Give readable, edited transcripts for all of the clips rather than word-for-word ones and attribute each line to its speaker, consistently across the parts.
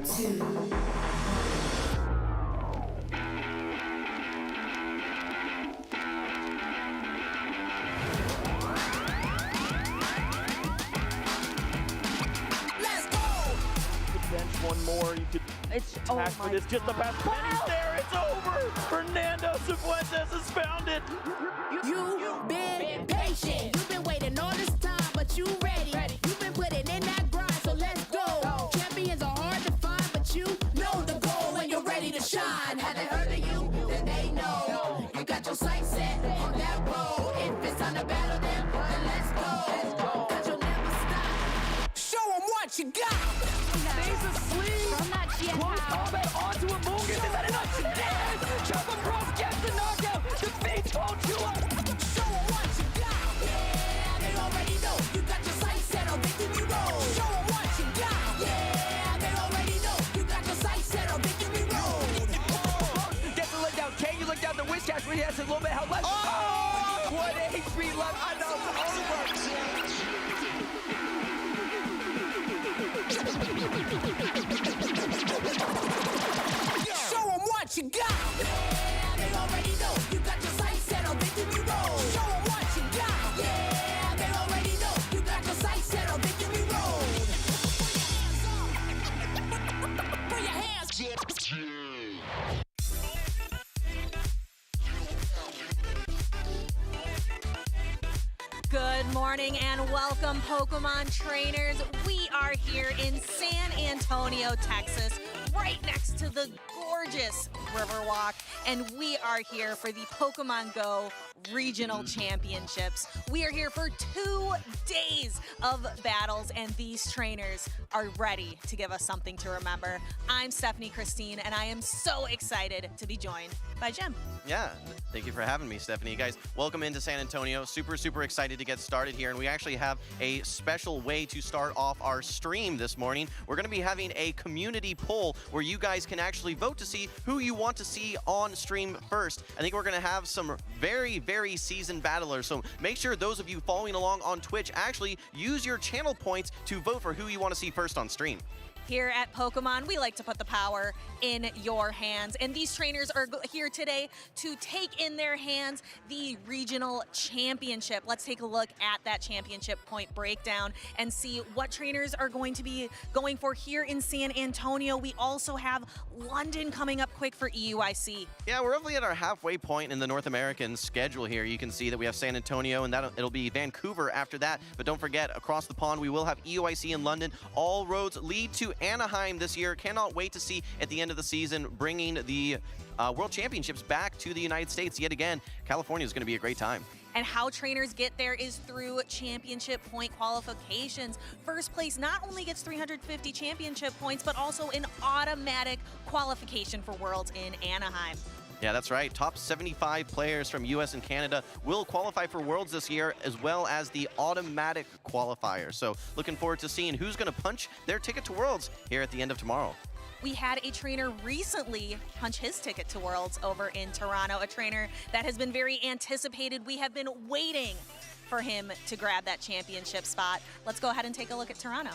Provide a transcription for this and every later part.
Speaker 1: One more, you could attack, but it's just a pass. Penny's there, it's over! Fernando Cifuentes has found it!
Speaker 2: You've been patient, you've been waiting all this time, but you ready. You've been putting in that grind, so let's go. Champions are hard to find, but you know the goal when you're ready to shine. Have they heard of you? Then they know. You got your sights set on that road. If it's time to battle them, then let's go. Cause you'll never stop. Show them what you got.
Speaker 3: Stays asleep.
Speaker 4: From that GM
Speaker 3: Close
Speaker 4: power.
Speaker 3: combat onto a Mungus. Is that enough? She did! Jump across, gets the knockout. Defeats Voltua.
Speaker 2: Show them what you got. Yeah, they already know. You got your sights set on victory road. Show them what you got. Yeah, they already know. You got your sights set on victory road.
Speaker 3: Gets the leg down. Can you look down the wish cash when he has a little bit of health left? Oh! What HP left. I know it's over.
Speaker 2: Show them what you got. Yeah, they already know. You got your sights set on victory road. Show them what you got. Yeah, they already know. You got your sights set on victory road. Put your hands.
Speaker 4: Good morning and welcome, Pokemon trainers. We are here in San Antonio, Texas, right next to the gorgeous Riverwalk, and we are here for the Pokemon Go Regional Championships. We are here for 2 days of battles, and these trainers are ready to give us something to remember. I'm Stephanie Christine, and I am so excited to be joined by Jim.
Speaker 5: Yeah, thank you for having me, Stephanie. Guys, welcome into San Antonio. Super excited to get started here, and we actually have a special way to start off our stream this morning. We're going to be having a community poll where you guys can actually vote to see who you want to see on stream first. I think we're going to have some very seasoned battlers, so make sure those of you following along on Twitch actually use your channel points to vote for who you want to see first on stream.
Speaker 4: Here at Pokemon, we like to put the power in your hands, and these trainers are here today to take in their hands the regional championship. Let's take a look at that championship point breakdown and see what trainers are going to be going for here in San Antonio. We also have London coming up quick for EUIC.
Speaker 5: Yeah, we're roughly at our halfway point in the North American schedule here. You can see that we have San Antonio, and it'll be Vancouver after that. But don't forget, across the pond, we will have EUIC in London. All roads lead to Anaheim this year. Cannot wait to see at the end of the season bringing the World Championships back to the United States yet again. California is going to be a great time.
Speaker 4: And how trainers get there is through championship point qualifications. First place not only gets 350 championship points, but also an automatic qualification for Worlds in Anaheim.
Speaker 5: Yeah, that's right. Top 75 players from US and Canada will qualify for Worlds this year, as well as the automatic qualifier. So looking forward to seeing who's going to punch their ticket to Worlds here at the end of tomorrow.
Speaker 4: We had a trainer recently punch his ticket to Worlds over in Toronto, a trainer that has been very anticipated. We have been waiting for him to grab that championship spot. Let's go ahead and take a look at Toronto.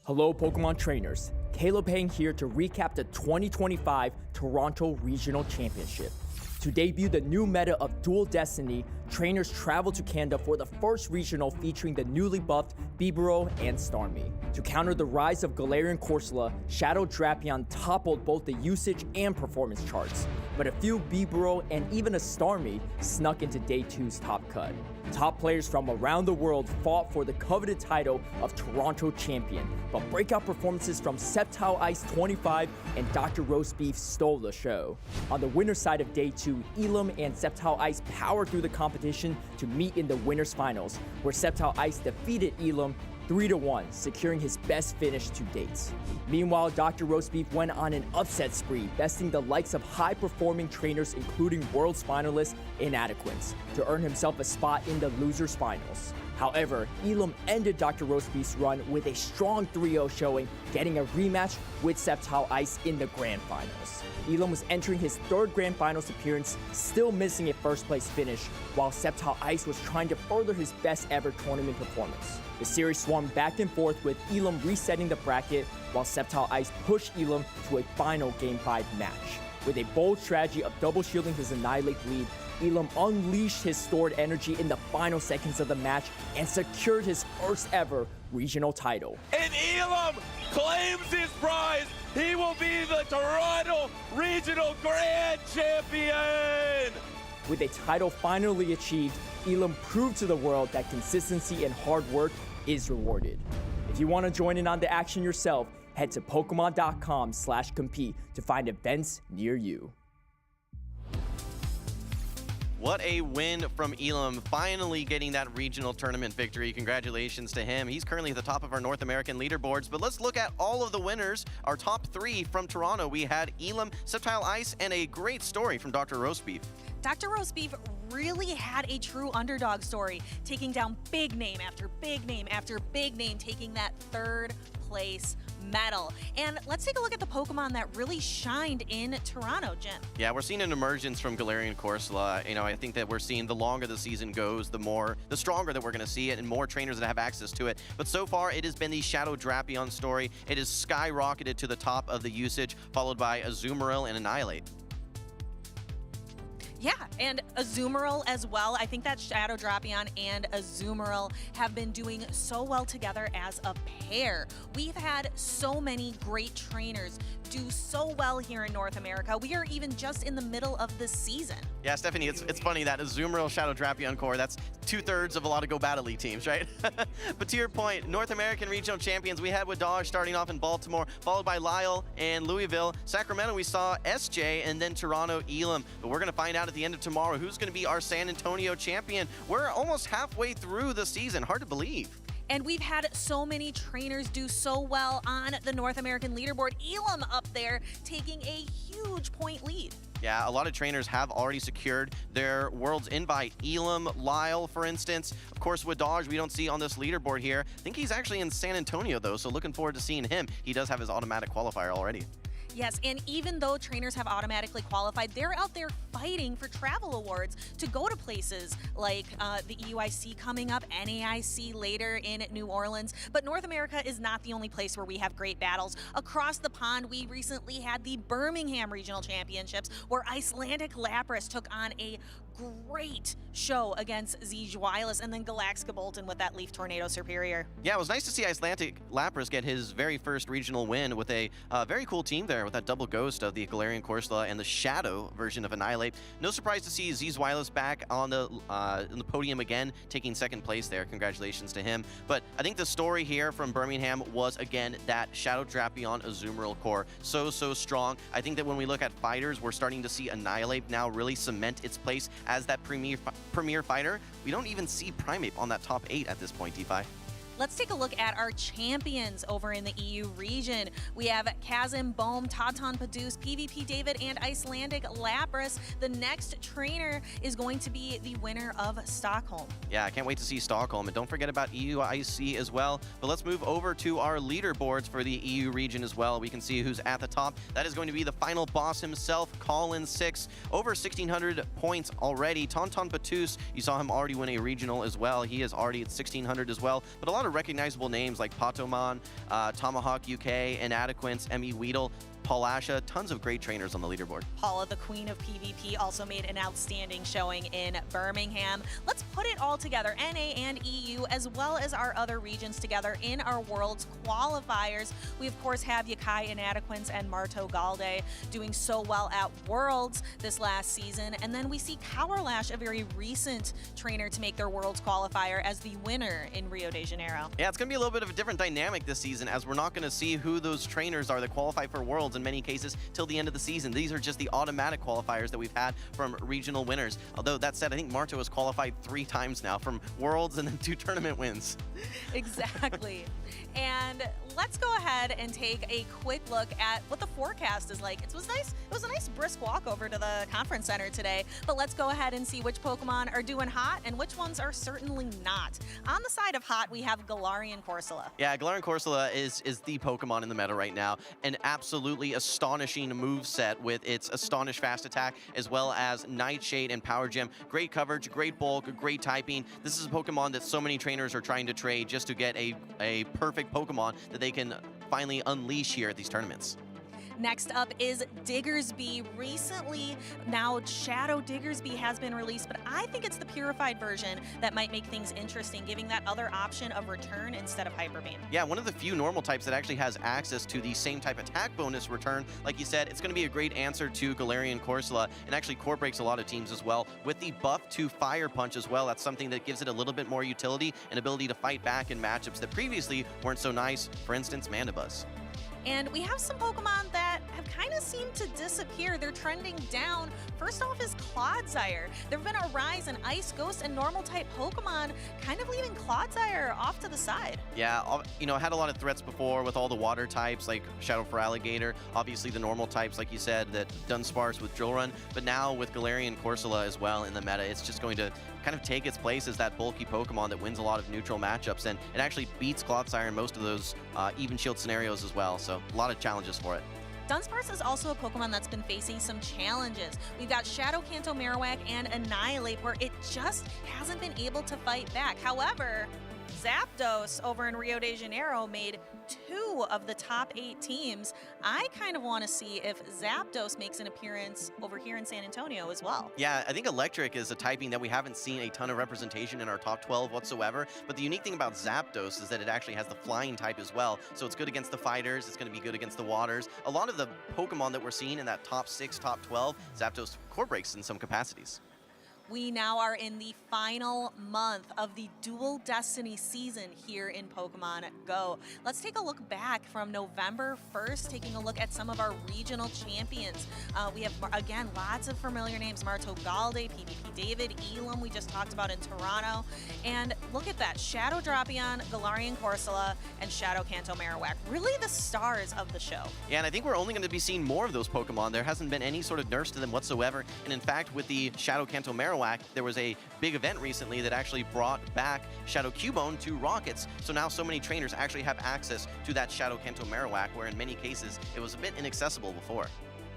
Speaker 6: Hello, Pokemon trainers. Caleb Hang here to recap the 2025 Toronto Regional Championship. To debut the new meta of Dual Destiny, trainers travel to Canada for the first regional featuring the newly buffed Bibarel and Starmie. To counter the rise of Galarian Corsola, Shadow Drapion toppled both the usage and performance charts, but a few Bibarel and even a Starmie snuck into Day 2's top cut. Top players from around the world fought for the coveted title of Toronto Champion, but breakout performances from Sceptile Ice 25 and Dr. Roast Beef stole the show. On the winner's side of Day 2, Elam and Sceptile Ice powered through the competition to meet in the winner's finals, where Sceptile Ice defeated Elam 3-1, securing his best finish to date. Meanwhile, Dr. Roast Beef went on an upset spree, besting the likes of high-performing trainers including Worlds finalist Inadequate, to earn himself a spot in the losers finals. However, Elam ended Dr. Roastbeef's run with a strong 3-0 showing, getting a rematch with Sceptile Ice in the Grand Finals. Elam was entering his third Grand Finals appearance, still missing a first-place finish, while Sceptile Ice was trying to further his best-ever tournament performance. The series swung back and forth with Elam resetting the bracket, while Sceptile Ice pushed Elam to a final Game 5 match. With a bold strategy of double shielding his Annihilate lead, Elam unleashed his stored energy in the final seconds of the match and secured his first ever regional title.
Speaker 1: And Elam claims his prize. He will be the Toronto Regional Grand Champion.
Speaker 6: With a title finally achieved, Elam proved to the world that consistency and hard work is rewarded. If you want to join in on the action yourself, head to Pokemon.com/compete to find events near you.
Speaker 5: What a win from Elam, finally getting that regional tournament victory. Congratulations to him. He's currently at the top of our North American leaderboards, but let's look at all of the winners. Our top 3 from Toronto. We had Elam, Sceptile Ice, and a great story from Dr. Roastbeef.
Speaker 4: Dr. Roastbeef really had a true underdog story, taking down big name after big name after big name, taking that third place medal. And let's take a look at the Pokemon that really shined in Toronto, Jim.
Speaker 5: Yeah, we're seeing an emergence from Galarian Corsola. You know, I think that we're seeing the longer the season goes, the stronger that we're going to see it and more trainers that have access to it. But so far, it has been the Shadow Drapion story. It has skyrocketed to the top of the usage, followed by Azumarill and Annihilate.
Speaker 4: Yeah, and Azumarill as well. I think that Shadow Drapion and Azumarill have been doing so well together as a pair. We've had so many great trainers do so well here in North America. We are even just in the middle of the season.
Speaker 5: Yeah, Stephanie, it's funny that Azumarill Shadow Drapion core, that's 2/3 of a lot of Go Battle League teams, right? But to your point, North American regional champions, we had Wadaj starting off in Baltimore, followed by Lyle and Louisville. Sacramento, we saw SJ, and then Toronto, Elam. But we're going to find out at the end of tomorrow who's going to be our San Antonio champion. We're almost halfway through the season. Hard to believe.
Speaker 4: And we've had so many trainers do so well on the North American leaderboard. Elam up there taking a huge point lead.
Speaker 5: Yeah, a lot of trainers have already secured their Worlds invite. Elam, Lyle, for instance. Of course, Wadaj, we don't see on this leaderboard here. I think he's actually in San Antonio, though, so looking forward to seeing him. He does have his automatic qualifier already.
Speaker 4: Yes, and even though trainers have automatically qualified, they're out there fighting for travel awards to go to places like the EUIC coming up, NAIC later in New Orleans. But North America is not the only place where we have great battles. Across the pond, we recently had the Birmingham Regional Championships, where Icelandic Lapras took on a great show against Zige Wireless, and then Galaxica Bolton with that Leaf Tornado Superior.
Speaker 5: Yeah, it was nice to see Icelandic Lapras get his very first regional win with a very cool team there with that double ghost of the Galarian Corsola and the Shadow version of Annihilate. No surprise to see Zige Wireless back on the podium again, taking second place there. Congratulations to him. But I think the story here from Birmingham was, again, that Shadow Drapion Azumarill core. So strong. I think that when we look at fighters, we're starting to see Annihilate now really cement its place as that premier fighter. We don't even see Primeape on that top 8 at this point, DeFi.
Speaker 4: Let's take a look at our champions over in the EU region. We have Chasm, Bohm, Tauntaun Padus, PvP David, and Icelandic Lapras. The next trainer is going to be the winner of Stockholm.
Speaker 5: Yeah, I can't wait to see Stockholm. And don't forget about EUIC as well. But let's move over to our leaderboards for the EU region as well. We can see who's at the top. That is going to be the final boss himself, Colin 6. Over 1,600 points already. Tauntaun Padus, you saw him already win a regional as well. He is already at 1,600 as well. But a lot of recognizable names like Potomon, Tomahawk UK, Inadequance, Emmy Weedle, Paul Asha, tons of great trainers on the leaderboard.
Speaker 4: Paula, the queen of PvP, also made an outstanding showing in Birmingham. Let's put it all together, NA and EU, as well as our other regions together in our Worlds qualifiers. We, of course, have Yakai Inadequance and Marto Galde doing so well at Worlds this last season. And then we see Cowerlash, a very recent trainer to make their Worlds qualifier, as the winner in Rio de Janeiro.
Speaker 5: Yeah, it's going to be a little bit of a different dynamic this season, as we're not going to see who those trainers are that qualify for Worlds in many cases till the end of the season. These are just the automatic qualifiers that we've had from regional winners. Although that said, I think Marto has qualified 3 times now from Worlds and then 2 tournament wins.
Speaker 4: Exactly. And let's go ahead and take a quick look at what the forecast is like. It was nice. It was a nice brisk walk over to the conference center today. But let's go ahead and see which Pokemon are doing hot and which ones are certainly not. On the side of hot, we have Galarian Corsola.
Speaker 5: Yeah, Galarian Corsola is the Pokemon in the meta right now. An absolutely astonishing move set with its Astonish Fast Attack as well as Nightshade and Power Gem. Great coverage, great bulk, great typing. This is a Pokemon that so many trainers are trying to trade just to get a perfect Pokemon that they can finally unleash here at these tournaments.
Speaker 4: Next up is Diggersby. Recently, now Shadow Diggersby has been released, but I think it's the purified version that might make things interesting, giving that other option of return instead of Hyper Beam.
Speaker 5: Yeah, one of the few normal types that actually has access to the same type attack bonus return. Like you said, it's going to be a great answer to Galarian Corsola, and actually core breaks a lot of teams as well. With the buff to Fire Punch as well, that's something that gives it a little bit more utility and ability to fight back in matchups that previously weren't so nice. For instance, Mandibuzz.
Speaker 4: And we have some Pokemon that have kind of seemed to disappear. They're trending down. First off is Clodsire. There have been a rise in Ice, Ghost, and Normal-type Pokemon, kind of leaving Clodsire off to the side.
Speaker 5: Yeah, you know, had a lot of threats before with all the water types like Shadow for Alligator, obviously the normal types, like you said, that done sparse with Drill Run, but now with Galarian Corsola as well in the meta, it's just going to kind of take its place as that bulky Pokemon that wins a lot of neutral matchups, and it actually beats Clodsire in most of those even shield scenarios as well, so a lot of challenges for it.
Speaker 4: Dunsparce is also a Pokemon that's been facing some challenges. We've got Shadow Kanto Marowak and Annihilate, where it just hasn't been able to fight back. However, Zapdos over in Rio de Janeiro made 2 of the top 8 teams. I kind of want to see if Zapdos makes an appearance over here in San Antonio as well.
Speaker 5: Yeah, I think Electric is a typing that we haven't seen a ton of representation in our top 12 whatsoever, but the unique thing about Zapdos is that it actually has the flying type as well, so it's good against the fighters, it's going to be good against the waters. A lot of the Pokemon that we're seeing in that top 6, top 12, Zapdos core breaks in some capacities.
Speaker 4: We now are in the final month of the Dual Destiny season here in Pokemon Go. Let's take a look back from November 1st, taking a look at some of our regional champions. We have, again, lots of familiar names. Marto Galde, PvP David, Elam, we just talked about in Toronto. And look at that, Shadow Drapion, Galarian Corsola, and Shadow Kanto Marowak. Really the stars of the show.
Speaker 5: Yeah, and I think we're only going to be seeing more of those Pokemon. There hasn't been any sort of nerfs to them whatsoever. And in fact, with the Shadow Kanto Marowak, there was a big event recently that actually brought back Shadow Cubone to Rockets. So now so many trainers actually have access to that Shadow Kanto Marowak, where in many cases it was a bit inaccessible before.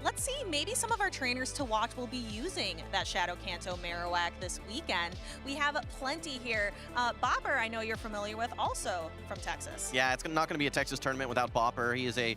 Speaker 4: Let's see, maybe some of our trainers to watch will be using that Shadow Kanto Marowak this weekend. We have plenty here. Bopper, I know you're familiar with, also from Texas.
Speaker 5: Yeah, it's not going to be a Texas tournament without Bopper. He is a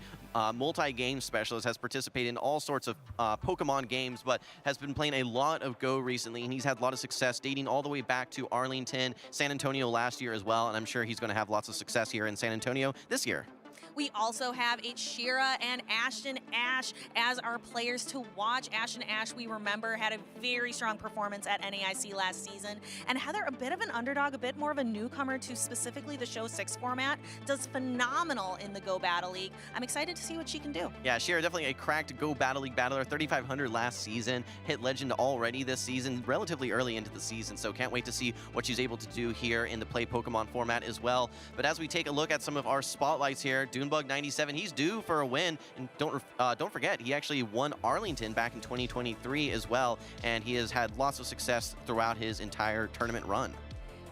Speaker 5: multi-game specialist, has participated in all sorts of Pokemon games, but has been playing a lot of Go recently, and he's had a lot of success dating all the way back to Arlington, San Antonio last year as well, and I'm sure he's going to have lots of success here in San Antonio this year.
Speaker 4: We also have Shira and Ashton Ash as our players to watch. Ashton Ash, we remember, had a very strong performance at NAIC last season. And Heather, a bit of an underdog, a bit more of a newcomer to specifically the Show 6 format, does phenomenal in the Go Battle League. I'm excited to see what she can do.
Speaker 5: Yeah, Shira, definitely a cracked Go Battle League battler, 3,500 last season, hit Legend already this season, relatively early into the season, so can't wait to see what she's able to do here in the Play Pokemon format as well. But as we take a look at some of our spotlights here, Bug 97, he's due for a win, and don't forget, he actually won Arlington back in 2023 as well, and he has had lots of success throughout his entire tournament run.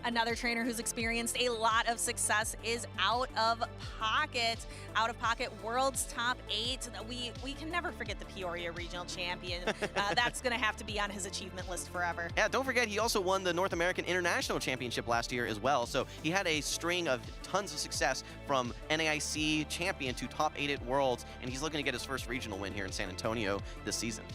Speaker 4: Another trainer who's experienced a lot of success is Out of Pocket. Out of Pocket, world's top 8. We can never forget the Peoria regional champion. That's going to have to be on his achievement list forever.
Speaker 5: Yeah, don't forget, he also won the North American International Championship last year as well. So he had a string of tons of success from NAIC champion to top 8 at Worlds, and he's looking to get his first regional win here in San Antonio this season.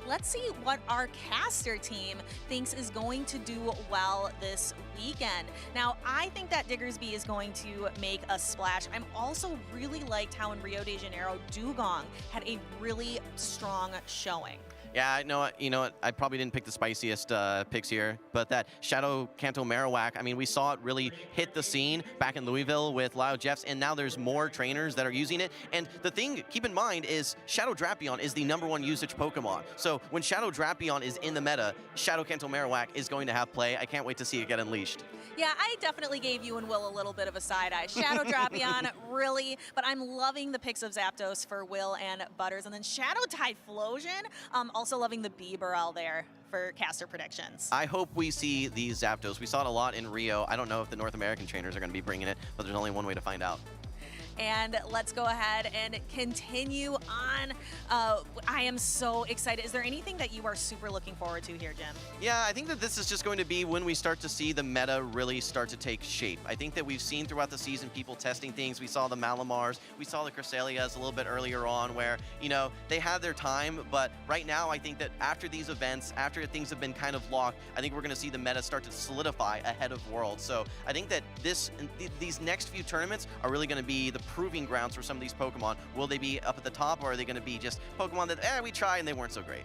Speaker 4: Let's see what our caster team thinks is going to do well this weekend. Now, I think that Diggersby is going to make a splash. I'm also really liked how in Rio de Janeiro, Dugong had a really strong showing.
Speaker 5: Yeah, you know what? I probably didn't pick the spiciest picks here, but that Shadow Kanto Marowak, I mean, we saw it really hit the scene back in Louisville with Lyle Jeffs, and now there's more trainers that are using it. And the thing, keep in mind, is Shadow Drapion is the #1 usage Pokemon. So when Shadow Drapion is in the meta, Shadow Kanto Marowak is going to have play. I can't wait to see it get unleashed.
Speaker 4: Yeah, I definitely gave you and Will a little bit of a side eye. Shadow Drapion, really, but I'm loving the picks of Zapdos for Will and Butters. And then Shadow Typhlosion, also loving the B-Burrell there for caster predictions.
Speaker 5: I hope we see these Zapdos. We saw it a lot in Rio. I don't know if the North American trainers are going to be bringing it, but there's only one way to find out.
Speaker 4: And let's go ahead and continue on. I am so excited. Is there anything that you are super looking forward to here, Jim?
Speaker 5: Yeah, I think that this is just going to be when we start to see the meta really start to take shape. I think that we've seen throughout the season people testing things. We saw the Malamars, we saw the Cresselias a little bit earlier on where, you know, they had their time, but right now I think that after these events, after things have been kind of locked, I think we're going to see the meta start to solidify ahead of Worlds. So I think that these next few tournaments are really going to be the proving grounds for some of these Pokemon. Will they be up at the top, or are they going to be just Pokemon that we tried and they weren't so great?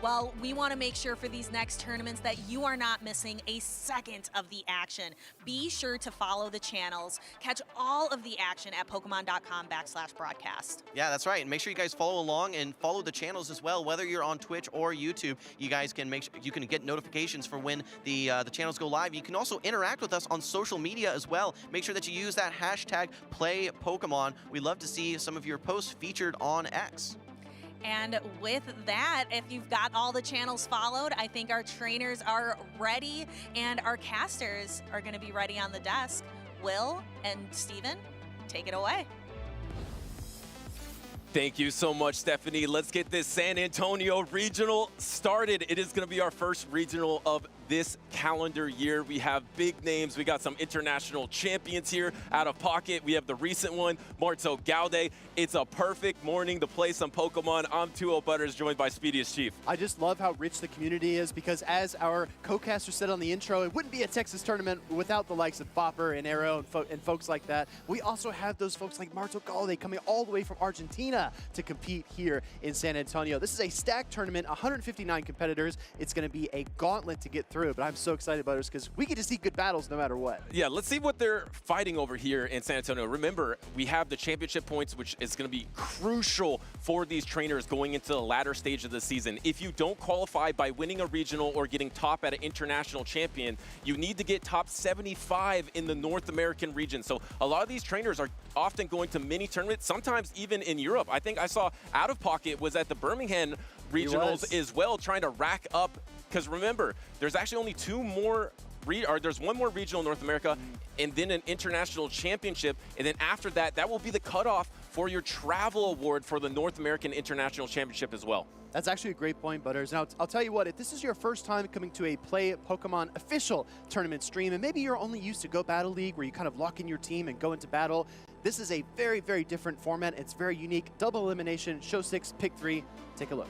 Speaker 4: Well, we want to make sure for these next tournaments that you are not missing a second of the action. Be sure to follow the channels. Catch all of the action at Pokemon.com/broadcast.
Speaker 5: Yeah, that's right. And make sure you guys follow along and follow the channels as well. Whether you're on Twitch or YouTube, you guys can make sure you can get notifications for when the channels go live. You can also interact with us on social media as well. Make sure that you use that hashtag #PlayPokemon. We love to see some of your posts featured on X.
Speaker 4: And with that, if you've got all the channels followed, I think our trainers are ready and our casters are going to be ready on the desk. Will and Steven, take it away.
Speaker 7: Thank you so much, Stephanie. Let's get this San Antonio regional started. It is going to be our first regional of this calendar year. We have big names. We got some international champions here out of pocket. We have the recent one, Marto Gaude. It's a perfect morning to play some Pokemon. I'm 2-0 Butters, joined by Speediest Chief.
Speaker 8: I just love how rich the community is because as our co-caster said on the intro, it wouldn't be a Texas tournament without the likes of Bopper and Arrow and folks like that. We also have those folks like Marto Gaude coming all the way from Argentina to compete here in San Antonio. This is a stacked tournament, 159 competitors. It's going to be a gauntlet to get through, but I'm so excited, Butters, because we get to see good battles no matter what.
Speaker 7: Yeah, let's see what they're fighting over here in San Antonio. Remember, we have the championship points, which is going to be crucial for these trainers going into the latter stage of the season. If you don't qualify by winning a regional or getting top at an international champion, you need to get top 75 in the North American region. So a lot of these trainers are often going to mini tournaments, sometimes even in Europe. I think I saw Out of Pocket was at the Birmingham regionals as well, trying to rack up, because remember, there's actually only there's one more regional in North America and then an international championship, and then after that, that will be the cutoff for your travel award for the North American International Championship as well.
Speaker 8: That's actually a great point, Butters. Now, I'll tell you what, if this is your first time coming to a Play Pokemon official tournament stream, and maybe you're only used to Go Battle League where you kind of lock in your team and go into battle, this is a very, very different format. It's very unique. Double elimination, show 6, pick 3. Take a look.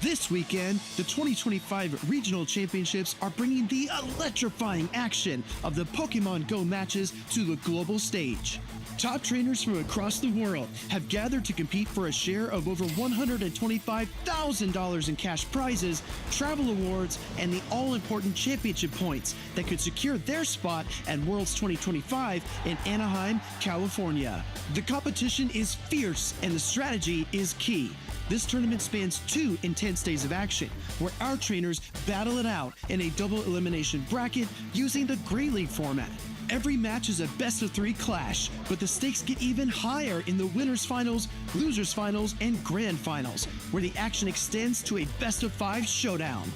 Speaker 9: This weekend, the 2025 Regional Championships are bringing the electrifying action of the Pokemon Go matches to the global stage. Top trainers from across the world have gathered to compete for a share of over $125,000 in cash prizes, travel awards, and the all-important championship points that could secure their spot at Worlds 2025 in Anaheim, California. The competition is fierce and the strategy is key. This tournament spans 2 intense days of action, where our trainers battle it out in a double elimination bracket using the Grey League format. Every match is a best-of-3 clash, but the stakes get even higher in the winners finals, losers finals, and grand finals, where the action extends to a best-of-5 showdown.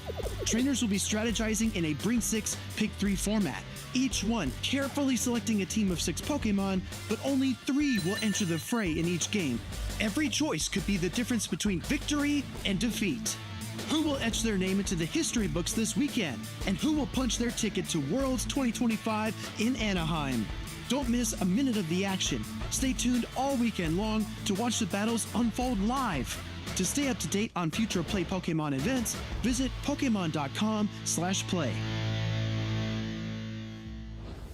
Speaker 9: Trainers will be strategizing in a bring 6, pick 3 format, each one carefully selecting a team of 6 Pokemon, but only 3 will enter the fray in each game. Every choice could be the difference between victory and defeat. Who will etch their name into the history books this weekend? And who will punch their ticket to Worlds 2025 in Anaheim? Don't miss a minute of the action. Stay tuned all weekend long to watch the battles unfold live. To stay up to date on future Play Pokemon events, visit Pokemon.com/play.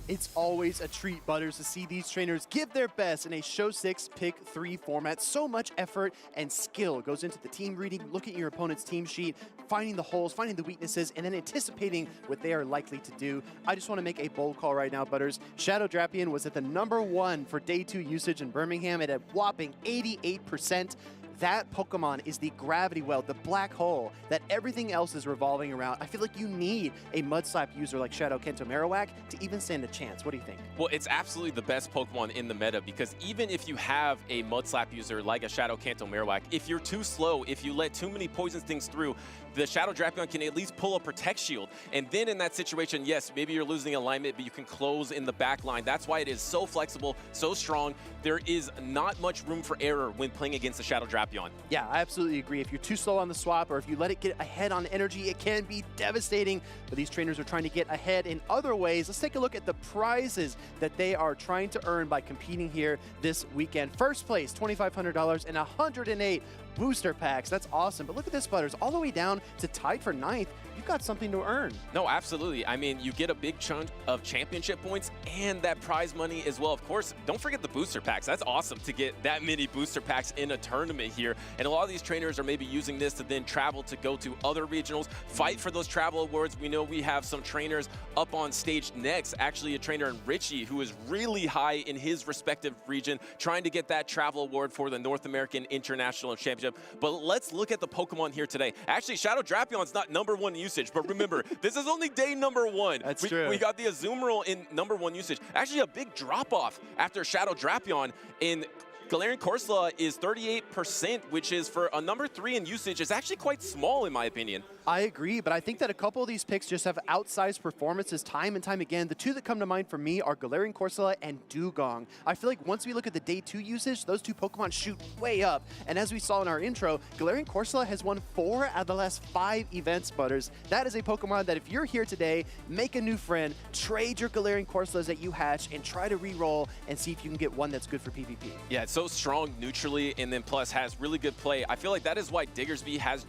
Speaker 8: It's always a treat, Butters, to see these trainers give their best in a Show 6 Pick 3 format. So much effort and skill goes into the team reading, looking at your opponent's team sheet, finding the holes, finding the weaknesses, and then anticipating what they are likely to do. I just want to make a bold call right now, Butters. Shadow Drapion was at the #1 for Day 2 usage in Birmingham at a whopping 88%. That Pokemon is the gravity well, the black hole that everything else is revolving around. I feel like you need a Mud Slap user like Shadow Kento Marowak to even stand a chance. What do you think?
Speaker 7: Well, it's absolutely the best Pokemon in the meta because even if you have a Mud Slap user like a Shadow Kanto Marowak, if you're too slow, if you let too many poison things through, the Shadow Drapion can at least pull a Protect Shield. And then in that situation, yes, maybe you're losing alignment, but you can close in the back line. That's why it is so flexible, so strong. There is not much room for error when playing against the Shadow Drapion.
Speaker 8: Yeah, I absolutely agree. If you're too slow on the swap or if you let it get ahead on energy, it can be devastating. But these trainers are trying to get ahead in other ways. Let's take a look at the prizes that they are trying to earn by competing here this weekend. First place, $2,500 and 108 booster packs. That's awesome. But look at this, Butters. All the way down to tied for 9th. You've got something to earn.
Speaker 7: No, absolutely. I mean, you get a big chunk of championship points and that prize money as well. Of course, don't forget the booster packs. That's awesome to get that many booster packs in a tournament here. And a lot of these trainers are maybe using this to then travel to go to other regionals, fight for those travel awards. We know we have some trainers up on stage next. Actually, a trainer in Richie who is really high in his respective region, trying to get that travel award for the North American International Championship. But let's look at the Pokemon here today. Actually, Shadow Drapion's not #1 usage, but remember, this is only day #1.
Speaker 8: That's true.
Speaker 7: We got the Azumarill in #1 usage. Actually, a big drop-off after Shadow Drapion in Galarian Corsola is 38%, which is for a #3 in usage is actually quite small in my opinion.
Speaker 8: I agree, but I think that a couple of these picks just have outsized performances time and time again. The two that come to mind for me are Galarian Corsola and Dugong. I feel like once we look at the day 2 usage, those two Pokemon shoot way up. And as we saw in our intro, Galarian Corsola has won 4 out of the last 5 events, Butters. That is a Pokemon that if you're here today, make a new friend, trade your Galarian Corsolas that you hatch, and try to re-roll and see if you can get one that's good for PvP.
Speaker 7: Yeah, it's so strong neutrally and then plus has really good play. I feel like that is why Diggersby has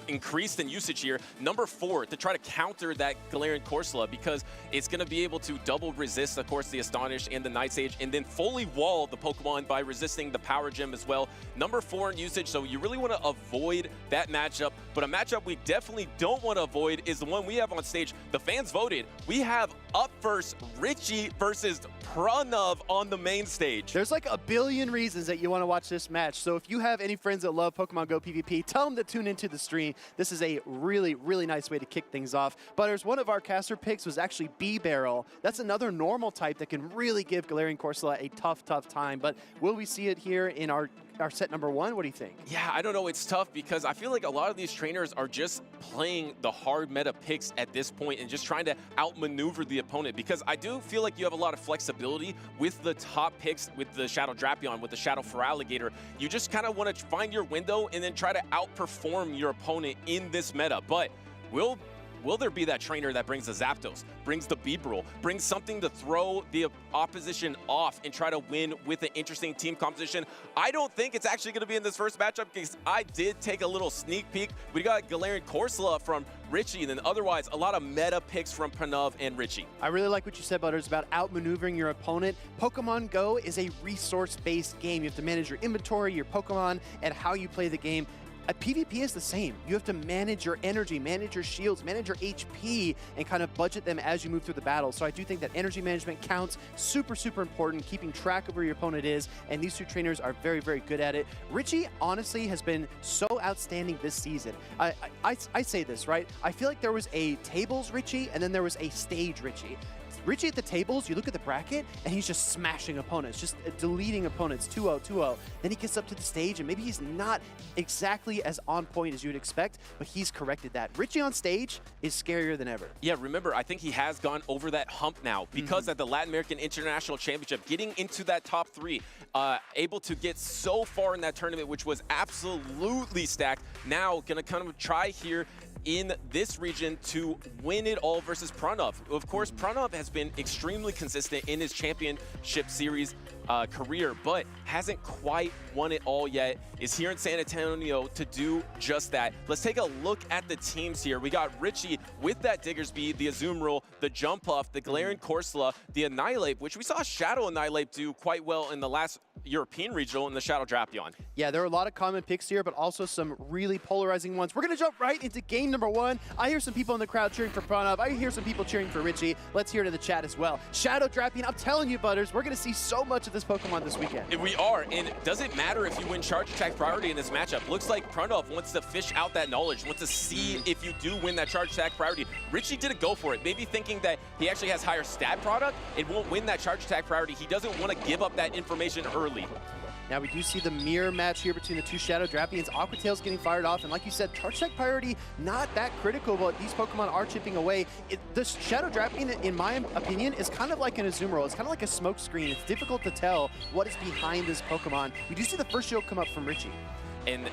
Speaker 7: increased in usage here, #4, to try to counter that Galarian Corsola because it's going to be able to double resist, of course, the Astonish and the Night Sage, and then fully wall the Pokemon by resisting the Power Gem as well. #4 in usage, so you really want to avoid that matchup, but a matchup we definitely don't want to avoid is the one we have on stage. The fans voted. We have up first Richie versus Pranav on the main stage.
Speaker 8: There's like a billion reasons that you want to watch this match, so if you have any friends that love Pokemon Go PvP, tell them to tune into the stream. This is a really, really nice way to kick things off. Butters, one of our caster picks was actually B-Barrel. That's another normal type that can really give Galarian Corsola a tough, tough time, but will we see it here in our set #1? What do you think?
Speaker 7: Yeah, I don't know. It's tough because I feel like a lot of these trainers are just playing the hard meta picks at this point and just trying to outmaneuver the opponent because I do feel like you have a lot of flexibility with the top picks with the Shadow Drapion, with the Shadow Feraligatr. You just kind of want to find your window and then try to outperform your opponent in this meta. But will there be that trainer that brings the Zapdos, brings the Beedrill, brings something to throw the opposition off and try to win with an interesting team composition? I don't think it's actually going to be in this first matchup because I did take a little sneak peek. We got Galarian Corsola from Richie, and then otherwise a lot of meta picks from Pranav and Richie.
Speaker 8: I really like what you said, Butters, about outmaneuvering your opponent. Pokemon Go is a resource-based game. You have to manage your inventory, your Pokemon, and how you play the game. PvP is the same. You have to manage your energy, manage your shields, manage your HP, and kind of budget them as you move through the battle. So I do think that energy management counts. Super, super important, keeping track of where your opponent is, and these two trainers are very, very good at it. Richie, honestly, has been so outstanding this season. I say this, right? I feel like there was a tables Richie, and then there was a stage Richie. Richie at the tables, you look at the bracket, and he's just smashing opponents, just deleting opponents, 2-0, 2-0. Then he gets up to the stage, and maybe he's not exactly as on point as you would expect, but he's corrected that. Richie on stage is scarier than ever.
Speaker 7: Yeah, remember, I think he has gone over that hump now because at the Latin American International Championship, getting into that top 3, able to get so far in that tournament, which was absolutely stacked. Now, gonna kind of try here in this region to win it all versus Pranav. Of course, Pranav has been extremely consistent in his championship series career, but hasn't quite won it all yet, is here in San Antonio to do just that. Let's take a look at the teams here. We got Richie with that Diggersby, the Azumarill, the Jump Puff, the Galarian Corsola, the Annihilate, which we saw Shadow Annihilate do quite well in the last European regional in the Shadow Drapion.
Speaker 8: Yeah, there are a lot of common picks here, but also some really polarizing ones. We're going to jump right into game number 1. I hear some people in the crowd cheering for Pranav. I hear some people cheering for Richie. Let's hear it in the chat as well. Shadow Drapion, I'm telling you, Butters, we're going to see so much of this Pokemon this weekend.
Speaker 7: We are, and does it matter if you win Charge Attack priority in this matchup? Looks like Pranav wants to fish out that knowledge, wants to see if you do win that Charge Attack priority. Richie didn't go for it, maybe thinking that he actually has higher stat product and won't win that Charge Attack priority. He doesn't want to give up that information early.
Speaker 8: Now we do see the mirror match here between the two Shadow Drapions. Aqua Tail's getting fired off, and like you said, Charge Attack priority not that critical, but these Pokemon are chipping away. This Shadow Drapion, in my opinion, is kind of like an Azumarill. It's kind of like a smoke screen. It's difficult to tell what is behind this Pokemon. We do see the first shield come up from Richie.
Speaker 7: And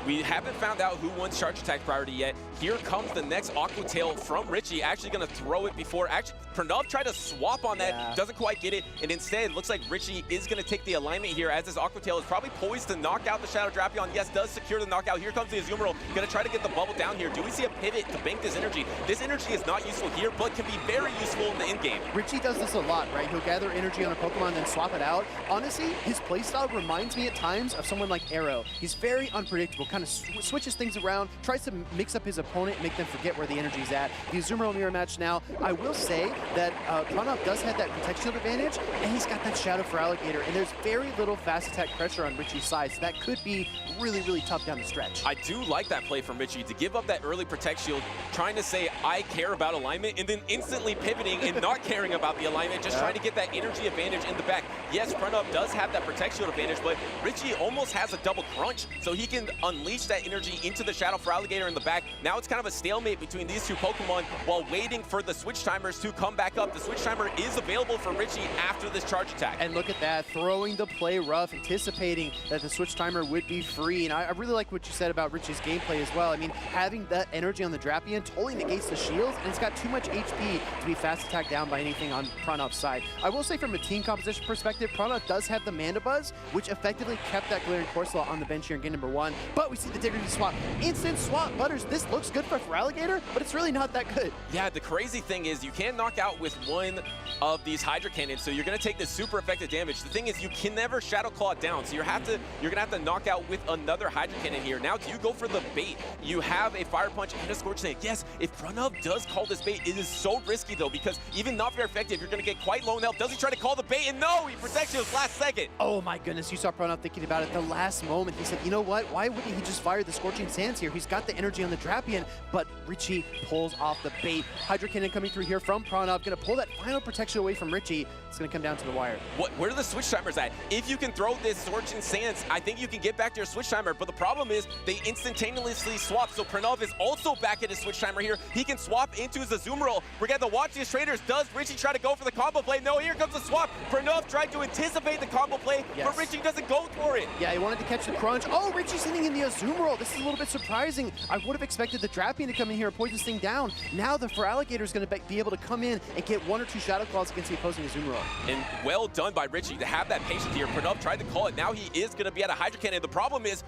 Speaker 7: we haven't found out who won Charge Attack priority yet. Here comes the next Aqua Tail from Richie, actually going to throw it before. Actually, Pranav tried to swap on that, doesn't quite get it, and instead it looks like Richie is going to take the alignment here as this Aqua Tail is probably poised to knock out the Shadow Drapion. Yes, does secure the knockout. Here comes the Azumarill, going to try to get the bubble down here. Do we see a pivot to bank this energy? This energy is not useful here, but can be very useful in the in-game.
Speaker 8: Richie does this a lot, right? He'll gather energy on a Pokemon, then swap it out. Honestly, his playstyle reminds me at times of someone like Arrow. He's very unpredictable, kind of switches things around, tries to mix up his opponent, make them forget where the energy's at. The Azumarill mirror match now, I will say that Pranav does have that Protect Shield advantage, and he's got that Shadow for Alligator, and there's very little fast attack pressure on Richie's side, so that could be really, really tough down the stretch.
Speaker 7: I do like that play from Richie to give up that early Protect Shield, trying to say, I care about alignment, and then instantly pivoting and not caring about the alignment, just trying to get that energy advantage in the back. Yes, Pranav does have that Protect Shield advantage, but Richie almost has a double crunch, so he can unleash that energy into the Shadow for Alligator in the back. Now it's kind of a stalemate between these two Pokemon while waiting for the Switch Timers to come back up. The Switch Timer is available for Richie after this Charge Attack.
Speaker 8: And look at that, throwing the play rough, anticipating that the Switch Timer would be free. And I really like what you said about Richie's gameplay as well. I mean, having that energy on the Drapion totally negates the shields, and it's got too much HP to be fast attacked down by anything on Pranav's side. I will say from a team composition perspective, Pranav does have the Mandibuzz, which effectively kept that Galarian Corsola on the bench here in game number 1. But we see the Diggersby swap. Instant swap, Butters. This looks good for Alligator, but it's really not that good.
Speaker 7: Yeah, the crazy thing is you can't knock out with one of these Hydro Cannons, so you're going to take this super effective damage. The thing is you can never Shadow Claw down, so you're going to have to knock out with another Hydro Cannon here. Now, do you go for the bait? You have a Fire Punch and a Scorch Sand. Yes, if Pranav does call this bait, it is so risky though, because even not very effective, you're going to get quite low in health. Does he try to call the bait? And no, he protects you his last second.
Speaker 8: Oh my goodness, you saw Pranav thinking about it the last moment. He said, you know what? Why wouldn't he just fire the Scorching Sands here? He's got the energy on the Drapion, but Richie pulls off the bait. Hydro Cannon coming through here from Pranav, going to pull that final protection away from Richie. It's going to come down to the wire.
Speaker 7: Where are the Switch Timers at? If you can throw this Scorching Sands, I think you can get back to your Switch Timer, but the problem is they instantaneously swap, so Pranav is also back at his Switch Timer here. He can swap into his Azumarill. We're going to watch these traders. Does Richie try to go for the combo play? No, here comes the swap. Pranav tried to anticipate the combo play, but Richie doesn't go for it.
Speaker 8: Yeah, he wanted to catch the crunch. Oh, Richie's hitting in the Azumarill. This is a little bit surprising. I would have expected the Drapion to come in here and poison this thing down. Now the Feraligatr is going to be able to come in and get 1 or 2 Shadow Claws against the opposing Azumarill.
Speaker 7: And well done by Richie to have that patience here. Pranav tried to call it. Now he is going to be at a Hydro Cannon. The problem is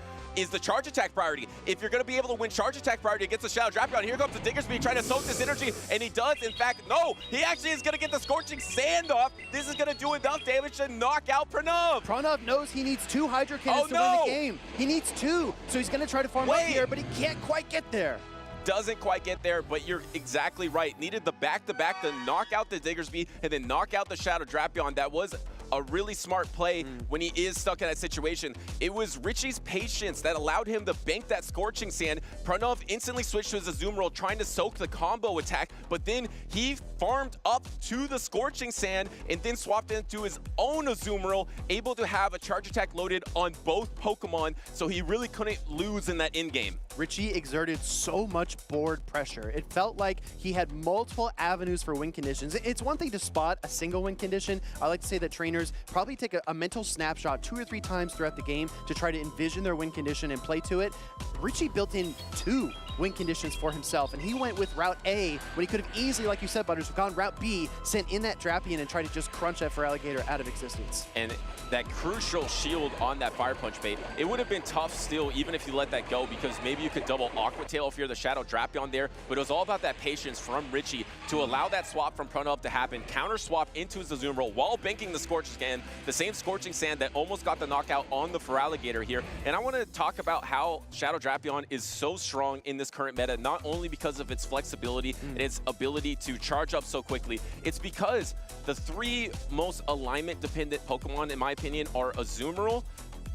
Speaker 7: the Charge Attack priority. If you're going to be able to win Charge Attack priority against the Shadow Drapion, here comes the Diggersby trying to soak this energy, and he does. In fact, no, he actually is going to get the Scorching Sand off. This is going to do enough damage to knock out Pranav.
Speaker 8: Pranav knows he needs 2 Hydro Cannons to win the game. He needs 2, so he's going to try to farm up here, but he can't quite get there.
Speaker 7: Doesn't quite get there, but you're exactly right. Needed the back-to-back to knock out the Diggersby and then knock out the Shadow Drapion. That was a really smart play when he is stuck in that situation. It was Richie's patience that allowed him to bank that Scorching Sand. Pranav instantly switched to his Azumarill, trying to soak the combo attack, but then he farmed up to the Scorching Sand and then swapped into his own Azumarill, able to have a Charge Attack loaded on both Pokemon, so he really couldn't lose in that in-game.
Speaker 8: Richie exerted so much board pressure. It felt like he had multiple avenues for win conditions. It's one thing to spot a single win condition. I like to say that trainers players probably take a mental snapshot 2 or 3 times throughout the game to try to envision their win condition and play to it. Richie built in 2 win conditions for himself, and he went with route A when he could have easily, like you said, Butters, gone route B, sent in that Drapion and tried to just crunch that Feraligatr out of existence.
Speaker 7: And that crucial shield on that Fire Punch bait, it would have been tough still even if you let that go, because maybe you could double Aqua Tail if you're the Shadow Drapion there, but it was all about that patience from Richie to allow that swap from Pranav to happen, counter swap into his Azumarill while banking the Scorching Sand, the same Scorching Sand that almost got the knockout on the Feraligatr here. And I want to talk about how Shadow Drapion is so strong in this current meta, not only because of its flexibility and its ability to charge up so quickly, it's because the 3 most alignment-dependent Pokemon, in my opinion, are Azumarill,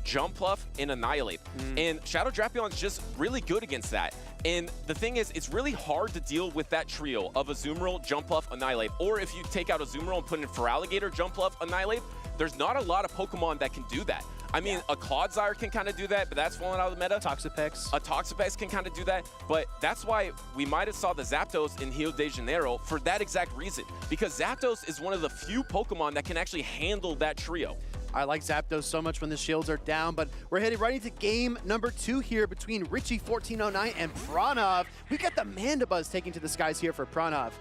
Speaker 7: Jumpluff, and Annihilate. And Shadow Drapion is just really good against that. And the thing is, it's really hard to deal with that trio of Azumarill, Jumpluff, Annihilate. Or if you take out Azumarill and put in Feraligatr, Jumpluff, Annihilate, there's not a lot of Pokemon that can do that. I mean, a Clodsire can kind of do that, but that's fallen out of the meta.
Speaker 8: Toxapex.
Speaker 7: A Toxapex can kind of do that, but that's why we might have saw the Zapdos in Rio de Janeiro for that exact reason. Because Zapdos is one of the few Pokemon that can actually handle that trio.
Speaker 8: I like Zapdos so much when the shields are down, but we're headed right into game number 2 here between Richie 1409 and Pranav. We got the Mandibuzz taking to the skies here for Pranav.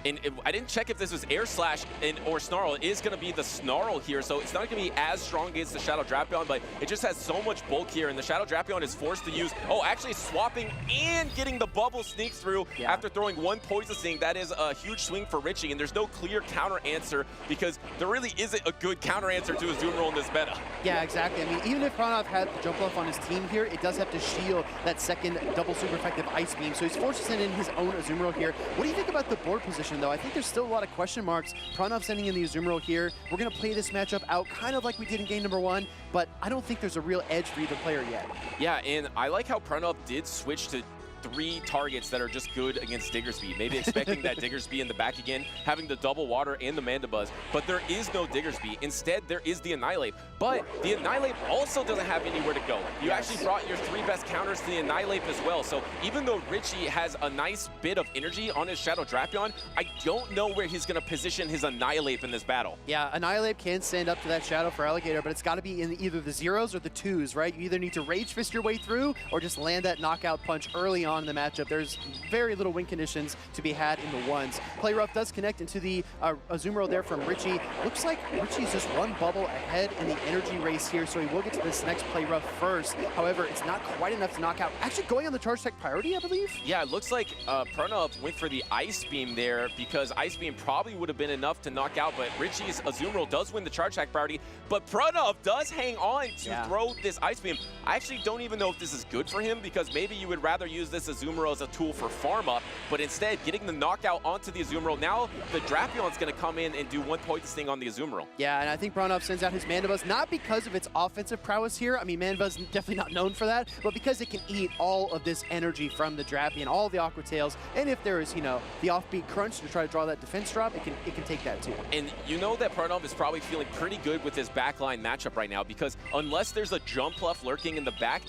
Speaker 7: And I didn't check if this was Air Slash or Snarl. It is going to be the Snarl here, so it's not going to be as strong against the Shadow Drapion, but it just has so much bulk here, and the Shadow Drapion is forced to use, actually swapping and getting the bubble sneak through after throwing 1 Poison Sting. That is a huge swing for Richie, and there's no clear counter answer because there really isn't a good counter answer to Azumarill in this meta.
Speaker 8: Yeah, exactly. I mean, even if Pranav had the Jumpluff on his team here, it does have to shield that second double super effective Ice Beam, so he's forced to send in his own Azumarill here. What do you think about the board position, though? I think there's still a lot of question marks. Pranav sending in the Azumarill here. We're going to play this matchup out kind of like we did in game number 1, but I don't think there's a real edge for either player yet.
Speaker 7: Yeah, and I like how Pranav did switch to 3 targets that are just good against Diggersby. Maybe expecting that Diggersby in the back again, having the double water and the Mandibuzz, but there is no Diggersby. Instead, there is the Annihilate. But the Annihilate also doesn't have anywhere to go. You actually brought your 3 best counters to the Annihilate as well. So even though Richie has a nice bit of energy on his Shadow Drapion, I don't know where he's going to position his Annihilate in this battle.
Speaker 8: Yeah, Annihilate can stand up to that Shadow Feraligatr, but it's got to be in either the 0s or the 2s, right? You either need to Rage Fist your way through or just land that knockout punch early on in the matchup. There's very little win conditions to be had in the 1s. Play Rough does connect into the Azumarill there from Richie. Looks like Richie's just 1 bubble ahead in the energy race here, so he will get to this next Play Rough first. However, it's not quite enough to knock out. Actually going on the Charge Tech priority, I believe?
Speaker 7: Yeah, it looks like Pranav went for the Ice Beam there because Ice Beam probably would have been enough to knock out, but Richie's Azumarill does win the Charge Tech priority, but Pranav does hang on to throw this Ice Beam. I actually don't even know if this is good for him because maybe you would rather use this Azumarill as a tool for farm up, but instead getting the knockout onto the Azumarill. Now the Drapion's going to come in and do 1 Poison Sting on the Azumarill.
Speaker 8: Yeah, and I think Pranav sends out his Mandibuzz not because of its offensive prowess here. I mean, Mandibuzz is definitely not known for that, but because it can eat all of this energy from the Drapion, all of the Aqua Tails, and if there is, you know, the offbeat crunch to try to draw that defense drop, it can take that too.
Speaker 7: And you know that Pranav is probably feeling pretty good with his backline matchup right now because unless there's a Jumpluff lurking in the back,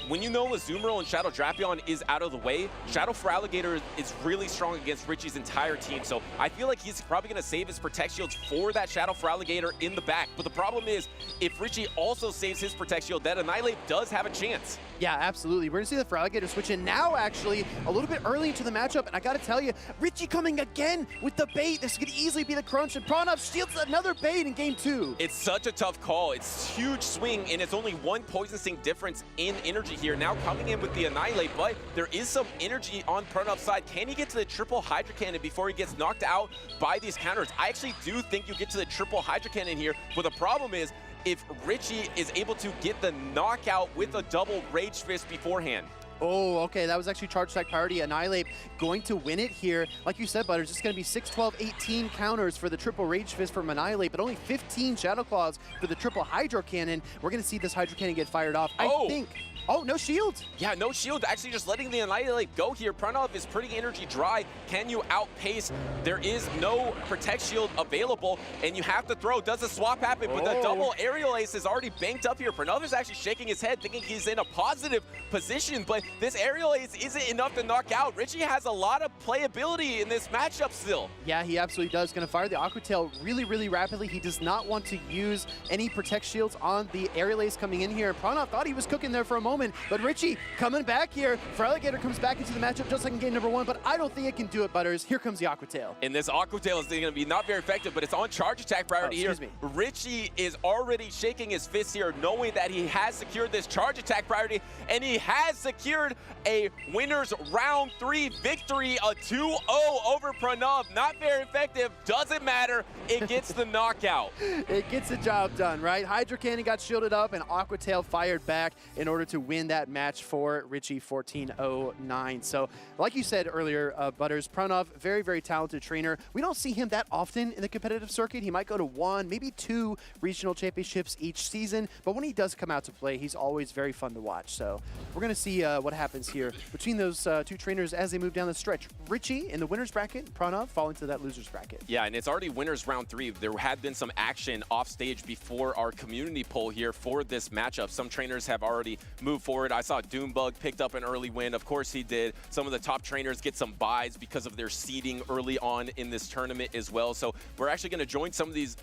Speaker 7: when you know Azumarill and Shadow Drapion is out of the way, Shadow Feraligatr is really strong against Richie's entire team. So I feel like he's probably going to save his Protect Shields for that Shadow Feraligatr in the back. But the problem is, if Richie also saves his Protect Shield, that Annihilate does have a chance.
Speaker 8: Yeah, absolutely. We're going to see the Feraligatr switch in now, actually, a little bit early into the matchup. And I got to tell you, Richie coming again with the bait. This could easily be the crunch. And Pranav shields another bait in game 2.
Speaker 7: It's such a tough call. It's huge swing, and it's only 1 Poison Sting difference in energy here. Now coming in with the Annihilate, but there is some energy on Pranav's side. Can he get to the triple Hydro Cannon before he gets knocked out by these counters? I actually do think you get to the triple Hydro Cannon here, but the problem is if Richie is able to get the knockout with a double Rage Fist beforehand.
Speaker 8: Oh, okay, that was actually Charge Tech priority. Annihilate going to win it here. Like you said, Butters, it's going to be 6, 12, 18 counters for the triple Rage Fist from Annihilate, but only 15 Shadow Claws for the triple Hydro Cannon. We're going to see this Hydro Cannon get fired off. I think... Oh, no shield.
Speaker 7: Yeah, no shield. Actually, just letting the Annihilate go here. Pranav is pretty energy dry. Can you outpace? There is no Protect Shield available, and you have to throw. Does the swap happen? But the double Aerial Ace is already banked up here. Pranav is actually shaking his head, thinking he's in a positive position, but this aerial ace isn't enough to knock out. Richie has a lot of playability in this matchup still.
Speaker 8: Yeah, he absolutely does. Going to fire the Aqua Tail really, really rapidly. He does not want to use any protect shields on the aerial ace coming in here. Pranav thought he was cooking there for a moment, but Richie coming back here. Feraligatr comes back into the matchup just like in game number 1, but I don't think it can do it, Butters. Here comes the Aqua Tail.
Speaker 7: And this Aqua Tail is going to be not very effective, but it's on charge attack priority here.
Speaker 8: Me.
Speaker 7: Richie is already shaking his fist here, knowing that he has secured this charge attack priority, and he has secured a winner's round 3 victory, a 2-0 over Pranav. Not very effective, doesn't matter, it gets the knockout.
Speaker 8: It gets the job done, right? Hydro Cannon got shielded up and Aqua Tail fired back in order to win that match for Richie 14-09. So, like you said earlier, Butters, Pranav, very, very talented trainer. We don't see him that often in the competitive circuit. He might go to 1, maybe 2 regional championships each season, but when he does come out to play, he's always very fun to watch. So we're going to see what happens here between those 2 trainers as they move down the stretch. Richie in the winner's bracket, Pranav falling to that loser's bracket.
Speaker 7: Yeah, and it's already winners round 3. There had been some action off stage before our community poll here for this matchup. Some trainers have already moved forward. I saw Doombug picked up an early win. Of course he did. Some of the top trainers get some buys because of their seeding early on in this tournament as well. So we're actually going to join some of these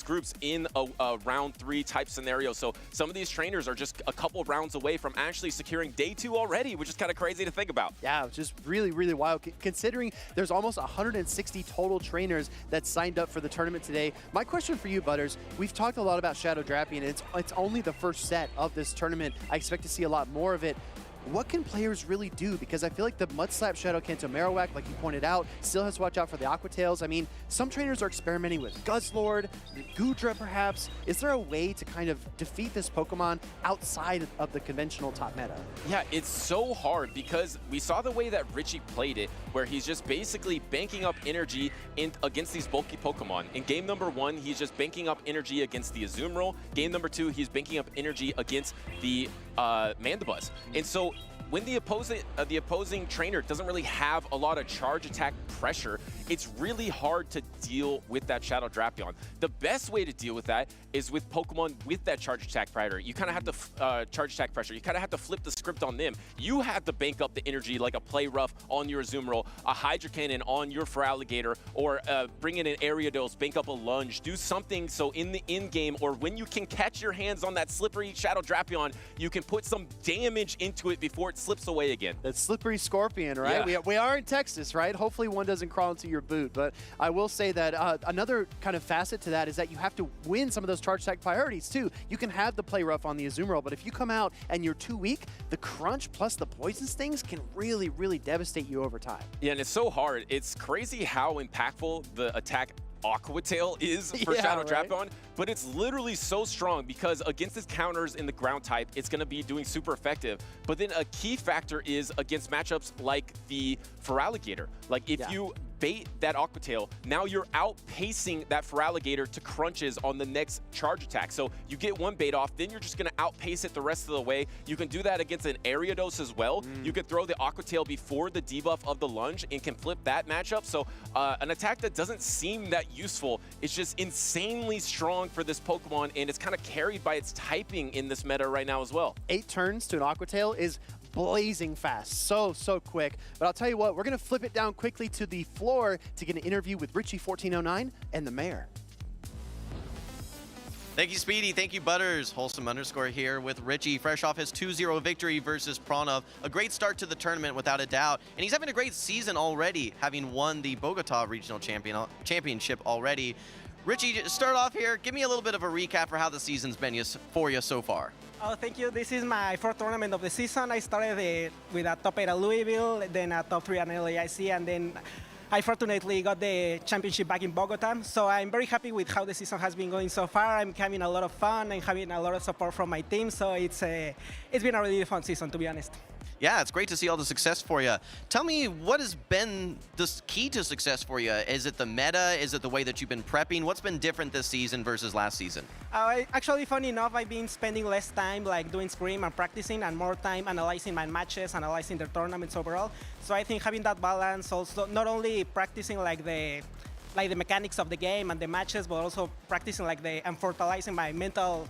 Speaker 7: groups in a round 3 type scenario. So some of these trainers are just a couple rounds away from actually securing day 2 already, which is kind of crazy to think about.
Speaker 8: Yeah, just really, really wild. Considering there's almost 160 total trainers that signed up for the tournament today. My question for you, Butters, we've talked a lot about Shadow Drappy, and it's only the first set of this tournament. I expect to see a lot more of it. What can players really do? Because I feel like the Mud Slap Shadow Kanto Marowak, like you pointed out, still has to watch out for the Aqua Tails. I mean, some trainers are experimenting with Guzzlord, Gudra perhaps. Is there a way to kind of defeat this Pokemon outside of the conventional top meta?
Speaker 7: Yeah, it's so hard because we saw the way that Richie played it, where he's just basically banking up energy against these bulky Pokemon. In game number 1, he's just banking up energy against the Azumarill. Game number 2, he's banking up energy against the Mandibuzz. And so when the opposing trainer doesn't really have a lot of charge attack pressure, it's really hard to deal with that Shadow Drapion. The best way to deal with that is with Pokemon with that charge attack pressure. You kind of have to charge attack pressure. You kind of have to flip the script on them. You have to bank up the energy like a Play Rough on your Azumarill, a Hydro Cannon on your Feraligatr, or bring in an Ariados, bank up a Lunge, do something so in the in-game or when you can catch your hands on that slippery Shadow Drapion, you can put some damage into it before it slips away again.
Speaker 8: That slippery scorpion, right?
Speaker 7: Yeah.
Speaker 8: We are in Texas, right? Hopefully one doesn't crawl into your boot. But I will say that another kind of facet to that is that you have to win some of those charge attack priorities too. You can have the Play Rough on the Azumarill, but if you come out and you're too weak, the Crunch plus the Poison Stings can really, really devastate you over time.
Speaker 7: Yeah, and it's so hard. It's crazy how impactful the attack Aqua Tail is for Shadow Drapion, but it's literally so strong because against its counters in the ground type, it's going to be doing super effective. But then a key factor is against matchups like the Feraligatr. Like if you bait that Aqua Tail, now you're outpacing that Feraligatr to crunches on the next charge attack. So you get one bait off, then you're just going to outpace it the rest of the way. You can do that against an Ariados as well. You could throw the Aqua Tail before the debuff of the Lunge and can flip that matchup. So an attack that doesn't seem that useful is just insanely strong for this Pokemon, and it's kind of carried by its typing in this meta right now as well.
Speaker 8: 8 turns to an Aqua Tail is blazing fast, so quick. But I'll tell you what, we're going to flip it down quickly to the floor to get an interview with Richie 1409 and the mayor.
Speaker 5: Thank you, Speedy. Thank you, Butters. Wholesome_ here with Richie, fresh off his 2-0 victory versus Pranav. A great start to the tournament, without a doubt. And he's having a great season already, having won the Bogota Regional Championship already. Richie, start off here. Give me a little bit of a recap for how the season's been for you so far.
Speaker 10: Oh, thank you. This is my 4th tournament of the season. I started with a top 8 at Louisville, then a top 3 at LAIC, and then I fortunately got the championship back in Bogota. So I'm very happy with how the season has been going so far. I'm having a lot of fun and having a lot of support from my team. So it's been a really fun season, to be honest.
Speaker 5: Yeah, it's great to see all the success for you. Tell me, what has been the key to success for you? Is it the meta? Is it the way that you've been prepping? What's been different this season versus last season?
Speaker 10: Actually, funny enough, I've been spending less time like doing scrim and practicing and more time analyzing my matches, analyzing the tournaments overall. So I think having that balance, also not only practicing like the mechanics of the game and the matches, but also practicing and fertilizing my mental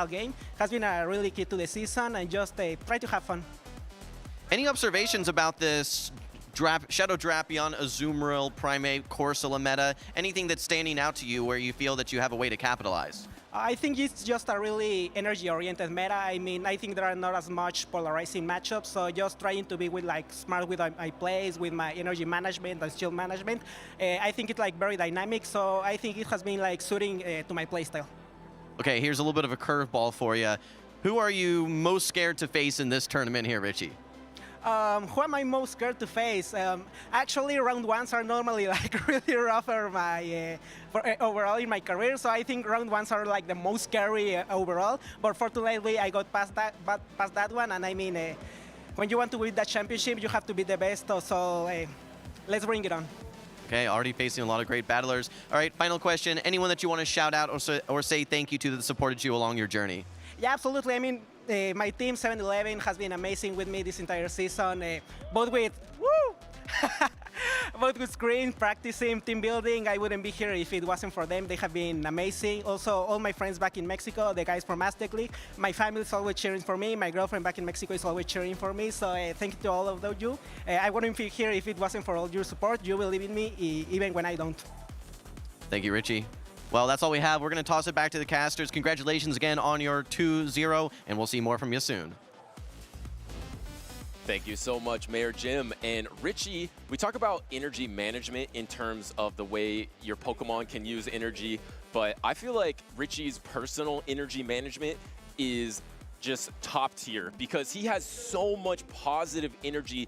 Speaker 10: game has been a really key to the season, and just try to have fun.
Speaker 5: Any observations about this Shadow Drapion, Azumarill, Primate, Corsola meta? Anything that's standing out to you where you feel that you have a way to capitalize?
Speaker 10: I think it's just a really energy-oriented meta. I mean, I think there are not as much polarizing matchups, so just trying to be smart with my plays, with my energy management and skill management. I think it's very dynamic, so I think it has been suiting to my playstyle. Okay,
Speaker 5: here's a little bit of a curveball for you. Who are you most scared to face in this tournament here, Richie?
Speaker 10: Who am I most scared to face? Actually, round ones are normally really rough for my overall in my career. So I think round ones are the most scary overall. But fortunately, I got past that one. And I mean, when you want to win that championship, you have to be the best. So let's bring it on.
Speaker 5: Okay, already facing a lot of great battlers. All right, final question. Anyone that you want to shout out or say thank you to that supported you along your journey?
Speaker 10: Yeah, absolutely. I mean, my team 7-Eleven has been amazing with me this entire season, both with both with screen, practicing, team building. I wouldn't be here if it wasn't for them. They have been amazing. Also, all my friends back in Mexico, the guys from Aztec League, my family is always cheering for me. My girlfriend back in Mexico is always cheering for me. So thank you to all of you. I wouldn't be here if it wasn't for all your support. You believe in me even when I don't.
Speaker 5: Thank you, Richie. Well, that's all we have. We're going to toss it back to the casters. Congratulations again on your 2-0, and we'll see more from you soon.
Speaker 7: Thank you so much, Mayor Jim. And Richie, we talk about energy management in terms of the way your Pokemon can use energy, but I feel like Richie's personal energy management is just top tier because he has so much positive energy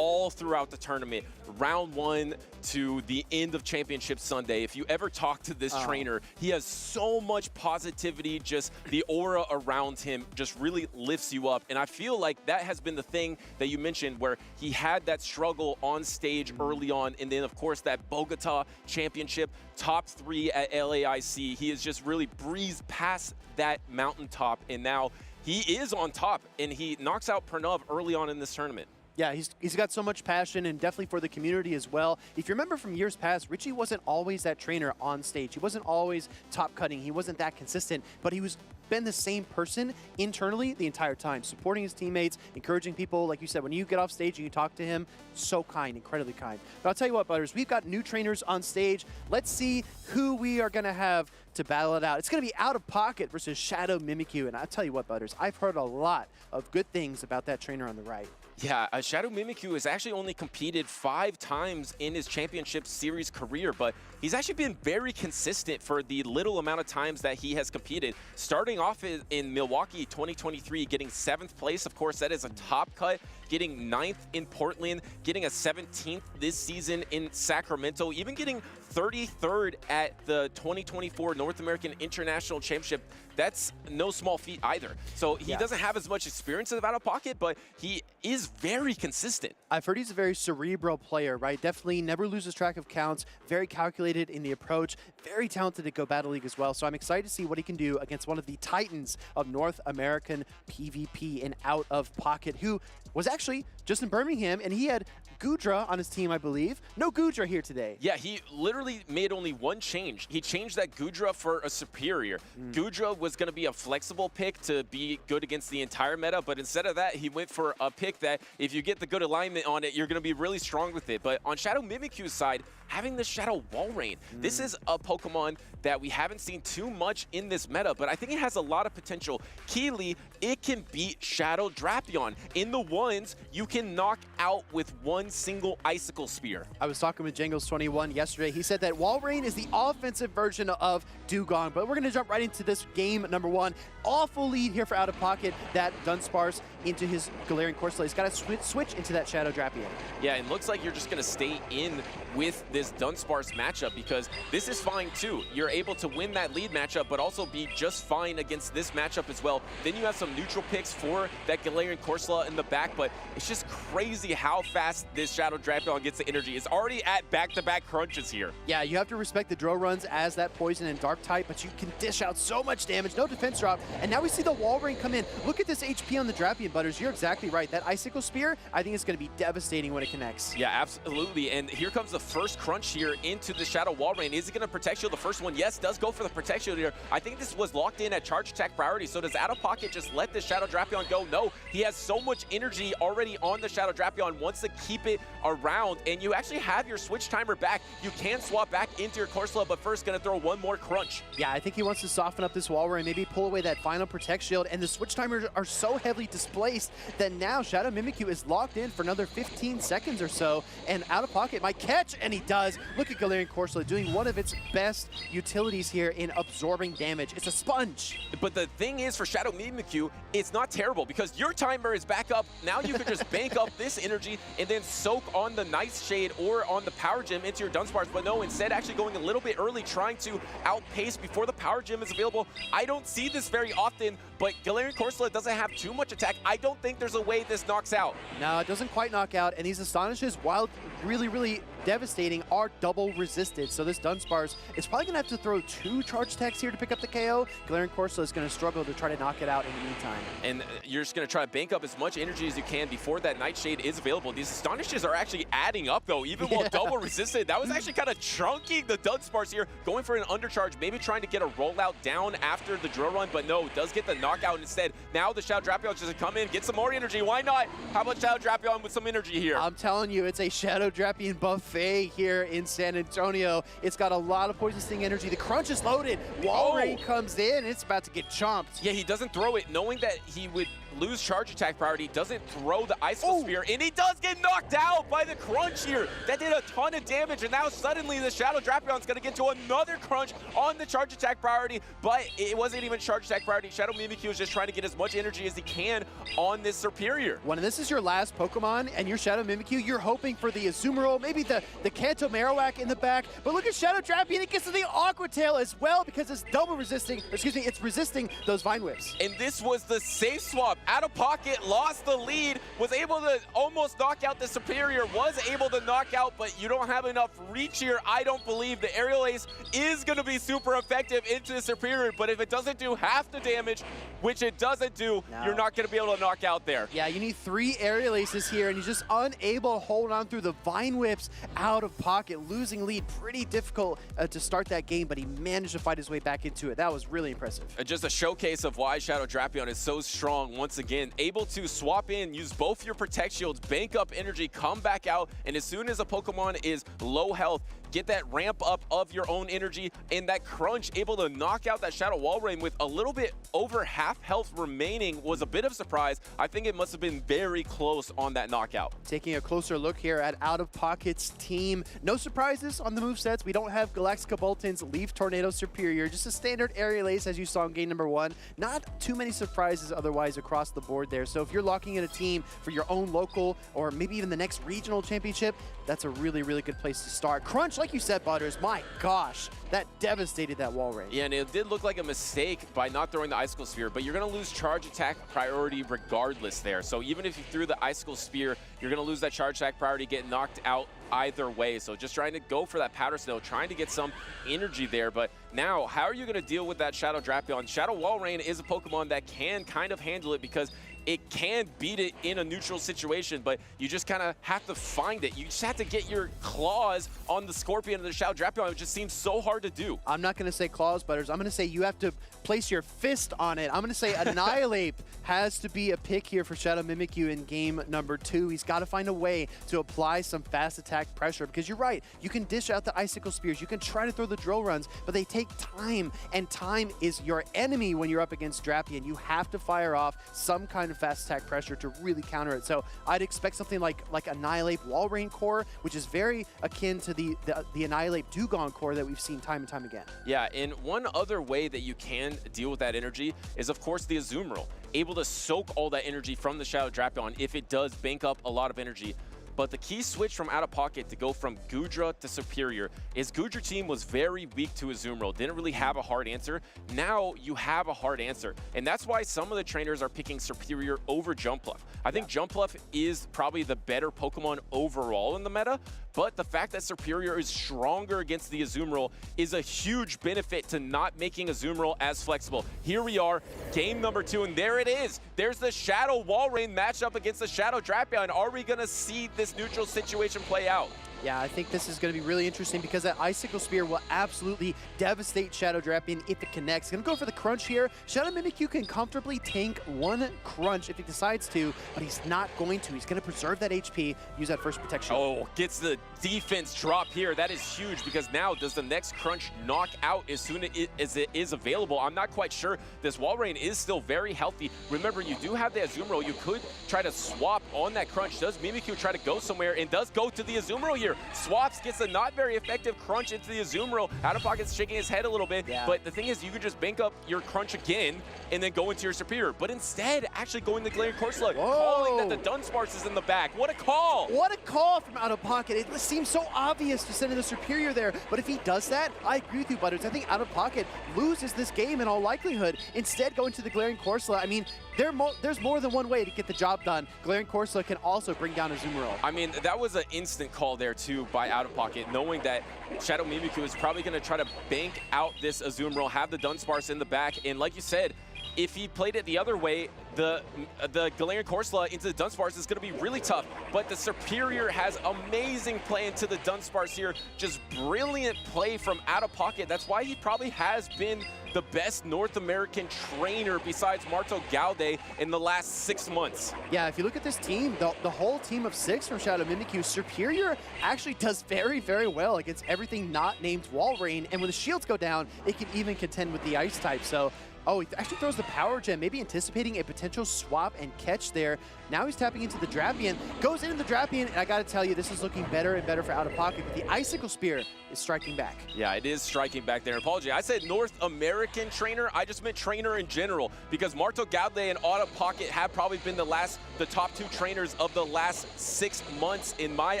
Speaker 7: all throughout the tournament, round 1 to the end of Championship Sunday. If you ever talk to this trainer, he has so much positivity, just the aura around him just really lifts you up. And I feel like that has been the thing that you mentioned where he had that struggle on stage early on. And then, of course, that Bogota Championship, top 3 at LAIC. He has just really breezed past that mountaintop. And now he is on top, and he knocks out Pranav early on in this tournament.
Speaker 8: Yeah, he's got so much passion, and definitely for the community as well. If you remember from years past, Richie wasn't always that trainer on stage. He wasn't always top cutting. He wasn't that consistent, but he was been the same person internally the entire time, supporting his teammates, encouraging people. Like you said, when you get off stage and you talk to him, so kind, incredibly kind. But I'll tell you what, Butters, we've got new trainers on stage. Let's see who we are going to have to battle it out. It's going to be Out of Pocket versus Shadow Mimikyu. And I'll tell you what, Butters, I've heard a lot of good things about that trainer on the right.
Speaker 7: Yeah, Shadow Mimikyu has actually only competed 5 times in his championship series career, but he's actually been very consistent for the little amount of times that he has competed. Starting off in Milwaukee 2023, getting 7th place. Of course, that is a top cut. Getting 9th in Portland, getting a 17th this season in Sacramento, even getting 33rd at the 2024 North American International Championship. That's no small feat either. So he doesn't have as much experience as Out of Pocket, but he is very consistent.
Speaker 8: I've heard he's a very cerebral player, right? Definitely never loses track of counts, very calculated in the approach, very talented at Go Battle League as well. So I'm excited to see what he can do against one of the titans of North American PvP and Out of Pocket, who was actually just in Birmingham, and he had Goodra on his team, I believe. No Goodra here today.
Speaker 7: Yeah, he literally made only one change. He changed that Goodra for a Superior. Goodra was going to be a flexible pick to be good against the entire meta, but instead of that, he went for a pick that if you get the good alignment on it, you're going to be really strong with it. But on Shadow Mimikyu's side, having the Shadow Walrein, this is a Pokemon that we haven't seen too much in this meta, but I think it has a lot of potential. Keely, it can beat Shadow Drapion. In the ones, you can knock out with one single Icicle Spear.
Speaker 8: I was talking with Jangles21 yesterday. He said that Walrein is the offensive version of Dugong, but we're going to jump right into this game number 1. Awful lead here for Out of Pocket. That Dunsparce into his Galarian Corsola. He's got to switch into that Shadow Drapion.
Speaker 7: Yeah, and looks like you're just going to stay in with this Dunsparce matchup because this is fine too. You're able to win that lead matchup, but also be just fine against this matchup as well. Then you have some neutral picks for that Galarian Corsola in the back, but it's just crazy how fast this Shadow Drapion gets the energy. It's already at back-to-back crunches here.
Speaker 8: Yeah, you have to respect the Dro runs as that Poison and Dark type, but you can dish out so much damage, no defense drop, and now we see the Walrein come in. Look at this HP on the Drapion, Butters. You're exactly right. That Icicle Spear, I think it's going to be devastating when it connects.
Speaker 7: Yeah, absolutely, and here comes the first crunch here into the Shadow Walrein. Is it going to Protect Shield the first one? Yes, does go for the Protect Shield here. I think this was locked in at Charge Attack priority, so does Out of Pocket just let the Shadow Drapion go? No, he has so much energy already on the Shadow Drapion, wants to keep it around, and you actually have your switch timer back. You can swap back into your Corsola, but first gonna throw one more crunch.
Speaker 8: Yeah, I think he wants to soften up this wall and maybe pull away that final Protect Shield, and the switch timers are so heavily displaced that now Shadow Mimikyu is locked in for another 15 seconds or so, and out of pocket might catch, and he does. Look at Galarian Corsola doing one of its best utilities here in absorbing damage. It's a sponge.
Speaker 7: But the thing is, for Shadow Mimikyu, it's not terrible because your timer is back up. Now you could just bank up this energy and then soak on the Nice Shade or on the Power Gem into your Dunsparce, but no, instead actually going a little bit early, trying to outpace before the Power Gem is available. I don't see this very often, but Galarian Corsola doesn't have too much attack. I don't think there's a way this knocks out.
Speaker 8: No, it doesn't quite knock out, and these Astonishes, while really devastating, are double resisted. So this Dunsparce is probably going to have to throw 2 charge attacks here to pick up the KO. Galarian Corsola is going to struggle to try to knock it out in the meantime.
Speaker 7: And you're just going to try to bank up as much energy as you can before that Nightshade is available. These Astonishes are actually adding up, though, even while double resisted. That was actually kind of chunking the Dunsparce here, going for an undercharge, maybe trying to get a rollout down after the drill run, but no, does get the knockout instead. Now the Shadow Drapion just come in, get some more energy. Why not? How about Shadow Drapion with some energy here?
Speaker 8: I'm telling you, it's a Shadow Drapion buffet here in San Antonio. It's got a lot of Poison Sting energy. The crunch is loaded. Wall Rain comes in. It's about to get chomped.
Speaker 7: Yeah, he doesn't throw it, knowing that he would lose charge attack priority, doesn't throw the Icicle Spear, and he does get knocked out by the crunch here. That did a ton of damage, and now suddenly the Shadow Drapion's going to get to another crunch on the charge attack priority, but it wasn't even charge attack priority. Shadow Mimikyu is just trying to get as much energy as he can on this Superior.
Speaker 8: When this is your last Pokemon and you're Shadow Mimikyu, you're hoping for the Azumarill, maybe the Kanto Marowak in the back, but look at Shadow Drapion, it gets to the Aqua Tail as well because it's double resisting, it's resisting those Vine Whips.
Speaker 7: And this was the safe swap. Out of pocket, lost the lead, was able to almost knock out the Superior, was able to knock out, but you don't have enough reach here. I don't believe the Aerial Ace is going to be super effective into the Superior, but if it doesn't do half the damage, which it doesn't do, you're not going to be able to knock out there.
Speaker 8: Yeah, you need 3 Aerial Aces here, and he's just unable to hold on through the Vine Whips out of pocket. Losing lead, pretty difficult to start that game, but he managed to fight his way back into it. That was really impressive.
Speaker 7: Just a showcase of why Shadow Drapion is so strong once again. Able to swap in, use both your Protect Shields, bank up energy, come back out, and as soon as a Pokemon is low health, get that ramp up of your own energy, and that crunch, able to knock out that Shadow Walrein with a little bit over half health remaining was a bit of a surprise. I think it must have been very close on that knockout.
Speaker 8: Taking a closer look here at Out of Pocket's team. No surprises on the movesets. We don't have Galactica Bolton's Leaf Tornado Superior, just a standard Aerial Ace as you saw in game number 1. Not too many surprises otherwise across the board there. So if you're locking in a team for your own local or maybe even the next regional championship, that's a really good place to start. Crunch, like you said, Butters, my gosh, that devastated that Wall Rain.
Speaker 7: Yeah, and it did look like a mistake by not throwing the Icicle Spear, but you're going to lose charge attack priority regardless there. So even if you threw the Icicle Spear, you're going to lose that charge attack priority, get knocked out either way. So just trying to go for that Powder Snow, trying to get some energy there. But now, how are you going to deal with that Shadow Drapion? Shadow Walrein is a Pokemon that can kind of handle it because it can beat it in a neutral situation, but you just kind of have to find it. You just have to get your claws on the Scorpion and the Shadow Drapion. It just seems so hard to do.
Speaker 8: I'm not going to say claws, Butters. I'm going to say you have to place your fist on it. I'm going to say Annihilate has to be a pick here for Shadow Mimikyu in game number 2. He's got to find a way to apply some fast attack pressure because you're right. You can dish out the Icicle Spears. You can try to throw the drill runs, but they take time, and time is your enemy when you're up against Drapion. You have to fire off some kind of fast attack pressure to really counter it. So I'd expect something like Annihilate Walrein core, which is very akin to the Annihilate Dugong core that we've seen time and time again.
Speaker 7: Yeah, and one other way that you can deal with that energy is, of course, the Azumarill. Able to soak all that energy from the Shadow Drapion if it does bank up a lot of energy. But the key switch from Out of Pocket to go from Goodra to Superior is Goodra team was very weak to Azumarill, didn't really have a hard answer. Now you have a hard answer, and that's why some of the trainers are picking Superior over Jumpluff. I think Jumpluff is probably the better Pokemon overall in the meta, but the fact that Superior is stronger against the Azumarill is a huge benefit to not making Azumarill as flexible. Here we are, game number 2, and there it is. There's the Shadow Walrein matchup against the Shadow Drapion. Are we gonna see this neutral situation play out?
Speaker 8: Yeah, I think this is going to be really interesting because that Icicle Spear will absolutely devastate Shadow Drapion if it connects. Going to go for the crunch here. Shadow Mimikyu can comfortably tank one crunch if he decides to, but he's not going to. He's going to preserve that HP, use that first protection.
Speaker 7: Oh, gets the defense drop here. That is huge because now does the next crunch knock out as soon as it is available? I'm not quite sure. This Walrein is still very healthy. Remember, you do have the Azumarill. You could try to swap on that crunch. Does Mimikyu try to go somewhere and does go to the Azumarill here? Swaps, gets a not very effective crunch into the Azumarill. Out of Pocket's shaking his head a little bit, but the thing is you could just bank up your crunch again and then go into your superior. But instead, actually going to Galarian Corsola, calling that the Dunsparce is in the back. What a call!
Speaker 8: What a call from Out of Pocket. It seems so obvious to send in the superior there, but if he does that, I agree with you, Butters. I think Out of Pocket loses this game in all likelihood. Instead, going to the Galarian Corsola, I mean, there's more than one way to get the job done. Galarian Corsola can also bring down Azumarill.
Speaker 7: I mean, that was an instant call there, too, by Out of Pocket, knowing that Shadow Mimikyu is probably going to try to bank out this Azumarill, have the Dunsparce in the back, and like you said, if he played it the other way, the Galarian Corsola into the Dunsparce is going to be really tough. But the Superior has amazing play into the Dunsparce here. Just brilliant play from Out of Pocket. That's why he probably has been the best North American trainer besides Marto Gaude in the last 6 months.
Speaker 8: Yeah, if you look at this team, the whole team of 6 from Shadow Mimikyu, Superior actually does very, very well against everything not named Walrein. And when the shields go down, it can even contend with the Ice type. So, oh, he actually throws the Power Gem, maybe anticipating a potential swap and catch there. Now he's tapping into the Drapion, goes into the Drapion, and I gotta tell you, this is looking better and better for Out of Pocket, but the Icicle Spear is striking back.
Speaker 7: Yeah, it is striking back there. Apology, I said North American trainer, I just meant trainer in general, because Marto Gaude and Out of Pocket have probably been the top 2 trainers of the last 6 months in my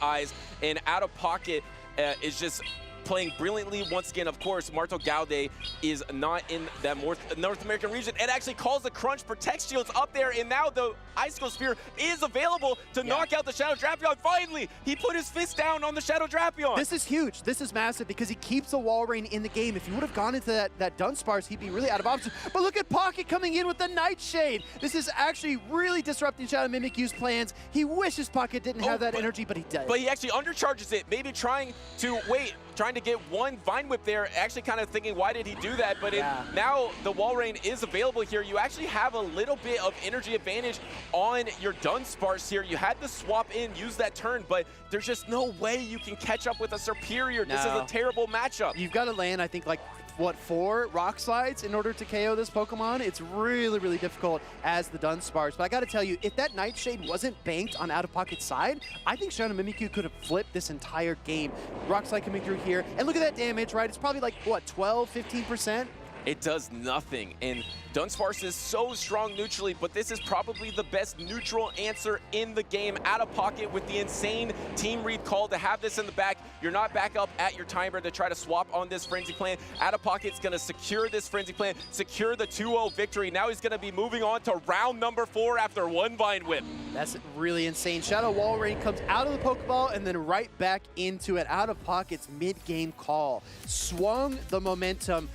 Speaker 7: eyes, and Out of Pocket is just playing brilliantly once again. Of course, Marto Gaude is not in that North American region and actually calls the crunch, protect shields up there, and now the Icicle Spear is available to knock out the Shadow Drapion. Finally, he put his fist down on the Shadow Drapion.
Speaker 8: This is huge. This is massive because he keeps the Walrein in the game. If he would have gone into that Dunsparce, he'd be really out of options. But look at Pocket coming in with the Nightshade. This is actually really disrupting Shadow Mimikyu's plans. He wishes Pocket didn't have that energy, but he does.
Speaker 7: But he actually undercharges it, maybe trying to get one Vine Whip there, actually kind of thinking, why did he do that? But now the Walrein is available here. You actually have a little bit of energy advantage on your Dunsparce here. You had to swap in, use that turn, but there's just no way you can catch up with a Superior. No. This is a terrible matchup.
Speaker 8: You've got to land, I think, like, what, 4 Rock Slides in order to KO this Pokemon? It's really, really difficult as the Dunsparce. But I got to tell you, if that Nightshade wasn't banked on Out of Pocket's side, I think Shadow Mimikyu could have flipped this entire game. Rock Slide coming through here, and look at that damage, right? It's probably like, what, 12, 15%?
Speaker 7: It does nothing, and Dunsparce is so strong neutrally, but this is probably the best neutral answer in the game. Out of Pocket with the insane team read call to have this in the back. You're not back up at your timer to try to swap on this Frenzy Plant. Out of Pocket's going to secure this Frenzy Plant, secure the 2-0 victory. Now he's going to be moving on to round number 4 after 1 Vine Whip. That's
Speaker 8: really insane. Shadow Walrein comes out of the Pokeball and then right back into it. Out of Pocket's mid-game call swung the momentum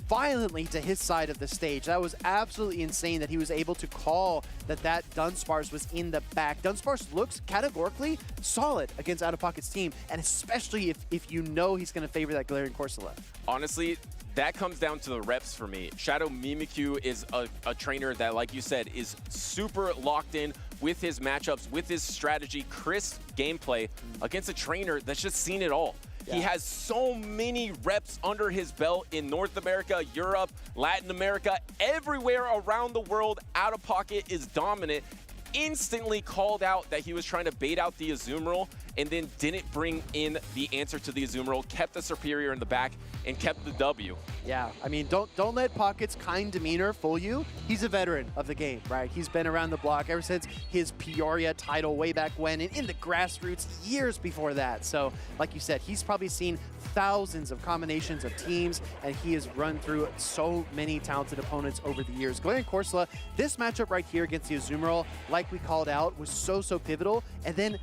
Speaker 8: violently to his side of the stage. That was absolutely insane that he was able to call that Dunsparce was in the back. Dunsparce looks categorically solid against Out of Pocket's team, and especially if you know he's going to favor that Galarian Corsola.
Speaker 7: Honestly, that comes down to the reps for me. Shadow Mimikyu is a trainer that, like you said, is super locked in with his matchups, with his strategy, crisp gameplay against a trainer that's just seen it all. Yeah. He has so many reps under his belt in North America, Europe, Latin America, everywhere around the world. Out of Pocket is dominant. Instantly called out that he was trying to bait out the Azumarill and then didn't bring in the answer to the Azumarill, kept the Superior in the back, and kept the W.
Speaker 8: Yeah, I mean, don't let Pocket's kind demeanor fool you. He's a veteran of the game, right? He's been around the block ever since his Peoria title way back when, and in the grassroots years before that. So, like you said, he's probably seen thousands of combinations of teams, and he has run through so many talented opponents over the years. Galarian Corsola, this matchup right here against the Azumarill, like we called out, was so pivotal, and then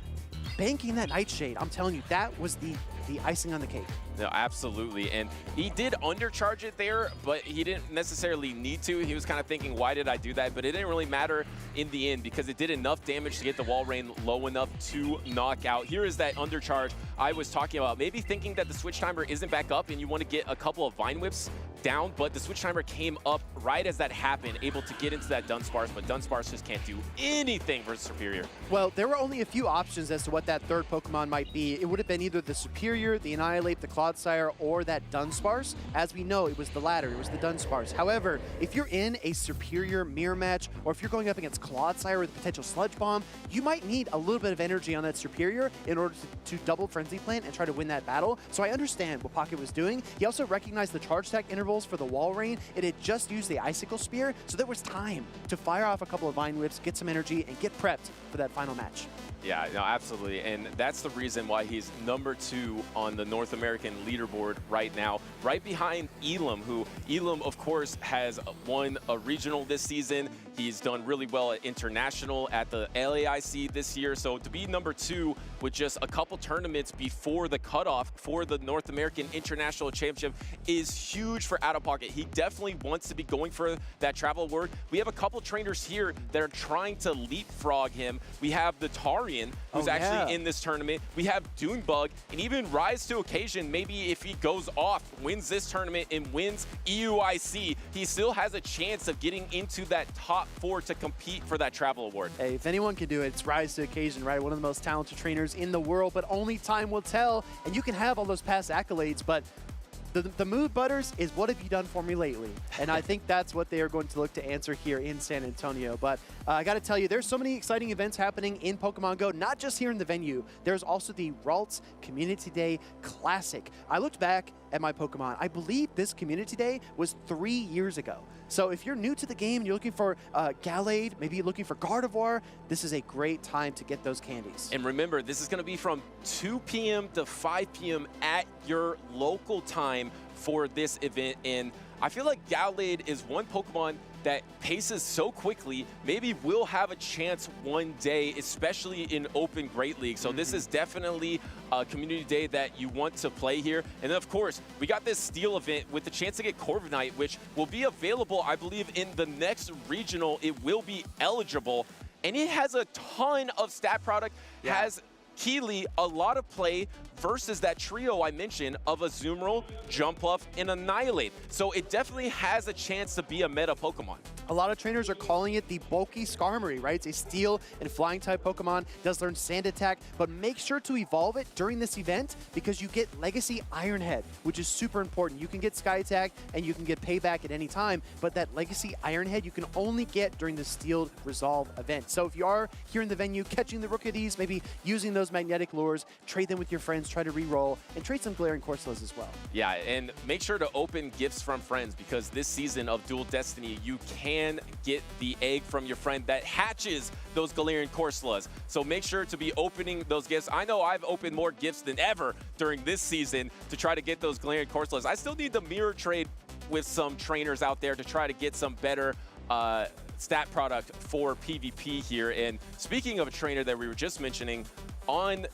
Speaker 8: banking that Nightshade, I'm telling you, that was the the icing on the cake.
Speaker 7: No, absolutely. And he did undercharge it there, but he didn't necessarily need to. He was kind of thinking, why did I do that? But it didn't really matter in the end because it did enough damage to get the wall rain low enough to knock out. Here is that undercharge I was talking about. Maybe thinking that the switch timer isn't back up and you want to get a couple of Vine Whips down, but the switch timer came up right as that happened, able to get into that Dunsparce, but Dunsparce just can't do anything versus Superior.
Speaker 8: Well, there were only a few options as to what that third Pokemon might be. It would have been either the Superior, the Annihilate, the Clodsire, or that Dunsparce. As we know, it was the latter. It was the Dunsparce. However, if you're in a Superior mirror match, or if you're going up against Clodsire with a potential Sludge Bomb, you might need a little bit of energy on that Superior in order to double Frenzy Plant and try to win that battle. So I understand what Pocket was doing. He also recognized the charge attack intervals for the wall rain. It had just used the Icicle Spear, so there was time to fire off a couple of Vine Whips, get some energy, and get prepped for that final match.
Speaker 7: Yeah, no, absolutely. And that's the reason why he's #2 on the North American leaderboard right now, right behind Elam, who Elam, of course, has won a regional this season. He's done really well at international at the LAIC this year. So to be #2 with just a couple tournaments before the cutoff for the North American International Championship is huge for Out of Pocket. He definitely wants to be going for that travel award. We have a couple trainers here that are trying to leapfrog him. We have the Tarian, who's actually in this tournament. We have Dunebug, and even Rise to Occasion. Maybe if he goes off, wins this tournament, and wins EUIC, he still has a chance of getting into that top 4 to compete for that travel award.
Speaker 8: Hey, if anyone can do it, it's Rise to Occasion, right? One of the most talented trainers in the world, but only time will tell. And you can have all those past accolades, but the mood, Butters, is what have you done for me lately? And I think that's what they are going to look to answer here in San Antonio. But I got to tell you, there's so many exciting events happening in Pokemon Go, not just here in the venue. There's also the Ralts Community Day Classic. I looked back at my Pokemon. I believe this Community Day was 3 years ago. So if you're new to the game and you're looking for Gallade, maybe you're looking for Gardevoir, this is a great time to get those candies.
Speaker 7: And remember, this is going to be from 2 p.m. to 5 p.m. at your local time for this event. And I feel like Gallade is one Pokemon that paces so quickly, maybe we'll have a chance one day, especially in Open Great League. So this is definitely a community day that you want to play here. And then, of course, we got this Steel event with the chance to get Corviknight, which will be available, I believe, in the next regional. It will be eligible. And it has a ton of stat product, has Keeley a lot of play versus that trio I mentioned of Azumarill, Jumpluff, and Annihilate. So it definitely has a chance to be a meta Pokemon.
Speaker 8: A lot of trainers are calling it the bulky Skarmory, right? It's a steel and flying type Pokemon, does learn Sand Attack, but make sure to evolve it during this event because you get Legacy Iron Head, which is super important. You can get Sky Attack and you can get Payback at any time, but that Legacy Iron Head you can only get during the Steel Resolve event. So if you are here in the venue catching the Rook of these, maybe using those magnetic lures, trade them with your friends, try to re-roll, and trade some Glaring Corsolas as well. Yeah,
Speaker 7: and make sure to open gifts from friends because this season of Dual Destiny, you can get the egg from your friend that hatches those Galarian Corsolas. So make sure to be opening those gifts. I know I've opened more gifts than ever during this season to try to get those Galarian Corsolas. I still need the mirror trade with some trainers out there to try to get some better stat product for PvP here. And speaking of a trainer that we were just mentioning, on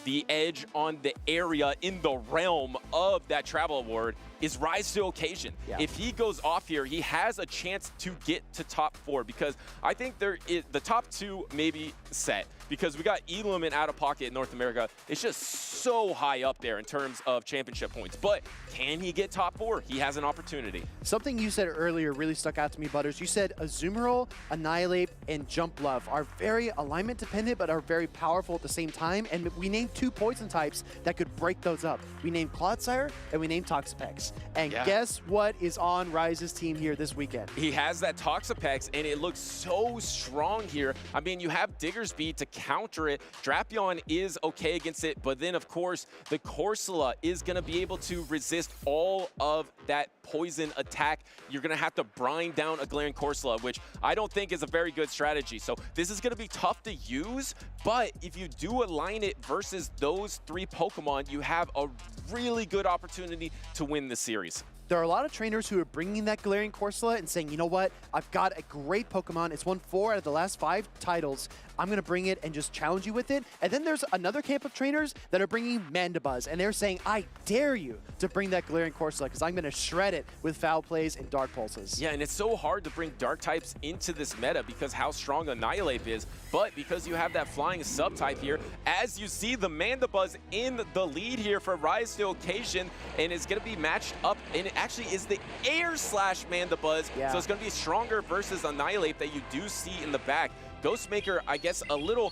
Speaker 7: the edge, on the area, in the realm of that travel award is Rise to Occasion. If he goes off here, he has a chance to get to top 4 because I think the top 2 may be set because we got Elam and Out of Pocket in North America. It's just so high up there in terms of championship points. But can he get top 4? He has an opportunity.
Speaker 8: Something you said earlier really stuck out to me, Butters. You said Azumarill, Annihilate, and Jumpluff are very alignment dependent but are very powerful at the same time. And we named 2 poison types that could break those up. We named Clodsire and we named Toxapex. And guess what is on Rise's team here this weekend?
Speaker 7: He has that Toxapex, and it looks so strong here. I mean, you have Diggersby to counter it. Drapion is okay against it, but then, of course, the Corsola is going to be able to resist all of that poison attack. You're going to have to brine down a Galarian Corsola, which I don't think is a very good strategy. So this is going to be tough to use, but if you do align it versus those 3 Pokemon, you have a really good opportunity to win the series.
Speaker 8: there are a lot of trainers who are bringing that Galarian Corsola and saying, you know what, I've got a great Pokemon. It's won 4 out of the last 5 titles. I'm going to bring it and just challenge you with it. And then there's another camp of trainers that are bringing Mandibuzz, and they're saying, I dare you to bring that Galarian Corsola because I'm going to shred it with Foul Plays and Dark Pulses.
Speaker 7: Yeah, and it's so hard to bring Dark types into this meta because how strong Annihilate is, but because you have that flying sub-type here, as you see the Mandibuzz in the lead here for Rise to Occasion, and it's going to be matched up, and it actually is the Air Slash Mandibuzz, so it's going to be stronger versus Annihilate that you do see in the back. Ghostmaker, I guess, a little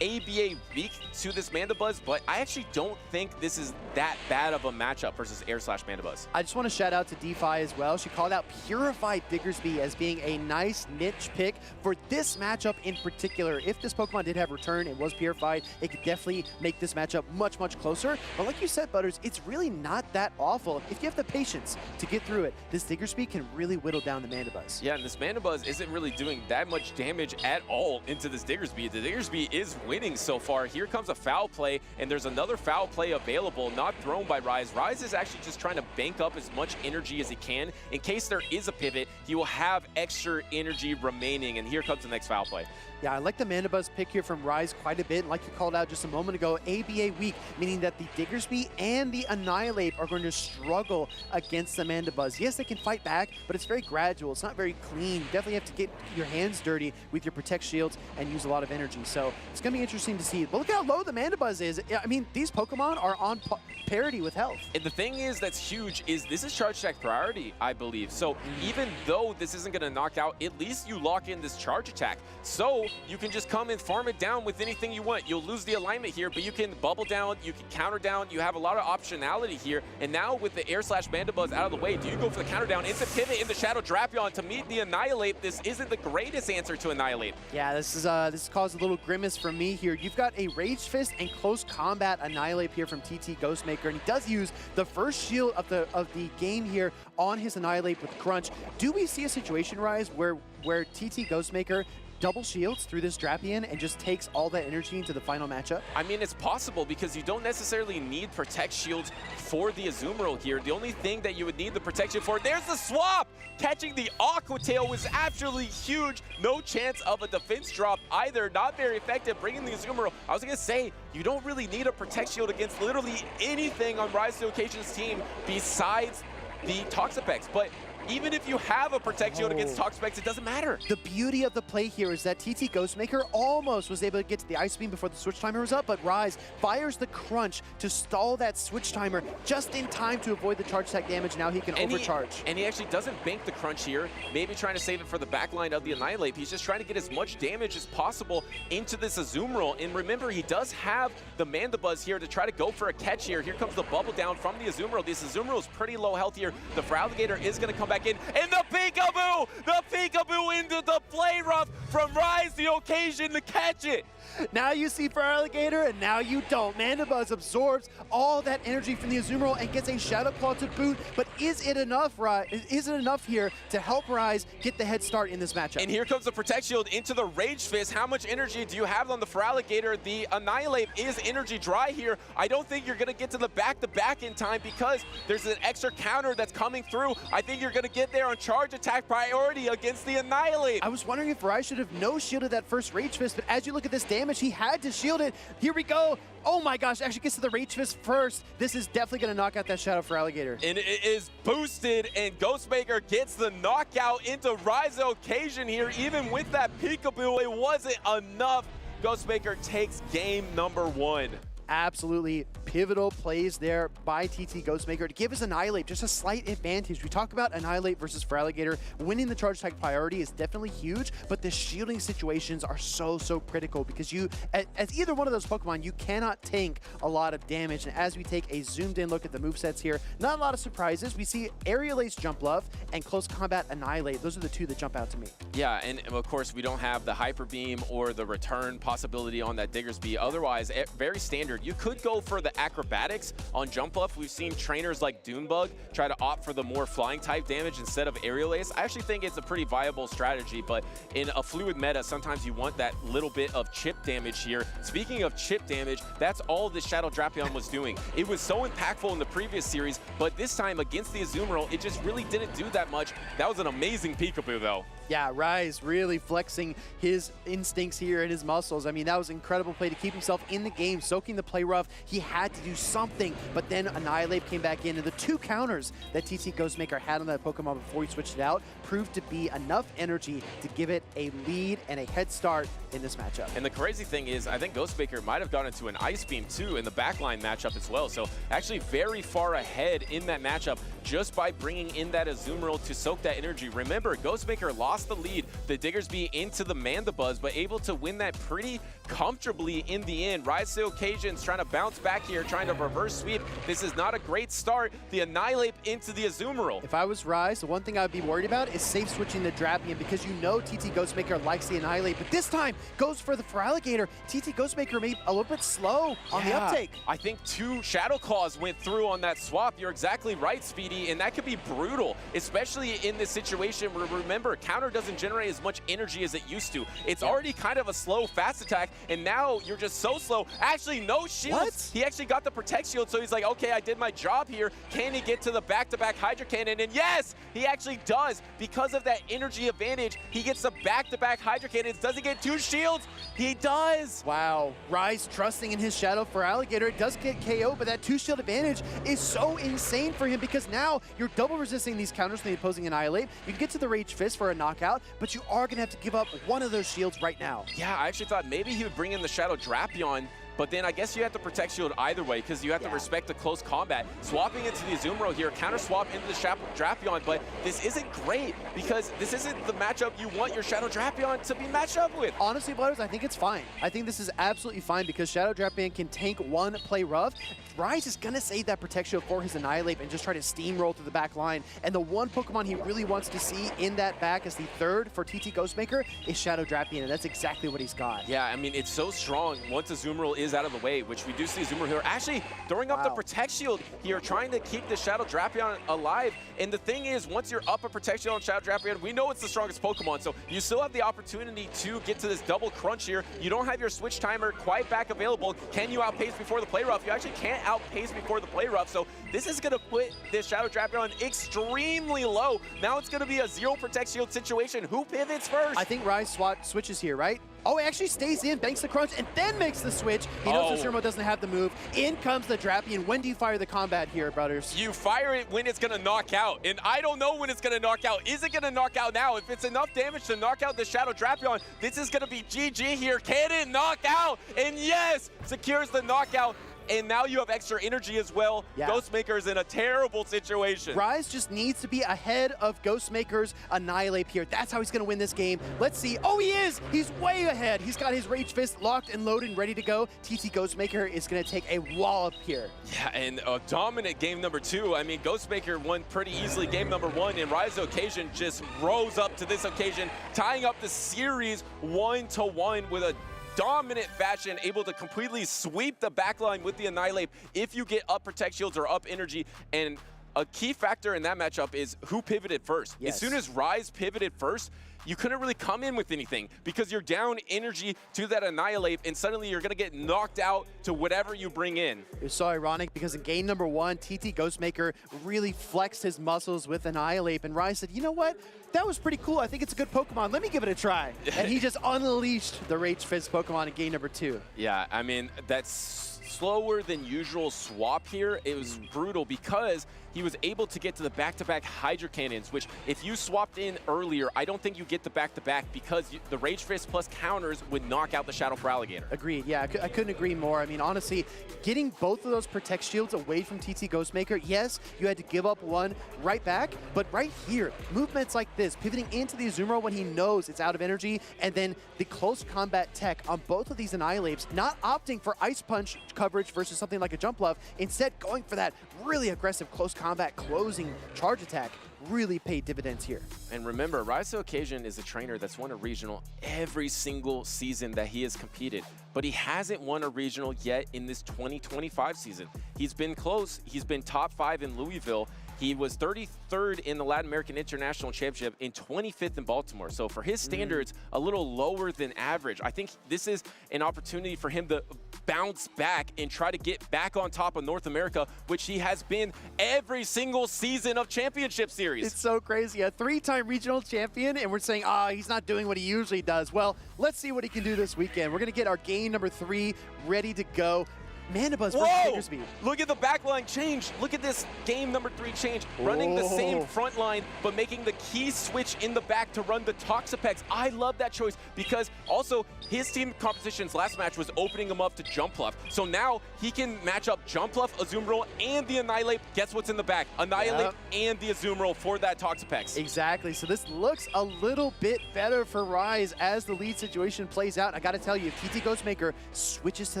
Speaker 7: ABA weak to this Mandibuzz, but I actually don't think this is that bad of a matchup versus Air Slash Mandibuzz.
Speaker 8: I just want to shout out to DeFi as well. She called out Purified Diggersby as being a nice niche pick for this matchup in particular. If this Pokemon did have Return and was Purified, it could definitely make this matchup much, much closer. But like you said, Butters, it's really not that awful. If you have the patience to get through it, this Diggersby can really whittle down the Mandibuzz.
Speaker 7: Yeah, and this Mandibuzz isn't really doing that much damage at all into this Diggersby. The Diggersby is winning so far. Here comes a foul play, and there's another foul play available, not thrown by Rise. Rise is actually just trying to bank up as much energy as he can. In case there is a pivot, he will have extra energy remaining, and here comes the next foul play.
Speaker 8: Yeah, I like the Mandibuzz pick here from Rise quite a bit. Like you called out just a moment ago, ABA weak, meaning that the Diggersby and the Annihilate are going to struggle against the Mandibuzz. Yes, they can fight back, but it's very gradual. It's not very clean. You definitely have to get your hands dirty with your Protect Shields and use a lot of energy. So it's going to be interesting to see. But look how low the Mandibuzz is. I mean, these Pokemon are on parity with health.
Speaker 7: And the thing is that's huge is this is Charge Attack priority, I believe. So even though this isn't going to knock out, at least you lock in this Charge Attack. So you can just come and farm it down with anything you want. You'll lose the alignment here, but you can bubble down, you can counter down. You have a lot of optionality here. And now with the Air Slash Mandibuzz out of the way, do you go for the counter down? It's a pivot in the Shadow Drapion to meet the Annihilate. This isn't the greatest answer to Annihilate.
Speaker 8: Yeah, this caused a little grimace from me here. You've got a Rage Fist and Close Combat Annihilate here from TT Ghostmaker, and he does use the first shield of the game here on his Annihilate with Crunch. Do we see a situation, Rise, where TT Ghostmaker double shields through this Drapion and just takes all that energy into the final matchup?
Speaker 7: I mean, it's possible because you don't necessarily need Protect Shields for the Azumarill here. The only thing that you would need the protection for, there's the swap! Catching the Aqua Tail was absolutely huge. No chance of a defense drop either. Not very effective bringing the Azumarill. I was going to say, you don't really need a Protect Shield against literally anything on Rise to Occasion's team besides the Toxapex. But even if you have a Protect Shield against Toxapex, it doesn't matter.
Speaker 8: The beauty of the play here is that TT Ghostmaker almost was able to get to the Ice Beam before the Switch Timer was up, but Rise fires the Crunch to stall that Switch Timer just in time to avoid the Charge Attack damage. Now he can overcharge.
Speaker 7: And he actually doesn't bank the Crunch here, maybe trying to save it for the backline of the Annihilate. He's just trying to get as much damage as possible into this Azumarill. And remember, he does have the Mandibuzz here to try to go for a catch here. Here comes the bubble down from the Azumarill. This Azumarill is pretty low health here. The Feraligatr is going to come back in, and the Peekaboo into the play rough from Rise the Occasion to catch it.
Speaker 8: Now you see Feraligatr, and now you don't. Mandibuzz absorbs all that energy from the Azumarill and gets a Shadow Claw to boot, but is it enough, Rise? Is it enough here to help Rise get the head start in this matchup?
Speaker 7: And here comes the Protect Shield into the Rage Fist. How much energy do you have on the Feraligatr? The Annihilate is energy dry here. I don't think you're going to get to the back-to-back in time because there's an extra counter that's coming through. I think you're going to get there on Charge Attack priority against the Annihilate.
Speaker 8: I was wondering if Rise should have no-shielded that first Rage Fist, but as you look at this damage, he had to shield it. Here we go. Oh my gosh, actually gets to the Rage Fist first. This is definitely going to knock out that Shadow Feraligatr.
Speaker 7: And it is boosted, and Ghostmaker gets the knockout into Rise Occasion here. Even with that Peekaboo, it wasn't enough. Ghostmaker takes game number 1.
Speaker 8: Absolutely pivotal plays there by TT Ghostmaker to give us Annihilate just a slight advantage. We talk about Annihilate versus Feraligatr. Winning the Charge Attack priority is definitely huge, but the shielding situations are so critical because you, as either one of those Pokemon, you cannot tank a lot of damage. And as we take a zoomed in look at the movesets here, not a lot of surprises. We see Aerial Ace Jump Love and Close Combat Annihilate. Those are the two that jump out to me.
Speaker 7: Yeah, and of course we don't have the Hyper Beam or the return possibility on that Diggersby. Otherwise, very standard. You could go for the acrobatics on jump buff, we've seen trainers like Dunebug try to opt for the more flying type damage instead of aerial ace. I actually think it's a pretty viable strategy, but in a fluid meta, sometimes you want that little bit of chip damage here. Speaking of chip damage, that's all this Shadow Drapion was doing. It was so impactful in the previous series, but this time against the Azumarill, it just really didn't do that much. That was an amazing peekaboo, though.
Speaker 8: Yeah, Rise really flexing his instincts here and his muscles. I mean, that was an incredible play to keep himself in the game, soaking the play rough. He had to do something, but then Annihilate came back in, and the 2 counters that TT Ghostmaker had on that Pokemon before he switched it out proved to be enough energy to give it a lead and a head start in this matchup.
Speaker 7: And the crazy thing is, I think Ghostmaker might have gone into an Ice Beam too in the backline matchup as well. So actually very far ahead in that matchup just by bringing in that Azumarill to soak that energy. Remember, Ghostmaker lost the lead, the Diggersby into the Mandibuzz, but able to win that pretty comfortably in the end. Rise to the occasion's trying to bounce back here, trying to reverse sweep. This is not a great start. The Annihilate into the Azumarill.
Speaker 8: If I was Rise, the one thing I would be worried about is safe switching the Drapion, because you know TT Ghostmaker likes the Annihilate, but this time goes for the Feraligatr. TT Ghostmaker may be a little bit slow on the uptake.
Speaker 7: I think 2 Shadow Claws went through on that swap. You're exactly right, Speedy, and that could be brutal, especially in this situation where, remember, counter doesn't generate as much energy as it used to. It's already kind of a slow fast attack, and now you're just so slow. Actually, no shields.
Speaker 8: What?
Speaker 7: He actually got the Protect Shield, so he's like, okay, I did my job here. Can he get to the back-to-back Hydro Cannon? And yes, he actually does. Because of that energy advantage, he gets the back-to-back Hydro Cannons. Does he get 2 shields? He does.
Speaker 8: Wow, Rise trusting in his Shadow Feraligatr. It does get KO, but that 2 shield advantage is so insane for him, because now you're double resisting these counters from the opposing Annihilate. You can get to the Rage Fist for a knockout, but you are going to have to give up one of those shields right now.
Speaker 7: Yeah, I actually thought maybe he would bring in the Shadow Drapion, but then I guess you have to Protect Shield either way, because you have to respect the close combat. Swapping into the Azumarill here, counter swap into the Shadow Drapion, but this isn't great because this isn't the matchup you want your Shadow Drapion to be matched up with.
Speaker 8: Honestly, Butters, I think it's fine. I think this is absolutely fine because Shadow Drapion can tank one play rough. Rise is going to save that Protect Shield for his Annihilate and just try to steamroll through the back line. And the one Pokemon he really wants to see in that back as the 3rd for TT Ghostmaker is Shadow Drapion, and that's exactly what he's got.
Speaker 7: Yeah, I mean, it's so strong once Azumarill is out of the way, which we do see Azumarill here actually throwing up the Protect Shield here, trying to keep the Shadow Drapion alive. And the thing is, once you're up a Protect Shield on Shadow Drapion, we know it's the strongest Pokemon, so you still have the opportunity to get to this double crunch here. You don't have your switch timer quite back available. Can you outpace before the play rough? You actually can't outpace before the play rough, so this is going to put this Shadow Drapion extremely low. Now it's going to be a 0 Protect Shield situation. Who pivots first?
Speaker 8: I think Rise switches here, right? Oh, he actually stays in, banks the crunch, and then makes the switch. He knows Azumarill doesn't have the move. In comes the Drapion. When do you fire the combat here, Butters?
Speaker 7: You fire it when it's going to knock out, and I don't know when it's going to knock out. Is it going to knock out now? If it's enough damage to knock out the Shadow Drapion, this is going to be GG here. Can it knock out? And yes, secures the knockout. And now you have extra energy as well.
Speaker 8: Yeah.
Speaker 7: Ghostmaker is in a terrible situation.
Speaker 8: Rise just needs to be ahead of Ghostmaker's Annihilate here. That's how he's going to win this game. Let's see. Oh, he is! He's way ahead. He's got his Rage Fist locked and loaded and ready to go. TT Ghostmaker is going to take a wallop here.
Speaker 7: Yeah, and a dominant game number 2. I mean, Ghostmaker won pretty easily game number 1, and Rise Occasion just rose up to this occasion, tying up the series 1-1 with a dominant fashion, able to completely sweep the backline with the Annihilate if you get up Protect Shields or up energy. And a key factor in that matchup is who pivoted first.
Speaker 8: Yes.
Speaker 7: As soon as Rise pivoted first, you couldn't really come in with anything because you're down energy to that Annihilate, and suddenly you're going to get knocked out to whatever you bring in.
Speaker 8: It's so ironic because in game number 1, TT Ghostmaker really flexed his muscles with Annihilate, and Rise said, you know what? That was pretty cool. I think it's a good Pokemon. Let me give it a try. And he just unleashed the Rage Fist Pokemon in game number 2.
Speaker 7: Yeah, I mean, that's slower than usual swap here. It was brutal because he was able to get to the back-to-back Hydro Cannons, which if you swapped in earlier, I don't think you get the back-to-back because the Rage Fist plus counters would knock out the Shadow Feraligatr.
Speaker 8: Agreed. Yeah, I couldn't agree more. I mean, honestly, getting both of those Protect Shields away from TT Ghostmaker, yes, you had to give up one right back, but right here, movements like this, pivoting into the Azumarill when he knows it's out of energy, and then the close combat tech on both of these Annihilates, not opting for Ice Punch coverage versus something like a Jump Love, instead going for that really aggressive close combat closing charge attack. really pay dividends here.
Speaker 7: And remember, Rise to Occasion is a trainer that's won a regional every single season that he has competed, but he hasn't won a regional yet in this 2025 season. He's been close. He's been top 5 in Louisville. He was 33rd in the Latin American International Championship and 25th in Baltimore. So for his standards, a little lower than average. I think this is an opportunity for him to bounce back and try to get back on top of North America, which he has been every single season of Championship Series.
Speaker 8: It's so crazy. A 3-time regional champion, and we're saying, he's not doing what he usually does. Well, let's see what he can do this weekend. We're going to get our game number 3 ready to go. Mandibuzz versus Diggersby.
Speaker 7: Look at the backline change. Look at this game number 3 change. Running the same front line, but making the key switch in the back to run the Toxapex. I love that choice because also his team composition's last match was opening him up to Jumpluff. So now he can match up Jumpluff, Azumarill, and the Annihilate. Guess what's in the back? Annihilate and the Azumarill for that Toxapex.
Speaker 8: Exactly. So this looks a little bit better for Rise as the lead situation plays out. I got to tell you, if TT Ghostmaker switches to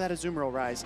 Speaker 8: that Azumarill Rise,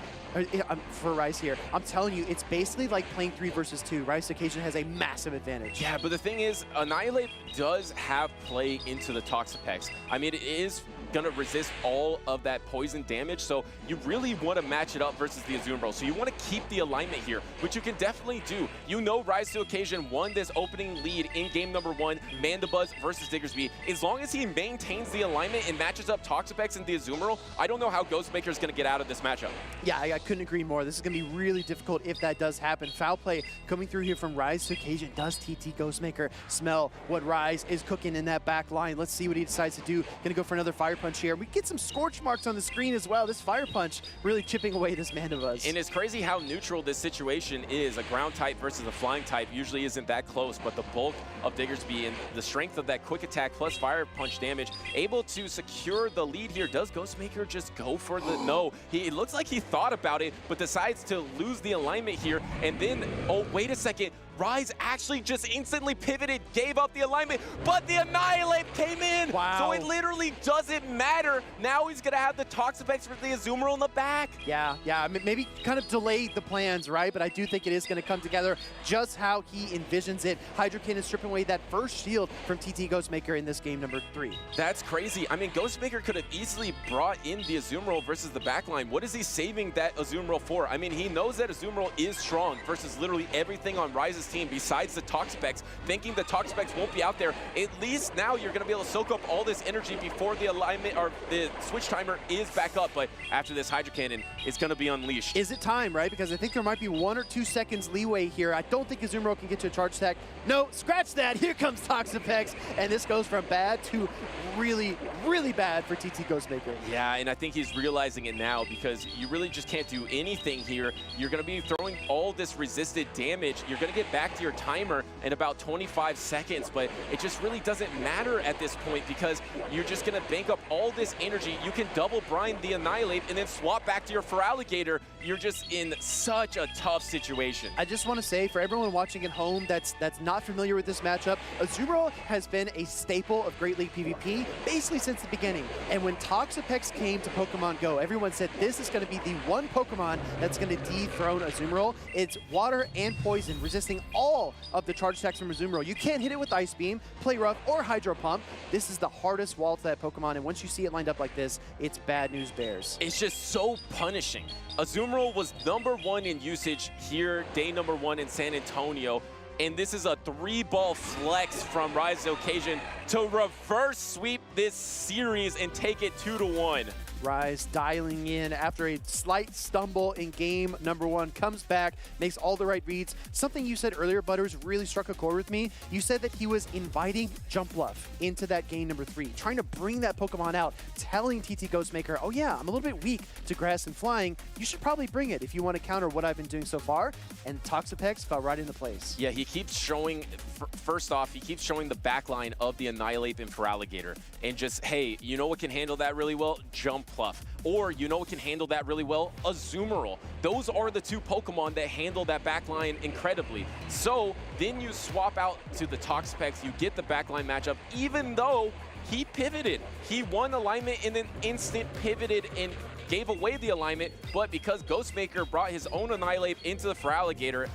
Speaker 8: for Rise here, I'm telling you, it's basically like playing 3 versus 2. Rise Occasion has a massive advantage.
Speaker 7: Yeah, but the thing is, Annihilate does have play into the Toxapex. I mean, it is going to resist all of that poison damage, so you really want to match it up versus the Azumarill. So you want to keep the alignment here, which you can definitely do. You know Rise to Occasion won this opening lead in game number 1, Mandibuzz versus Diggersby. As long as he maintains the alignment and matches up Toxapex and the Azumarill, I don't know how Ghostmaker is going to get out of this matchup.
Speaker 8: Yeah, I couldn't agree more. This is going to be really difficult if that does happen. Foul play coming through here from Rise to Occasion. Does TT Ghostmaker smell what Rise is cooking in that back line? Let's see what he decides to do. Going to go for another Fire Punch here. We get some scorch marks on the screen as well. This Fire Punch really chipping away this Mandibuzz.
Speaker 7: And it's crazy how neutral this situation is. A ground type versus a flying type usually isn't that close, but the bulk of Diggersby and the strength of that quick attack plus Fire Punch damage able to secure the lead here. Does Ghostmaker just go for the no? It looks like he thought about it, but decides to lose the alignment here. And then, oh, wait a second. Rise actually just instantly pivoted, gave up the alignment, but the Annihilate came in.
Speaker 8: Wow.
Speaker 7: So it literally doesn't matter. Now he's going to have the Toxapex for the Azumarill in the back.
Speaker 8: Yeah, I mean, maybe kind of delayed the plans, right? But I do think it is going to come together just how he envisions it. Hydro Cannon stripping away that first shield from TT Ghostmaker in this game number 3.
Speaker 7: That's crazy. I mean, Ghostmaker could have easily brought in the Azumarill versus the backline. What is he saving that Azumarill for? I mean, he knows that Azumarill is strong versus literally everything on Rise's team besides the Toxapex, thinking the Toxapex won't be out there. At least now you're going to be able to soak up all this energy before the alignment or the switch timer is back up. But after this Hydro Cannon, it's going to be unleashed.
Speaker 8: Is it time, right? Because I think there might be 1 or 2 seconds leeway here. I don't think Azumarill can get to a charge stack. No, scratch that. Here comes Toxapex. And this goes from bad to really, really bad for TT Ghostmaker.
Speaker 7: Yeah, and I think he's realizing it now because you really just can't do anything here. You're going to be throwing all this resisted damage. You're going to get back to your timer in about 25 seconds, but it just really doesn't matter at this point because you're just going to bank up all this energy. You can double brine the Annihilate and then swap back to your Feraligatr. You're just in such a tough situation.
Speaker 8: I just want to say, for everyone watching at home that's not familiar with this matchup, Azumarill has been a staple of Great League PvP basically since the beginning. And when Toxapex came to Pokemon Go, everyone said this is going to be the one Pokemon that's going to dethrone Azumarill. It's water and poison, resisting all of the charge attacks from Azumarill. You can't hit it with Ice Beam, Play Rough, or Hydro Pump. This is the hardest wall to that Pokemon, and once you see it lined up like this, it's bad news bears.
Speaker 7: It's just so punishing. Azumarill was #1 in usage here, day number 1 in San Antonio. And this is a 3-ball flex from Rise to Occasion to reverse sweep this series and take it 2-1.
Speaker 8: Rise dialing in after a slight stumble in game number 1, comes back, makes all the right reads. Something you said earlier, Butters, really struck a chord with me. You said that he was inviting Jumpluff into that game number 3, trying to bring that Pokemon out, telling TT Ghostmaker, oh yeah, I'm a little bit weak to grass and flying. You should probably bring it if you want to counter what I've been doing so far. And Toxapex fell right into place.
Speaker 7: Yeah, he keeps showing, first off, he keeps showing the backline of the Annihilate and Feraligatr. And just, hey, you know what can handle that really well? Jumpluff. Or you know what can handle that really well? Azumarill. Those are the 2 Pokemon that handle that backline incredibly. So then you swap out to the Toxapex, you get the backline matchup, even though he pivoted. He won alignment and then instant pivoted and gave away the alignment, but because Ghostmaker brought his own Annihilate into the Feraligatr,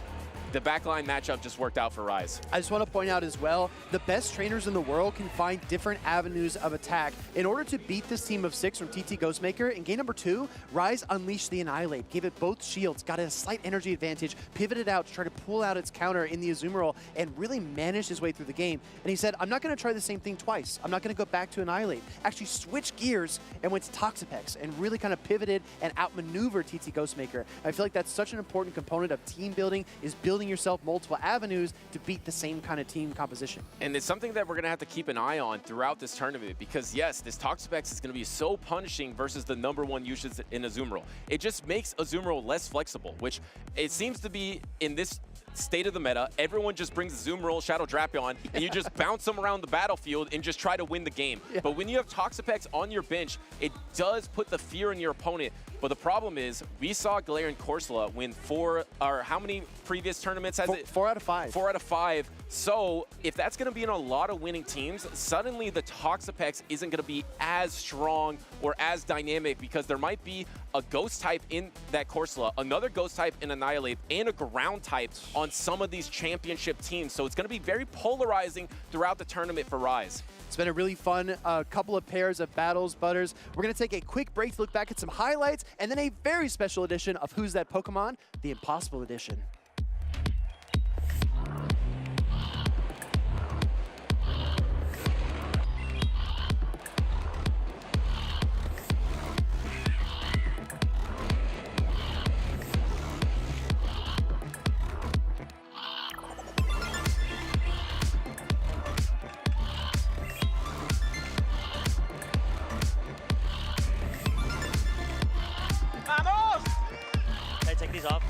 Speaker 7: the backline matchup just worked out for Rise.
Speaker 8: I just want to point out as well, the best trainers in the world can find different avenues of attack. In order to beat this team of 6 from TT Ghostmaker, in game number 2, Rise unleashed the Annihilate, gave it both shields, got a slight energy advantage, pivoted out to try to pull out its counter in the Azumarill, and really managed his way through the game. And he said, I'm not going to try the same thing twice. I'm not going to go back to Annihilate. Actually switched gears and went to Toxapex and really kind of pivoted and outmaneuvered TT Ghostmaker. I feel like that's such an important component of team building, is building yourself multiple avenues to beat the same kind of team composition.
Speaker 7: And it's something that we're going to have to keep an eye on throughout this tournament because, yes, this Toxapex is going to be so punishing versus the #1 usage in Azumarill. It just makes Azumarill less flexible, which it seems to be in this state of the meta. Everyone just brings Azumarill, Shadow Drapion, and you just bounce them around the battlefield and just try to win the game. Yeah. But when you have Toxapex on your bench, it does put the fear in your opponent. But the problem is, we saw Galarian Corsola win how many previous tournaments has it?
Speaker 8: 4 out of 5.
Speaker 7: 4 out of 5. So if that's going to be in a lot of winning teams, suddenly the Toxapex isn't going to be as strong or as dynamic because there might be a ghost type in that Corsola, another ghost type in Annihilate, and a ground type on some of these championship teams. So it's going to be very polarizing throughout the tournament for Rise.
Speaker 8: It's been a really fun couple of pairs of battles, Butters. We're going to take a quick break to look back at some highlights, and then a very special edition of Who's That Pokemon? The Impossible Edition.
Speaker 1: Can I take these off?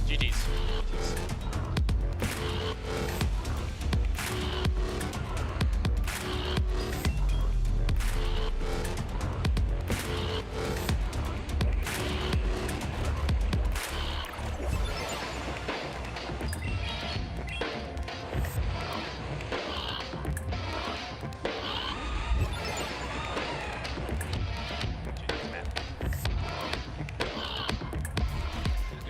Speaker 7: GG's.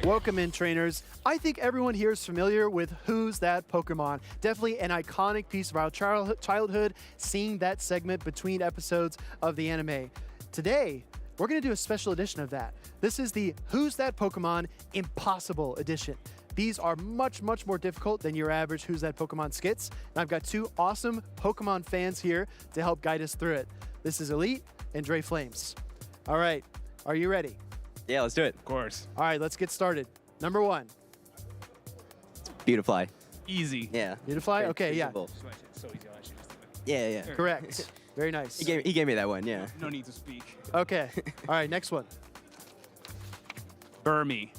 Speaker 8: Welcome in, trainers. I think everyone here is familiar with Who's That Pokemon. Definitely an iconic piece of our childhood, seeing that segment between episodes of the anime. Today, we're going to do a special edition of that. This is the Who's That Pokemon Impossible Edition. These are much, much more difficult than your average Who's That Pokemon skits. And I've got 2 awesome Pokemon fans here to help guide us through it. This is Elite and Dre Flames. All right, are you ready?
Speaker 11: Yeah, let's do it.
Speaker 12: Of course.
Speaker 8: All right, let's get started. Number 1.
Speaker 11: Beautifly.
Speaker 12: Easy.
Speaker 11: Yeah.
Speaker 8: Beautifly? Okay, yeah.
Speaker 12: So easy. I'll actually just do it.
Speaker 11: Yeah, yeah.
Speaker 8: Correct. Very nice.
Speaker 11: He gave me that one, yeah.
Speaker 12: No need to speak.
Speaker 8: Okay. All right, next one.
Speaker 12: Burmy.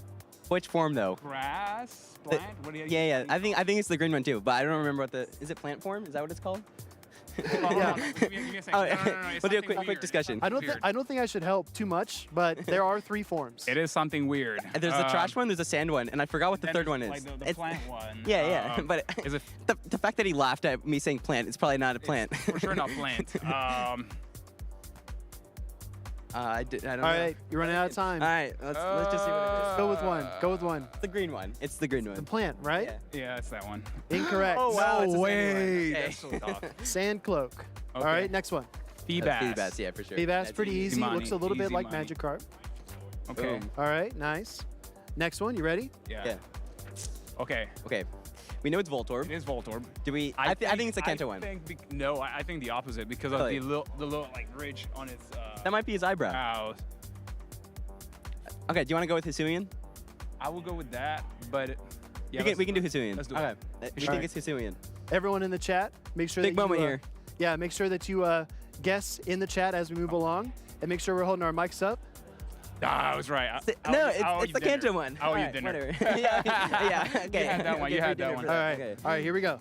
Speaker 11: Which form, though?
Speaker 12: Grass? Plant? What do you
Speaker 11: Yeah. I think it's the green one, too, but I don't remember what is it plant form? Is that what it's called?
Speaker 8: Yeah.
Speaker 12: Give me a second.
Speaker 11: Oh,
Speaker 12: No,
Speaker 11: we'll do a
Speaker 12: something
Speaker 11: quick discussion.
Speaker 8: I don't think I should help too much, but there are 3 forms.
Speaker 12: It is something weird.
Speaker 11: There's the trash one, there's a sand one, and I forgot what the
Speaker 12: Then
Speaker 11: third one
Speaker 12: there's,
Speaker 11: is.
Speaker 12: Like the plant one.
Speaker 11: Yeah, but
Speaker 12: Is it
Speaker 11: the fact that he laughed at me saying plant, it's probably not a plant.
Speaker 12: for sure not plant?
Speaker 11: I don't know.
Speaker 8: All right, you're running out of time.
Speaker 11: All right, let's just see what it is.
Speaker 8: Go with one. Go with one.
Speaker 11: The green one. It's the green
Speaker 8: The
Speaker 11: one.
Speaker 8: plant, right?
Speaker 11: Yeah.
Speaker 12: Yeah, it's that one.
Speaker 8: Incorrect.
Speaker 11: Oh, wow, it's
Speaker 12: No
Speaker 11: a
Speaker 12: way.
Speaker 11: sandy one.
Speaker 12: That's so tough.
Speaker 8: Sand cloak. All
Speaker 12: Okay.
Speaker 8: right, next one.
Speaker 12: Feebass.
Speaker 11: Feebass, yeah, for sure.
Speaker 8: Feebass,
Speaker 11: That's
Speaker 8: pretty easy.
Speaker 12: money.
Speaker 8: Looks a little bit
Speaker 12: Easy
Speaker 8: like
Speaker 12: money.
Speaker 8: Magikarp.
Speaker 12: Okay.
Speaker 11: Boom.
Speaker 8: All right, nice. Next one, you ready?
Speaker 12: Yeah.
Speaker 11: Yeah.
Speaker 12: Okay.
Speaker 11: Okay. We know it's Voltorb.
Speaker 12: It is Voltorb.
Speaker 11: Do we? I think it's a Kanto one.
Speaker 12: No, I think the opposite because
Speaker 11: Really?
Speaker 12: of the little like ridge on its.
Speaker 11: That might be his eyebrow.
Speaker 12: Brows.
Speaker 11: Okay, do you want to go with Hisuian?
Speaker 12: I will go with that, but yeah,
Speaker 11: we can do Hisuian.
Speaker 12: Let's do
Speaker 11: okay.
Speaker 12: it.
Speaker 11: We think it's Hisuian.
Speaker 8: Everyone in the chat, make sure
Speaker 11: Big
Speaker 8: that
Speaker 11: moment
Speaker 8: you,
Speaker 11: here.
Speaker 8: Yeah, make sure that you guess in the chat as we move along, and make sure we're holding our mics up.
Speaker 12: Ah, I was right.
Speaker 11: No, it's the Kanto one.
Speaker 12: I'll
Speaker 11: All
Speaker 12: eat
Speaker 11: right,
Speaker 12: dinner.
Speaker 11: whatever. yeah. Okay.
Speaker 12: You had that one. You had that one.
Speaker 8: All right,
Speaker 11: Okay.
Speaker 8: all right, here we go.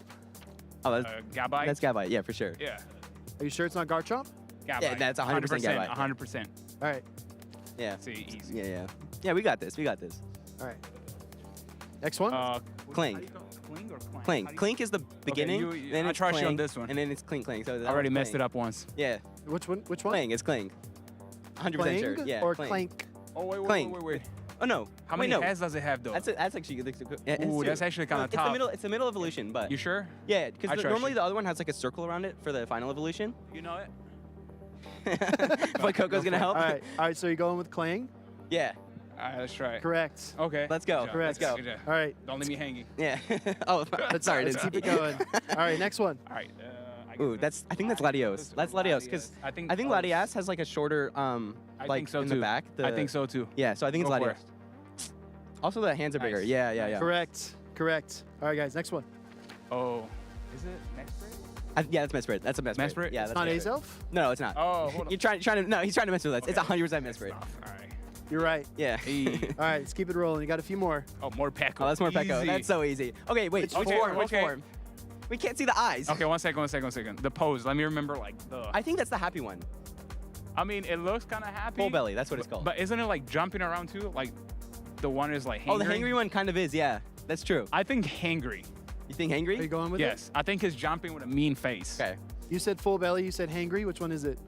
Speaker 11: Oh,
Speaker 12: Gabite.
Speaker 11: that's Gabite. Yeah, for sure.
Speaker 12: Yeah.
Speaker 8: Are you sure it's not Garchomp?
Speaker 12: Gabite.
Speaker 11: Yeah, that's 100% Gabite.
Speaker 12: 100%.
Speaker 8: All right.
Speaker 11: Yeah.
Speaker 12: See, easy.
Speaker 11: Yeah. Yeah, we got this. We got this.
Speaker 8: All right. Next one.
Speaker 11: Clink.
Speaker 12: Clink or Clank?
Speaker 11: Clink. Clink is the beginning. Then
Speaker 12: I
Speaker 11: it's
Speaker 12: tried showing
Speaker 11: Clank,
Speaker 12: this one.
Speaker 11: And then it's Clink. So
Speaker 12: I already messed it up once.
Speaker 11: Yeah.
Speaker 8: Which one? Which one?
Speaker 11: Clang. It's Clang. 100%
Speaker 8: Clang
Speaker 11: sure. Yeah.
Speaker 8: or
Speaker 11: Clang.
Speaker 8: Clank?
Speaker 12: Oh, wait.
Speaker 11: Oh, no.
Speaker 12: How
Speaker 11: Wait,
Speaker 12: many
Speaker 11: no.
Speaker 12: heads does it have, though?
Speaker 11: That's actually good.
Speaker 12: Ooh, that's actually kind of tough.
Speaker 11: It's the middle evolution, but.
Speaker 12: You sure?
Speaker 11: Yeah, because
Speaker 12: trust
Speaker 11: normally
Speaker 12: you.
Speaker 11: the other one has like a circle around it for the final evolution.
Speaker 12: You know it?
Speaker 11: But Coco's gonna help.
Speaker 8: All right. So you're going with Clang?
Speaker 11: Yeah.
Speaker 12: All right, let's try it.
Speaker 8: Correct.
Speaker 12: Okay.
Speaker 11: Let's go.
Speaker 12: Good job.
Speaker 8: Correct.
Speaker 11: Let's go.
Speaker 12: Good job.
Speaker 8: All right.
Speaker 12: Don't leave me hanging.
Speaker 11: Yeah. Oh, sorry.
Speaker 8: Let's keep it going. All right. Next one.
Speaker 12: All right.
Speaker 11: Ooh, I think that's Latios. That's Latios, because I think Latias has like a shorter,
Speaker 12: I
Speaker 11: like
Speaker 12: think so
Speaker 11: in
Speaker 12: too.
Speaker 11: the back.
Speaker 12: I think so too.
Speaker 11: Yeah, so I think it's
Speaker 12: Go for
Speaker 11: Latios. Also, the hands are bigger.
Speaker 12: Nice.
Speaker 11: Yeah.
Speaker 8: Correct. All right, guys. Next one.
Speaker 12: Oh, is it next break?
Speaker 11: Yeah, that's Mesprit. That's a Mesprit.
Speaker 12: Mesprit?
Speaker 11: Yeah,
Speaker 8: It's
Speaker 11: that's
Speaker 8: not
Speaker 11: Mesprit.
Speaker 8: Azelf?
Speaker 11: No, it's not.
Speaker 12: Oh, hold on.
Speaker 11: You're trying to. No, he's trying to mess with us.
Speaker 12: Okay.
Speaker 11: It's 100% Mesprit.
Speaker 12: All right.
Speaker 8: You're right.
Speaker 11: Yeah.
Speaker 12: Hey.
Speaker 8: All right. Let's keep it rolling. You got a few more.
Speaker 12: Oh, more Pecco.
Speaker 11: Oh, that's more Pecco.
Speaker 12: Easy.
Speaker 11: That's so easy. Okay, wait.
Speaker 8: Which
Speaker 11: What
Speaker 8: form?
Speaker 11: form? What
Speaker 12: Okay.
Speaker 11: form? We can't see the eyes.
Speaker 12: Okay, one second. The pose. Let me remember like the.
Speaker 11: I think that's the happy one.
Speaker 12: I mean, it looks kind of happy.
Speaker 11: Full belly. That's what it's called.
Speaker 12: But isn't it like jumping around too? Like the one is like hangry.
Speaker 11: Oh, the hangry one kind of is. Yeah, that's true.
Speaker 12: I think hangry.
Speaker 11: You think
Speaker 8: Are you
Speaker 11: hangry?
Speaker 8: going with
Speaker 12: Yes, I think it's jumping with a mean face.
Speaker 11: Okay.
Speaker 8: it? You said full belly. You said hangry. Which one is it?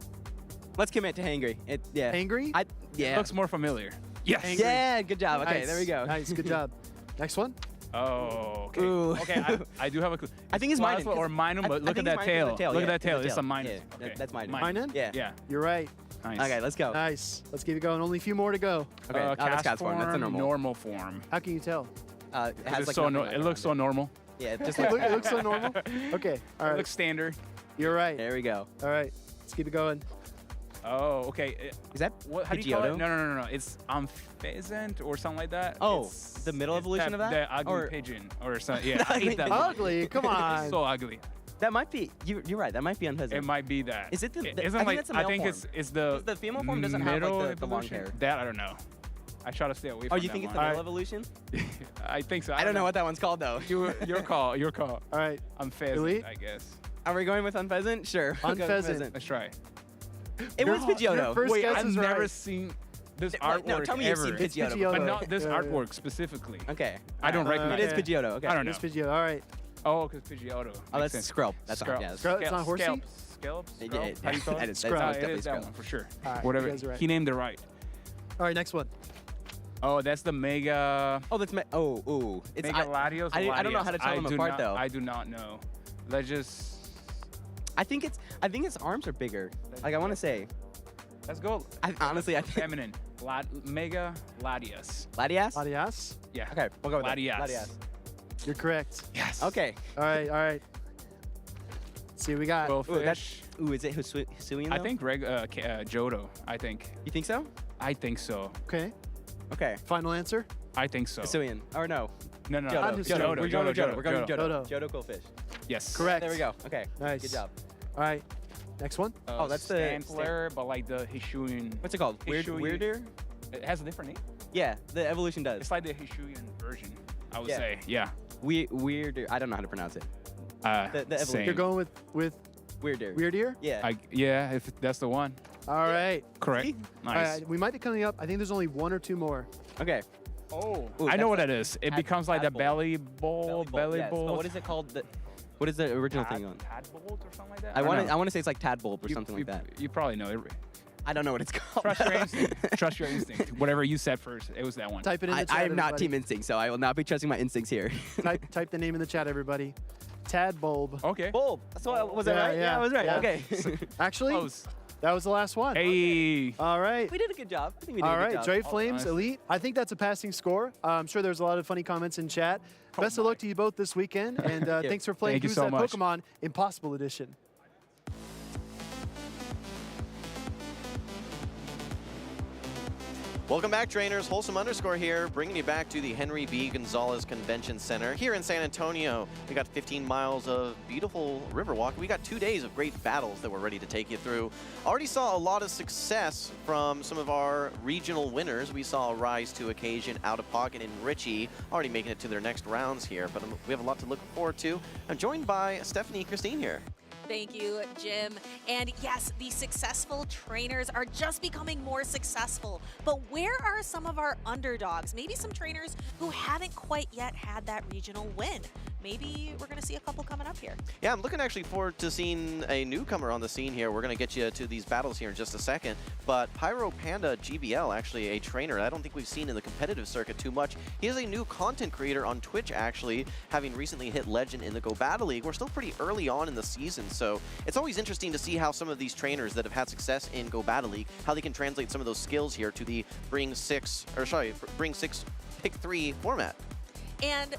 Speaker 11: Let's commit to hangry. Yeah.
Speaker 8: Hangry?
Speaker 11: Yeah.
Speaker 12: Looks more familiar. Yes.
Speaker 8: Hangry.
Speaker 11: Yeah. Good job. Okay,
Speaker 8: Nice.
Speaker 11: there we go.
Speaker 8: Nice. Good job. Next one.
Speaker 12: Oh, okay.
Speaker 11: Ooh.
Speaker 12: Okay, I do have a clue.
Speaker 11: I think it's Minun.
Speaker 12: Or Minun, but look at that tail. Look at that tail. It's a Minun.
Speaker 11: Yeah,
Speaker 12: Okay.
Speaker 11: that's Minun.
Speaker 8: Minun?
Speaker 11: Yeah.
Speaker 12: Yeah.
Speaker 8: You're right.
Speaker 12: Nice.
Speaker 11: Okay, let's go.
Speaker 8: Nice. Let's keep it going. Only a few more to go.
Speaker 11: Okay. Oh, that's
Speaker 12: cast
Speaker 11: cast form. That's the
Speaker 12: normal form.
Speaker 8: How can you tell?
Speaker 11: It has like
Speaker 12: so
Speaker 11: nothing like
Speaker 12: it looks so normal.
Speaker 11: Yeah, it just
Speaker 8: It
Speaker 11: like.
Speaker 8: looks so normal. Okay. All
Speaker 12: It
Speaker 8: right.
Speaker 12: looks standard.
Speaker 8: You're right.
Speaker 11: There we go.
Speaker 8: All right. Let's keep it going.
Speaker 12: Oh, okay.
Speaker 11: Is that
Speaker 12: What? How do you call
Speaker 11: Pidgeotto?
Speaker 12: it? No. It's pheasant or something like that.
Speaker 11: Oh,
Speaker 12: It's-
Speaker 11: the middle
Speaker 12: it's
Speaker 11: evolution of that?
Speaker 12: The ugly
Speaker 11: Or-
Speaker 12: pigeon or something. Yeah, I hate that.
Speaker 8: Ugly. Come
Speaker 12: It's
Speaker 8: on.
Speaker 12: so ugly.
Speaker 11: That might be. You're right. That might be unpleasant.
Speaker 12: It might be that.
Speaker 11: Is it the-
Speaker 12: Isn't
Speaker 11: I think
Speaker 12: like
Speaker 11: that's the
Speaker 12: I
Speaker 11: male
Speaker 12: think
Speaker 11: form.
Speaker 12: it's the.
Speaker 11: 'Cause the female form doesn't have, like,
Speaker 12: middle
Speaker 11: the long
Speaker 12: evolution.
Speaker 11: hair.
Speaker 12: That I don't know. I try to stay away from
Speaker 11: Oh, you
Speaker 12: that
Speaker 11: think it's
Speaker 12: one.
Speaker 11: the middle evolution?
Speaker 12: I think so.
Speaker 11: I don't know what that one's called though.
Speaker 12: Your call. Your call.
Speaker 8: All right.
Speaker 12: I'm pheasant,
Speaker 8: Elite?
Speaker 12: I guess.
Speaker 11: Are we going with unpheasant? Sure. we'll go with
Speaker 8: Unpheasant.
Speaker 12: Let's try.
Speaker 11: It was
Speaker 8: Your
Speaker 11: Pidgeotto.
Speaker 8: first
Speaker 12: Wait,
Speaker 8: guess
Speaker 12: I've
Speaker 8: is
Speaker 12: never
Speaker 8: right.
Speaker 12: seen this
Speaker 11: Wait,
Speaker 12: artwork
Speaker 11: no, tell me
Speaker 12: ever.
Speaker 11: you've seen
Speaker 8: It's
Speaker 11: Pidgeotto.
Speaker 8: Pidgeotto.
Speaker 12: But not this
Speaker 8: Yeah, yeah.
Speaker 12: artwork specifically.
Speaker 11: Okay.
Speaker 12: I don't recognize
Speaker 11: It is
Speaker 12: it.
Speaker 11: Pidgeotto. Okay.
Speaker 12: I don't know.
Speaker 8: It's Pidgeotto. All right.
Speaker 12: Oh, because Pidgeotto.
Speaker 11: Oh,
Speaker 12: Makes
Speaker 11: that's
Speaker 12: sense.
Speaker 11: Skrelp. That's
Speaker 12: Skrelp.
Speaker 11: yeah.
Speaker 8: Skrelp. It's not horsey?
Speaker 12: Scallops?
Speaker 11: Yeah,
Speaker 12: How do you call
Speaker 11: that
Speaker 12: it?
Speaker 11: is
Speaker 8: Skrelp.
Speaker 12: No,
Speaker 11: definitely
Speaker 12: it is that
Speaker 11: Skrelp.
Speaker 12: one for sure.
Speaker 8: All right,
Speaker 12: Whatever.
Speaker 8: you guys are right.
Speaker 12: He named it right.
Speaker 8: All right. Next one.
Speaker 12: Oh, that's the Mega.
Speaker 11: Oh, that's ooh. It's
Speaker 12: Mega Latios. or
Speaker 11: I don't know how to
Speaker 12: Latias?
Speaker 11: tell them
Speaker 12: do
Speaker 11: apart
Speaker 12: not-
Speaker 11: though.
Speaker 12: I do not know. Let's just.
Speaker 11: I think its arms are bigger. Like I want to say.
Speaker 12: Let's go.
Speaker 11: Honestly, I think
Speaker 12: Feminine. Mega Latias.
Speaker 11: Latias.
Speaker 8: Latias.
Speaker 12: Yeah.
Speaker 11: Okay, we'll go with
Speaker 12: Latias.
Speaker 11: that. Latias.
Speaker 8: You're correct.
Speaker 12: Yes.
Speaker 11: Okay.
Speaker 8: All right. All right. Let's see what we got.
Speaker 12: Well,
Speaker 11: Ooh, that's is it Hisuian?
Speaker 12: I
Speaker 11: though?
Speaker 12: think Johto. I think.
Speaker 11: You think so?
Speaker 12: I think so.
Speaker 8: Okay.
Speaker 11: Okay.
Speaker 8: Final answer.
Speaker 12: I think so.
Speaker 11: Hisuian. Or no.
Speaker 12: No.
Speaker 11: Johto.
Speaker 8: Johto.
Speaker 11: We're going with Johto. We're going with
Speaker 8: Johto.
Speaker 11: Johto. Johto Quillfish.
Speaker 12: Yes.
Speaker 8: Correct.
Speaker 11: There we go. Okay.
Speaker 8: Nice.
Speaker 11: Good job.
Speaker 8: All right. Next one.
Speaker 11: Oh, that's the
Speaker 12: Stantler, but like the Hishuian.
Speaker 11: What's it called?
Speaker 12: Hisui-
Speaker 11: Weirder?
Speaker 12: It has a different name.
Speaker 11: Yeah, the evolution does.
Speaker 12: It's like the Hishuian version, I would
Speaker 11: Yeah.
Speaker 12: say. Yeah.
Speaker 11: Weirder. I don't know how to pronounce it. The evolution.
Speaker 12: same.
Speaker 8: You're going with
Speaker 11: Weirder.
Speaker 8: Weird Ear.
Speaker 11: Yeah.
Speaker 12: Yeah, if that's the one.
Speaker 8: All right.
Speaker 12: Correct.
Speaker 11: See?
Speaker 12: Nice.
Speaker 8: All right. We might be coming up. I think there's only one or two more.
Speaker 11: Okay.
Speaker 12: Oh,
Speaker 11: Ooh,
Speaker 12: I know what
Speaker 11: that's
Speaker 12: that is. It
Speaker 11: tad-
Speaker 12: becomes like the
Speaker 11: tadpole.
Speaker 12: belly bowl, belly
Speaker 11: yes.
Speaker 12: bowl.
Speaker 11: Oh, what is it called? What is the original thing on?
Speaker 12: Tadbolt or something like that.
Speaker 11: I
Speaker 12: don't
Speaker 11: want
Speaker 12: know.
Speaker 11: to say it's like Tadbulb or something like that.
Speaker 12: You probably know it.
Speaker 11: I don't know what it's called.
Speaker 12: Trust your instinct. Trust your instinct. Whatever you said first, it was that one.
Speaker 8: Type it in the chat.
Speaker 11: I am not
Speaker 8: everybody.
Speaker 11: Team Instinct, so I will not be trusting my instincts here.
Speaker 8: type the name in the chat, everybody. Tadbulb.
Speaker 12: Okay.
Speaker 11: Bulb. So was that right? Yeah, I was right.
Speaker 8: yeah.
Speaker 11: Okay.
Speaker 8: Actually,
Speaker 12: Close.
Speaker 8: that was the last one.
Speaker 12: Hey.
Speaker 8: All right.
Speaker 11: We did a good job. I think we did
Speaker 8: All
Speaker 11: a good
Speaker 8: right,
Speaker 11: job.
Speaker 8: Dre Flames,
Speaker 12: nice.
Speaker 8: Elite. I think that's a passing score. I'm sure there's a lot of funny comments in chat. Best of luck to you both this weekend, and thanks for playing
Speaker 12: Thank you
Speaker 8: Who's
Speaker 12: so
Speaker 8: That
Speaker 12: much.
Speaker 8: Pokemon Impossible Edition.
Speaker 5: Welcome back, trainers. Wholesome_ here, bringing you back to the Henry B. Gonzalez Convention Center here in San Antonio. We got 15 miles of beautiful Riverwalk. We got 2 days of great battles that we're ready to take you through. Already saw a lot of success from some of our regional winners. We saw Rise to Occasion, Out of Pocket, and Richie already making it to their next rounds here, but we have a lot to look forward to. I'm joined by Stephanie Christine here.
Speaker 4: Thank you, Jim. And yes, the successful trainers are just becoming more successful. But where are some of our underdogs? Maybe some trainers who haven't quite yet had that regional win. Maybe we're going to see a couple coming up here.
Speaker 5: Yeah, I'm looking actually forward to seeing a newcomer on the scene here. We're going to get you to these battles here in just a second. But Pyro Panda GBL, actually a trainer I don't think we've seen in the competitive circuit too much. He is a new content creator on Twitch, actually, having recently hit Legend in the Go Battle League. We're still pretty early on in the season, so it's always interesting to see how some of these trainers that have had success in Go Battle League, how they can translate some of those skills here to the Bring 6 Pick 3 format.
Speaker 4: And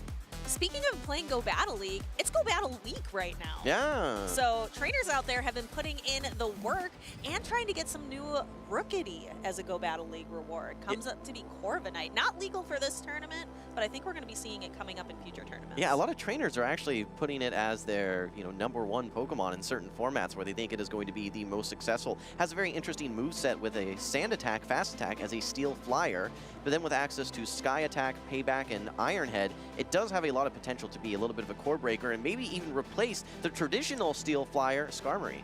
Speaker 4: speaking of playing Go Battle League, it's Go Battle Week right now.
Speaker 5: Yeah.
Speaker 4: So trainers out there have been putting in the work and trying to get some new Rookity as a Go Battle League reward. Comes up to be Corviknight. Not legal for this tournament, but I think we're going to be seeing it coming up in future tournaments.
Speaker 5: Yeah, a lot of trainers are actually putting it as their, #1 Pokemon in certain formats where they think it is going to be the most successful. Has a very interesting moveset with a Sand Attack, Fast Attack as a Steel Flyer, but then with access to Sky Attack, Payback, and Iron Head, it does have a lot of potential to be a little bit of a core breaker and maybe even replace the traditional Steel Flyer Skarmory.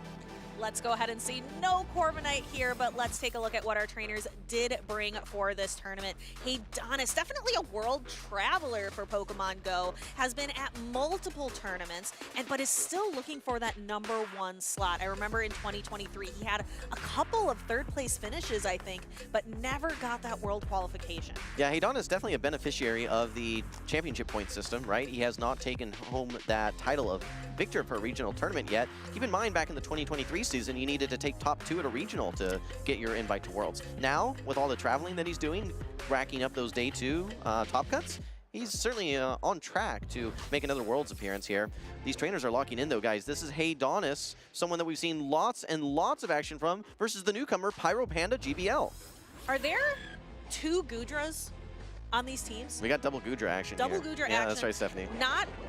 Speaker 4: Let's go ahead and see no Corviknight here, but let's take a look at what our trainers did bring for this tournament. Hey, Donis, definitely a world traveler for Pokemon Go, has been at multiple tournaments, but is still looking for that #1 slot. I remember in 2023, he had a couple of third-place finishes, I think, but never got that world qualification.
Speaker 5: Yeah, Hedon is definitely a beneficiary of the championship point system, right? He has not taken home that title of victor for a regional tournament yet. Keep in mind, back in the 2023 season, you needed to take top 2 at a regional to get your invite to Worlds. Now, with all the traveling that he's doing, racking up those day 2 top cuts, he's certainly on track to make another Worlds appearance here. These trainers are locking in, though, guys. This is Heidonis, someone that we've seen lots and lots of action from, versus the newcomer, Pyro Panda GBL.
Speaker 4: Are there 2 Goodras on these teams?
Speaker 5: We got double Goodra action
Speaker 4: Double
Speaker 5: here.
Speaker 4: Goodra action.
Speaker 5: Yeah, that's right, Stephanie.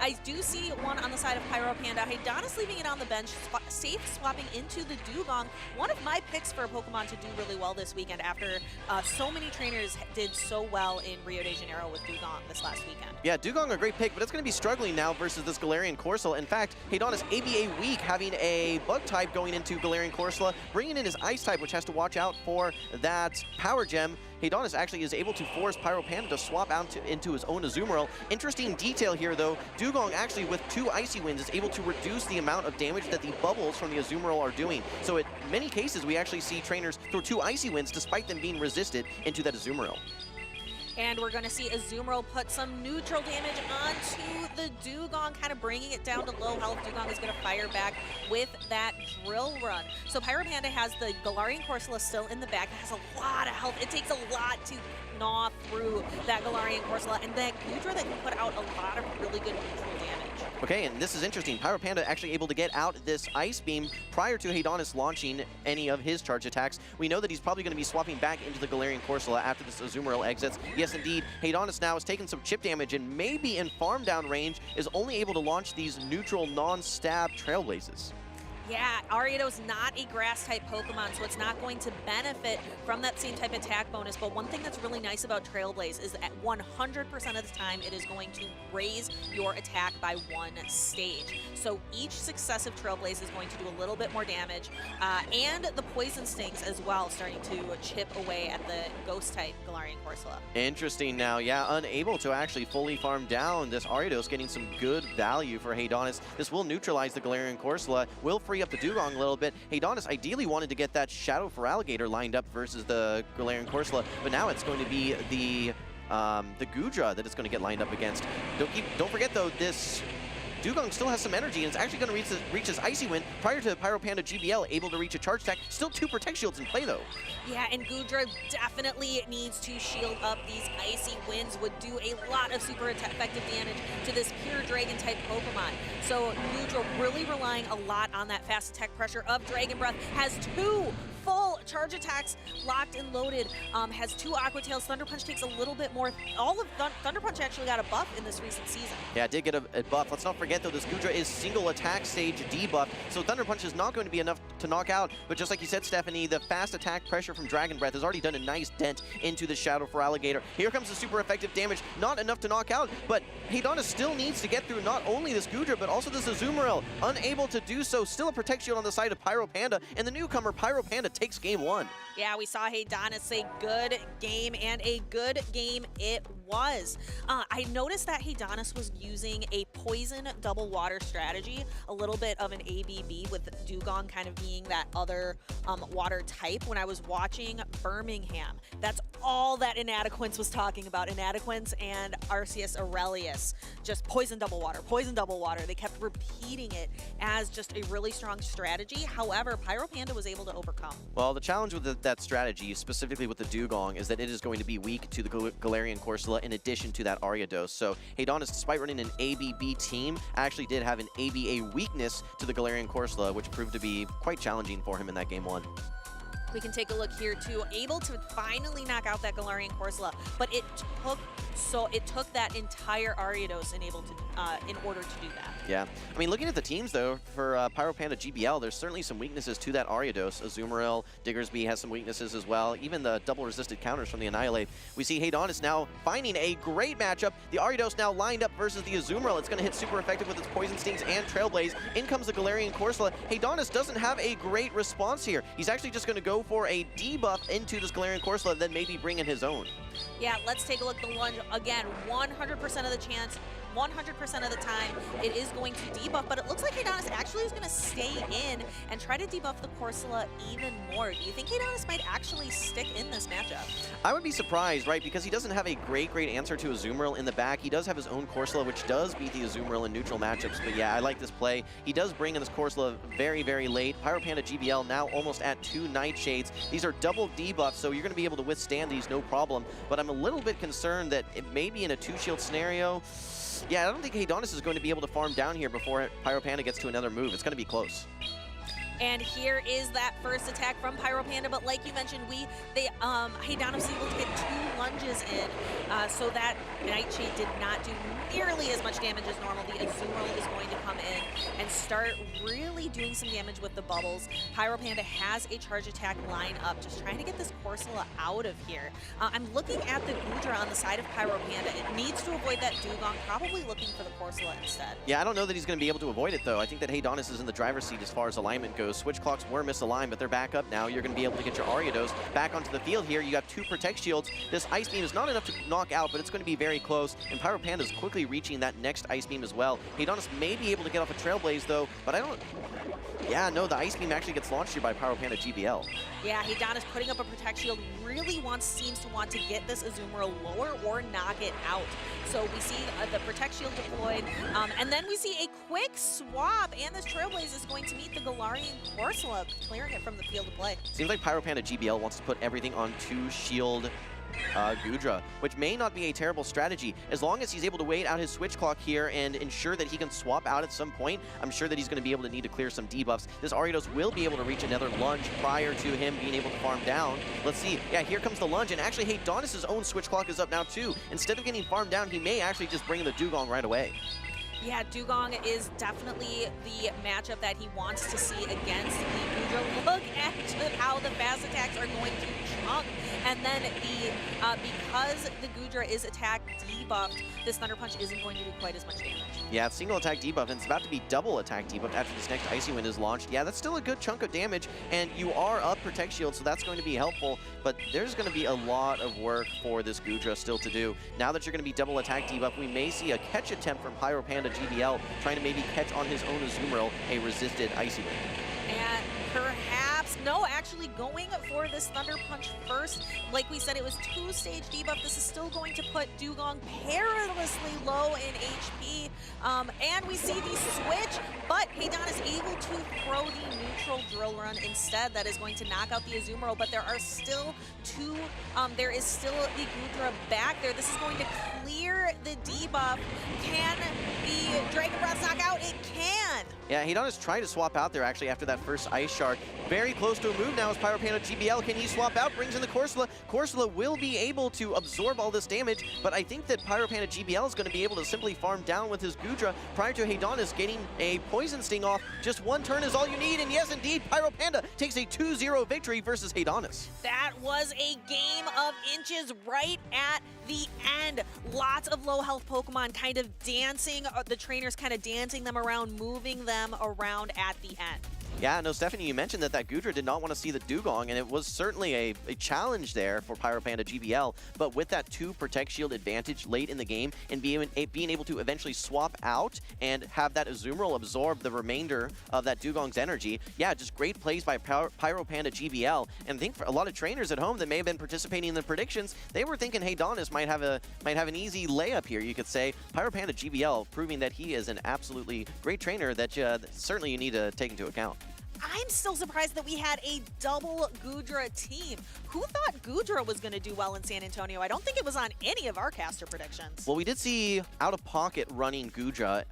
Speaker 4: I do see one on the side of Pyro Panda. Heidonis leaving it on the bench, safe swapping into the Dugong. One of my picks for a Pokemon to do really well this weekend after so many trainers did so well in Rio de Janeiro with Dugong this last weekend.
Speaker 5: Yeah, Dugong a great pick, but it's going to be struggling now versus this Galarian Corsola. In fact, Heidonis ABA weak, having a Bug type going into Galarian Corsola, bringing in his Ice type, which has to watch out for that Power Gem. Heidonis actually is able to force Pyro Panda to swap out into his own Azumarill. Interesting detail here, though. Dugong actually, with 2 Icy Winds, is able to reduce the amount of damage that the bubbles from the Azumarill are doing. So in many cases, we actually see trainers throw 2 Icy Winds despite them being resisted into that Azumarill.
Speaker 4: And we're going to see Azumarill put some neutral damage onto the Dugong, kind of bringing it down to low health. Dugong is going to fire back with that Drill Run. So Pyro Panda has the Galarian Corsola still in the back. It has a lot of health. It takes a lot to gnaw through that Galarian Corsola, and that Goodra that can put out a lot of really good neutral damage.
Speaker 5: Okay, and this is interesting. Pyro Panda actually able to get out this Ice Beam prior to Heidonis launching any of his charge attacks. We know that he's probably going to be swapping back into the Galarian Corsola after this Azumarill exits. Yes, indeed, Heidonis now has taken some chip damage and maybe in farm down range is only able to launch these neutral non-stab Trailblazes.
Speaker 4: Yeah, Ariado's not a grass-type Pokemon, so it's not going to benefit from that same type attack bonus. But one thing that's really nice about Trailblaze is that at 100% of the time, it is going to raise your attack by 1 stage. So each successive Trailblaze is going to do a little bit more damage. And the Poison Stings as well, starting to chip away at the Ghost-type Galarian Corsola.
Speaker 5: Interesting now. Yeah, unable to actually fully farm down this Ariados, getting some good value for Heidonis. This will neutralize the Galarian Corsola, will free up the Dugong a little bit. Heidonis ideally wanted to get that Shadow Feraligatr lined up versus the Galarian Corsola, but now it's going to be the Goodra that it's going to get lined up against. Don't forget though, this Dugong still has some energy and is actually going to reach his Icy Wind prior to Pyro Panda GBL able to reach a charge attack. Still 2 Protect Shields in play though.
Speaker 4: Yeah, and Goodra definitely needs to shield up. These Icy Winds would do a lot of super effective damage to this pure Dragon type Pokemon. So Goodra really relying a lot on that fast attack pressure of Dragon Breath. Has 2 full charge attacks locked and loaded, has 2 Aqua Tails. Thunder Punch takes a little bit more. All of Thunder Punch actually got a buff in this recent season.
Speaker 5: Yeah, it did get a buff. Let's not forget, though, this Goodra is single attack stage debuff, so Thunder Punch is not going to be enough to knock out. But just like you said, Stephanie, the fast attack pressure from Dragon Breath has already done a nice dent into the Shadow for Alligator. Here comes the super effective damage. Not enough to knock out, but Heidanis still needs to get through not only this Goodra, but also this Azumarill. Unable to do so. Still a Protect Shield on the side of Pyro Panda, and the newcomer Pyro Panda takes game 1.
Speaker 4: Yeah, we saw Heidanis say good game, and a good game it was. I noticed that Heidanis was using a poison double water strategy, a little bit of an ABB with Dugong kind of being that other water type when I was watching Birmingham. That's all that Inadequence was talking about. Inadequence and Arceus Aurelius. Just poison double water, poison double water. They kept repeating it as just a really strong strategy. However, Pyro Panda was able to overcome.
Speaker 5: Well, the challenge with that strategy, specifically with the Dugong, is that it is going to be weak to the Galarian Corsola in addition to that Ariados. So Heidanis, despite running an ABB team, actually did have an ABA weakness to the Galarian Corsola, which proved to be quite challenging for him in that game 1.
Speaker 4: We can take a look here too. Able to finally knock out that Galarian Corsola, but it took that entire Ariados in order to do that.
Speaker 5: Yeah, I mean, looking at the teams though, for Pyro Panda GBL, there's certainly some weaknesses to that Ariados. Azumarill, Diggersby has some weaknesses as well. Even the double resisted counters from the Annihilate. We see Heidanis now finding a great matchup. The Ariados now lined up versus the Azumarill. It's going to hit super effective with its Poison Stings and Trailblaze. In comes the Galarian Corsola. Heidanis doesn't have a great response here. He's actually just going to go for a debuff into this Galarian Corsola, then maybe bring in his own.
Speaker 4: Yeah, let's take a look at the lunge. Again, 100% of the chance, 100% of the time, it is going to debuff, but it looks like Heidanis actually is going to stay in and try to debuff the Corsola even more. Do you think Heidanis might actually stick in this matchup?
Speaker 5: I would be surprised, right, because he doesn't have a great answer to Azumarill in the back. He does have his own Corsola, which does beat the Azumarill in neutral matchups, but yeah, I like this play. He does bring in this Corsola very, very late. Pyro Panda GBL now almost at 2 Nightshades. These are double debuffs, so you're going to be able to withstand these no problem, but I'm a little bit concerned that it may be in a 2-shield scenario. Yeah, I don't think Heidanis is going to be able to farm down here before Pyro Panda gets to another move. It's going to be close.
Speaker 4: And here is that first attack from Pyro Panda, but like you mentioned, Heidanis was able to get 2 lunges in, so that Nightshade did not do nearly as much damage as normal. The Azumarill is going to come in and start really doing some damage with the bubbles. Pyro Panda has a charge attack line up, just trying to get this Corsola out of here. I'm looking at the Goodra on the side of Pyro Panda. It needs to avoid that Dugong, probably looking for the Corsola instead.
Speaker 5: Yeah, I don't know that he's going to be able to avoid it, though. I think that Heidanis is in the driver's seat as far as alignment goes. Switch clocks were misaligned, but they're back up now. You're going to be able to get your Ariados back onto the field here. You got 2 Protect Shields. This Ice Beam is not enough to knock out, but it's going to be very close, and Pyro Panda is quickly reaching that next Ice Beam as well. Heidanis may be able to get off a Trailblaze, though, but I don't... Yeah, no, the Ice Beam actually gets launched here by Pyro Panda GBL.
Speaker 4: Yeah, Heidanis putting up a Protect Shield really seems to want to get this Azumarill lower or knock it out. So we see the Protect Shield deployed, and then we see a quick swap, and this Trailblaze is going to meet the Galarian Corsola, clearing it from the field of play.
Speaker 5: Seems like Pyro Panda GBL wants to put everything on 2-shield Goodra, which may not be a terrible strategy. As long as he's able to wait out his switch clock here and ensure that he can swap out at some point, I'm sure that he's going to be able to need to clear some debuffs. This Ariados will be able to reach another lunge prior to him being able to farm down. Let's see. Yeah, here comes the lunge, and actually Heidanis' own switch clock is up now too. Instead of getting farmed down, he may actually just bring the Dugong right away.
Speaker 4: Yeah, Dugong is definitely the matchup that he wants to see against the Goodra. Look at how the fast attacks are going to chunk. And then because the Goodra is attack debuffed, this Thunder Punch isn't going to do quite as much damage.
Speaker 5: Yeah, it's single attack debuff, and it's about to be double attack debuff after this next Icy Wind is launched. Yeah, that's still a good chunk of damage, and you are up Protect Shield, so that's going to be helpful, but there's going to be a lot of work for this Goodra still to do. Now that you're going to be double attack debuff, we may see a catch attempt from Pyro Panda GBL, trying to maybe catch on his own Azumarill a resisted Icy Wind.
Speaker 4: And perhaps, no, actually going for this Thunder Punch first. Like we said, it was 2-stage debuff. This is still going to put Dugong perilously low in HP. And we see the switch, but Heidanis is able to throw the neutral Drill Run instead. That is going to knock out the Azumarill, but there are still there is still the Goodra back there. This is going to clear the debuff. Can the Dragon Breath knock out? It can.
Speaker 5: Yeah, Hedonis tried to swap out there actually after that first Ice Shard. Very close to a move now is Pyro Panda GBL. Can he swap out? Brings in the Corsola. Corsola will be able to absorb all this damage, but I think that Pyro Panda GBL is going to be able to simply farm down with his Gudra prior to Hedonis getting a Poison Sting off. Just one turn is all you need, and yes, indeed, Pyro Panda takes a 2-0 victory versus Hedonis.
Speaker 4: That was a game of inches right at the end. Lots of low health Pokemon kind of dancing, the trainers kind of dancing them around, moving them around at the end.
Speaker 5: Yeah, no, Stephanie, you mentioned that Gudra did not want to see the Dugong, and it was certainly a challenge there for Pyro Panda GBL, but with that 2 Protect Shield advantage late in the game and being able to eventually swap out and have that Azumarill absorb the remainder of that Dugong's energy, yeah, just great plays by Pyro Panda GBL. And I think for a lot of trainers at home that may have been participating in the predictions, they were thinking Hedonis might have an easy layup here, you could say. Pyro Panda GBL proving that he is an absolutely great trainer that certainly you need to take into account.
Speaker 4: I'm still surprised that we had a double Gudra team. Who thought Gudra was going to do well in San Antonio? I don't think it was on any of our caster predictions.
Speaker 5: Well, we did see Out of Pocket running Gudra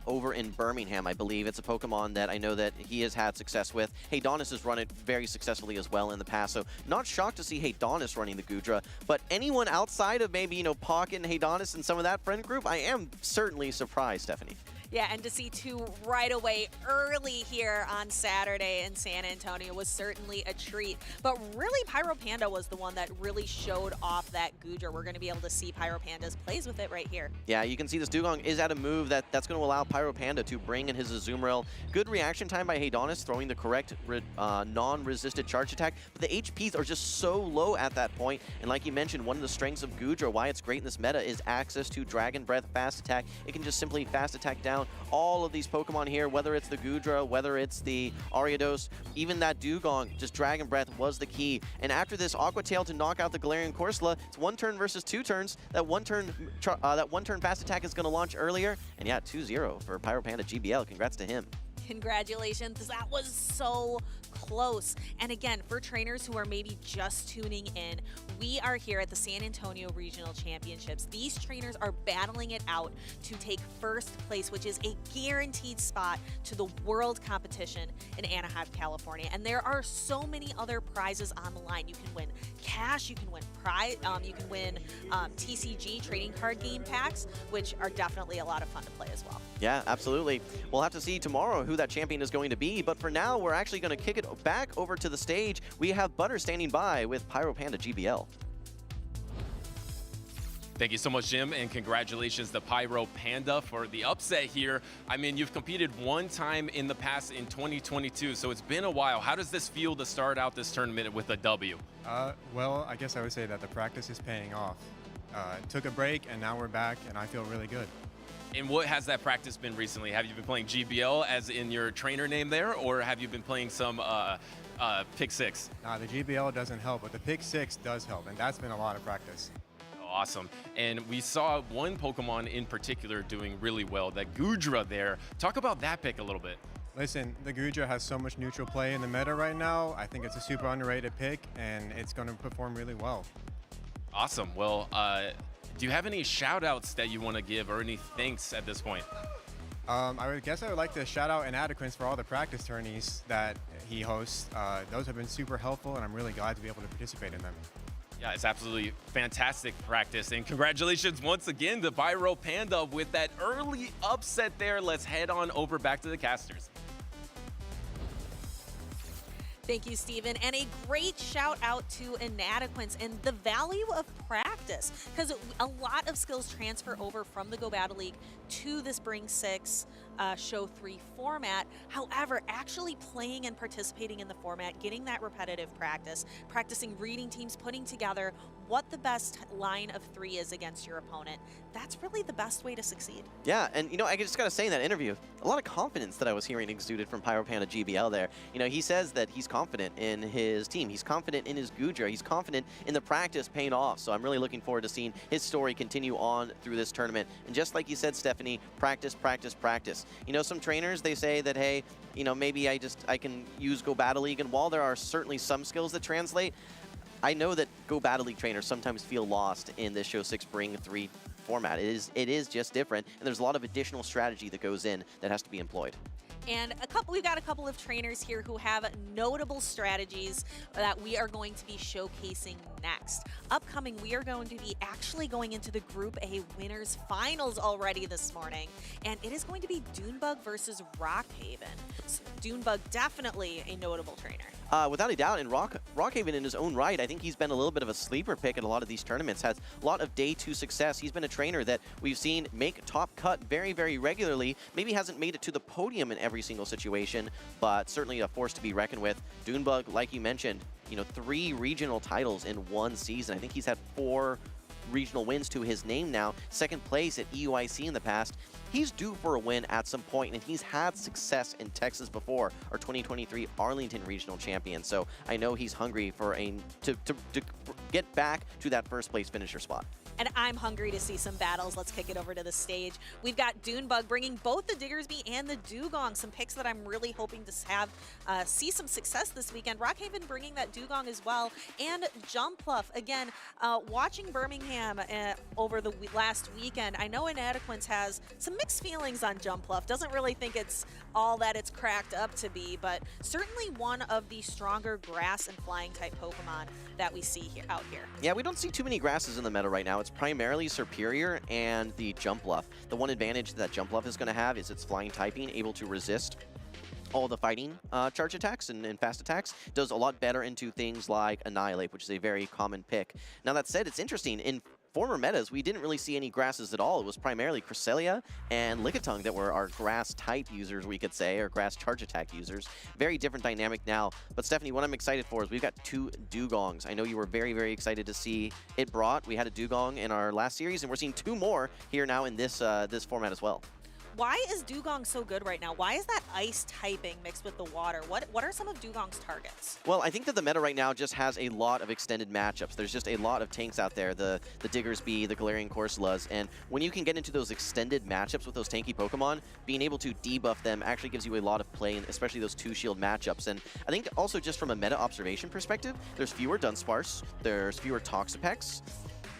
Speaker 5: over in Birmingham, I believe. It's a Pokemon that I know that he has had success with. Hedonis has run it very successfully as well in the past, so not shocked to see Hedonis running the Gudra. But anyone outside of maybe, Pocket and Hedonis and some of that friend group, I am certainly surprised, Stephanie.
Speaker 4: Yeah, and to see 2 right away early here on Saturday in San Antonio was certainly a treat. But really, Pyro Panda was the one that really showed off that Gudra. We're going to be able to see Pyro Panda's plays with it right here.
Speaker 5: Yeah, you can see this Dugong is at a move that's going to allow Pyro Panda to bring in his Azumarill. Good reaction time by Hedonis, throwing the correct non-resisted charge attack. But the HPs are just so low at that point. And like you mentioned, one of the strengths of Gudra, why it's great in this meta, is access to Dragon Breath fast attack. It can just simply fast attack down all of these Pokemon here, whether it's the Gudra, whether it's the Ariados, even that Dugong, just Dragon Breath was the key. And after this Aqua Tail to knock out the Galarian Corsola, it's 1 turn versus 2 turns. That one turn fast attack is going to launch earlier. And yeah, 2-0 for Pyro Panda GBL. Congrats to him.
Speaker 4: Congratulations, that was so close. And again, for trainers who are maybe just tuning in, we are here at the San Antonio Regional Championships. These trainers are battling it out to take first place, which is a guaranteed spot to the world competition in Anaheim, California. And there are so many other prizes on the line. You can win cash, you can win TCG trading card game packs, which are definitely a lot of fun to play as well.
Speaker 5: Yeah, absolutely. We'll have to see tomorrow who that champion is going to be, but for now, we're actually going to kick it back over to the stage. We have Butter standing by with Pyro Panda GBL.
Speaker 7: Thank you so much, Jim, and congratulations to Pyro Panda for the upset here. I mean, you've competed one time in the past in 2022, so it's been a while. How does this feel to start out this tournament with a W?
Speaker 13: Well, I guess I would say that the practice is paying off. Took a break, and now we're back, and I feel really good.
Speaker 7: And what has that practice been recently? Have you been playing GBL as in your trainer name there, or have you been playing some Pick 6?
Speaker 13: Nah, the GBL doesn't help, but the Pick 6 does help, and that's been a lot of practice.
Speaker 7: Awesome. And we saw one Pokemon in particular doing really well, that Gudra there. Talk about that pick a little bit.
Speaker 13: Listen, the Gudra has so much neutral play in the meta right now. I think it's a super underrated pick, and it's going to perform really well.
Speaker 7: Awesome. Well, do you have any shout-outs that you want to give or any thanks at this point?
Speaker 13: I guess I would like to shout out Inadequance for all the practice tourneys that he hosts. Those have been super helpful, and I'm really glad to be able to participate in them.
Speaker 7: Yeah, it's absolutely fantastic practice. And congratulations once again to Pyro Panda with that early upset there. Let's head on over back to the casters.
Speaker 4: Thank you, Steven. And a great shout out to Inadequance and the value of practice, because a lot of skills transfer over from the Go Battle League to the Spring 6 Show 3 format. However, actually playing and participating in the format, getting that repetitive practice, practicing reading teams, putting together what the best line of 3 is against your opponent, that's really the best way to succeed.
Speaker 5: Yeah, and I just got to say in that interview, a lot of confidence that I was hearing exuded from Pyro Panda GBL there. He says that he's confident in his team, he's confident in his Gudra, he's confident in the practice paying off, so I'm really looking forward to seeing his story continue on through this tournament. And just like you said, Stephanie, practice, practice, practice. Some trainers, they say that, hey, maybe I can use Go Battle League, and while there are certainly some skills that translate, I know that Go Battle League trainers sometimes feel lost in this Show 6 Spring 3 format. It is just different, and there's a lot of additional strategy that goes in that has to be employed.
Speaker 4: And we've got a couple of trainers here who have notable strategies that we are going to be showcasing next. Upcoming, we are going to be actually going into the Group A winners finals already this morning, and it is going to be Dunebug versus Rockhaven. So Dunebug, definitely a notable trainer.
Speaker 5: Without a doubt, and Rockhaven in his own right, I think he's been a little bit of a sleeper pick in a lot of these tournaments, has a lot of day 2 success. He's been a trainer that we've seen make top cut very, very regularly. Maybe hasn't made it to the podium in every single situation, but certainly a force to be reckoned with. Dunebug, like you mentioned, 3 regional titles in 1 season. I think he's had 4 regional wins to his name now. 2nd place at EUIC in the past. He's due for a win at some point, and he's had success in Texas before, our 2023 Arlington regional champion. So I know he's hungry for to get back to that 1st place finisher spot.
Speaker 4: And I'm hungry to see some battles. Let's kick it over to the stage. We've got Dunebug bringing both the Diggersby and the Dugong, some picks that I'm really hoping to have see some success this weekend. Rockhaven bringing that Dugong as well, and Jumpluff. Again, watching Birmingham over the last weekend, I know Inadequence has some mixed feelings on Jumpluff. Doesn't really think it's all that it's cracked up to be, but certainly one of the stronger grass and flying type Pokemon that we see out here.
Speaker 5: Yeah, we don't see too many grasses in the meta right now. It's primarily Serperior and the Jumpluff. The one advantage that Jumpluff is going to have is its flying typing, able to resist all the fighting charge attacks and fast attacks. Does a lot better into things like Annihilate, which is a very common pick. Now that said, it's interesting. In former metas, we didn't really see any grasses at all. It was primarily Cresselia and Lickitung that were our grass type users, we could say, or grass charge attack users. Very different dynamic now. But Stephanie, what I'm excited for is we've got 2 Dugongs. I know you were very, very excited to see it brought. We had a Dugong in our last series, and we're seeing 2 more here now in this this format as well.
Speaker 4: Why is Dugong so good right now? Why is that ice typing mixed with the water? What are some of Dugong's targets?
Speaker 5: Well, I think that the meta right now just has a lot of extended matchups. There's just a lot of tanks out there, the Diggersby, the Galarian Corsolas, and when you can get into those extended matchups with those tanky Pokemon, being able to debuff them actually gives you a lot of play, especially those 2-shield matchups. And I think also just from a meta observation perspective, there's fewer Dunsparce, there's fewer Toxapex.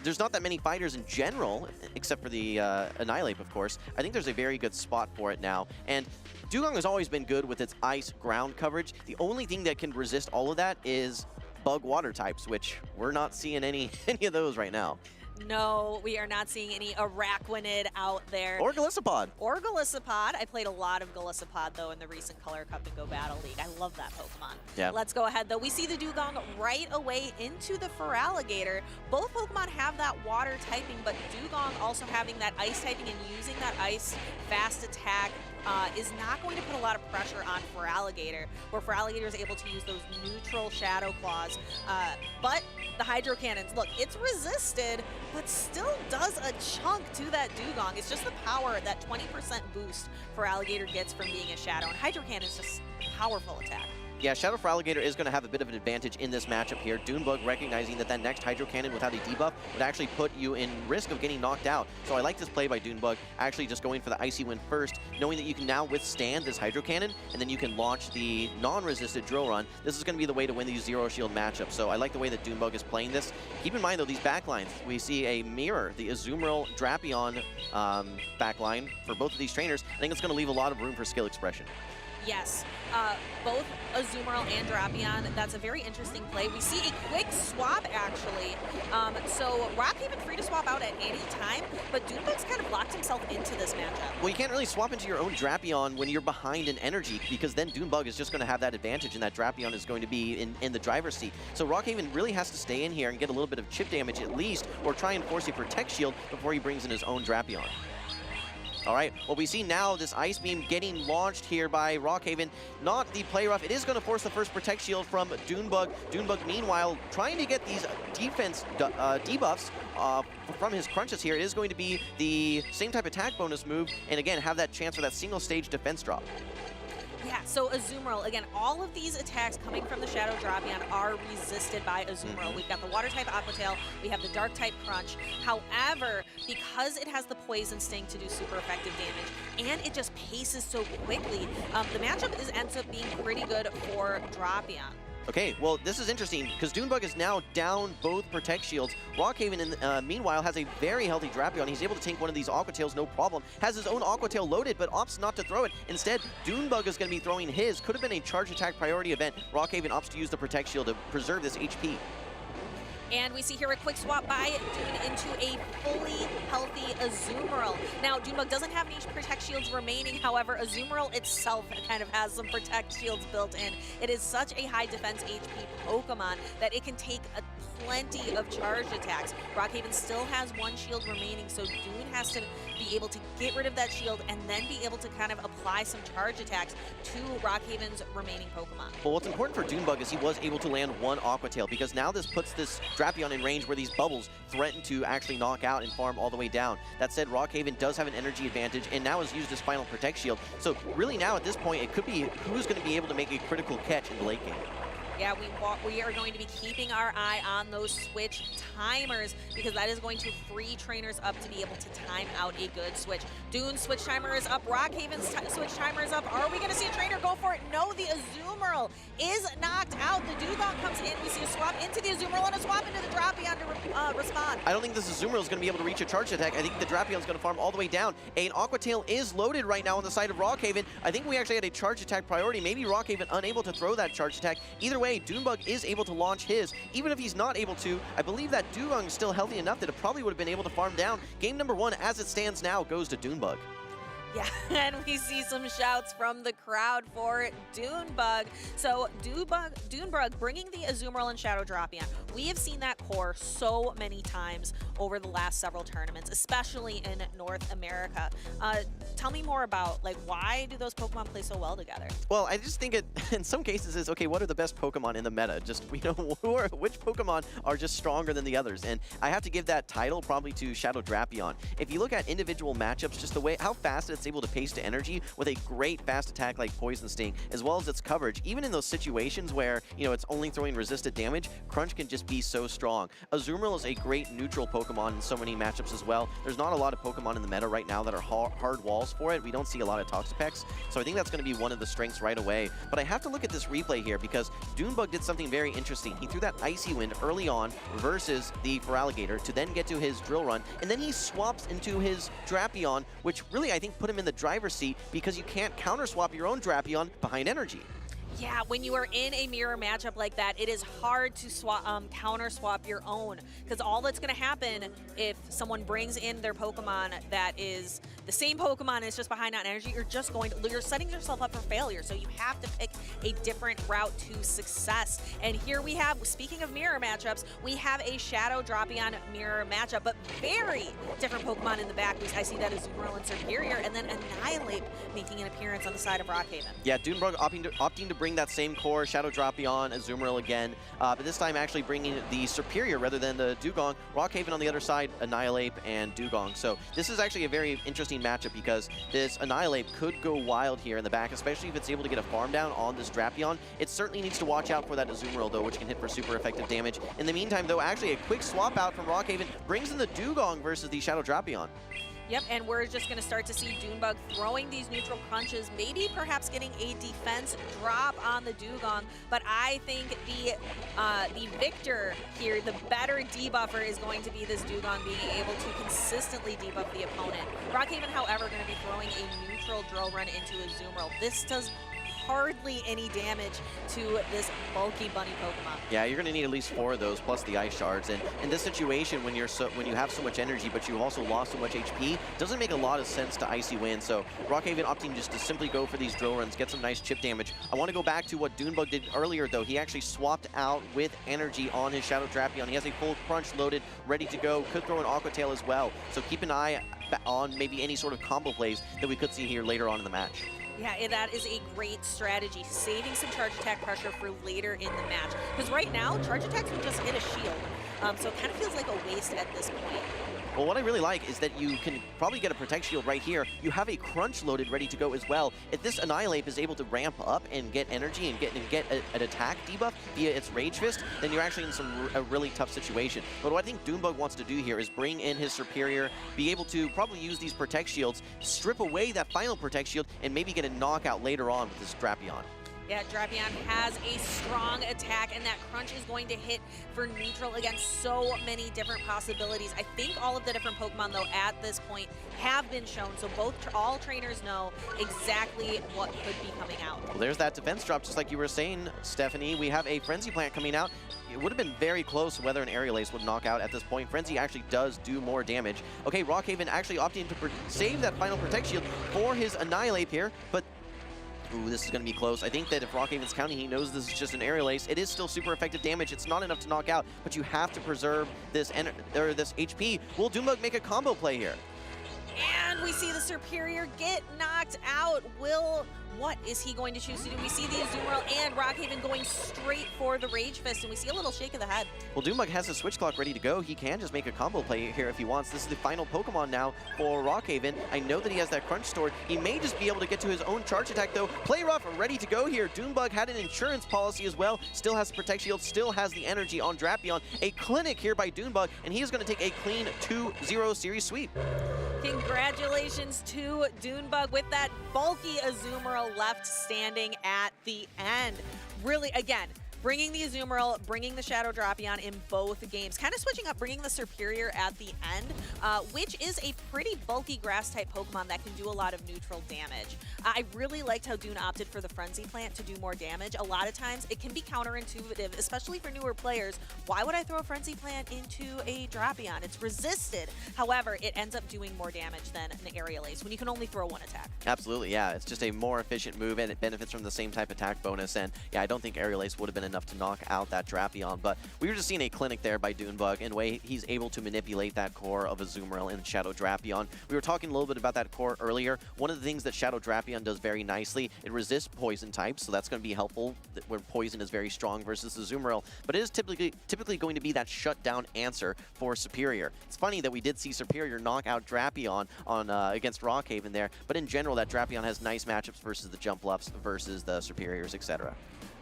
Speaker 5: There's not that many fighters in general, except for the Annihilate, of course. I think there's a very good spot for it now. And Dugong has always been good with its ice ground coverage. The only thing that can resist all of that is bug water types, which we're not seeing any of those right now.
Speaker 4: No, we are not seeing any Araquanid out there.
Speaker 5: Or Golisopod.
Speaker 4: Or Golisopod. I played a lot of Golisopod, though, in the recent Color Cup and Go Battle League. I love that Pokemon.
Speaker 5: Yeah.
Speaker 4: Let's go ahead, though. We see the Dugong right away into the Feraligatr. Both Pokemon have that water typing, but Dugong also having that ice typing and using that ice fast attack is not going to put a lot of pressure on Feraligatr, where Feraligatr is able to use those neutral Shadow Claws. But the Hydro Cannons, look, it's resisted, but still does a chunk to that Dugong. It's just the power, that 20% boost Feraligatr gets from being a Shadow, and Hydro Cannon is just a powerful attack.
Speaker 5: Yeah, Shadow Feraligatr is going to have a bit of an advantage in this matchup here. Dunebug recognizing that next Hydro Cannon without a debuff would actually put you in risk of getting knocked out. So I like this play by Dunebug, actually just going for the Icy Wind first, knowing that you can now withstand this Hydro Cannon, and then you can launch the non-resisted Drill Run. This is going to be the way to win these Zero Shield matchups. So I like the way that Dunebug is playing this. Keep in mind, though, these backlines, we see a mirror, the Azumarill Drapion backline for both of these trainers. I think it's going to leave a lot of room for skill expression.
Speaker 4: Yes, both Azumarill and Drapion, that's a very interesting play. We see a quick swap, actually. So Rockhaven free to swap out at any time, but Dunebug's kind of locked himself into this matchup.
Speaker 5: Well, you can't really swap into your own Drapion when you're behind in energy, because then Dunebug is just going to have that advantage, and that Drapion is going to be in the driver's seat. So Rockhaven really has to stay in here and get a little bit of chip damage at least, or try and force a Protect Shield before he brings in his own Drapion. All right, well, we see now this Ice Beam getting launched here by Rockhaven. Not the play rough. It is going to force the first Protect Shield from Dunebug. Dunebug, meanwhile, trying to get these defense debuffs from his crunches here. It is going to be the same type attack bonus move, and again, have that chance for that single stage defense drop.
Speaker 4: Yeah, so Azumarill, again, all of these attacks coming from the Shadow Drapion are resisted by Azumarill. We've got the Water-type Aqua Tail, we have the Dark-type Crunch. However, because it has the Poison Sting to do super effective damage, and it just paces so quickly, the matchup ends up being pretty good for Drapion.
Speaker 5: Okay, well, this is interesting because Dunebug is now down both Protect Shields. Rockhaven, meanwhile, has a very healthy Drapion. He's able to tank one of these Aqua Tails, no problem. Has his own Aqua Tail loaded, but opts not to throw it. Instead, Dunebug is going to be throwing his. Could have been a charge attack priority event. Rockhaven opts to use the Protect Shield to preserve this HP.
Speaker 4: And we see here a quick swap by Dune into a fully healthy Azumarill. Now, Dunebug doesn't have any Protect Shields remaining. However, Azumarill itself kind of has some Protect Shields built in. It is such a high defense HP Pokemon that it can take plenty of charge attacks. Rockhaven still has one shield remaining, so Dune has to be able to get rid of that shield and then be able to kind of apply some charge attacks to Rockhaven's remaining Pokemon.
Speaker 5: Well, what's important for Dunebug is he was able to land one Aqua Tail, because now this puts this Drapion in range where these bubbles threaten to actually knock out and farm all the way down. That said, Rockhaven does have an energy advantage and now has used his final Protect Shield. So really now at this point, it could be who's going to be able to make a critical catch in the late game.
Speaker 4: Yeah, we are going to be keeping our eye on those switch timers because that is going to free trainers up to be able to time out a good switch. Dune's switch timer is up. Rockhaven's switch timer is up. Are we going to see a trainer go for it? No, the Azumarill is knocked out. The Dugong comes in. We see a swap into the Azumarill and a swap into the Drapion to respond.
Speaker 5: I don't think this Azumarill is going to be able to reach a charge attack. I think the Drapion is going to farm all the way down. An Aqua Tail is loaded right now on the side of Rockhaven. I think we actually had a charge attack priority. Maybe Rockhaven unable to throw that charge attack. Either way, Dunebug is able to launch his. Even if he's not able to, I believe that Dugong is still healthy enough that it probably would have been able to farm down. Game number 1, as it stands now, goes to Dunebug.
Speaker 4: Yeah, and we see some shouts from the crowd for Dunebug. So Dunebug bringing the Azumarill and Shadow Drapion. We have seen that core so many times over the last several tournaments, especially in North America. Tell me more about, like, why do those Pokemon play so well together?
Speaker 5: Well, I just think it, in some cases, is, okay, what are the best Pokemon in the meta? Just, you know, which Pokemon are just stronger than the others? And I have to give that title probably to Shadow Drapion. If you look at individual matchups, just the way, how fast it's able to pace to energy with a great fast attack like Poison Sting, as well as its coverage, even in those situations where, you know, it's only throwing resisted damage, Crunch can just be so strong. Azumarill is a great neutral Pokemon in so many matchups as well. There's not a lot of Pokemon in the meta right now that are hard walls for it. We don't see a lot of Toxapex, so I think that's going to be one of the strengths right away. But I have to look at this replay here because Dunebug did something very interesting. He threw that Icy Wind early on versus the Feraligatr to then get to his Drill Run, and then he swaps into his Drapion, which really I think put him in the driver's seat because you can't counter swap your own Drapion behind energy.
Speaker 4: Yeah, when you are in a mirror matchup like that, it is hard to counter swap your own, because all that's going to happen if someone brings in their Pokemon that is the same Pokemon, it's just behind on energy, you're setting yourself up for failure. So you have to pick a different route to success. And here we have, speaking of mirror matchups, we have a Shadow Drapion mirror matchup, but very different Pokemon in the back. I see that as Azumarill and Superior, and then Annihilate making an appearance on the side of Rockhaven.
Speaker 5: Yeah, Dunebug opting to bring that same core, Shadow Drapion, Azumarill again, but this time actually bringing the Superior rather than the Dugong. Rockhaven on the other side, Annihilate and Dugong. So this is actually a very interesting matchup because this Annihilate could go wild here in the back, especially if it's able to get a farm down on this Drapion. It certainly needs to watch out for that Azumarill though, which can hit for super effective damage. In the meantime though, actually a quick swap out from Rockhaven brings in the Dugong versus the Shadow Drapion.
Speaker 4: Yep, and we're just going to start to see Dunebug throwing these neutral crunches, maybe perhaps getting a defense drop on the Dugong, but I think the victor here, the better debuffer is going to be this Dugong being able to consistently debuff the opponent. Rockhaven, however, going to be throwing a neutral Drill Run into Azumarill. This does hardly any damage to this bulky bunny Pokemon.
Speaker 5: Yeah, you're going to need at least 4 of those plus the Ice Shards. And in this situation, when you have so much energy, but you also lost so much HP, doesn't make a lot of sense to Icy Wind. So Rockhaven opting just to simply go for these Drill Runs, get some nice chip damage. I want to go back to what Dunebug did earlier, though. He actually swapped out with energy on his Shadow Drapion. He has a full Crunch loaded, ready to go. Could throw an Aqua Tail as well. So keep an eye on maybe any sort of combo plays that we could see here later on in the match.
Speaker 4: Yeah, that is a great strategy, saving some charge attack pressure for later in the match. Because right now, charge attacks would just hit a shield. So it kind of feels like a waste at this point.
Speaker 5: Well, what I really like is that you can probably get a Protect Shield right here. You have a Crunch loaded, ready to go as well. If this Annihilate is able to ramp up and get energy and get an attack debuff via its Rage Fist, then you're actually in a really tough situation. But what I think Dunebug wants to do here is bring in his Superior, be able to probably use these Protect Shields, strip away that final Protect Shield, and maybe get a knockout later on with this Drapion.
Speaker 4: Yeah, Drapion has a strong attack, and that crunch is going to hit for neutral against so many different possibilities. I think all of the different Pokemon, though, at this point have been shown, so all trainers know exactly what could be coming out.
Speaker 5: Well, there's that defense drop, just like you were saying, Stephanie. We have a Frenzy Plant coming out. It would have been very close whether an Aerial Ace would knock out at this point. Frenzy actually does do more damage. Okay, Rockhaven actually opting to save that final Protect Shield for his Annihilate here, but ooh, this is going to be close. I think that if Rockhaven's counting, he knows this is just an Aerial Ace. It is still super effective damage. It's not enough to knock out, but you have to preserve this this HP. Will Doombug make a combo play here?
Speaker 4: And we see the Superior get knocked out. What is he going to choose to do? We see the Azumarill and Rockhaven going straight for the Rage Fist, and we see a little shake of the head.
Speaker 5: Well, Doombug has his Switch Clock ready to go. He can just make a combo play here if he wants. This is the final Pokemon now for Rockhaven. I know that he has that Crunch stored. He may just be able to get to his own Charge Attack, though. Play Rough ready to go here. Doombug had an insurance policy as well. Still has the Protect Shield, still has the energy on Drapion. A clinic here by Doombug, and he is going to take a clean 2-0 series sweep.
Speaker 4: Congratulations to Doombug with that bulky Azumarill left standing at the end. Really, again, bringing the Azumarill, bringing the Shadow Drapion in both games. Kind of switching up, bringing the Superior at the end, which is a pretty bulky Grass-type Pokemon that can do a lot of neutral damage. I really liked how Dune opted for the Frenzy Plant to do more damage. A lot of times, it can be counterintuitive, especially for newer players. Why would I throw a Frenzy Plant into a Drapion? It's resisted. However, it ends up doing more damage than an Aerial Ace when you can only throw one attack.
Speaker 5: Absolutely, yeah. It's just a more efficient move, and it benefits from the same type attack bonus. And yeah, I don't think Aerial Ace would have been enough to knock out that Drapion, but we were just seeing a clinic there by Doombug in a way he's able to manipulate that core of Azumarill and Shadow Drapion. We were talking a little bit about that core earlier. One of the things that Shadow Drapion does very nicely, it resists poison types, so that's going to be helpful where poison is very strong versus Azumarill, but it is typically going to be that shutdown answer for Superior. It's funny that we did see Superior knock out Drapion on against Rockhaven there, but in general that Drapion has nice matchups versus the Jump Luffs versus the Superiors, etc.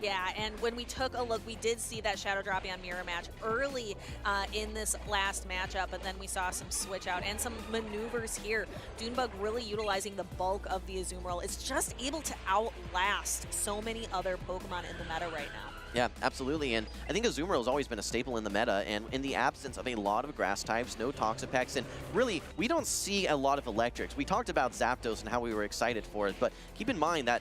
Speaker 4: Yeah, and when we took a look, we did see that Shadow Drapion mirror match early in this last matchup, but then we saw some switch out and some maneuvers here. Doombug really utilizing the bulk of the Azumarill. It's just able to outlast so many other Pokemon in the meta right now.
Speaker 5: Yeah, absolutely, and I think Azumarill has always been a staple in the meta, and in the absence of a lot of grass types, no Toxapex, and really, we don't see a lot of electrics. We talked about Zapdos and how we were excited for it, but keep in mind that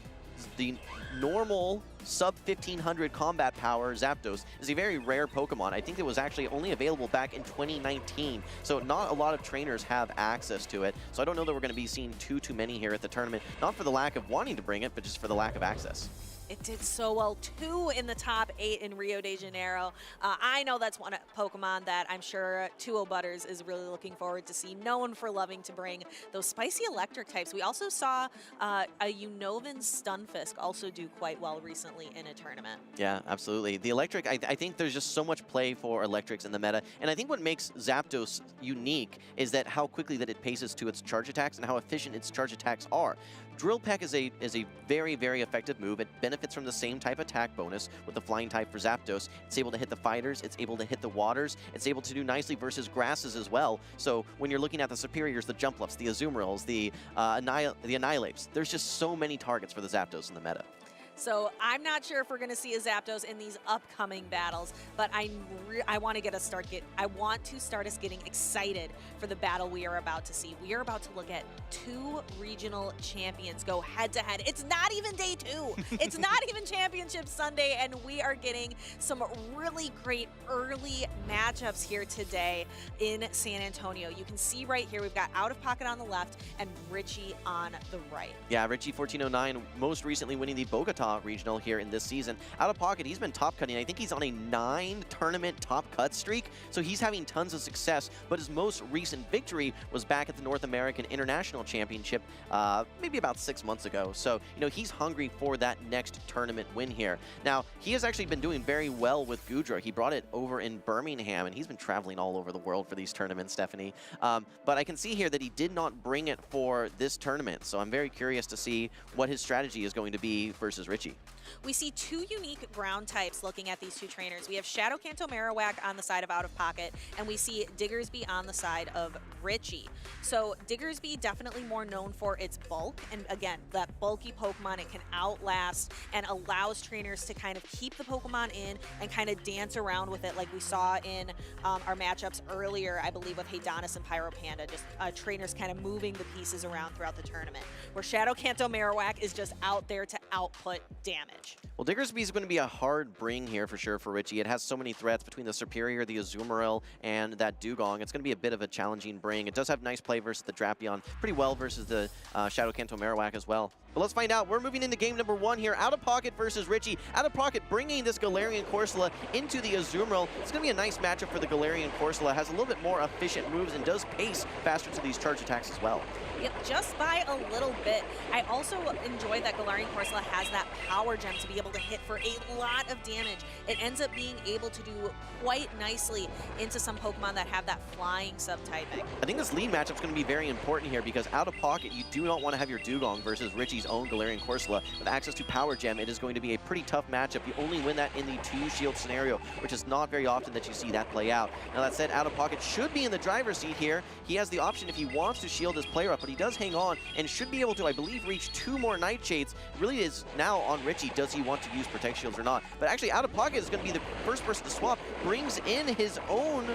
Speaker 5: the normal sub-1500 combat power Zapdos is a very rare Pokemon. I think it was actually only available back in 2019, so not a lot of trainers have access to it. So I don't know that we're going to be seeing too many here at the tournament, not for the lack of wanting to bring it, but just for the lack of access.
Speaker 4: It did so well, 2 in the top 8 in Rio de Janeiro. I know that's one Pokemon that I'm sure Tuo Butters is really looking forward to see, known for loving to bring those spicy electric types. We also saw a Unovan Stunfisk also do quite well recently in a tournament.
Speaker 5: Yeah, absolutely. The electric, I think there's just so much play for electrics in the meta, and I think what makes Zapdos unique is that how quickly that it paces to its charge attacks and how efficient its charge attacks are. Drill Peck is a very, very effective move. It benefits from the same type attack bonus with the flying type for Zapdos. It's able to hit the fighters, it's able to hit the waters, it's able to do nicely versus grasses as well. So when you're looking at the Superiors, the Jump Luffs, the Azumarills, the Annihilates, there's just so many targets for the Zapdos in the meta.
Speaker 4: So I'm not sure if we're going to see a Zapdos in these upcoming battles, but I want to start us getting excited for the battle we are about to see. We are about to look at 2 regional champions go head-to-head. It's not even day 2. It's not even Championship Sunday, and we are getting some really great early matchups here today in San Antonio. You can see right here, we've got Out of Pocket on the left and Richie on the right.
Speaker 5: Yeah, Richie 1409, most recently winning the Bogota regional here in this season. Out of Pocket, he's been top cutting. I think he's on a 9-tournament top cut streak, so he's having tons of success, but his most recent victory was back at the North American International Championship maybe about 6 months ago. So, you know, he's hungry for that next tournament win here. Now, he has actually been doing very well with Goodra. He brought it over in Birmingham, and he's been traveling all over the world for these tournaments, Stephanie. But I can see here that he did not bring it for this tournament, so I'm very curious to see what his strategy is going to be versus Richie. Richie.
Speaker 4: We see two unique ground types looking at these two trainers. We have Shadow Kanto Marowak on the side of Out of Pocket, and we see Diggersby on the side of Richie. So Diggersby definitely more known for its bulk, and again, that bulky Pokemon, it can outlast and allows trainers to kind of keep the Pokemon in and kind of dance around with it like we saw in our matchups earlier, I believe, with Haydonis and Pyro Panda, just trainers kind of moving the pieces around throughout the tournament, where Shadow Kanto Marowak is just out there to output damage.
Speaker 5: Well, Diggersby is going to be a hard bring here for sure for Richie. It has so many threats between the Superior, the Azumarill, and that Dugong. It's going to be a bit of a challenging bring. It does have nice play versus the Drapion, pretty well versus the Shadow Kanto Marowak as well. But let's find out. We're moving into game number 1 here. Out of Pocket versus Richie. Out of Pocket bringing this Galarian Corsola into the Azumarill. It's going to be a nice matchup for the Galarian Corsola. Has a little bit more efficient moves and does pace faster to these charge attacks as well.
Speaker 4: Yep, just by a little bit. I also enjoy that Galarian Corsola has that power gem to be able to hit for a lot of damage. It ends up being able to do quite nicely into some Pokemon that have that flying subtyping.
Speaker 5: I think this lead matchup is going to be very important here because out of pocket, you do not want to have your Dugong versus Richie's own Galarian Corsola. With access to Power Gem, it is going to be a pretty tough matchup. You only win that in the 2-shield scenario, which is not very often that you see that play out. Now that said, out of pocket should be in the driver's seat here. He has the option if he wants to shield his player up, but he does hang on and should be able to, I believe, reach 2 more Nightshades. It really is now on Richie, does he want to use Protect Shields or not? But actually, out of pocket is going to be the first person to swap, brings in his own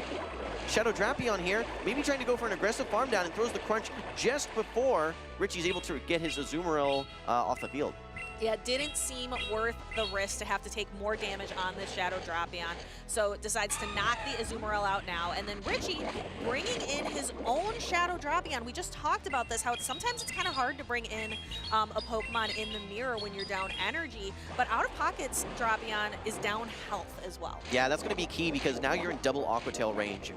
Speaker 5: Shadow Drapion here, maybe trying to go for an aggressive farm down and throws the crunch just before Richie's able to get his Azumarill off the field.
Speaker 4: Yeah, it didn't seem worth the risk to have to take more damage on this Shadow Drapion, so decides to knock the Azumarill out now. And then Richie bringing in his own Shadow Drapion. We just talked about this, how sometimes it's kind of hard to bring in a Pokemon in the mirror when you're down energy, but Out of Pocket's Drapion is down health as well.
Speaker 5: Yeah, that's going to be key because now you're in double Aqua Tail range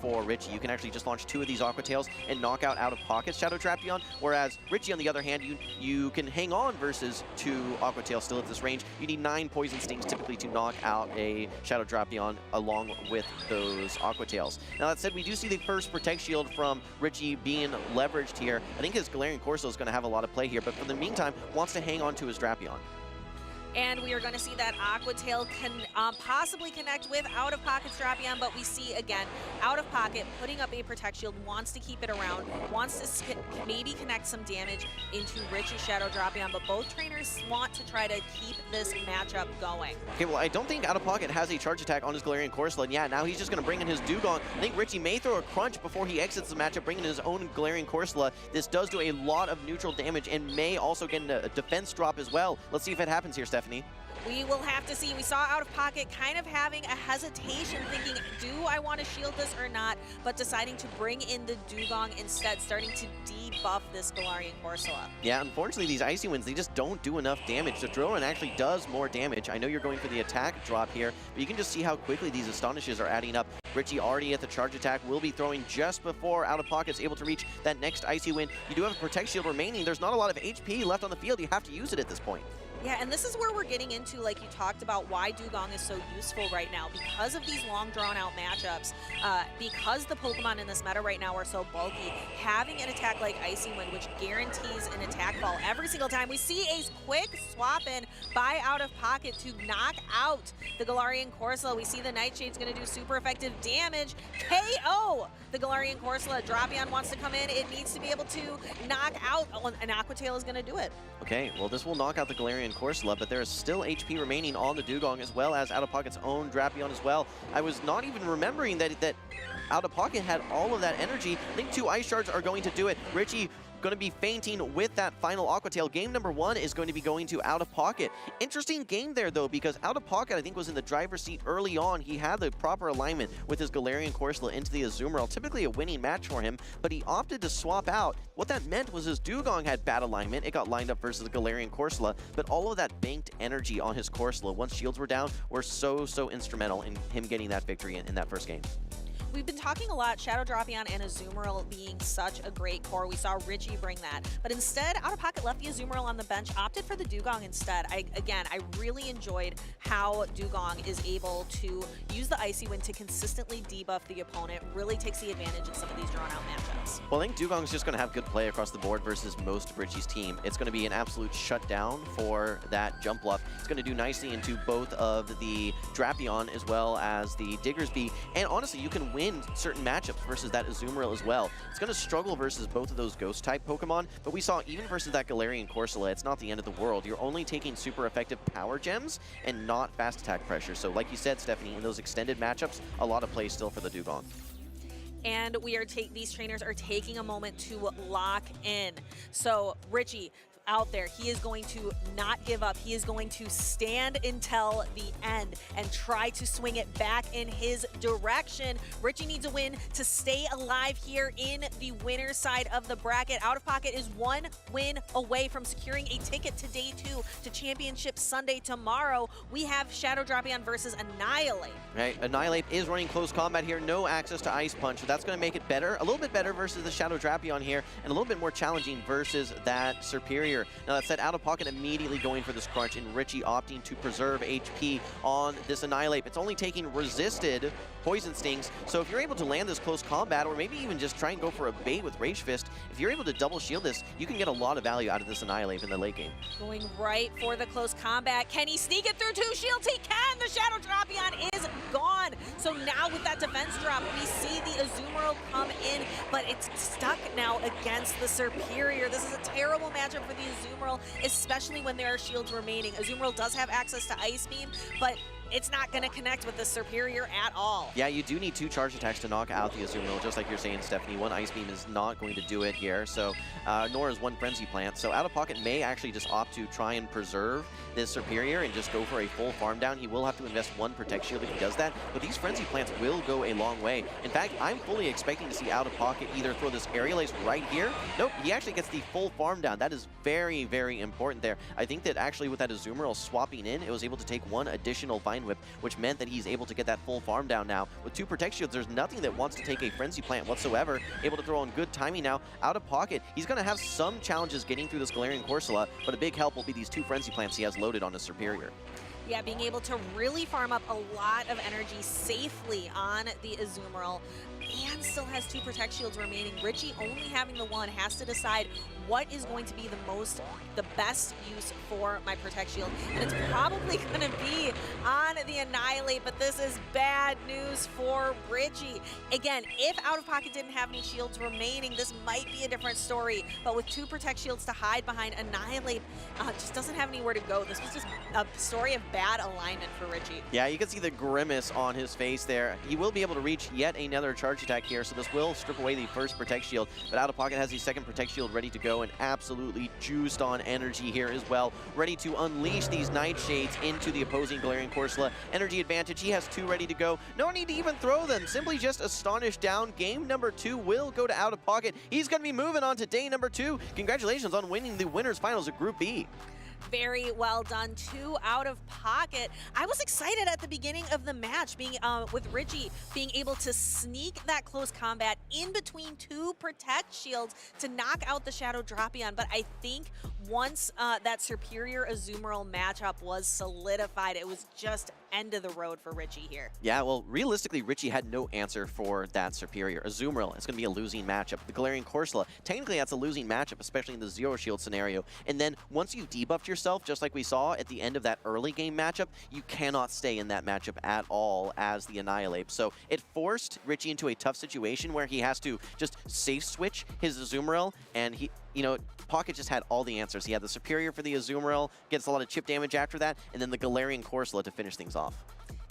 Speaker 5: for Richie. You can actually just launch 2 of these Aqua Tails and knock out Out of Pocket's Shadow Drapion, whereas Richie, on the other hand, you can hang on versus 2 Aqua Tail still at this range. You need 9 Poison Stings typically to knock out a Shadow Drapion along with those Aqua Tails. Now that said, we do see the first Protect Shield from Richie being leveraged here. I think his Galarian Corsola is going to have a lot of play here, but for the meantime, wants to hang on to his Drapion.
Speaker 4: And we are going to see that Aqua Tail can possibly connect with Out of Pocket's Drapion, but we see, again, Out of Pocket putting up a Protect Shield, wants to keep it around, wants to maybe connect some damage into Richie's Shadow Drapion, but both trainers want to try to keep this matchup going.
Speaker 5: Okay, well, I don't think Out of Pocket has a charge attack on his Galarian Corsola, and yeah, now he's just going to bring in his Dugong. I think Richie may throw a crunch before he exits the matchup, bringing in his own Galarian Corsola. This does do a lot of neutral damage and may also get a defense drop as well. Let's see if it happens here, Stephanie.
Speaker 4: We will have to see. We saw Out of Pocket kind of having a hesitation, thinking, do I want to shield this or not? But deciding to bring in the Dugong instead, starting to debuff this Galarian Corsola.
Speaker 5: Yeah, unfortunately, these Icy Winds, they just don't do enough damage. The Drowan actually does more damage. I know you're going for the attack drop here, but you can just see how quickly these Astonishes are adding up. Richie already at the charge attack, will be throwing just before Out of Pocket's able to reach that next Icy Wind. You do have a Protect Shield remaining. There's not a lot of HP left on the field. You have to use it at this point.
Speaker 4: Yeah, and this is where we're getting into, like you talked about, why Dugong is so useful right now. Because of these long drawn-out matchups, because the Pokemon in this meta right now are so bulky, having an attack like Icy Wind, which guarantees an attack ball every single time. We see a quick swap in by Out of Pocket to knock out the Galarian Corsola. We see the Nightshade's going to do super effective damage. KO the Galarian Corsola. Drapion wants to come in. It needs to be able to knock out, and Aqua Tail is going to do it.
Speaker 5: Okay, well, this will knock out the Galarian Corsola, but there is still HP remaining on the Dugong, as well as Out of Pocket's own Drapion as well. I was not even remembering that Out of Pocket had all of that energy. I think 2 Ice Shards are going to do it. Richie going to be fainting with that final Aqua Tail. Game number 1 is going to be going to Out of Pocket. Interesting game there, though, because Out of Pocket, I think, was in the driver's seat early on. He had the proper alignment with his Galarian Corsola into the Azumarill. Typically a winning match for him, but he opted to swap out. What that meant was his Dugong had bad alignment. It got lined up versus the Galarian Corsola, but all of that banked energy on his Corsola, once shields were down, were so instrumental in him getting that victory in that first game.
Speaker 4: we've been talking a lot, Shadow Drapion and Azumarill being such a great core. We saw Richie bring that. But instead, Out of Pocket left the Azumarill on the bench, opted for the Dugong instead. I really enjoyed how Dugong is able to use the Icy Wind to consistently debuff the opponent, really takes the advantage in some of these drawn-out matchups.
Speaker 5: Well, I think Dugong's just going to have good play across the board versus most of Richie's team. It's going to be an absolute shutdown for that jump bluff. It's going to do nicely into both of the Drapion as well as the Diggersby. And honestly, you can win certain matchups versus that Azumarill as well. It's going to struggle versus both of those Ghost-type Pokemon, but we saw even versus that Galarian Corsola, it's not the end of the world. You're only taking super effective power gems and not fast attack pressure. So like you said, Stephanie, in those extended matchups, a lot of play still for the Dugong.
Speaker 4: And these trainers are taking a moment to lock in. So Richie, out there, he is going to not give up. He is going to stand until the end and try to swing it back in his direction. Richie needs a win to stay alive here in the winner's side of the bracket. Out of Pocket is 1 win away from securing a ticket to Day 2 to Championship Sunday tomorrow. We have Shadow Drapion versus Annihilate.
Speaker 5: Right, Annihilate is running close combat here, no access to Ice Punch, so that's going to make it better, a little bit better versus the Shadow Drapion here, and a little bit more challenging versus that Serperior. Now that said, Out of Pocket immediately going for this crunch, and Richie opting to preserve HP on this Annihilate. It's only taking resisted Poison Stings, so if you're able to land this close combat, or maybe even just try and go for a bait with Rage Fist, if you're able to double shield this, you can get a lot of value out of this Annihilate in the late game.
Speaker 4: Going right for the close combat. Can he sneak it through 2 shields? He can! The Shadow Drapion is gone! So now with that defense drop, we see the Azumarill come in, but it's stuck now against the Serperior. This is a terrible matchup for the Azumarill, especially when there are shields remaining. Azumarill does have access to Ice Beam, but it's not going to connect with the Serperior at all.
Speaker 5: Yeah, you do need 2 charge attacks to knock out the Azumarill, just like you're saying, Stephanie. 1 Ice Beam is not going to do it here, so nor is 1 Frenzy Plant. So Out of Pocket may actually just opt to try and preserve this Serperior and just go for a full farm down. He will have to invest 1 Protect Shield if he does that, but these Frenzy Plants will go a long way. In fact, I'm fully expecting to see Out of Pocket either throw this Aerial Ace right here. Nope, he actually gets the full farm down. That is very, very important there. I think that actually with that Azumarill swapping in, it was able to take 1 additional Vine Whip, which meant that he's able to get that full farm down now. With 2 Protect Shields, there's nothing that wants to take a Frenzy Plant whatsoever. Able to throw on good timing now. Out of Pocket, he's going to have some challenges getting through this Galarian Corsola, but a big help will be these 2 Frenzy Plants he has loaded on his Serperior.
Speaker 4: Yeah, being able to really farm up a lot of energy safely on the Azumarill, and still has 2 Protect Shields remaining. Richie only having the 1 has to decide what is going to be the best use for my Protect Shield. And it's probably going to be on the Annihilate, but this is bad news for Richie. Again, if Out of Pocket didn't have any shields remaining, this might be a different story. But with 2 Protect Shields to hide behind, Annihilate just doesn't have anywhere to go. This was just a story of bad alignment for Richie.
Speaker 5: Yeah, you can see the grimace on his face there. He will be able to reach yet another charge attack here, so this will strip away the first Protect Shield, but Out of Pocket has the second Protect Shield ready to go and absolutely juiced on energy here as well, ready to unleash these Nightshades into the opposing Galarian Corsola. Energy advantage, he has 2 ready to go. No need to even throw them, simply just Astonish down. Game number 2 will go to Out of Pocket. He's going to be moving on to day number 2. Congratulations on winning the winners finals of Group B.
Speaker 4: Very well done. 2 Out of Pocket. I was excited at the beginning of the match, being with Richie being able to sneak that close combat in between 2 Protect Shields to knock out the Shadow Drapion. But I think once that Serperior Azumarill matchup was solidified, it was just end of the road for Richie here.
Speaker 5: Yeah, well, realistically, Richie had no answer for that Serperior. Azumarill, it's going to be a losing matchup. The Galarian Corsola, technically that's a losing matchup, especially in the Zero Shield scenario. And then once you've debuffed yourself, just like we saw at the end of that early game matchup, you cannot stay in that matchup at all as the Annihilate. So it forced Richie into a tough situation where he has to just safe switch his Azumarill, and he, you know, Pocket just had all the answers. He had the Serperior for the Azumarill, gets a lot of chip damage after that, and then the Galarian Corsola to finish things off.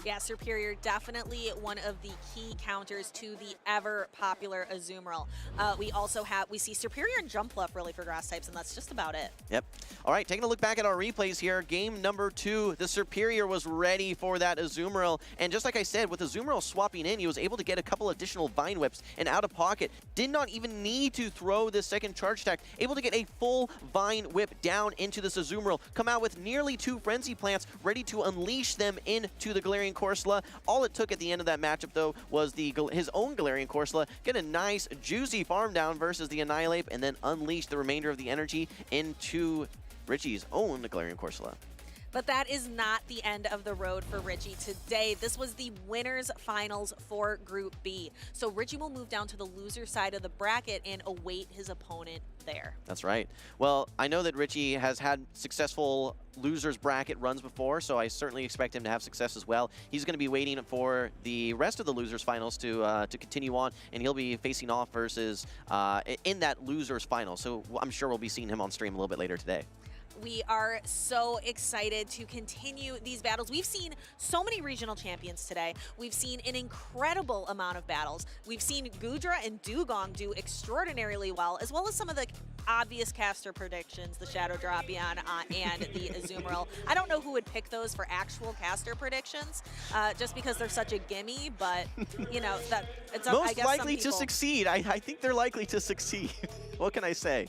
Speaker 4: Yeah, Serperior definitely one of the key counters to the ever popular Azumarill. We see Serperior and Jump Bluff really for grass types, and that's just about it.
Speaker 5: Yep. All right, taking a look back at our replays here. Game number 2, the Serperior was ready for that Azumarill, and just like I said, with Azumarill swapping in, he was able to get a couple additional Vine Whips, and Out of Pocket did not even need to throw this second charge attack, able to get a full Vine Whip down into this Azumarill, come out with nearly 2 Frenzy Plants, ready to unleash them into the Galarian Corsola. All it took at the end of that matchup, though, was his own Galarian Corsola get a nice, juicy farm down versus the Annihilate, and then unleash the remainder of the energy into Richie's own Galarian Corsola.
Speaker 4: But that is not the end of the road for Richie today. This was the winners finals for Group B. So Richie will move down to the loser side of the bracket and await his opponent there.
Speaker 5: That's right. Well, I know that Richie has had successful losers bracket runs before, so I certainly expect him to have success as well. He's going to be waiting for the rest of the losers finals to continue on, and he'll be facing off versus in that losers final. So I'm sure we'll be seeing him on stream a little bit later today.
Speaker 4: We are so excited to continue these battles. We've seen so many regional champions today. We've seen an incredible amount of battles. We've seen Goodra and Dugong do extraordinarily well, as well as some of the obvious caster predictions, the Shadow Drapion and the Azumarill. I don't know who would pick those for actual caster predictions, just because they're such a gimme, but, you know, that it's
Speaker 5: Most
Speaker 4: I guess
Speaker 5: likely to succeed. I think they're likely to succeed. What can I say?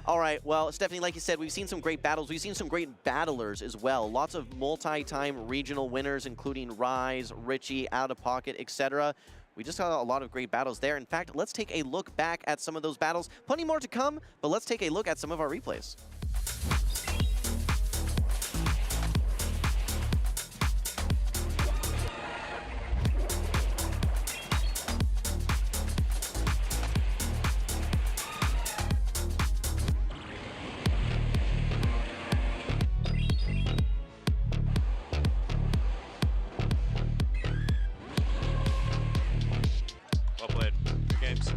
Speaker 5: All right, well, Stephanie, like you said, we've seen some great battles. We've seen some great battlers as well. Lots of multi-time regional winners, including Rise, Richie, Out of Pocket, etc. We just saw a lot of great battles there. In fact, let's take a look back at some of those battles. Plenty more to come, but let's take a look at some of our replays.
Speaker 14: Well played. Good games.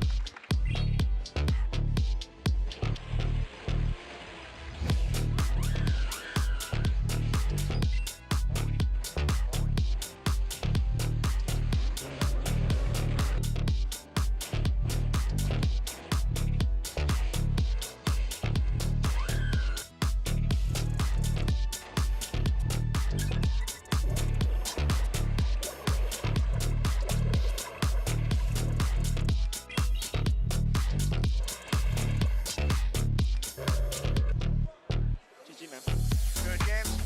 Speaker 1: GG, man.
Speaker 14: Good games.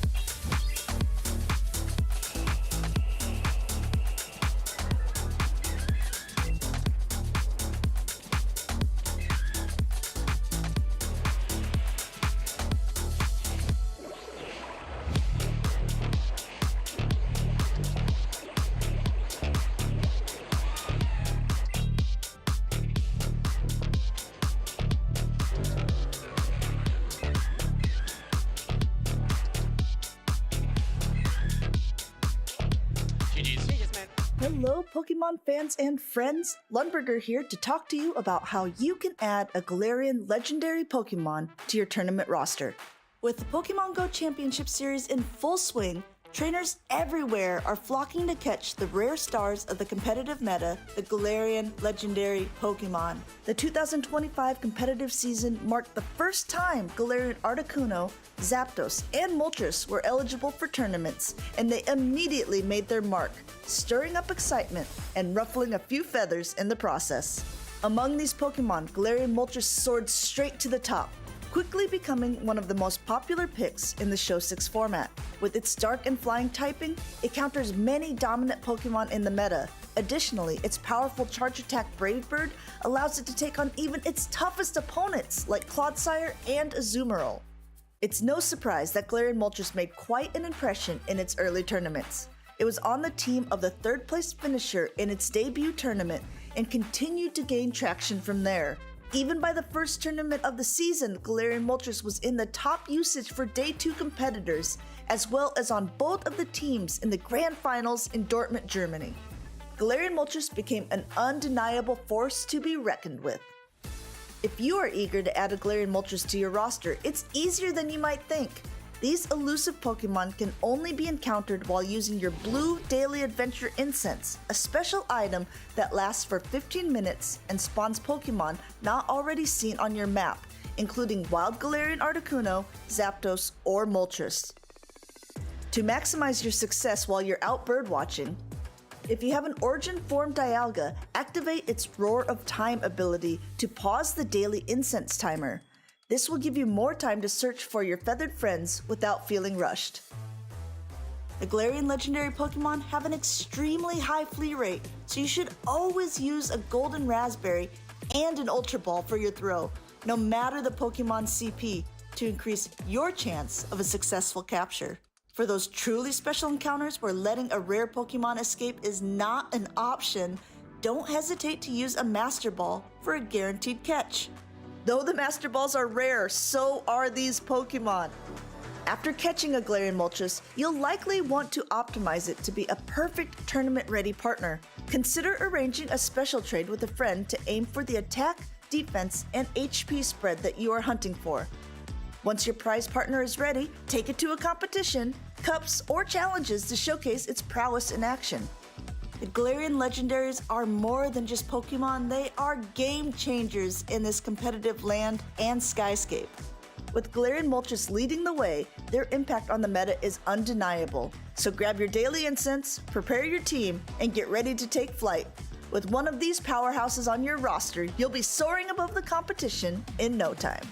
Speaker 15: Hello, Pokemon fans and friends. Lundberger here to talk to you about how you can add a Galarian legendary Pokemon to your tournament roster. With the Pokemon Go Championship Series in full swing, trainers everywhere are flocking to catch the rare stars of the competitive meta, the Galarian legendary Pokemon. The 2025 competitive season marked the first time Galarian Articuno, Zapdos, and Moltres were eligible for tournaments, and they immediately made their mark, stirring up excitement and ruffling a few feathers in the process. Among these Pokemon, Galarian Moltres soared straight to the top, quickly becoming one of the most popular picks in the Show 6 format. With its dark and flying typing, it counters many dominant Pokemon in the meta. Additionally, its powerful charge attack Brave Bird allows it to take on even its toughest opponents like Clodsire and Azumarill. It's no surprise that Galarian Moltres made quite an impression in its early tournaments. It was on the team of the third place finisher in its debut tournament and continued to gain traction from there. Even by the first tournament of the season, Galarian Moltres was in the top usage for Day 2 competitors, as well as on both of the teams in the Grand Finals in Dortmund, Germany. Galarian Moltres became an undeniable force to be reckoned with. If you are eager to add a Galarian Moltres to your roster, it's easier than you might think. These elusive Pokemon can only be encountered while using your Blue Daily Adventure Incense, a special item that lasts for 15 minutes and spawns Pokemon not already seen on your map, including Wild Galarian Articuno, Zapdos, or Moltres. To maximize your success while you're out birdwatching, if you have an Origin Form Dialga, activate its Roar of Time ability to pause the daily incense timer. This will give you more time to search for your feathered friends without feeling rushed. The Galarian legendary Pokemon have an extremely high flea rate, so you should always use a Golden Raspberry and an Ultra Ball for your throw, no matter the Pokemon's CP, to increase your chance of a successful capture. For those truly special encounters where letting a rare Pokemon escape is not an option, don't hesitate to use a Master Ball for a guaranteed catch. Though the Master Balls are rare, so are these Pokemon. After catching a Galarian Moltres, you'll likely want to optimize it to be a perfect tournament-ready partner. Consider arranging a special trade with a friend to aim for the attack, defense, and HP spread that you are hunting for. Once your prize partner is ready, take it to a competition, cups, or challenges to showcase its prowess in action. The Galarian legendaries are more than just Pokemon, they are game changers in this competitive land and skyscape. With Galarian Moltres leading the way, their impact on the meta is undeniable. So grab your daily incense, prepare your team, and get ready to take flight. With one of these powerhouses on your roster, you'll be soaring above the competition in no time.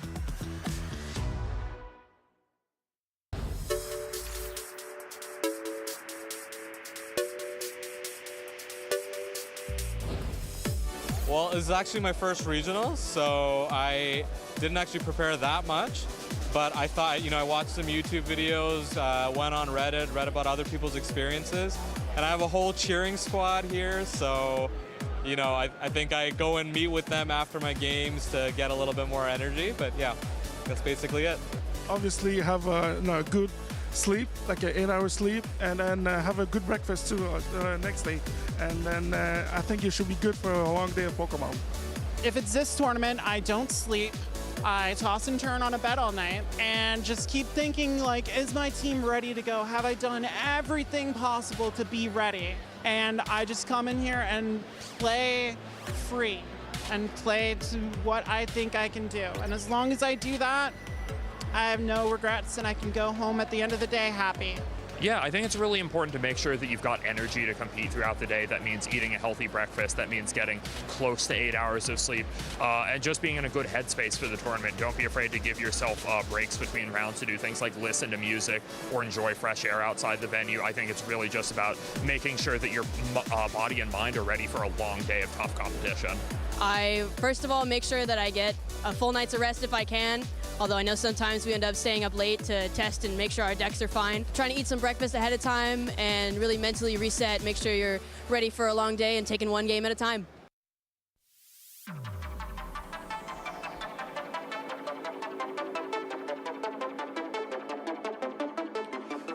Speaker 16: Well, this is actually my first regional, so I didn't actually prepare that much. But I thought, I watched some YouTube videos, went on Reddit, read about other people's experiences, and I have a whole cheering squad here, so, I think I go and meet with them after my games to get a little bit more energy, but yeah, that's basically it.
Speaker 17: Obviously have a good sleep, like an 8-hour sleep, and then have a good breakfast too next day. And then I think you should be good for a long day of Pokemon.
Speaker 18: If it's this tournament, I don't sleep. I toss and turn on a bed all night and just keep thinking, like, is my team ready to go? Have I done everything possible to be ready? And I just come in here and play free and play to what I think I can do. And as long as I do that, I have no regrets and I can go home at the end of the day happy.
Speaker 19: Yeah, I think it's really important to make sure that you've got energy to compete throughout the day. That means eating a healthy breakfast. That means getting close to 8 hours of sleep and just being in a good headspace for the tournament. Don't be afraid to give yourself breaks between rounds to do things like listen to music or enjoy fresh air outside the venue. I think it's really just about making sure that your body and mind are ready for a long day of tough competition.
Speaker 20: I, first of all, make sure that I get a full night's of rest if I can. Although I know sometimes we end up staying up late to test and make sure our decks are fine. Trying to eat some breakfast ahead of time and really mentally reset, make sure you're ready for a long day and taking one game at a time.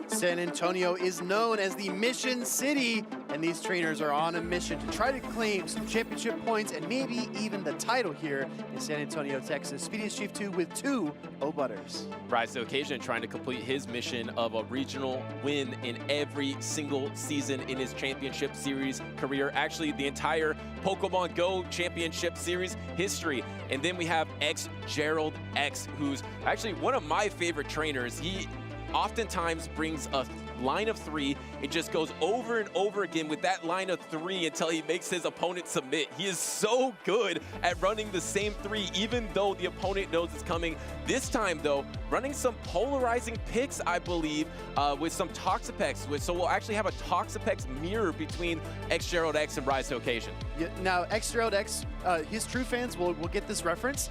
Speaker 8: San Antonio is known as the Mission City, and these trainers are on a mission to try to claim some championship points and maybe even the title here in San Antonio, Texas. Speediest Chief 2 with 2 O-Butters.
Speaker 7: Rise to occasion, trying to complete his mission of a regional win in every single season in his championship series career. Actually, the entire Pokemon Go championship series history. And then we have Gerald X, who's actually one of my favorite trainers. He oftentimes brings a line of 3 and just goes over and over again with that line of 3 until he makes his opponent submit. He is so good at running the same 3 even though the opponent knows it's coming. This time though, running some polarizing picks, I believe, with some Toxapex. So we'll actually have a Toxapex mirror between Gerald X and Rise to Occasion.
Speaker 8: Yeah, now, Gerald X, his true fans will get this reference.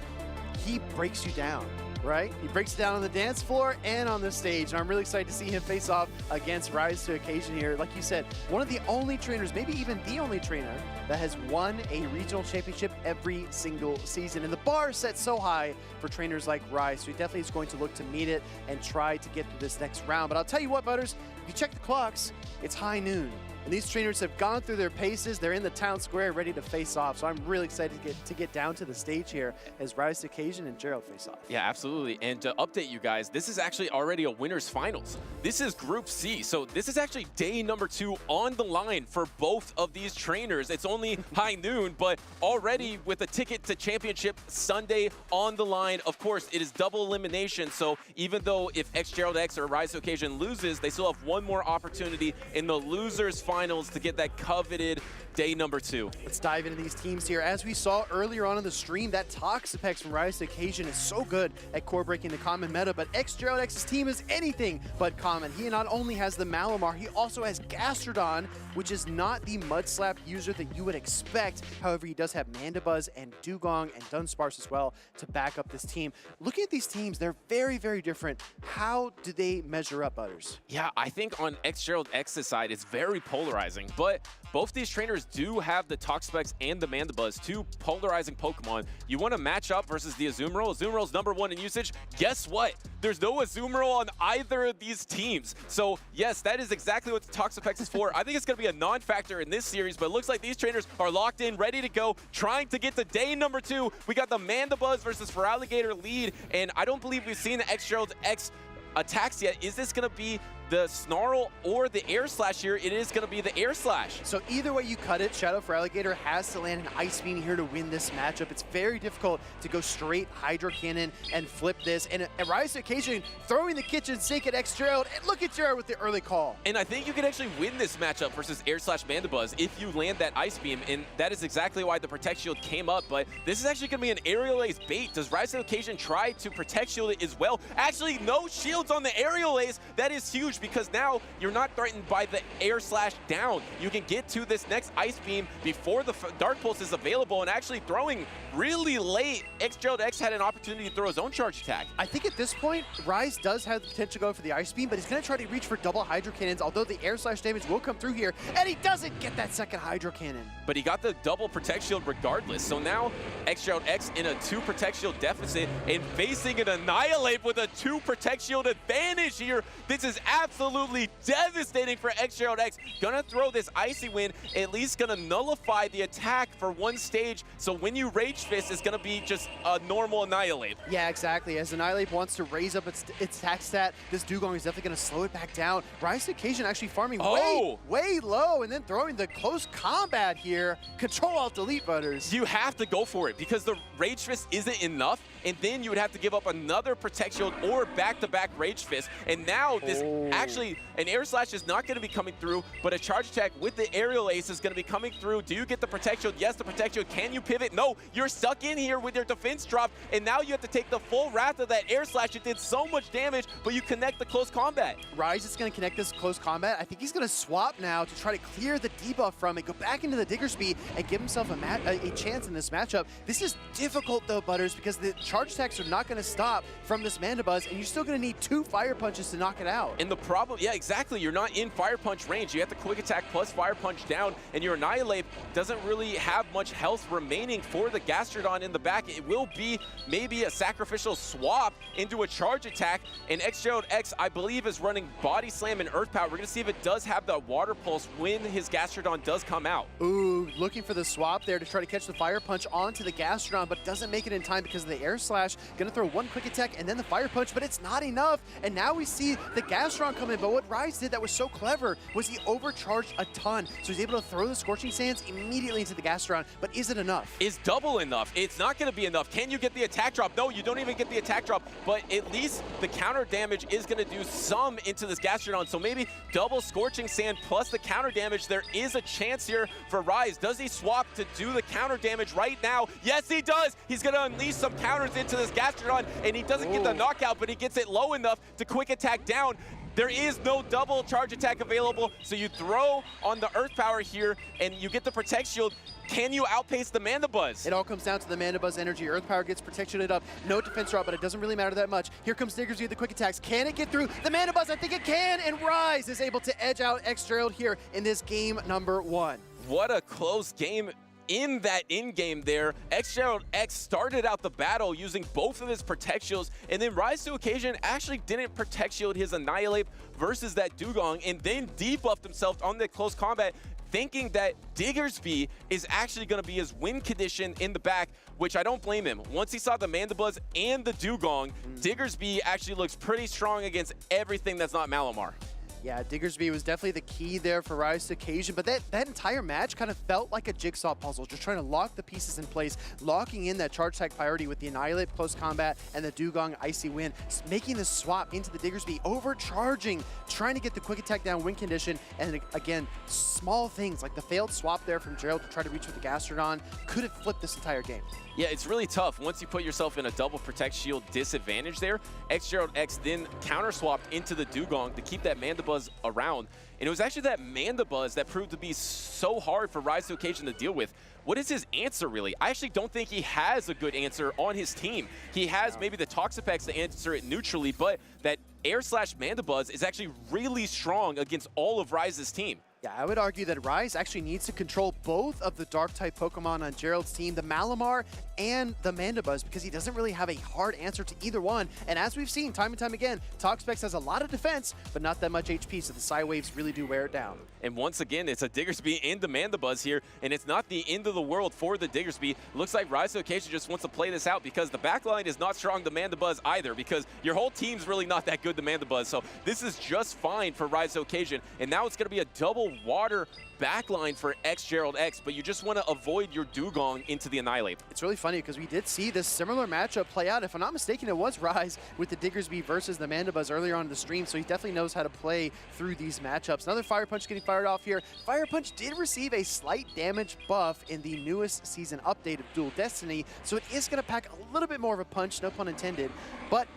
Speaker 8: He breaks you down. Right? He breaks it down on the dance floor and on the stage. And I'm really excited to see him face off against Rise to Occasion here. Like you said, one of the only trainers, maybe even the only trainer, that has won a regional championship every single season. And the bar is set so high for trainers like Rise, so he definitely is going to look to meet it and try to get through this next round. But I'll tell you what, Butters, if you check the clocks, it's high noon. And these trainers have gone through their paces. They're in the town square ready to face off. So I'm really excited to get down to the stage here as Rise to Occasion and Gerald face off.
Speaker 7: Yeah, absolutely. And to update you guys, this is actually already a winner's finals. This is Group C. So this is actually day number 2 on the line for both of these trainers. It's only high noon, but already with a ticket to championship Sunday on the line. Of course, it is double elimination. So even though if Gerald X or Rise to Occasion loses, they still have one more opportunity in the loser's final finals to get that coveted day number 2.
Speaker 8: Let's dive into these teams here. As we saw earlier on in the stream, that Toxapex from Rise to Occasion is so good at core breaking the common meta, but X's team is anything but common. He not only has the Malamar, he also has Gastrodon, which is not the Mudslap user that you would expect. However, he does have Mandibuzz and Dugong and Dunsparce as well to back up this team. Looking at these teams, they're very, very different. How do they measure up, Butters?
Speaker 7: Yeah, I think on X's side, it's very polarizing, but both these trainers do have the Toxapex and the Mandibuzz, two polarizing Pokemon. You want to match up versus the Azumarill. Azumarill is #1 in usage. Guess what? There's no Azumarill on either of these teams. So yes, that is exactly what the Toxapex is for. I think it's going to be a non-factor in this series, but it looks like these trainers are locked in, ready to go, trying to get to day number 2. We got the Mandibuzz versus Feraligatr lead, and I don't believe we've seen the X attacks yet. Is this going to be the Snarl or the Air Slash here? It is going to be the Air Slash.
Speaker 8: So either way you cut it, Shadow Feraligatr has to land an Ice Beam here to win this matchup. It's very difficult to go straight Hydro Cannon and flip this. And at Rise to Occasion, throwing the kitchen sink at X-Gerald, and look at Gerald with the early call.
Speaker 7: And I think you can actually win this matchup versus Air Slash Mandibuzz if you land that Ice Beam, and that is exactly why the Protect Shield came up. But this is actually going to be an Aerial Ace bait. Does Rise to Occasion try to Protect Shield it as well? Actually, no shields on the Aerial Ace. That is huge because now you're not threatened by the Air Slash down. You can get to this next Ice Beam before the Dark Pulse is available, and actually throwing really late. Gerald X had an opportunity to throw his own charge attack.
Speaker 8: I think at this point, Rise does have the potential to go for the Ice Beam, but he's going to try to reach for double Hydro Cannons, although the Air Slash damage will come through here, and he doesn't get that second Hydro Cannon.
Speaker 7: But he got the double Protect Shield regardless. So now Gerald X in a 2 Protect Shield deficit and facing an Annihilate with a 2 Protect Shield advantage here. This is absolutely devastating for Gerald X. Gonna throw this Icy Wind, at least gonna nullify the attack for one stage. So when you Rage Fist, it's gonna be just a normal Annihilate.
Speaker 8: Yeah, exactly. As Annihilate wants to raise up its attack stat, this Dugong is definitely gonna slow it back down. Rise to Occasion actually farming way low, and then throwing the close combat here. Control-Alt-Delete, Butters.
Speaker 7: You have to go for it because the Rage Fist isn't enough, and then you would have to give up another Protect Shield or back-to-back Rage Fist. And now this actually, an Air Slash is not going to be coming through, but a charge attack with the Aerial Ace is going to be coming through. Do you get the Protect Shield? Yes, the Protect Shield. Can you pivot? No, you're stuck in here with your defense drop, and now you have to take the full wrath of that Air Slash. It did so much damage, but you connect the close combat.
Speaker 8: Rise is going to connect this close combat. I think he's going to swap now to try to clear the debuff from it, go back into the Digger Speed, and give himself a chance in this matchup. This is difficult, though, Butters, because the charge attacks are not going to stop from this Mandibuzz, and you're still going to need 2 Fire Punches to knock it out.
Speaker 7: And the problem, yeah, exactly. You're not in Fire Punch range. You have the Quick Attack plus Fire Punch down, and your Annihilate doesn't really have much health remaining for the Gastrodon in the back. It will be maybe a sacrificial swap into a charge attack, and Gerald X, I believe, is running Body Slam and Earth Power. We're going to see if it does have the Water Pulse when his Gastrodon does come out.
Speaker 8: Ooh, looking for the swap there to try to catch the Fire Punch onto the Gastrodon, but doesn't make it in time because of the Air Slash. Gonna throw 1 Quick Attack and then the Fire Punch, but it's not enough. And now we see the Gastrodon come in, but what Rise did that was so clever was he overcharged a ton. So he's able to throw the Scorching Sands immediately into the Gastrodon, but is it enough?
Speaker 7: Is double enough? It's not gonna be enough. Can you get the attack drop? No, you don't even get the attack drop, but at least the counter damage is gonna do some into this Gastrodon. So maybe double Scorching Sand plus the counter damage. There is a chance here for Rise. Does he swap to do the counter damage right now? Yes, he does. He's gonna unleash some counters into this Gastrodon, and he doesn't get the knockout, but he gets it low enough to Quick Attack down. There is no double charge attack available, so you throw on the Earth Power here, and you get the Protect Shield. Can you outpace the Mandibuzz?
Speaker 8: It all comes down to the Mandibuzz energy. Earth Power gets protection it up. No defense drop, but it doesn't really matter that much. Here comes Diggersby with the quick attacks. Can it get through the Mandibuzz? I think it can, and Rise is able to edge out Gerald here in this game number 1.
Speaker 7: What a close game. In that in-game there, Gerald X started out the battle using both of his Protect Shields, and then Rise to Occasion actually didn't Protect Shield his Annihilate versus that Dugong, and then debuffed himself on the close combat, thinking that Diggersby is actually going to be his win condition in the back, which I don't blame him. Once he saw the Mandibuzz and the Dugong, Diggersby actually looks pretty strong against everything that's not Malamar.
Speaker 8: Yeah, Diggersby was definitely the key there for Rise to Occasion, but that entire match kind of felt like a jigsaw puzzle, just trying to lock the pieces in place, locking in that charge tag priority with the Annihilate close combat and the Dugong Icy Wind, making the swap into the Diggersby, overcharging, trying to get the quick attack down win condition, and again, small things like the failed swap there from Gerald to try to reach with the Gastrodon could have flipped this entire game.
Speaker 7: Yeah, it's really tough. Once you put yourself in a double protect shield disadvantage there, Gerald X then counter swapped into the Dugong to keep that Mandibuzz around. And it was actually that Mandibuzz that proved to be so hard for Rise to Occasion to deal with. What is his answer, really? I actually don't think he has a good answer on his team. He has maybe the Toxapex to answer it neutrally, but that Air Slash Mandibuzz is actually really strong against all of Rise's team.
Speaker 8: Yeah, I would argue that Rise actually needs to control both of the Dark-type Pokemon on Gerald's team, the Malamar and the Mandibuzz, because he doesn't really have a hard answer to either one. And as we've seen time and time again, Toxapex has a lot of defense, but not that much HP, so the Psy Waves really do wear it down.
Speaker 7: And once again, it's a Diggersby and the Mandibuzz here, and it's not the end of the world for the Diggersby. Looks like Rise to Occasion just wants to play this out because the backline is not strong to Mandibuzz either, because your whole team's really not that good to Mandibuzz. So this is just fine for Rise to Occasion. And now it's going to be a double water backline for Gerald X, but you just want to avoid your Dugong into the Annihilate.
Speaker 8: It's really funny because we did see this similar matchup play out. If I'm not mistaken, it was Rise with the Diggersby versus the Mandibuzz earlier on in the stream, so he definitely knows how to play through these matchups. Another Fire Punch getting fired off here. Fire Punch did receive a slight damage buff in the newest season update of Dual Destiny, so it is going to pack a little bit more of a punch, no pun intended, but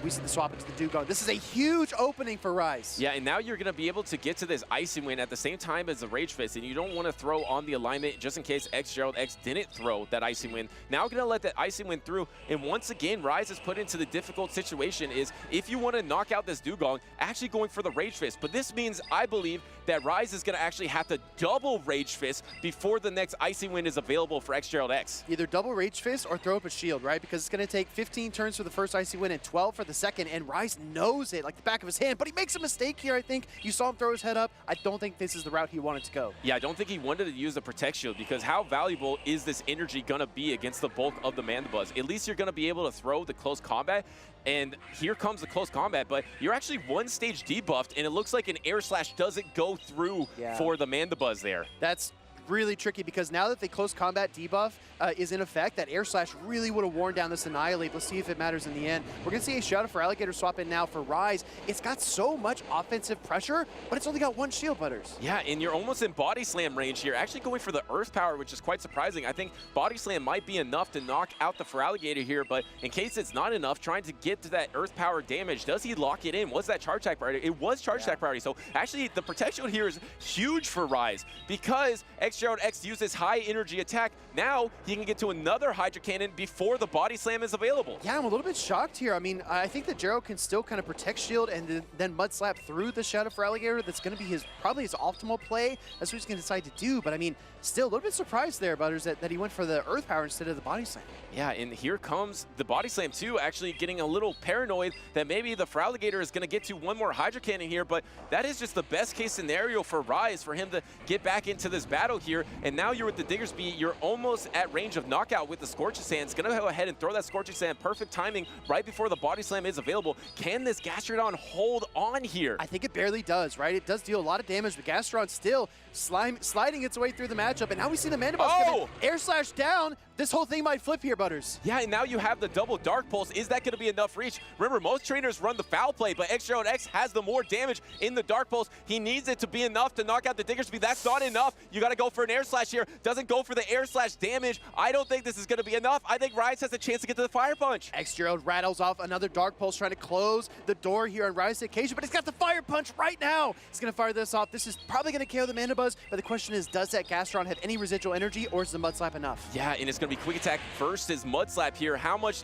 Speaker 8: we see the swap into the Dugong. This is a huge opening for Rise.
Speaker 7: Yeah, and now you're going to be able to get to this Icy Wind at the same time as the Rage Fist, and you don't want to throw on the alignment just in case Gerald X didn't throw that Icy Wind. Now going to let that Icy Wind through, and once again, Rise is put into the difficult situation is if you want to knock out this Dugong, actually going for the Rage Fist. But this means, I believe, that Rise is going to actually have to double Rage Fist before the next Icy Wind is available for Gerald X.
Speaker 8: Either double Rage Fist or throw up a shield, right? Because it's going to take 15 turns for the first Icy Wind and 12 for the second, and Rise knows it like the back of his hand, but he makes a mistake here, I think. You saw him throw his head up. I don't think this is the route he wanted to go.
Speaker 7: Yeah, I don't think he wanted to use the Protect Shield because how valuable is this energy going to be against the bulk of the Mandibuzz? At least you're going to be able to throw the close combat, and here comes the close combat, but you're actually one stage debuffed, and it looks like an Air Slash doesn't go through for the Mandibuzz there.
Speaker 8: That's really tricky because now that the close combat debuff is in effect, that Air Slash really would have worn down this Annihilate. Let's see if it matters in the end. We're going to see a Shadow for Alligator swap in now for Rise. It's got so much offensive pressure, but it's only got one shield, Butters.
Speaker 7: Yeah, and you're almost in Body Slam range here. Actually going for the Earth Power, which is quite surprising. I think Body Slam might be enough to knock out the Feraligatr here, but in case it's not enough, trying to get to that Earth Power damage, does he lock it in? Was that Charge Attack priority? It was Charge Attack priority. So actually, the protection here is huge for Rise because Gerald X used this high energy attack. Now he can get to another Hydro Cannon before the Body Slam is available.
Speaker 8: Yeah, I'm a little bit shocked here. I mean, I think that Gerald can still kind of protect shield and then Mud Slap through the Shadow for Alligator. That's going to be probably his optimal play. That's what he's going to decide to do. But I mean, still a little bit surprised there, Butters, that he went for the Earth Power instead of the Body Slam.
Speaker 7: Yeah, and here comes the Body Slam too, actually getting a little paranoid that maybe the Feraligatr is going to get to one more Hydro Cannon here, but that is just the best case scenario for Rise, for him to get back into this battle here. And now you're with the Diggersby, you're almost at range of knockout with the Scorching Sand. It's going to go ahead and throw that Scorching Sand. Perfect timing right before the Body Slam is available. Can this Gastrodon hold on here?
Speaker 8: I think it barely does, right? It does deal a lot of damage, but Gastrodon still sliding its way through the matchup, and now we see the Mandibuzz Air Slash down. This whole thing might flip here, Butters.
Speaker 7: Yeah, and now you have the double Dark Pulse. Is that going to be enough reach? Remember, most trainers run the foul play, but Gerald X has the more damage in the Dark Pulse. He needs it to be enough to knock out the Diggersby. That's not enough. You got to go for an Air Slash here. Doesn't go for the Air Slash damage. I don't think this is going to be enough. I think Rise has a chance to get to the Fire Punch.
Speaker 8: Gerald rattles off another Dark Pulse, trying to close the door here on Rise to Occasion, but it's got the Fire Punch right now. He's going to fire this off. This is probably going to KO the Mandibuzz, but the question is, does that Gastrodon have any residual energy, or is the Mud Slap enough?
Speaker 7: Yeah, and it's going to be Quick Attack versus Mud Slap here. How much?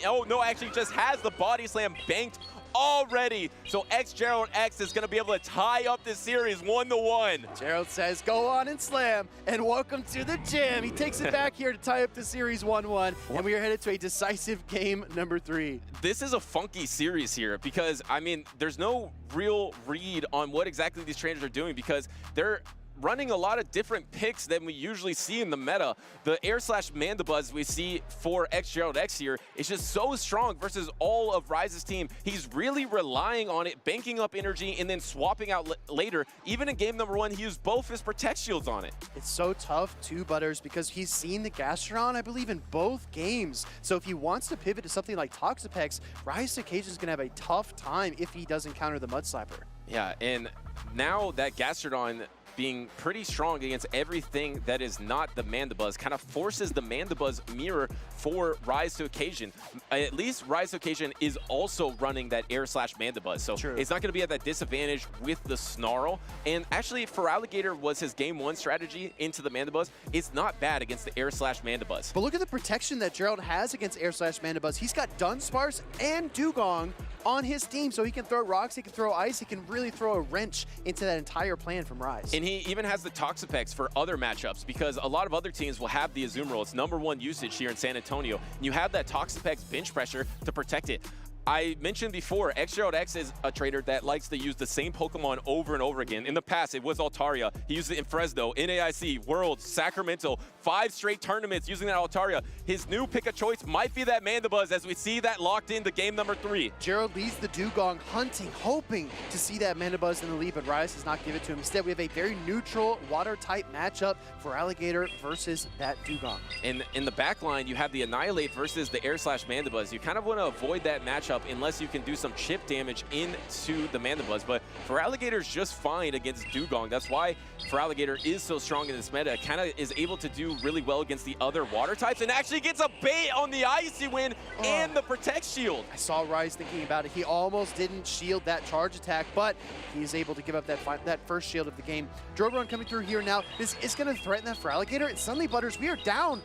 Speaker 7: Oh, no, actually just has the Body Slam banked already. So Gerald X is going to be able to tie up this series 1-1.
Speaker 8: Gerald says, go on and slam, and welcome to the gym. He takes it back here to tie up the series 1-1, and we are headed to a decisive game number 3.
Speaker 7: This is a funky series here because, I mean, there's no real read on what exactly these trainers are doing because they're running a lot of different picks than we usually see in the meta. The Air Slash Mandibuzz we see for XGerald here is just so strong versus all of Ryze's team. He's really relying on it, banking up energy, and then swapping out later. Even in game number 1, he used both his Protect Shields on it.
Speaker 8: It's so tough too, Butters, because he's seen the Gastrodon, I believe, in both games. So if he wants to pivot to something like Toxapex, Rise to Occasion is going to have a tough time if he doesn't counter the Mud Slapper.
Speaker 7: Yeah, and now that Gastrodon being pretty strong against everything that is not the Mandibuzz kind of forces the Mandibuzz mirror for Rise to Occasion. At least Rise to Occasion is also running that Air Slash Mandibuzz, so it's not going to be at that disadvantage with the Snarl. And actually, Feraligatr was his game 1 strategy into the Mandibuzz. It's not bad against the Air Slash Mandibuzz.
Speaker 8: But look at the protection that Gerald has against Air Slash Mandibuzz. He's got Dunsparce and Dugong on his team, so he can throw rocks, he can throw ice, he can really throw a wrench into that entire plan from Rise.
Speaker 7: And he even has the Toxapex for other matchups, because a lot of other teams will have the Azumarill. It's #1 usage here in San Antonio. And you have that Toxapex bench pressure to protect it. I mentioned before, XGerald is a trader that likes to use the same Pokemon over and over again. In the past, it was Altaria. He used it in Fresno, NAIC, Worlds, Sacramento, 5 straight tournaments using that Altaria. His new pick of choice might be that Mandibuzz, as we see that locked into game number 3.
Speaker 8: Gerald leads the Dugong hunting, hoping to see that Mandibuzz in the lead, but Rise does not give it to him. Instead, we have a very neutral water-type matchup for Alligator versus that Dugong.
Speaker 7: And in the back line, you have the Annihilate versus the Air Slash Mandibuzz. You kind of want to avoid that matchup unless you can do some chip damage into the Mandibuzz. But Feraligatr's just fine against Dugong. That's why Feraligatr is so strong in this meta. Kind of is able to do really well against the other water types, and actually gets a bait on the Icy Wind and the Protect Shield.
Speaker 8: I saw Rise thinking about it. He almost didn't shield that charge attack, but he's able to give up that first shield of the game. Drobron coming through here now. This is going to threaten that Feraligatr, and suddenly, Butters, we are down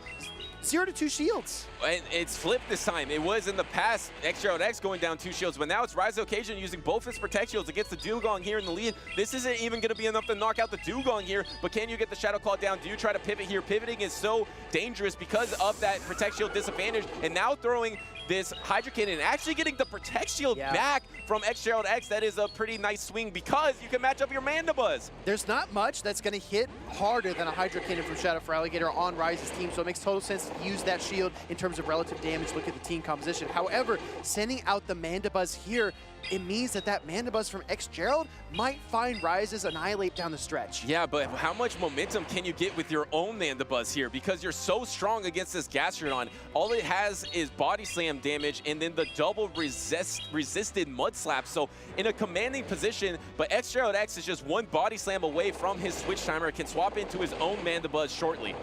Speaker 8: 0 to 2 shields.
Speaker 7: And it's flipped this time. It was in the past XGerald going down 2 shields, but now it's Rise to Occasion using both his Protect Shields against the Dugong here in the lead. This isn't even going to be enough to knock out the Dugong here, but can you get the Shadow Claw down? Do you try to pivot here? Pivoting is so dangerous because of that Protect Shield disadvantage, and now throwing this Hydro Cannon, actually getting the Protect Shield back from XGerald. That is a pretty nice swing because you can match up your Mandibuzz.
Speaker 8: There's not much that's going to hit harder than a Hydro Cannon from Shadow Feraligatr on Rise's team, so it makes total sense to use that shield in terms of relative damage. Look at the team composition. However, sending out the Mandibuzz here, it means that Mandibuzz from XGerald might find Rise's Annihilate down the stretch.
Speaker 7: Yeah, but how much momentum can you get with your own Mandibuzz here? Because you're so strong against this Gastrodon. All it has is Body Slam damage and then the double resisted Mud Slap. So in a commanding position, but XGerald is just one Body Slam away from his Switch Timer, can swap into his own Mandibuzz shortly.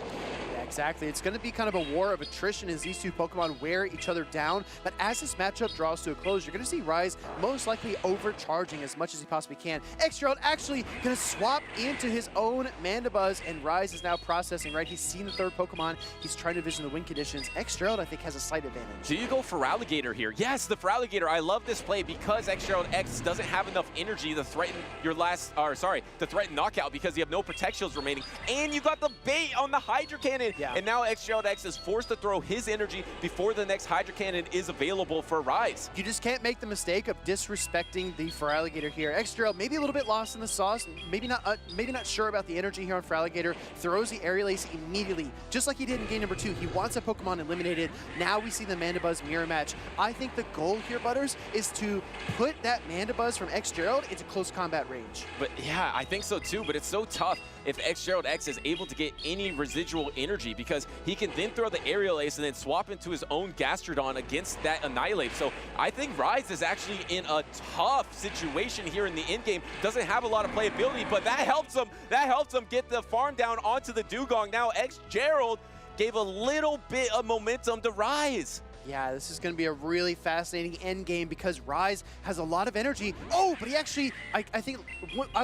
Speaker 8: Exactly. It's going to be kind of a war of attrition as these two Pokemon wear each other down. But as this matchup draws to a close, you're going to see Rise most likely overcharging as much as he possibly can. XGerald actually going to swap into his own Mandibuzz, and Rise is now processing, right? He's seen the third Pokemon. He's trying to vision the win conditions. XGerald, I think, has a slight advantage.
Speaker 7: Do you go Feraligatr here? Yes, the Feraligatr. I love this play because XGerald doesn't have enough energy to threaten to threaten knockout because you have no Protect Shields remaining. And you got the bait on the Hydro Cannon.
Speaker 8: Yeah.
Speaker 7: And now XGerald is forced to throw his energy before the next Hydro Cannon is available for Rise.
Speaker 8: You just can't make the mistake of disrespecting the Feraligatr here. XGerald maybe a little bit lost in the sauce, maybe not sure about the energy here on Feraligatr, throws the Aerial Ace immediately, just like he did in game number 2. He wants a Pokemon eliminated. Now we see the Mandibuzz mirror match. I think the goal here, Butters, is to put that Mandibuzz from XGerald into close combat range.
Speaker 7: But yeah, I think so too, but it's so tough if XGerald is able to get any residual energy, because he can then throw the Aerial Ace and then swap into his own Gastrodon against that Annihilate. So I think Rise is actually in a tough situation here in the end game. Doesn't have a lot of playability, but that helps him. That helps him get the farm down onto the Dugong. Now XGerald gave a little bit of momentum to Rise.
Speaker 8: Yeah, this is going to be a really fascinating end game because Rise has a lot of energy. Oh, but he actually, I think,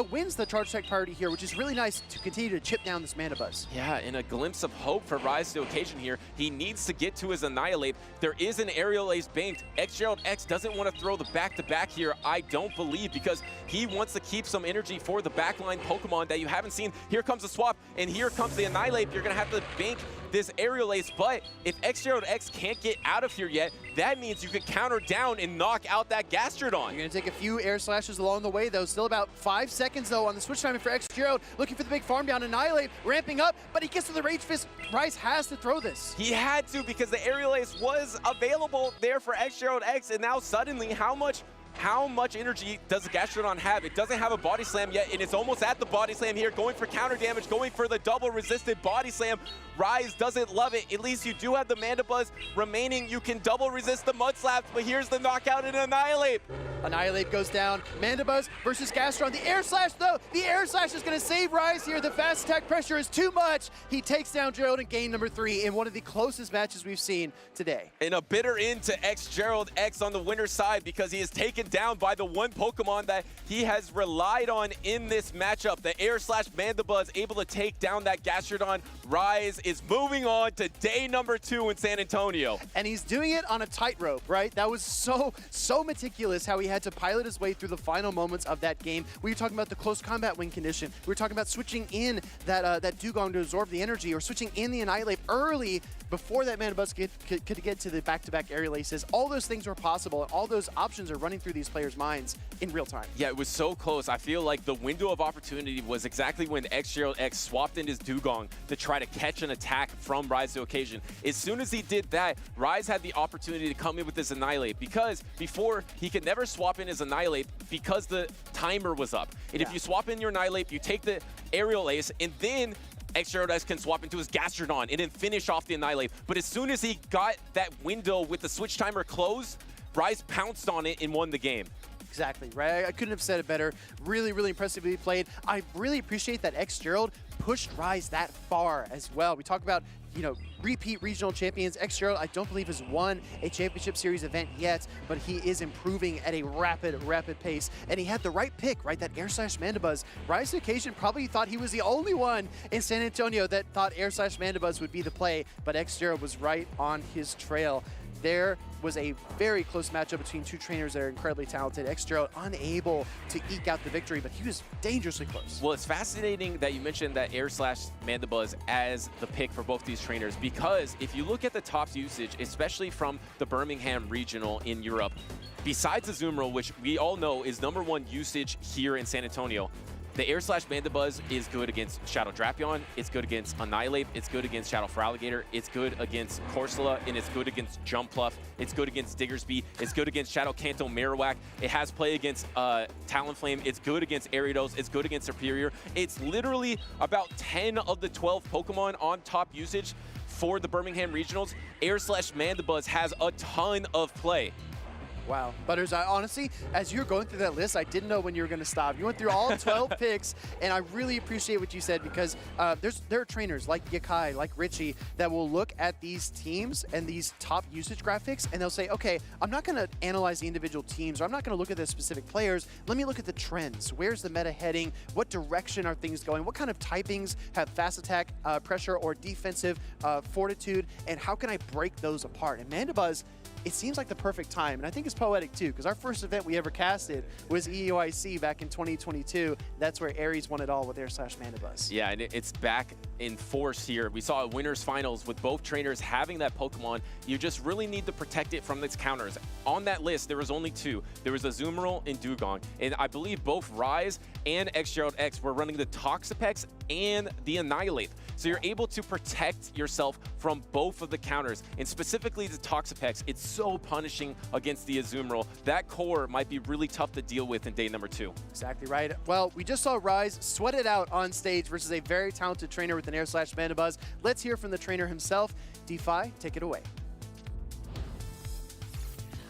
Speaker 8: wins the charge attack priority here, which is really nice to continue to chip down this Mandibuzz.
Speaker 7: Yeah, and a glimpse of hope for Rise to Occasion here. He needs to get to his Annihilate. There is an Aerial Ace banked. XGerald doesn't want to throw the back-to-back here, I don't believe, because he wants to keep some energy for the backline Pokemon that you haven't seen. Here comes the swap, and here comes the Annihilate. You're going to have to bank this aerial ace, but if X can't get out of here yet, that means you could counter down and knock out that Gastrodon.
Speaker 8: You're going to take a few air slashes along the way, though. Still about 5 seconds, though, on the switch timing for X-Gerald. Looking for the big farm down. Annihilate, ramping up, but he gets to the Rage Fist. Rise has to throw this.
Speaker 7: He had to, because the aerial ace was available there for X-Gerald, and now suddenly, how much energy does the Gastrodon have? It doesn't have a body slam yet, and it's almost at the body slam here, going for counter damage, going for the double resisted body slam. Rise doesn't love it. At least you do have the Mandibuzz remaining. You can double resist the Mud Slaps, but here's the knockout and Annihilate.
Speaker 8: Annihilate goes down. Mandibuzz versus Gastrodon. The air slash, though. The air slash is going to save Rise here. The fast attack pressure is too much. He takes down Gerald in game number 3 in one of the closest matches we've seen today.
Speaker 7: And a bitter end to X-Gerald X on the winner's side, because he is taken down by the one Pokemon that he has relied on in this matchup. The air slash Mandibuzz able to take down that Gastrodon. Rise is moving on to day number 2 in San Antonio.
Speaker 8: And he's doing it on a tightrope, right? That was so meticulous how he had to pilot his way through the final moments of that game. We were talking about the close combat win condition. We were talking about switching in that Dugong to absorb the energy, or switching in the Annihilate early before that Mandibuzz could get to the back-to-back aerial aces. All those things were possible, and all those options are running through these players' minds in real time.
Speaker 7: Yeah, it was so close. I feel like the window of opportunity was exactly when X-Gerald X swapped in his Dugong to try to catch an attack from Rise to occasion. As soon as he did that, Rise had the opportunity to come in with his Annihilate, because before he could never swap in his Annihilate because the timer was up. And if you swap in your Annihilate, you take the aerial ace, and then X-Gerald X can swap into his Gastrodon and then finish off the Annihilate. But as soon as he got that window with the switch timer closed, Rise pounced on it and won the game.
Speaker 8: Exactly, right? I couldn't have said it better. Really, really impressively played. I really appreciate that X-Gerald pushed Rise that far as well. We talk about, you know, repeat regional champions. X-Gerald, I don't believe, has won a championship series event yet, but he is improving at a rapid pace. And he had the right pick, right? That air slash Mandibuzz. Rise to occasion probably thought he was the only one in San Antonio that thought air slash Mandibuzz would be the play, but X-Gerald was right on his trail. There was a very close matchup between two trainers that are incredibly talented. X-Gerald unable to eke out the victory, but he was dangerously close.
Speaker 7: Well, it's fascinating that you mentioned that air slash Mandibuzz as the pick for both these trainers, because if you look at the top usage, especially from the Birmingham regional in Europe, besides Azumarill, which we all know is #1 usage here in San Antonio, the air slash Mandibuzz is good against Shadow Drapion, it's good against Annihilate, it's good against Shadow Feraligatr, it's good against Corsola, and it's good against Jumpluff, it's good against Diggersby, it's good against Shadow Kanto Marowak, it has play against Talonflame, it's good against Ariados, it's good against Superior. It's literally about 10 of the 12 Pokemon on top usage for the Birmingham Regionals. Air slash Mandibuzz has a ton of play.
Speaker 8: Wow. Butters, I honestly, as you're going through that list, I didn't know when you were going to stop. You went through all 12 picks, and I really appreciate what you said, because there are trainers like Yakai, like Richie, that will look at these teams and these top usage graphics, and they'll say, okay, I'm not going to analyze the individual teams, or I'm not going to look at the specific players. Let me look at the trends. Where's the meta heading? What direction are things going? What kind of typings have fast attack pressure or defensive fortitude, and how can I break those apart? And Mandibuzz, it seems like the perfect time, and I think it's poetic too, because our first event we ever casted was EUIC back in 2022. That's where Aries won it all with air slash Mandibuzz.
Speaker 7: Yeah, and it's back in force here. We saw a winners finals with both trainers having that Pokemon. You just really need to protect it from its counters. On that list, there was only 2. There was Azumarill and Dugong, and I believe both Rise and X-Gerald X were running the Toxapex and the Annihilate. So you're able to protect yourself from both of the counters, and specifically the Toxapex. It's so punishing against the Azumarill. That core might be really tough to deal with in day number 2.
Speaker 8: Exactly right. Well, we just saw Rise sweat it out on stage versus a very talented trainer with an air slash Mandibuzz. Let's hear from the trainer himself. DeFi, take it away.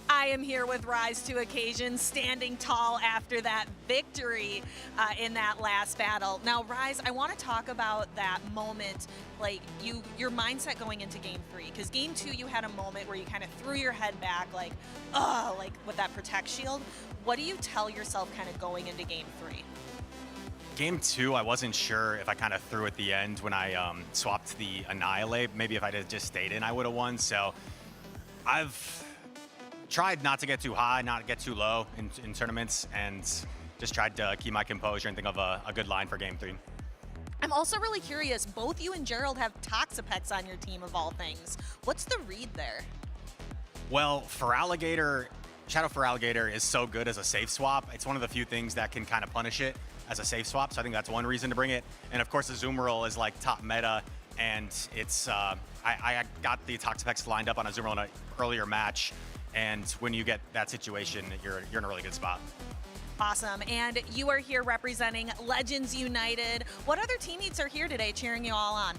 Speaker 4: I am here with Rise to Occasion, standing tall after that victory in that last battle. Now, Rise, I want to talk about that moment, like your mindset going into Game 3, because Game 2 you had a moment where you kind of threw your head back, like, oh, like with that Protect Shield. What do you tell yourself kind of going into Game 3?
Speaker 21: Game 2, I wasn't sure if I kind of threw at the end when I swapped the Annihilate. Maybe if I had just stayed in, I would have won. So I've tried not to get too high, not to get too low in tournaments, and just tried to keep my composure and think of a good line for Game 3.
Speaker 4: I'm also really curious, both you and Gerald have Toxapex on your team of all things. What's the read there?
Speaker 21: Well, Feraligatr, Shadow Feraligatr is so good as a safe swap. It's one of the few things that can kind of punish it as a safe swap, so I think that's one reason to bring it. And of course, Azumarill is like top meta, and it's, I got the Toxapex lined up on Azumarill in an earlier match, and when you get that situation, you're in a really good spot.
Speaker 4: Awesome, and you are here representing Legends United. What other teammates are here today cheering you all on?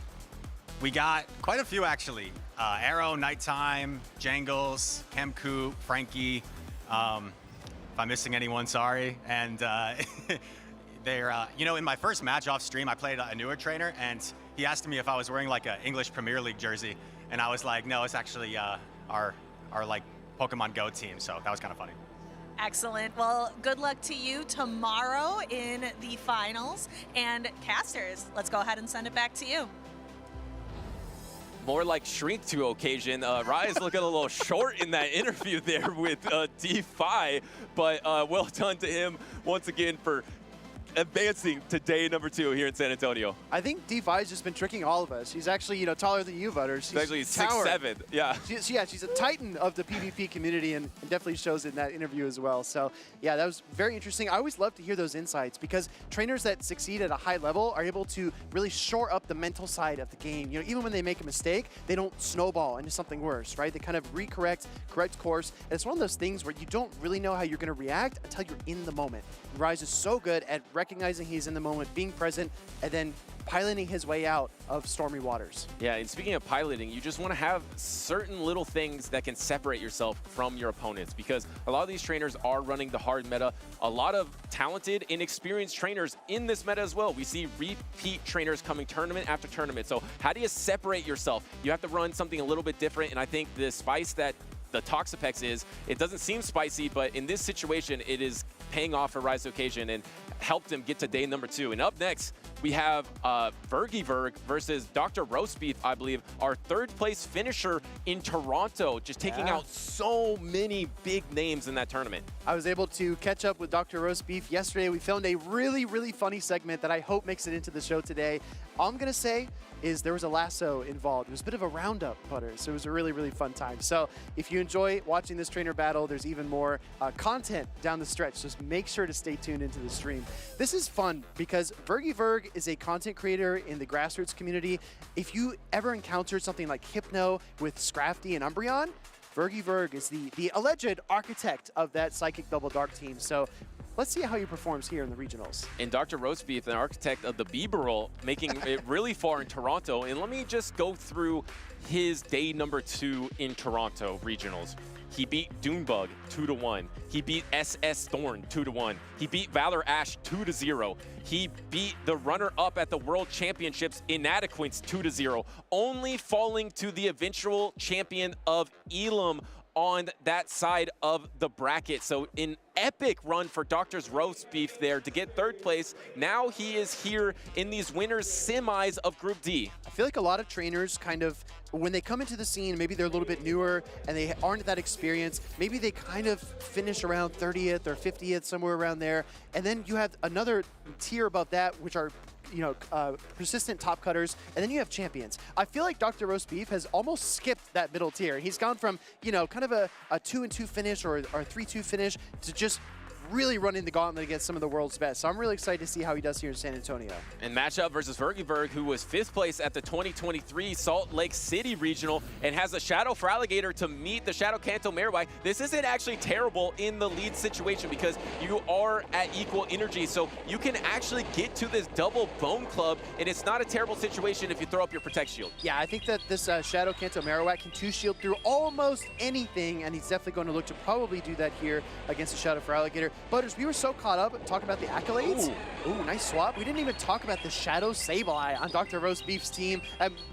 Speaker 21: We got quite a few, actually. Arrow, Nighttime, Jangles, Kemku, Frankie. If I'm missing anyone, sorry. And they're, you know, in my first match off stream, I played a newer trainer, and he asked me if I was wearing like an English Premier League jersey. And I was like, no, it's actually our like Pokemon Go team. So that was kind of funny.
Speaker 4: Excellent. Well, good luck to you tomorrow in the finals. And casters, let's go ahead and send it back to you.
Speaker 7: More like shrink to occasion. Raya's looking a little short in that interview there with D-Fi, but well done to him once again for advancing to day number 2 here in San Antonio.
Speaker 8: I think D-Fi's just been tricking all of us. She's actually, you know, taller than you, Butters.
Speaker 7: She's actually 6'7", yeah.
Speaker 8: She's a titan of the PvP community, and definitely shows in that interview as well. So, yeah, that was very interesting. I always love to hear those insights because trainers that succeed at a high level are able to really shore up the mental side of the game. You know, even when they make a mistake, they don't snowball into something worse, right? They kind of correct course. And it's one of those things where you don't really know how you're going to react until you're in the moment. Rise is so good at recognizing he's in the moment, being present, and then piloting his way out of stormy waters.
Speaker 7: Yeah, and speaking of piloting, you just want to have certain little things that can separate yourself from your opponents, because a lot of these trainers are running the hard meta. A lot of talented and experienced trainers in this meta as well. We see repeat trainers coming tournament after tournament. So how do you separate yourself? You have to run something a little bit different, and I think the spice that the Toxapex is, it doesn't seem spicy, but in this situation, it is paying off for Rise to Occasion and helped him get to day number 2. And up next, we have Vergiverg versus Dr. Roastbeef, I believe, our 3rd place finisher in Toronto, just taking out so many big names in that tournament.
Speaker 8: I was able to catch up with Dr. Roastbeef yesterday. We filmed a really, really funny segment that I hope makes it into the show today. All I'm going to say is there was a lasso involved. It was a bit of a roundup, Butters. So it was a really, really fun time. So if you enjoy watching this trainer battle, there's even more content down the stretch. Just make sure to stay tuned into the stream. This is fun because Vergiverg is a content creator in the grassroots community. If you ever encountered something like Hypno with Scrafty and Umbreon, Vergiverg is the alleged architect of that Psychic Double Dark team. So let's see how he performs here in the regionals.
Speaker 7: And Dr. Roastbeef, an architect of the Bibarel, making it really far in Toronto. And let me just go through his day number 2 in Toronto regionals. He beat Doonbug 2-1. He beat SS Thorn 2-1. He beat Valor Ash 2-0. He beat the runner-up at the World Championships, Inadequates 2-0, only falling to the eventual champion of Elam on that side of the bracket. So an epic run for Dr. Roastbeef there to get 3rd place. Now he is here in these winners semis of Group D.
Speaker 8: I feel like a lot of trainers kind of, when they come into the scene, maybe they're a little bit newer and they aren't that experienced. Maybe they kind of finish around 30th or 50th, somewhere around there. And then you have another tier above that, which are persistent top cutters, and then you have champions. I feel like Dr. Roastbeef has almost skipped that middle tier. He's gone from, kind of a 2-2 finish or 3-2 finish to just really running the gauntlet against some of the world's best. So I'm really excited to see how he does here in San Antonio.
Speaker 7: And matchup versus Vergiverg, who was 5th place at the 2023 Salt Lake City Regional and has a Shadow Feraligatr to meet the Shadow Kanto Marowak. This isn't actually terrible in the lead situation because you are at equal energy, so you can actually get to this double Bone Club, and it's not a terrible situation if you throw up your Protect Shield.
Speaker 8: Yeah, I think that this Shadow Kanto Marowak can 2-shield through almost anything, and he's definitely going to look to probably do that here against the Shadow Feraligatr. Butters, we were so caught up talking about the accolades. Ooh, nice swap. We didn't even talk about the Shadow Sableye on Dr. Roastbeef's team.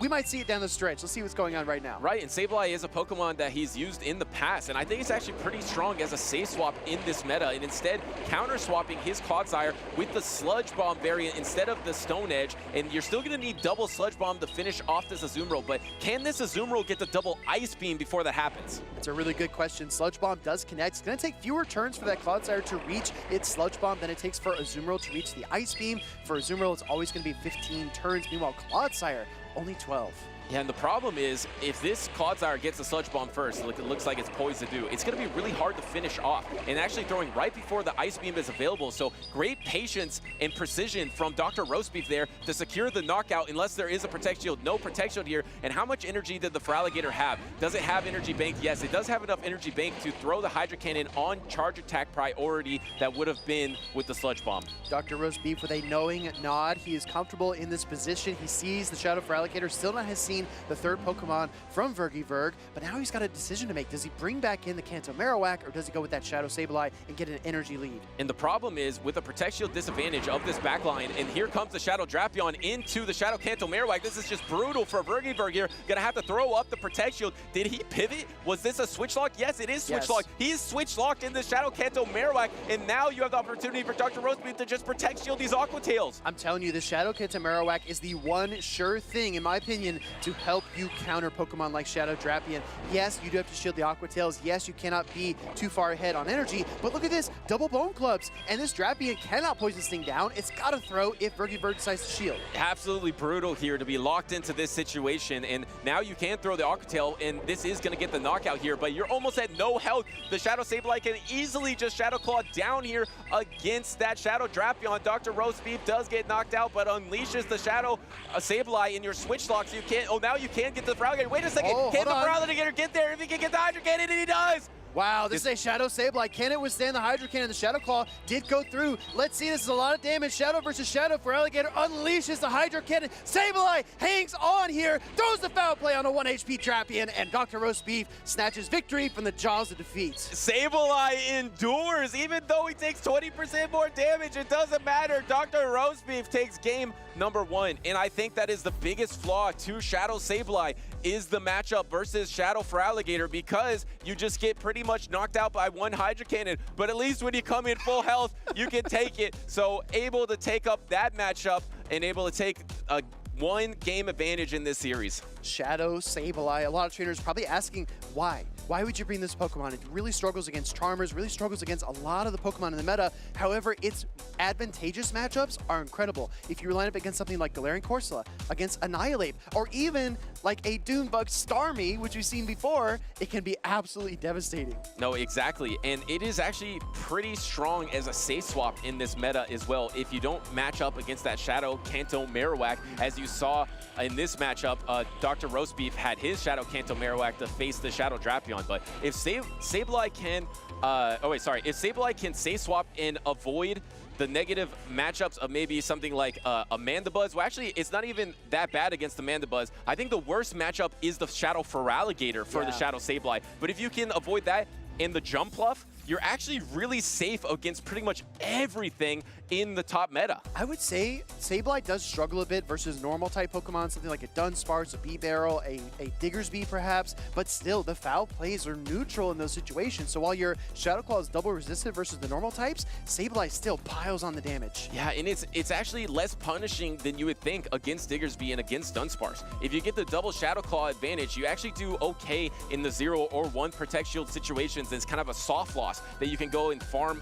Speaker 8: We might see it down the stretch. Let's see what's going on right now.
Speaker 7: Right, and Sableye is a Pokemon that he's used in the past, and I think it's actually pretty strong as a safe swap in this meta, and instead counter-swapping his Clodsire with the Sludge Bomb variant instead of the Stone Edge, and you're still going to need double Sludge Bomb to finish off this Azumarill, but can this Azumarill get the double Ice Beam before that happens?
Speaker 8: It's a really good question. Sludge Bomb does connect. It's going to take fewer turns for that Clodsire to to reach its Sludge Bomb than it takes for Azumarill to reach the Ice Beam. For Azumarill, it's always going to be 15 turns. Meanwhile, Clodsire, only 12.
Speaker 7: Yeah, and the problem is, if this Clodsire gets a Sludge Bomb first, like it looks like it's poised to do, it's going to be really hard to finish off. And actually throwing right before the Ice Beam is available, so great patience and precision from Dr. Roastbeef there to secure the knockout unless there is a Protect Shield. No Protect Shield here. And how much energy did the Feraligatr have? Does it have energy banked? Yes, it does have enough energy banked to throw the Hydro Cannon on charge attack priority that would have been with the Sludge Bomb.
Speaker 8: Dr. Roastbeef with a knowing nod. He is comfortable in this position. He sees the Shadow Feraligatr. Still not has seen the third Pokemon from Vergiverg, but now he's got a decision to make. Does he bring back in the Kanto Marowak, or does he go with that Shadow Sableye and get an energy lead?
Speaker 7: And the problem is, with the Protect Shield disadvantage of this backline, and here comes the Shadow Drapion into the Shadow Kanto Marowak. This is just brutal for Vergiverg here. Gonna have to throw up the Protect Shield. Did he pivot? Was this a switch lock? Yes, it is switch lock. He is switch locked in the Shadow Kanto Marowak, and now you have the opportunity for Dr. Roastbeef to just Protect Shield these Aqua Tails.
Speaker 8: I'm telling you, the Shadow Kanto Marowak is the one sure thing, in my opinion, to help you counter Pokemon like Shadow Drapion. Yes, you do have to shield the Aqua Tails. Yes, you cannot be too far ahead on energy, but look at this, double Bone Clubs, and this Drapion cannot poison this thing down. It's got to throw if Vergiverg decides to shield.
Speaker 7: Absolutely brutal here to be locked into this situation, and now you can throw the Aqua Tail, and this is going to get the knockout here, but you're almost at no health. The Shadow Sableye can easily just Shadow Claw down here against that Shadow Drapion. Dr. Roastbeef does get knocked out, but unleashes the Shadow Sableye in your switch locks. You can't, oh, now you can get the Feraligatr. Wait a second, can the Feraligatr get there? If he can get the Hydro Cannon, and he does!
Speaker 8: Wow, this is a Shadow Sableye. Can it withstand the Hydro Cannon? The Shadow Claw did go through. Let's see, this is a lot of damage. Shadow versus Shadow. Feraligatr unleashes the Hydro Cannon. Sableye hangs on here, throws the foul play on a 1 HP Drapion, and Dr. Roastbeef snatches victory from the jaws of defeat.
Speaker 7: Sableye endures, even though he takes 20% more damage. It doesn't matter. Dr. Roastbeef takes game number 1, and I think that is the biggest flaw to Shadow Sableye, is the matchup versus Shadow Feraligatr, because you just get pretty much knocked out by one Hydro Cannon, but at least when you come in full health, you can take it. So able to take up that matchup and able to take a 1 game advantage in this series.
Speaker 8: Shadow Sableye, a lot of trainers probably asking why. Why would you bring this Pokemon? It really struggles against Charmers, really struggles against a lot of the Pokemon in the meta. However, its advantageous matchups are incredible. If you line up against something like Galarian Corsola, against Annihilate, or even like a Doombuck Starmie, which we've seen before, it can be absolutely devastating.
Speaker 7: No, exactly. And it is actually pretty strong as a safe swap in this meta as well. If you don't match up against that Shadow Kanto Marowak, as you saw in this matchup, Dr. Roastbeef had his Shadow Kanto Marowak to face the Shadow Drapion. But if Sableye can, if Sableye can safe swap and avoid the negative matchups of maybe something like a Mandibuzz, well, actually, it's not even that bad against the Mandibuzz. I think the worst matchup is the Shadow Feraligatr for the Shadow Sableye. But if you can avoid that in the Jumpluff, you're actually really safe against pretty much everything in the top meta.
Speaker 8: I would say Sableye does struggle a bit versus normal type Pokemon, something like a Dunsparce, a Beedbarrel, a Diggersby perhaps, but still the foul plays are neutral in those situations. So while your Shadow Claw is double resistant versus the normal types, Sableye still piles on the damage.
Speaker 7: Yeah, and it's actually less punishing than you would think against Diggersby and against Dunsparce. If you get the double Shadow Claw advantage, you actually do okay in the 0 or 1 Protect Shield situations. It's kind of a soft loss that you can go and farm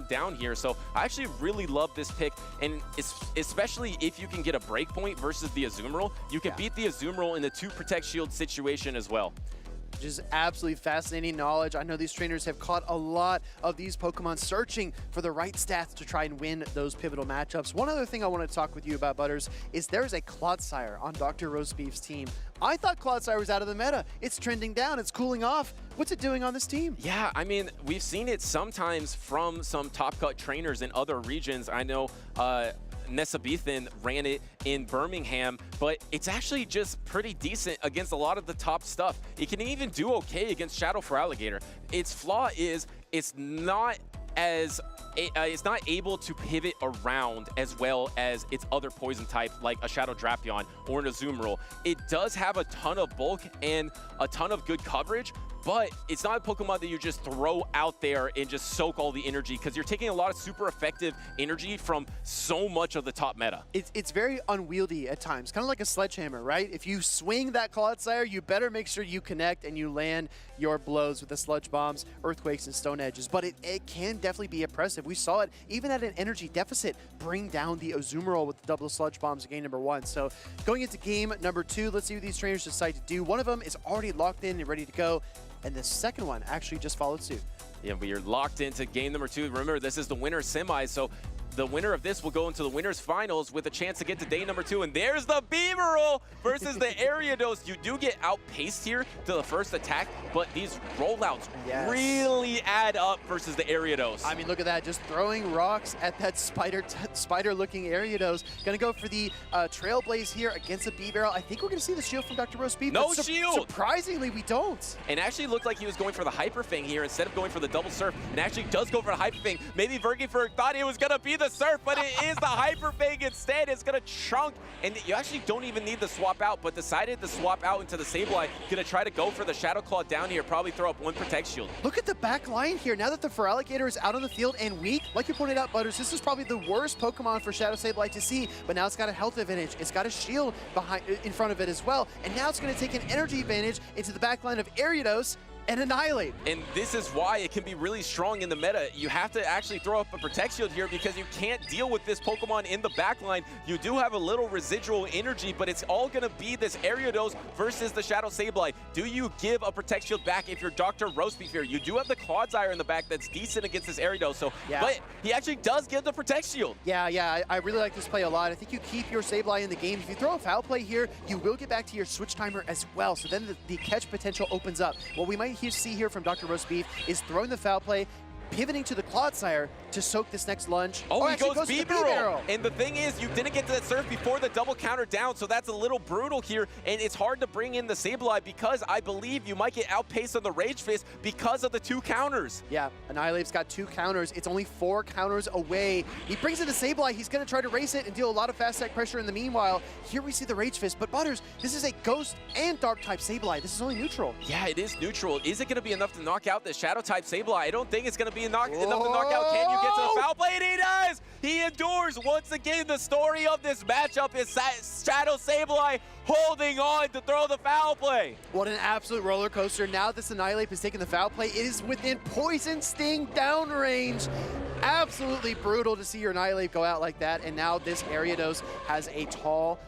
Speaker 7: down here. So I actually really love this pick, and especially if you can get a breakpoint versus the Azumarill, you can beat the Azumarill in the 2 Protect Shield situation as well.
Speaker 8: Which is absolutely fascinating knowledge. I know these trainers have caught a lot of these Pokemon searching for the right stats to try and win those pivotal matchups. One other thing I want to talk with you about, Butters, is there's a Clodsire on Dr. Roastbeef's team. I thought Clodsire was out of the meta. It's trending down. It's cooling off. What's it doing on this team?
Speaker 7: Yeah, I mean, we've seen it sometimes from some top-cut trainers in other regions. I know Nesabethan ran it in Birmingham, but it's actually just pretty decent against a lot of the top stuff. It can even do okay against Shadow Feraligatr. Its flaw is it's not able to pivot around as well as its other poison type, like a Shadow Drapion or an Azumarill. It does have a ton of bulk and a ton of good coverage, but it's not a Pokemon that you just throw out there and just soak all the energy, because you're taking a lot of super effective energy from so much of the top meta.
Speaker 8: It's very unwieldy at times, kind of like a sledgehammer, right? If you swing that Clodsire, you better make sure you connect and you land your blows with the Sludge Bombs, Earthquakes, and Stone Edges. But it can definitely be oppressive. We saw it even at an energy deficit bring down the Azumarill with the double Sludge Bombs in game number 1. So going into game number 2, let's see what these trainers decide to do. One of them is already locked in and ready to go, and the second one actually just followed suit.
Speaker 7: Yeah, but you're locked into game number 2. Remember, this is the winner semi, so the winner of this will go into the winner's finals with a chance to get to day number 2. And there's the Beaverle versus the Ariados. You do get outpaced here to the first attack, but these rollouts really add up versus the Ariados.
Speaker 8: I mean, look at that, just throwing rocks at that spider-looking Ariados. Gonna go for the Trailblaze here against the Beaverle. I think we're gonna see the shield from Dr. Roast Beef.
Speaker 7: No shield!
Speaker 8: Surprisingly, we don't.
Speaker 7: And actually looked like he was going for the Hyper Fang here instead of going for the double surf, and actually does go for the Hyper Fang. Maybe Vergiferg thought it was gonna be the surf, but it is the Hyper Fang instead. It's gonna chunk, and you actually don't even need to swap out, but decided to swap out into the Sableye. Gonna try to go for the Shadow Claw down here, probably throw up one Protect Shield.
Speaker 8: Look at the back line here. Now that the Feraligatr is out on the field and weak, like you pointed out, Butters, this is probably the worst Pokemon for Shadow Sableye to see, but now it's got a health advantage. It's got a shield in front of it as well, and now it's gonna take an energy advantage into the back line of Ariados and annihilate.
Speaker 7: And this is why it can be really strong in the meta. You have to actually throw up a Protect Shield here because you can't deal with this Pokemon in the backline. You do have a little residual energy, but it's all gonna be this Ariados versus the Shadow Sableye. Do you give a Protect Shield back if you're Dr. Roast Beef here? You do have the Clodsire in the back that's decent against this Ariados, so, but he actually does give the Protect Shield.
Speaker 8: Yeah, I really like this play a lot. I think you keep your Sableye in the game. If you throw a foul play here, you will get back to your switch timer as well, so then the catch potential opens up. What we might see here from Dr. Roast Beef is throwing the foul play, pivoting to the Clodsire to soak this next lunge.
Speaker 7: Oh, he goes Beaverle. And the thing is, you didn't get to that surf before the double counter down, so that's a little brutal here. And it's hard to bring in the Sableye because I believe you might get outpaced on the Rage Fist because of the 2 counters.
Speaker 8: Yeah, Annihilate's got 2 counters. It's only 4 counters away. He brings in the Sableye. He's going to try to race it and deal a lot of fast attack pressure in the meanwhile. Here we see the Rage Fist, but Butters, this is a Ghost and Dark type Sableye. This is only neutral.
Speaker 7: Yeah, it is neutral. Is it going to be enough to knock out the Shadow type Sableye? I don't think it's going to be enough to knock out. Can you get to the foul play? And he does! He endures. Once again, the story of this matchup is Shadow Sableye holding on to throw the foul play.
Speaker 8: What an absolute roller coaster. Now this Annihilate has taken the foul play. It is within Poison Sting downrange. Absolutely brutal to see your Annihilate go out like that. And now this Ariados has a tall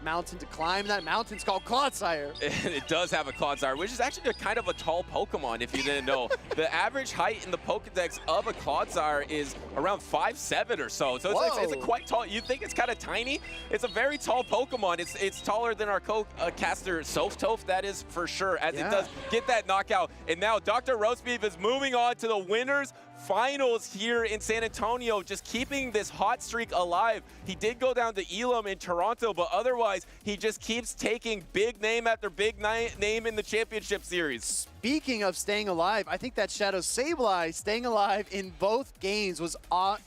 Speaker 8: mountain to climb. That mountain's called Clodsire.
Speaker 7: It does have a Clodsire, which is actually kind of a tall Pokemon, if you didn't know. The average height in the Pokedex of a Clodsire is around 5'7" or so. So it's a quite tall. You think it's kind of tiny? It's a very tall Pokemon. It's taller than our caster Softoph, that is for sure, as it does get that knockout. And now Dr. Roast Beef is moving on to the winners finals here in San Antonio, just keeping this hot streak alive. He did go down to Elam in Toronto, but otherwise he just keeps taking big name after big name in the championship series.
Speaker 8: Speaking of staying alive, I think that Shadow Sableye staying alive in both games was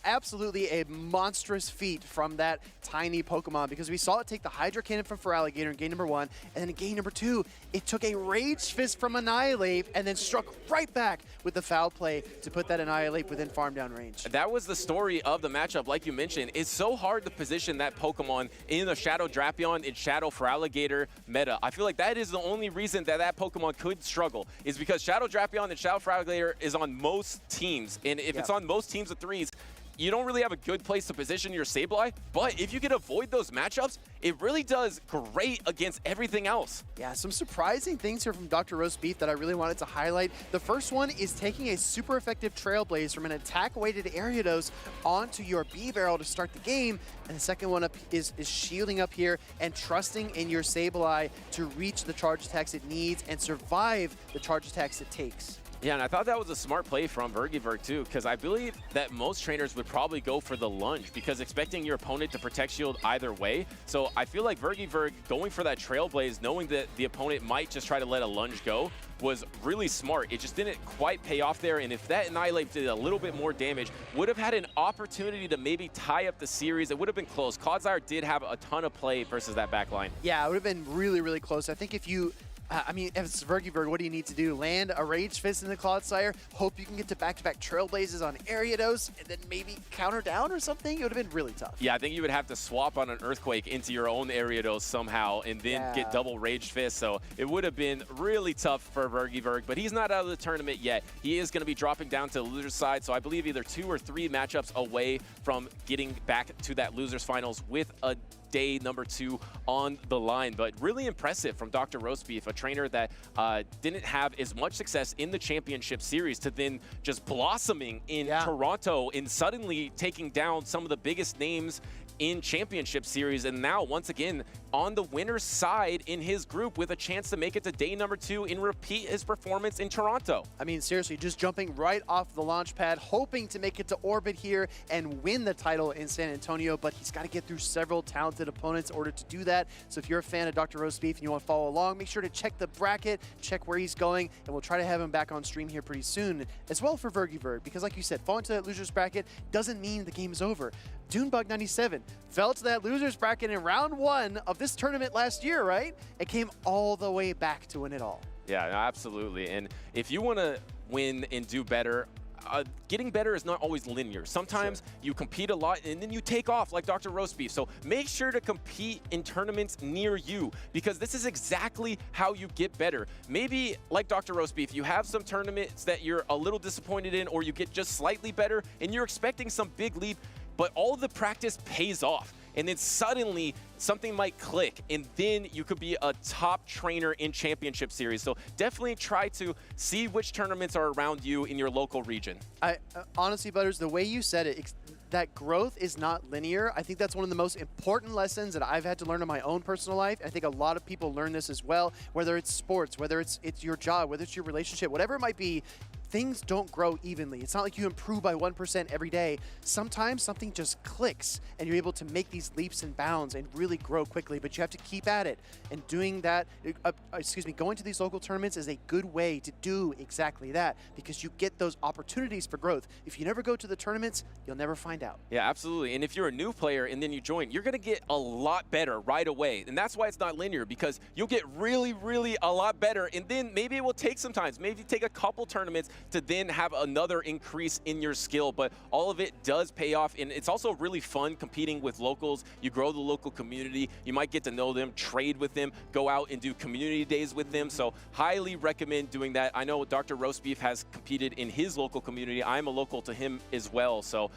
Speaker 8: absolutely a monstrous feat from that tiny Pokemon, because we saw it take the Hydro Cannon from Feraligatr in game number 1, and then in game number 2, it took a Rage Fist from Annihilate and then struck right back with the foul play to put that Annihilate within farm down range.
Speaker 7: That was the story of the matchup, like you mentioned. It's so hard to position that Pokemon in the Shadow Drapion and Shadow Feraligatr meta. I feel like that is the only reason that Pokemon could struggle, is because Shadow Drapion and Shadow Feraligatr is on most teams. And if it's on most teams of 3s, you don't really have a good place to position your Sableye, but if you can avoid those matchups, it really does great against everything else.
Speaker 8: Yeah, some surprising things here from Dr. Roast Beef that I really wanted to highlight. The first one is taking a super effective Trailblaze from an attack-weighted Ariados onto your Beaverle to start the game, and the second one up is shielding up here and trusting in your Sableye to reach the charge attacks it needs and survive the charge attacks it takes.
Speaker 7: Yeah, and I thought that was a smart play from Vergiferg too, because I believe that most trainers would probably go for the lunge, because expecting your opponent to Protect Shield either way. So I feel like Vergiferg going for that Trailblaze, knowing that the opponent might just try to let a lunge go, was really smart. It just didn't quite pay off there, and if that Annihilate did a little bit more damage, would have had an opportunity to maybe tie up the series. It would have been close. Clodsire did have a ton of play versus that back line.
Speaker 8: Yeah, it would have been really, really close. I think if you I mean, if it's Vergiverd, what do you need to do? Land a Rage Fist in the Clodsire, hope you can get to back-to-back Trailblazes on Ariados, and then maybe counter down or something? It would have been really tough.
Speaker 7: Yeah, I think you would have to swap on an Earthquake into your own Ariados somehow and then get double Rage Fist. So it would have been really tough for Vergiverd, but he's not out of the tournament yet. He is going to be dropping down to the loser's side, so I believe either 2 or 3 matchups away from getting back to that loser's finals with a day number 2 on the line. But really impressive from Dr. Roastbeef, a trainer that didn't have as much success in the championship series to then just blossoming in Toronto and suddenly taking down some of the biggest names in championship series, and now once again on the winner's side in his group with a chance to make it to day number 2 and repeat his performance in Toronto.
Speaker 8: I mean, seriously, just jumping right off the launch pad, hoping to make it to orbit here and win the title in San Antonio, but he's got to get through several talented opponents in order to do that. So if you're a fan of Dr. Roastbeef and you want to follow along, make sure to check the bracket, check where he's going, and we'll try to have him back on stream here pretty soon, as well for Vergiverd, because like you said, falling to that loser's bracket doesn't mean the game is over. Dunebug97 fell to that loser's bracket in round 1 of this tournament last year, right? It came all the way back to win it all.
Speaker 7: Yeah, absolutely. And if you want to win and do better, getting better is not always linear. Sometimes you compete a lot and then you take off like Dr. Roastbeef. So make sure to compete in tournaments near you, because this is exactly how you get better. Maybe like Dr. Roastbeef, you have some tournaments that you're a little disappointed in, or you get just slightly better and you're expecting some big leap, but all of the practice pays off. And then suddenly something might click, and then you could be a top trainer in championship series. So definitely try to see which tournaments are around you in your local region.
Speaker 8: Honestly, Butters, the way you said it, that growth is not linear. I think that's one of the most important lessons that I've had to learn in my own personal life. I think a lot of people learn this as well, whether it's sports, whether it's your job, whether it's your relationship, whatever it might be. Things don't grow evenly. It's not like you improve by 1% every day. Sometimes something just clicks and you're able to make these leaps and bounds and really grow quickly, but you have to keep at it. And doing that, going to these local tournaments is a good way to do exactly that, because you get those opportunities for growth. If you never go to the tournaments, you'll never find out.
Speaker 7: Yeah, absolutely. And if you're a new player and then you join, you're going to get a lot better right away. And that's why it's not linear, because you'll get really, really a lot better. And then maybe it will take some time. Maybe take a couple tournaments to then have another increase in your skill, but all of it does pay off. And it's also really fun competing with locals. You grow the local community. You might get to know them, trade with them, go out and do community days with them. So highly recommend doing that. I know Dr. Roastbeef has competed in his local community. I'm a local to him as well. So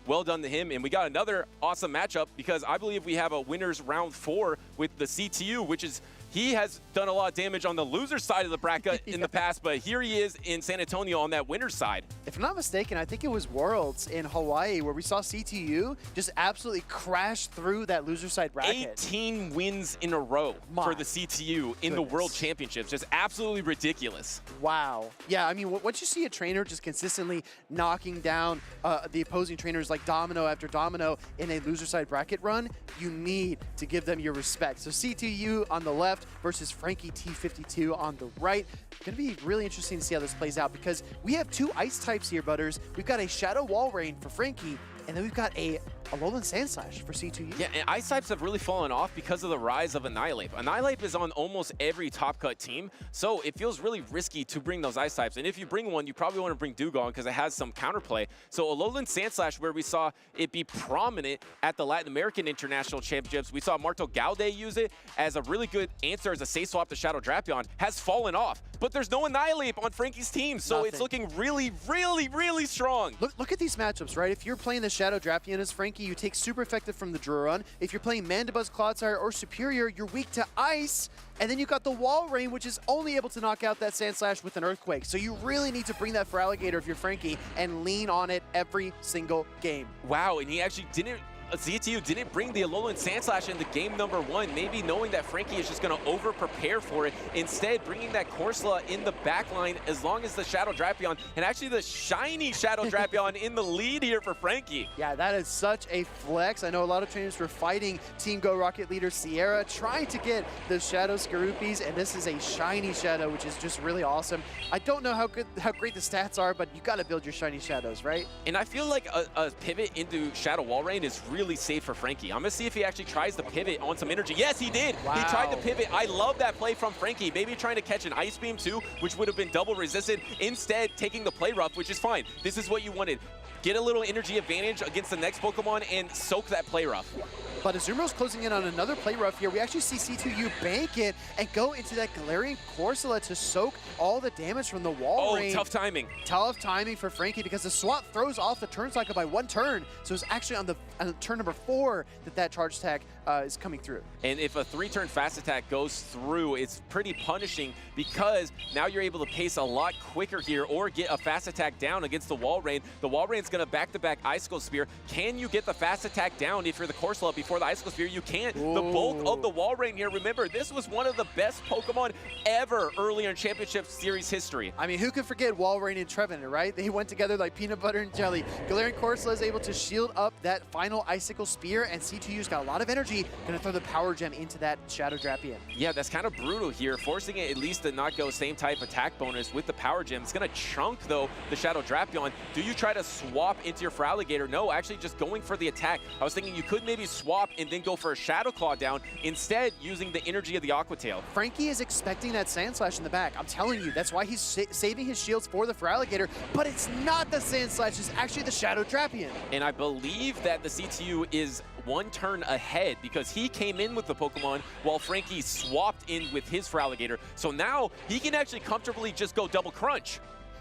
Speaker 7: well done to him. And we got another awesome matchup, because I believe we have a winner's round 4 with the CTU, which is, he has done a lot of damage on the loser side of the bracket in the past, but here he is in San Antonio on that winner's side.
Speaker 8: If I'm not mistaken, I think it was Worlds in Hawaii where we saw CTU just absolutely crash through that loser side bracket.
Speaker 7: 18 wins in a row for the CTU in the World Championships. Just absolutely ridiculous.
Speaker 8: Wow. Yeah, I mean, once you see a trainer just consistently knocking down the opposing trainers like domino after domino in a loser side bracket run, you need to give them your respect. So CTU on the left versus Frankie T52 on the right. Going to be really interesting to see how this plays out, because we have 2 ice types here, Butters. We've got a Shadow Wall Rain for Frankie, and then we've got a Alolan Sandslash for C2U.
Speaker 7: Yeah, and ice types have really fallen off because of the rise of Annihilate. Annihilate is on almost every top cut team, so it feels really risky to bring those ice types. And if you bring one, you probably want to bring Dugong because it has some counterplay. So Alolan Sandslash, where we saw it be prominent at the Latin American International Championships, we saw Marto Gaude use it as a really good answer as a safe swap to Shadow Drapion, has fallen off. But there's no Annihilate on Frankie's team, so it's looking really, really, really strong.
Speaker 8: Look at these matchups, right? If you're playing the Shadow Drapion as Frankie, you take super effective from the Draw Run. If you're playing Mandibuzz, Clodsire, or Superior, you're weak to Ice. And then you've got the Wall Rain, which is only able to knock out that Sandslash with an Earthquake. So you really need to bring that for Alligator if you're Frankie and lean on it every single game.
Speaker 7: Wow, and he actually didn't ZTU didn't bring the Alolan Sandslash into game number 1, maybe knowing that Frankie is just going to over-prepare for it. Instead, bringing that Corsola in the back line as long as the Shadow Drapion, and actually the shiny Shadow Drapion in the lead here for Frankie.
Speaker 8: Yeah, that is such a flex. I know a lot of trainers were fighting Team Go Rocket leader Sierra, trying to get the Shadow Skarupis, and this is a shiny Shadow, which is just really awesome. I don't know how great the stats are, but you got to build your shiny Shadows, right?
Speaker 7: And I feel like a pivot into Shadow Wall Rain is really safe for Frankie. I'm going to see if he actually tries to pivot on some energy. Yes, he did.
Speaker 8: Wow.
Speaker 7: He tried to pivot. I love that play from Frankie. Maybe trying to catch an Ice Beam too, which would have been double resisted. Instead, taking the play rough, which is fine. This is what you wanted. Get a little energy advantage against the next Pokemon and soak that play rough.
Speaker 8: But Azumarill's closing in on another play rough here. We actually see C2U bank it and go into that Galarian Corsola to soak all the damage from the wall rain.
Speaker 7: Tough timing.
Speaker 8: Tough timing for Frankie because the swap throws off the turn cycle by 1 turn. So it's actually on turn number 4 that charge attack is coming through.
Speaker 7: And if a 3-turn fast attack goes through, it's pretty punishing because now you're able to pace a lot quicker here or get a fast attack down against the wall rain. The wall rain's going to back-to-back Icicle Spear. Can you get the fast attack down if you're the Corsola before the Icicle Spear? You can't.
Speaker 8: Ooh.
Speaker 7: The bulk of the wall rain here, remember, this was one of the best Pokemon ever earlier in Championship Series history.
Speaker 8: I mean, who could forget Wall Rain and Trevenant, right? They went together like peanut butter and jelly. Galarian Corsola is able to shield up that final Icicle Spear, and C2U's got a lot of energy. Gonna throw the Power Gem into that Shadow Drapion.
Speaker 7: Yeah, that's kind of brutal here, forcing it at least to not go same type attack bonus with the Power Gem. It's gonna chunk, though, the Shadow Drapion. Do you try to swap into your Feraligatr? No, actually just going for the attack. I was thinking you could maybe swap and then go for a Shadow Claw down, instead using the energy of the Aqua Tail.
Speaker 8: Frankie is expecting that Sand Slash in the back. I'm telling you, that's why he's saving his shields for the Feraligatr, but it's not the Sand Slash, it's actually the Shadow Drapion.
Speaker 7: And I believe that the CTU is 1 turn ahead because he came in with the Pokemon while Frankie swapped in with his Feraligatr. So now he can actually comfortably just go double crunch.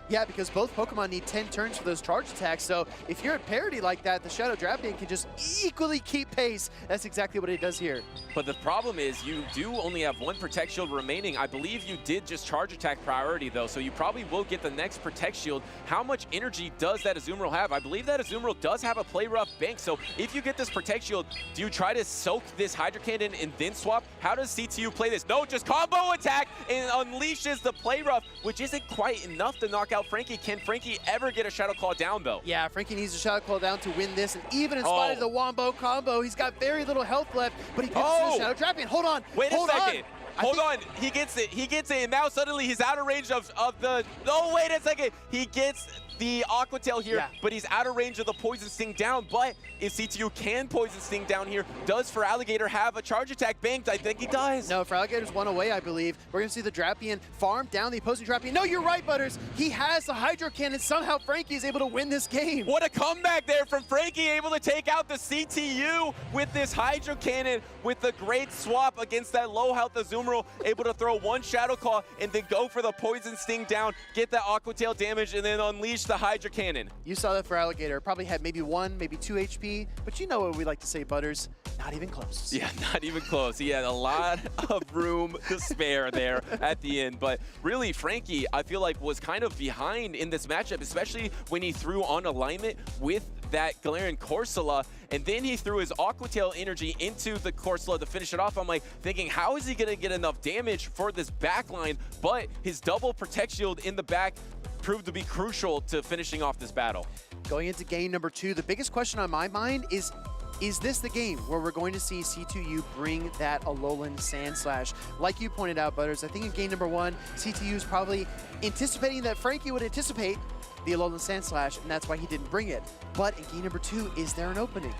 Speaker 8: Yeah, because both Pokemon need 10 turns for those charge attacks, so if you're at parity like that, the Shadow Drapion can just equally keep pace. That's exactly what it does here.
Speaker 7: But the problem is you do only have 1 Protect Shield remaining. I believe you did just charge attack priority, though, so you probably will get the next Protect Shield. How much energy does that Azumarill have? I believe that Azumarill does have a Play Rough bank, so if you get this Protect Shield, do you try to soak this Hydro Cannon and then swap? How does CTU play this? No, just combo attack and unleashes the Play Rough, which isn't quite enough to knock out Frankie. Can Frankie ever get a Shadow Claw down, though?
Speaker 8: Yeah, Frankie needs a Shadow Claw down to win this, and even in spite of the Wombo combo, he's got very little health left, but he gets the Shadow Drapion. Hold on.
Speaker 7: Wait a second. Hold on. He gets it. He gets it, and now suddenly he's out of range of the... Oh, wait a second. He gets the Aqua Tail here, but he's out of range of the Poison Sting down. But if CTU can Poison Sting down here, does Feraligatr have a charge attack banked? I think he does.
Speaker 8: No, Feraligator's 1 away, I believe. We're going to see the Drapion farm down the opposing Drapion. No, you're right, Butters. He has the Hydro Cannon. Somehow Frankie is able to win this game.
Speaker 7: What a comeback there from Frankie, able to take out the CTU with this Hydro Cannon with the great swap against that low health Azumarill, able to throw 1 Shadow Claw and then go for the Poison Sting down, get that Aqua Tail damage, and then unleash the Hydro Cannon.
Speaker 8: You saw that Feraligatr. Probably had maybe 1, maybe 2 HP, but you know what we like to say, Butters. Not even close.
Speaker 7: Yeah, not even close. He had a lot of room to spare there at the end. But really, Frankie, I feel like, was kind of behind in this matchup, especially when he threw on alignment with that Galarian Corsola, and then he threw his Aqua Tail energy into the Corsola to finish it off. I'm like thinking, how is he going to get enough damage for this backline? But his double Protect Shield in the back proved to be crucial to finishing off this battle.
Speaker 8: Going into game number 2, the biggest question on my mind is this the game where we're going to see C2U bring that Alolan Sand Slash? Like you pointed out, Butters, I think in game number 1, C2U is probably anticipating that Frankie would anticipate the Alolan Sand Slash, and that's why he didn't bring it. But in game number 2, is there an opening?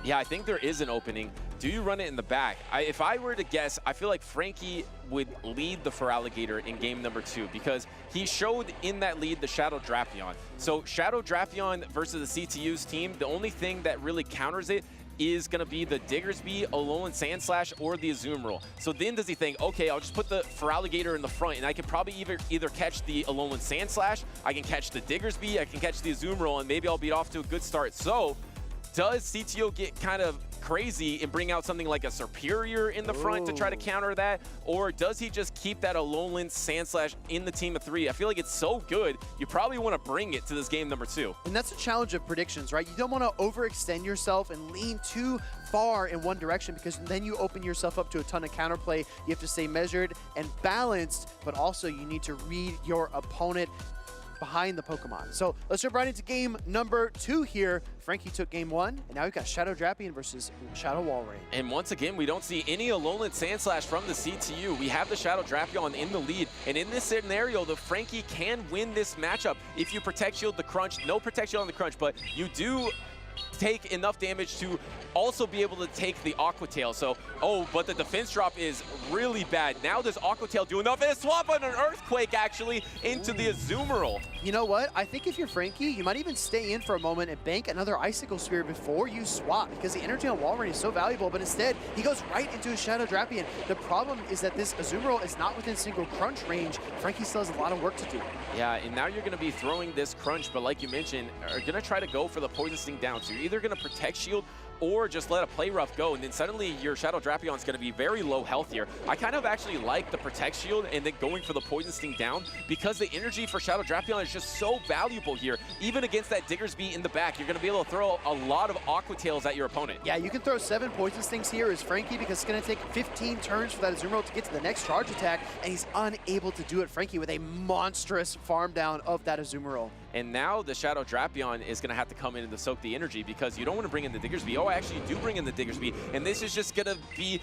Speaker 7: Yeah, I think there is an opening. Do you run it in the back? If I were to guess, I feel like Frankie would lead the Feraligatr in game number 2 because he showed in that lead the Shadow Drapion. So Shadow Drapion versus the CTU's team, the only thing that really counters it is going to be the Diggersby, Alolan Sand Slash, or the Azumarill. So then does he think, okay, I'll just put the Feraligatr in the front, and I can probably either catch the Alolan Sand Slash, I can catch the Diggersby, I can catch the Azumarill, and maybe I'll be off to a good start. So does CTO get kind of crazy and bring out something like a Superior in the front to try to counter that? Or does he just keep that Alolan Sand Slash in the team of 3? I feel like it's so good, you probably want to bring it to this game number 2.
Speaker 8: And that's a challenge of predictions, right? You don't want to overextend yourself and lean too far in one direction because then you open yourself up to a ton of counterplay. You have to stay measured and balanced, but also you need to read your opponent behind the Pokemon. So let's jump right into game number 2 here. Frankie took game 1, and now we've got Shadow Drapion versus Shadow Walrein.
Speaker 7: And once again, we don't see any Alolan Sand Slash from the CTU. We have the Shadow Drapion in the lead, and in this scenario, the Frankie can win this matchup if you Protect Shield the Crunch. No Protect Shield on the Crunch, but you do take enough damage to also be able to take the Aqua Tail. So, oh, but the defense drop is really bad. Now does Aqua Tail do enough? And a swap on an Earthquake, actually, into the Azumarill.
Speaker 8: You know what? I think if you're Frankie, you might even stay in for a moment and bank another Icicle Spear before you swap, because the energy on Walrein is so valuable, but instead, he goes right into his Shadow Drapion. The problem is that this Azumarill is not within single crunch range. Frankie still has a lot of work to do.
Speaker 7: Yeah, and now you're going to be throwing this crunch, but like you mentioned, are going to try to go for the Poison Sting down. So you're either going to Protect Shield or just let a Play Rough go, and then suddenly your Shadow Drapion is going to be very low health here. I kind of actually like the Protect Shield and then going for the Poison Sting down, because the energy for Shadow Drapion is just so valuable here. Even against that Diggersby in the back, you're going to be able to throw a lot of Aqua Tails at your opponent.
Speaker 8: Yeah, you can throw 7 Poison Stings here as Frankie, because it's going to take 15 turns for that Azumarill to get to the next charge attack, and he's unable to do it. Frankie with a monstrous farm down of that Azumarill.
Speaker 7: And now the Shadow Drapion is going to have to come in and soak the energy, because you don't want to bring in the Diggersby. Oh, actually, you do bring in the Diggersby, and this is just going to be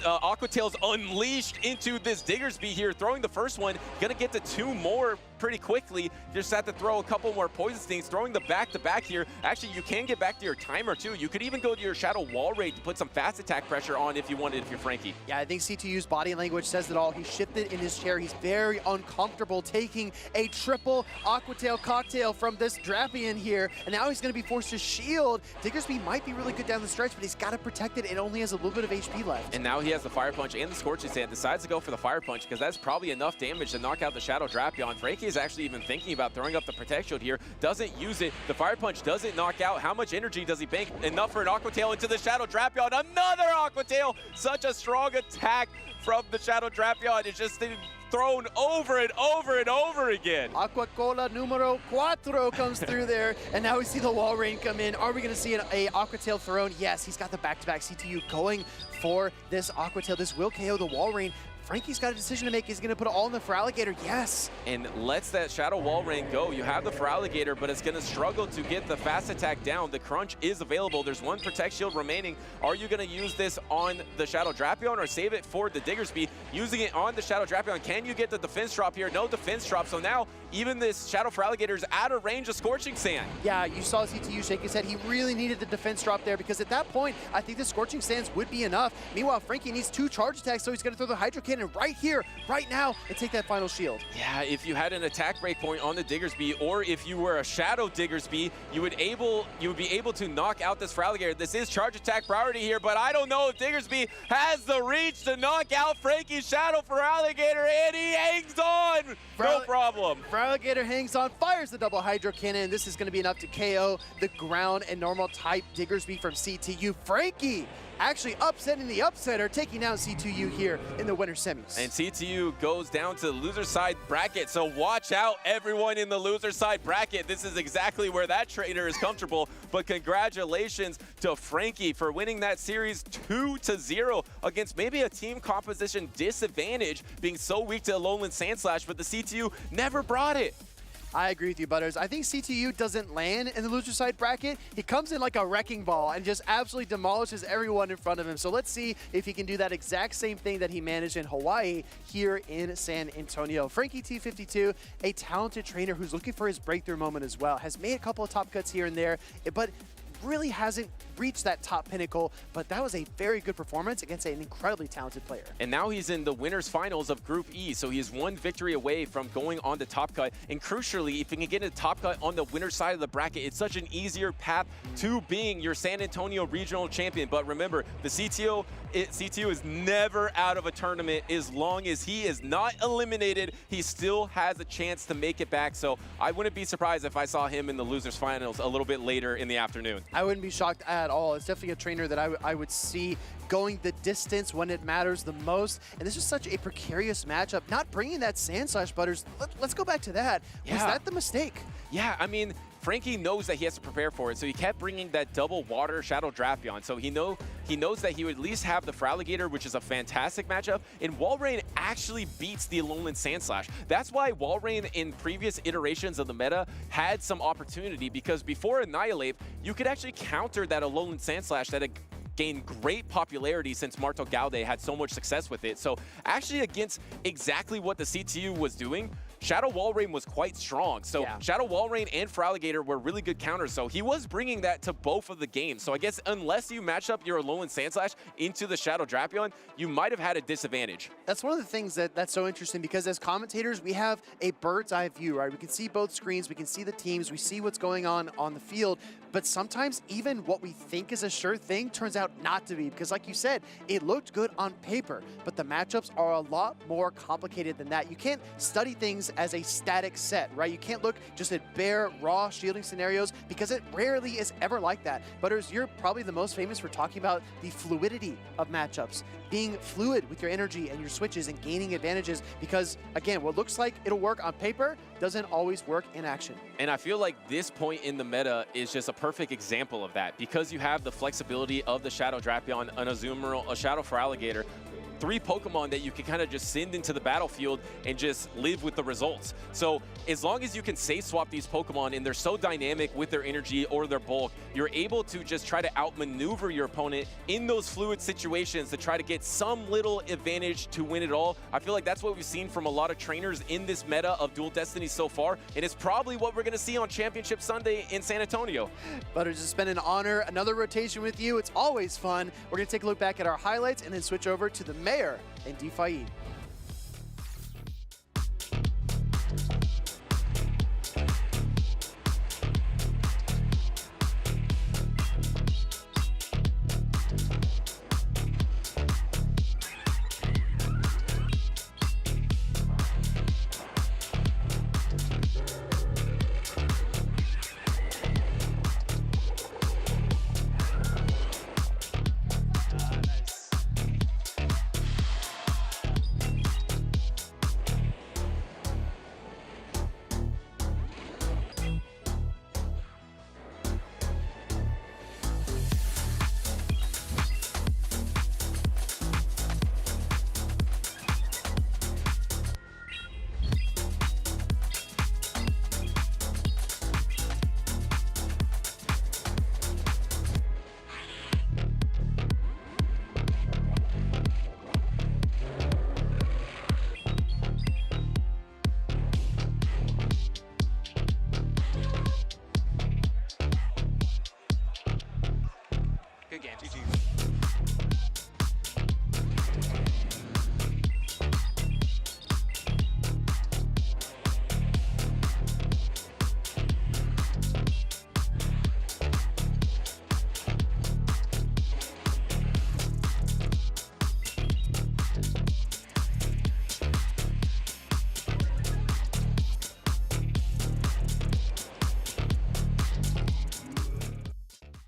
Speaker 7: Aqua Tails unleashed into this Diggersby here, throwing the first one, going to get to 2 more pretty quickly. Just have to throw a couple more Poison Stings, throwing the back-to-back here. Actually, you can get back to your timer, too. You could even go to your Shadow Wall Raid to put some fast attack pressure on if you wanted, if you're Frankie.
Speaker 8: Yeah, I think CTU's body language says it all. He shifted in his chair. He's very uncomfortable taking a triple Aqua Tail cocktail from this Drapion here, and now he's going to be forced to shield. Diggersby might be really good down the stretch, but he's got to protect it. It only has a little bit of HP left.
Speaker 7: And now he has the Fire Punch and the Scorching Sand. Decides to go for the Fire Punch, because that's probably enough damage to knock out the Shadow Drapion. Frankie is actually even thinking about throwing up the Protect Shield here. Doesn't use it. The Fire Punch doesn't knock out. How much energy does he bank? Enough for an Aqua Tail into the Shadow Drapion. Another Aqua Tail! Such a strong attack from the Shadow Drapion. It's just thrown over and over and over again.
Speaker 8: Aqua Cola numero 4 comes through there, and now we see the Wall Rain come in. Are we going to see a Aqua Tail thrown? Yes, he's got the back-to-back CTU going for this Aqua Tail. This will KO the Wall Rain. Frankie's got a decision to make. He's going to put it all in the Feraligatr. Yes.
Speaker 7: And lets that Shadow Wall Rain go. You have the Feraligatr, but it's going to struggle to get the fast attack down. The crunch is available. There's 1 Protect Shield remaining. Are you going to use this on the Shadow Drapion or save it for the Diggersby? Using it on the Shadow Drapion, can you get the defense drop here? No defense drop. So now even this Shadow Feraligatr is out of range of Scorching Sand.
Speaker 8: Yeah, you saw CTU shake his head. He really needed the defense drop there, because at that point, I think the Scorching Sands would be enough. Meanwhile, Frankie needs 2 charge attacks, so he's going to throw the Hydro Cannon right here, right now, and take that final shield.
Speaker 7: Yeah, if you had an attack break point on the Diggersby, or if you were a Shadow Diggersby, you would be able to knock out this Feraligatr. This is charge attack priority here, but I don't know if Diggersby has the reach to knock out Frankie's Shadow Feraligatr, and he hangs on. No problem.
Speaker 8: Feraligatr hangs on, fires the double Hydro Cannon. This is going to be enough to KO the ground and normal type Diggersby from CTU. Frankie actually upsetting the upsetter, taking down C2U here in the winter semis.
Speaker 7: And C2U goes down to the loser side bracket, so watch out everyone in the loser side bracket. This is exactly where that trainer is comfortable, but congratulations to Frankie for winning that series 2-0 against maybe a team composition disadvantage, being so weak to Alolan Sandslash, but the C2U never brought it.
Speaker 8: I agree with you, Butters. I think CTU doesn't land in the loser side bracket. He comes in like a wrecking ball and just absolutely demolishes everyone in front of him. So let's see if he can do that exact same thing that he managed in Hawaii here in San Antonio. Frankie T52, a talented trainer who's looking for his breakthrough moment as well, has made a couple of top cuts here and there, but really hasn't reached that top pinnacle, but that was a very good performance against an incredibly talented player.
Speaker 7: And now he's in the winners finals of Group E, so he is 1 victory away from going on the top cut. And crucially, if he can get a top cut on the winner's side of the bracket, it's such an easier path to being your San Antonio regional champion. But remember, the CTU is never out of a tournament. As long as he is not eliminated, he still has a chance to make it back. So I wouldn't be surprised if I saw him in the losers finals a little bit later in the afternoon.
Speaker 8: I wouldn't be shocked at all. It's definitely a trainer that I would see going the distance when it matters the most. And this is such a precarious matchup. Not bringing that Sandslash, Butters. Let's go back to that. Yeah. Was that the mistake?
Speaker 7: Yeah, I mean, Frankie knows that he has to prepare for it, so he kept bringing that double water Shadow Drapion. So he knows that he would at least have the Feraligatr, which is a fantastic matchup, and Walrein actually beats the Alolan Sandslash. That's why Walrein in previous iterations of the meta had some opportunity, because before Annihilate, you could actually counter that Alolan Sandslash that had gained great popularity since Marto Gaude had so much success with it. So actually against exactly what the CTU was doing, Shadow Walrein was quite strong. So
Speaker 11: Yeah.
Speaker 7: Shadow Walrein and Feraligatr were really good counters. So he was bringing that to both of the games. So I guess unless you match up your Alolan Sandslash into the Shadow Drapion, you might have had a disadvantage.
Speaker 8: That's one of the things that's so interesting, because as commentators, we have a bird's eye view, right? We can see both screens, we can see the teams, we see what's going on the field, but sometimes even what we think is a sure thing turns out not to be, because like you said, it looked good on paper, but the matchups are a lot more complicated than that. You can't study things as a static set, right? You can't look just at bare, raw shielding scenarios, because it rarely is ever like that. Butters, you're probably the most famous for talking about the fluidity of matchups, being fluid with your energy and your switches and gaining advantages, because again, what looks like it'll work on paper doesn't always work in action.
Speaker 7: And I feel like this point in the meta is just a perfect example of that, because you have the flexibility of the Shadow Drapion, an Azumarill, a Shadow Feraligatr, 3 Pokemon that you can kind of just send into the battlefield and just live with the results. So as long as you can safe swap these Pokemon and they're so dynamic with their energy or their bulk, you're able to just try to outmaneuver your opponent in those fluid situations to try to get some little advantage to win it all. I feel like that's what we've seen from a lot of trainers in this meta of Dual Destiny so far, and it's probably what we're going to see on Championship Sunday in San Antonio.
Speaker 8: Butters, it's been an honor. Another rotation with you. It's always fun. We're going to take a look back at our highlights and then switch over to the mayor and DeFi.
Speaker 7: Good game. GG.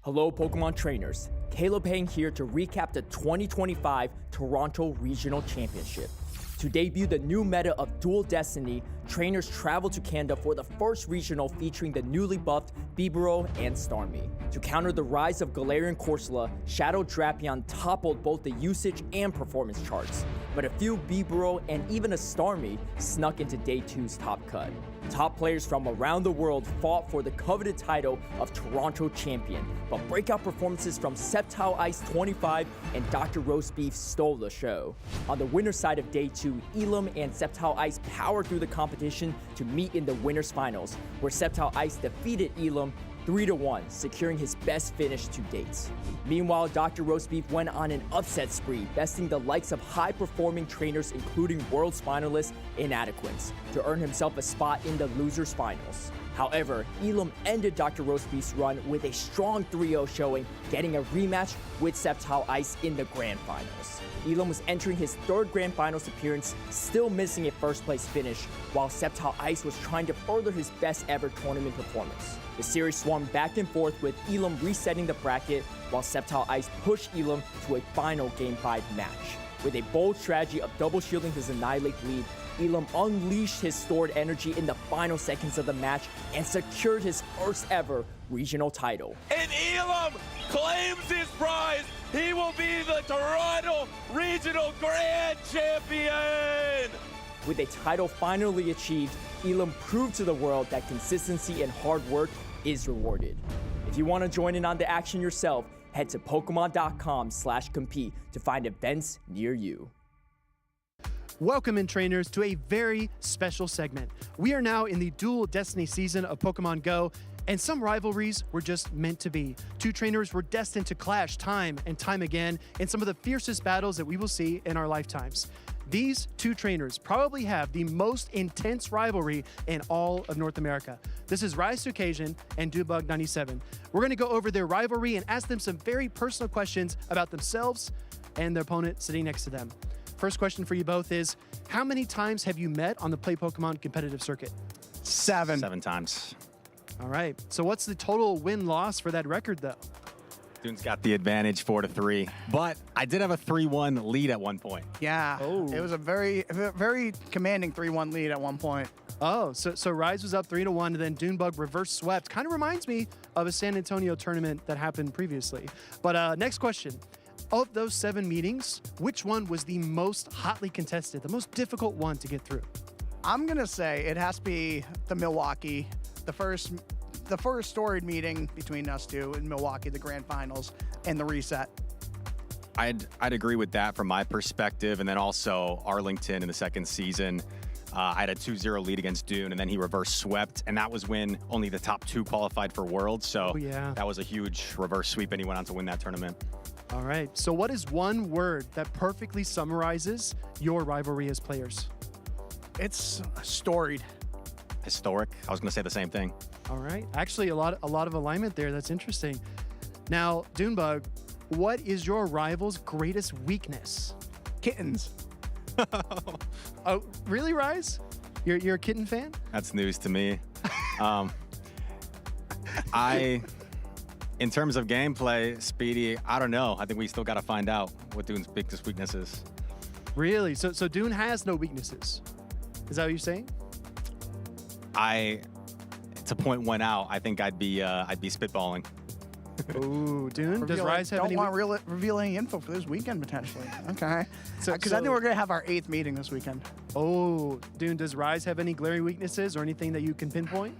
Speaker 6: Hello, Pokemon trainers. Caleb Hang here to recap the 2025 Toronto Regional Championship. To debut the new meta of Dual Destiny, trainers travel to Canada for the first regional featuring the newly buffed Bibarel and Starmie. To counter the rise of Galarian Corsola, Shadow Drapion toppled both the usage and performance charts, but a few Bibarel and even a Starmie snuck into Day 2's top cut. Top players from around the world fought for the coveted title of Toronto Champion, but breakout performances from Sceptile Ice 25 and Dr. Roastbeef stole the show. On the winner's side of Day 2, Elam and Sceptile Ice powered through the competition to meet in the winners finals, where Sceptile Ice defeated Elam 3-1, securing his best finish to date. Meanwhile, Dr. Roastbeef went on an upset spree, besting the likes of high-performing trainers including Worlds finalist Inadequance, to earn himself a spot in the losers finals. However, Elam ended Dr. Roastbeef's run with a strong 3-0 showing, getting a rematch with Sceptile Ice in the Grand Finals. Elam was entering his third Grand Finals appearance, still missing a first-place finish, while Sceptile Ice was trying to further his best-ever tournament performance. The series swung back and forth, with Elam resetting the bracket, while Sceptile Ice pushed Elam to a final Game 5 match. With a bold strategy of double shielding his Annihilate lead, Elam unleashed his stored energy in the final seconds of the match and secured his first ever regional title.
Speaker 1: And Elam claims his prize. He will be the Toronto Regional Grand Champion.
Speaker 6: With a title finally achieved, Elam proved to the world that consistency and hard work is rewarded. If you want to join in on the action yourself, head to Pokemon.com/compete to find events near you.
Speaker 8: Welcome in, trainers, to a very special segment. We are now in the Dual Destiny season of Pokemon Go, and some rivalries were just meant to be. Two trainers were destined to clash time and time again in some of the fiercest battles that we will see in our lifetimes. These two trainers probably have the most intense rivalry in all of North America. This is Rise to Occasion and Dubug97. We're going to go over their rivalry and ask them some very personal questions about themselves and their opponent sitting next to them. First question for you both is, how many times have you met on the Play Pokemon competitive circuit?
Speaker 11: 7 times.
Speaker 8: All right. So what's the total win-loss for that record, though?
Speaker 21: Dune's got the advantage 4-3, but I did have a 3-1 lead at one point.
Speaker 3: Yeah, it was a very commanding 3-1 lead at one point.
Speaker 8: Oh, so Rise was up 3-1, and then Dunebug reverse swept. Kind of reminds me of a San Antonio tournament that happened previously. But next question. Of those 7 meetings, which one was the most hotly contested, the most difficult one to get through?
Speaker 3: I'm gonna say it has to be the Milwaukee, the first storied meeting between us two in Milwaukee, the grand finals, and the reset.
Speaker 21: I'd agree with that from my perspective, and then also Arlington in the second season. I had a 2-0 lead against Dune, and then he reverse swept, and that was when only the top 2 qualified for Worlds, so that was a huge reverse sweep, and he went on to win that tournament.
Speaker 8: All right, so what is one word that perfectly summarizes your rivalry as players?
Speaker 3: It's storied.
Speaker 21: Historic. I was going to say the same thing.
Speaker 8: All right, actually a lot of alignment there. That's interesting. Now, Dunebug, what is your rival's greatest weakness?
Speaker 3: Kittens.
Speaker 8: Oh, really, Rise? You're a kitten fan?
Speaker 21: That's news to me. In terms of gameplay, Speedy, I don't know. I think we still got to find out what Dune's biggest weakness is.
Speaker 8: Really? So Dune has no weaknesses? Is that what you're saying?
Speaker 21: To point one out, I think I'd be spitballing.
Speaker 8: Ooh, Dune, does Rise have any?
Speaker 3: Don't want to reveal any info for this weekend potentially. Okay. Because I think we're gonna have our 8th meeting this weekend.
Speaker 8: Oh, Dune, does Rise have any glaring weaknesses or anything that you can pinpoint?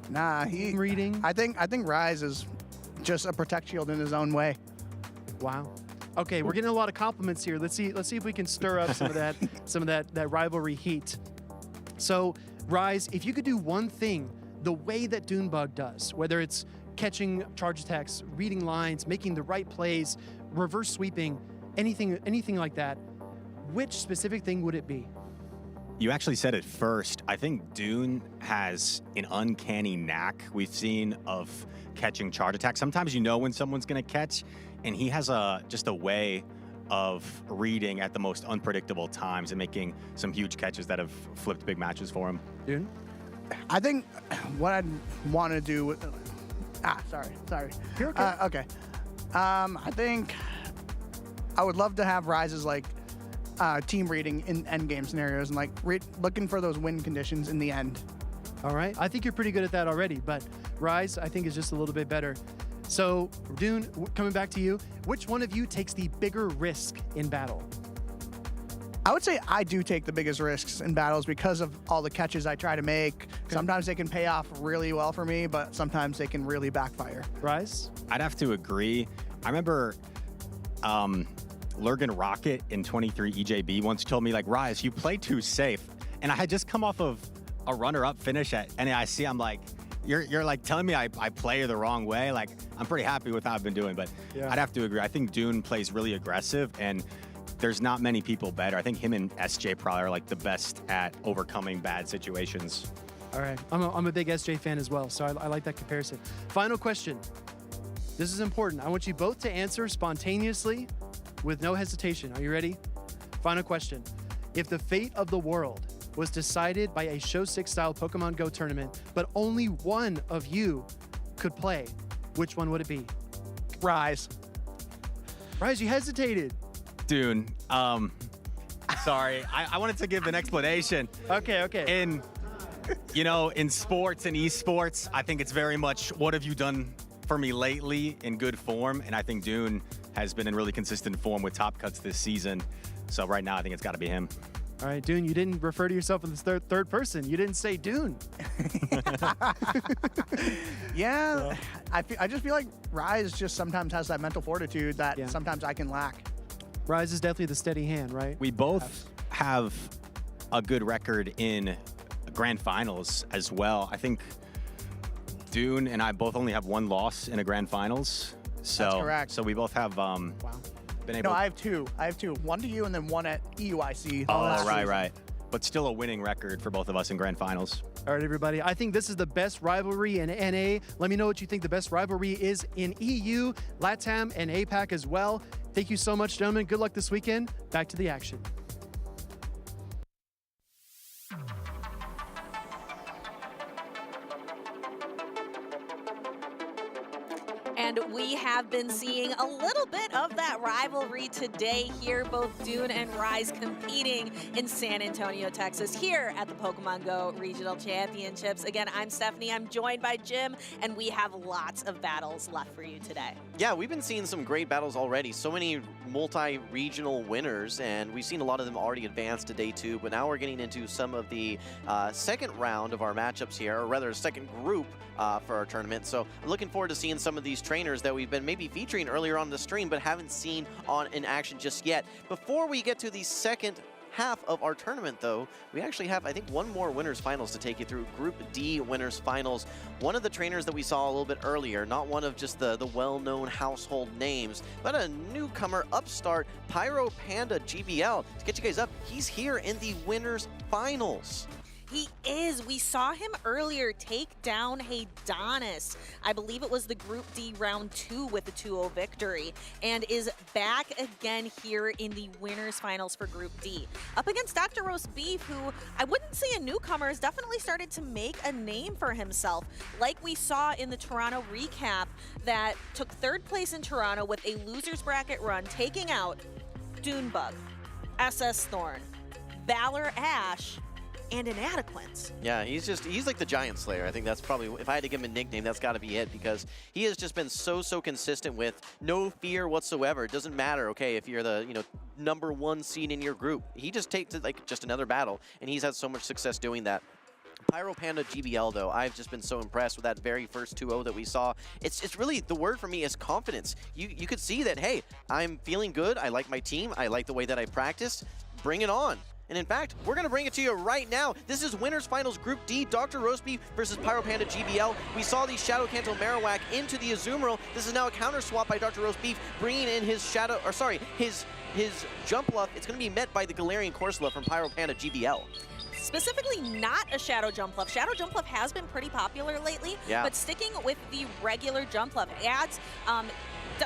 Speaker 3: Nah,
Speaker 8: reading.
Speaker 3: I think Rise is just a protect shield in his own way.
Speaker 8: Wow. Okay, we're getting a lot of compliments here. Let's see if we can stir up some of that rivalry heat. So, Rise, if you could do one thing the way that Dunebug does, whether it's catching charge attacks, reading lines, making the right plays, reverse sweeping, anything like that, which specific thing would it be?
Speaker 21: You actually said it first. I think Dune has an uncanny knack we've seen of catching charge attacks. Sometimes you know when someone's going to catch, and he has just a way of reading at the most unpredictable times and making some huge catches that have flipped big matches for him.
Speaker 8: Dune?
Speaker 3: I think what I'd want to do sorry.
Speaker 8: You're okay.
Speaker 3: Okay. I think I would love to have Rise's team reading in endgame scenarios and looking for those win conditions in the end.
Speaker 8: All right. I think you're pretty good at that already, but Rise, I think, is just a little bit better. So, Dune, coming back to you, which one of you takes the bigger risk in battle?
Speaker 3: I would say I do take the biggest risks in battles because of all the catches I try to make. Okay. Sometimes they can pay off really well for me, but sometimes they can really backfire.
Speaker 8: Rise?
Speaker 21: I'd have to agree. I remember Lurgan Rocket in 23 EJB once told me, Rise, you play too safe. And I had just come off of a runner-up finish at NAIC. I'm like, you're telling me I play the wrong way? I'm pretty happy with how I've been doing, but I'd have to agree. I think Dune plays really aggressive, and there's not many people better. I think him and SJ probably are the best at overcoming bad situations.
Speaker 8: All right. I'm a big SJ fan as well, so I like that comparison. Final question. This is important. I want you both to answer spontaneously with no hesitation. Are you ready? Final question. If the fate of the world was decided by a Show 6-style Pokemon Go tournament, but only one of you could play, which one would it be?
Speaker 3: Rise.
Speaker 8: Rise, you hesitated.
Speaker 21: Dune, sorry. I wanted to give an explanation.
Speaker 8: Okay.
Speaker 21: In sports and esports, I think it's very much what have you done for me lately in good form, and I think Dune has been in really consistent form with top cuts this season. So right now, I think it's got to be him.
Speaker 8: All right, Dune, you didn't refer to yourself in the third person. You didn't say Dune.
Speaker 3: Yeah, I just feel like Rise just sometimes has that mental fortitude that sometimes I can lack.
Speaker 8: Rise is definitely the steady hand, right?
Speaker 21: We both have a good record in grand finals as well. I think Dune and I both only have one loss in a grand finals. So,
Speaker 3: That's correct.
Speaker 21: So we both have been able.
Speaker 3: No, I have two. One to you and then one at EUIC.
Speaker 21: Oh, right. But still a winning record for both of us in grand finals.
Speaker 8: All right, everybody. I think this is the best rivalry in NA. Let me know what you think the best rivalry is in EU, LATAM, and APAC as well. Thank you so much, gentlemen. Good luck this weekend. Back to the action.
Speaker 4: And we have been seeing a little bit of that rivalry today here, both Dune and Rise competing in San Antonio, Texas, here at the Pokemon Go Regional Championships. Again, I'm Stephanie, I'm joined by Jim, and we have lots of battles left for you today.
Speaker 5: Yeah, we've been seeing some great battles already. So many multi-regional winners, and we've seen a lot of them already advance to day 2, but now we're getting into some of the second round of our matchups here, or rather a second group for our tournament. So I'm looking forward to seeing some of these trainers that we've been maybe featuring earlier on the stream, but haven't seen in action just yet. Before we get to the second half of our tournament, though, we actually have, I think, one more winners finals to take you through. Group D winners finals. One of the trainers that we saw a little bit earlier, not one of just the well-known household names, but a newcomer upstart, Pyro Panda GBL. To get you guys up, he's here in the winners finals.
Speaker 4: He is. We saw him earlier take down Haydonis. I believe it was the Group D round 2 with the 2-0 victory, and is back again here in the winners finals for Group D. Up against Dr. Roast Beef, who I wouldn't say a newcomer, has definitely started to make a name for himself. Like we saw in the Toronto recap, that took 3rd place in Toronto with a loser's bracket run, taking out Dunebug, SS Thorn, Valor Ash, and Inadequate.
Speaker 5: Yeah, he's like the Giant Slayer. I think that's probably, if I had to give him a nickname, that's got to be it, because he has just been so consistent with no fear whatsoever. It doesn't matter, okay, if you're the, number 1 seed in your group. He just takes it like just another battle, and he's had so much success doing that. Pyro Panda GBL, though, I've just been so impressed with that very first 2-0 that we saw. It's really, the word for me is confidence. You could see that, hey, I'm feeling good. I like my team. I like the way that I practiced. Bring it on. And in fact, we're going to bring it to you right now. This is Winners Finals Group D, Dr. Roastbeef versus Pyro Panda GBL. We saw the Shadow Kanto Marowak into the Azumarill. This is now a counter swap by Dr. Roastbeef, bringing in his his Jumpluff. It's going to be met by the Galarian Corsola from Pyro Panda GBL.
Speaker 4: Specifically not a Shadow Jumpluff. Shadow Jumpluff has been pretty popular lately, but sticking with the regular Jumpluff adds,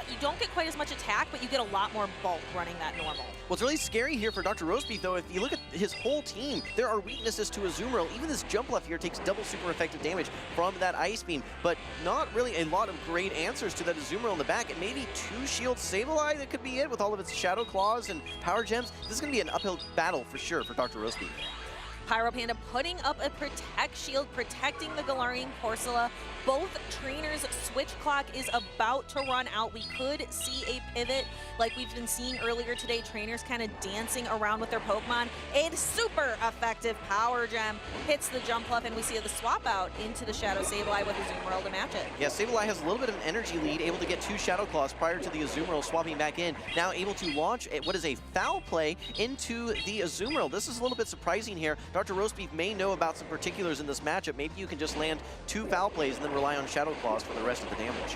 Speaker 4: you don't get quite as much attack, but you get a lot more bulk running that normal.
Speaker 5: What's really scary here for Dr. Roastbeef, though, if you look at his whole team, there are weaknesses to Azumarill. Even this Jumpluff here takes double super effective damage from that Ice Beam, but not really a lot of great answers to that Azumarill in the back. And maybe 2 Shield Sableye, that could be it with all of its Shadow Claws and Power Gems. This is going to be an uphill battle for sure for Dr. Roastbeef.
Speaker 4: Pyro Panda putting up a Protect Shield, protecting the Galarian Corsola. Both trainers' switch clock is about to run out. We could see a pivot like we've been seeing earlier today. Trainers kind of dancing around with their Pokemon. A super effective Power Gem hits the Jumpluff, and we see the swap out into the Shadow Sableye with Azumarill to match it.
Speaker 5: Yeah, Sableye has a little bit of an energy lead, able to get 2 Shadow Claws prior to the Azumarill swapping back in. Now able to launch what is a foul play into the Azumarill. This is a little bit surprising here. Dr. Roastbeef may know about some particulars in this matchup. Maybe you can just land 2 foul plays and then rely on Shadow Claws for the rest of the damage.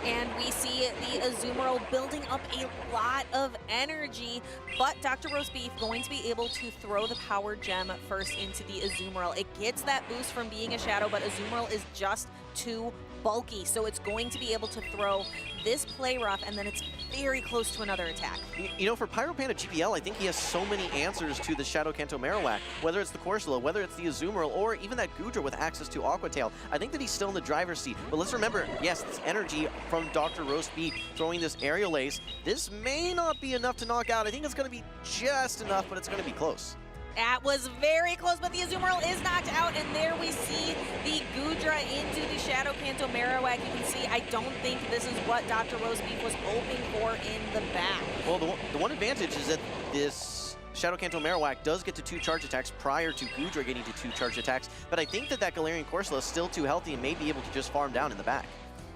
Speaker 4: And we see the Azumarill building up a lot of energy, but Dr. Roastbeef going to be able to throw the Power Gem first into the Azumarill. It gets that boost from being a Shadow, but Azumarill is just too bulky, so it's going to be able to throw this Play Rough, and then it's very close to another attack.
Speaker 5: You know, for Pyro Panda GBL, I think he has so many answers to the Shadow Kanto Marowak, whether it's the Corsola, whether it's the Azumarill, or even that Goodra with access to Aqua Tail. I think that he's still in the driver's seat, but let's remember, yes, this energy from Dr. Roastbeef throwing this Aerial Ace, this may not be enough to knock out. I think it's going to be just enough, but it's going to be close.
Speaker 4: That was very close, but the Azumarill is knocked out, and there we see the Goodra into the Shadow Kanto Marowak. You can see, I don't think this is what Dr. Roastbeef was hoping for in the back.
Speaker 5: Well, the one advantage is that this Shadow Kanto Marowak does get to 2 charge attacks prior to Goodra getting to 2 charge attacks, but I think that Galarian Corsola is still too healthy and may be able to just farm down in the back.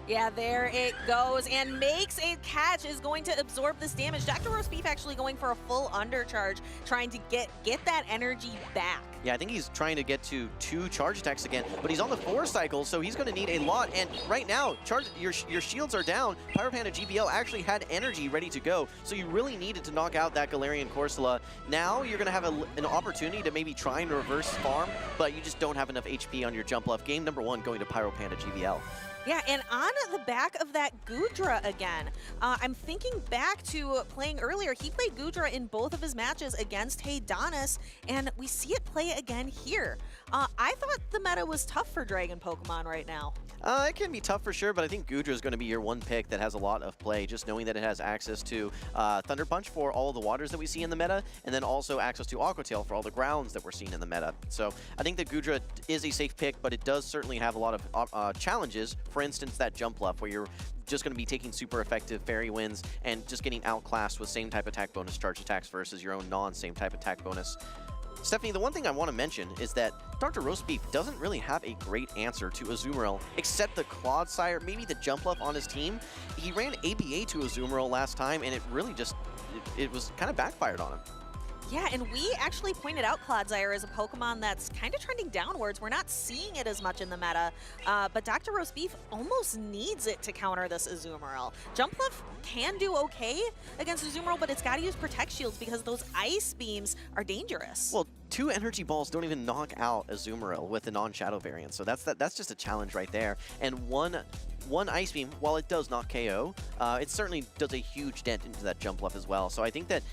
Speaker 4: Yeah, there it goes, and makes a catch, is going to absorb this damage. Dr. Roast Beef actually going for a full undercharge, trying to get that energy back.
Speaker 5: Yeah, I think he's trying to get to 2 charge attacks again, but he's on the 4 cycle, so he's going to need a lot. And right now, your shields are down. Pyro Panda GBL actually had energy ready to go, so you really needed to knock out that Galarian Corsola. Now you're going to have an opportunity to maybe try and reverse farm, but you just don't have enough HP on your jump left. Game number 1 going to Pyro Panda GBL.
Speaker 4: Yeah, and on the back of that Goodra again, I'm thinking back to playing earlier. He played Goodra in both of his matches against Haydonis, and we see it play again here. I thought the meta was tough for Dragon Pokemon right now.
Speaker 5: It can be tough for sure, but I think Goodra is going to be your one pick that has a lot of play, just knowing that it has access to Thunder Punch for all the waters that we see in the meta, and then also access to Aqua Tail for all the grounds that we're seeing in the meta. So I think that Goodra is a safe pick, but it does certainly have a lot of challenges. For instance, that jump left where you're just going to be taking super effective fairy winds and just getting outclassed with same type attack bonus charge attacks versus your own non-same type attack bonus. Stephanie, the one thing I want to mention is that Dr. Roast Beef doesn't really have a great answer to Azumarill, except the Clodsire, maybe the Jumpluff on his team. He ran ABA to Azumarill last time, and it really just, it was kind of backfired on him.
Speaker 4: Yeah, and we actually pointed out Clodsire as a Pokemon that's kind of trending downwards. We're not seeing it as much in the meta, but Dr. Roast Beef almost needs it to counter this Azumarill. Jumpluff can do okay against Azumarill, but it's got to use Protect Shields because those Ice Beams are dangerous.
Speaker 5: Well, 2 Energy Balls don't even knock out Azumarill with the non-Shadow variant, so that's just a challenge right there. And one Ice Beam, while it does not KO, it certainly does a huge dent into that Jumpluff as well. So I think that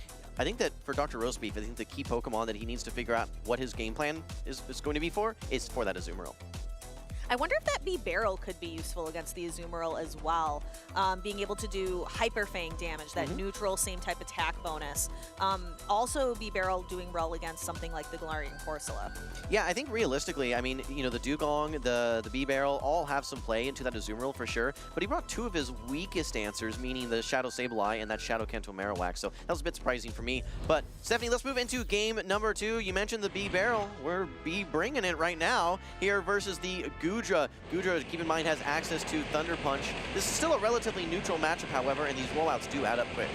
Speaker 5: for Dr. Roast Beef, I think the key Pokemon that he needs to figure out what his game plan is going to be for is for that Azumarill.
Speaker 4: I wonder if that B-Barrel could be useful against the Azumarill as well. Being able to do Hyper Fang damage, that neutral same type attack bonus. Also B-Barrel doing well against something like the Galarian Corsola.
Speaker 5: Yeah, I think realistically, I mean, you know, the Dugong, the B-Barrel all have some play into that Azumarill for sure, but he brought 2 of his weakest answers, meaning the Shadow Sableye and that Shadow Kanto Marowak, so that was a bit surprising for me. But Stephanie, let's move into game number 2. You mentioned the B-Barrel. We're bringing it right now here versus the Goodra. Goodra, keep in mind, has access to Thunder Punch. This is still a relatively neutral matchup, however, and these rollouts do add up quick.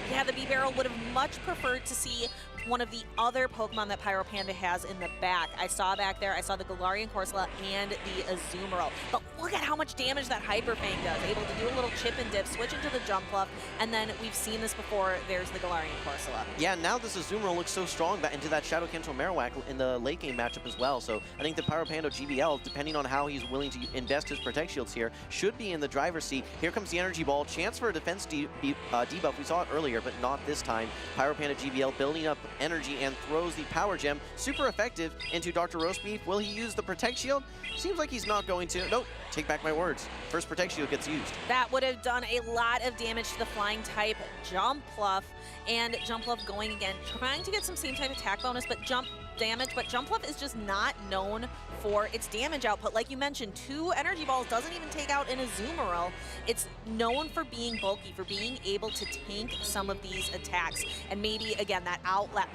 Speaker 4: Yeah, the B-Barrel would have much preferred to see one of the other Pokemon that Pyro Panda has in the back. I saw back there, I saw the Galarian Corsola and the Azumarill. But look at how much damage that Hyper Fang does. Able to do a little chip and dip, switch into the Jumpluff, and then we've seen this before, there's the Galarian Corsola.
Speaker 5: Yeah, now this Azumarill looks so strong into that Shadow Kanto Marowak in the late game matchup as well. So I think the Pyro Panda GBL, depending on how he's willing to invest his Protect Shields here, should be in the driver's seat. Here comes the Energy Ball. Chance for a defense debuff. We saw it earlier, but not this time. Pyro Panda GBL building up energy and throws the Power Gem, super effective, into Dr. Roast Beef. Will he use the Protect Shield? Seems like he's not going to. Nope, take back my words. First Protect Shield gets used.
Speaker 4: That would have done a lot of damage to the flying type Jumpluff, and Jumpluff going again, trying to get some same type attack bonus, but Jumpluff is just not known for its damage output. Like you mentioned, 2 Energy Balls doesn't even take out an Azumarill. It's known for being bulky, for being able to tank some of these attacks, and maybe, again, that outlast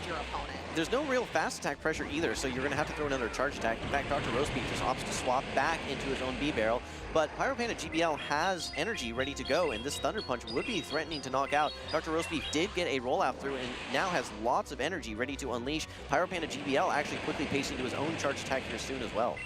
Speaker 4: your opponent.
Speaker 5: There's no real fast attack pressure either, so you're going to have to throw another charge attack. In fact, Dr. Roast Beef just opts to swap back into his own B-Barrel, but Pyro Panda GBL has energy ready to go, and this Thunder Punch would be threatening to knock out. Dr. Roast Beef did get a rollout through and now has lots of energy ready to unleash. Pyro Panda GBL actually quickly pacing to his own charge attack here soon as well.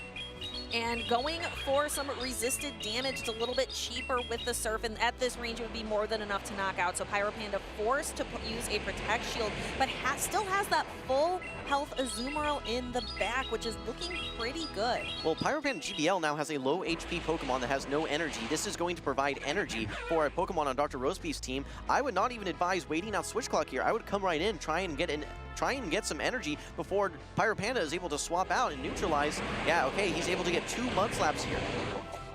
Speaker 4: And going for some resisted damage, it's a little bit cheaper with the Surf, and at this range it would be more than enough to knock out. So Pyro Panda forced to use a Protect Shield, but still has that full health Azumarill in the back, which is looking pretty good.
Speaker 5: Well, Pyro Panda GBL now has a low HP Pokemon that has no energy. This is going to provide energy for a Pokemon on Dr. Roast Beef's team. I would not even advise waiting out Switch Clock here. I would come right in, try and get some energy before Pyro Panda is able to swap out and neutralize. Yeah, okay, he's able to get 2 Mudslaps here.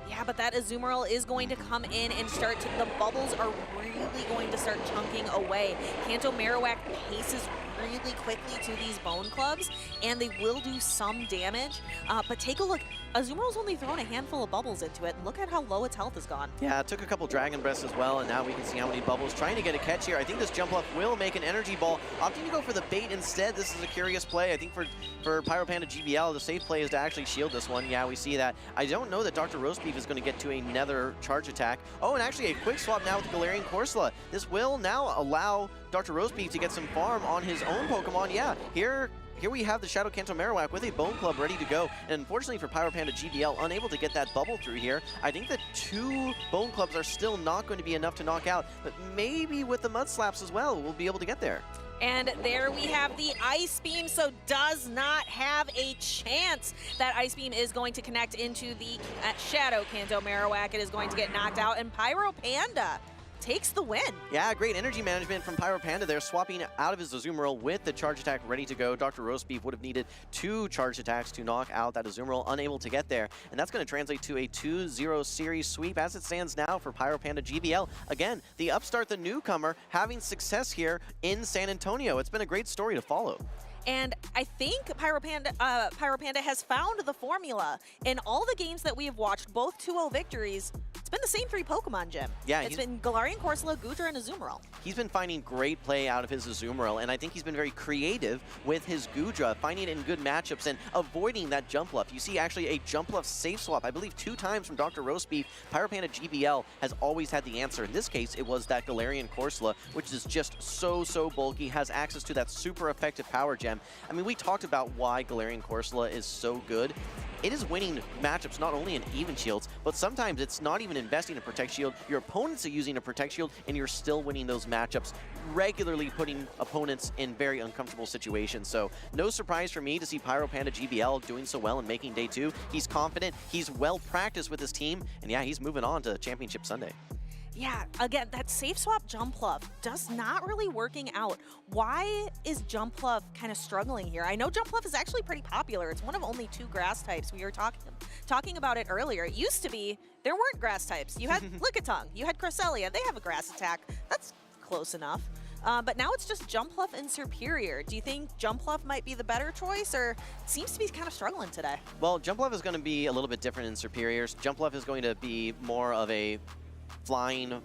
Speaker 4: Yeah, but that Azumarill is going to come in and the bubbles are really going to start chunking away. Kanto Marowak paces really quickly to these Bone Clubs, and they will do some damage. But take a look. Azumarill's only thrown a handful of bubbles into it, and look at how low its health has gone.
Speaker 5: Yeah, it took a couple Dragon Breaths as well, and now we can see how many bubbles. Trying to get a catch here. I think this Jumpluff will make an Energy Ball. Opting to go for the bait instead. This is a curious play. I think for Pyro Panda GBL, the safe play is to actually shield this one. Yeah, we see that. I don't know that Dr. Roast Beef is is going to get to another charge attack. Oh, and actually a quick swap now with Galarian Corsola. This will now allow Dr. Roastbeef to get some farm on his own Pokemon. Yeah, here we have the Shadow Kanto Marowak with a Bone Club ready to go. And unfortunately for Pyro Panda GBL, unable to get that bubble through here. I think that 2 Bone Clubs are still not going to be enough to knock out, but maybe with the Mud Slaps as well, we'll be able to get there.
Speaker 4: And there we have the Ice Beam, so does not have a chance. That Ice Beam is going to connect into the Shadow Kanto Marowak. It is going to get knocked out, and Pyro Panda takes the win.
Speaker 5: Yeah, great energy management from Pyro Panda there, swapping out of his Azumarill with the charge attack ready to go. Dr. Roastbeef would have needed 2 charge attacks to knock out that Azumarill, unable to get there. And that's going to translate to a 2-0 series sweep as it stands now for Pyro Panda GBL. Again, the upstart, the newcomer, having success here in San Antonio. It's been a great story to follow.
Speaker 4: And I think Pyro Panda has found the formula. In all the games that we have watched, both 2-0 victories, it's been the same 3 Pokemon, Jim.
Speaker 5: Yeah,
Speaker 4: it's been Galarian Corsola, Goodra, and Azumarill.
Speaker 5: He's been finding great play out of his Azumarill, and I think he's been very creative with his Goodra, finding it in good matchups and avoiding that jump bluff. You see actually a jump bluff safe swap, I believe 2 times from Dr. Roastbeef. Pyro Panda GBL has always had the answer. In this case, it was that Galarian Corsola, which is just so bulky, has access to that super effective power gem. I mean, we talked about why Galarian Corsola is so good. It is winning matchups not only in even shields, but sometimes it's not even investing in Protect Shield. Your opponents are using a Protect Shield, and you're still winning those matchups, regularly putting opponents in very uncomfortable situations. So no surprise for me to see Pyro Panda GBL doing so well and making day 2. He's confident, he's well practiced with his team, and yeah, he's moving on to Championship Sunday.
Speaker 4: Yeah, again, that safe swap Jumpluff just not really working out. Why is Jumpluff kind of struggling here? I know Jumpluff is actually pretty popular. It's one of only 2 grass types. We were talking about it earlier. It used to be there weren't grass types. You had Lickitung, you had Cresselia. They have a grass attack. That's close enough. But now it's just Jumpluff and Superior. Do you think Jumpluff might be the better choice, or it seems to be kind of struggling today?
Speaker 5: Well, Jumpluff is going to be a little bit different in Superiors. Jumpluff is going to be more of a flying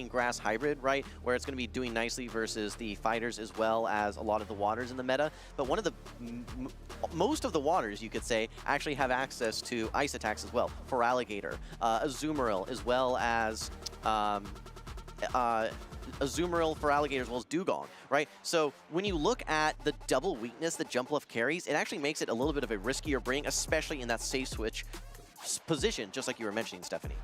Speaker 5: grass hybrid, right? Where it's going to be doing nicely versus the fighters as well as a lot of the waters in the meta. But one of the most of the waters, you could say, actually have access to ice attacks as well. For Alligator, Azumarill, as well as Azumarill for Alligator, as well as Dugong, right? So when you look at the double weakness that Jumpluff carries, it actually makes it a little bit of a riskier bring, especially in that safe switch position, just like you were mentioning, Stephanie.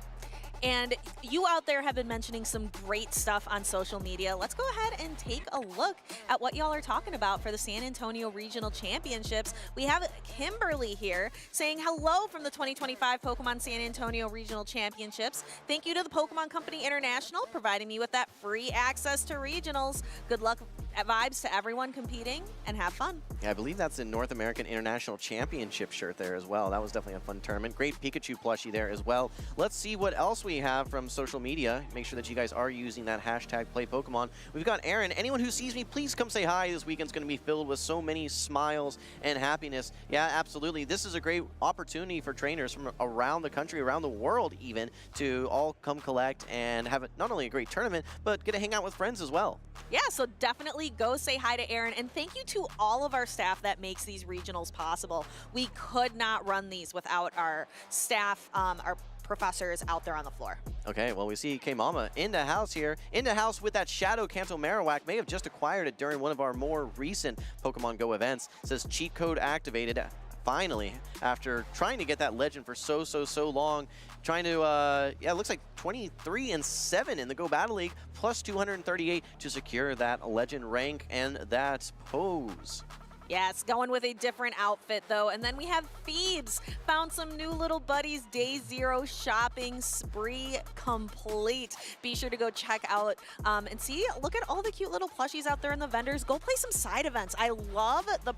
Speaker 4: And you out there have been mentioning some great stuff on social media. Let's go ahead and take a look at what y'all are talking about for the San Antonio Regional Championships. We have Kimberly here saying hello from the 2025 Pokemon San Antonio Regional Championships. Thank you to the Pokemon Company International providing me with that free access to regionals. Good luck vibes to everyone competing, and have fun.
Speaker 5: Yeah, I believe that's a North American International Championship shirt there as well. That was definitely a fun tournament. Great Pikachu plushie there as well. Let's see what else we have from social media. Make sure that you guys are using that hashtag #PlayPokemon. We've got Aaron. Anyone who sees me, please come say hi. This weekend's going to be filled with so many smiles and happiness. Yeah, absolutely. This is a great opportunity for trainers from around the country, around the world even, to all come collect and have not only a great tournament, but get to hang out with friends as well.
Speaker 4: Yeah, so definitely go say hi to Aaron, and thank you to all of our staff that makes these regionals possible. We could not run these without our staff, our professors out there on the floor.
Speaker 5: Okay, well, we see K-Mama in the house here. In the house with that Shadow Kanto Marowak. May have just acquired it during one of our more recent Pokemon Go events. It says cheat code activated. Finally, after trying to get that legend for so long, trying to, yeah, it looks like 23-7 in the Go Battle League, plus 238 to secure that legend rank and that pose.
Speaker 4: Yes, going with a different outfit, though. And then we have Phoebes. Found some new little buddies. Day 0 shopping spree complete. Be sure to go check out and see. Look at all the cute little plushies out there in the vendors. Go play some side events. I love the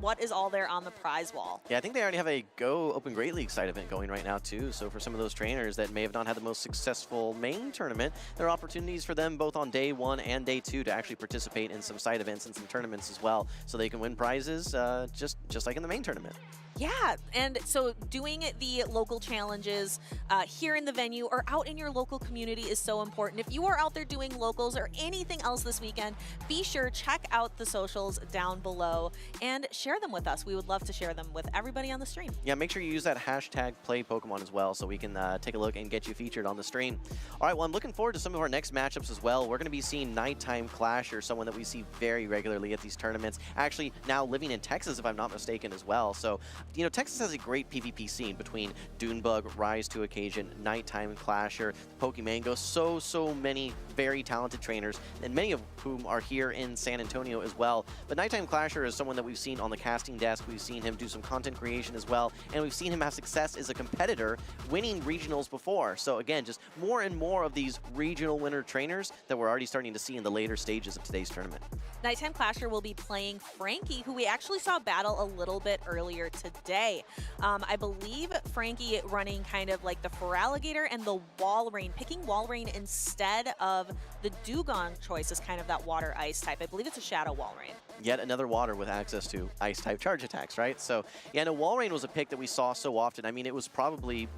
Speaker 4: what is all there on the prize wall.
Speaker 5: Yeah, I think they already have a Go Open Great League side event going right now, too. So for some of those trainers that may have not had the most successful main tournament, there are opportunities for them both on day 1 and day 2 to actually participate in some side events and some tournaments as well, so they can win prizes prizes just like in the main tournament.
Speaker 4: Yeah, and so doing the local challenges here in the venue or out in your local community is so important. If you are out there doing locals or anything else this weekend, be sure check out the socials down below and share them with us. We would love to share them with everybody on the stream.
Speaker 5: Yeah, make sure you use that hashtag #PlayPokemon as well so we can take a look and get you featured on the stream. All right, well, I'm looking forward to some of our next matchups as well. We're going to be seeing Nighttime Clasher, someone that we see very regularly at these tournaments. Actually, now living in Texas, if I'm not mistaken, as well. So, you know, Texas has a great PvP scene between Dunebug, Rise to Occasion, Nighttime Clasher, Pokemango, so many very talented trainers, and many of whom are here in San Antonio as well. But Nighttime Clasher is someone that we've seen on the casting desk. We've seen him do some content creation as well, and we've seen him have success as a competitor, winning regionals before. So again, just more and more of these regional winner trainers that we're already starting to see in the later stages of today's tournament.
Speaker 4: Nighttime Clasher will be playing Frankie, who we actually saw battle a little bit earlier today. I believe Frankie running kind of like the Feraligatr and the Walrein, picking Walrein instead of the Dugong choice as kind of that water ice type. I believe it's a Shadow Walrein.
Speaker 5: Yet another water with access to ice type charge attacks, right? So yeah, no, Walrein was a pick that we saw so often. I mean, it was probably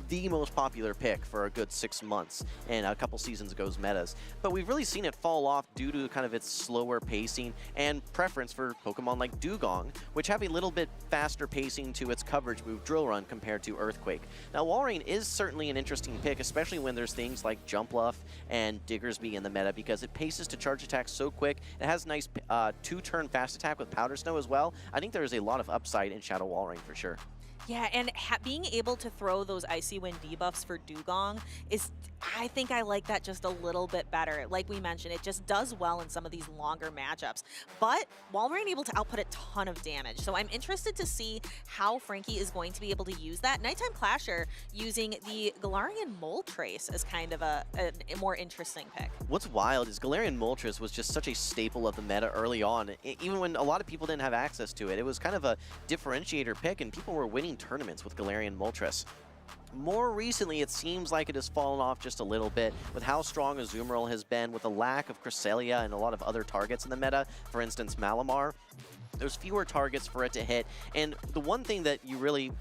Speaker 5: the most popular pick for a good 6 months and a couple seasons ago's metas. But we've really seen it fall off due to kind of its slower pacing and preference for Pokemon like Dugong, which have a little bit faster pacing to its coverage move Drill Run compared to Earthquake. Now, Walrein is certainly an interesting pick, especially when there's things like Jumpluff and Diggersby in the meta, because it paces to charge attacks so quick. It has nice 2-turn fast attack with Powder Snow as well. I think there is a lot of upside in Shadow Walrein for sure.
Speaker 4: Yeah, and being able to throw those Icy Wind debuffs for Dugong is, I think I like that just a little bit better. Like we mentioned, it just does well in some of these longer matchups. But Walrein able to output a ton of damage. So I'm interested to see how Frankie is going to be able to use that. Nighttime Clasher using the Galarian Moltres as kind of a more interesting pick.
Speaker 5: What's wild is Galarian Moltres was just such a staple of the meta early on, even when a lot of people didn't have access to it. It was kind of a differentiator pick, and people were winning tournaments with Galarian Moltres. More recently, it seems like it has fallen off just a little bit with how strong Azumarill has been, with a lack of Cresselia and a lot of other targets in the meta. For instance, Malamar. There's fewer targets for it to hit, and the one thing that you really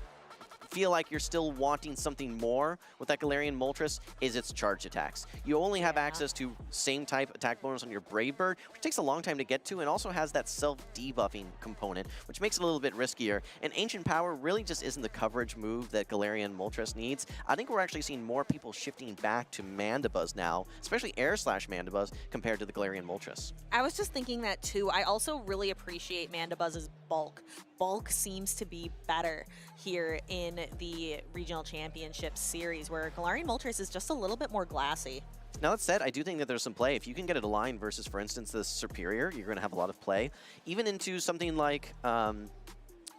Speaker 5: feel like you're still wanting something more with that Galarian Moltres is its charge attacks. You only have access to same type attack bonus on your Brave Bird, which takes a long time to get to, and also has that self-debuffing component, which makes it a little bit riskier. And Ancient Power really just isn't the coverage move that Galarian Moltres needs. I think we're actually seeing more people shifting back to Mandibuzz now, especially Air/Mandibuzz, compared to the Galarian Moltres.
Speaker 4: I was just thinking that too. I also really appreciate Mandibuzz's bulk. Bulk seems to be better here in the Regional Championship Series, where Galarian Moltres is just a little bit more glassy.
Speaker 5: Now that said, I do think that there's some play. If you can get it aligned versus, for instance, the Superior, you're going to have a lot of play. Even into something like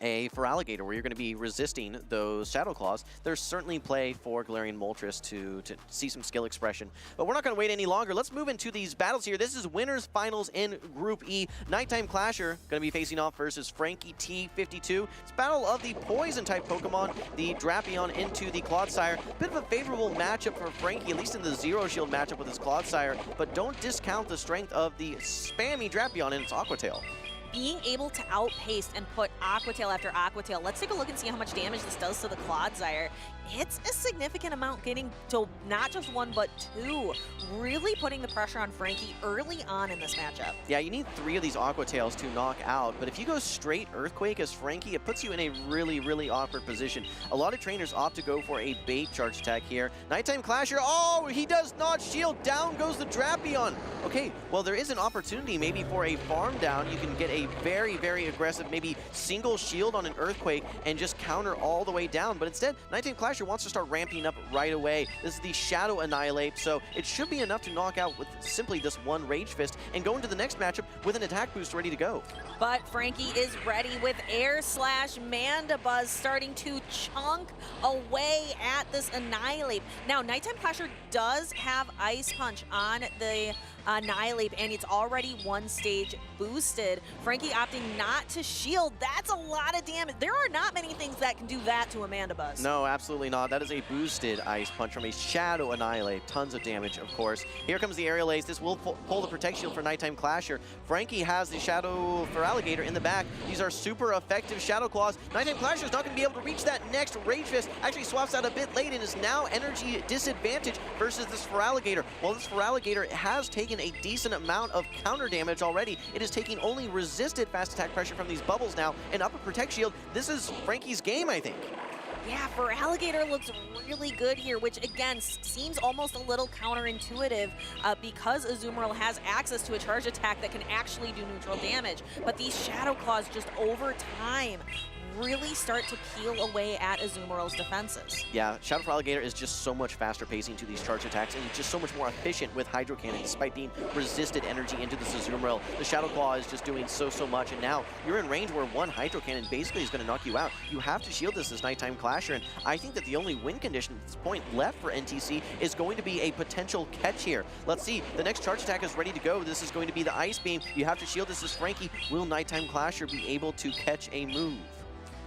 Speaker 5: a Feraligatr, where you're going to be resisting those Shadow Claws, there's certainly play for Galarian Moltres to see some skill expression. But we're not going to wait any longer. Let's move into these battles here. This is winners finals in Group E. Nighttime Clasher going to be facing off versus Frankie T52. It's battle of the Poison-type Pokemon, the Drapion into the Clodsire. Bit of a favorable matchup for Frankie, at least in the Zero Shield matchup with his Clodsire, but don't discount the strength of the spammy Drapion and its Aqua Tail.
Speaker 4: Being able to outpace and put Aqua Tail after Aqua Tail. Let's take a look and see how much damage this does to the Clodsire. It's a significant amount, getting to not just one, but two. Really putting the pressure on Frankie early on in this matchup.
Speaker 5: Yeah, you need 3 of these Aqua Tails to knock out, but if you go straight Earthquake as Frankie, it puts you in a really awkward position. A lot of trainers opt to go for a bait charge attack here. Nighttime Clasher, oh, he does not shield. Down goes the Drapion. Okay, well, there is an opportunity maybe for a farm down. You can get a very aggressive, maybe single shield on an Earthquake and just counter all the way down, but instead, Nighttime Clasher wants to start ramping up right away. This is the Shadow Annihilate, so it should be enough to knock out with simply this one Rage Fist and go into the next matchup with an attack boost ready to go.
Speaker 4: But Frankie is ready with Air/Mandibuzz starting to chunk away at this Annihilate. Now, Nighttime Clasher does have Ice Punch on the Annihilate, and it's already 1 stage boosted. Frankie opting not to shield. That's a lot of damage. There are not many things that can do that to a Mandibuzz.
Speaker 5: No, absolutely Absolutely not. That is a boosted Ice Punch from a Shadow Annihilate. Tons of damage, of course. Here comes the Aerial Ace. This will pull the Protect Shield for Nighttime Clasher. Frankie has the Shadow Feraligatr in the back. These are super effective Shadow Claws. Nighttime Clasher is not going to be able to reach that next Rage Fist. Actually swaps out a bit late and is now energy disadvantage versus this Feraligatr. While this Feraligatr has taken a decent amount of counter damage already, it is taking only resisted fast attack pressure from these bubbles now and up a Protect Shield. This is Frankie's game, I think.
Speaker 4: Yeah, Feraligatr looks really good here, which again seems almost a little counterintuitive because Azumarill has access to a charge attack that can actually do neutral damage. But these Shadow Claws just over time really start to peel away at Azumarill's defenses.
Speaker 5: Yeah, Shadow Feraligatr is just so much faster pacing to these charge attacks, and it's just so much more efficient with Hydro Cannon, despite being resisted energy into this Azumarill. The Shadow Claw is just doing so much, and now you're in range where one Hydro Cannon basically is going to knock you out. You have to shield this as Nighttime Clasher, and I think that the only win condition at this point left for NTC is going to be a potential catch here. Let's see, the next charge attack is ready to go. This is going to be the Ice Beam. You have to shield this as Frankie. Will Nighttime Clasher be able to catch a move?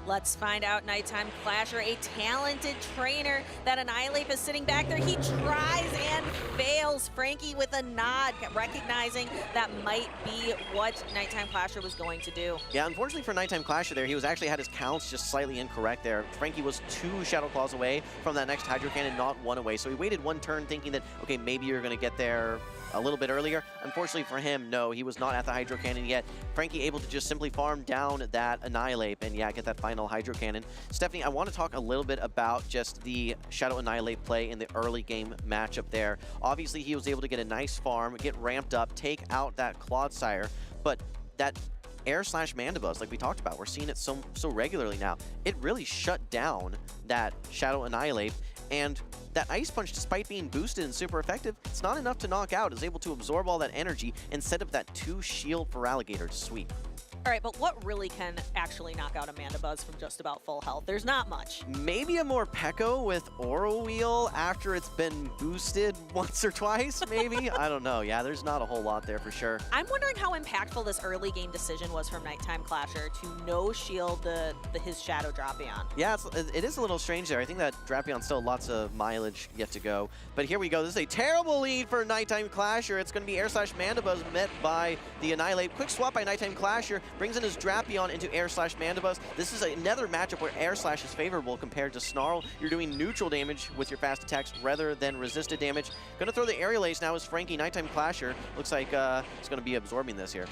Speaker 4: Let's find out. Nighttime Clasher, a talented trainer. That Annihilate is sitting back there. He tries and fails. Frankie with a nod, recognizing that might be what Nighttime Clasher was going to do.
Speaker 5: Yeah, unfortunately for Nighttime Clasher there, he was actually had his counts just slightly incorrect there. Frankie was 2 Shadow Claws away from that next Hydro Cannon, not 1 away. So he waited 1 turn thinking that, okay, maybe you're going to get there a little bit earlier. Unfortunately for him, no, he was not at the Hydro Cannon yet. Frankie able to just simply farm down that Annihilate and yeah, get that final Hydro Cannon. Stephanie, I want to talk a little bit about just the Shadow Annihilate play in the early game matchup there. Obviously, he was able to get a nice farm, get ramped up, take out that Clodsire, but that Air/Mandibuzz, like we talked about, we're seeing it so regularly now. It really shut down that Shadow Annihilate, and that Ice Punch, despite being boosted and super effective, it's not enough to knock out. It's able to absorb all that energy and set up that 2 shield Feraligatr to sweep.
Speaker 4: All right, but what really can actually knock out a Mandibuzz from just about full health? There's not much.
Speaker 5: Maybe a Morpeko with Aura Wheel after it's been boosted once or twice, maybe? I don't know. Yeah, there's not a whole lot there for sure.
Speaker 4: I'm wondering how impactful this early game decision was from Nighttime Clasher to no shield his Shadow Drapion.
Speaker 5: Yeah, it is a little strange there. I think that Drapion still lots of mileage yet to go. But here we go. This is a terrible lead for Nighttime Clasher. It's going to be Air/Mandibuzz met by the Annihilate. Quick swap by Nighttime Clasher. Brings in his Drapion into Air/Mandibuzz. This is another matchup where Air Slash is favorable compared to Snarl. You're doing neutral damage with your fast attacks rather than resisted damage. Gonna throw the Aerial Ace now as Frankie. Nighttime Clasher looks like he's gonna be absorbing this here.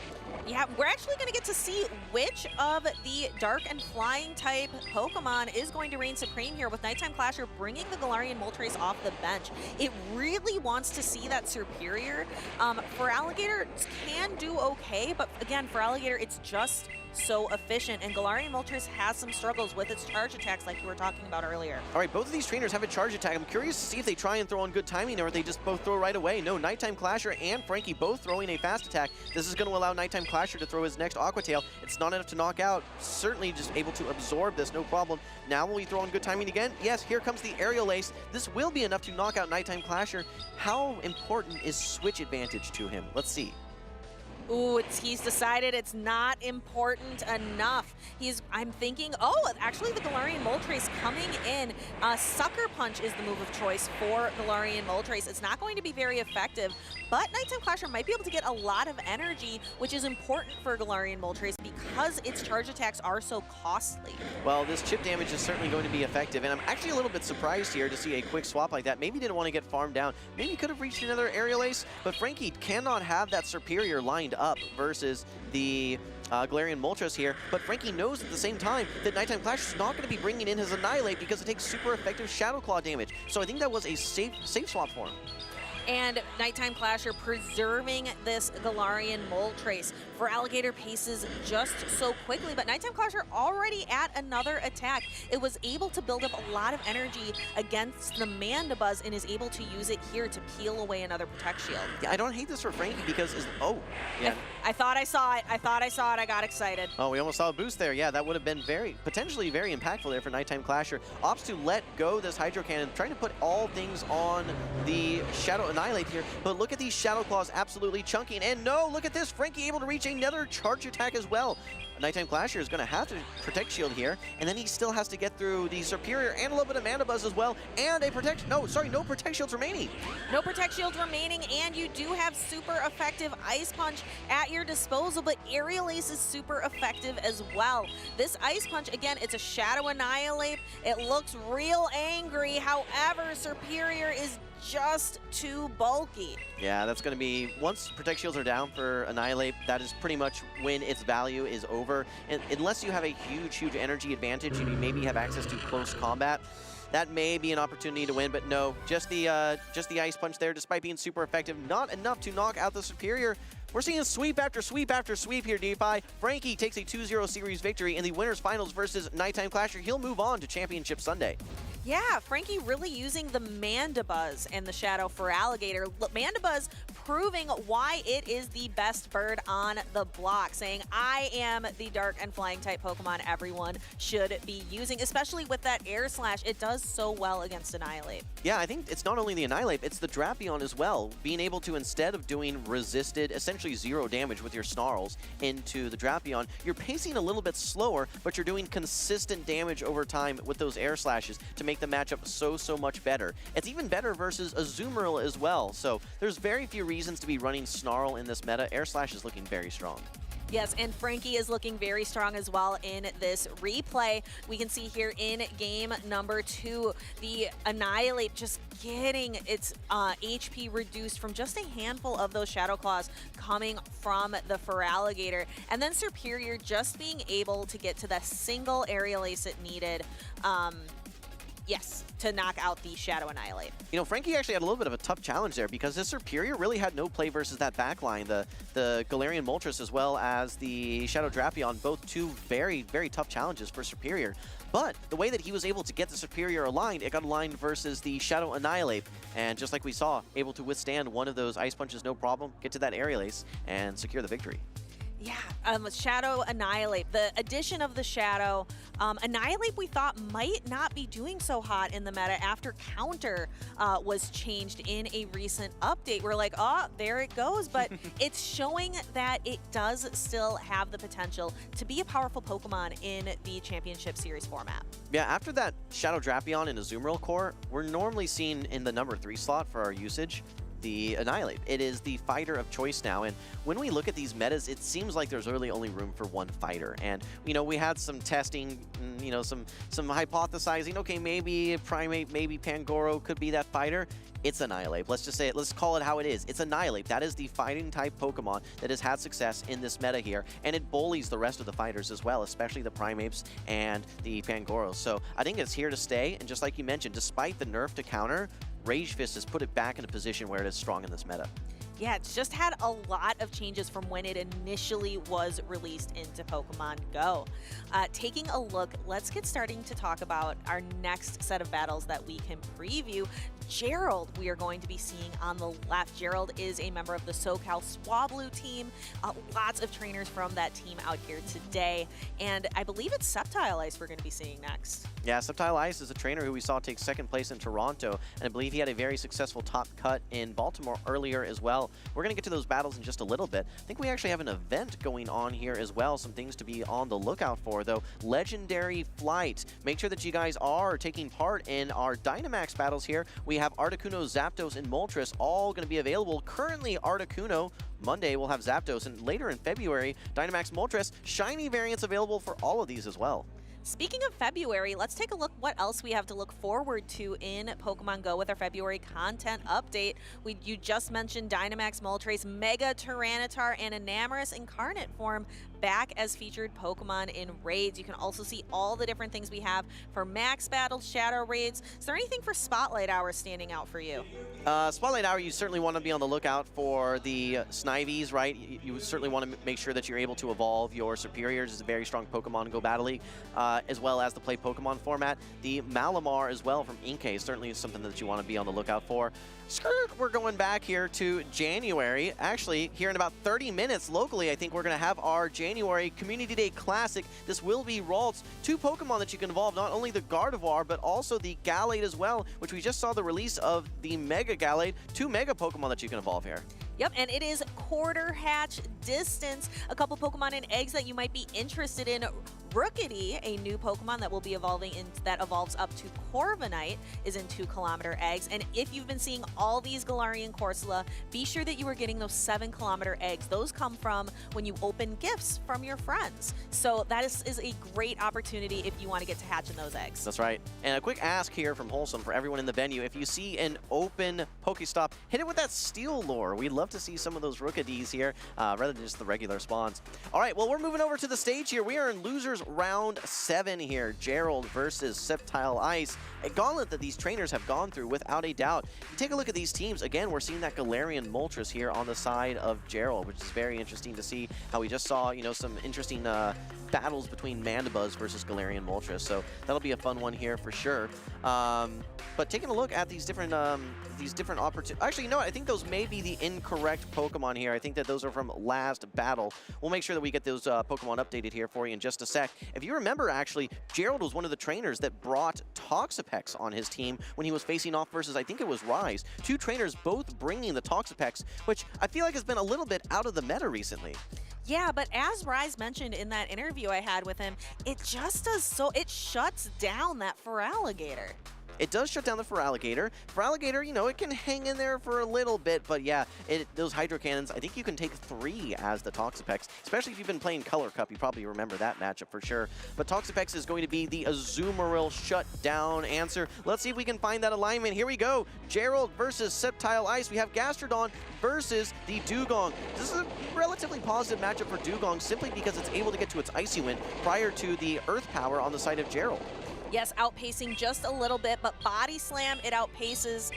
Speaker 4: Yeah, we're actually going to get to see which of the dark and flying type Pokemon is going to reign supreme here with Nighttime Clasher bringing the Galarian Moltres off the bench. It really wants to see that superior. Feraligatr can do okay, but again, Feraligatr, it's just so efficient, and Galarian Moltres has some struggles with its charge attacks like you were talking about earlier.
Speaker 5: All right, both of these trainers have a charge attack. I'm curious to see if they try and throw on good timing or if they just both throw right away. No, Nighttime Clasher and Frankie both throwing a fast attack. This is going to allow Nighttime Clasher to throw his next Aqua Tail. It's not enough to knock out. Certainly just able to absorb this, no problem. Now will he throw on good timing again? Yes, here comes the Aerial Ace. This will be enough to knock out Nighttime Clasher. How important is switch advantage to him? Let's see.
Speaker 4: Ooh, he's decided it's not important enough. I'm thinking, oh, actually the Galarian Moltres coming in. Sucker Punch is the move of choice for Galarian Moltres. It's not going to be very effective, but Nighttime Clasher might be able to get a lot of energy, which is important for Galarian Moltres because its charge attacks are so costly.
Speaker 5: Well, this chip damage is certainly going to be effective, and I'm actually a little bit surprised here to see a quick swap like that. Maybe didn't want to get farmed down. Maybe could have reached another Aerial Ace, but Frankie cannot have that superior lined up versus the Galarian Moltres here, but Frankie knows at the same time that Nighttime Clasher is not going to be bringing in his Annihilate because it takes super effective Shadow Claw damage. So I think that was a safe swap for him.
Speaker 4: And Nighttime Clasher preserving this Galarian Moltres. Feraligatr paces just so quickly, but Nighttime Clasher already at another attack. It was able to build up a lot of energy against the Mandibuzz and is able to use it here to peel away another Protect Shield.
Speaker 5: Yeah, I don't hate this for Frankie because, yeah.
Speaker 4: I thought I saw it. I got excited.
Speaker 5: Oh, we almost saw a boost there. Yeah, that would have been potentially very impactful there for Nighttime Clasher. Opts to let go this Hydro Cannon, trying to put all things on the Shadow Annihilate here, but look at these Shadow Claws absolutely chunking, and no, look at this, Frankie able to reach another charge attack as well. Nighttime Clasher is going to have to Protect Shield here, and then he still has to get through the Superior and a little bit of Mana Buzz as well, and a Protect... No, sorry, no Protect Shields remaining.
Speaker 4: No Protect Shields remaining, and you do have super effective Ice Punch at your disposal, but Aerial Ace is super effective as well. This Ice Punch, again, it's a Shadow Annihilate. It looks real angry. However, Superior is just too bulky.
Speaker 5: Yeah, that's going to be, once Protect Shields are down for Annihilate, that is pretty much when its value is over. And unless you have a huge, huge energy advantage and you maybe have access to close combat, that may be an opportunity to win, but no, just the Ice Punch there, despite being super effective, not enough to knock out the Superior. We're seeing sweep after sweep after sweep here, DeFi. Frankie takes a 2-0 series victory in the winners finals versus Nighttime Clasher. He'll move on to Championship Sunday.
Speaker 4: Yeah, Frankie really using the Mandibuzz and the Shadow for Alligator. Mandibuzz proving why it is the best bird on the block, saying, I am the dark and flying type Pokemon everyone should be using, especially with that Air Slash. It does so well against Annihilate.
Speaker 5: Yeah, I think it's not only the Annihilate, it's the Drapion as well. Being able to, instead of doing resisted, essentially 0 damage with your Snarls into the Drapion, you're pacing a little bit slower, but you're doing consistent damage over time with those Air Slashes to make the matchup so much better. It's even better versus Azumarill as well, so there's very few reasons to be running Snarl in this meta. Air Slash is looking very strong.
Speaker 4: Yes, and Frankie is looking very strong as well in this replay. We can see here in game number 2, the Annihilate just getting its HP reduced from just a handful of those Shadow Claws coming from the Feraligatr. And then Superior just being able to get to the single Aerial Ace it needed. Yes, to knock out the Shadow Annihilate.
Speaker 5: You know, Frankie actually had a little bit of a tough challenge there because his Superior really had no play versus that backline. The Galarian Moltres as well as the Shadow Drapion, both two very, very tough challenges for Superior. But the way that he was able to get the Superior aligned, it got aligned versus the Shadow Annihilate. And just like we saw, able to withstand one of those Ice Punches no problem, get to that Aerial Ace, and secure the victory.
Speaker 4: Yeah, Shadow Annihilate. The addition of the Shadow Annihilate we thought might not be doing so hot in the meta after Counter was changed in a recent update. We're like, oh, there it goes. But it's showing that it does still have the potential to be a powerful Pokemon in the Championship Series format.
Speaker 5: Yeah, after that Shadow Drapion and Azumarill core, we're normally seen in the number 3 slot for our usage the Annihilate. It is the fighter of choice now, and when we look at these metas, it seems like there's really only room for one fighter. And you know, we had some testing, you know, some hypothesizing. Okay, maybe Primate, maybe Pangoro could be that fighter. It's Annihilate. Let's just say it. Let's call it how it is. It's Annihilate. That is the fighting type Pokemon that has had success in this meta here, and it bullies the rest of the fighters as well, especially the Primates and the Pangoros. So I think it's here to stay, and just like you mentioned, despite the nerf to Counter, Rage Fist has put it back in a position where it is strong in this meta.
Speaker 4: Yeah, it's just had a lot of changes from when it initially was released into Pokemon Go. Taking a look, let's get starting to talk about our next set of battles that we can preview. Gerald, we are going to be seeing on the left. Gerald is a member of the SoCal Swablu team. Lots of trainers from that team out here today. And I believe it's Sceptile Ice we're going to be seeing next.
Speaker 5: Yeah, Sceptile Ice is a trainer who we saw take 2nd place in Toronto, and I believe he had a very successful top cut in Baltimore earlier as well. We're going to get to those battles in just a little bit. I think we actually have an event going on here as well, some things to be on the lookout for, though. Legendary Flight. Make sure that you guys are taking part in our Dynamax battles here. We have Articuno, Zapdos, and Moltres all going to be available. Currently, Articuno. Monday, we'll have Zapdos, and later in February, Dynamax Moltres. Shiny variants available for all of these as well.
Speaker 4: Speaking of February, let's take a look what else we have to look forward to in Pokemon Go with our February content update. You just mentioned Dynamax Moltres, Mega Tyranitar, and Enamorus Incarnate form back as featured Pokemon in raids. You can also see all the different things we have for max battles, shadow raids. Is there anything for Spotlight Hour standing out for you?
Speaker 5: Spotlight Hour, you certainly want to be on the lookout for the Snivies, right? You certainly want to make sure that you're able to evolve your Superiors. It's a very strong Pokemon Go Battle League, as well as the Play Pokemon format. The Malamar as well from Inkay certainly is something that you want to be on the lookout for. We're going back here to January. Actually, here in about 30 minutes locally, I think we're going to have our January Community Day Classic. This will be Ralts. 2 Pokemon that you can evolve, not only the Gardevoir, but also the Gallade as well, which we just saw the release of the Mega Gallade. 2 Mega Pokemon that you can evolve here.
Speaker 4: Yep, and it is quarter hatch distance. A couple Pokemon and eggs that you might be interested in. Rookity, a new Pokemon that will be evolving that evolves up to Corviknight, is in 2-kilometer eggs. And if you've been seeing all these Galarian Corsola, be sure that you are getting those 7-kilometer eggs. Those come from when you open gifts from your friends. So that is a great opportunity if you want to get to hatching those eggs.
Speaker 5: That's right. And a quick ask here from Wholesome for everyone in the venue. If you see an open Pokestop, hit it with that Steel Lure. We'd love to see some of those Rookidis here rather than just the regular spawns. All right, well, we're moving over to the stage here. We are in Losers Round 7 here. Gerald versus Sceptile Ice. A gauntlet that these trainers have gone through without a doubt. You take a look at these teams. Again, we're seeing that Galarian Moltres here on the side of Gerald, which is very interesting to see how we just saw, you know, some interesting battles between Mandibuzz versus Galarian Moltres. So that'll be a fun one here for sure. But taking a look at these different opportunities. Actually, you know what? I think those may be the incorrect Pokemon here. I think that those are from last battle. We'll make sure that we get those Pokemon updated here for you in just a sec. If you remember, actually, Gerald was one of the trainers that brought Toxapex on his team when he was facing off versus, I think it was Rise. 2 trainers both bringing the Toxapex, which I feel like has been a little bit out of the meta recently.
Speaker 4: Yeah, but as Rise mentioned in that interview I had with him, it just does so, it shuts down that Feraligatr.
Speaker 5: It does shut down the Feraligatr. Feraligatr, you know, it can hang in there for a little bit, but yeah, those Hydro Cannons, I think you can take 3 as the Toxapex, especially if you've been playing Color Cup. You probably remember that matchup for sure. But Toxapex is going to be the Azumarill shutdown answer. Let's see if we can find that alignment. Here we go. Gerald versus Sceptile Ice. We have Gastrodon versus the Dugong. This is a relatively positive matchup for Dugong simply because it's able to get to its Icy Wind prior to the Earth Power on the side of Gerald.
Speaker 4: Yes, outpacing just a little bit, but Body Slam, it outpaces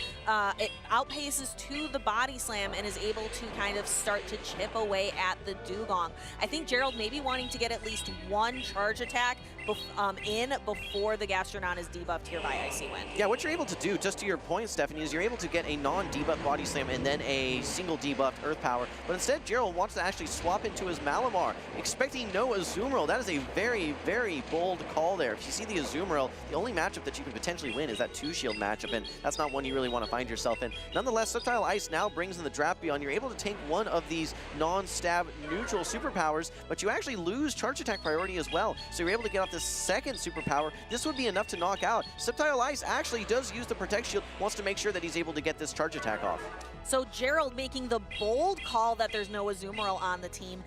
Speaker 4: to the Body Slam and is able to kind of start to chip away at the Dugong. I think Gerald may be wanting to get at least 1 charge attack before the Gastrodon is debuffed here by Icy Wind.
Speaker 5: Yeah, what you're able to do, just to your point, Stephanie, is you're able to get a non-debuff Body Slam and then a single debuffed Earth Power. But instead, Gerald wants to actually swap into his Malamar, expecting no Azumarill. That is a very, very bold call there. If you see the Azumarill, the only matchup that you can potentially win is that 2-shield matchup, and that's not one you really want to find yourself in. Nonetheless, Sceptile Ice now brings in the Drapion. You're able to tank one of these non-stab neutral superpowers, but you actually lose charge attack priority as well. So you're able to get off the second superpower. This would be enough to knock out. Sceptile Ice actually does use the Protect Shield, wants to make sure that he's able to get this charge attack off.
Speaker 4: So Gerald making the bold call that there's no Azumarill on the team,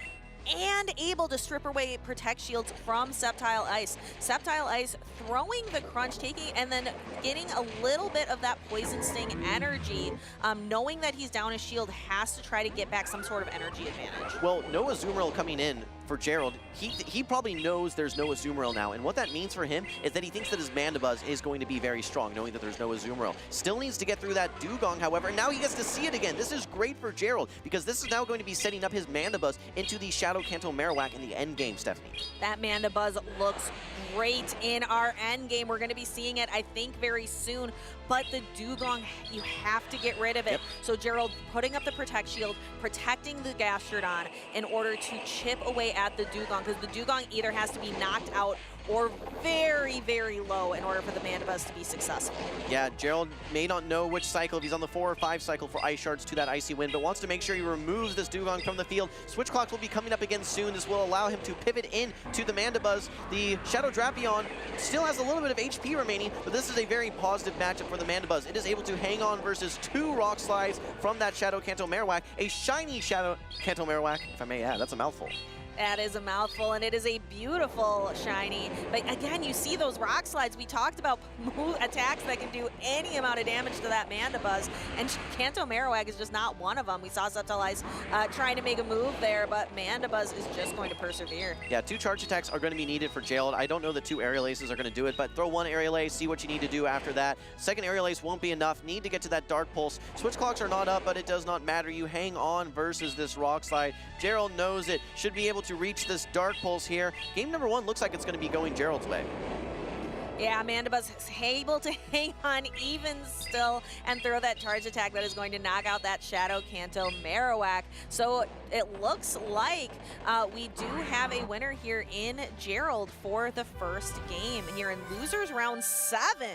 Speaker 4: and able to strip away Protect Shields from Sceptile Ice. Sceptile Ice throwing the Crunch, taking and then getting a little bit of that Poison Sting energy, knowing that he's down a shield, has to try to get back some sort of energy advantage.
Speaker 5: Well, no Azumarill coming in for Gerald. He probably knows there's no Azumarill now, and what that means for him is that he thinks that his Mandibuzz is going to be very strong, knowing that there's no Azumarill. Still needs to get through that Dugong, however, and now he gets to see it again. This is great for Gerald, because this is now going to be setting up his Mandibuzz into the Shadow Kanto Marowak in the end game, Stephanie.
Speaker 4: That Mandibuzz looks great in our end game. We're going to be seeing it, I think, very soon. But the Dugong, you have to get rid of it. Yep. So Gerald putting up the Protect Shield, protecting the Gastrodon in order to chip away at the Dugong, because the Dugong either has to be knocked out or very, very low in order for the Mandibuzz to be successful.
Speaker 5: Yeah, Gerald may not know which cycle, if he's on the 4 or 5 cycle for Ice Shards to that Icy Wind, but wants to make sure he removes this Dugong from the field. Switch Clocks will be coming up again soon. This will allow him to pivot in to the Mandibuzz. The Shadow Drapion still has a little bit of HP remaining, but this is a very positive matchup for the Mandibuzz. It is able to hang on versus 2 Rock Slides from that Shadow Kanto Marowak, a shiny Shadow Kanto Marowak, if I may add. That's a mouthful.
Speaker 4: That is a mouthful, and it is a beautiful shiny. But again, you see those Rock Slides. We talked about attacks that can do any amount of damage to that Mandibuzz, and Kanto Marowak is just not one of them. We saw Sceptile Ice trying to make a move there, but Mandibuzz is just going to persevere.
Speaker 5: Yeah, 2 charge attacks are going to be needed for Gerald. I don't know that 2 Aerial Aces are going to do it, but throw 1 Aerial Ace, see what you need to do after that. Second Aerial Ace won't be enough. Need to get to that Dark Pulse. Switch Clocks are not up, but it does not matter. You hang on versus this Rock Slide. Gerald knows it. Should be able to reach this Dark Pulse here. Game number 1 looks like it's going to be going Gerald's way.
Speaker 4: Yeah, Mandibuzz is able to hang on even still and throw that charge attack that is going to knock out that Shadow Kanto Marowak. So it looks like we do have a winner here in Gerald for the first game here in Losers Round 7.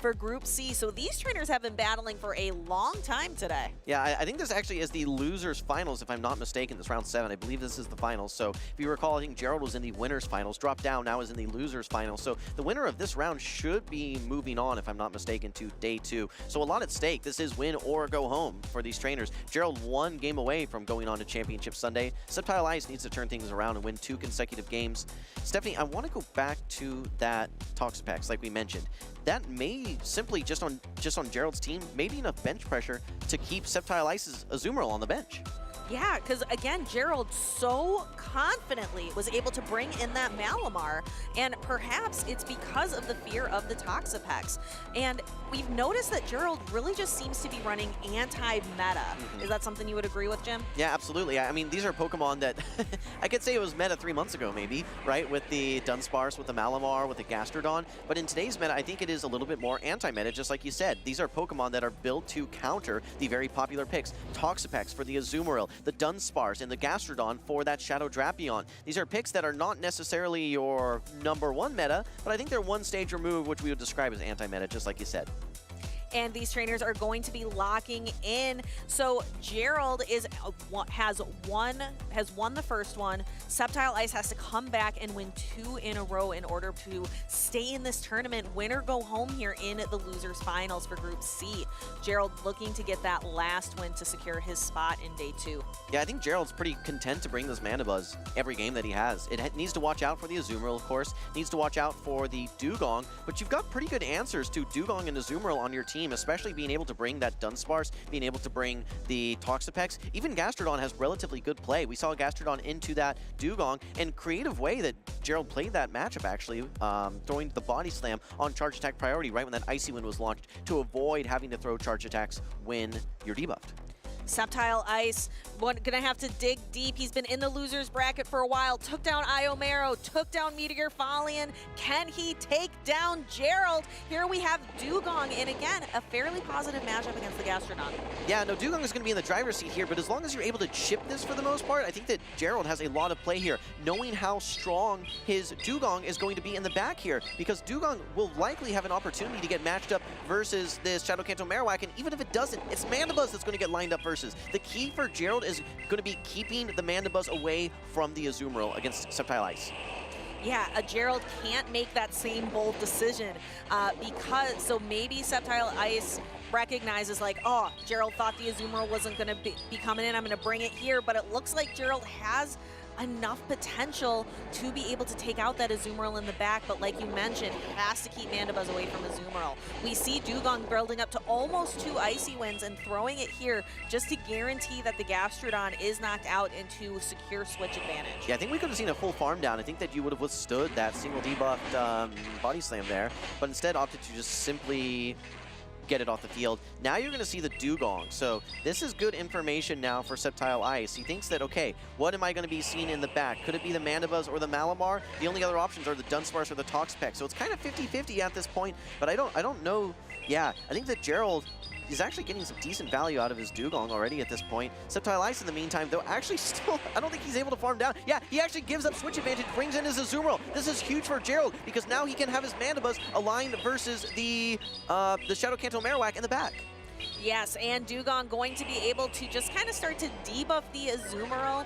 Speaker 4: for Group C. So these trainers have been battling for a long time today.
Speaker 5: Yeah, I think this actually is the losers finals, if I'm not mistaken. This round 7, I believe this is the finals. So if you recall, I think Gerald was in the winners finals, dropped down, now is in the losers finals. So the winner of this round should be moving on, if I'm not mistaken, to day 2. So a lot at stake. This is win or go home for these trainers. Gerald 1 game away from going on to Championship Sunday. Subtile Ice needs to turn things around and win 2 consecutive games. Stephanie, I want to go back to that Toxapex, like we mentioned. That may simply, just on Gerald's team, maybe enough bench pressure to keep Subtile Ice's Azumarill on the bench.
Speaker 4: Yeah, because again, Gerald so confidently was able to bring in that Malamar, and perhaps it's because of the fear of the Toxapex. And we've noticed that Gerald really just seems to be running anti-meta. Is that something you would agree with, Jim?
Speaker 5: Yeah, absolutely. I mean, these are Pokemon that I could say it was meta 3 months ago, maybe, right? With the Dunsparce, with the Malamar, with the Gastrodon. But in today's meta, I think it is a little bit more anti-meta, just like you said. These are Pokemon that are built to counter the very popular picks. Toxapex for the Azumarill, the Dunsparce, and the Gastrodon for that Shadow Drapion. These are picks that are not necessarily your #1 meta, but I think they're one stage removed, which we would describe as anti-meta, just like you said.
Speaker 4: And these trainers are going to be locking in. So Gerald has won the first one. Subtile Ice has to come back and win 2 in a row in order to stay in this tournament. Win or go home here in the losers finals for Group C. Gerald looking to get that last win to secure his spot in day 2.
Speaker 5: Yeah, I think Gerald's pretty content to bring this Mandibuzz every game that he has. It needs to watch out for the Azumarill, of course. Needs to watch out for the Dugong, but you've got pretty good answers to Dugong and Azumarill on your team, especially being able to bring that Dunsparce, being able to bring the Toxapex. Even Gastrodon has relatively good play. We saw Gastrodon into that Dugong, and creative way that Gerald played that matchup, actually, throwing the Body Slam on Charge Attack priority right when that Icy Wind was launched to avoid having to throw Charge Attacks when you're debuffed.
Speaker 4: Subtile Ice, gonna have to dig deep. He's been in the losers bracket for a while. Took down Iomero, took down Meteor Fallion. Can he take down Gerald? Here we have Dugong, and again, a fairly positive matchup against the Gastrodon.
Speaker 5: Yeah, no, Dugong is going to be in the driver's seat here, but as long as you're able to chip this for the most part, I think that Gerald has a lot of play here, knowing how strong his Dugong is going to be in the back here, because Dugong will likely have an opportunity to get matched up versus this Shadow Kanto Marowak, and even if it doesn't, it's Mandibuzz that's going to get lined up versus. The key for Gerald is going to be keeping the Mandibuzz away from the Azumarill against Subtile Ice.
Speaker 4: Yeah, Gerald can't make that same bold decision so maybe Subtile Ice recognizes like, oh, Gerald thought the Azumarill wasn't going to be coming in. I'm going to bring it here, but it looks like Gerald has enough potential to be able to take out that Azumarill in the back, but like you mentioned, has to keep Mandibuzz away from Azumarill. We see Dugong building up to almost 2 Icy Winds and throwing it here just to guarantee that the Gastrodon is knocked out and to secure switch advantage.
Speaker 5: Yeah, I think we could have seen a full farm down. I think that you would have withstood that single debuffed Body Slam there, but instead opted to just simply get it off the field. Now you're going to see the Dugong. So this is good information now for Subtile Ice. He thinks that, okay, what am I going to be seeing in the back? Could it be the Mandibuzz or the Malamar? The only other options are the Dunsparce or the Toxapex. So it's kind of 50-50 at this point, but I don't know. Yeah, I think that Gerald is actually getting some decent value out of his Dugong already at this point. Subtile Ice in the meantime, though, actually still, I don't think he's able to farm down. Yeah, he actually gives up switch advantage, brings in his Azumarill. This is huge for Gerald because now he can have his Mandibuzz aligned versus the Shadow Kanto Marowak in the back.
Speaker 4: Yes, and Dugong going to be able to just kind of start to debuff the Azumarill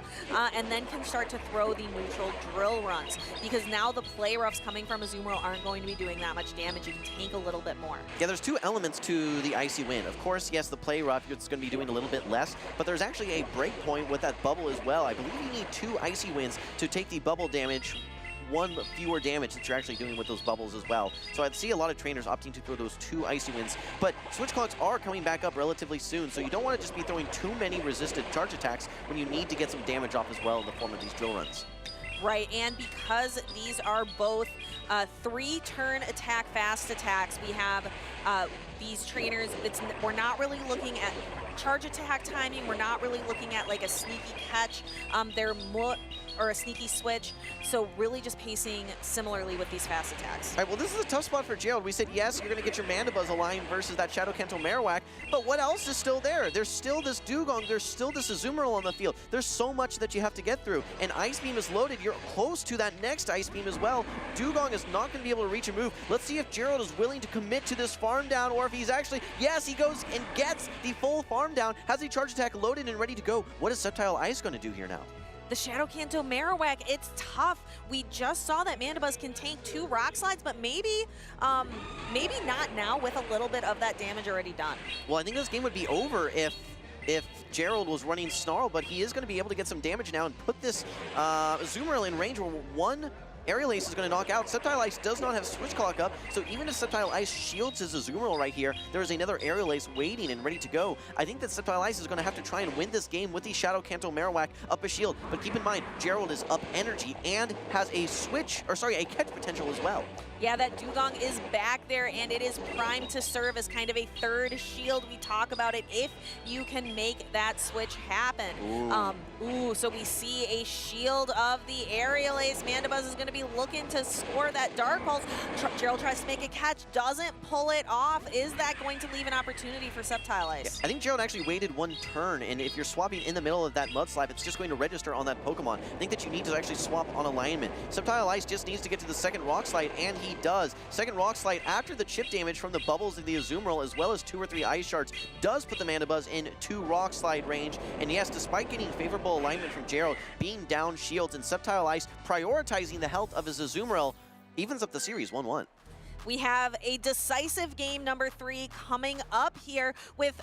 Speaker 4: and then can start to throw the neutral drill runs because now the play roughs coming from Azumarill aren't going to be doing that much damage. You can tank a little bit more.
Speaker 5: Yeah, there's 2 elements to the Icy Wind. Of course, yes, the play rough, it's going to be doing a little bit less, but there's actually a break point with that bubble as well. I believe you need 2 Icy Winds to take the bubble damage, 1 fewer damage that you're actually doing with those bubbles as well. So I'd see a lot of trainers opting to throw those 2 Icy Winds, but switch clocks are coming back up relatively soon, so you don't want to just be throwing too many resisted charge attacks when you need to get some damage off as well in the form of these drill runs.
Speaker 4: Right, and because these are both 3-turn attack fast attacks, we have these trainers, we're not really looking at charge attack timing, we're not really looking at like a sneaky catch. They're or a sneaky switch. So really just pacing similarly with these fast attacks.
Speaker 5: All right, well, this is a tough spot for Gerald. We said, yes, you're going to get your Mandibuzz aligned versus that Shadow Kanto Marowak, but what else is still there? There's still this Dugong, there's still this Azumarill on the field. There's so much that you have to get through, and Ice Beam is loaded. You're close to that next Ice Beam as well. Dugong is not going to be able to reach a move. Let's see if Gerald is willing to commit to this farm down, or if he's actually, yes, he goes and gets the full farm down, has a charge attack loaded and ready to go. What is Sceptile Ice going to do here now?
Speaker 4: The Shadow Kanto Marowak, it's tough. We just saw that Mandibuzz can tank 2 Rock Slides, but maybe not now with a little bit of that damage already done.
Speaker 5: Well, I think this game would be over if Gerald was running Snarl, but he is going to be able to get some damage now and put this Azumarill in range where one Aerial Ace is going to knock out. Sceptile Ice does not have Switch Clock up, so even if Sceptile Ice shields his Azumarill right here, there is another Aerial Ace waiting and ready to go. I think that Sceptile Ice is going to have to try and win this game with the Shadow Kanto Marowak up a shield, but keep in mind, Gerald is up energy and has a a catch potential as well.
Speaker 4: Yeah, that Dugong is back there, and it is primed to serve as kind of a third shield. We talk about it if you can make that switch happen. So we see a shield of the Aerial Ace. Mandibuzz is going to be looking to score that Dark Pulse. Gerald tries to make a catch, doesn't pull it off. Is that going to leave an opportunity for Sceptile Ice?
Speaker 5: Yeah, I think Gerald actually waited one turn, and if you're swapping in the middle of that Mudslap, it's just going to register on that Pokemon. I think that you need to actually swap on alignment. Sceptile Ice just needs to get to the second Rock Slide, and he does. Second Rock Slide after the chip damage from the bubbles of the Azumarill, as well as 2 or 3 Ice Shards, does put the Mandibuzz in 2 Rock Slide range. And yes, despite getting favorable alignment from Gerald, being down shields and Sceptile Ice prioritizing the health of his Azumarill, evens up the series 1-1.
Speaker 4: We have a decisive game number 3 coming up here with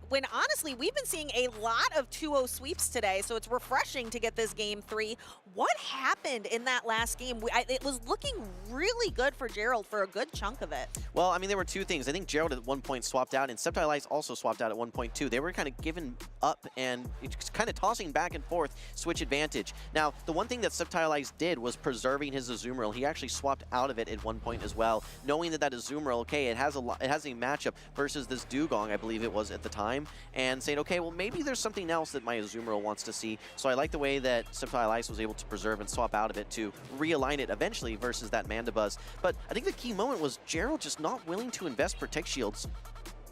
Speaker 4: when honestly we've been seeing a lot of 2-0 sweeps today, so it's refreshing to get this game 3. What happened in that last game? It was looking really good for Gerald for a good chunk of it.
Speaker 5: Well, I mean, there were 2 things. I think Gerald at one point swapped out, and Sceptile Ice also swapped out at one point too. They were kind of giving up and kind of tossing back and forth, switch advantage. Now, the one thing that Sceptile Ice did was preserving his Azumarill. He actually swapped out of it at one point as well, knowing that Azumarill, okay, it has a matchup versus this Dugong, I believe it was at the time, and saying, okay, well, maybe there's something else that my Azumarill wants to see. So I like the way that Sceptile Ice was able to preserve and swap out of it to realign it eventually versus that Mandibuzz. But I think the key moment was Gerald just not willing to invest Protect Shields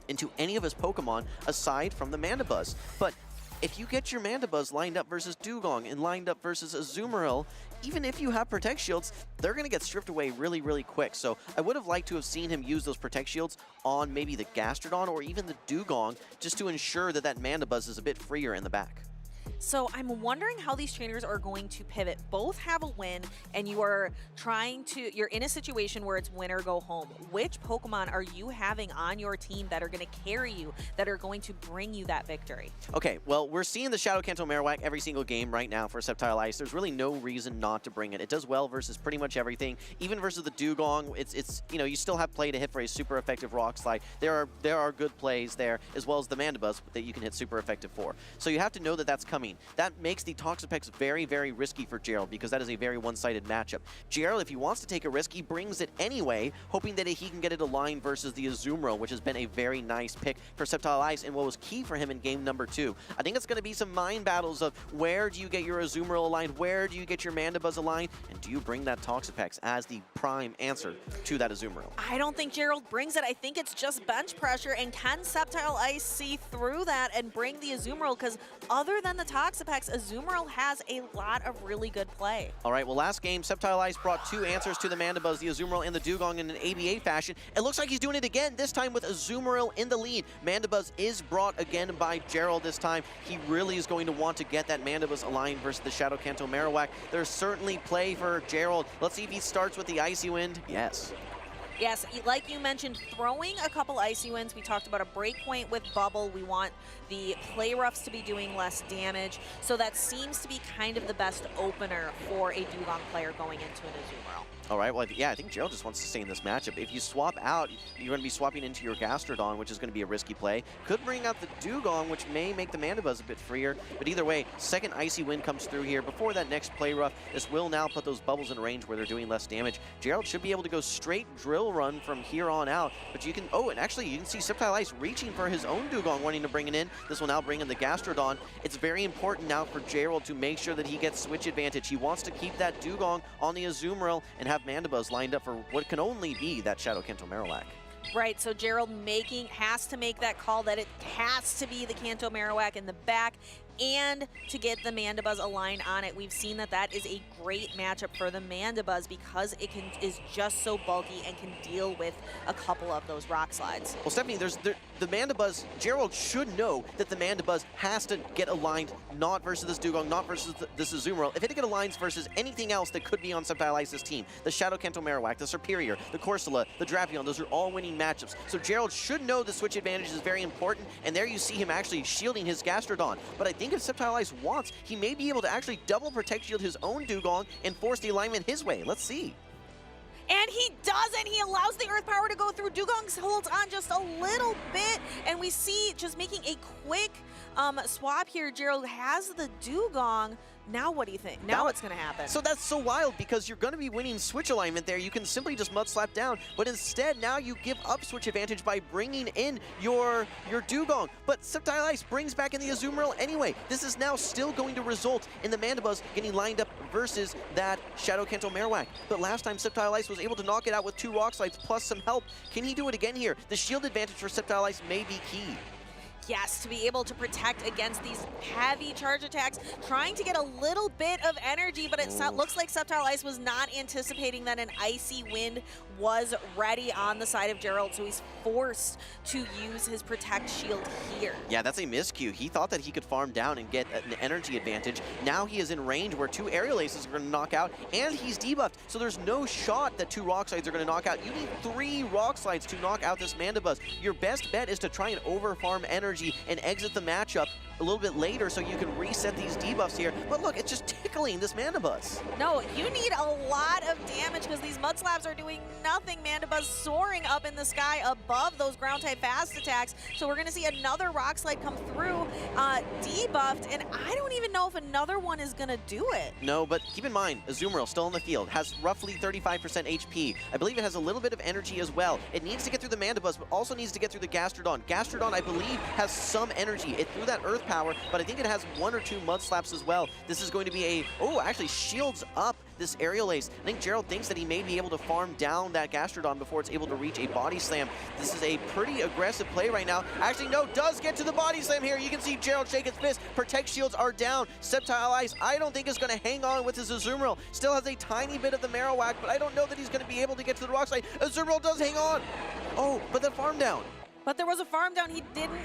Speaker 5: into any of his Pokemon aside from the Mandibuzz. But if you get your Mandibuzz lined up versus Dugong and lined up versus Azumarill, even if you have Protect Shields, they're going to get stripped away really, really quick. So I would have liked to have seen him use those Protect Shields on maybe the Gastrodon or even the Dugong, just to ensure that that Mandibuzz is a bit freer in the back.
Speaker 4: So I'm wondering how these trainers are going to pivot. Both have a win, and you're in a situation where it's win or go home. Which Pokemon are you having on your team that are going to carry you, that are going to bring you that victory?
Speaker 5: Okay, well, we're seeing the Shadow Kanto Marowak every single game right now for Sceptile Ice. There's really no reason not to bring it. It does well versus pretty much everything. Even versus the Dugong, it's you know, you still have play to hit for a super effective Rock Slide. There are good plays there, as well as the Mandibuzz that you can hit super effective for. So you have to know that that's coming. That makes the Toxapex very, very risky for Gerald, because that is a very one-sided matchup. Gerald, if he wants to take a risk, he brings it anyway, hoping that he can get it aligned versus the Azumarill, which has been a very nice pick for Sceptile Ice, and what was key for him in game number 2. I think it's going to be some mind battles of where do you get your Azumarill aligned, where do you get your Mandibuzz aligned, and do you bring that Toxapex as the prime answer to that Azumarill?
Speaker 4: I don't think Gerald brings it. I think it's just bench pressure, and can Sceptile Ice see through that and bring the Azumarill? Because other than the Toxapex, Azumarill has a lot of really good play.
Speaker 5: All right, well, last game, Sceptile Ice brought 2 answers to the Mandibuzz, the Azumarill and the Dugong in an ABA fashion. It looks like he's doing it again, this time with Azumarill in the lead. Mandibuzz is brought again by Gerald this time. He really is going to want to get that Mandibuzz aligned versus the Shadow Kanto Marowak. There's certainly play for Gerald. Let's see if he starts with the Icy Wind. Yes.
Speaker 4: Yes, like you mentioned, throwing a couple Icy Winds. We talked about a breakpoint with Bubble. We want the Play Roughs to be doing less damage. So that seems to be kind of the best opener for a Dugong player going into an Azumarill.
Speaker 5: All right, well, yeah, I think Gerald just wants to stay in this matchup. If you swap out, you're going to be swapping into your Gastrodon, which is going to be a risky play. Could bring out the Dugong, which may make the Mandibuzz a bit freer. But either way, second Icy Wind comes through here. Before that next play rough, this will now put those bubbles in range where they're doing less damage. Gerald should be able to go straight Drill Run from here on out. But you can, oh, and actually you can see Sceptile Ice reaching for his own Dugong, wanting to bring it in. This will now bring in the Gastrodon. It's very important now for Gerald to make sure that he gets switch advantage. He wants to keep that Dugong on the Azumarill and have Mandibuzz lined up for what can only be that Shadow Kanto Marowak.
Speaker 4: Right, so Gerald has to make that call that it has to be the Kanto Marowak in the back and to get the Mandibuzz aligned on it. We've seen that that is a great matchup for the Mandibuzz because it is just so bulky and can deal with a couple of those rock slides.
Speaker 5: Well, Stephanie, the Mandibuzz, Gerald should know that the Mandibuzz has to get aligned not versus this Dugong, not versus this Azumarill. If it get aligns versus anything else that could be on Sceptile Ice's team, the Shadow Kanto Marowak, the Superior, the Corsola, the Drapion, those are all winning matchups. So Gerald should know the switch advantage is very important, and there you see him actually shielding his Gastrodon. But I think if Sceptile Ice wants, he may be able to actually double protect shield his own Dugong and force the alignment his way. Let's see.
Speaker 4: And he doesn't. He allows the Earth Power to go through. Dugong holds on just a little bit, and we see just making a quick swap here. Gerald has the Dugong. Now what do you think? Now what's going to happen?
Speaker 5: So that's so wild because you're going to be winning switch alignment there. You can simply just mud slap down, but instead now you give up switch advantage by bringing in your Dugong. But Sceptile Ice brings back in the Azumarill anyway. This is now still going to result in the Mandibuzz getting lined up versus that Shadow Kanto Marowak. But last time Sceptile Ice was able to knock it out with 2 Rock Slides plus some help. Can he do it again here? The shield advantage for Sceptile Ice may be key.
Speaker 4: Yes, to be able to protect against these heavy charge attacks, trying to get a little bit of energy, but it looks like Sceptile Ice was not anticipating that an Icy Wind was ready on the side of Gerald, so he's forced to use his Protect Shield here.
Speaker 5: Yeah, that's a miscue. He thought that he could farm down and get an energy advantage. Now he is in range where 2 Aerial Aces are going to knock out, and he's debuffed, so there's no shot that 2 Rock Slides are going to knock out. You need 3 Rock Slides to knock out this Mandibuzz. Your best bet is to try and over-farm energy and exit the matchup a little bit later so you can reset these debuffs here. But look, it's just tickling this Mandibuzz.
Speaker 4: No, you need a lot of damage because these Mud Slabs are doing nothing. Mandibuzz soaring up in the sky above those ground type fast attacks. So we're going to see another Rock Slide come through debuffed, and I don't even know if another one is going to do it.
Speaker 5: No, but keep in mind, Azumarill still in the field, has roughly 35% HP. I believe it has a little bit of energy as well. It needs to get through the Mandibuzz, but also needs to get through the Gastrodon. Gastrodon, I believe, has some energy. It threw that Earth Power, but I think it has 1 or 2 Mud Slaps as well. This is going to be actually shields up this Aerial Ace. I think Gerald thinks that he may be able to farm down that Gastrodon before it's able to reach a Body Slam. This is a pretty aggressive play right now. Actually, no, does get to the Body Slam here. You can see Gerald shake his fist. Protect shields are down. Sceptile Ice, I don't think is going to hang on with his Azumarill. Still has a tiny bit of the Marowak, but I don't know that he's going to be able to get to the Rock Slide. Azumarill does hang on. Oh, but the farm down.
Speaker 4: But there was a farm down. He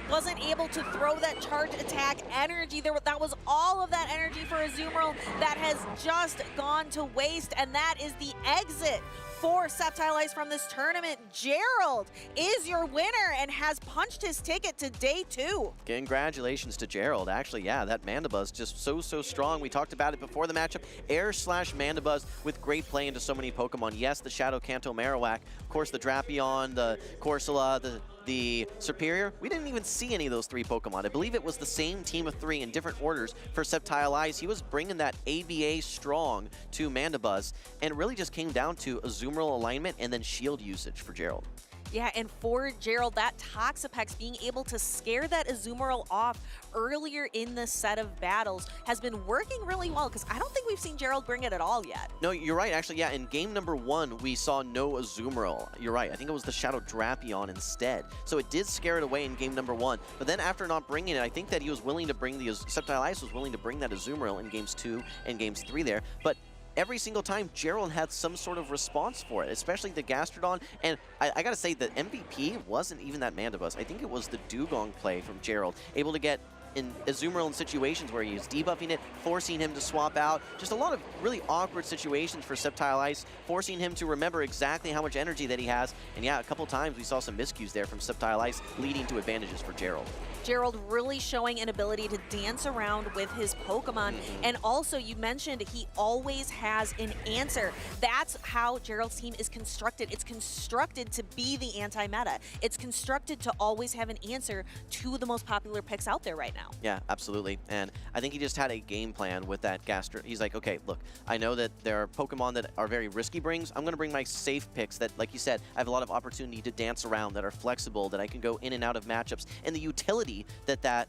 Speaker 4: wasn't able to throw that charge attack energy. That was all of that energy for Azumarill that has just gone to waste, and that is the exit for Sceptile Ice from this tournament. Gerald is your winner and has punched his ticket to day 2.
Speaker 5: Congratulations to Gerald. Actually, yeah, that Mandibuzz just so strong. We talked about it before the matchup. Air/Mandibuzz with great play into so many Pokemon. Yes, the Shadow Kanto Marowak. Of course, the Drapion, the Corsola, the Superior. We didn't even see any of those 3 Pokemon. I believe it was the same team of 3 in different orders for Sceptile Ice. He was bringing that ABA strong to Mandibuzz, and it really just came down to Azumarill alignment and then shield usage for Gerald.
Speaker 4: Yeah, and for Gerald, that Toxapex being able to scare that Azumarill off earlier in the set of battles has been working really well because I don't think we've seen Gerald bring it at all yet.
Speaker 5: No, you're right. Actually, yeah, in game number 1, we saw no Azumarill. You're right. I think it was the Shadow Drapion instead. So it did scare it away in game number 1. But then after not bringing it, I think that he was willing to bring Sceptile Ice was willing to bring that Azumarill in games 2 and games 3 there. But every single time, Gerald had some sort of response for it, especially the Gastrodon. And I gotta say, the MVP wasn't even that Mandibuzz. I think it was the Dugong play from Gerald, able to get in Azumarill in situations where he's debuffing it, forcing him to swap out. Just a lot of really awkward situations for Sceptile Ice, forcing him to remember exactly how much energy that he has. And yeah, a couple times we saw some miscues there from Sceptile Ice, leading to advantages for Gerald.
Speaker 4: Gerald really showing an ability to dance around with his Pokemon. And also, you mentioned he always has an answer. That's how Gerald's team is constructed. It's constructed to be the anti-meta. It's constructed to always have an answer to the most popular picks out there right now.
Speaker 5: Yeah, absolutely. And I think he just had a game plan with that Gaster. He's like, okay, look, I know that there are Pokemon that are very risky brings. I'm going to bring my safe picks that, like you said, I have a lot of opportunity to dance around, that are flexible, that I can go in and out of matchups. And the utility that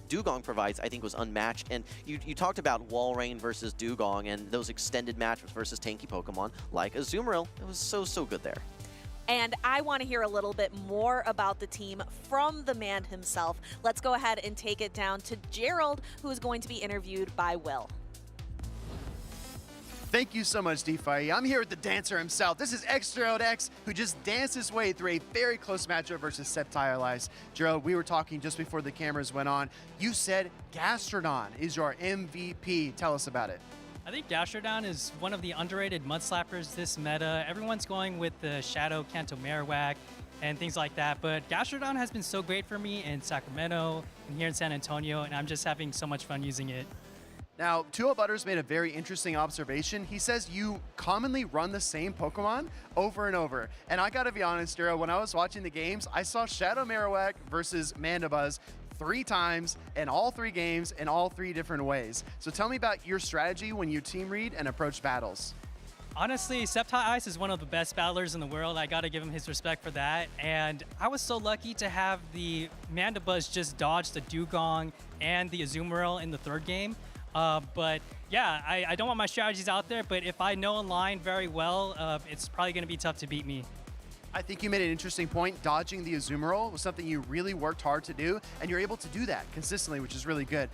Speaker 5: Dugong provides, I think, was unmatched. And you talked about Walrein versus Dugong and those extended matchups versus tanky Pokemon like Azumarill. It was so good there.
Speaker 4: And I want to hear a little bit more about the team from the man himself. Let's go ahead and take it down to Gerald, who is going to be interviewed by Will.
Speaker 8: Thank you so much, DeFi. I'm here with the dancer himself. This is X-Gerald X, who just danced his way through a very close matchup versus Sceptile Ice. Gerald, we were talking just before the cameras went on. You said Gastrodon is your MVP. Tell us about it.
Speaker 2: I think Gastrodon is one of the underrated mud slappers this meta. Everyone's going with the Shadow Kanto Marowak and things like that, but Gastrodon has been so great for me in Sacramento and here in San Antonio, and I'm just having so much fun using it.
Speaker 8: Now, Tuo Butters made a very interesting observation. He says you commonly run the same Pokemon over and over. And I gotta be honest, Gerald, when I was watching the games, I saw Shadow Marowak versus Mandibuzz 3 times in all 3 games in all 3 different ways. So tell me about your strategy when you team read and approach battles.
Speaker 2: Honestly, Sceptile Ice is one of the best battlers in the world. I gotta give him his respect for that. And I was so lucky to have the Mandibuzz just dodge the Dugong and the Azumarill in the 3rd game. But yeah, I don't want my strategies out there, but if I know a line very well, it's probably going to be tough to beat me.
Speaker 8: I think you made an interesting point. Dodging the Azumarill was something you really worked hard to do, and you're able to do that consistently, which is really good.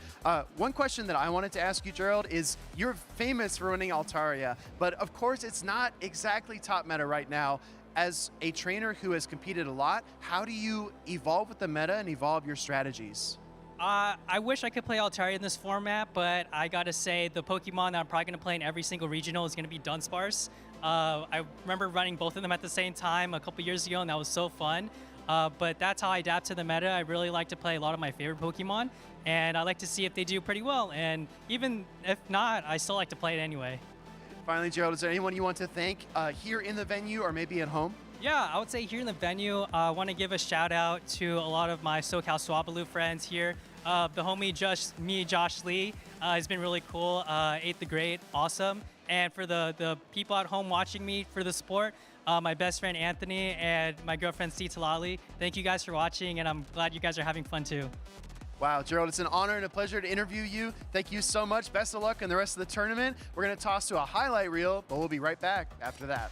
Speaker 8: One question that I wanted to ask you, Gerald, is you're famous for running Altaria, but of course it's not exactly top meta right now. As a trainer who has competed a lot, how do you evolve with the meta and evolve your strategies?
Speaker 2: I wish I could play Altaria in this format, but I gotta say the Pokemon that I'm probably gonna play in every single regional is gonna be Dunsparce. I remember running both of them at the same time a couple years ago, and that was so fun. But that's how I adapt to the meta. I really like to play a lot of my favorite Pokemon, and I like to see if they do pretty well. And even if not, I still like to play it anyway.
Speaker 8: Finally, Gerald, is there anyone you want to thank here in the venue or maybe at home?
Speaker 2: Yeah, I would say here in the venue, I want to give a shout out to a lot of my SoCal Swablu friends here. The homie Josh Lee has been really cool. 8th the Great, awesome. And for the people at home watching me for the sport, my best friend Anthony and my girlfriend Sita Lali, thank you guys for watching, and I'm glad you guys are having fun too.
Speaker 8: Wow, Gerald, it's an honor and a pleasure to interview you. Thank you so much. Best of luck in the rest of the tournament. We're going to toss to a highlight reel, but we'll be right back after that.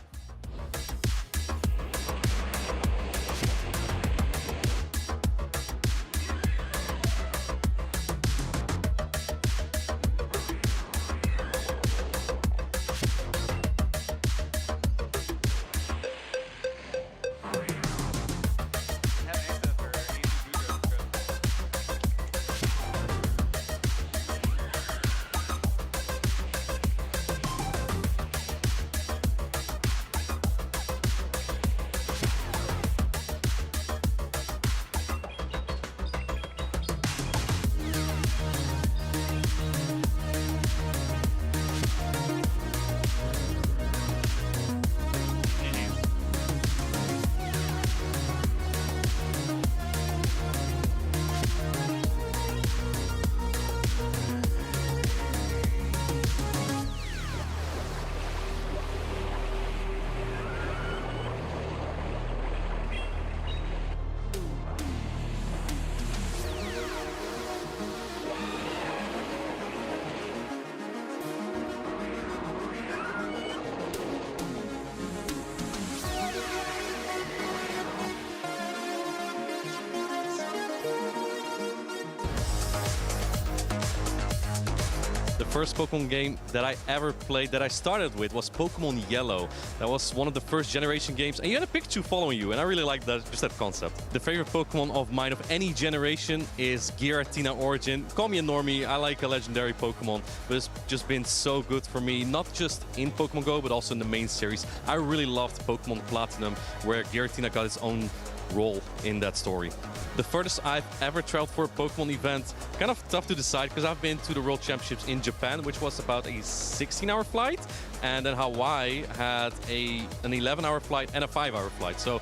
Speaker 9: The first Pokemon game that I ever played that I started with was Pokemon Yellow. That was one of the first generation games, and you had a Pikachu following you, and I really liked that, just that concept. The favorite Pokemon of mine of any generation is Giratina Origin. Call me a normie, I like a legendary Pokemon, but it's just been so good for me, not just in Pokemon Go, but also in the main series. I really loved Pokemon Platinum, where Giratina got its own role in that story. The furthest I've ever traveled for a Pokemon event, kind of tough to decide because I've been to the World Championships in Japan, which was about a 16-hour flight, and then Hawaii had an 11-hour flight and a 5-hour flight, so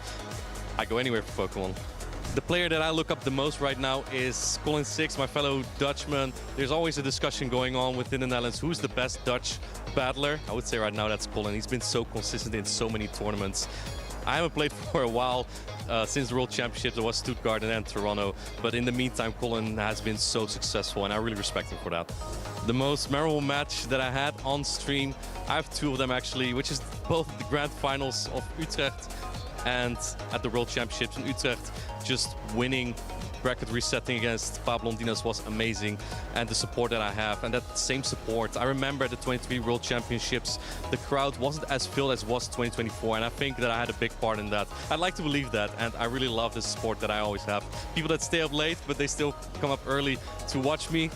Speaker 9: I go anywhere for Pokemon. The player that I look up the most right now is Colin Six, my fellow Dutchman. There's always a discussion going on within the Netherlands, who's the best Dutch battler? I would say right now that's Colin. He's been so consistent in so many tournaments. I haven't played for a while, since the World Championships. It was Stuttgart and then Toronto, but in the meantime Colin has been so successful and I really respect him for that. The most memorable match that I had on stream, I have two of them actually, which is both the grand finals of Utrecht and at the World Championships in Utrecht. Just winning bracket resetting against Fablondinas was amazing, and the support that I have, and that same support. I remember the 23 World Championships, the crowd wasn't as filled as was 2024, and I think that I had a big part in that. I'd like to believe that, and I really love the support that I always have. People that stay up late, but they still come up early to watch me.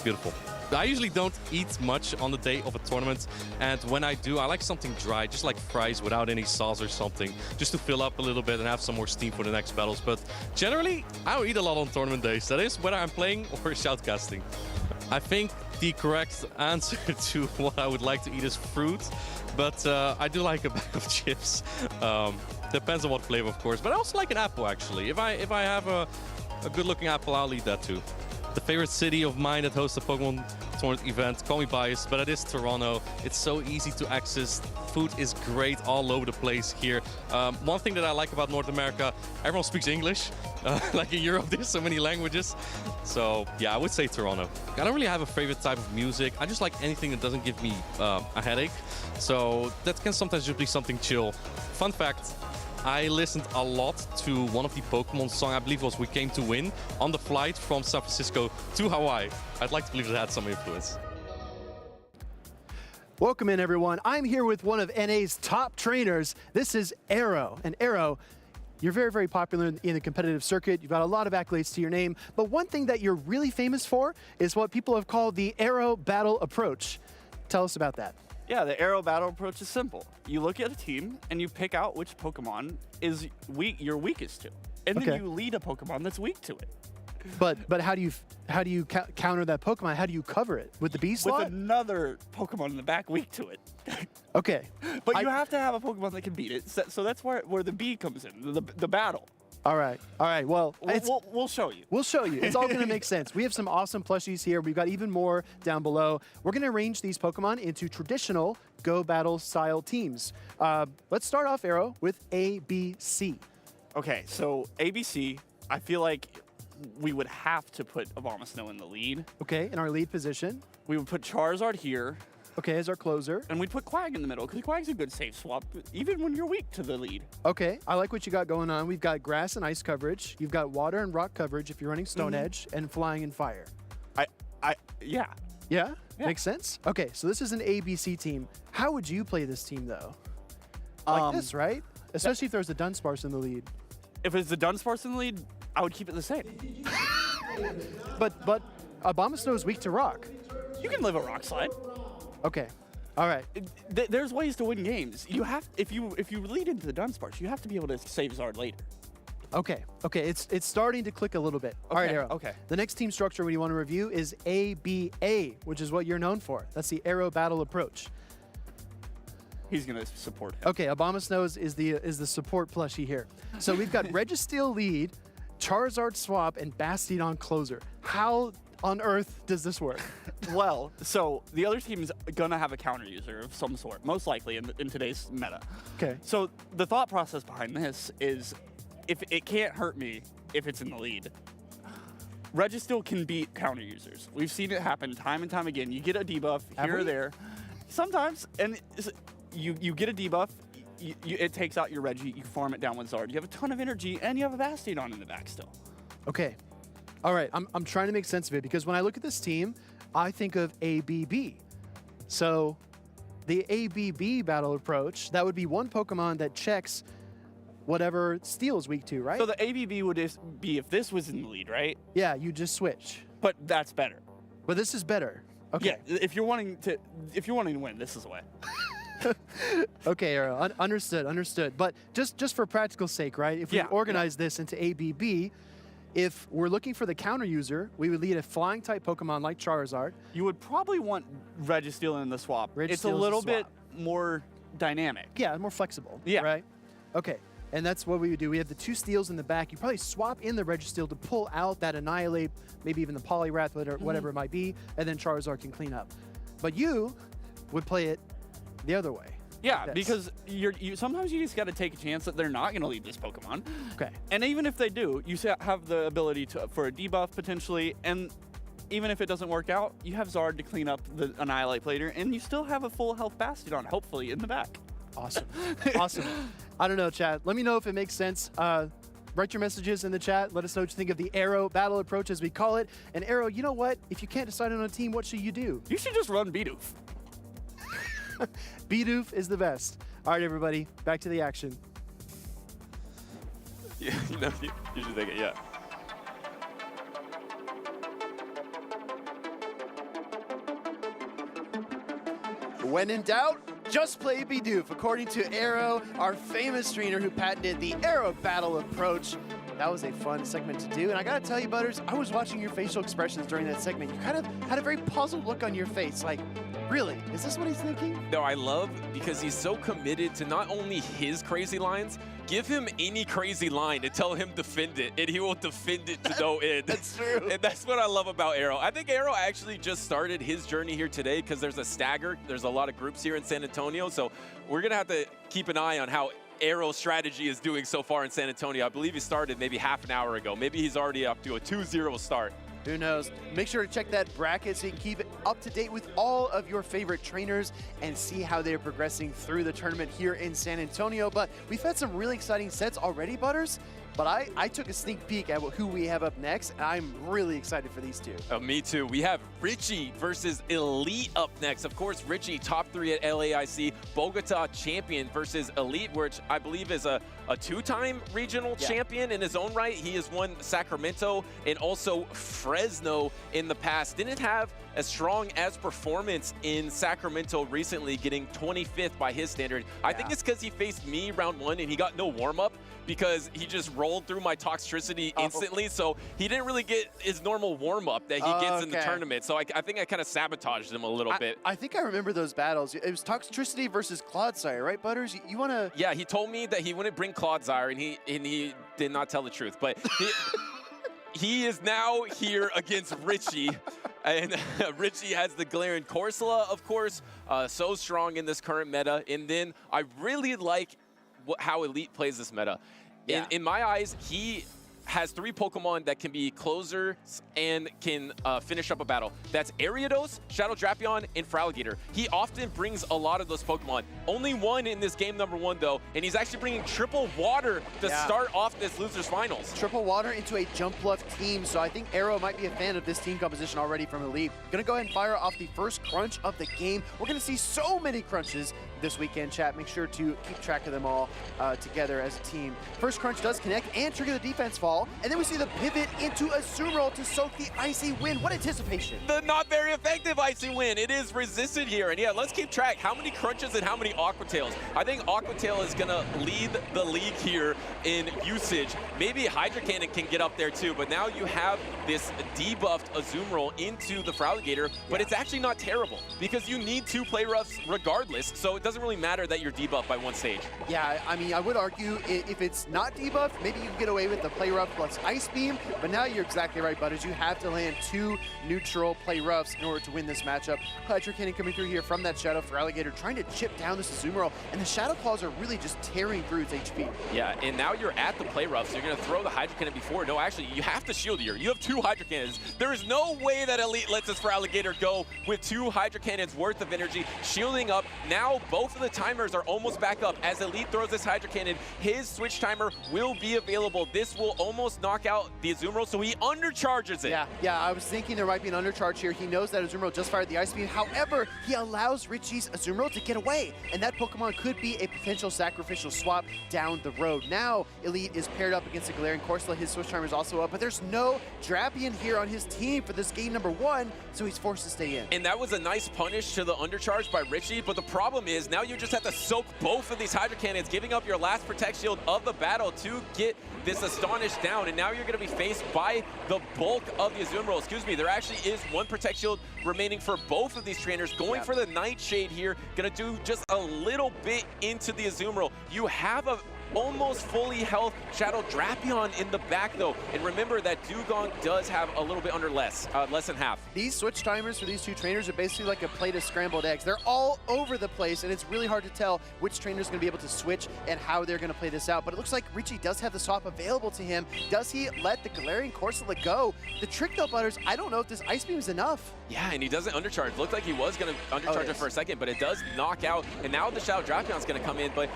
Speaker 9: Beautiful. I usually don't eat much on the day of a tournament, and when I do, I like something dry, just like fries without any sauce or something, just to fill up a little bit and have some more steam for the next battles. But generally, I don't eat a lot on tournament days. That is whether I'm playing or shoutcasting. I think the correct answer to what I would like to eat is fruit, but I do like a bag of chips. Depends on what flavor, of course, but I also like an apple, actually. If I have a good-looking apple, I'll eat that too. The favorite city of mine that hosts a Pokemon tournament event, call me biased, but it is Toronto. It's so easy to access. Food is great all over the place here. One thing that I like about North America, everyone speaks English. Like in Europe, there's so many languages. So yeah, I would say Toronto. I don't really have a favorite type of music. I just like anything that doesn't give me a headache. So that can sometimes just be something chill. Fun fact, I listened a lot to one of the Pokemon songs, I believe it was We Came to Win, on the flight from San Francisco to Hawaii. I'd like to believe it had some influence.
Speaker 8: Welcome in, everyone. I'm here with one of NA's top trainers. This is Arrow. And Arrow, you're very, very popular in the competitive circuit. You've got a lot of accolades to your name. But one thing that you're really famous for is what people have called the Arrow battle approach. Tell us about that.
Speaker 22: Yeah, the Arrow battle approach is simple. You look at a team and you pick out which Pokemon is you're weakest to, and then you lead a Pokemon that's weak to it.
Speaker 8: But how do you counter that Pokemon? How do you cover it with the B slot?
Speaker 22: With another Pokemon in the back weak to it.
Speaker 8: Okay.
Speaker 22: But you have to have a Pokemon that can beat it. So that's where the B comes in, the battle.
Speaker 8: All right. Well,
Speaker 22: we'll show you.
Speaker 8: We'll show you. It's all going to make sense. We have some awesome plushies here. We've got even more down below. We're going to arrange these Pokemon into traditional Go Battle style teams. Let's start off, Arrow, with ABC.
Speaker 22: Okay, so ABC, I feel like we would have to put Abomasnow in the lead.
Speaker 8: Okay, in our lead position.
Speaker 22: We would put Charizard here.
Speaker 8: Okay, as our closer.
Speaker 22: And we'd put Quag in the middle, because Quag's a good safe swap, even when you're weak to the lead.
Speaker 8: Okay, I like what you got going on. We've got grass and ice coverage. You've got water and rock coverage if you're running Stone Edge, and flying and fire.
Speaker 22: Yeah.
Speaker 8: Yeah? Makes sense? Okay, so this is an ABC team. How would you play this team, though? Like this, right? Especially if there's a Dunsparce in the lead.
Speaker 22: If it's the Dunsparce in the lead, I would keep it the same.
Speaker 8: But Abomasnow is weak to rock.
Speaker 22: You can live a rock slide.
Speaker 8: Okay. All right.
Speaker 22: There's ways to win games. You have if you lead into the Dunsparce, you have to be able to save Zard later.
Speaker 8: Okay. It's starting to click a little bit. All right, Arrow.
Speaker 22: Okay.
Speaker 8: The next team structure we want to review is ABA, which is what you're known for. That's the Arrow battle approach.
Speaker 22: He's gonna support him.
Speaker 8: Okay, Abomasnow is the support plushie here. So we've got Registeel lead, Charizard swap, and Bastiodon closer. How on earth does this work?
Speaker 22: Well, so the other team is gonna have a counter user of some sort, most likely in today's meta.
Speaker 8: Okay.
Speaker 22: So the thought process behind this is, if it can't hurt me if it's in the lead, Registeel can beat counter users. We've seen it happen time and time again. You get a debuff here or there, sometimes, and you get a debuff. It takes out your Reggie. You farm it down with Zard. You have a ton of energy, and you have a Bastiodon in the back still.
Speaker 8: Okay. All right, I'm trying to make sense of it because when I look at this team, I think of ABB. So the ABB battle approach, that would be one Pokemon that checks whatever Steel is weak to, right?
Speaker 22: So the ABB would be if this was in the lead, right?
Speaker 8: Yeah, you just switch.
Speaker 22: But that's better.
Speaker 8: But this is better. Okay.
Speaker 22: Yeah, if you're wanting to win, this is the way.
Speaker 8: Okay, Arrow, understood. But just for practical sake, right? If we organize this into ABB, if we're looking for the counter user, we would lead a flying type Pokemon like Charizard.
Speaker 22: You would probably want Registeel in the swap. It's a little bit more dynamic.
Speaker 8: Yeah, more flexible.
Speaker 22: Yeah.
Speaker 8: Right? Okay. And that's what we would do. We have the 2 Steels in the back. You probably swap in the Registeel to pull out that Annihilate, maybe even the Poliwrath, whatever it might be, and then Charizard can clean up. But you would play it the other way.
Speaker 22: Yeah, because sometimes you just got to take a chance that they're not going to lead this Pokemon.
Speaker 8: Okay.
Speaker 22: And even if they do, you have the ability for a debuff potentially, and even if it doesn't work out, you have Zard to clean up the Annihilate later, and you still have a full health Bastiodon, hopefully, in the back.
Speaker 8: Awesome. Awesome. I don't know, chat. Let me know if it makes sense. Write your messages in the chat. Let us know what you think of the Arrow battle approach, as we call it. And Arrow, you know what? If you can't decide on a team, what should you do?
Speaker 22: You should just run Bidoof.
Speaker 8: Bidoof is the best. All right, everybody, back to the action.
Speaker 7: Yeah, you should take it, yeah.
Speaker 8: When in doubt, just play Bidoof, according to Arrow, our famous trainer who patented the Arrow battle approach. That was a fun segment to do, and I gotta tell you, Butters, I was watching your facial expressions during that segment. You kind of had a very puzzled look on your face, like, really? Is this what he's thinking?
Speaker 7: No, I love because he's so committed to not only his crazy lines, give him any crazy line and tell him defend it, and he will defend it to no end.
Speaker 8: That's true.
Speaker 7: And that's what I love about Arrow. I think Arrow actually just started his journey here today because there's a stagger. There's a lot of groups here in San Antonio, so we're going to have to keep an eye on how Arrow's strategy is doing so far in San Antonio. I believe he started maybe half an hour ago. Maybe he's already up to a 2-0 start.
Speaker 8: Who knows? Make sure to check that bracket so you can keep it up to date with all of your favorite trainers and see how they're progressing through the tournament here in San Antonio. But we've had some really exciting sets already, Butters. But I took a sneak peek at who we have up next, and I'm really excited for these two.
Speaker 7: Me too. We have Richie versus Elite up next. Of course, Richie, top 3 at LAIC, Bogota champion versus Elite, which I believe is a 2-time regional champion in his own right. He has won Sacramento and also Fresno in the past. Didn't have as strong as performance in Sacramento recently, getting 25th by his standard. I think it's because he faced me round 1 and he got no warm-up because he just rolled through my Toxtricity instantly, so he didn't really get his normal warm-up that he gets in the tournament. So I think I kind of sabotaged him a little bit.
Speaker 8: I think I remember those battles. It was Toxtricity versus Clodsire, right, Butters? You want to...
Speaker 7: Yeah, he told me that he wouldn't bring Clodsire, and he did not tell the truth. But he is now here against Richie, and Richie has the Galarian Corsola, of course, so strong in this current meta. And then I really like how Elite plays this meta. In my eyes, he has 3 Pokemon that can be closers and can finish up a battle. That's Ariados, Shadow Drapion, and Feraligatr. He often brings a lot of those Pokemon. Only one in this game number 1, though, and he's actually bringing triple water to start off this losers finals.
Speaker 8: Triple water into a jump bluff team, so I think Arrow might be a fan of this team composition already from Elite. Gonna go ahead and fire off the first crunch of the game. We're gonna see so many crunches this weekend, chat. Make sure to keep track of them all together as a team. First crunch does connect and trigger the defense fall, and then we see the pivot into a Azumarill to soak the Icy Wind. What anticipation?
Speaker 7: The not very effective Icy Wind. It is resisted here, and yeah, let's keep track. How many crunches and how many Aqua Tails? I think Aqua Tail is gonna lead the league here in usage. Maybe Hydro Cannon can get up there too, but now you have this debuffed Azumarill into the Feraligatr, but it's actually not terrible because you need 2 play roughs regardless, so it doesn't really matter that you're debuffed by 1 stage.
Speaker 8: Yeah, I mean, I would argue if it's not debuffed, maybe you can get away with the play rough plus Ice Beam, but now you're exactly right, Butters. You have to land 2 neutral play roughs in order to win this matchup. Hydro Cannon coming through here from that Shadow Feraligatr, trying to chip down this Azumarill, and the Shadow Claws are really just tearing through its HP.
Speaker 7: Yeah, and now you're at the play rough, so you're going to throw the Hydro Cannon before. No, actually, you have to shield here. You have 2 Hydro Cannons. There is no way that Elite lets this Feraligatr go with 2 Hydro Cannons worth of energy, shielding up. Now both both of the timers are almost back up. As Elite throws this Hydro Cannon, his switch timer will be available. This will almost knock out the Azumarill, so he undercharges it.
Speaker 8: Yeah, I was thinking there might be an undercharge here. He knows that Azumarill just fired the Ice Beam. However, he allows Richie's Azumarill to get away, and that Pokemon could be a potential sacrificial swap down the road. Now, Elite is paired up against a Galarian Corsola. His switch timer is also up, but there's no Drapion here on his team for this game number 1, so he's forced to stay in.
Speaker 7: And that was a nice punish to the undercharge by Richie, but the problem is now you just have to soak both of these Hydro Cannons, giving up your last Protect Shield of the battle to get this Astonish down, and now you're going to be faced by the bulk of the Azumarill. Excuse me, there actually is one Protect Shield remaining for both of these trainers. Going for the Nightshade here, going to do just a little bit into the Azumarill. You have a almost fully health Shadow Drapion in the back though, and remember that Dugong does have a little bit under less than half.
Speaker 8: These switch timers for these two trainers are basically like a plate of scrambled eggs. They're all over the place, and it's really hard to tell which trainer is going to be able to switch and how they're going to play this out. But it looks like Richie does have the swap available to him. Does he let the Galarian Corsola go? The trick though, Butters, I don't know if this Ice Beam is enough.
Speaker 7: Yeah, and he doesn't undercharge. Looked like he was going to undercharge it for a second, but it does knock out, and now the Shadow Drapion is going to come in, but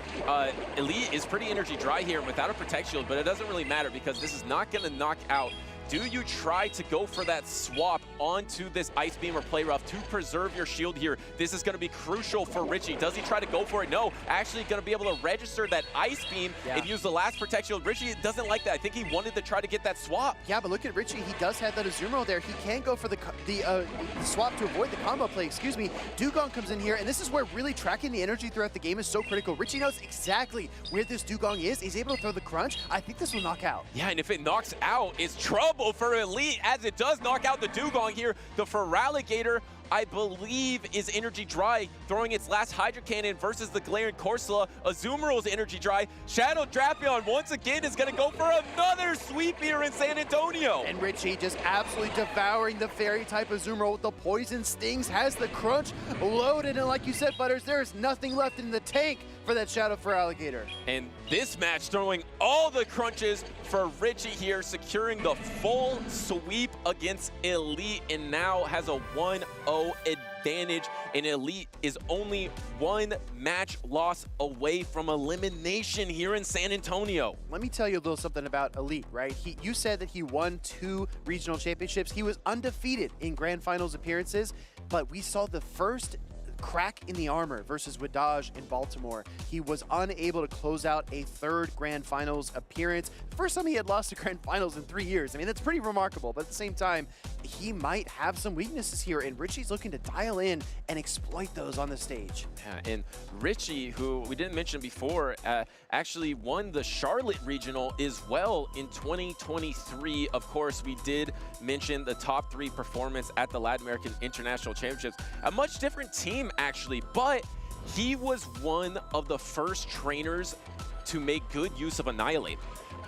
Speaker 7: Elite is pretty energy dry here without a Protect Shield, but it doesn't really matter because this is not going to knock out. Do you try to go for that swap onto this Ice Beam or Play Rough to preserve your shield here? This is going to be crucial for Richie. Does he try to go for it? No, actually going to be able to register that Ice Beam and use the last Protect Shield. Richie doesn't like that. I think he wanted to try to get that swap.
Speaker 8: Yeah, but look at Richie. He does have that Azumarill there. He can go for the swap to avoid the combo play, excuse me. Dugong comes in here, and this is where really tracking the energy throughout the game is so critical. Richie knows exactly where this Dugong is. He's able to throw the crunch. I think this will knock out.
Speaker 7: Yeah, and if it knocks out, it's trouble for Elite, as it does knock out the Dugong here. The Feraligatr, I believe, is energy dry, throwing its last Hydro Cannon versus the Galarian Corsola. Azumarill's energy dry. Shadow Drapion once again is going to go for another sweep here in San Antonio.
Speaker 8: And Richie just absolutely devouring the fairy type Azumarill with the poison stings, has the crunch loaded, and like you said, Butters, there is nothing left in the tank for that Shadow Feraligatr.
Speaker 7: And this match throwing all the crunches for Richie here, securing the full sweep against Elite, and now has a 1-0 advantage, and Elite is only one match loss away from elimination here in San Antonio.
Speaker 8: Let me tell you a little something about Elite, right? You said that he won 2 regional championships. He was undefeated in grand finals appearances, but we saw the first crack in the armor versus Wadaj in Baltimore. He was unable to close out a 3rd grand finals appearance. First time he had lost to grand finals in 3 years. I mean, that's pretty remarkable, but at the same time, he might have some weaknesses here, and Richie's looking to dial in and exploit those on the stage.
Speaker 7: Yeah, and Richie, who we didn't mention before, actually won the Charlotte Regional as well in 2023. Of course, we did mention the top 3 performance at the Latin American International Championships. A much different team, actually, but he was one of the first trainers to make good use of Annihilate.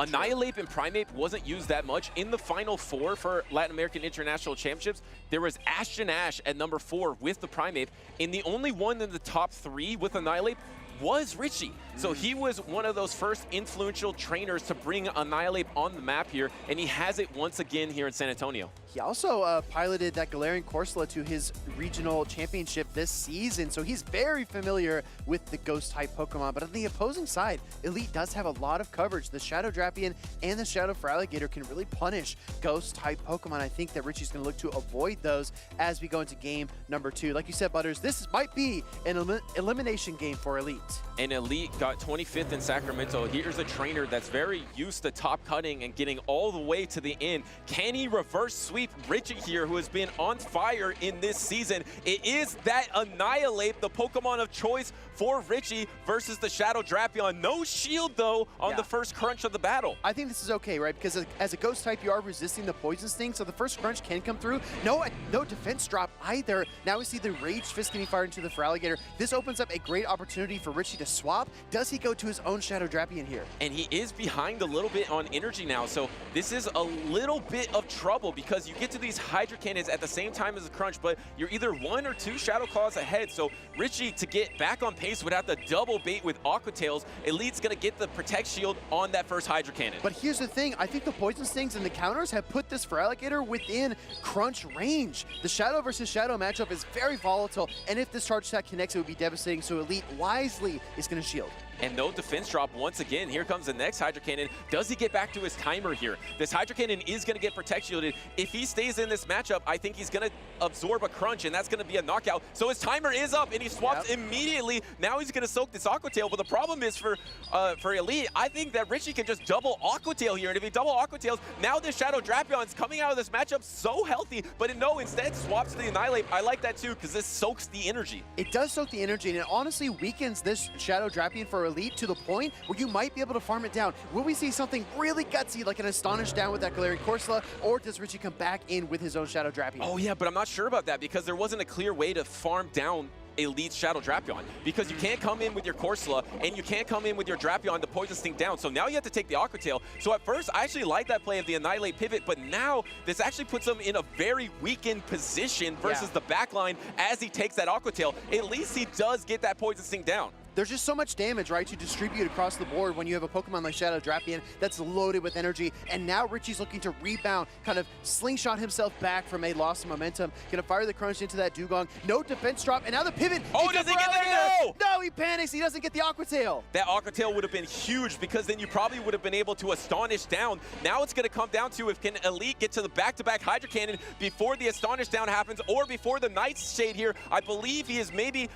Speaker 7: Annihilate and Primeape wasn't used that much. In the Final 4 for Latin American International Championships, there was Ashton Ash at number 4 with the Primeape, and the only one in the top 3 with Annihilate was Richie. So he was one of those first influential trainers to bring Annihilate on the map here, and he has it once again here in San Antonio.
Speaker 8: He also piloted that Galarian Corsola to his regional championship this season, so he's very familiar with the Ghost-type Pokemon. But on the opposing side, Elite does have a lot of coverage. The Shadow Drapion and the Shadow Feraligatr can really punish Ghost-type Pokemon. I think that Richie's going to look to avoid those as we go into game number 2. Like you said, Butters, this might be an elimination game for Elite.
Speaker 7: And Elite got 25th in Sacramento. Here's a trainer that's very used to top cutting and getting all the way to the end. Can he reverse sweep Richie here, who has been on fire in this season? It is that Annihilate, the Pokemon of choice for Richie versus the Shadow Drapion. No shield, though, on the first crunch of the battle.
Speaker 8: I think this is okay, right? Because as a Ghost type, you are resisting the Poison Sting, so the first crunch can come through. No defense drop either. Now we see the Rage Fist getting fired into the Feraligatr. This opens up a great opportunity for Richie to swap. Does he go to his own Shadow Drapion here?
Speaker 7: And he is behind a little bit on energy now, so this is a little bit of trouble because you you get to these Hydra Cannons at the same time as the Crunch, but you're either 1 or 2 Shadow Claws ahead. So Richie, to get back on pace, would have to double bait with Aqua Tails. Elite's going to get the Protect Shield on that first Hydra Cannon.
Speaker 8: But here's the thing. I think the Poison Stings and the counters have put this Feraligatr within Crunch range. The Shadow versus Shadow matchup is very volatile, and if this charge attack connects, it would be devastating. So Elite wisely is going to shield.
Speaker 7: And no defense drop once again. Here comes the next Hydra Cannon. Does he get back to his timer here? This Hydra Cannon is going to get Protect Shielded. If he stays in this matchup, I think he's going to absorb a Crunch, and that's going to be a knockout. So his timer is up, and he swaps immediately. Now he's going to soak this Aqua Tail, but the problem is for Elite, I think that Richie can just double Aqua Tail here, and if he double Aqua Tails, now this Shadow Drapion's coming out of this matchup so healthy, but no, instead swaps to the Annihilate. I like that too, because this soaks the energy.
Speaker 8: It does soak the energy, and it honestly weakens this Shadow Drapion for Elite to the point where you might be able to farm it down. Will we see something really gutsy like an Astonish down with that Galarian Corsola, or does Richie come back in with his own Shadow Drapion?
Speaker 7: Oh yeah, but I'm not sure about that because there wasn't a clear way to farm down Elite's Shadow Drapion, because you can't come in with your Corsola and you can't come in with your Drapion to Poison Sting down. So now you have to take the Aqua Tail. So at first, I actually like that play of the Annihilate pivot, but now this actually puts him in a very weakened position versus the backline as he takes that Aqua Tail. At least he does get that Poison Sting down.
Speaker 8: There's just so much damage, right, to distribute across the board when you have a Pokemon like Shadow Drapion that's loaded with energy. And now Richie's looking to rebound, kind of slingshot himself back from a loss of momentum. Gonna fire the Crunch into that Dugong. No defense drop, and now the pivot.
Speaker 7: Oh, does he get there? No!
Speaker 8: No, he panics. He doesn't get the Aqua Tail.
Speaker 7: That Aqua Tail would have been huge, because then you probably would have been able to Astonish down. Now it's going to come down to if can Elite get to the back-to-back Hydra Cannon before the Astonish down happens, or before the Nightshade here. I believe he is maybe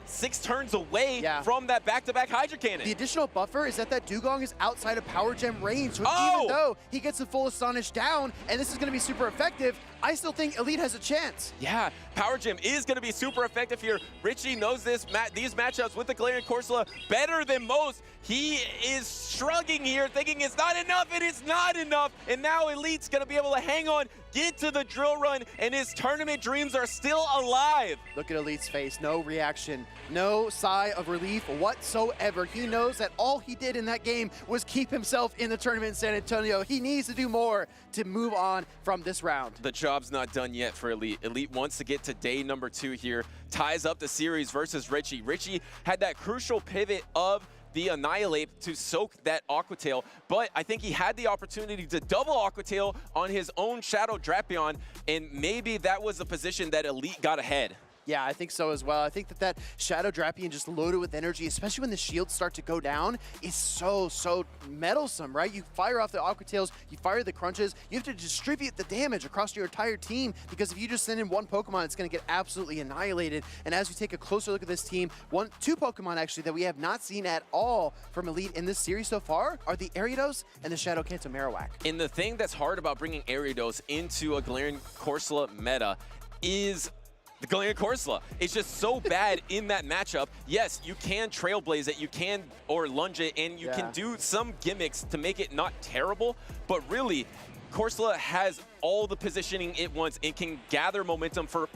Speaker 7: 6 turns away from that back-to-back Hydra Cannon.
Speaker 8: The additional buffer is that Dugong is outside of Power Gem range, so even though he gets the full Astonish down, and this is going to be super effective, I still think Elite has a chance.
Speaker 7: Yeah, Power Gem is going to be super effective here. Richie knows these matchups with the Galarian Corsola better than most. He is shrugging here, thinking it's not enough, and it's not enough. And now Elite's going to be able to hang on, get to the drill run, and his tournament dreams are still alive.
Speaker 8: Look at Elite's face. No reaction, no sigh of relief whatsoever. He knows that all he did in that game was keep himself in the tournament in San Antonio. He needs to do more to move on from this round.
Speaker 7: The job's not done yet for Elite. Elite wants to get to day number 2 here, ties up the series versus Richie. Richie had that crucial pivot of the Annihilate to soak that Aqua Tail, but I think he had the opportunity to double Aqua Tail on his own Shadow Drapion, and maybe that was the position that Elite got ahead.
Speaker 8: Yeah, I think so as well. I think that Shadow Drapion just loaded with energy, especially when the shields start to go down, is so meddlesome, right? You fire off the Aqua Tails, you fire the Crunches, you have to distribute the damage across your entire team, because if you just send in one Pokemon, it's going to get absolutely annihilated. And as we take a closer look at this team, 2 Pokemon actually that we have not seen at all from Elite in this series so far are the Ariados and the Shadow Kanto Marowak.
Speaker 7: And the thing that's hard about bringing Ariados into a Galarian Corsola meta is the Galarian Corsola. It's just so bad in that matchup. Yes, you can Trailblaze it, you can or lunge it, and you can do some gimmicks to make it not terrible, but really, Corsola has all the positioning it wants and can gather momentum for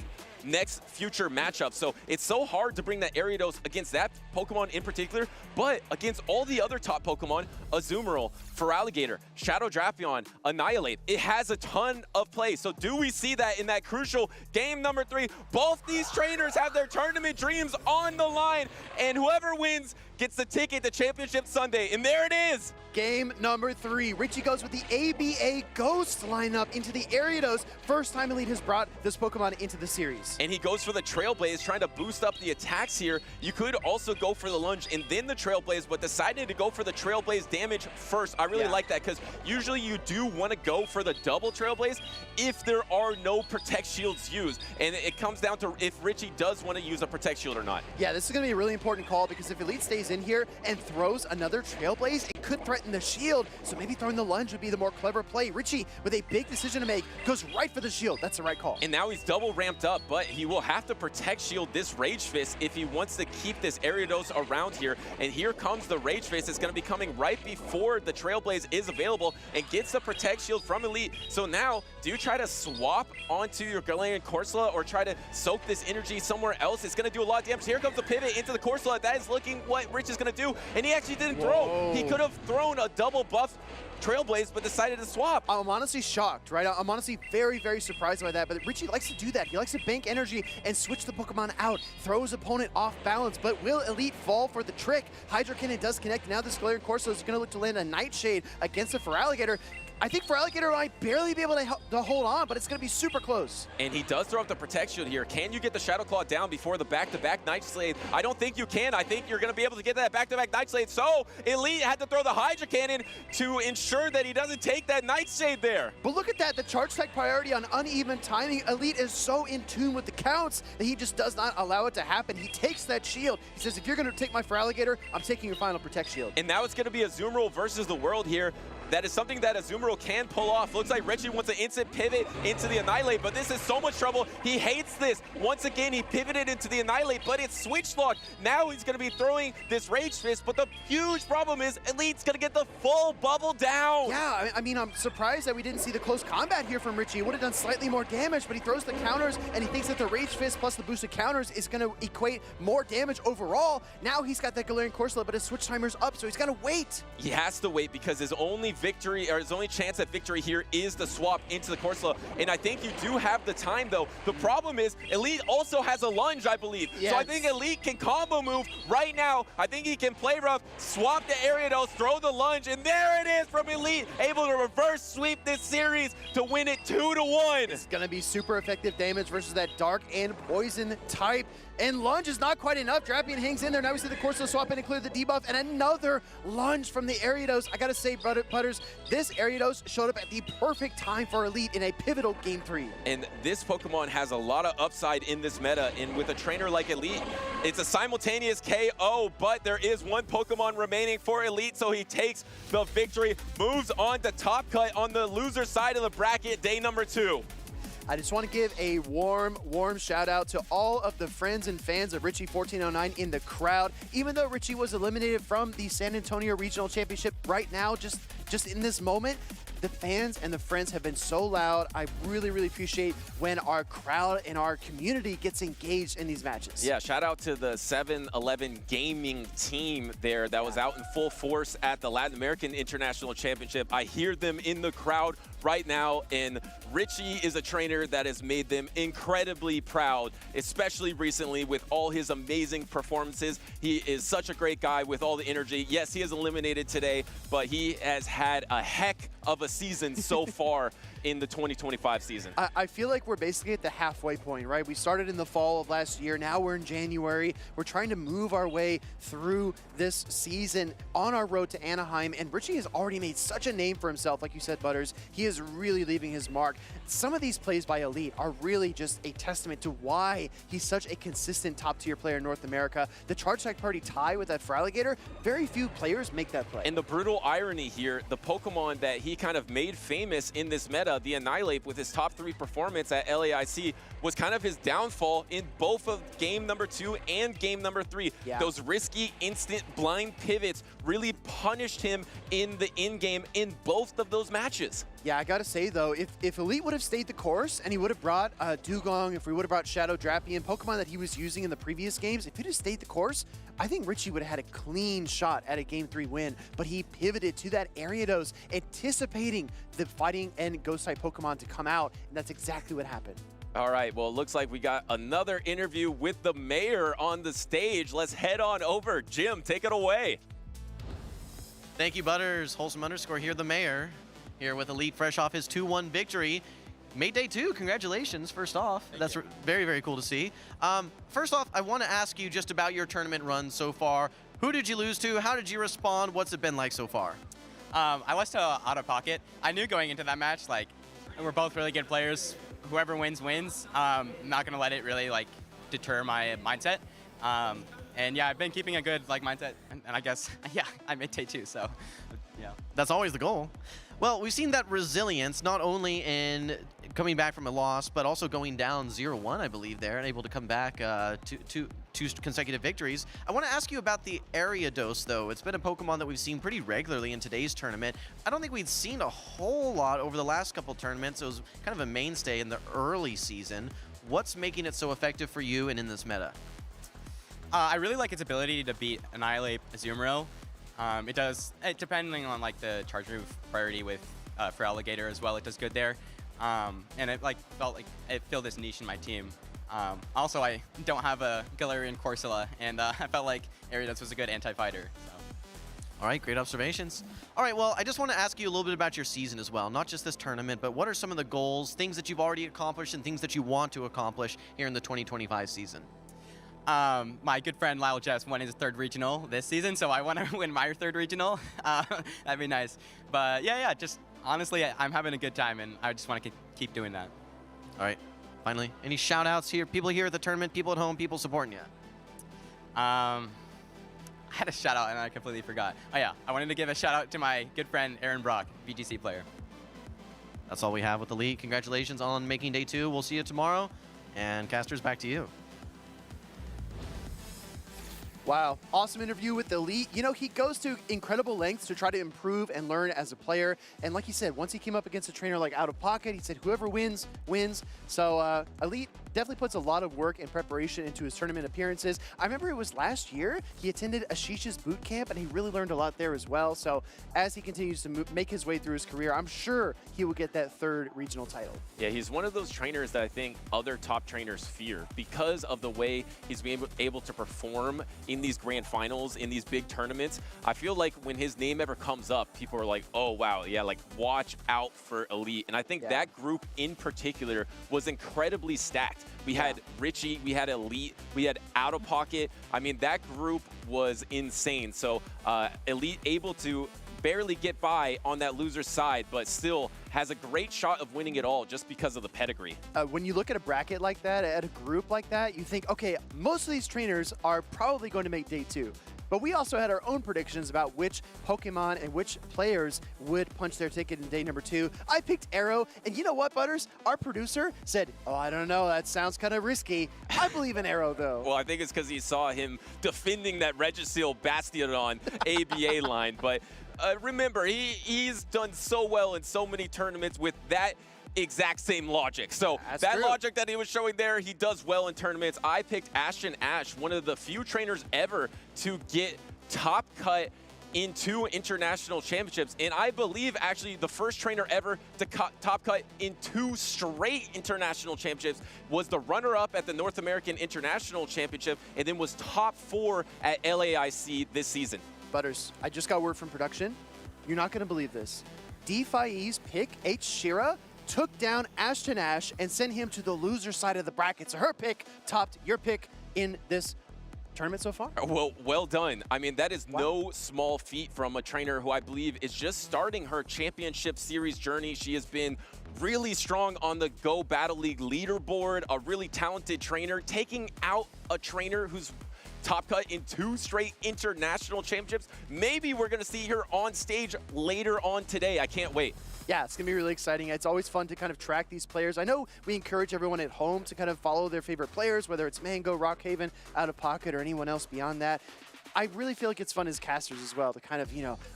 Speaker 7: next future matchups. So it's so hard to bring that Ariados against that Pokemon in particular, but against all the other top Pokemon, Azumarill, Feraligatr, Shadow Drapion, Annihilate, it has a ton of play. So do we see that in that crucial game number 3? Both these trainers have their tournament dreams on the line, and whoever wins gets the ticket to Championship Sunday, and there it is.
Speaker 8: Game number 3. Richie goes with the ABA Ghost lineup into the Ariados. First time Elite has brought this Pokemon into the series.
Speaker 7: And he goes for the Trailblaze, trying to boost up the attacks here. You could also go for the lunge and then the Trailblaze, but decided to go for the Trailblaze damage first. I really like that, because usually you do want to go for the double Trailblaze if there are no Protect Shields used. And it comes down to if Richie does want to use a Protect Shield or not.
Speaker 8: Yeah, this is going to be a really important call, because if Elite stays in here and throws another Trailblaze, it could threaten the shield. So maybe throwing the lunge would be the more clever play. Richie, with a big decision to make, goes right for the shield. That's the right call.
Speaker 7: And now he's double ramped up, but but he will have to protect shield this Rage Fist if he wants to keep this Ariados around here. And here comes the Rage Fist. It's going to be coming right before the Trailblaze is available and gets the protect shield from Elite. So now, do you try to swap onto your Galarian Corsola or try to soak this energy somewhere else? It's going to do a lot of damage. Here comes the pivot into the Corsola. That is looking what Rich is going to do, and he actually didn't throw. He could have thrown a double buff Trailblaze, but decided to swap.
Speaker 8: I'm honestly shocked, right? I'm honestly very, very surprised by that, but Richie likes to do that. He likes to bank energy and switch the Pokemon out, throw his opponent off balance, but will Elite fall for the trick? Hydro Cannon does connect. Now this Galarian Corsola is going to look to land a Nightshade against the Feraligatr. I think Feraligatr might barely be able to hold on, but it's going to be super close.
Speaker 7: And he does throw up the protection here. Can you get the Shadow Claw down before the back-to-back Nightshade? I don't think you can. I think you're going to be able to get that back-to-back Nightshade. So Elite had to throw the Hydro Cannon to ensure that he doesn't take that Nightshade there.
Speaker 8: But look at that, the charge tech priority on uneven timing. Elite is so in tune with the counts that he just does not allow it to happen. He takes that shield. He says, if you're going to take my Feraligatr, I'm taking your final protect shield.
Speaker 7: And now it's going to be Azumarill versus the world here. That is something that Azumarill can pull off. Looks like Richie wants an instant pivot into the Annihilate, but this is so much trouble. He hates this. Once again, he pivoted into the Annihilate, but it's switch locked. Now he's going to be throwing this Rage Fist, but the huge problem is Elite's going to get the full bubble down.
Speaker 8: Yeah, I mean, I'm surprised that we didn't see the close combat here from Richie. It would have done slightly more damage, but he throws the counters, and he thinks that the Rage Fist plus the boosted counters is going to equate more damage overall. Now he's got that Galarian Corsola, but his switch timer's up, so he's got to wait.
Speaker 7: He has to wait because his only victory, or his only chance at victory here is the swap into the Corsola. And I think you do have the time, though. The problem is Elite also has a lunge, I believe.
Speaker 8: Yes.
Speaker 7: So I think Elite can combo move right now. I think he can play rough, swap the Ariados, throw the lunge, and there it is from Elite, able to reverse sweep this series to win it 2-1.
Speaker 8: It's going to be super effective damage versus that dark and poison type. And lunge is not quite enough. Drapion hangs in there. Now we see the Corsola swap in and clear the debuff, and another lunge from the Ariados. I gotta say, Butters, this Ariados showed up at the perfect time for Elite in a pivotal Game 3.
Speaker 7: And this Pokemon has a lot of upside in this meta, and with a trainer like Elite, it's a simultaneous KO, but there is one Pokemon remaining for Elite, so he takes the victory, moves on to top cut on the loser side of the bracket, day number 2.
Speaker 8: I just want to give a warm shout out to all of the friends and fans of Richie 1409 in the crowd. Even though Richie was eliminated from the San Antonio Regional Championship right now, just in this moment, the fans and the friends have been so loud. I really, really appreciate when our crowd and our community gets engaged in these matches.
Speaker 7: Yeah, shout out to the 7-Eleven gaming team there that was out in full force at the Latin American International Championship. I hear them in the crowd right now, and Richie is a trainer that has made them incredibly proud, especially recently with all his amazing performances. He is such a great guy with all the energy. Yes, he is eliminated today, but he has had a heck of a season so far in the 2025 season.
Speaker 8: I feel like we're basically at the halfway point, right? We started in the fall of last year. Now we're in January. We're trying to move our way through this season on our road to Anaheim. And Richie has already made such a name for himself. Like you said, Butters, he is really leaving his mark. Some of these plays by Elite are really just a testament to why he's such a consistent top-tier player in North America. The charge tech party tie with that Feraligatr, very few players make that play.
Speaker 7: And the brutal irony here, the Pokemon that he kind of made famous in this meta, the Annihilate, with his top 3 performance at LAIC, was kind of his downfall in both of game number 2 and game number 3.
Speaker 8: Yeah.
Speaker 7: Those risky instant blind pivots really punished him in the in-game in both of those matches.
Speaker 8: Yeah, I gotta say though, if Elite would have stayed the course and he would have brought Dugong, if we would have brought Shadow Drapion, Pokemon that he was using in the previous games, if he'd have stayed the course, I think Richie would have had a clean shot at a Game 3 win. But he pivoted to that Ariados, anticipating the fighting and Ghost-type Pokemon to come out, and that's exactly what happened.
Speaker 7: All right, well, it looks like we got another interview with the mayor on the stage. Let's head on over. Jim, take it away.
Speaker 5: Thank you, Butters. Wholesome_ here, the mayor, here with Elite fresh off his 2-1 victory. Made day 2, congratulations, first off. That's very, very cool to see. First off, I want to ask you just about your tournament run so far. Who did you lose to? How did you respond? What's it been like so far?
Speaker 10: I lost to Out of Pocket. I knew going into that match, like, we're both really good players. Whoever wins, wins. I'm not going to let it really, like, deter my mindset. And yeah, I've been keeping a good, like, mindset. And I guess, yeah, I made day 2, so, yeah.
Speaker 5: That's always the goal. Well, we've seen that resilience not only in coming back from a loss, but also going down 0-1, I believe, there, and able to come back to two consecutive victories. I want to ask you about the Ariados, though. It's been a Pokemon that we've seen pretty regularly in today's tournament. I don't think we'd seen a whole lot over the last couple tournaments. It was kind of a mainstay in the early season. What's making it so effective for you and in this meta?
Speaker 10: I really like its ability to beat Annihilate Azumarill. It does, depending on like the charge move priority with for Alligator as well, it does good there. And it felt like it filled this niche in my team. Also, I don't have a Galarian Corsola, and I felt like Ariados was a good anti-fighter. So.
Speaker 5: All right, great observations. All right, well, I just want to ask you a little bit about your season as well, not just this tournament, but what are some of the goals, things that you've already accomplished and things that you want to accomplish here in the 2025 season?
Speaker 10: My good friend Lyle Jeffs won his 3rd regional this season, so I want to win my 3rd regional. That'd be nice. But yeah, just honestly, I'm having a good time, and I just want to keep doing that.
Speaker 5: All right, finally, any shout outs here? People here at the tournament, people at home, people supporting you?
Speaker 10: I had a shout out and I completely forgot. Oh yeah, I wanted to give a shout out to my good friend Aaron Brock, VGC player.
Speaker 5: That's all we have with the league. Congratulations on making day 2. We'll see you tomorrow. And Casters, back to you.
Speaker 8: Wow, awesome interview with the Elite. You know, he goes to incredible lengths to try to improve and learn as a player. And like he said, once he came up against a trainer like Out of Pocket, he said whoever wins, wins. So Elite definitely puts a lot of work and preparation into his tournament appearances. I remember it was last year, he attended Ashish's boot camp, and he really learned a lot there as well. So as he continues to make his way through his career, I'm sure he will get that 3rd regional title.
Speaker 7: Yeah, he's one of those trainers that I think other top trainers fear because of the way he's been able to perform in these grand finals, in these big tournaments. I feel like when his name ever comes up, people are like, oh, wow, yeah, like watch out for Elite. And I think that group in particular was incredibly stacked. We had Richie, we had Elite, we had Out of Pocket. I mean, that group was insane. So Elite able to barely get by on that loser side, but still has a great shot of winning it all just because of the pedigree.
Speaker 8: When you look at a bracket like that, at a group like that, you think, okay, most of these trainers are probably going to make day 2. But we also had our own predictions about which Pokemon and which players would punch their ticket in day number 2. I picked Arrow, and you know what, Butters? Our producer said, oh, I don't know, that sounds kind of risky. I believe in Arrow, though.
Speaker 7: Well, I think it's because he saw him defending that Registeel Bastion ABA line. But remember, he's done so well in so many tournaments with that exact same logic. So that logic that he was showing there, he does well in tournaments. I picked Ashton Ash, one of the few trainers ever to get top cut in 2 international championships. And I believe actually the first trainer ever to top cut in 2 straight international championships was the runner-up at the North American International Championship and then was top 4 at LAIC this season.
Speaker 8: Butters, I just got word from production. You're not going to believe this. D5E's pick, H. Shira, took down Ashton Ash and sent him to the loser side of the bracket. So her pick topped your pick in this tournament so far.
Speaker 7: Well done. I mean, that is no small feat from a trainer who I believe is just starting her championship series journey. She has been really strong on the Go Battle League leaderboard, a really talented trainer, taking out a trainer who's top cut in 2 straight international championships. Maybe we're going to see her on stage later on today. I can't wait.
Speaker 8: Yeah, it's going to be really exciting. It's always fun to kind of track these players. I know we encourage everyone at home to kind of follow their favorite players, whether it's Mango, Rockhaven, Out of Pocket, or anyone else beyond that. I really feel like it's fun as casters as well to kind of,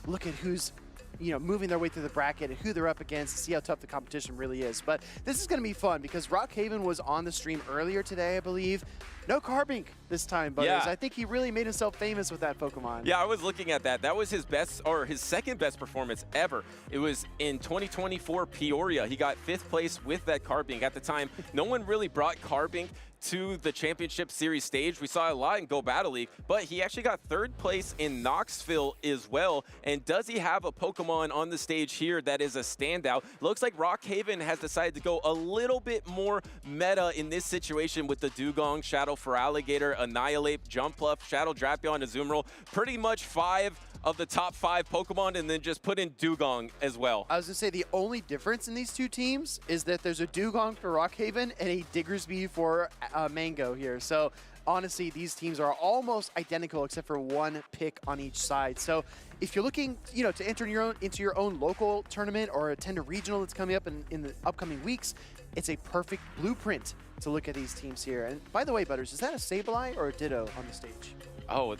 Speaker 8: look at who's moving their way through the bracket and who they're up against, see how tough the competition really is. But this is going to be fun because Rockhaven was on the stream earlier today, I believe. No Carbink this time, Butters.
Speaker 7: Yeah.
Speaker 8: I think he really made himself famous with that Pokemon.
Speaker 7: Yeah, I was looking at that. That was his best, or his second best performance ever. It was in 2024 Peoria. He got 5th place with that Carbink. At the time, no one really brought Carbink to the championship series stage. We saw a lot in Go Battle League, but he actually got 3rd place in Knoxville as well. And does he have a Pokemon on the stage here that is a standout? Looks like Rockhaven has decided to go a little bit more meta in this situation with the Dugong, Shadow for Alligator, Annihilate, Jumpluff, Shadow Drapion, Azumarill. Pretty much 5 of the top 5 Pokemon and then just put in Dugong as well.
Speaker 8: I was going to say the only difference in these two teams is that there's a Dugong for Rockhaven and a Diggersby for Mango here. So honestly, these teams are almost identical except for one pick on each side. So if you're looking, to enter into your own local tournament or attend a regional that's coming up in the upcoming weeks, it's a perfect blueprint to look at these teams here. And by the way, Butters, is that a Sableye or a Ditto on the stage?
Speaker 7: Oh,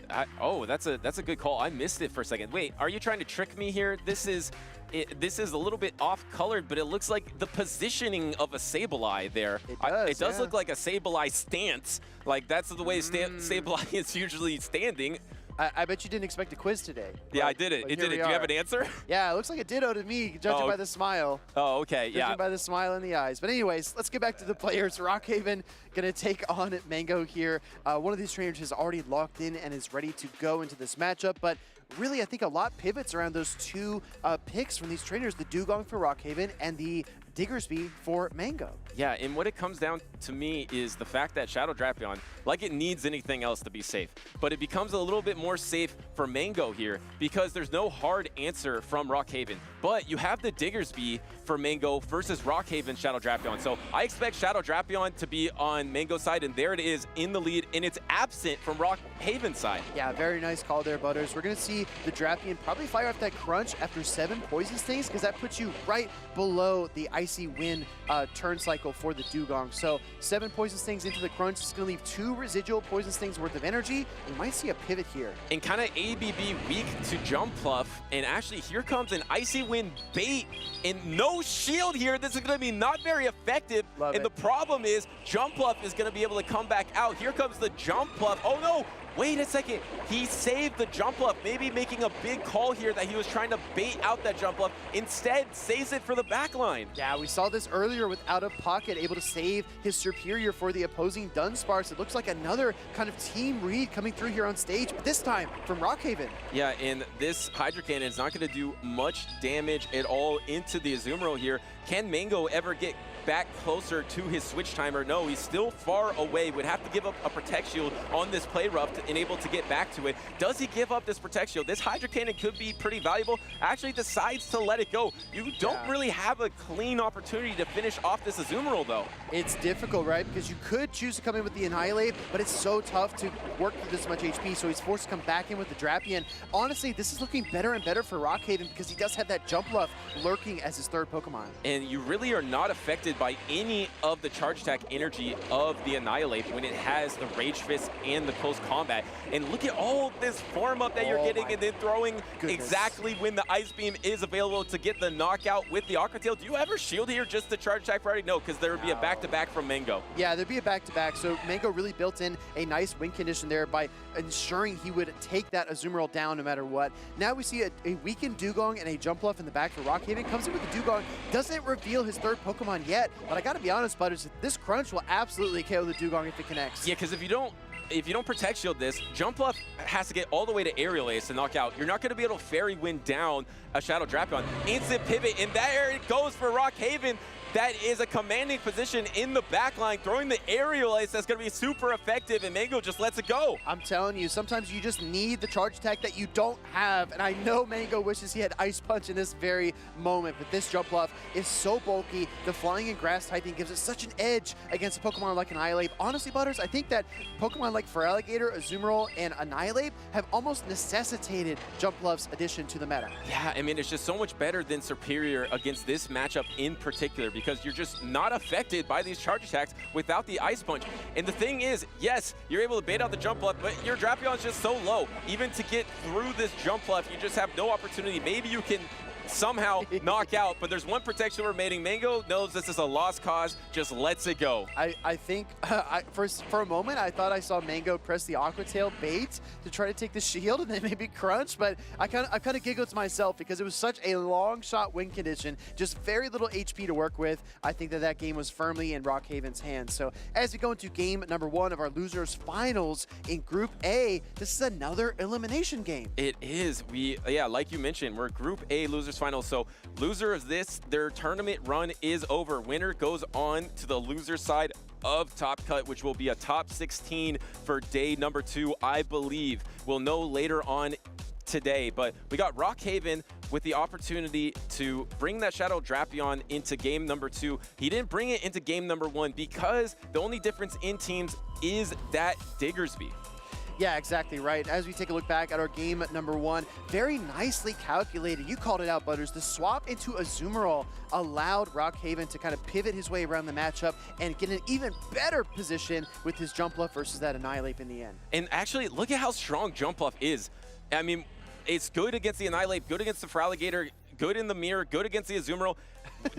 Speaker 7: that's a good call. I missed it for a second. Wait, are you trying to trick me here? This is a little bit off-colored, but it looks like the positioning of a Sableye there. It does look like a Sableye stance. Like, that's the way Sableye is usually standing.
Speaker 8: I bet you didn't expect a quiz today.
Speaker 7: Yeah, I did it. Do you have an answer?
Speaker 8: Yeah, it looks like a Ditto to me, judging by the smile.
Speaker 7: Oh, okay, yeah.
Speaker 8: Judging by the smile in the eyes. But anyways, let's get back to the players. Rockhaven going to take on Mango here. One of these trainers is already locked in and is ready to go into this matchup, but really, I think a lot pivots around those two picks from these trainers, the Dugong for Rockhaven and the Diggersby for Mango.
Speaker 7: Yeah, and what it comes down to me is the fact that Shadow Drapion, like it needs anything else to be safe, but it becomes a little bit more safe for Mango here because there's no hard answer from Rockhaven. But you have the Diggersby for Mango versus Rockhaven Shadow Drapion. So I expect Shadow Drapion to be on Mango's side, and there it is in the lead, and it's absent from Rockhaven's side.
Speaker 8: Yeah, very nice call there, Butters. We're going to see the Drapion probably fire off that Crunch after 7 Poison Stings because that puts you right below the Icy Wind turn cycle for the Dugong. So 7 Poison Stings into the Crunch is going to leave 2 residual Poison Stings worth of energy. You might see a pivot here.
Speaker 7: And kind of ABB weak to Jump Pluff, and actually here comes an Icy Wind bait, and no shield here. This is going to be not very effective. The problem is Jump Pluff is going to be able to come back out. Here comes the Jump Pluff. Oh no! Wait a second, he saved the Jump Pluff, maybe making a big call here that he was trying to bait out that Jump Pluff. Instead, saves it for the backline.
Speaker 8: Yeah, we saw this earlier with Out of Pocket, able to save his Superior for the opposing Dunsparce. It looks like another kind of team read coming through here on stage, but this time from Rockhaven.
Speaker 7: Yeah, and this Hydro Cannon is not going to do much damage at all into the Azumarill here. Can Mango ever get back closer to his switch timer? No, he's still far away. Would have to give up a Protect Shield on this Play Rough and able to get back to it. Does he give up this Protect Shield? This Hydro Cannon could be pretty valuable. Actually decides to let it go. You don't really have a clean opportunity to finish off this Azumarill, though.
Speaker 8: It's difficult, right? Because you could choose to come in with the Annihilate, but it's so tough to work through this much HP, so he's forced to come back in with the Drapion. Honestly, this is looking better and better for Rockhaven because he does have that Jump Bluff lurking as his 3rd Pokemon.
Speaker 7: And you really are not affected by any of the charge attack energy of the Annihilate when it has the Rage Fist and the close combat. And look at all this form up that you're getting and then throwing exactly when the Ice Beam is available to get the knockout with the Aqua Tail. Do you ever shield here just to charge attack priority? No, because there would be a back-to-back from Mango.
Speaker 8: Yeah, there'd be a back-to-back. So Mango really built in a nice win condition there by ensuring he would take that Azumarill down no matter what. Now we see a weakened Dugong and a Jump Bluff in the back for Rockhaven. Comes in with the Dugong, doesn't reveal his 3rd Pokemon yet, but I gotta be honest, Butters, this Crunch will absolutely KO the Dugong if it connects.
Speaker 7: Yeah, because if you don't Protect Shield this, Jump Bluff has to get all the way to Aerial Ace to knock out. You're not going to be able to Fairy Wind down a Shadow Drapion. Instant pivot, and there it goes for Rockhaven. That is a commanding position in the backline, throwing the Aerial Ace that's going to be super effective, and Mango just lets it go.
Speaker 8: I'm telling you, sometimes you just need the charge attack that you don't have, and I know Mango wishes he had Ice Punch in this very moment, but this Jump Bluff is so bulky. The Flying and Grass typing gives it such an edge against a Pokemon like Annihilate. Honestly, Butters, I think that Pokemon like Feraligatr, Azumarill, and Annihilate have almost necessitated Jump Bluff's addition to the meta.
Speaker 7: Yeah, I mean, it's just so much better than Superior against this matchup in particular, because you're just not affected by these charge attacks without the Ice Punch. And the thing is, yes, you're able to bait out the Jump Bluff, but your Drapion is just so low. Even to get through this Jump Bluff, you just have no opportunity. Maybe you can somehow knock out, but there's one protection remaining. Mango knows this is a lost cause, just lets it go.
Speaker 8: I think for a moment I thought I saw Mango press the Aqua Tail bait to try to take the shield and then maybe Crunch, but I kind of giggled to myself because it was such a long shot win condition, just very little HP to work with. I think that game was firmly in Rockhaven's hands. So as we go into game number 1 of our losers finals in Group A, this is another elimination game.
Speaker 7: It is. Yeah, like you mentioned, we're Group A losers finals. So loser of this, their tournament run is over. Winner goes on to the loser side of Top Cut, which will be a top 16 for day number 2, I believe. We'll know later on today, but we got Rockhaven with the opportunity to bring that Shadow Drapion into game number 2. He didn't bring it into game number 1 because the only difference in teams is that Diggersby.
Speaker 8: Yeah, exactly right. As we take a look back at our game number 1, very nicely calculated. You called it out, Butters. The swap into Azumarill allowed Rockhaven to kind of pivot his way around the matchup and get an even better position with his Jumpluff versus that Annihilate in the end.
Speaker 7: And actually, look at how strong Jumpluff is. I mean, it's good against the Annihilate, good against the Feraligatr, good in the mirror, good against the Azumarill.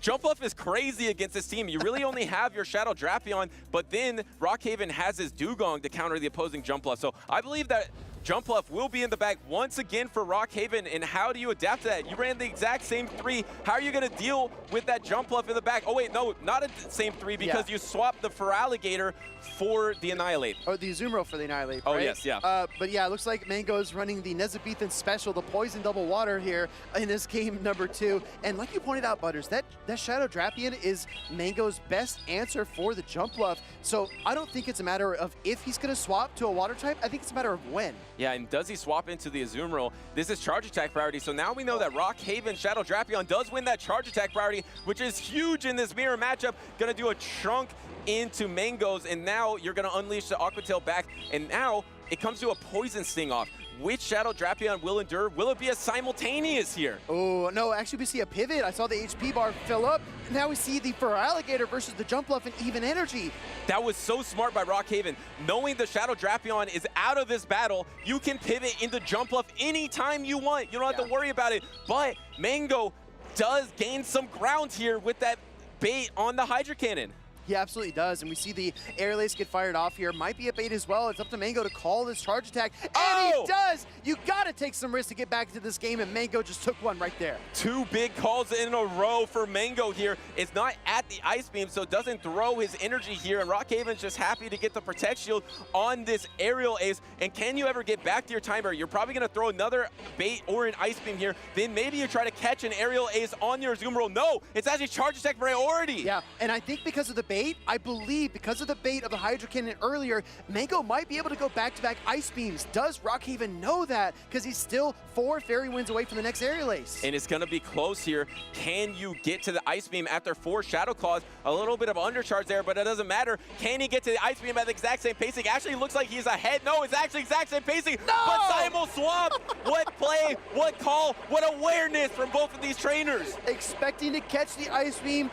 Speaker 7: Jumpluff is crazy against this team. You really only have your Shadow Drapion, but then Rockhaven has his Dugong to counter the opposing Jumpluff. So I believe that Jumpluff will be in the bag once again for Rockhaven, and how do you adapt to that? You ran the exact same 3. How are you going to deal with that Jumpluff in the back? Oh wait, no, not a same 3 because you swapped the Feraligatr for the Annihilate.
Speaker 8: Or the Azumarill for the Annihilate,
Speaker 7: Oh
Speaker 8: right?
Speaker 7: yes, yeah.
Speaker 8: But yeah, it looks like Mango's running the Nezabethan special, the Poison Double Water here in this game number 2. And like you pointed out, Butters, that Shadow Drapion is Mango's best answer for the Jumpluff. So I don't think it's a matter of if he's going to swap to a water type. I think it's a matter of when.
Speaker 7: Yeah, and does he swap into the Azumarill? This is charge attack priority, so now we know that Rockhaven Shadow Drapion does win that charge attack priority, which is huge in this mirror matchup. Gonna do a chunk into Mango's, and now you're gonna unleash the Aqua Tail back, and now it comes to a Poison Sting off. Which Shadow Drapion will endure? Will it be a simultaneous here?
Speaker 8: Oh, no, actually we see a pivot. I saw the HP bar fill up. Now we see the Feraligatr versus the Jumpluff and even energy.
Speaker 7: That was so smart by Rockhaven. Knowing the Shadow Drapion is out of this battle, you can pivot into Jumpluff anytime you want. You don't have to worry about it. But Mango does gain some ground here with that bait on the Hydro Cannon.
Speaker 8: He absolutely does, and we see the Aerial Ace get fired off here. Might be a bait as well. It's up to Mango to call this charge attack, and he does! You gotta take some risks to get back into this game, and Mango just took one right there.
Speaker 7: 2 big calls in a row for Mango here. It's not at the Ice Beam, so doesn't throw his energy here, and Rockhaven's just happy to get the Protect Shield on this Aerial Ace. And can you ever get back to your timer? You're probably gonna throw another bait or an Ice Beam here. Then maybe you try to catch an Aerial Ace on your Azumarill. No, it's actually charge attack priority.
Speaker 8: Yeah, and I think because of the bait, I believe because of the bait of the Hydro Cannon earlier, Mango might be able to go back-to-back Ice Beams. Does Rockhaven know that? Because he's still 4 Fairy Winds away from the next Aerial Ace.
Speaker 7: And it's going to be close here. Can you get to the Ice Beam after 4 Shadow Claws? A little bit of undercharge there, but it doesn't matter. Can he get to the Ice Beam at the exact same pacing? Actually looks like he's ahead. No, it's actually exact same pacing.
Speaker 8: No!
Speaker 7: But Simul Swap! What play, what call, what awareness from both of these trainers.
Speaker 8: Expecting to catch the Ice Beam,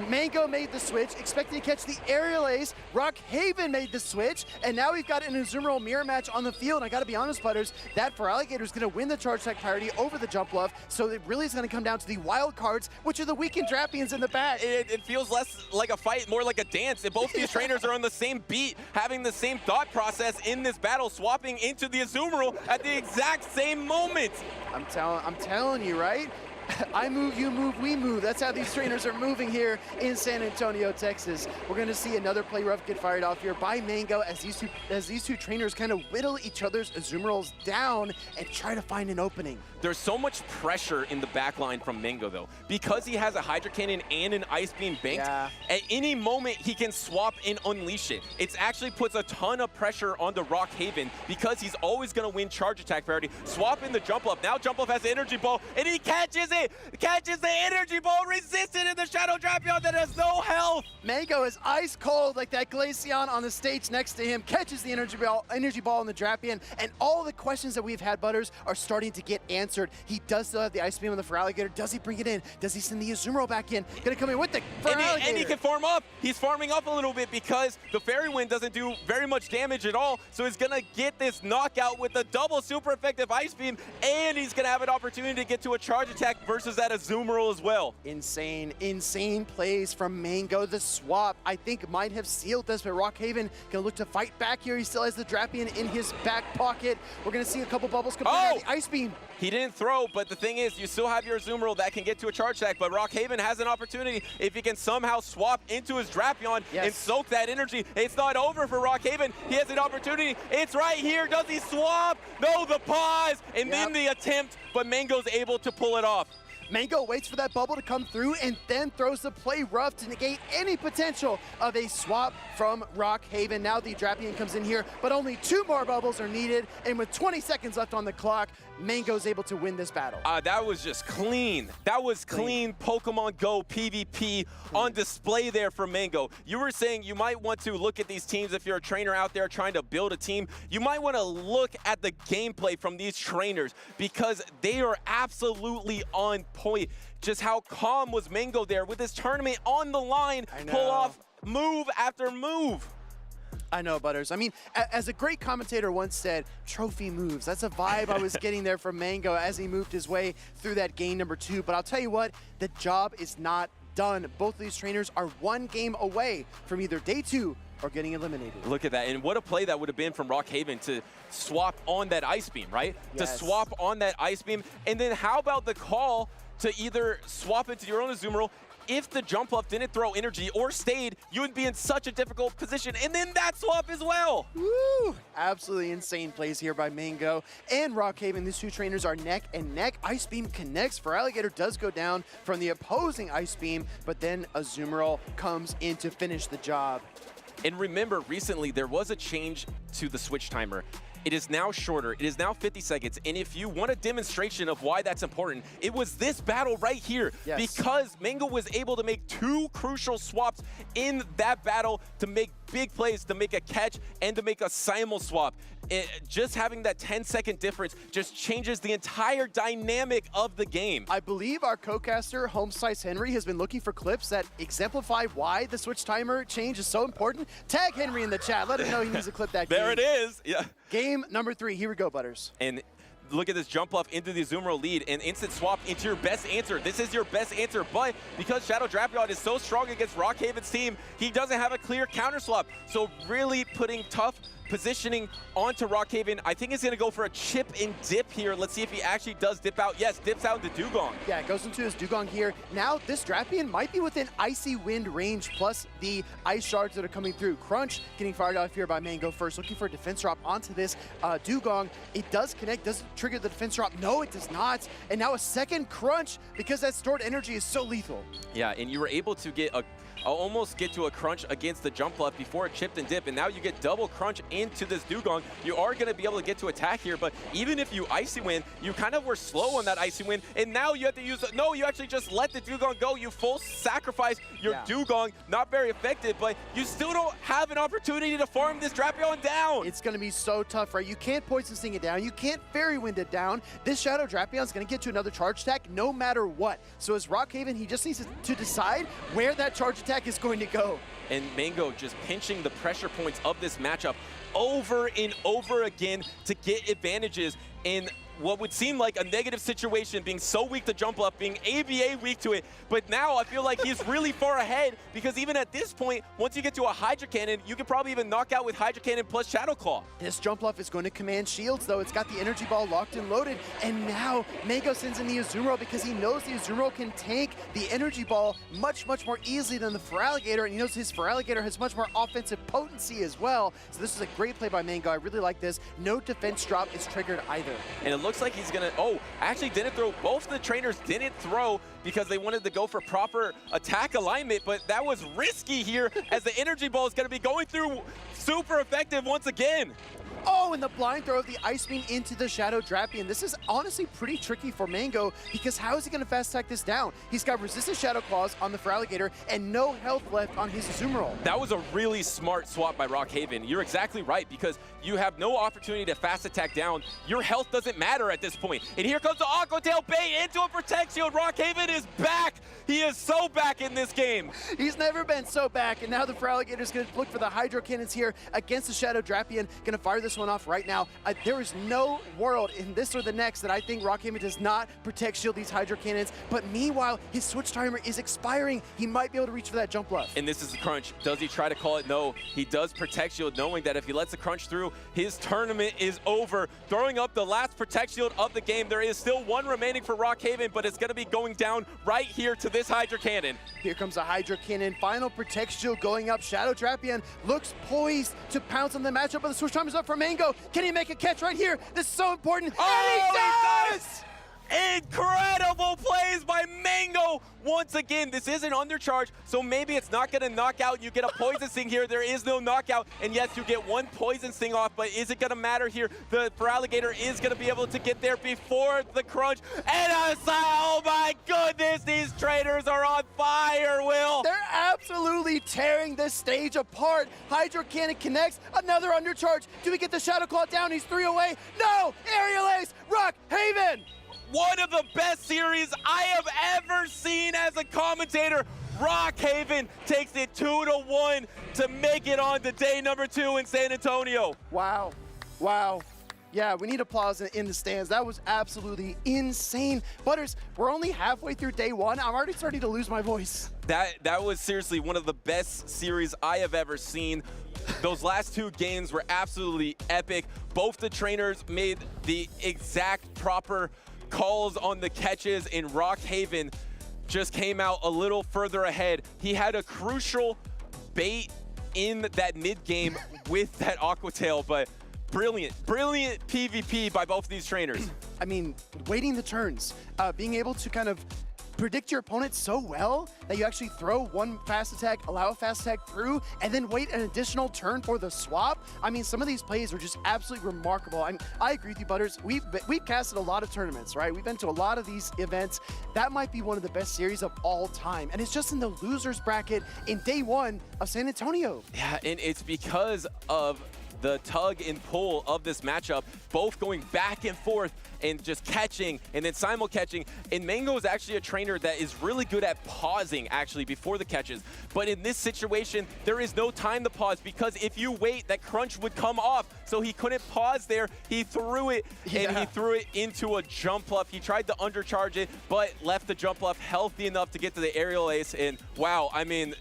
Speaker 8: Mango made the switch, expecting to catch the Aerial Ace. Rockhaven made the switch, and now we've got an Azumarill mirror match on the field. And I gotta be honest, Butters, that Feraligatr is gonna win the charge attack priority over the Jumpluff, so it really is gonna come down to the wild cards, which are the weakened Drapions in the back.
Speaker 7: It feels less like a fight, more like a dance. And both these trainers are on the same beat, having the same thought process in this battle, swapping into the Azumarill at the exact same moment.
Speaker 8: I'm telling you, right? I move, you move, we move. That's how these trainers are moving here in San Antonio, Texas. We're going to see another play rough get fired off here by Mango as these two trainers kind of whittle each other's Azumarills down and try to find an opening.
Speaker 7: There's so much pressure in the back line from Mango, though. Because he has a Hydro Cannon and an Ice Beam banked, at any moment he can swap and unleash it. It actually puts a ton of pressure onto Rockhaven because he's always going to win charge attack priority. Swap in the Jumpluff. Now Jumpluff has the Energy Ball, and he catches it! Catches the Energy Ball, resisted in the Shadow Drapion that has no health!
Speaker 8: Mango is ice cold like that Glaceon on the stage next to him, catches the Energy Ball in the Drapion, and all the questions that we've had, Butters, are starting to get answered. He does still have the Ice Beam on the Feraligatr. Does he bring it in? Does he send the Azumarill back in? Gonna come in with the Feraligatr.
Speaker 7: And he can farm up. He's farming up a little bit because the Fairy Wind doesn't do very much damage at all, so he's gonna get this knockout with a double super effective Ice Beam, and he's gonna have an opportunity to get to a charge attack versus that Azumarill as well.
Speaker 8: Insane plays from Mango. The swap, I think, might have sealed this, but Rockhaven gonna look to fight back here. He still has the Drapion in his back pocket. We're gonna see a couple bubbles come out of the Ice Beam.
Speaker 7: He didn't throw, but the thing is, you still have your Azumarill that can get to a charge attack, but Rockhaven has an opportunity if he can somehow swap into his Drapion and soak that energy. It's not over for Rockhaven. He has an opportunity. It's right here. Does he swap? No, the pause, and then the attempt, but Mango's able to pull it off.
Speaker 8: Mango waits for that bubble to come through and then throws the play rough to negate any potential of a swap from Rockhaven. Now the Drapion comes in here, but only 2 more bubbles are needed, and with 20 seconds left on the clock, Mango's able to win this battle.
Speaker 7: That was just clean. That was clean Pokemon Go PvP on display there for Mango. You were saying you might want to look at these teams if you're a trainer out there trying to build a team. You might want to look at the gameplay from these trainers because they are absolutely on point. Just how calm was Mango there with his tournament on the line, pull off move after move.
Speaker 8: I know, Butters. I mean, as a great commentator once said, trophy moves. That's a vibe I was getting there from Mango as he moved his way through that game number 2. But I'll tell you what, the job is not done. Both of these trainers are one game away from either day 2 or getting eliminated.
Speaker 7: Look at that, and what a play that would have been from Rockhaven to swap on that Ice Beam, right?
Speaker 8: Yes.
Speaker 7: To swap on that Ice Beam, and then how about the call to either swap into your own Azumarill? If the jump up didn't throw energy or stayed, you would be in such a difficult position, and then that swap as well.
Speaker 8: Woo! Absolutely insane plays here by Mango and Rockhaven. These two trainers are neck and neck. Ice Beam connects. Feraligatr does go down from the opposing Ice Beam, but then Azumarill comes in to finish the job.
Speaker 7: And remember, recently there was a change to the switch timer. It is now shorter. It is now 50 seconds. And if you want a demonstration of why that's important, it was this battle right here.
Speaker 8: Yes.
Speaker 7: Because Mango was able to make 2 crucial swaps in that battle to make big plays, to make a catch, and to make a simul swap. Just having that 10-second difference just changes the entire dynamic of the game.
Speaker 8: I believe our co-caster, Homeslice Henry, has been looking for clips that exemplify why the switch timer change is so important. Tag Henry in the chat. Let him know he needs to clip that game.
Speaker 7: There it is. Yeah.
Speaker 8: Game number 3. Here we go, Butters.
Speaker 7: And look at this jump up into the Azumarill lead and instant swap into your best answer. This is your best answer, but because Shadow Drapion is so strong against Rockhaven's team, he doesn't have a clear counter swap. So really putting tough positioning onto Rockhaven. I think he's going to go for a chip and dip here. Let's see if he actually does dip out. Yes, dips out into Dugong.
Speaker 8: Yeah, it goes into his Dugong here. Now this Drapion might be within Icy Wind range plus the Ice Shards that are coming through. Crunch getting fired off here by Mango first, looking for a defense drop onto this Dugong. It does connect, doesn't trigger the defense drop. No, it does not. And now a second Crunch because that stored energy is so lethal.
Speaker 7: Yeah, and you were able to get almost get to a crunch against the jump left before it chipped and dip, and now you get double crunch into this Dugong. You are going to be able to get to attack here, but even if you Icy Wind, you kind of were slow on that Icy Wind, and now you have to use, no, you actually just let the Dugong go. You full sacrifice your Dugong. Not very effective, but you still don't have an opportunity to farm this Drapion down.
Speaker 8: It's going to be so tough, right? You can't Poison Sting it down. You can't Fairy Wind it down. This Shadow Drapion is going to get to another charge attack no matter what. So as Rockhaven, he just needs to decide where that charge attack is going to go.
Speaker 7: And Mango just pinching the pressure points of this matchup over and over again to get advantages in what would seem like a negative situation, being so weak to jump up, being ABA weak to it. But now I feel like he's really far ahead because even at this point, once you get to a Hydro Cannon, you can probably even knock out with Hydro Cannon plus Shadow Claw.
Speaker 8: This jump off is going to command shields, though. It's got the energy ball locked and loaded. And now Mango sends in the Azumarill because he knows the Azumarill can tank the energy ball much, much more easily than the Feraligatr. And he knows his Feraligatr has much more offensive potency as well. So this is a great play by Mango. I really like this. No defense drop is triggered either.
Speaker 7: And it looks like he's gonna, actually didn't throw. Both the trainers didn't throw because they wanted to go for proper attack alignment, but that was risky here as the energy ball is gonna be going through super effective once again.
Speaker 8: Oh, and the blind throw of the Ice Beam into the Shadow Drapion. This is honestly pretty tricky for Mango because how is he going to fast attack this down? He's got resistant Shadow Claws on the Feraligatr and no health left on his Azumarill.
Speaker 7: That was a really smart swap by Rockhaven. You're exactly right because you have no opportunity to fast attack down. Your health doesn't matter at this point. And here comes the Aqua Tail bait into a Protect Shield. Rockhaven is back. He is so back in this game.
Speaker 8: He's never been so back. And now the Feraligatr is going to look for the Hydro Cannons here against the Shadow Drapion. Going to fire this one off right now. There is no world in this or the next that I think Rockhaven does not Protect Shield these Hydro Cannons. But meanwhile, his switch timer is expiring. He might be able to reach for that jump left.
Speaker 7: And this is the crunch. Does he try to call it? No. He does Protect Shield, knowing that if he lets the crunch through, his tournament is over. Throwing up the last Protect Shield of the game. There is still one remaining for Rockhaven, but it's going to be going down right here to this Hydro Cannon.
Speaker 8: Here comes a Hydro Cannon. Final Protect Shield going up. Shadow Drapion looks poised to pounce on the matchup, but the switch time is up for Mango. Can he make a catch right here? This is so important.
Speaker 7: Oh,
Speaker 8: and he does!
Speaker 7: Incredible plays by Mango. Once again, this is an undercharge, so maybe it's not going to knock out. You get a Poison Sting here. There is no knockout, and yes, you get one Poison Sting off, but is it going to matter here? The Feraligatr is going to be able to get there before the crunch. And oh my goodness, these trainers are on fire, Will.
Speaker 8: They're absolutely tearing this stage apart. Hydro Cannon connects, another undercharge. Do we get the Shadow Claw down? He's 3 away. No! Aerial Ace, Rock Haven!
Speaker 7: One of the best series I have ever seen as a commentator. Rockhaven takes it 2-1 to make it on to day number 2 in San Antonio.
Speaker 8: Wow, wow. Yeah, we need applause in the stands. That was absolutely insane. Butters, we're only halfway through day 1. I'm already starting to lose my voice.
Speaker 7: That was seriously one of the best series I have ever seen. Those last 2 games were absolutely epic. Both the trainers made the exact proper calls on the catches, and Rockhaven just came out a little further ahead. He had a crucial bait in that mid game with that Aqua Tail, but brilliant PvP by both of these trainers.
Speaker 8: I mean, waiting the turns, being able to kind of predict your opponent so well that you actually throw one fast attack, allow a fast attack through, and then wait an additional turn for the swap. I mean, some of these plays are just absolutely remarkable. I agree with you, Butters. We've casted a lot of tournaments, right? We've been to a lot of these events. That might be one of the best series of all time. And it's just in the losers bracket in day 1 of San Antonio.
Speaker 7: Yeah, and it's because of the tug and pull of this matchup, both going back and forth and just catching and then simul-catching. And Mango is actually a trainer that is really good at pausing actually before the catches. But in this situation, there is no time to pause because if you wait, that crunch would come off. So he couldn't pause there. He threw it and he threw it into a jump bluff. He tried to undercharge it, but left the jump bluff healthy enough to get to the aerial ace. And wow, I mean,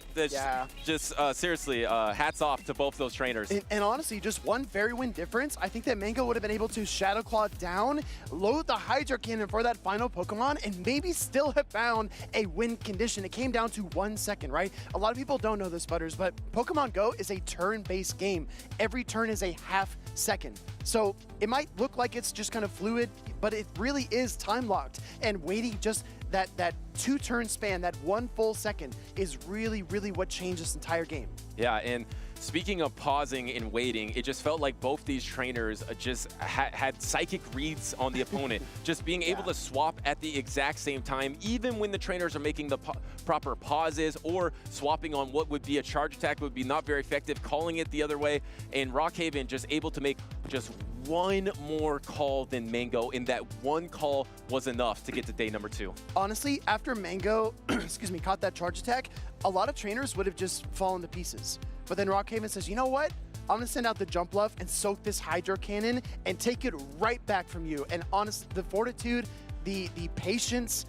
Speaker 7: just seriously, hats off to both those trainers.
Speaker 8: And honestly, just one fairy wind difference. I think that Mango would have been able to Shadow Claw down, load the Hydro Cannon for that final Pokemon, and maybe still have found a win condition. It came down to 1 second, right? A lot of people don't know this, Butters, but Pokemon Go is a turn-based game. Every turn is a half second. So it might look like it's just kind of fluid, but it really is time-locked. And waiting just that 2-turn span, that 1 full second, is really, really what changed this entire game.
Speaker 7: Yeah, and speaking of pausing and waiting, it just felt like both these trainers just had psychic reads on the opponent. Just being able to swap at the exact same time, even when the trainers are making the proper pauses or swapping on what would be a charge attack would be not very effective, calling it the other way. And Rockhaven just able to make just one more call than Mango, and that one call was enough to get to day number 2.
Speaker 8: Honestly, after Mango, excuse me, caught that charge attack, a lot of trainers would have just fallen to pieces. But then Rockhaven says, you know what? I'm gonna send out the jump bluff and soak this Hydro Cannon and take it right back from you. And honestly, the fortitude, the patience,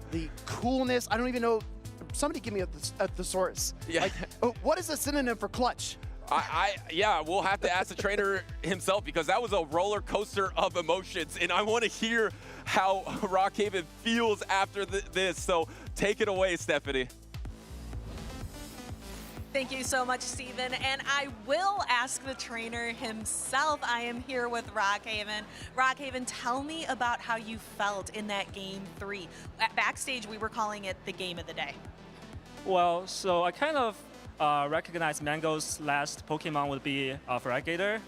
Speaker 8: the coolness, I don't even know, somebody give me a thesaurus.
Speaker 7: Yeah.
Speaker 8: Like, what is a synonym for clutch?
Speaker 7: Yeah, we'll have to ask the trainer himself because that was a roller coaster of emotions, and I want to hear how Rockhaven feels after this. So take it away, Stephanie.
Speaker 4: Thank you so much, Steven. And I will ask the trainer himself. I am here with Rockhaven. Rockhaven, tell me about how you felt in that game 3. At backstage, we were calling it the game of the day.
Speaker 12: Well, so I kind of recognized Mango's last Pokemon would be Feraligatr.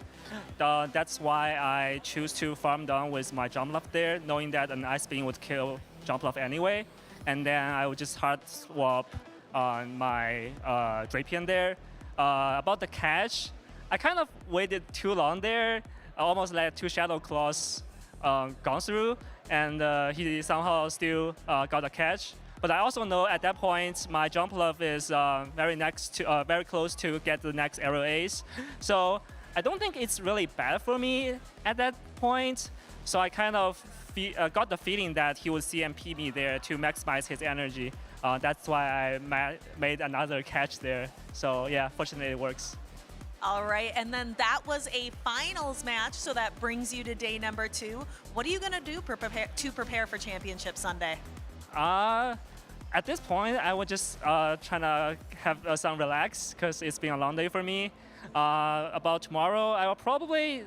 Speaker 12: That's why I choose to farm down with my Jumpluff there, knowing that an Ice Beam would kill Jumpluff anyway. And then I would just hard swap on my Drapion there. About the catch, I kind of waited too long there. I almost let 2 Shadow Claws gone through, and he somehow still got a catch. But I also know at that point my Jumpluff is very close to get the next Aerial Ace. So I don't think it's really bad for me at that point. So I kind of got the feeling that he would CMP me there to maximize his energy. That's why I made another catch there. So yeah, fortunately it works.
Speaker 4: All right, and then that was a finals match, so that brings you to day number 2. What are you gonna do to prepare for Championship Sunday?
Speaker 12: At this point, I would just try to have some relax because it's been a long day for me. About tomorrow, I will probably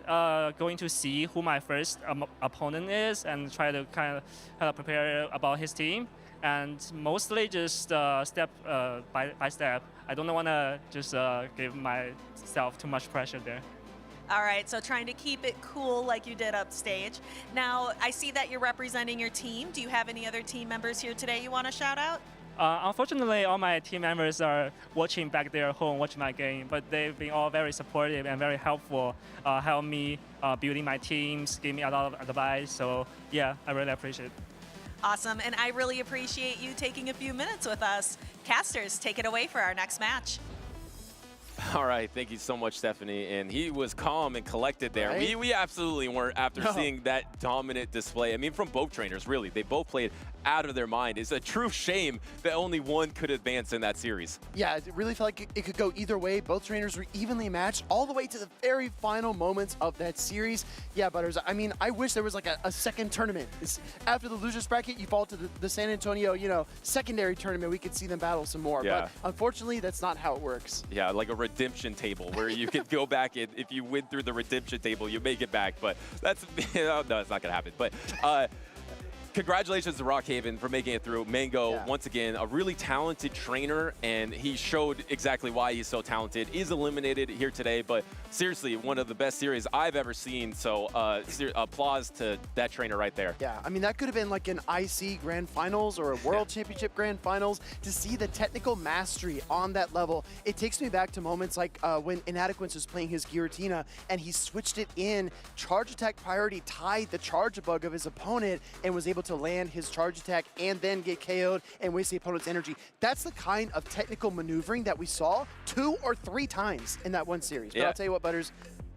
Speaker 12: going to see who my first opponent is and try to kind of prepare about his team. And mostly just step by step. I don't want to just give myself too much pressure there.
Speaker 4: All right, so trying to keep it cool like you did upstage. Now, I see that you're representing your team. Do you have any other team members here today you want to shout out?
Speaker 12: Unfortunately, all my team members are watching back there at home, watching my game, but they've been all very supportive and very helpful, help me building my teams, give me a lot of advice. So yeah, I really appreciate it.
Speaker 4: Awesome, and I really appreciate you taking a few minutes with us. Casters, take it away for our next match.
Speaker 7: All right, thank you so much, Stephanie. And he was calm and collected there.
Speaker 8: Right?
Speaker 7: We absolutely weren't after seeing that dominant display. I mean, from both trainers, really. They both played out of their mind. It's a true shame that only one could advance in that series.
Speaker 8: Yeah, it really felt like it could go either way. Both trainers were evenly matched all the way to the very final moments of that series. Yeah, Butters, I mean, I wish there was like a second tournament. After the losers bracket, you fall to the San Antonio, secondary tournament. We could see them battle some more.
Speaker 7: Yeah.
Speaker 8: But unfortunately, that's not how it works.
Speaker 7: Yeah, like a redemption table where you can go back and if you win through the redemption table, you make it back. But that's, no, it's not going to happen. But congratulations to Rockhaven for making it through. Mango, once again, a really talented trainer, and he showed exactly why he's so talented. Is eliminated here today, but seriously, one of the best series I've ever seen. So applause to that trainer right there.
Speaker 8: Yeah, I mean, that could have been like an IC Grand Finals or a World Championship Grand Finals. To see the technical mastery on that level, it takes me back to moments like when Inadequence was playing his Giratina, and he switched it in. Charge attack priority tied the charge bug of his opponent and was able to land his charge attack and then get KO'd and waste the opponent's energy. That's the kind of technical maneuvering that we saw 2 or 3 times in that one series. But I'll tell you what, Butters,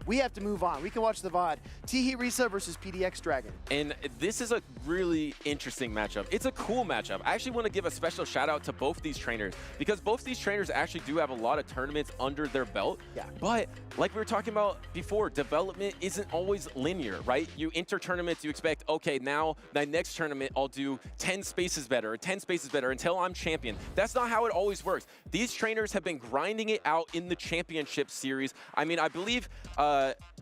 Speaker 8: we have to move on. We can watch the VOD. T-Risa versus PDX Dragon.
Speaker 7: And this is a really interesting matchup. It's a cool matchup. I actually want to give a special shout out to both these trainers because both these trainers actually do have a lot of tournaments under their belt.
Speaker 8: Yeah.
Speaker 7: But like we were talking about before, development isn't always linear, right? You enter tournaments, you expect, okay, now my next tournament, I'll do 10 spaces better or 10 spaces better until I'm champion. That's not how it always works. These trainers have been grinding it out in the championship series. I mean, I believe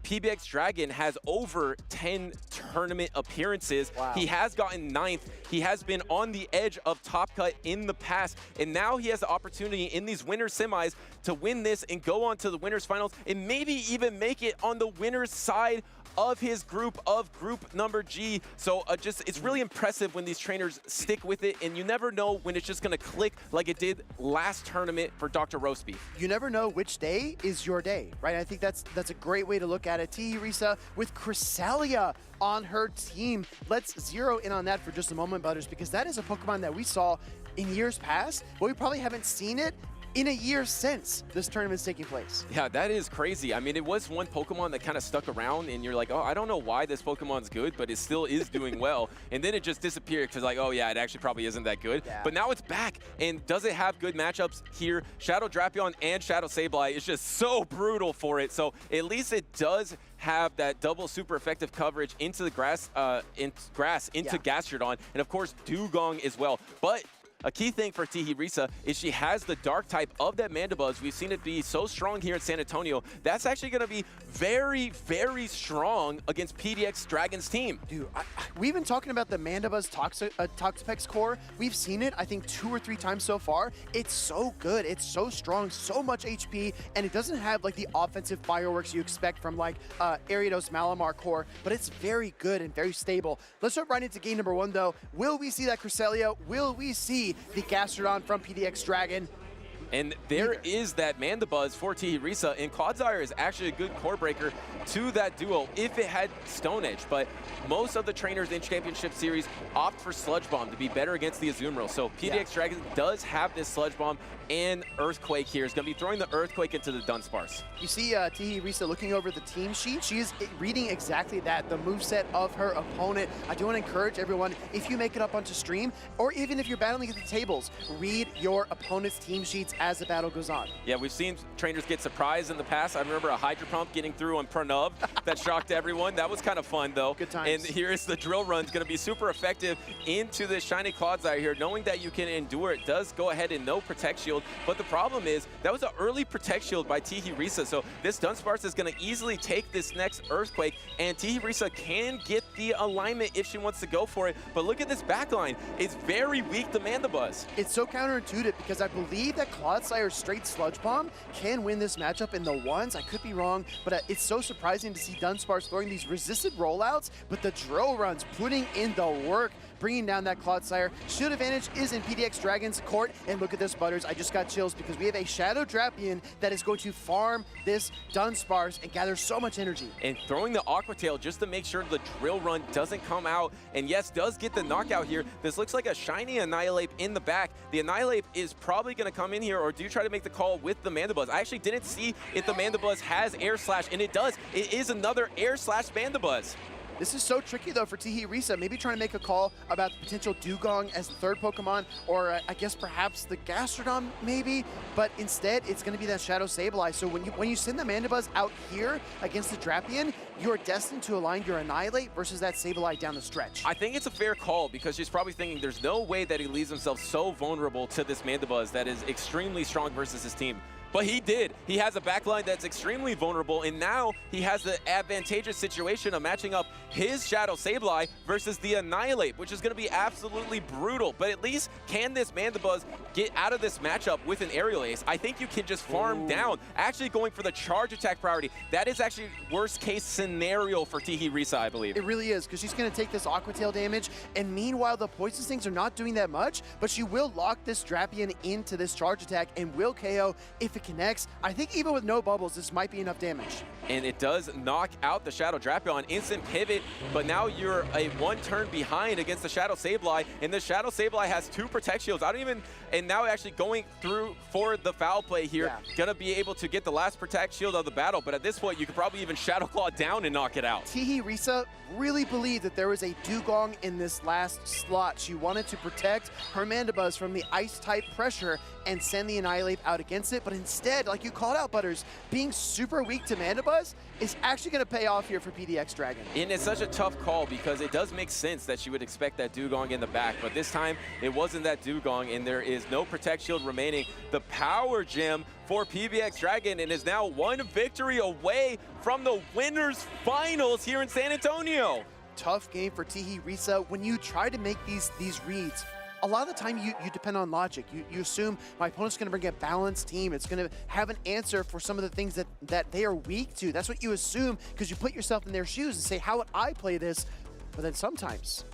Speaker 7: PBX Dragon has over 10 tournament appearances.
Speaker 8: Wow.
Speaker 7: He has gotten 9th. He has been on the edge of Top Cut in the past, and now he has the opportunity in these winner semis to win this and go on to the winners finals and maybe even make it on the winner's side of his group number G. So it's really impressive when these trainers stick with it, and you never know when it's just gonna click like it did last tournament for Dr. Roastbeef.
Speaker 8: You never know which day is your day, right? I think that's a great way to look at it. T-Risa with Cresselia on her team. Let's zero in on that for just a moment, Butters, because that is a Pokemon that we saw in years past, but we probably haven't seen it in a year since this tournament's taking place.
Speaker 7: Yeah, that is crazy. I mean, it was one Pokemon that kind of stuck around, and you're like, oh, I don't know why this Pokemon's good, but it still is doing well. And then it just disappeared because like, oh yeah, it actually probably isn't that good.
Speaker 8: Yeah.
Speaker 7: But now it's back, and does it have good matchups here? Shadow Drapion and Shadow Sableye is just so brutal for it. So at least it does have that double super effective coverage into the grass, into Gastrodon, and of course Dugong as well. But a key thing for T-Risa is she has the dark type of that Mandibuzz. We've seen it be so strong here in San Antonio. That's actually going to be very, very strong against PDX Dragon's team.
Speaker 8: Dude, we've been talking about the Mandibuzz Toxapex core. We've seen it, I think, 2 or 3 times so far. It's so good. It's so strong, so much HP, and it doesn't have like the offensive fireworks you expect from like Ariados Malamar core, but it's very good and very stable. Let's jump right into game number 1, though. Will we see that Cresselia? Will we see the Gastrodon from PDX Dragon?
Speaker 7: And there is that Mandibuzz for T-Risa, and Clodsire is actually a good core breaker to that duo if it had Stone Edge. But most of the trainers in Championship Series opt for Sludge Bomb to be better against the Azumarill. So PDX Dragon does have this Sludge Bomb, and Earthquake here is going to be throwing the Earthquake into the Dunsparce.
Speaker 8: You see T-Risa looking over the team sheet. She is reading exactly that, the moveset of her opponent. I do want to encourage everyone, if you make it up onto stream, or even if you're battling at the tables, read your opponent's team sheets as the battle goes on.
Speaker 7: Yeah, we've seen trainers get surprised in the past. I remember a Hydro Pump getting through on Pranav that shocked everyone. That was kind of fun, though.
Speaker 8: Good times.
Speaker 7: And here's the drill run. It's going to be super effective into this Shiny Clodsire here. Knowing that you can endure it does go ahead and no Protect Shield. But the problem is that was an early Protect Shield by Tihirisa. So this Dunsparce is going to easily take this next Earthquake. And Tihirisa can get the alignment if she wants to go for it. But look at this backline. It's very weak to Mandibuzz.
Speaker 8: It's so counterintuitive because I believe that Clodsire straight Sludge Bomb can win this matchup in the ones. I could be wrong, but it's so surprising to see Dunsparce throwing these resisted rollouts, but the drill runs putting in the work, bringing down that Clodsire. Shield advantage is in PDX Dragon's court, and look at this, Butters. I just got chills because we have a Shadow Drapion that is going to farm this Dunsparce and gather so much energy.
Speaker 7: And throwing the Aqua Tail just to make sure the drill run doesn't come out, and yes, does get the knockout here. This looks like a shiny Annihilate in the back. The Annihilate is probably going to come in here, or do you try to make the call with the Mandibuzz? I actually didn't see if the Mandibuzz has Air Slash, and it does. It is another Air Slash Mandibuzz.
Speaker 8: This is so tricky, though, for Tihirisa. Maybe trying to make a call about the potential Dugong as the third Pokemon, or I guess perhaps the Gastrodon, maybe. But instead, it's going to be that Shadow Sableye. So when you send the Mandibuzz out here against the Drapion, you're destined to align your Annihilate versus that Sableye down the stretch.
Speaker 7: I think it's a fair call because she's probably thinking there's no way that he leaves himself so vulnerable to this Mandibuzz that is extremely strong versus his team. But he did. He has a backline that's extremely vulnerable, and now he has the advantageous situation of matching up his Shadow Sableye versus the Annihilate, which is going to be absolutely brutal. But at least can this Mandibuzz get out of this matchup with an Aerial Ace? I think you can just farm down. Actually going for the charge attack priority. That is actually worst case scenario for Tihirisa, I believe.
Speaker 8: It really is, because she's going to take this Aqua Tail damage, and meanwhile the Poison Stings are not doing that much, but she will lock this Drapion into this charge attack and will KO if it connects. I think even with no bubbles, this might be enough damage.
Speaker 7: And it does knock out the Shadow Drapion. Instant pivot, but now you're a one turn behind against the Shadow Sableye, and the Shadow Sableye has 2 Protect Shields. And now actually going through for the foul play here, gonna be able to get the last Protect Shield of the battle, but at this point, you could probably even Shadow Claw down and knock it out.
Speaker 8: Tihirisa really believed that there was a Dugong in this last slot. She wanted to protect her Mandibuzz from the Ice-type pressure and send the Annihilate out against it, but instead, like you called out, Butters, being super weak to Mandibuzz is actually going to pay off here for PDX Dragon.
Speaker 7: And it's such a tough call because it does make sense that she would expect that Dugong in the back, but this time it wasn't that Dugong, and there is no Protect Shield remaining. The Power Gem for PBX Dragon, and is now 1 victory away from the winners finals here in San Antonio.
Speaker 8: Tough game for Tihirisa. When you try to make these reads, a lot of the time you depend on logic. You assume my opponent's going to bring a balanced team. It's going to have an answer for some of the things that they are weak to. That's what you assume because you put yourself in their shoes and say, how would I play this? But then sometimes,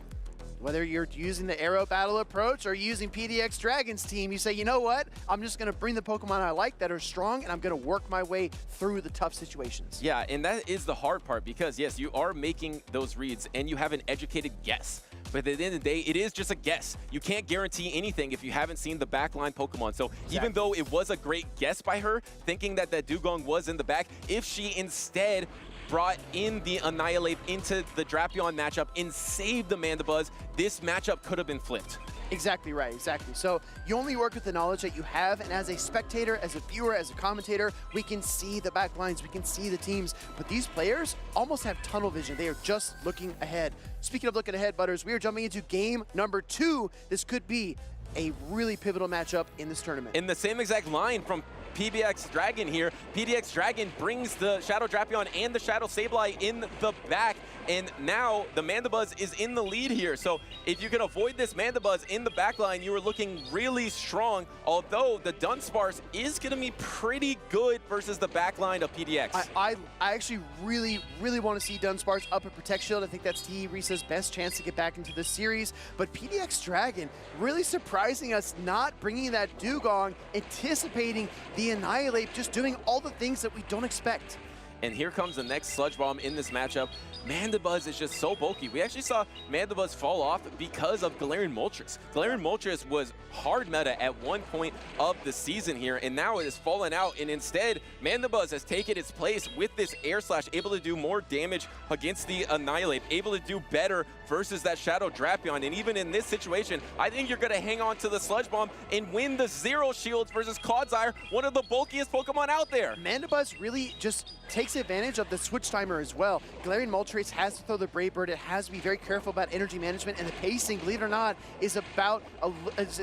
Speaker 8: whether you're using the Arrow Battle approach or using PDX Dragon's team, you say, you know what? I'm just going to bring the Pokemon I like that are strong, and I'm going to work my way through the tough situations.
Speaker 7: Yeah, and that is the hard part because, yes, you are making those reads and you have an educated guess. But at the end of the day, it is just a guess. You can't guarantee anything if you haven't seen the backline Pokemon. So even though it was a great guess by her, thinking that that Dugong was in the back, if she instead brought in the Annihilate into the Drapion matchup and saved the Mandibuzz, this matchup could have been flipped.
Speaker 8: Exactly right, exactly. So you only work with the knowledge that you have, and as a spectator, as a viewer, as a commentator, we can see the back lines, we can see the teams, but these players almost have tunnel vision. They are just looking ahead. Speaking of looking ahead, Butters, we are jumping into game number 2. This could be a really pivotal matchup in this tournament.
Speaker 7: In the same exact line from PBX Dragon here, PDX Dragon brings the Shadow Drapion and the Shadow Sableye in the back, and now the Mandibuzz is in the lead here. So if you can avoid this Mandibuzz in the backline, you are looking really strong, although the Dunsparce is going to be pretty good versus the backline of PDX.
Speaker 8: I actually really want to see Dunsparce up a Protect Shield. I think that's Tihirisa's best chance to get back into the series, but PDX Dragon really surprising us, not bringing that Dugong, anticipating the Annihilate, just doing all the things that we don't expect.
Speaker 7: And here comes the next Sludge Bomb in this matchup. Mandibuzz is just so bulky. We actually saw Mandibuzz fall off because of Galarian Moltres. Galarian Moltres was hard meta at one point of the season here, and now it has fallen out, and instead, Mandibuzz has taken its place with this Air Slash, able to do more damage against the Annihilate, able to do better versus that Shadow Drapion, and even in this situation, I think you're going to hang on to the Sludge Bomb and win the Zero Shields versus Clodsire, one of the bulkiest Pokemon out there.
Speaker 8: Mandibuzz really just takes advantage of the switch timer as well. Galarian Moltres has to throw the Brave Bird. It has to be very careful about energy management, and the pacing, believe it or not, is about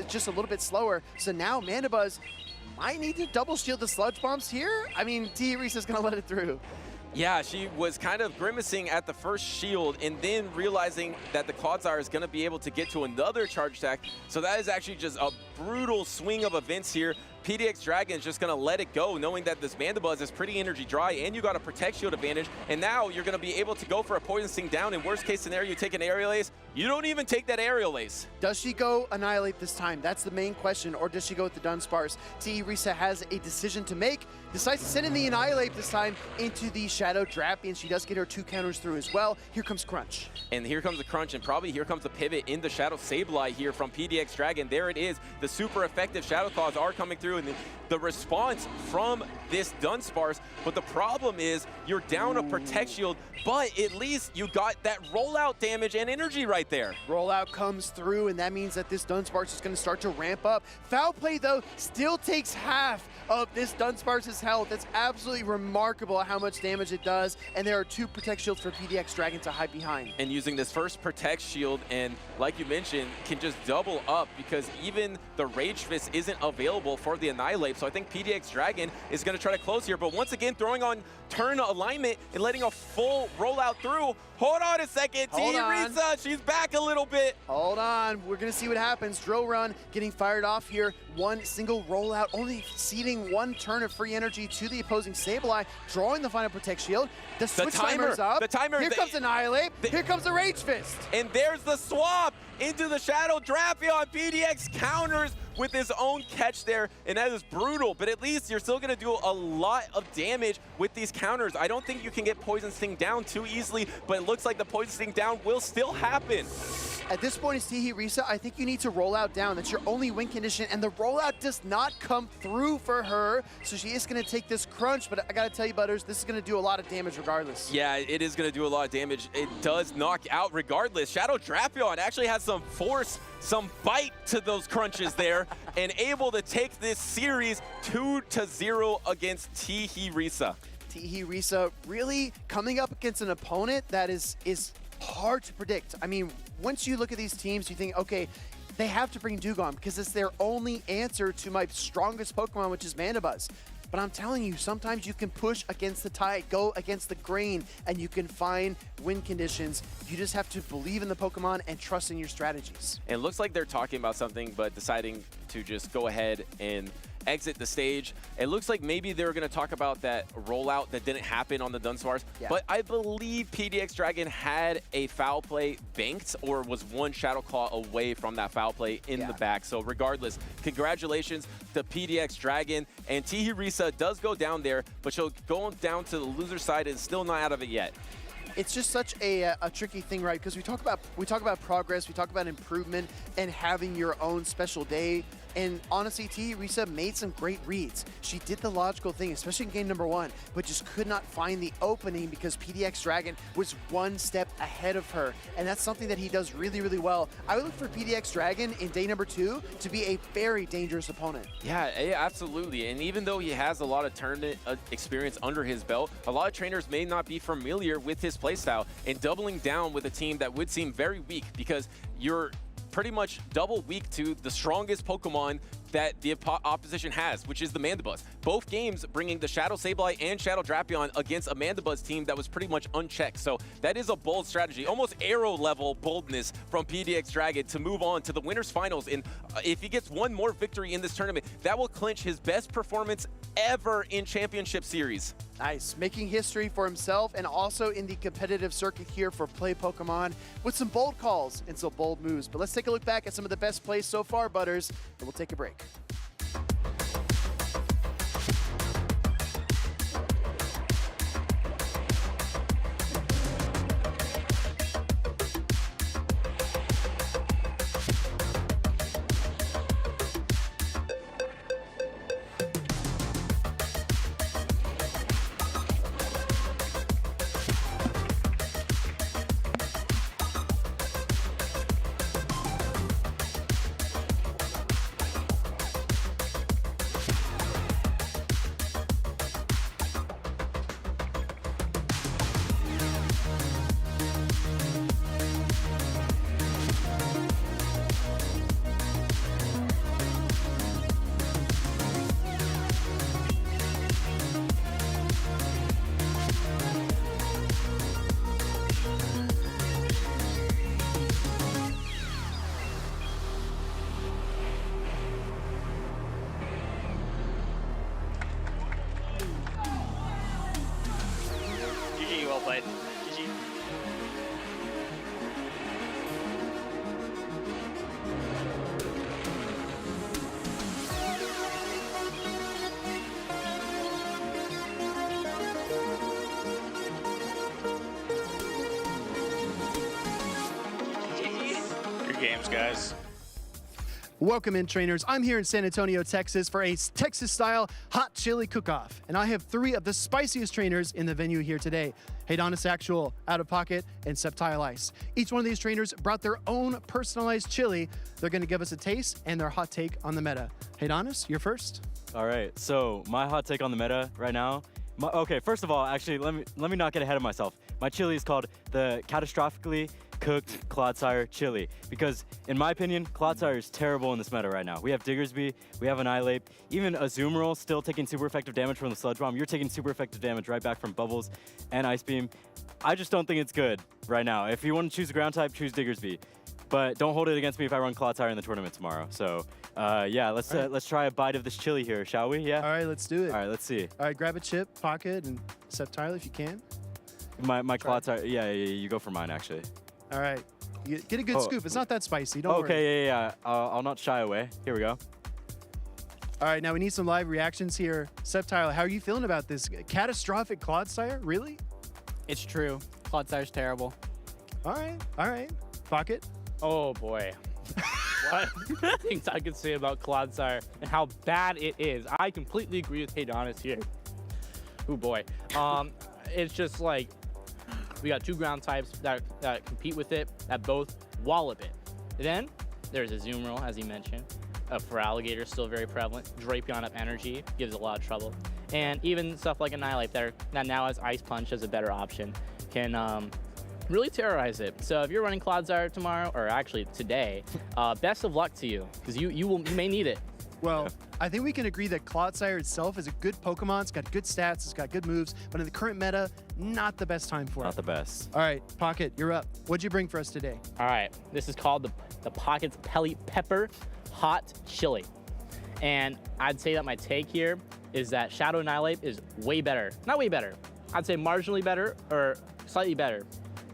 Speaker 8: just a little bit slower. So now Mandibuzz might need to double shield the Sludge Bombs here. I mean, T-Risa's going to let it through.
Speaker 7: Yeah, she was kind of grimacing at the first shield and then realizing that the Clodsire is going to be able to get to another charge attack. So that is actually just a brutal swing of events here. PDX Dragon is just going to let it go, knowing that this Mandibuzz is pretty energy dry and you got a Protect Shield advantage. And now you're going to be able to go for a Poison Sting down. In worst case scenario, you take an Aerial Ace. You don't even take that Aerial Ace.
Speaker 8: Does she go Annihilate this time? That's the main question. Or does she go with the Dunsparce? T-Risa has a decision to make. Decides to send in the Annihilate this time into the Shadow Drapion. She does get her 2 counters through as well. Here comes Crunch.
Speaker 7: And here comes the Crunch, and probably here comes the pivot in the Shadow Sableye here from PDX Dragon. There it is. The super effective Shadow Claws are coming through, and the response from this Dunsparce. But the problem is you're down a Protect Shield, but at least you got that rollout damage and energy right there.
Speaker 8: Rollout comes through, and that means that this Dunsparce is going to start to ramp up. Foul Play, though, still takes half of this Dunsparce's health. It's absolutely remarkable how much damage it does, and there are 2 Protect Shields for PDX Dragon to hide behind.
Speaker 7: And using this first Protect Shield, and like you mentioned, can just double up because even the Rage Fist isn't available for the Annihilate. So I think PDX Dragon is going to try to close here, but once again, throwing on turn alignment and letting a full rollout through. Hold on a second, T-Risa, she's back a little bit.
Speaker 8: Hold on, we're gonna see what happens. Drill Run getting fired off here. One single rollout, only ceding 1 turn of free energy to the opposing Sableye, drawing the final Protect Shield. The switch timer's up.
Speaker 7: The timer.
Speaker 8: Here comes Annihilate. Here comes the Rage Fist.
Speaker 7: And there's the swap into the Shadow Drapion. PDX counters with his own catch there, and that is brutal, but at least you're still gonna do a lot of damage with these counters. I don't think you can get Poison Sting down too easily, but it looks like the Poison Sting down will still happen.
Speaker 8: At this point, it's T-Risa, I think you need to roll out down. That's your only win condition, and the rollout does not come through for her, so she is gonna take this Crunch, but I gotta tell you, Butters, this is gonna do a lot of damage regardless.
Speaker 7: Yeah, it is gonna do a lot of damage. It does knock out regardless. Shadow Drapion actually has some force, some bite to those crunches there, and able to take this series 2-0 against T-Risa.
Speaker 8: T-Risa really coming up against an opponent that is hard to predict. I mean, once you look at these teams, you think, okay, they have to bring Dugong because it's their only answer to my strongest Pokemon, which is Mandibuzz. But I'm telling you, sometimes you can push against the tide, go against the grain, and you can find win conditions. You just have to believe in the Pokemon and trust in your strategies.
Speaker 7: And it looks like they're talking about something, but deciding to just go ahead and exit the stage. It looks like maybe they're going to talk about that rollout that didn't happen on the Dunsparce, but I believe PDX Dragon had a foul play banked or was 1 Shadow Claw away from that foul play in the back. So regardless, congratulations to PDX Dragon, and T-Risa does go down there, but she'll go down to the loser side and still not out of it yet.
Speaker 8: It's just such a tricky thing, right? Because we talk about progress, we talk about improvement, and having your own special day. And honestly, T-Risa made some great reads. She did the logical thing, especially in game number 1, but just could not find the opening because PDX Dragon was 1 step ahead of her. And that's something that he does really, really well. I would look for PDX Dragon in day number 2 to be a very dangerous opponent.
Speaker 7: Yeah, absolutely. And even though he has a lot of tournament experience under his belt, a lot of trainers may not be familiar with his playstyle, and doubling down with a team that would seem very weak because you're pretty much double weak to the strongest Pokemon that the opposition has, which is the Mandibuzz. Both games bringing the Shadow Sableye and Shadow Drapion against a Mandibuzz team that was pretty much unchecked. So that is a bold strategy, almost arrow level boldness from PDX Dragon to move on to the winners finals. And if he gets 1 more victory in this tournament, that will clinch his best performance ever in Championship Series.
Speaker 8: Nice, making history for himself and also in the competitive circuit here for Play Pokemon with some bold calls and some bold moves. But let's take a look back at some of the best plays so far, Butters, and we'll take a break.
Speaker 13: games, guys.
Speaker 8: Welcome in, trainers. I'm here in San Antonio, Texas for a Texas-style hot chili cook-off. And I have 3 of the spiciest trainers in the venue here today. Haydonis Actual, Out of Pocket, and Septile Ice. Each one of these trainers brought their own personalized chili. They're going to give us a taste and their hot take on the meta. Haydonis, you're first.
Speaker 14: All right, so my hot take on the meta right now. Okay, first of all, actually, let me not get ahead of myself. My chili is called the Catastrophically Cooked Clodsire Chili because, in my opinion, Clodsire is terrible in this meta right now. We have Diggersby, we have Annihilate, even Azumarill still taking super effective damage from the Sludge Bomb. You're taking super effective damage right back from Bubbles and Ice Beam. I just don't think it's good right now. If you want to choose a ground type, choose Diggersby. But don't hold it against me if I run Clodsire in the tournament tomorrow. So, yeah, let's try a bite of this chili here, shall we? Yeah?
Speaker 8: All right, let's do it.
Speaker 14: All right, let's see.
Speaker 8: All right, grab a chip, pocket, and Septile if you can.
Speaker 14: My Clodsire, yeah, you go for mine, actually.
Speaker 8: All right, get a good scoop. It's not that spicy, don't worry.
Speaker 14: Okay, yeah. I'll not shy away. Here we go.
Speaker 8: All right, now we need some live reactions here. Septile, how are you feeling about this catastrophic Clodsire? Really?
Speaker 11: It's true. Clodsire's terrible.
Speaker 8: All right. Pocket?
Speaker 23: Oh, boy. What things I could say about Clodsire and how bad it is. I completely agree with Haydonis here. Oh, boy. It's just like we got 2 ground types that compete with it that both wallop it. Then there's Azumarill, as he mentioned. Feraligatr is still very prevalent. Drapion up energy gives a lot of trouble. And even stuff like Annihilate that now has Ice Punch as a better option can really terrorize it. So if you're running Clodsire tomorrow, or actually today, best of luck to you, because you may need it.
Speaker 8: Well, I think we can agree that Clodsire itself is a good Pokemon. It's got good stats, it's got good moves, but in the current meta, not the best time for it.
Speaker 14: Not the best.
Speaker 8: All right, Pocket, you're up. What'd you bring for us today?
Speaker 23: All right, this is called the Pocket's Pelly Pepper Hot Chili. And I'd say that my take here is that Shadow Annihilate is way better. Not way better. I'd say marginally better or slightly better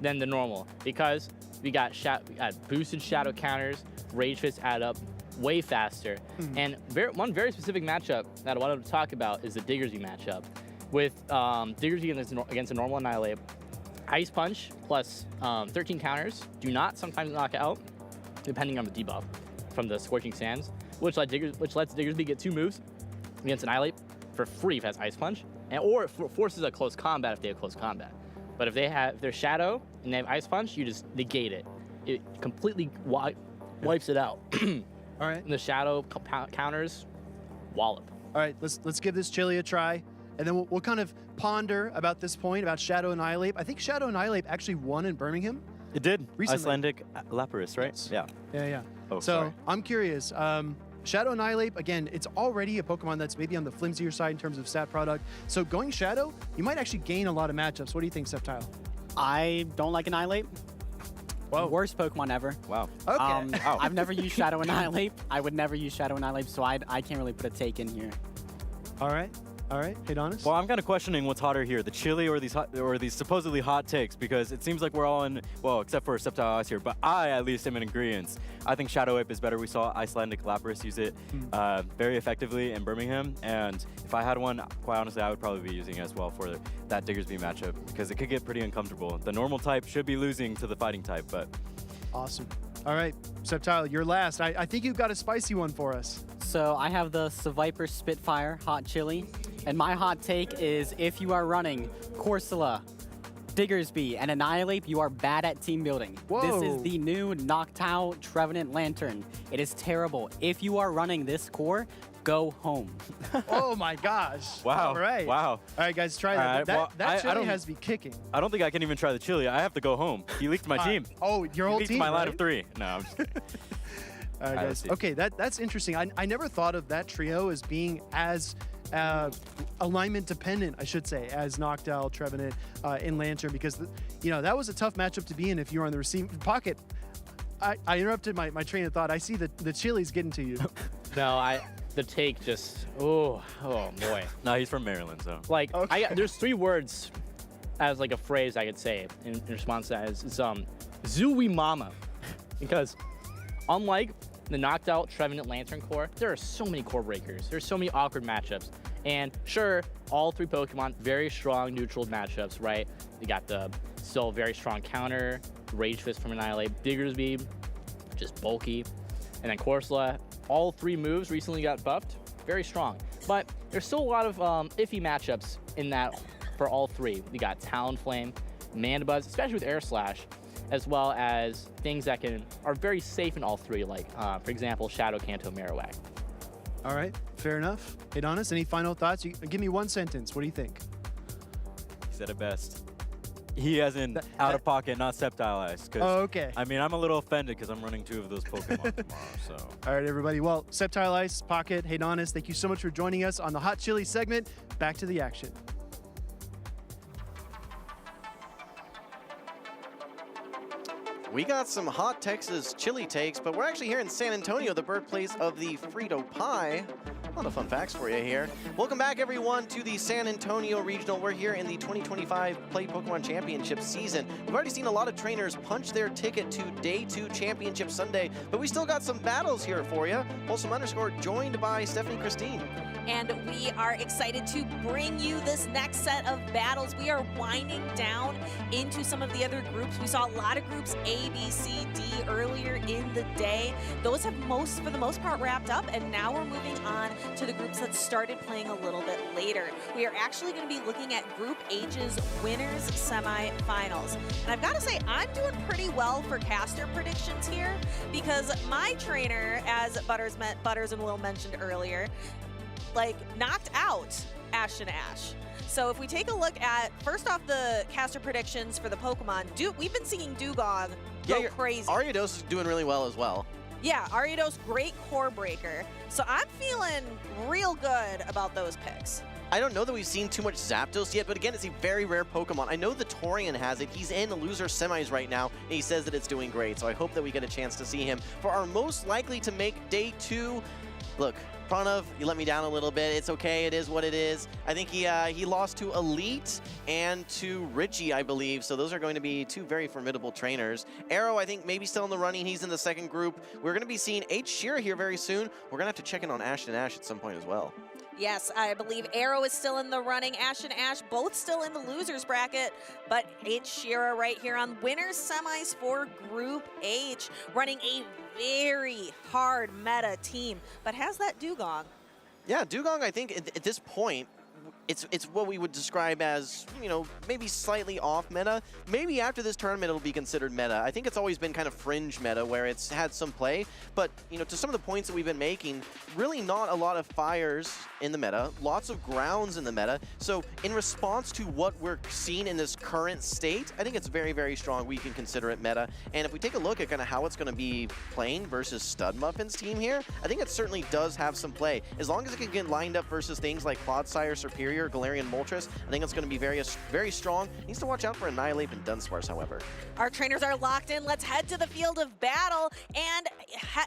Speaker 23: than the normal because we got boosted Shadow counters, Rage Fist add up way faster. And one very specific matchup that I wanted to talk about is the Diggersby matchup. With Diggersby against a normal Annihilate, Ice Punch plus 13 counters do not sometimes knock out, depending on the debuff from the Scorching Sands, which lets Diggersby get 2 moves against Annihilate for free if it has Ice Punch, or it forces a close combat if they have close combat. But if they're Shadow and they have Ice Punch, you just negate it. It completely wipes it out.
Speaker 8: All right.
Speaker 23: And the Shadow counters wallop.
Speaker 8: All right, let's give this chili a try, and then we'll kind of ponder about this point about Shadow Annihilate. I think Shadow Annihilate actually won in Birmingham.
Speaker 14: It did.
Speaker 8: Recently.
Speaker 14: Icelandic Lapras, right?
Speaker 8: Yes. Yeah.
Speaker 14: Oh,
Speaker 8: so
Speaker 14: sorry.
Speaker 8: I'm curious. Shadow Annihilate, again, it's already a Pokemon that's maybe on the flimsier side in terms of stat product. So going Shadow, you might actually gain a lot of matchups. What do you think, Septile?
Speaker 11: I don't like Annihilate.
Speaker 8: Whoa.
Speaker 11: Worst Pokemon ever.
Speaker 14: Wow.
Speaker 8: Okay.
Speaker 11: I've never used Shadow Annihilate. I would never use Shadow Annihilate, so I can't really put a take in here.
Speaker 8: All right. Haydonis?
Speaker 14: Well, I'm kind of questioning what's hotter here, the chili or these supposedly hot takes, because it seems like we're all in, well, except for Septile Ice here, but I at least am in agreement. I think Shadow Ape is better. We saw Icelandic Lapras use it very effectively in Birmingham, and if I had one, quite honestly, I would probably be using it as well for that Diggersby matchup, because it could get pretty uncomfortable. The normal type should be losing to the fighting type, but...
Speaker 8: Awesome. All right, Septile, you're last. I think you've got a spicy one for us.
Speaker 11: So I have the Seviper Spitfire Hot Chili, and my hot take is if you are running Corsola, Diggersby, and Annihilate, you are bad at team building.
Speaker 8: Whoa.
Speaker 11: This is the new Noctowl Trevenant Lantern. It is terrible. If you are running this core, go home.
Speaker 8: Oh my gosh.
Speaker 14: Wow.
Speaker 8: All right.
Speaker 14: Wow.
Speaker 8: All right, guys, try that. That chili has to be kicking.
Speaker 14: I don't think I can even try the chili. I have to go home. He leaked my team.
Speaker 8: Oh, your whole
Speaker 14: he leaked
Speaker 8: team,
Speaker 14: my line
Speaker 8: right?
Speaker 14: of 3. No, I'm just kidding.
Speaker 8: All right, guys. Okay, that's interesting. I never thought of that trio as being as alignment dependent, I should say, as Noctowl, Trevenant, and Lantern, because that was a tough matchup to be in if you were on the receiving Pocket. I interrupted my train of thought. I see the chili's getting to you.
Speaker 23: No, the take just, oh boy.
Speaker 14: No, he's from Maryland, so.
Speaker 23: Like, there's 3 words as like a phrase I could say in response to that. It's Zooey Mama. Because unlike the Noctowl Trevenant Lantern core, there are so many core breakers. There's so many awkward matchups. And sure, all 3 Pokemon, very strong neutral matchups, right? You got the still very strong counter, Rage Fist from Annihilate, Diggersby, just bulky. And then Corsola, all 3 moves recently got buffed. Very strong. But there's still a lot of iffy matchups in that for all 3. We got Talonflame, Mandibuzz, especially with Air Slash, as well as things that are very safe in all 3, like, for example, Shadow Kanto Marowak.
Speaker 8: All right, fair enough. Adonis, any final thoughts? Give me 1 sentence. What do you think?
Speaker 14: He said it best. He as in out of pocket, not Sceptile.
Speaker 8: Oh, okay.
Speaker 14: I mean, I'm a little offended because I'm running 2 of those Pokemon tomorrow, so.
Speaker 8: All right, everybody. Well, Sceptile Ice, Pocket, Adonis, thank you so much for joining us on the Hot Chili segment. Back to the action.
Speaker 5: We got some hot Texas chili takes, but we're actually here in San Antonio, the birthplace of the Frito Pie. A lot of fun facts for you here. Welcome back, everyone, to the San Antonio Regional. We're here in the 2025 Play Pokemon Championship season. We've already seen a lot of trainers punch their ticket to Day 2 Championship Sunday, but we still got some battles here for you. Wholesome_, joined by Stephanie Christine.
Speaker 4: And we are excited to bring you this next set of battles. We are winding down into some of the other groups. We saw a lot of groups A, B, C, D earlier in the day. Those have for the most part wrapped up, and now we're moving on to the groups that started playing a little bit later. We are actually going to be looking at Group H's winners semifinals. And I've got to say, I'm doing pretty well for caster predictions here, because my trainer, as Butters and Will mentioned earlier, knocked out Ashton Ash. So if we take a look at, first off, the caster predictions for the Pokemon, we've been seeing Dugong go crazy.
Speaker 5: Ariados is doing really well as well.
Speaker 4: Yeah, Ariados, great core breaker. So I'm feeling real good about those picks.
Speaker 5: I don't know that we've seen too much Zapdos yet, but again, it's a very rare Pokemon. I know the Torian has it. He's in loser semis right now, and he says that it's doing great. So I hope that we get a chance to see him for our most likely to make Day 2. Look, Pranav, you let me down a little bit. It's okay. It is what it is. I think he lost to Elite and to Richie, I believe. So those are going to be 2 very formidable trainers. Arrow, I think, maybe still in the running. He's in the second group. We're going to be seeing H. Shearer here very soon. We're going to have to check in on Ashton Ash at some point as well.
Speaker 4: Yes, I believe Arrow is still in the running. Ash and Ash both still in the losers bracket, but H. Shearer right here on winners semis for Group H, running a very hard meta team, but has that Dugong.
Speaker 5: Yeah, Dugong, I think at this point, it's what we would describe as, maybe slightly off meta. Maybe after this tournament it'll be considered meta. I think it's always been kind of fringe meta where it's had some play, but to some of the points that we've been making, really not a lot of fires in the meta, lots of grounds in the meta. So in response to what we're seeing in this current state, I think it's very, very strong. We can consider it meta. And if we take a look at kind of how it's going to be playing versus Stud Muffin's team here, I think it certainly does have some play. As long as it can get lined up versus things like Clodsire, Superior, Galarian Moltres, I think it's going to be very, very strong. Needs to watch out for Annihilate and Dunsparce, however.
Speaker 4: Our trainers are locked in. Let's head to the field of battle. And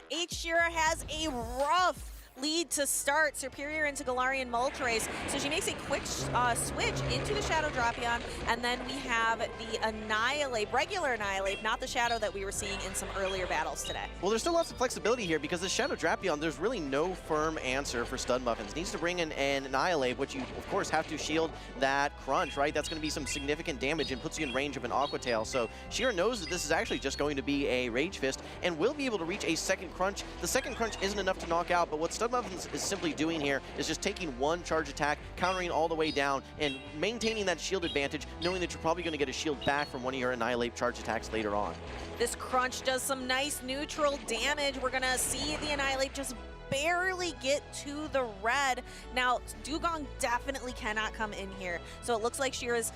Speaker 4: H. Shearer has a rough lead to start. Superior into Galarian Moltres. So she makes a quick switch into the Shadow Drapion, and then we have the Annihilate, regular Annihilate, not the Shadow that we were seeing in some earlier battles today.
Speaker 5: Well, there's still lots of flexibility here because the Shadow Drapion, there's really no firm answer for Stud Muffins. Needs to bring in an Annihilate, which you, of course, have to shield that Crunch, right? That's going to be some significant damage and puts you in range of an Aqua Tail. So Shearer knows that this is actually just going to be a Rage Fist and will be able to reach a second Crunch. The second Crunch isn't enough to knock out, but what Stud Muffins is simply doing here is just taking one charge attack, countering all the way down, and maintaining that shield advantage, knowing that you're probably going to get a shield back from one of your Annihilate charge attacks later on.
Speaker 4: This Crunch does some nice neutral damage. We're going to see the Annihilate just barely get to the red. Now, Dugong definitely cannot come in here, so it looks like Shearer's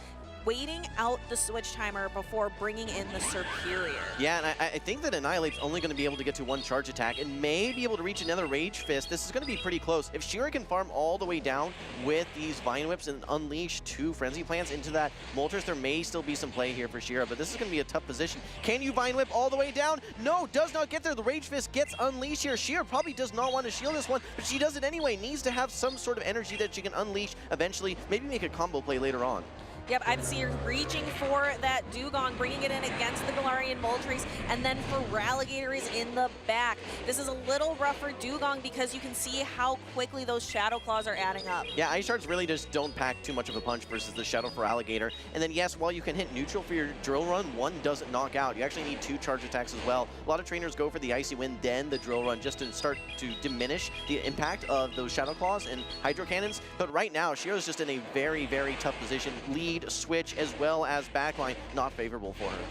Speaker 4: waiting out the switch timer before bringing in the Superior.
Speaker 5: Yeah, and I think that Annihilate's only going to be able to get to one charge attack and may be able to reach another Rage Fist. This is going to be pretty close. If Shearer can farm all the way down with these Vine Whips and unleash 2 Frenzy Plants into that Moltres, there may still be some play here for Shearer, but this is going to be a tough position. Can you Vine Whip all the way down? No, does not get there. The Rage Fist gets unleashed here. Shearer probably does not want to shield this one, but she does it anyway. Needs to have some sort of energy that she can unleash eventually, maybe make a combo play later on.
Speaker 4: Yep, I see her reaching for that Dugong, bringing it in against the Galarian Galarian Moltres, and then Feraligatr is in the back. This is a little rough for Dugong because you can see how quickly those Shadow Claws are adding up.
Speaker 5: Yeah, Ice Shards really just don't pack too much of a punch versus the Shadow Feraligatr. And then yes, while you can hit neutral for your Drill Run, one doesn't knock out. You actually need 2 charge attacks as well. A lot of trainers go for the Icy Wind, then the Drill Run, just to start to diminish the impact of those Shadow Claws and Hydro Cannons. But right now, Shiro's just in a very, very tough position. Lead, switch, as well as backline, not favorable for her.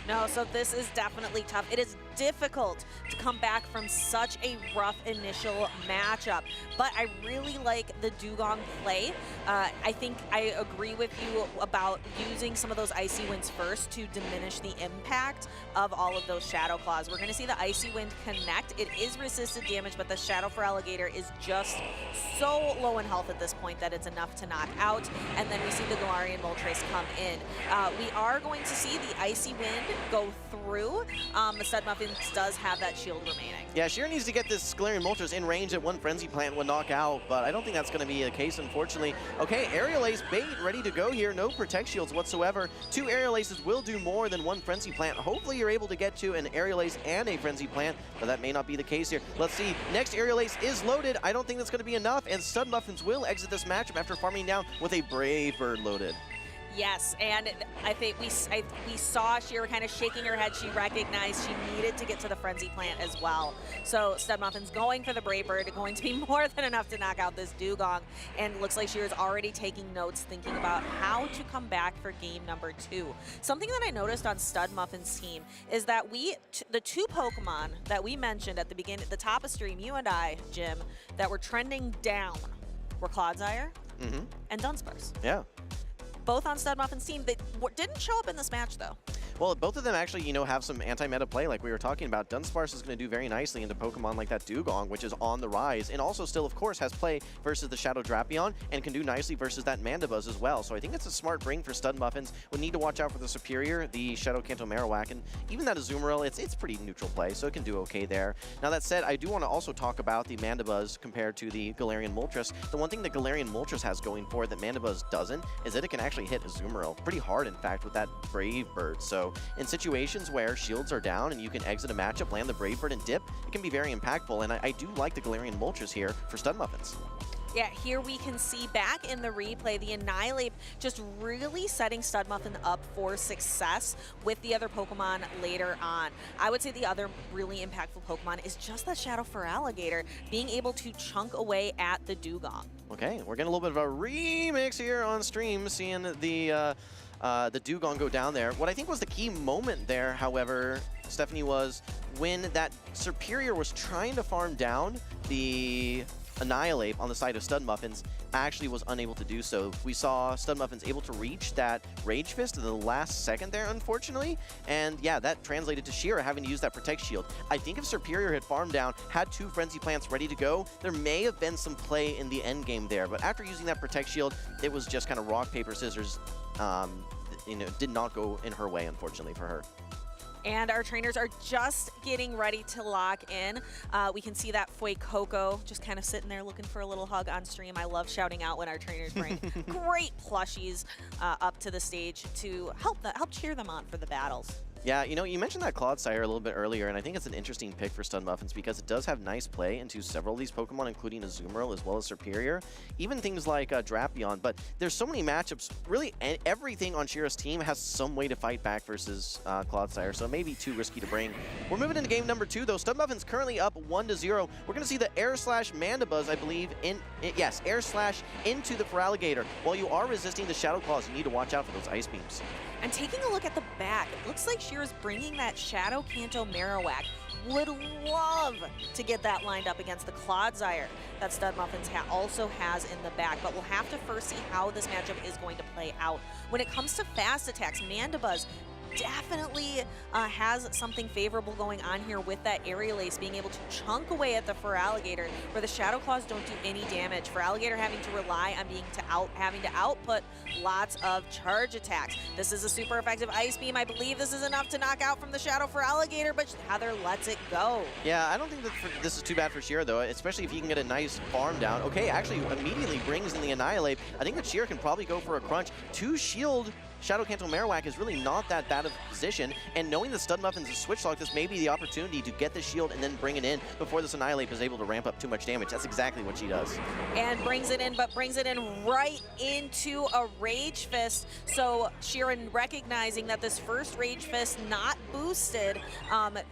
Speaker 4: No, so this is definitely tough. It is difficult to come back from such a rough initial matchup, but I really like the Dugong play. I think I agree with you about using some of those Icy Winds first to diminish the impact of all of those Shadow Claws. We're going to see the Icy Wind connect. It is resisted damage, but the Shadow Feraligatr is just so low in health at this point that it's enough to knock out, and then we see the Galarian Moltres come in. We are going to see the Icy Wind go through. The Stud Muffins does have that shield remaining.
Speaker 5: Yeah, Shira needs to get this Galarian Moltres in range that one Frenzy Plant would knock out, but I don't think that's going to be the case, unfortunately. Okay, Aerial Ace bait ready to go here. No Protect Shields whatsoever. 2 Aerial Aces will do more than 1 Frenzy Plant. Hopefully you're able to get to an Aerial Ace and a Frenzy Plant, but that may not be the case here. Let's see. Next Aerial Ace is loaded. I don't think that's going to be enough, and Stud Muffins will exit this matchup after farming down with a Brave Bird loaded.
Speaker 4: Yes, and I think we saw Shira kind of shaking her head. She recognized she needed to get to the Frenzy Plant as well. So Stud Muffin's going for the Brave Bird, going to be more than enough to knock out this Dugong. And looks like Shira's already taking notes, thinking about how to come back for game number 2. Something that I noticed on Stud Muffin's team is that the 2 Pokemon that we mentioned at the beginning, at the top of stream, you and I, Jim, that were trending down were Clodsire and Dunsparce.
Speaker 5: Yeah.
Speaker 4: Both on Stud Muffin's team. They didn't show up in this match, though.
Speaker 5: Well, both of them actually, you know, have some anti-meta play like we were talking about. Dunsparce is going to do very nicely into Pokemon like that Dugong, which is on the rise, and also still, of course, has play versus the Shadow Drapion and can do nicely versus that Mandibuzz as well. So I think it's a smart bring for Stud Muffins. We need to watch out for the Superior, the Shadow Kanto Marowak, and even that Azumarill, it's pretty neutral play, so it can do okay there. Now, that said, I do want to also talk about the Mandibuzz compared to the Galarian Moltres. The one thing that Galarian Moltres has going for it that Mandibuzz doesn't is that it can actually hit Azumarill pretty hard, in fact, with that Brave Bird. So in situations where shields are down and you can exit a matchup, land the Brave Bird and dip, it can be very impactful, and I do like the Galarian Moltres here for Stud Muffins.
Speaker 4: Yeah, here we can see back in the replay, the Annihilate just really setting Stud Muffin up for success with the other Pokemon later on. I would say the other really impactful Pokemon is just that Shadow Feraligatr being able to chunk away at the Dugong.
Speaker 5: Okay, we're getting a little bit of a remix here on stream, seeing the Dugong go down there. What I think was the key moment there, however, Stephanie, was when that Superior was trying to farm down the Annihilate on the side of Stud Muffins, actually was unable to do so. We saw Stud Muffins able to reach that Rage Fist in the last second there, unfortunately, and yeah, that translated to Shira having to use that Protect Shield. I think if Superior had farmed down, had 2 Frenzy Plants ready to go, there may have been some play in the end game there, but after using that Protect Shield, it was just kind of rock, paper, scissors. You know, did not go in her way, unfortunately, for her.
Speaker 4: And our trainers are just getting ready to lock in. We can see that Fuecoco just kind of sitting there looking for a little hug on stream. I love shouting out when our trainers bring great plushies up to the stage to help cheer them on for the battles.
Speaker 5: Yeah, you know, you mentioned that Clodsire a little bit earlier, and I think it's an interesting pick for Stud Muffins because it does have nice play into several of these Pokemon, including Azumarill as well as Superior, even things like Drapion. But there's so many matchups. Really, everything on Shira's team has some way to fight back versus Clodsire, so maybe too risky to bring. We're moving into game number 2, though. Stud Muffins currently up 1-0. We're going to see the Air Slash Mandibuzz, I believe, yes, Air Slash into the Feraligatr. While you are resisting the Shadow Claws, you need to watch out for those Ice Beams.
Speaker 4: And taking a look at the back, it looks like Shira's bringing that Shadow Kanto Marowak. Would love to get that lined up against the Clodsire that Stud Muffins also has in the back, but we'll have to first see how this matchup is going to play out. When it comes to fast attacks, Mandibuzz definitely has something favorable going on here with that Aerial Ace being able to chunk away at the Feraligatr, where the Shadow Claws don't do any damage. Feraligatr having to rely on having to output lots of charge attacks. This is a super effective Ice Beam. I believe this is enough to knock out from the Shadow Feraligatr, but Heather lets it go.
Speaker 5: Yeah, I don't think that this is too bad for Shira, though, especially if you can get a nice farm down. Okay, actually immediately brings in the Annihilate. I think that Shira can probably go for a crunch. 2 shield Shadow Kanto Marowak is really not that bad of a position, and knowing the Stud Muffins is switch lock, this may be the opportunity to get the shield and then bring it in before this Annihilate is able to ramp up too much damage. That's exactly what she does.
Speaker 4: And brings it in, but brings it in right into a Rage Fist. So Sheeran recognizing that this first Rage Fist not boosted,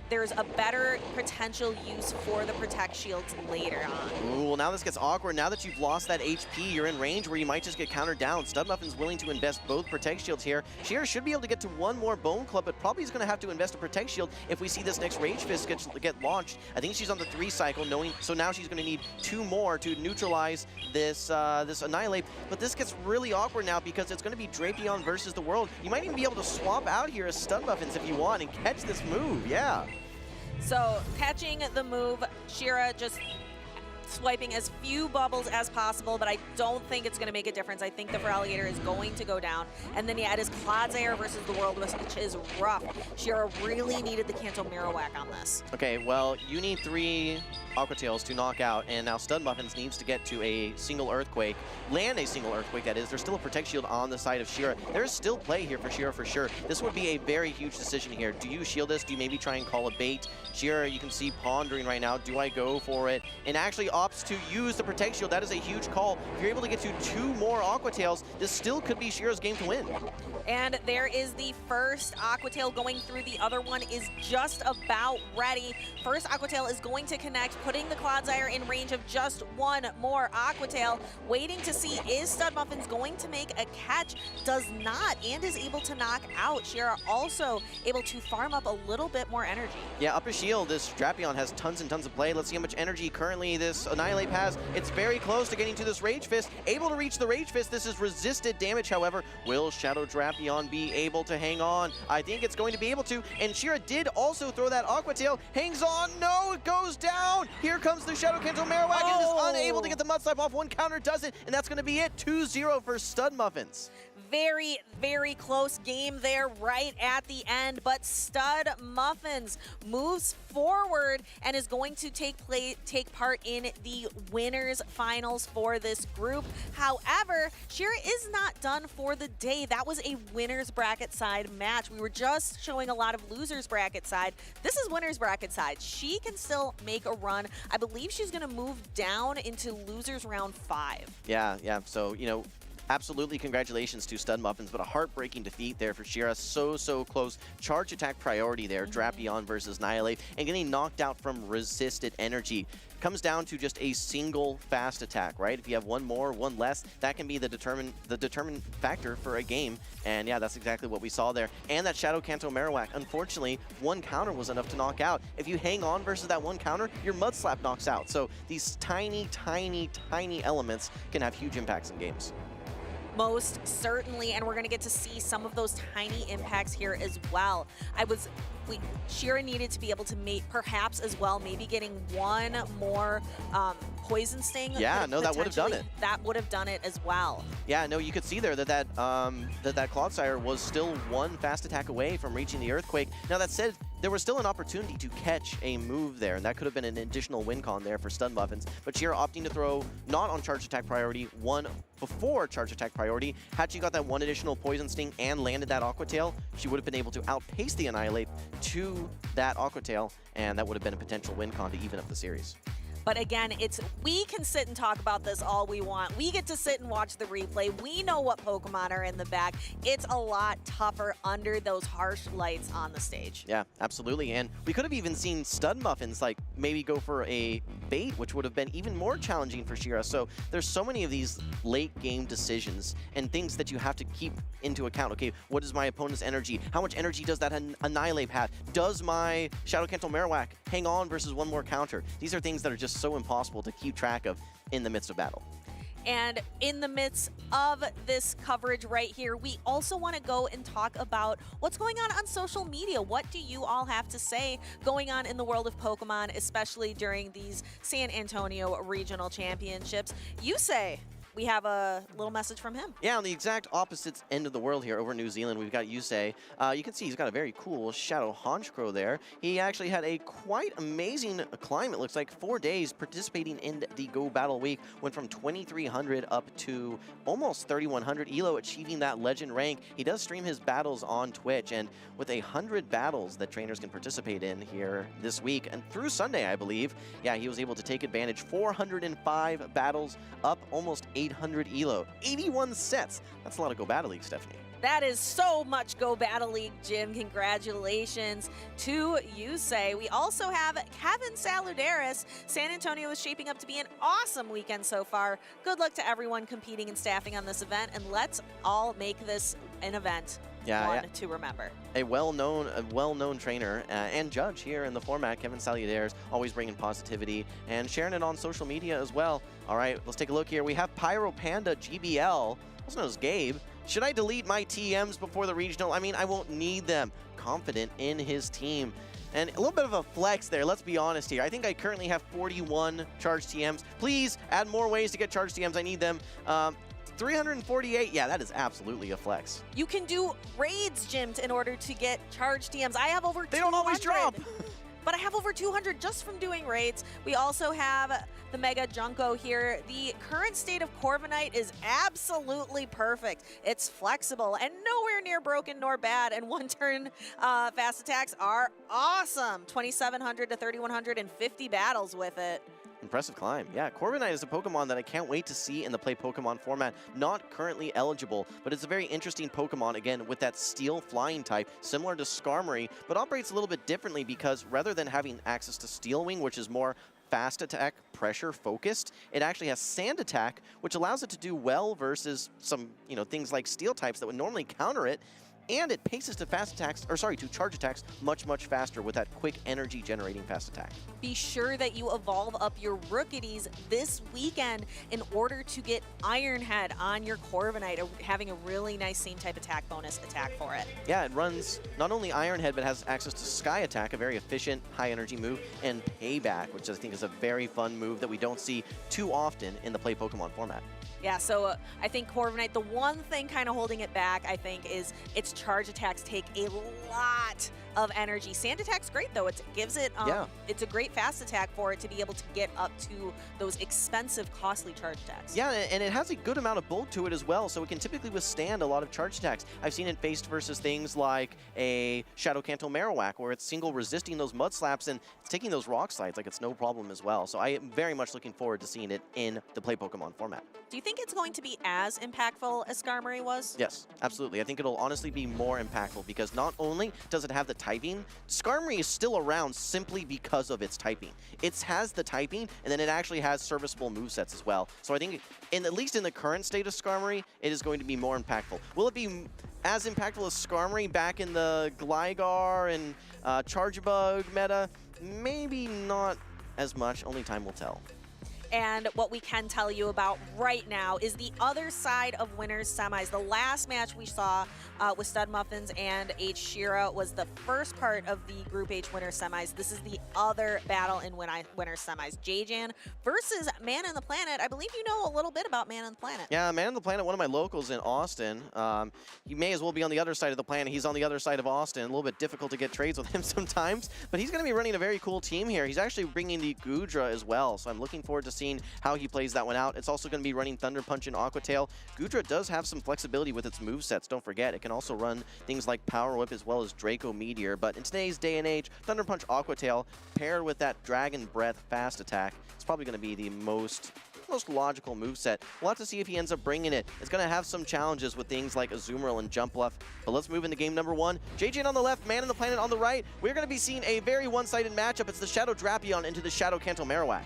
Speaker 4: there's a better potential use for the Protect Shields later on.
Speaker 5: Ooh, well now this gets awkward. Now that you've lost that HP, you're in range where you might just get countered down. Stud Muffin's willing to invest both Protect Shields here. Sheeran should be able to get to one more Bone Club, but probably is going to have to invest a Protect Shield if we see this next Rage Fist get launched. I think she's on the 3 cycle, so now she's going to need 2 more to neutralize this this Annihilate. But this gets really awkward now because it's going to be Drapion versus the world. You might even be able to swap out here as Stud Muffins if you want and catch this move, yeah.
Speaker 4: So catching the move, Shira just swiping as few bubbles as possible, but I don't think it's going to make a difference. I think the Feraligatr is going to go down. And then, yeah, it is Clodsire versus the World, which is rough. Shira really needed the Kanto Marowak on this.
Speaker 5: Okay, well, you need 3 Aqua Tails to knock out, and now Stud Muffins needs to get to a single Earthquake, land a single Earthquake, that is. There's still a Protect Shield on the side of Shira. There's still play here for Shira for sure. This would be a very huge decision here. Do you shield this? Do you maybe try and call a bait? Shira, you can see pondering right now. Do I go for it? And actually opts to use the Protect Shield. That is a huge call. If you're able to get to 2 more Aqua Tails, this still could be Shira's game to win.
Speaker 4: And there is the first Aqua Tail going through. The other one is just about ready. First Aqua Tail is going to connect, putting the Clodsire in range of just 1 more Aqua Tail. Waiting to see, is Stud Muffins going to make a catch? Does not, and is able to knock out. Shira also able to farm up a little bit more energy.
Speaker 5: Yeah, up a shield. This Drapion has tons and tons of play. Let's see how much energy currently this Annihilate has. It's very close to getting to this Rage Fist. Able to reach the Rage Fist. This is resisted damage, however. Will Shadow Drapion be able to hang on? I think it's going to be able to. And Shira did also throw that Aqua Tail. Hangs on. No, it goes down. Here comes the Shadow Kanto Marowak and is unable to get the Mud Slap off. 1 counter does it, and that's going to be it. 2-0 for Stud Muffins.
Speaker 4: Very, very close game there right at the end, but Stud Muffins moves forward and is going to take part in the winners finals for this group. However, Shira is not done for the day. That was a winners bracket side match. We were just showing a lot of losers bracket side. This is winners bracket side. She can still make a run. I believe she's going to move down into losers round 5.
Speaker 5: Yeah, so, you know, absolutely congratulations to Stud Muffins, but a heartbreaking defeat there for Shira. So close. Charge attack priority there. Drapion versus Annihilate, and getting knocked out from resisted energy. Comes down to just a single fast attack, right? If you have 1 more, 1 less, that can be the determined factor for a game. And yeah, that's exactly what we saw there. And that Shadow Kanto Marowak, unfortunately, 1 counter was enough to knock out. If you hang on versus that 1 counter, your Mud Slap knocks out. So these tiny elements can have huge impacts in games.
Speaker 4: Most certainly, and we're going to get to see some of those tiny impacts here as well. Shira needed to be able to perhaps as well, maybe getting 1 more Poison Sting.
Speaker 5: Yeah, no, that would have done it.
Speaker 4: That would have done it as well.
Speaker 5: Yeah, no, you could see there that Clodsire was still 1 fast attack away from reaching the Earthquake. Now that said, there was still an opportunity to catch a move there, and that could have been an additional win con there for Stud Muffins. But Shira opting to throw not on charge attack priority, 1 before charge attack priority. Had she got that 1 additional Poison Sting and landed that Aqua Tail, she would have been able to outpace the Annihilate to that Aqua Tail, and that would have been a potential win con to even up the series.
Speaker 4: But again, we can sit and talk about this all we want. We get to sit and watch the replay. We know what Pokemon are in the back. It's a lot tougher under those harsh lights on the stage.
Speaker 5: Yeah, absolutely. And we could have even seen Stud Muffins like maybe go for a bait, which would have been even more challenging for Shira. So there's so many of these late game decisions and things that you have to keep into account. Okay, what is my opponent's energy? How much energy does that Annihilate have? Does my Shadow Kanto Marowak hang on versus 1 more counter? These are things that are just so impossible to keep track of in the midst of battle.
Speaker 4: And in the midst of this coverage right here, we also want to go and talk about what's going on social media. What do you all have to say going on in the world of Pokemon, especially during these San Antonio Regional Championships? You say, we have a little message from him.
Speaker 5: Yeah, on the exact opposite end of the world here over in New Zealand, we've got Yusei. You can see he's got a very cool Shadow Honchkrow there. He actually had a quite amazing climb, it looks like, 4 days participating in the Go Battle Week. Went from 2,300 up to almost 3,100 elo, achieving that legend rank. He does stream his battles on Twitch, and with 100 battles that trainers can participate in here this week and through Sunday, I believe, yeah, he was able to take advantage. 405 battles, up almost 800 elo. 81 sets. That's a lot of Go Battle League, Stephanie.
Speaker 4: That is so much Go Battle League, Jim. Congratulations to Yusei. We also have Kevin Saludaris. San Antonio is shaping up to be an awesome weekend so far. Good luck to everyone competing and staffing on this event, and let's all make this an event. One to remember.
Speaker 5: A well-known trainer and judge here in the format, Kevin Saludaris, always bringing positivity and sharing it on social media as well. All right, let's take a look here. We have Pyro Panda GBL, also known as Gabe. Should I delete my TMs before the regional? I mean, I won't need them. Confident in his team. And a little bit of a flex there, let's be honest here. I think I currently have 41 charged TMs. Please add more ways to get charged TMs. I need them. 348, yeah, that is absolutely a flex.
Speaker 4: You can do raids, Jim, in order to get charged TMs. I have over 200.
Speaker 5: They don't always drop.
Speaker 4: But I have over 200 just from doing raids. We also have the Mega Junko here. The current state of Corviknight is absolutely perfect. It's flexible and nowhere near broken nor bad. And one-turn fast attacks are awesome. 2,700 to 3,150 battles with it.
Speaker 5: Impressive climb. Yeah, Corviknight is a Pokemon that I can't wait to see in the Play Pokemon format. Not currently eligible, but it's a very interesting Pokemon, again, with that Steel Flying type, similar to Skarmory, but operates a little bit differently because rather than having access to Steel Wing, which is more fast attack, pressure focused, it actually has Sand Attack, which allows it to do well versus some, things like Steel types that would normally counter it. And it paces to to charge attacks much, much faster with that quick energy generating fast attack.
Speaker 4: Be sure that you evolve up your Rookies this weekend in order to get Iron Head on your Corviknight, having a really nice same type attack bonus attack for it.
Speaker 5: Yeah, it runs not only Iron Head, but has access to Sky Attack, a very efficient high energy move, and Payback, which I think is a very fun move that we don't see too often in the Play Pokemon format.
Speaker 4: Yeah, so I think Corviknight, the one thing kind of holding it back, I think, is its charge attacks take a lot of energy. Sand Attack's great, though. It gives it, it's a great fast attack for it to be able to get up to those expensive, costly charge attacks.
Speaker 5: Yeah, and it has a good amount of bulk to it as well, so it can typically withstand a lot of charge attacks. I've seen it faced versus things like a Shadow Kanto Marowak, where it's single resisting those mud slaps and it's taking those rock slides like it's no problem as well. So I am very much looking forward to seeing it in the Play Pokemon format.
Speaker 4: Do you think it's going to be as impactful as Skarmory was?
Speaker 5: Yes, absolutely. I think it'll honestly be more impactful because not only does it have the typing, Skarmory is still around simply because of its typing. It has the typing, and then it actually has serviceable movesets as well. So I think, at least in the current state of Skarmory, it is going to be more impactful. Will it be as impactful as Skarmory back in the Gligar and Chargebug meta? Maybe not as much. Only time will tell.
Speaker 4: And what we can tell you about right now is the other side of winners semis. The last match we saw with Stud Muffins and H. Shira was the first part of the Group H winners semis. This is the other battle in winners semis. J-Jan versus Man on the Planet. I believe you know a little bit about Man on the Planet.
Speaker 5: Yeah, Man on the Planet, one of my locals in Austin. He may as well be on the other side of the planet. He's on the other side of Austin. A little bit difficult to get trades with him sometimes, but he's going to be running a very cool team here. He's actually bringing the Goodra as well, so I'm looking forward to seeing how he plays that one out. It's also going to be running Thunder Punch and Aqua Tail. Goodra does have some flexibility with its movesets, don't forget. It can also run things like Power Whip as well as Draco Meteor, but in today's day and age, Thunder Punch Aqua Tail paired with that Dragon Breath fast attack, it's probably going to be the most logical moveset. We'll have to see if he ends up bringing it. It's going to have some challenges with things like Azumarill and Jump Bluff, but let's move into game number one. JJ on the left, Man on the Planet on the right. We're going to be seeing a very one-sided matchup. It's the Shadow Drapion into the Shadow Kanto Marowak.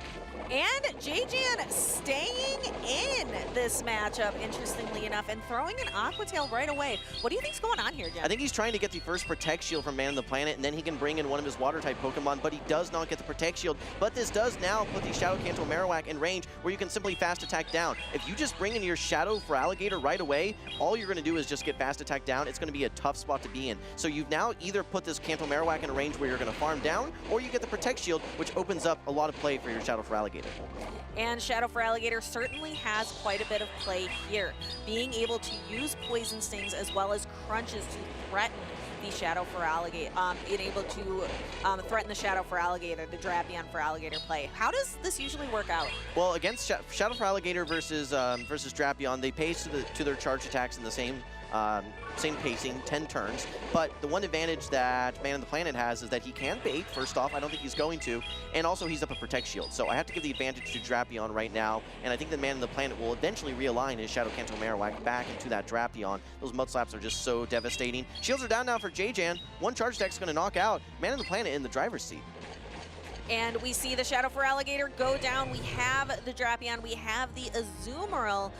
Speaker 4: And J-Jan staying in this matchup, interestingly enough, and throwing an Aqua Tail right away. What do you think's going on here, Jen?
Speaker 5: I think he's trying to get the first Protect Shield from Man on the Planet, and then he can bring in one of his Water-type Pokemon, but he does not get the Protect Shield. But this does now put the Shadow Kanto Marowak in range, where you can simply fast attack down. If you just bring in your Shadow for Alligator right away, all you're going to do is just get fast attack down. It's going to be a tough spot to be in. So you've now either put this Kanto Marowak in a range where you're going to farm down, or you get the Protect Shield, which opens up a lot of play for your Shadow for Alligator.
Speaker 4: And Shadow for Alligator certainly has quite a bit of play here. Being able to use Poison Stings as well as Crunches to threaten the Shadow for Alligator, being able to threaten the Shadow for Alligator, the Drapion for Alligator play. How does this usually work out?
Speaker 5: Well, against Shadow for Alligator versus Drapion, they pace to their charge attacks in the same pacing, 10 turns. But the one advantage that Man in the Planet has is that he can bait, first off. I don't think he's going to. And also, he's up a Protect Shield. So I have to give the advantage to Drapion right now. And I think that Man in the Planet will eventually realign his Shadow Kanto Marowak back into that Drapion. Those Mud Slaps are just so devastating. Shields are down now for J-Jan. One charge attack is going to knock out Man in the Planet in the driver's seat.
Speaker 4: And we see the Shadow for Alligator go down. We have the Drapion. We have the Azumarill.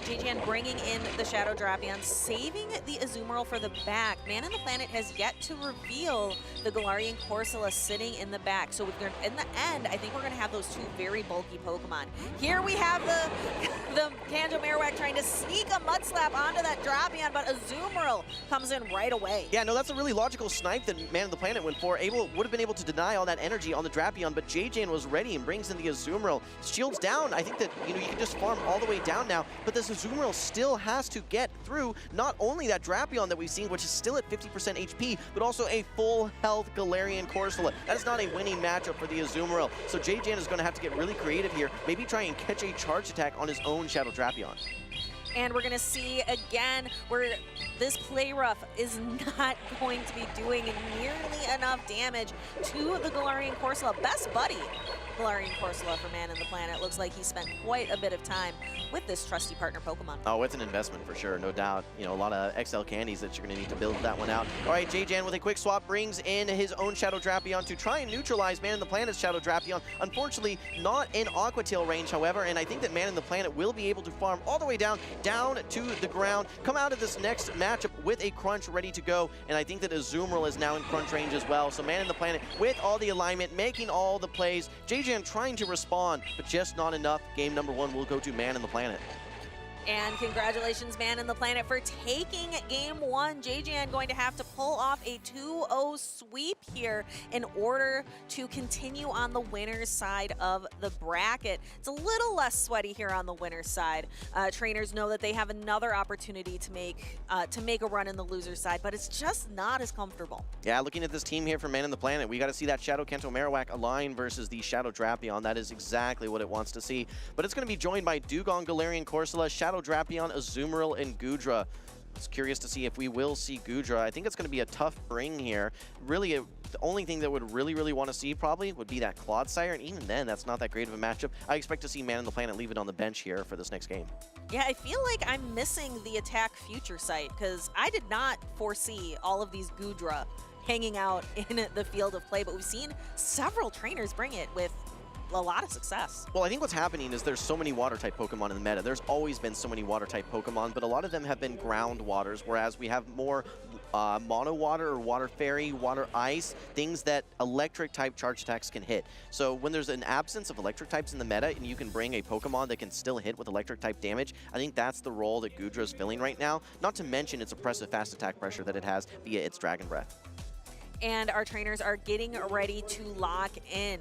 Speaker 4: J-Jan bringing in the Shadow Drapion, saving the Azumarill for the back. Man in the Planet has yet to reveal the Galarian Corsola sitting in the back. So in the end, I think we're going to have those two very bulky Pokemon. Here we have the Kanto Marowak trying to sneak a Mud Slap onto that Drapion, but Azumarill comes in right away.
Speaker 5: Yeah, no, that's a really logical snipe that Man in the Planet went for. Would have been able to deny all that energy on the Drapion, but J-Jan was ready and brings in the Azumarill. Shields down. I think that, you can just farm all the way down now, but this Azumarill still has to get through not only that Drapion that we've seen, which is still at 50% HP, but also a full health Galarian Corsola. That is not a winning matchup for the Azumarill. So J-Jan is going to have to get really creative here, maybe try and catch a charge attack on his own Shadow Drapion.
Speaker 4: And we're going to see again where this play rough is not going to be doing nearly enough damage to the Galarian Corsola. Best buddy Galarian Corsola for Man in the Planet. Looks like he spent quite a bit of time with this trusty partner Pokemon.
Speaker 5: Oh, it's an investment for sure, no doubt. A lot of XL candies that you're going to need to build that one out. All right, J-Jan with a quick swap brings in his own Shadow Drapion to try and neutralize Man in the Planet's Shadow Drapion. Unfortunately, not in Aqua Tail range, however, and I think that Man in the Planet will be able to farm all the way down to the ground, come out of this next matchup with a Crunch ready to go, and I think that Azumarill is now in Crunch range as well. So Man in the Planet with all the alignment, making all the plays. J-Jan trying to respond, but just not enough. Game number one will go to Man in the Planet.
Speaker 4: And congratulations, Man in the Planet, for taking game one. J-Jan going to have to pull off a 2-0 sweep here in order to continue on the winner's side of the bracket. It's a little less sweaty here on the winner's side. Trainers know that they have another opportunity to make a run in the loser's side, but it's just not as comfortable.
Speaker 5: Yeah, looking at this team here for Man in the Planet, we got to see that Shadow Kanto Marowak align versus the Shadow Drapion. That is exactly what it wants to see. But it's going to be joined by Dugong, Galarian Corsola, Shadow Drapion, Azumarill, and Goodra. I was curious to see if we will see Goodra. I think it's going to be a tough bring here. Really, the only thing that would really want to see probably would be that Clodsire, and even then, that's not that great of a matchup. I expect to see Man in the Planet leave it on the bench here for this next game.
Speaker 4: Yeah, I feel like I'm missing the attack future sight, because I did not foresee all of these Goodra hanging out in the field of play, but we've seen several trainers bring it with a lot of success.
Speaker 5: Well, I think what's happening is there's so many water-type Pokemon in the meta. There's always been so many water-type Pokemon, but a lot of them have been ground waters, whereas we have more mono water or water fairy, water ice, things that electric-type charge attacks can hit. So when there's an absence of electric types in the meta and you can bring a Pokemon that can still hit with electric-type damage, I think that's the role that Goodra is filling right now, not to mention its oppressive fast attack pressure that it has via its Dragon Breath.
Speaker 4: And our trainers are getting ready to lock in.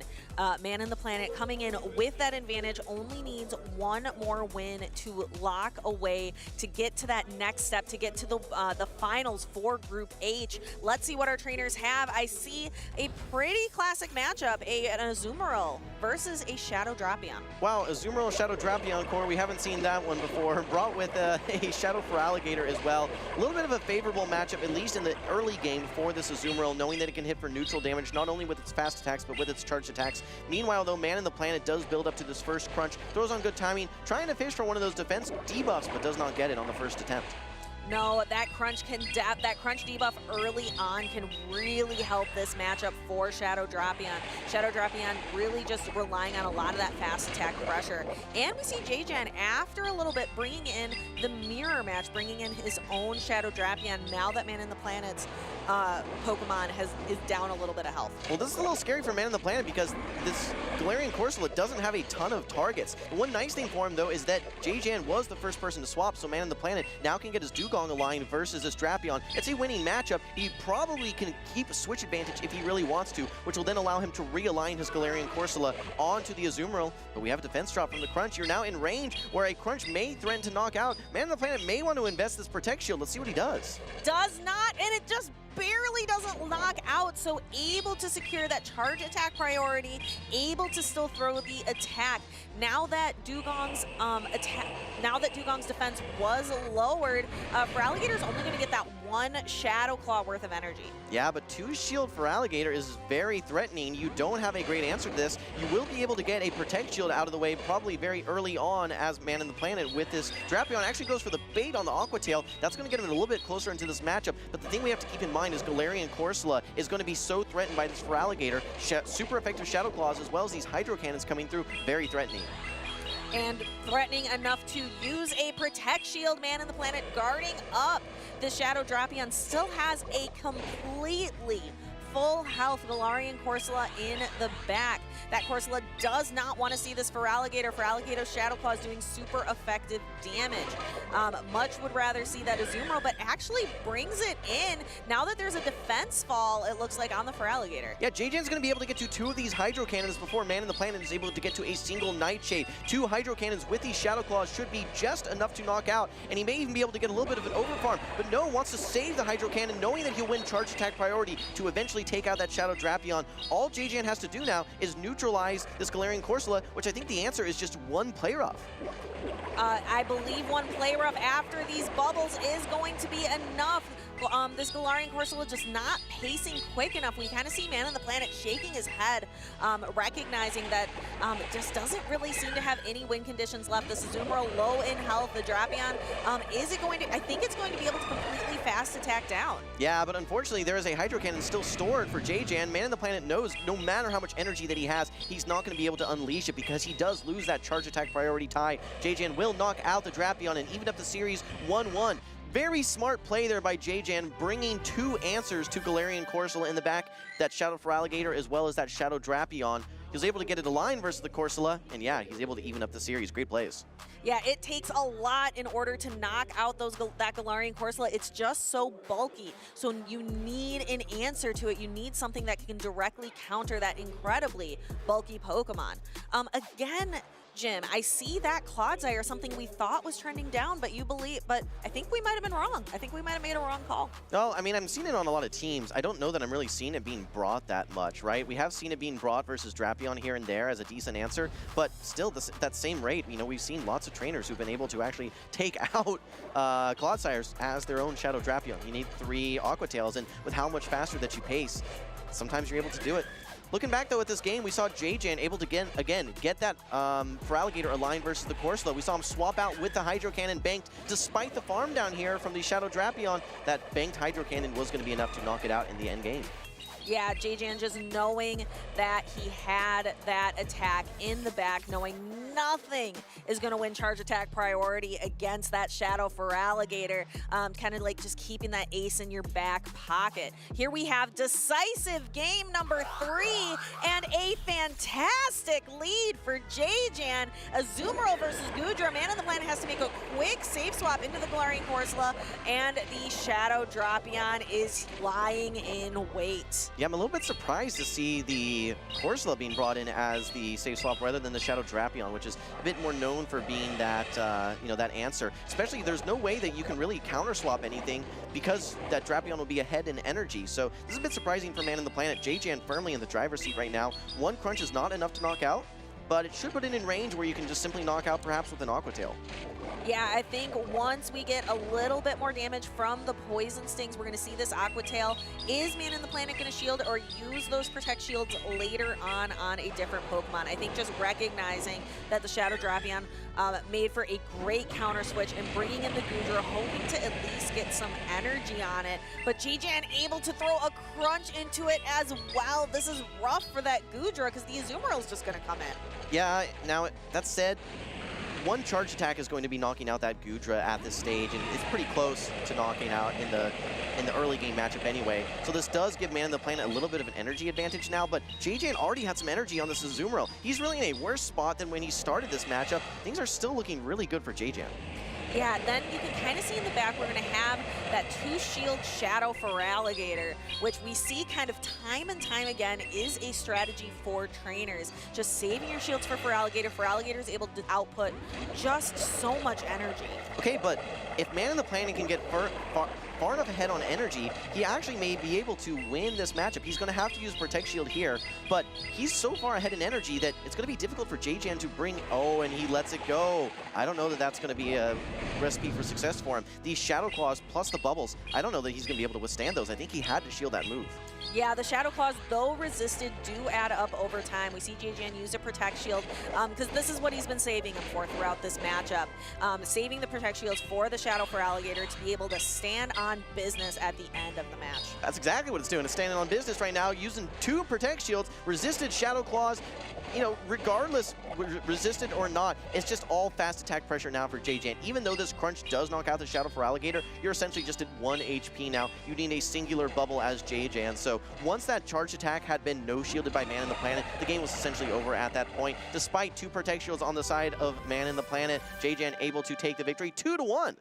Speaker 4: Man in the Planet coming in with that advantage, only needs one more win to lock away, to get to that next step, to get to the finals for Group H. Let's see what our trainers have. I see a pretty classic matchup, an Azumarill versus a Shadow Drapion.
Speaker 5: Wow, Azumarill Shadow Drapion core, we haven't seen that one before. Brought with a Shadow for Alligator as well. A little bit of a favorable matchup, at least in the early game for this Azumarill, knowing that it can hit for neutral damage, not only with its fast attacks, but with its charged attacks. Meanwhile, though, Man in the Planet does build up to this first Crunch, throws on good timing, trying to fish for one of those defense debuffs, but does not get it on the first attempt.
Speaker 4: No, that crunch debuff early on can really help this matchup for Shadow Drapion. Shadow Drapion really just relying on a lot of that fast attack pressure. And we see J-Jan after a little bit bringing in the mirror match, bringing in his own Shadow Drapion now that Man in the Planet's Pokemon is down a little bit of health.
Speaker 5: Well, this is a little scary for Man in the Planet because this Galarian Corsola doesn't have a ton of targets. One nice thing for him, though, is that J-Jan was the first person to swap, so Man in the Planet now can get his Dugong aligned versus this Drapion. It's a winning matchup. He probably can keep a switch advantage if he really wants to, which will then allow him to realign his Galarian Corsola onto the Azumarill. But we have a defense drop from the Crunch. You're now in range where a Crunch may threaten to knock out. Man in the Planet may want to invest this Protect Shield. Let's see what he does.
Speaker 4: Does not, and it just barely doesn't knock out, so able to secure that charge attack priority, able to still throw the attack. Now that Dugong's defense was lowered, Feraligator's only going to get that one Shadow Claw worth of energy.
Speaker 5: Yeah, but 2 shield for Alligator is very threatening. You don't have a great answer to this. You will be able to get a Protect Shield out of the way probably very early on as Man in the Planet with this. Drapion actually goes for the bait on the Aqua Tail. That's going to get him a little bit closer into this matchup. But the thing we have to keep in mind is Galarian Corsola is going to be so threatened by this Feraligator. Super effective Shadow Claws as well as these Hydro Cannons coming through. Very threatening.
Speaker 4: And threatening enough to use a Protect Shield. Man in the Planet guarding up. The Shadow Drapion still has a completely full health Galarian Corsola in the back. That Corsola does not want to see this Feraligator. Feraligator's Shadow Claw is doing super effective damage. Much would rather see that Azumarill, but actually brings it in. Now that there's a defense fall, it looks like, on the Feraligator.
Speaker 5: Yeah, J-Jan's going to be able to get to 2 of these Hydro Cannons before Man in the Planet is able to get to a single Nightshade. 2 Hydro Cannons with these Shadow Claws should be just enough to knock out, and he may even be able to get a little bit of an overfarm, but no, wants to save the Hydro Cannon, knowing that he'll win charge attack priority to eventually take out that Shadow Drapion. All J-Jan has to do now is neutralize this Galarian Corsola, which I think the answer is just 1 play rough.
Speaker 4: I believe 1 play rough after these bubbles is going to be enough. This Galarian Corsola just not pacing quick enough. We kind of see Man in the Planet shaking his head, recognizing that just doesn't really seem to have any win conditions left. This Azumarill low in health. The Drapion, is it going to, I think it's going to be able to completely fast attack down.
Speaker 5: Yeah, but unfortunately there is a Hydro Cannon still stored for J-Jan. Man in the Planet knows no matter how much energy that he has, he's not going to be able to unleash it because he does lose that charge attack priority tie. J-Jan will knock out the Drapion and even up the series 1-1. Very smart play there by J-Jan, bringing 2 answers to Galarian Corsola in the back, that Shadow Feraligator as well as that Shadow Drapion. He was able to get it aligned versus the Corsola, and yeah, he's able to even up the series. Great plays.
Speaker 4: Yeah, it takes a lot in order to knock out that Galarian Corsola. It's just so bulky, so you need an answer to it. You need something that can directly counter that incredibly bulky Pokemon. Again, Jim, I see that Clodsire, something we thought was trending down, but I think we might have been wrong. I think we might have made a wrong call.
Speaker 5: No, I mean, I'm seeing it on a lot of teams. I don't know that I'm really seeing it being brought that much, right? We have seen it being brought versus Drapion here and there as a decent answer, but still, that same rate, you know, we've seen lots of trainers who've been able to actually take out Clodsires as their own Shadow Drapion. You need 3 Aqua Tails, and with how much faster that you pace, sometimes you're able to do it. Looking back, though, at this game, we saw J-Jan able to, again, get that Feraligator aligned versus the Corsola. We saw him swap out with the Hydro Cannon banked. Despite the farm down here from the Shadow Drapion, that banked Hydro Cannon was going to be enough to knock it out in the end game.
Speaker 4: Yeah, J-Jan just knowing that he had that attack in the back, knowing nothing is going to win charge attack priority against that Shadow Feraligator, kind of like just keeping that ace in your back pocket. Here we have decisive game number 3 and a fantastic lead for J-Jan. Azumarill versus Goodra. Man in the Planet has to make a quick save swap into the Galarian Corsola, and the Shadow Drapion is lying in wait.
Speaker 5: Yeah, I'm a little bit surprised to see the Corsola being brought in as the save swap rather than the Shadow Drapion, which is a bit more known for being that, you know, that answer. Especially, there's no way that you can really counter swap anything because that Drapion will be ahead in energy. So this is a bit surprising for Man in the Planet. J-Jan firmly in the driver's seat right now. 1 crunch is not enough to knock out, but it should put it in range where you can just simply knock out perhaps with an Aqua Tail.
Speaker 4: Yeah, I think once we get a little bit more damage from the poison stings, we're going to see this Aqua Tail. Is Man in the Planet going to shield or use those Protect Shields later on a different Pokemon? I think just recognizing that the Shadow Drapion made for a great counter switch and bringing in the Goodra, hoping to at least get some energy on it. But J-Jan able to throw a crunch into it as well. This is rough for that Goodra because the Azumarill is just going to come in.
Speaker 5: Yeah, now that said, one charge attack is going to be knocking out that Goodra at this stage, and it's pretty close to knocking out in the early game matchup anyway. So this does give Man in the Planet a little bit of an energy advantage now, but J-Jan already had some energy on this Azumarill. He's really in a worse spot than when he started this matchup. Things are still looking really good for J-Jan.
Speaker 4: Yeah, then you can kind of see in the back we're going to have that 2-shield Shadow for Alligator, which we see kind of time and time again is a strategy for trainers. Just saving your shields for Alligator. For Alligator is able to output just so much energy.
Speaker 5: Okay, but if Man in the Planet can get far enough ahead on energy, he actually may be able to win this matchup. He's going to have to use Protect Shield here, but he's so far ahead in energy that it's going to be difficult for J-Jan to bring... Oh, and he lets it go. I don't know that that's going to be a recipe for success for him. These Shadow Claws plus the bubbles, I don't know that he's going to be able to withstand those. I think he had to shield that move.
Speaker 4: Yeah, the Shadow Claws, though resisted, do add up over time. We see J-Jan use a Protect Shield because this is what he's been saving him for throughout this matchup. Saving the Protect Shields for the Shadow for Alligator to be able to stand on business at the end of the match.
Speaker 5: That's exactly what it's doing. It's standing on business right now, using 2 Protect Shields, resisted Shadow Claws. You know, regardless, resisted or not, it's just all fast attack pressure now for J-Jan. Even though this crunch does knock out the Shadow for Alligator, you're essentially just at 1 HP now. You need a singular bubble as J-Jan. So once that charge attack had been no-shielded by Man in the Planet, the game was essentially over at that point. Despite 2 Protect Shields on the side of Man in the Planet, J-Jan able to take the victory 2-1.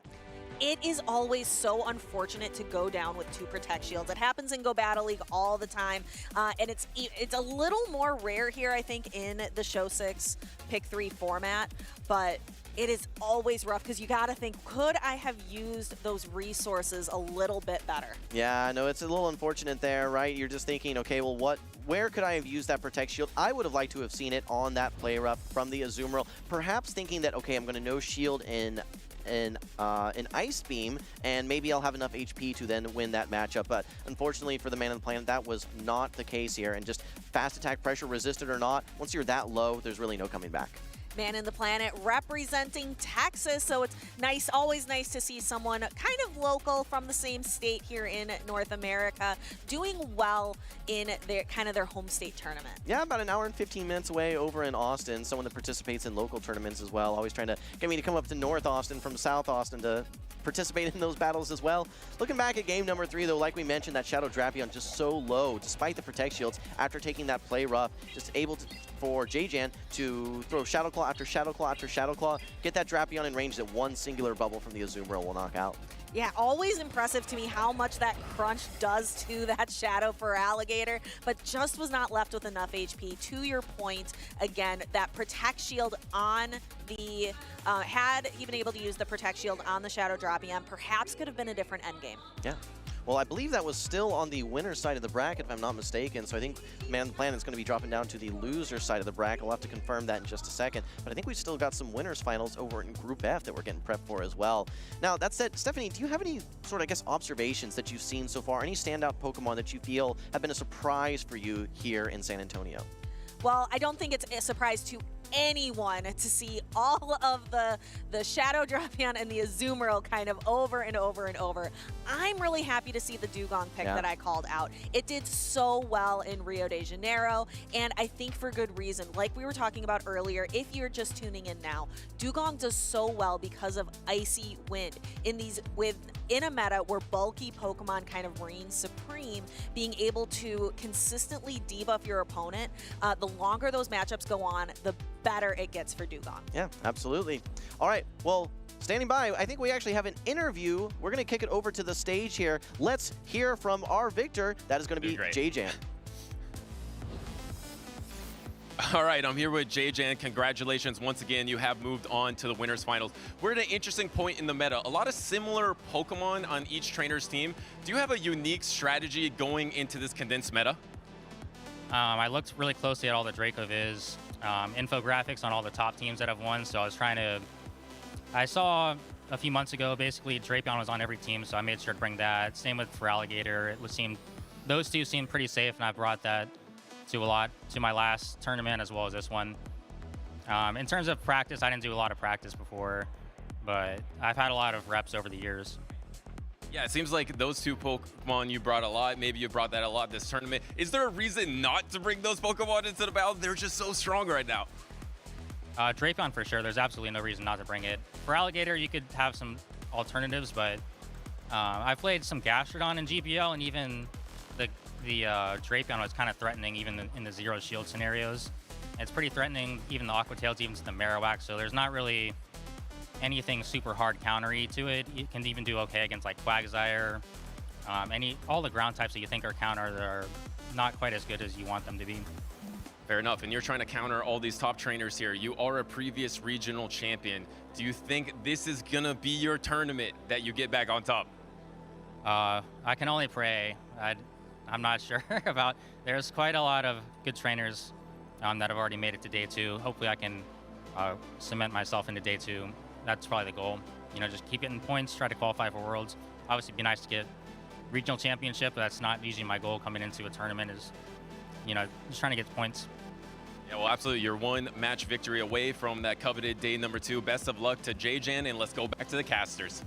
Speaker 4: It is always so unfortunate to go down with 2 Protect Shields. It happens in Go Battle League all the time, and it's a little more rare here, I think, in the Show 6 Pick 3 format, but it is always rough because you got to think, could I have used those resources a little bit better?
Speaker 5: Yeah, no, it's a little unfortunate there, right? You're just thinking, okay, well, where could I have used that Protect Shield? I would have liked to have seen it on that play rough from the Azumarill, perhaps thinking that, okay, I'm going to no-shield in Ice Beam, and maybe I'll have enough HP to then win that matchup. But unfortunately for the Man in the Planet, that was not the case here. And just fast attack pressure, resisted or not, once you're that low, there's really no coming back.
Speaker 4: Man in the Planet representing Texas, so it's nice, always nice to see someone kind of local from the same state here in North America doing well in their home state tournament.
Speaker 5: Yeah, about an hour and 15 minutes away over in Austin. Someone that participates in local tournaments as well, always trying to get me to come up to North Austin from South Austin to participate in those battles as well. Looking back at game number 3, though, like we mentioned, that Shadow Drapion just so low, despite the Protect Shields, after taking that play rough, just able to, for J-Jan to throw Shadow Claw after Shadow Claw after Shadow Claw, get that Drapion in range that 1 singular bubble from the Azumarill will knock out.
Speaker 4: Yeah, always impressive to me how much that crunch does to that Shadow for Alligator, but just was not left with enough HP. To your point, again, that Protect Shield on the, had he been able to use the Protect Shield on the Shadow Drapion, perhaps could have been a different endgame.
Speaker 5: Yeah. Well, I believe that was still on the winner's side of the bracket, if I'm not mistaken. So I think Man in the Planet is going to be dropping down to the loser's side of the bracket. We'll have to confirm that in just a second. But I think we've still got some winners finals over in Group F that we're getting prepped for as well. Now, that said, Stephanie, do you have any sort of, I guess, observations that you've seen so far? Any standout Pokemon that you feel have been a surprise for you here in San Antonio?
Speaker 4: Well, I don't think it's a surprise to anyone to see all of the Shadow Drapion and the Azumarill kind of over and over and over. I'm really happy to see the Dugong pick that I called out. It did so well in Rio de Janeiro, and I think for good reason. Like we were talking about earlier, if you're just tuning in now, Dugong does so well because of Icy Wind. In a meta where bulky Pokemon kind of reign supreme, being able to consistently debuff your opponent, the longer those matchups go on, the better it gets for Dugong.
Speaker 5: Yeah, absolutely. All right, well, standing by, I think we actually have an interview. We're going to kick it over to the stage here. Let's hear from our victor. That is going to be J-Jan.
Speaker 7: All right, I'm here with J-Jan. Congratulations. Once again, you have moved on to the winners finals. We're at an interesting point in the meta. A lot of similar Pokemon on each trainer's team. Do you have a unique strategy going into this condensed meta?
Speaker 13: I looked really closely at all the Draco Viz infographics on all the top teams that have won, so I was trying to I saw a few months ago, basically, Drapion was on every team, so I made sure to bring that. Same with Feraligatr. Those two seemed pretty safe, and I brought that to my last tournament as well as this one. In terms of practice, I didn't do a lot of practice before, but I've had a lot of reps over the years.
Speaker 7: Yeah, it seems like those two Pokemon you brought a lot. Maybe you brought that a lot this tournament. Is there a reason not to bring those Pokemon into the battle? They're just so strong right now.
Speaker 13: Drapion for sure. There's absolutely no reason not to bring it. For Alligator, you could have some alternatives, but I played some Gastrodon in GPL, and even the Drapion was kind of threatening even in the zero shield scenarios. It's pretty threatening, even the Aqua Tails, even to the Marowak, so there's not really anything super hard countery to it. It can even do okay against like Quagsire. All the ground types that you think are counter that are not quite as good as you want them to be.
Speaker 7: Fair enough, and you're trying to counter all these top trainers here. You are a previous regional champion. Do you think this is gonna be your tournament that you get back on top?
Speaker 13: I can only pray. I'm not sure about. There's quite a lot of good trainers that have already made it to day 2. Hopefully I can cement myself into day 2. That's probably the goal. You know, just keep getting points, try to qualify for Worlds. Obviously it'd be nice to get regional championship, but that's not usually my goal coming into a tournament is, you know, just trying to get points.
Speaker 7: Yeah, well, absolutely. You're one match victory away from that coveted day number 2. Best of luck to J-Jan, and let's go back to the casters.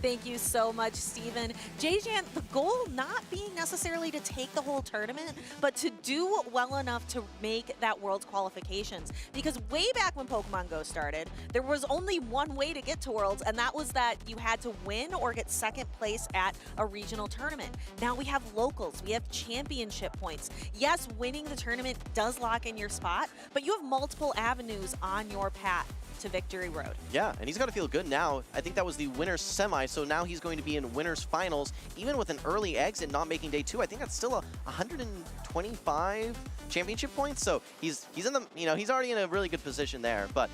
Speaker 4: Thank you so much, Steven. J-Jan, the goal not being necessarily to take the whole tournament, but to do well enough to make that Worlds qualifications. Because way back when Pokemon Go started, there was only one way to get to Worlds, and that was that you had to win or get second place at a regional tournament. Now we have locals, we have championship points. Yes, winning the tournament does lock in your spot, but you have multiple avenues on your path to Victory Road.
Speaker 5: Yeah, and he's got to feel good now. I think that was the winner's semi, so now he's going to be in winner's finals. Even with an early exit, not making day 2, I think that's still a 125 championship points. So he's in the, you know, he's already in a really good position there. But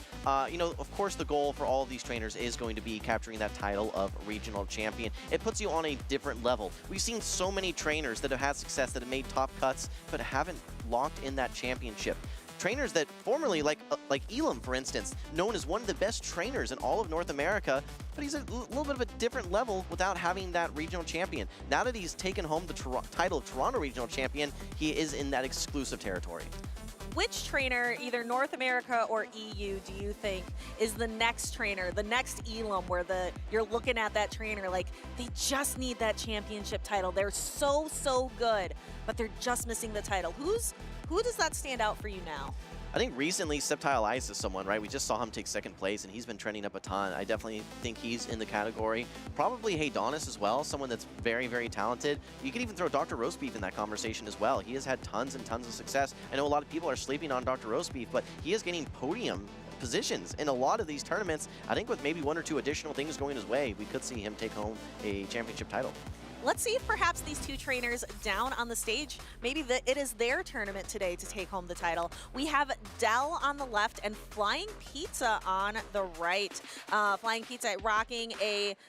Speaker 5: you know, of course, the goal for all of these trainers is going to be capturing that title of regional champion. It puts you on a different level. We've seen so many trainers that have had success, that have made top cuts, but haven't locked in that championship. Trainers that formerly, like Elam, for instance, known as one of the best trainers in all of North America, but he's a little bit of a different level without having that regional champion. Now that he's taken home the title of Toronto Regional Champion, he is in that exclusive territory.
Speaker 4: Which trainer, either North America or EU, do you think is the next trainer, the next Elam, where you're looking at that trainer like they just need that championship title? They're so good, but they're just missing the title. Who does that stand out for you now?
Speaker 5: I think recently Sceptile Ice is someone, right? We just saw him take second place, and he's been trending up a ton. I definitely think he's in the category. Probably Haydonis as well, someone that's very talented. You could even throw Dr. Roastbeef in that conversation as well. He has had tons and tons of success. I know a lot of people are sleeping on Dr. Roastbeef, but he is getting podium positions in a lot of these tournaments. I think with maybe 1 or 2 additional things going his way, we could see him take home a championship title.
Speaker 4: Let's see if perhaps these two trainers down on the stage, maybe it is their tournament today to take home the title. We have Dell on the left and Flying Pizza on the right. Flying Pizza rocking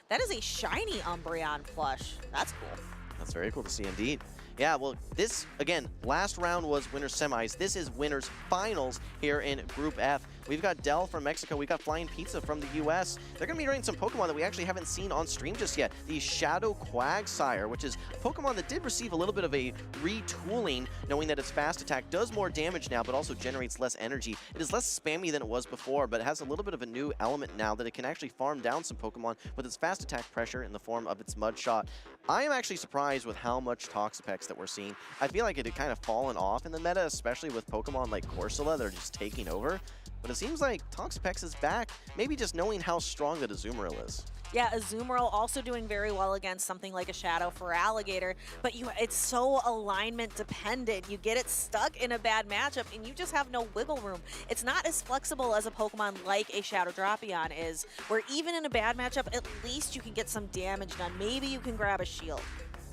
Speaker 4: that is a shiny Umbreon plush. That's cool.
Speaker 5: That's very cool to see indeed. Yeah, well, this, again, last round was winner's semis. This is winner's finals here in Group F. We've got Dell from Mexico. We've got Flying Pizza from the US. They're going to be running some Pokemon that we actually haven't seen on stream just yet. The Shadow Quagsire, which is a Pokemon that did receive a little bit of a retooling, knowing that its fast attack does more damage now, but also generates less energy. It is less spammy than it was before, but it has a little bit of a new element now that it can actually farm down some Pokemon with its fast attack pressure in the form of its Mud Shot. I am actually surprised with how much Toxapex that we're seeing. I feel like it had kind of fallen off in the meta, especially with Pokemon like Corsola that are just taking over. But it seems like Toxapex is back, maybe just knowing how strong that Azumarill is.
Speaker 4: Yeah, Azumarill also doing very well against something like a Shadow Feraligatr, but it's so alignment dependent. You get it stuck in a bad matchup and you just have no wiggle room. It's not as flexible as a Pokemon like a Shadow Drapion is, where even in a bad matchup, at least you can get some damage done. Maybe you can grab a shield.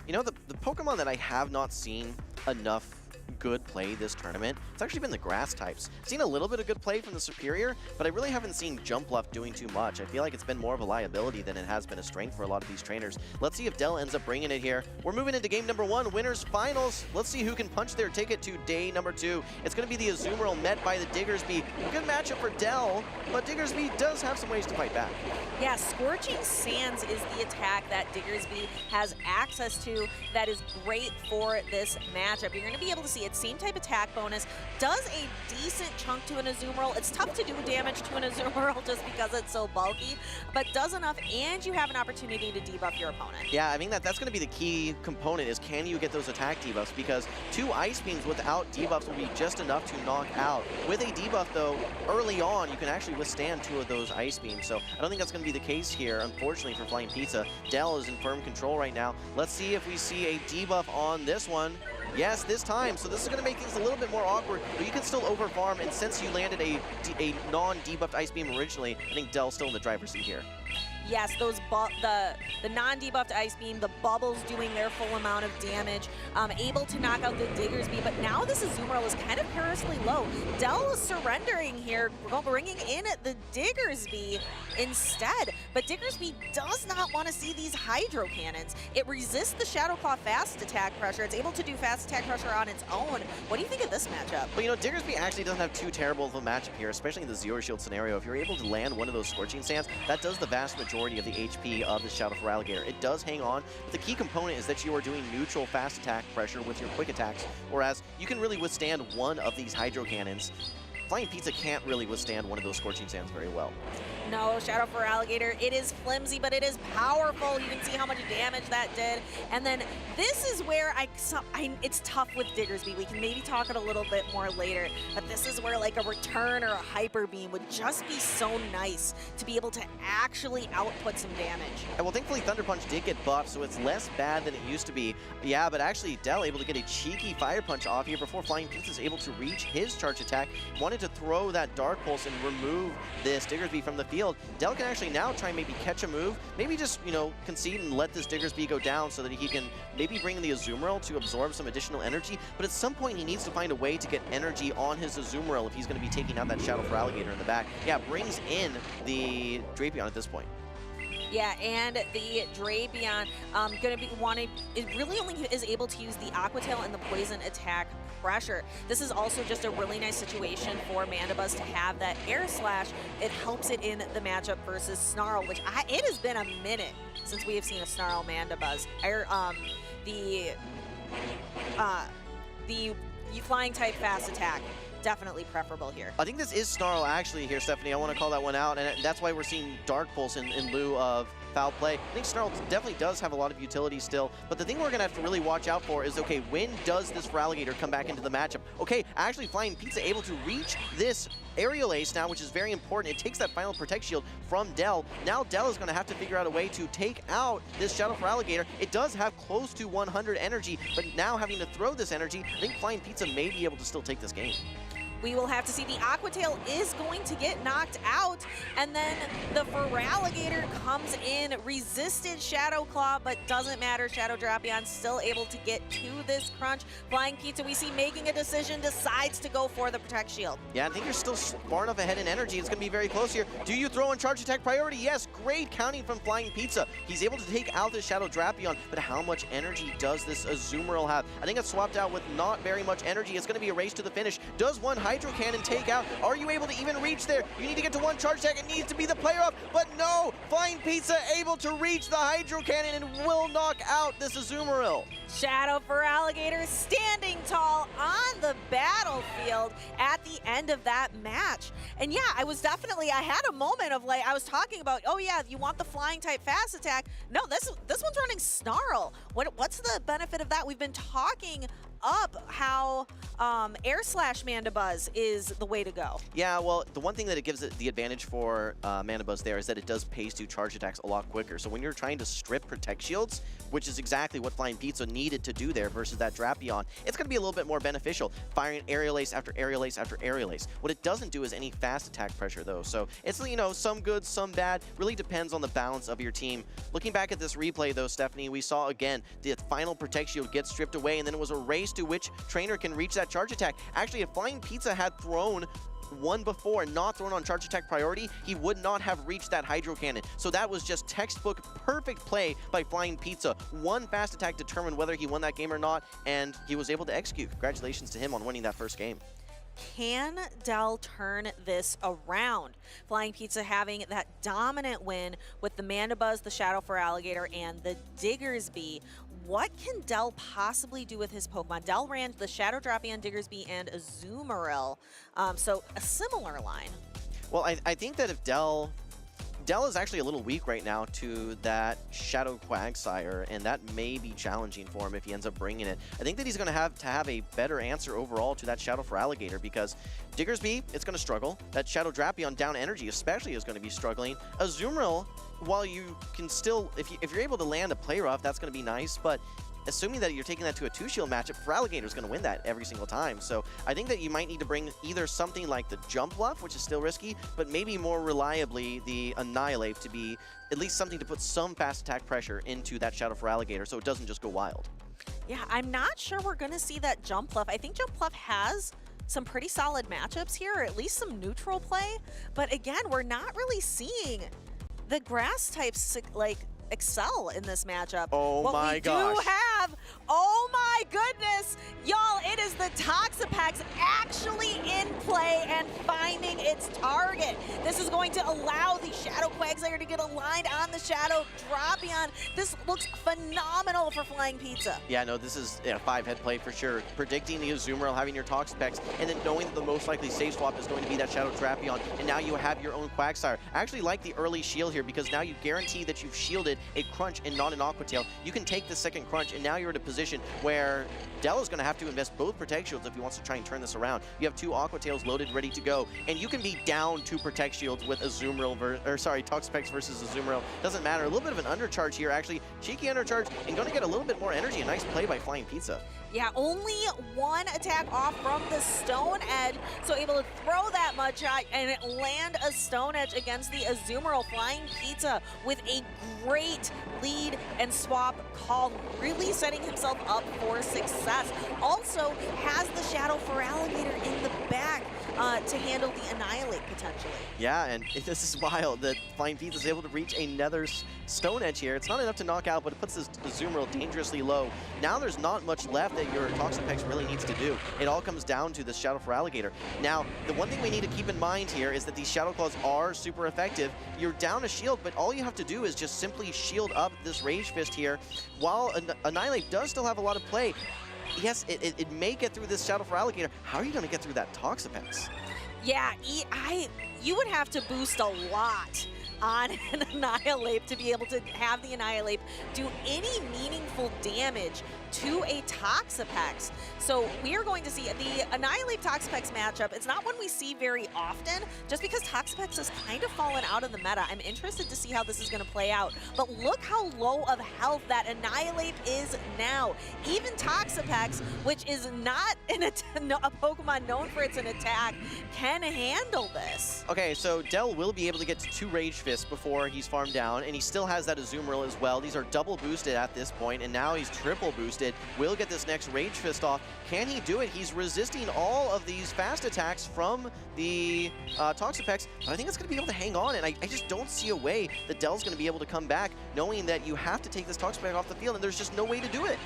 Speaker 5: You know, the Pokemon that I have not seen enough good play this tournament, it's actually been the grass types. I've seen a little bit of good play from the Superior, but I really haven't seen Jumpluff doing too much. I feel like it's been more of a liability than it has been a strength for a lot of these trainers. Let's see if Dell ends up bringing it here. We're moving into game number 1, winners finals. Let's see who can punch their ticket to day number 2. It's going to be the Azumarill met by the Diggersby. Good matchup for Dell, but Diggersby does have some ways to fight back.
Speaker 4: Yeah, Scorching Sands is the attack that Diggersby has access to that is great for this matchup. You're going to be able to see its same type attack bonus, does a decent chunk to an Azumarill. It's tough to do damage to an Azumarill just because it's so bulky, but does enough, and you have an opportunity to debuff your opponent.
Speaker 5: Yeah, I mean, that's going to be the key component is can you get those attack debuffs, because 2 Ice Beams without debuffs will be just enough to knock out. With a debuff, though, early on, you can actually withstand 2 of those Ice Beams, so I don't think that's going to be the case here, unfortunately, for Flying Pizza. Dell is in firm control right now. Let's see if we see a debuff on this one. Yes, this time. So this is going to make things a little bit more awkward, but you can still overfarm, and since you landed a non-debuffed Ice Beam originally, I think Dell's still in the driver's seat here.
Speaker 4: Yes, those the non-debuffed Ice Beam, the bubbles doing their full amount of damage, able to knock out the Diggersby, but now this Azumarill is kind of perilously low. Dell is surrendering here, bringing in the Diggersby instead, but Diggersby does not want to see these Hydro Cannons. It resists the Shadow Claw fast attack pressure. It's able to do fast attack pressure on its own. What do you think of this matchup?
Speaker 5: Well, you know, Diggersby actually doesn't have too terrible of a matchup here, especially in the Zero Shield scenario. If you're able to land one of those Scorching Sands, that does the vast majority of the HP of the Shadow for Alligator. It does hang on, but the key component is that you are doing neutral fast attack pressure with your quick attacks, whereas you can really withstand one of these Hydro Cannons. Flying Pizza can't really withstand one of those Scorching Sands very well.
Speaker 4: No, Shadow for Alligator, it is flimsy, but it is powerful. You can see how much damage that did. And then this is where it's tough with Diggersby. We can maybe talk it a little bit more later, but this is where like a return or a Hyper Beam would just be so nice to be able to actually output some damage.
Speaker 5: And well, thankfully Thunder Punch did get buffed, so it's less bad than it used to be. Yeah, but actually Dell able to get a cheeky Fire Punch off here before Flying Pizza is able to reach his charge attack. Wanted to throw that Dark Pulse and remove this Diggersby from the field. Dell can actually now try and maybe catch a move, maybe just, you know, concede and let this Diggersby go down so that he can maybe bring in the Azumarill to absorb some additional energy, but at some point he needs to find a way to get energy on his Azumarill if he's going to be taking out that Shadow for Alligator in the back. Yeah, brings in the Drapion at this point.
Speaker 4: Yeah, and the Drapion going to be wanting, it really only is able to use the Aqua Tail and the Poison attack pressure. This is also just a really nice situation for Mandibuzz to have that Air Slash. It helps it in the matchup versus Snarl, which it has been a minute since we have seen a Snarl Mandibuzz. The flying type fast attack, definitely preferable here.
Speaker 5: I think this is Snarl actually here, Stephanie. I want to call that one out, and that's why we're seeing Dark Pulse in lieu of foul play. I think Snarl definitely does have a lot of utility still, but the thing we're going to have to really watch out for is, okay, when does this Feraligatr come back into the matchup? Okay, actually Flying Pizza able to reach this Aerial Ace now, which is very important. It takes that final Protect Shield from Dell. Now Dell is going to have to figure out a way to take out this Shadow Feraligatr. It does have close to 100 energy, but now having to throw this energy, I think Flying Pizza may be able to still take this game.
Speaker 4: We will have to see. The Aqua Tail is going to get knocked out, and then the Feraligatr comes in, resisted Shadow Claw, but doesn't matter. Shadow Drapion still able to get to this crunch. Flying Pizza, we see making a decision, decides to go for the Protect Shield.
Speaker 5: Yeah, I think you're still far enough ahead in energy. It's going to be very close here. Do you throw in charge attack priority? Yes, great counting from Flying Pizza. He's able to take out this Shadow Drapion, but how much energy does this Azumarill have? I think it's swapped out with not very much energy. It's going to be a race to the finish. Does one Hydro Cannon take out? Are you able to even reach there? You need to get to one charge attack. It needs to be the player up, but no! Flying Pizza able to reach the Hydro Cannon and will knock out this Azumarill.
Speaker 4: Shadow Feraligatr standing tall on the battlefield at the end of that match. And yeah, I had a moment of like, I was talking about, oh yeah, you want the flying type fast attack. No, this one's running Snarl. What's the benefit of that? We've been talking up how Air Slash Mandibuzz is the way to go.
Speaker 5: Yeah, well, the one thing that it gives it the advantage for Mandibuzz there is that it does pace to charge attacks a lot quicker. So when you're trying to strip Protect Shields, which is exactly what Flying Pizza needed to do there versus that Drapion, it's going to be a little bit more beneficial, firing Aerial Ace after Aerial Ace after Aerial Ace. What it doesn't do is any fast attack pressure, though. So it's, you know, some good, some bad. Really depends on the balance of your team. Looking back at this replay, though, Stephanie, we saw again the final Protect Shield get stripped away, and then it was a race choice to which trainer can reach that charge attack. Actually, if Flying Pizza had thrown one before and not thrown on charge attack priority, he would not have reached that Hydro Cannon. So that was just textbook perfect play by Flying Pizza. One fast attack determined whether he won that game or not, and he was able to execute. Congratulations to him on winning that first game.
Speaker 4: Can Dell turn this around? Flying Pizza having that dominant win with the Mandibuzz, the Shadow for Alligator, and the Diggersby. What can Dell possibly do with his Pokemon? Dell ran the Shadow Drapion, Diggersby, and Azumarill. So a similar line.
Speaker 5: Well, I think that if Dell is actually a little weak right now to that Shadow Quagsire, and that may be challenging for him if he ends up bringing it. I think that he's going to have a better answer overall to that Shadow for Alligator, because Diggersby, it's going to struggle. That Shadow Drapion down energy especially is going to be struggling. Azumarill, while you can still, if you're able to land a Play Rough, that's going to be nice, but assuming that you're taking that to a 2-shield matchup, for Alligator is going to win that every single time. So I think that you might need to bring either something like the Jump Bluff, which is still risky, but maybe more reliably the Annihilate to be at least something to put some fast attack pressure into that Shadow for Alligator so it doesn't just go wild.
Speaker 4: Yeah, I'm not sure we're going to see that Jump Bluff. I think Jump Bluff has some pretty solid matchups here, or at least some neutral play. But again, we're not really seeing the grass types like excel in this matchup.
Speaker 5: Oh my gosh.
Speaker 4: What we do have, oh my goodness, y'all, it is the Toxapex actually in play and finding its target. This is going to allow the Shadow Quagsire to get aligned on the Shadow Drapion. This looks phenomenal for Flying Pizza.
Speaker 5: Yeah, no, this is a 5-head play for sure. Predicting the Azumarill, having your Toxapex, and then knowing that the most likely safe swap is going to be that Shadow Drapion, and now you have your own Quagsire. I actually like the early shield here because now you guarantee that you've shielded a Crunch and not an Aqua Tail. You can take the second Crunch, and now you're in a position where Dell is going to have to invest both Protect Shields if he wants to try and turn this around. You have 2 Aqua Tails loaded, ready to go, and you can be down 2 Protect Shields with Azumarill, Toxapex versus Azumarill. Doesn't matter. A little bit of an undercharge here, actually. Cheeky undercharge, and going to get a little bit more energy. A nice play by Flying Pizza.
Speaker 4: Yeah, only 1 attack off from the Stone Edge, so able to throw that Mudshot and land a Stone Edge against the Azumarill. Flying Pizza with a great lead and swap call, really setting himself up for success. Also has the Shadow for Alligator in the back to handle the Annihilate potentially.
Speaker 5: Yeah, and this is wild that Flying Pizza is able to reach another Stone Edge here. It's not enough to knock out, but it puts this Azumarill dangerously low. Now there's not much left that your Toxapex really needs to do. It all comes down to this Shadow for Alligator. Now, the one thing we need to keep in mind here is that these Shadow Claws are super effective. You're down a shield, but all you have to do is just simply shield up this Rage Fist here. While Annihilate does still have a lot of play, yes, it may get through this Shadow for Alligator. How are you going to get through that Toxapex?
Speaker 4: Yeah, you would have to boost a lot on an Annihilate to be able to have the Annihilate do any meaningful damage to a Toxapex. So we are going to see the Annihilate Toxapex matchup. It's not one we see very often, just because Toxapex has kind of fallen out of the meta. I'm interested to see how this is going to play out. But look how low of health that Annihilate is now. Even Toxapex, which is not a Pokemon known for its attack, can handle this.
Speaker 5: Okay, so Dell will be able to get to 2 Rage Fists before he's farmed down, and he still has that Azumarill as well. These are double boosted at this point, and now he's triple boosted. Will get this next Rage Fist off. Can he do it? He's resisting all of these fast attacks from the Toxapex, but I think it's going to be able to hang on, and I just don't see a way that Dell's going to be able to come back, knowing that you have to take this Toxapex off the field, and there's just no way to do it.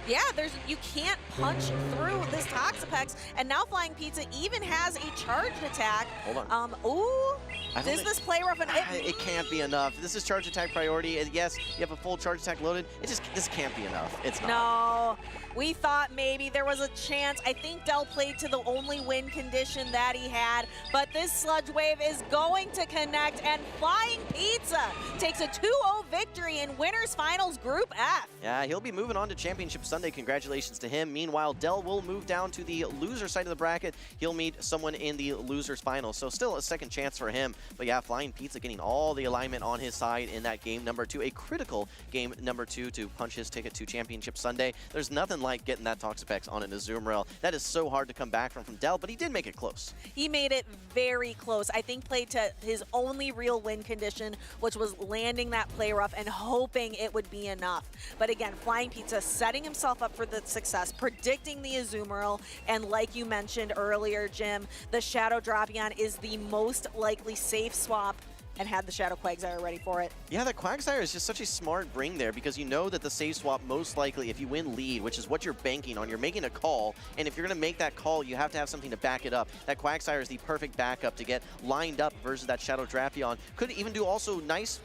Speaker 4: Yeah, you can't punch through this Toxapex, and now Flying Pizza even has a charged attack.
Speaker 5: Hold on.
Speaker 4: Ooh, does this play rough?
Speaker 5: It can't be enough. This is charge attack priority, and yes, you have a full charge attack loaded. This can't be enough. It's not.
Speaker 4: No, we thought maybe there was a chance. I think Dell played to the only win condition that he had, but this Sludge Wave is going to connect, and Flying Pizza takes a 2-0 victory in Winners Finals Group F.
Speaker 5: Yeah, he'll be moving on to Championship Sunday. Congratulations to him. Meanwhile, Dell will move down to the loser side of the bracket. He'll meet someone in the losers final, so still a second chance for him. But yeah, Flying Pizza getting all the alignment on his side in that game number 2, a critical game number 2 to punch his ticket to Championship Sunday. There's nothing like getting that Toxapex on an Azumarill. That is so hard to come back from Dell, but he did make it close.
Speaker 4: He made it very close. I think played to his only real win condition, which was landing that play rough and hoping it would be enough. But again, Flying Pizza setting himself yourself up for the success, predicting the Azumarill, and like you mentioned earlier, Jim, the Shadow Drapion is the most likely safe swap, and had the Shadow Quagsire ready for it.
Speaker 5: Yeah, the Quagsire is just such a smart bring there because you know that the save swap most likely, if you win lead, which is what you're banking on, you're making a call, and if you're going to make that call, you have to have something to back it up. That Quagsire is the perfect backup to get lined up versus that Shadow Drapion. Could even do also nice,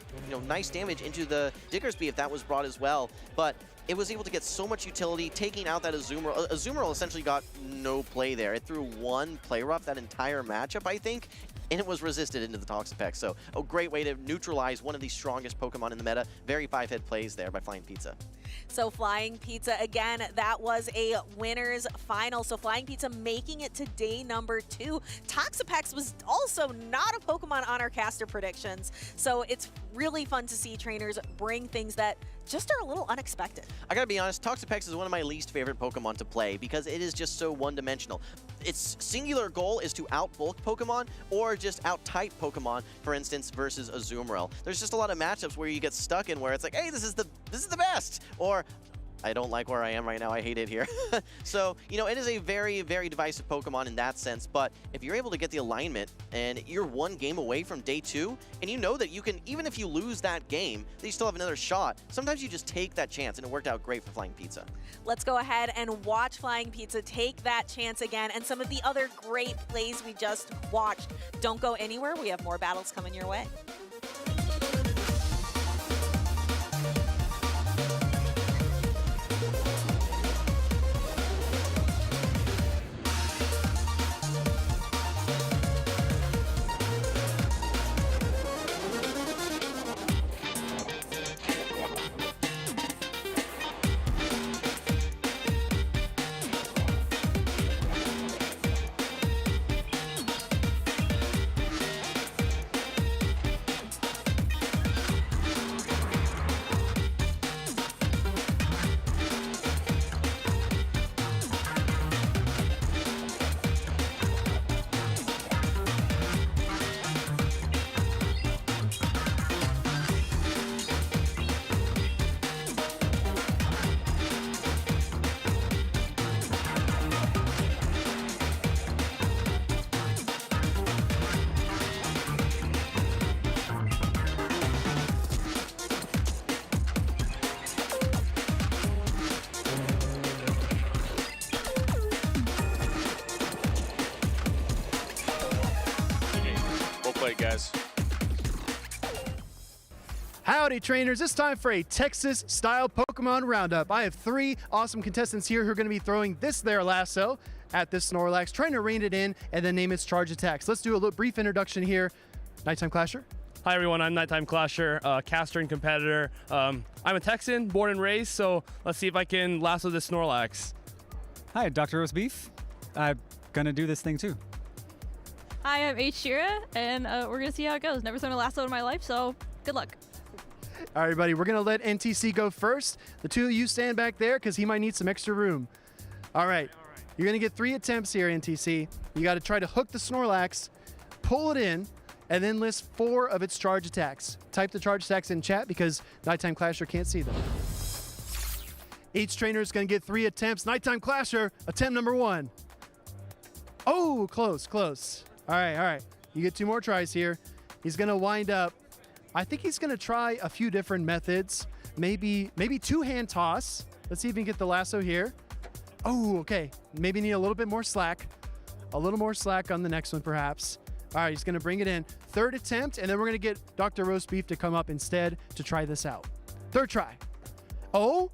Speaker 5: nice damage into the Diggersby if that was brought as well, but it was able to get so much utility, taking out that Azumarill. Azumarill essentially got no play there. It threw one play rough that entire matchup, I think, and it was resisted into the Toxapex. So a great way to neutralize one of the strongest Pokemon in the meta. Very 5-hit plays there by Flying Pizza.
Speaker 4: So Flying Pizza, again, that was a winner's final. So Flying Pizza making it to day number 2. Toxapex was also not a Pokemon on our caster predictions. So it's really fun to see trainers bring things that just are a little unexpected.
Speaker 5: I gotta be honest, Toxapex is one of my least favorite Pokemon to play because it is just so one-dimensional. Its singular goal is to out-bulk Pokemon or just out-type Pokemon, for instance, versus Azumarill. There's just a lot of matchups where you get stuck in where it's like, hey, this is the best, or I don't like where I am right now, I hate it here. So, it is a very, very divisive Pokemon in that sense, but if you're able to get the alignment and you're one game away from day 2, and you know that you can, even if you lose that game, that you still have another shot, sometimes you just take that chance, and it worked out great for Flying Pizza.
Speaker 4: Let's go ahead and watch Flying Pizza take that chance again, and some of the other great plays we just watched. Don't go anywhere, we have more battles coming your way.
Speaker 15: Guys.
Speaker 8: Howdy trainers, it's time for a Texas style Pokemon roundup. I have 3 awesome contestants here who are going to be throwing their lasso at this Snorlax, trying to rein it in and then name its charge attacks. Let's do a little brief introduction here. Nighttime Clasher.
Speaker 16: Hi everyone, I'm Nighttime Clasher, caster and competitor. I'm a Texan, born and raised, so let's see if I can lasso this Snorlax.
Speaker 17: Hi, Dr. Roast Beef. I'm gonna do this thing too.
Speaker 24: Hi, I'm H. Shira, and we're going to see how it goes. Never thrown a lasso in my life, so good luck.
Speaker 8: All right, everybody, we're going to let NTC go first. The 2 of you stand back there because he might need some extra room. All right. You're going to get 3 attempts here, NTC. You got to try to hook the Snorlax, pull it in, and then list 4 of its charge attacks. Type the charge attacks in chat because Nighttime Clasher can't see them. Each trainer is going to get 3 attempts. Nighttime Clasher, attempt number 1. Oh, close, close. All right. You get 2 more tries here. He's going to wind up. I think he's going to try a few different methods. Maybe 2-hand toss. Let's see if he can get the lasso here. Oh, okay. Maybe need a little bit more slack. A little more slack on the next one, perhaps. All right, he's going to bring it in. 3rd attempt, and then we're going to get Dr. Roast Beef to come up instead to try this out. 3rd try. Oh,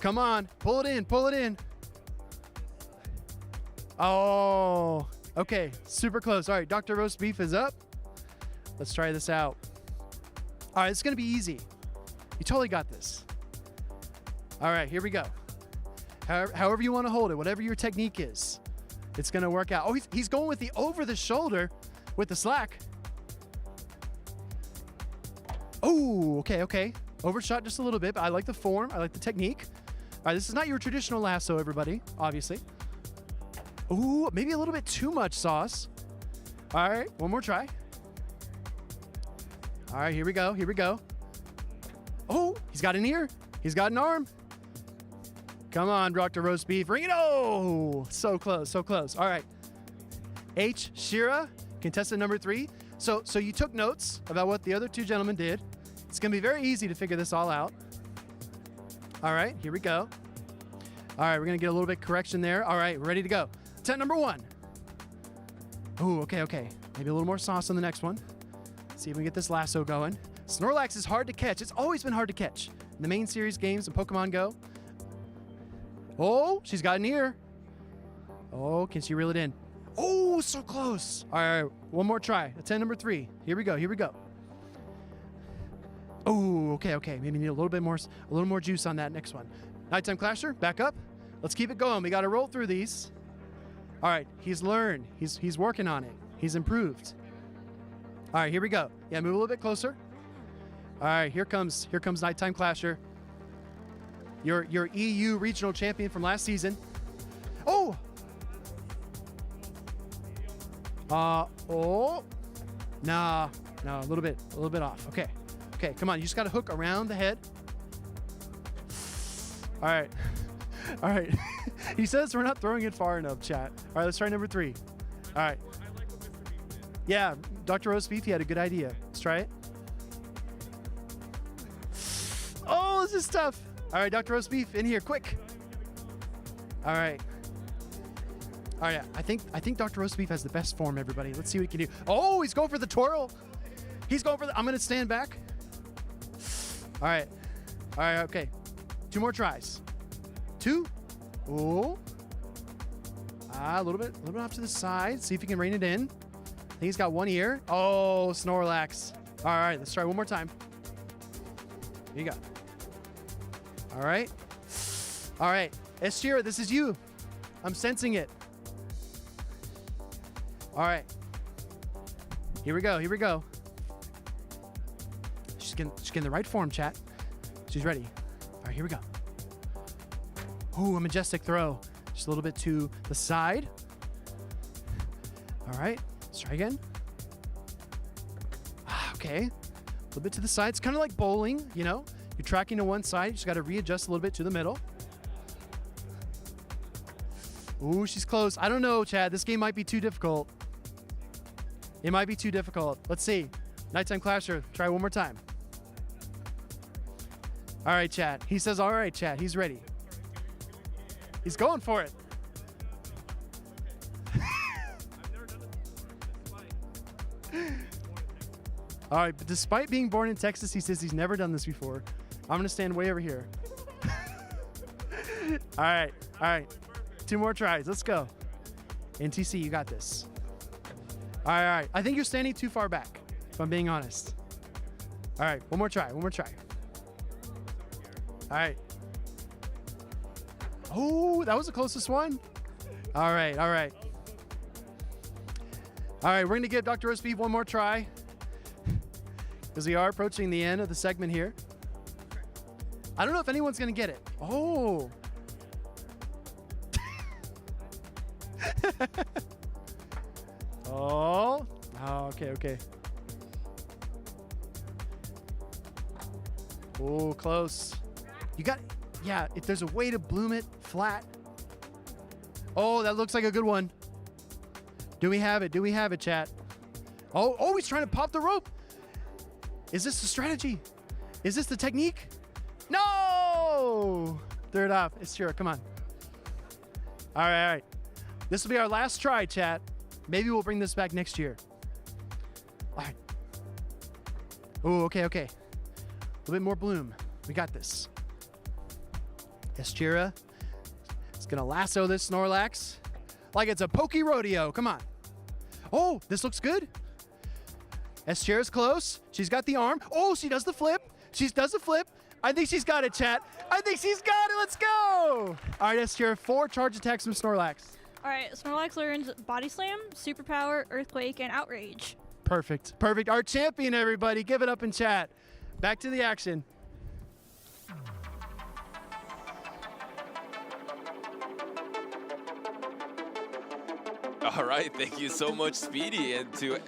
Speaker 8: come on. Pull it in. Oh, okay, super close. All right, Dr. Roast Beef is up. Let's try this out. All right, it's gonna be easy. You totally got this. All right, here we go. However you wanna hold it, whatever your technique is, it's gonna work out. Oh, he's going with the over the shoulder with the slack. Oh, okay. Overshot just a little bit, but I like the form, I like the technique. All right, this is not your traditional lasso, everybody, obviously. Ooh, maybe a little bit too much sauce. All right, one more try. All right, here we go. Oh, he's got an ear. He's got an arm. Come on, Dr. Roast Beef. Ring it. Oh, so close, so close. All right. H. Shira, contestant number 3. So you took notes about what the other 2 gentlemen did. It's going to be very easy to figure this all out. All right, here we go. All right, we're going to get a little bit correction there. All right, ready to go. Attempt number 1. Ooh, okay. Maybe a little more sauce on the next one. See if we can get this lasso going. Snorlax is hard to catch. It's always been hard to catch in the main series games in Pokemon Go. Oh, she's got an ear. Oh, can she reel it in? Oh, so close. All right, one more try. Attempt number 3. Here we go. Oh, okay. Maybe need a little more juice on that next one. Nighttime Clasher, back up. Let's keep it going. We got to roll through these. All right, he's learned. He's working on it. He's improved. All right, here we go. Yeah, move a little bit closer. All right, here comes Nighttime Clasher. Your EU regional champion from last season. Oh! No, a little bit off. Okay, come on. You just got to hook around the head. All right. He says we're not throwing it far enough, chat. All right, let's try number 3. All right. Yeah, Dr. Roast Beef, he had a good idea. Let's try it. Oh, this is tough. All right, Dr. Roast Beef, in here, quick. All right, I think Dr. Roast Beef has the best form, everybody. Let's see what he can do. Oh, he's going for the twirl. I'm going to stand back. All right, okay. 2 more tries. 2. Oh. A little bit off to the side. See if he can rein it in. I think he's got 1 ear. Oh, Snorlax. All right, let's try one more time. Here you go. All right. Eschira, this is you. I'm sensing it. All right. Here we go. She's getting the right form, chat. She's ready. All right, here we go. Ooh, a majestic throw. Just a little bit to the side. All right, let's try again. Okay, a little bit to the side. It's kind of like bowling, you know? You're tracking to one side, you just got to readjust a little bit to the middle. Ooh, she's close. I don't know, Chad. This game might be too difficult. It might be too difficult. Let's see. Nighttime Clasher, try one more time. All right, Chad. He says, all right, Chad. He's ready. He's going for it. All right, but despite being born in Texas, he says he's never done this before. I'm going to stand way over here. All right. 2 more tries. Let's go. NTC, you got this. All right. I think you're standing too far back, if I'm being honest. All right, one more try. All right. Oh, that was the closest one. All right. We're going to give Dr. Roast Beef one more try, because we are approaching the end of the segment here. I don't know if anyone's going to get it. Oh. Oh, okay. Oh, close. You got, yeah, if there's a way to bloom it flat. Oh, that looks like a good one. Do we have it, chat? Oh, he's trying to pop the rope. Is this the strategy? Is this the technique? No! Throw it off. It's sure. Come on. All right. This will be our last try, chat. Maybe we'll bring this back next year. All right. Oh, okay. A little bit more bloom. We got this. Eschira is going to lasso this Snorlax like it's a pokey rodeo. Come on. Oh, this looks good. Eschira's close. She's got the arm. Oh, she does the flip. I think she's got it, chat. Let's go. All right, Eschira, 4 charge attacks from Snorlax.
Speaker 24: All right, Snorlax learns Body Slam, Superpower, Earthquake, and Outrage.
Speaker 8: Perfect. Our champion, everybody. Give it up in chat. Back to the action.
Speaker 7: All right, thank you so much, Speedy, and to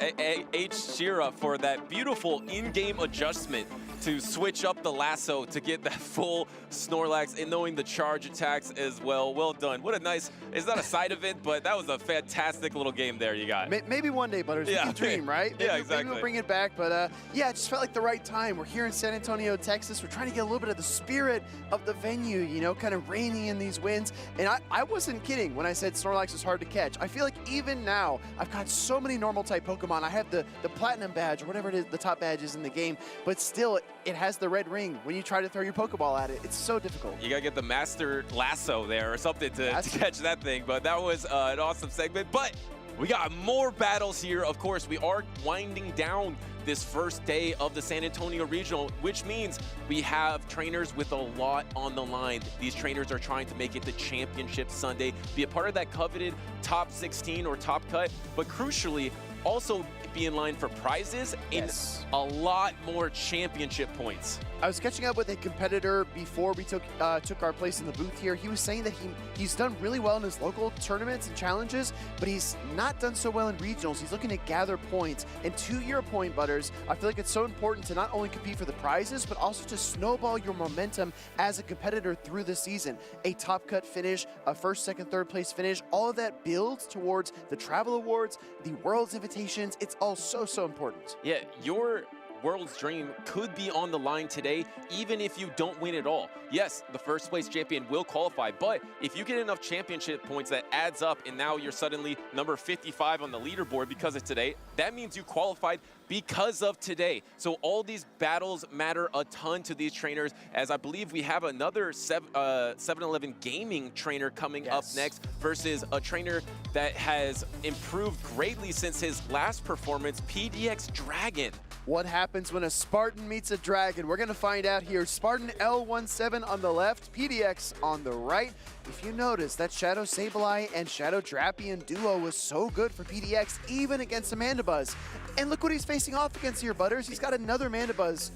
Speaker 7: H. Shira for that beautiful in-game adjustment to switch up the lasso to get that full Snorlax and knowing the charge attacks as well. Well done. What a nice, it's not a side event, but that was a fantastic little game there you got.
Speaker 8: Maybe one day, Butters.
Speaker 7: Yeah.
Speaker 8: We can dream, right?
Speaker 7: Yeah,
Speaker 8: Maybe,
Speaker 7: exactly.
Speaker 8: Maybe we'll bring it back, but yeah, it just felt like the right time. We're here in San Antonio, Texas. We're trying to get a little bit of the spirit of the venue, you know, kind of reigning in these wins. And I wasn't kidding when I said Snorlax is hard to catch. I feel like even now, I've got so many normal type Pokemon. I have the Platinum badge or whatever it is, the top badge is in the game, but still, it has the red ring when you try to throw your Pokeball at it. It's so difficult.
Speaker 7: You gotta get the Master Lasso there or something to catch that thing, but that was an awesome segment. But we got more battles here. Of course, we are winding down this first day of the San Antonio Regional, which means we have trainers with a lot on the line. These trainers are trying to make it to Championship Sunday, be a part of that coveted top 16 or top cut, but crucially, also be in line for prizes and a lot more championship points.
Speaker 8: I was catching up with a competitor before we took our place in the booth here. He was saying that he's done really well in his local tournaments and challenges, but he's not done so well in regionals. He's looking to gather points. And to your point, Butters, I feel like it's so important to not only compete for the prizes, but also to snowball your momentum as a competitor through the season. A top cut finish, a first, second, third place finish, all of that builds towards the travel awards, the World's invitations. It's all so important.
Speaker 7: Yeah, your World's dream could be on the line today, even if you don't win at all. Yes, the first place champion will qualify, but if you get enough championship points that adds up and now you're suddenly number 55 on the leaderboard because of today, that means you qualified because of today. So all these battles matter a ton to these trainers, as I believe we have another 7-Eleven gaming trainer coming up next versus a trainer that has improved greatly since his last performance, PDX Dragon.
Speaker 8: What happens when a Spartan meets a Dragon? We're going to find out here. Spartan L17 on the left, PDX on the right. If you notice, that Shadow Sableye and Shadow Drapion duo was so good for PDX, even against a Mandibuzz. And look what he's facing off against here, Butters. He's got another Mandibuzz.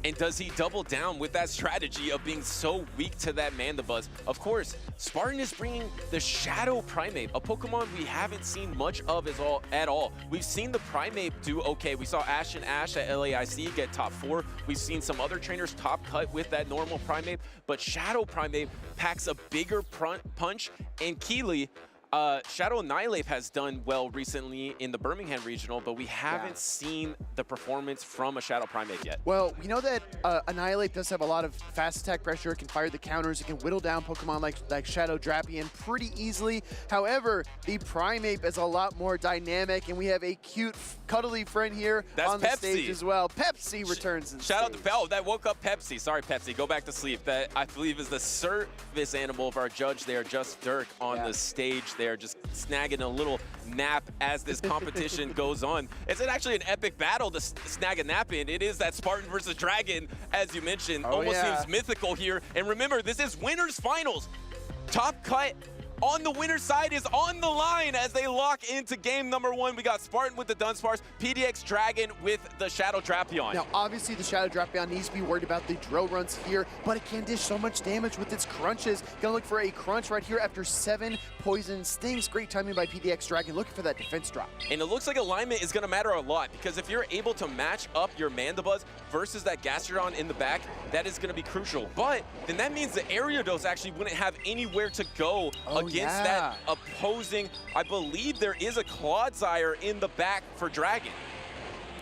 Speaker 7: And does he double down with that strategy of being so weak to that Mandibuzz? Of course, Spartan is bringing the Shadow Primeape, a Pokemon we haven't seen much of at all. We've seen the Primeape do okay. We saw Ash and Ash at LAIC get top 4. We've seen some other trainers top cut with that normal Primeape, but Shadow Primeape packs a bigger punch, and Keeley, Shadow Nilape has done well recently in the Birmingham Regional, but we haven't seen the performance from a Shadow Primeape yet.
Speaker 8: Well, we know that Annihilate does have a lot of fast attack pressure. It can fire the counters. It can whittle down Pokemon like Shadow Drapion pretty easily. However, the Primeape is a lot more dynamic, and we have a cute, cuddly friend here on the stage as well. Pepsi returns.
Speaker 7: Shout out to Bell. That woke up Pepsi. Sorry, Pepsi. Go back to sleep. That, I believe, is the service animal of our judge there, Just Dirk, on the stage there, just snagging a little nap as this competition goes on. It's actually an epic battle to snag a nap in. It is that Spartan versus Dragon, as you mentioned. Almost seems mythical here. And remember, this is winners finals. Top cut on the winner's side is on the line as they lock into game number 1. We got Spartan with the Dunsparce, PDX Dragon with the Shadow Drapion.
Speaker 8: Now, obviously, the Shadow Drapion needs to be worried about the drill runs here, but it can dish so much damage with its crunches. Gonna look for a crunch right here after 7 poison stings. Great timing by PDX Dragon, looking for that defense drop.
Speaker 7: And it looks like alignment is gonna matter a lot, because if you're able to match up your Mandibuzz versus that Gastrodon in the back, that is gonna be crucial. But then that means the Ariados actually wouldn't have anywhere to go against that opposing. I believe there is a Clodsire in the back for Dragon.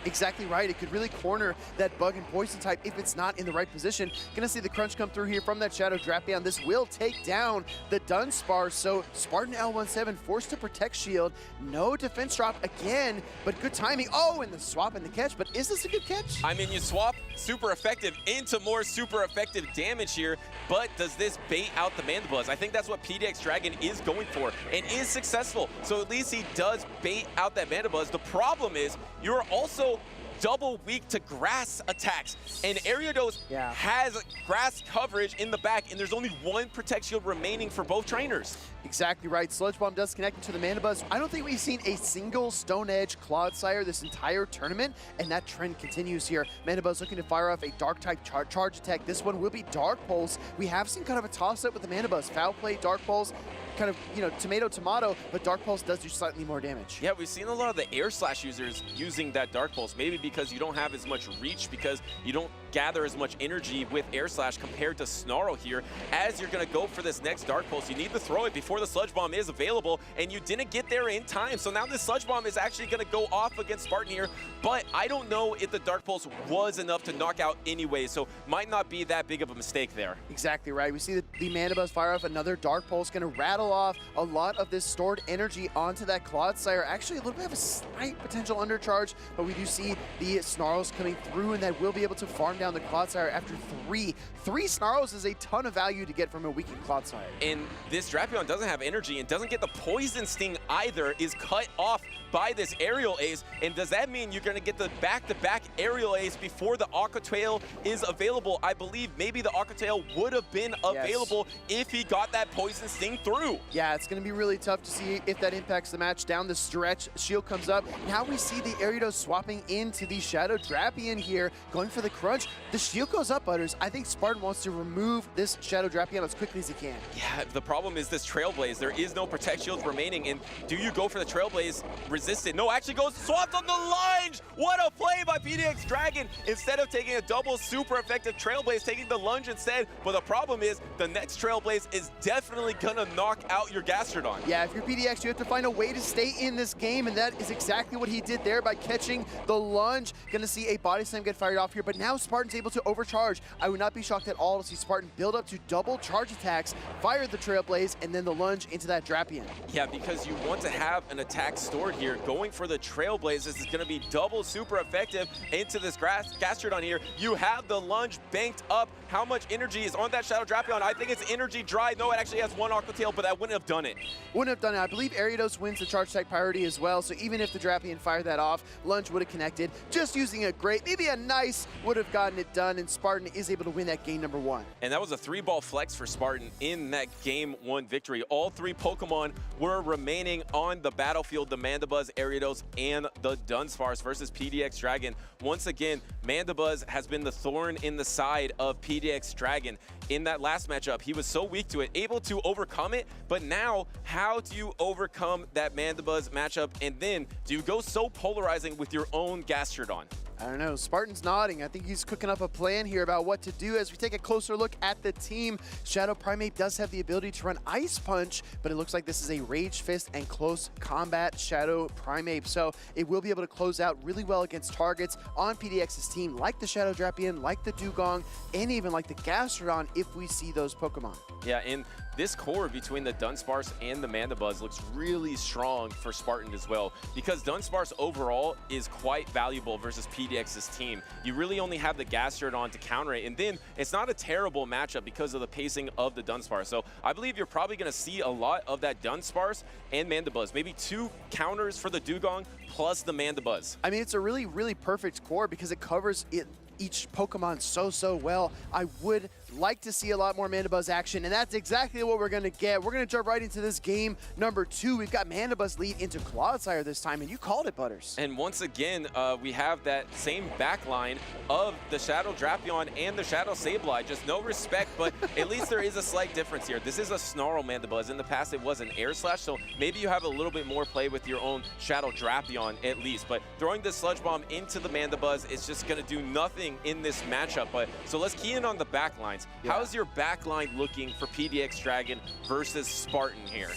Speaker 8: Exactly right. It could really corner that bug and poison type if it's not in the right position. Gonna see the crunch come through here from that Shadow Drapion. This will take down the Dunsparce. So Spartan L17 forced to protect shield. No defense drop again, but good timing. Oh, and the swap and the catch. But is this a good catch?
Speaker 7: I mean, you swap super effective into more super effective damage here, but does this bait out the Mandibuzz? I think that's what PDX Dragon is going for and is successful. So at least he does bait out that Mandibuzz. The problem is you're also double weak to grass attacks, and Ariados has grass coverage in the back, and there's only 1 Protect Shield remaining for both trainers.
Speaker 8: Exactly right. Sludge Bomb does connect into the Mandibuzz. I don't think we've seen a single Stone Edge Clodsire this entire tournament, and that trend continues here. Mandibuzz looking to fire off a Dark-type charge attack. This one will be Dark Pulse. We have seen kind of a toss-up with the Mandibuzz. Foul play, Dark Pulse, kind of, you know, tomato, but Dark Pulse does do slightly more damage.
Speaker 7: Yeah, we've seen a lot of the Air Slash users using that Dark Pulse, maybe because you don't have as much reach, because you don't gather as much energy with Air Slash compared to Snarl here. As you're going to go for this next Dark Pulse, you need to throw it before the Sludge Bomb is available, and you didn't get there in time. So now this Sludge Bomb is actually going to go off against Spartan here, but I don't know if the Dark Pulse was enough to knock out anyway, so might not be that big of a mistake there.
Speaker 8: Exactly right. We see the Mandibuzz fire off another Dark Pulse, going to rattle off a lot of this stored energy onto that Clodsire. Actually, a little bit of a slight potential undercharge, but we do see the Snarls coming through, and that will be able to farm down the Clodsire after three. Three Snarls is a ton of value to get from a weakened Clodsire.
Speaker 7: And this Drapion doesn't have energy and doesn't get the Poison Sting either, is cut off by this Aerial Ace. And does that mean you're going to get the back-to-back Aerial Ace before the Aqua Tail is available? I believe maybe the Aqua Tail would have been available if he got that Poison Sting through.
Speaker 8: Yeah, it's going to be really tough to see if that impacts the match. Down the stretch, shield comes up. Now we see the Ariados swapping into the Shadow Drapion here, going for the crunch. The shield goes up, Butters. I think Spartan wants to remove this Shadow Drapion as quickly as he can.
Speaker 7: Yeah, the problem is this Trailblaze. There is no Protect Shield remaining, and do you go for the Trailblaze? Resisted. No, actually goes swapped on the lunge. What a play by PDX Dragon. Instead of taking a double super effective Trailblaze, taking the lunge instead. But the problem is the next Trailblaze is definitely gonna knock out your Gastrodon.
Speaker 8: Yeah, if you're PDX, you have to find a way to stay in this game, and that is exactly what he did there by catching the lunge. Gonna see a Body Slam get fired off here, but now Spartan's able to overcharge. I would not be shocked at all to see Spartan build up to double charge attacks, fire the Trailblaze, and then the lunge into that Drapion.
Speaker 7: Yeah, because you want to have an attack stored here. Going for the Trailblazes is going to be double super effective into this Gastrodon here. You have the lunge banked up. How much energy is on that Shadow Drapion? I think it's energy dry. No, it actually has one Aqua Tail, but that wouldn't have done it.
Speaker 8: Wouldn't have done it. I believe Ariados wins the charge attack priority as well, so even if the Drapion fired that off, lunge would have connected. Just using a great, maybe a nice, would have gotten it done, and Spartan is able to win that game number 1.
Speaker 7: And that was a 3-ball flex for Spartan in that game 1 victory. All 3 Pokemon were remaining on the battlefield, the Mandibuzz, Ariados, and the Dunsparce versus PDX Dragon. Once again, Mandibuzz has been the thorn in the side of PDX Dragon. In that last matchup, he was so weak to it, able to overcome it, but now, how do you overcome that Mandibuzz matchup? And then, do you go so polarizing with your own Gastrodon?
Speaker 8: I don't know. Spartan's nodding. I think he's cooking up a plan here about what to do. As we take a closer look at the team, Shadow Primeape does have the ability to run Ice Punch, but it looks like this is a Rage Fist and close combat Shadow Primeape. So it will be able to close out really well against targets on PDX's team, like the Shadow Drapion, like the Dugong, and even like the Gastrodon if we see those Pokemon.
Speaker 7: Yeah, and this core between the Dunsparce and the Mandibuzz looks really strong for Spartan as well, because Dunsparce overall is quite valuable versus PDX's team. You really only have the Gastrodon to counter it, and then it's not a terrible matchup because of the pacing of the Dunsparce. So I believe you're probably going to see a lot of that Dunsparce and Mandibuzz. Maybe 2 counters for the Dugong plus the Mandibuzz.
Speaker 8: I mean, it's a really, really perfect core because it covers each Pokemon so well. I would like to see a lot more Mandibuzz action, and that's exactly what we're going to get. We're going to jump right into this game number 2. We've got Mandibuzz lead into Clodsire this time, and you called it, Butters.
Speaker 7: And once again, we have that same backline of the Shadow Drapion and the Shadow Sableye. Just no respect, but at least there is a slight difference here. This is a Snarl Mandibuzz. In the past, it was an Air Slash, so maybe you have a little bit more play with your own Shadow Drapion at least. But throwing the Sludge Bomb into the Mandibuzz is just going to do nothing in this matchup. But so let's key in on the backlines. Yeah. How's your backline looking for PDX Dragon versus Spartan here?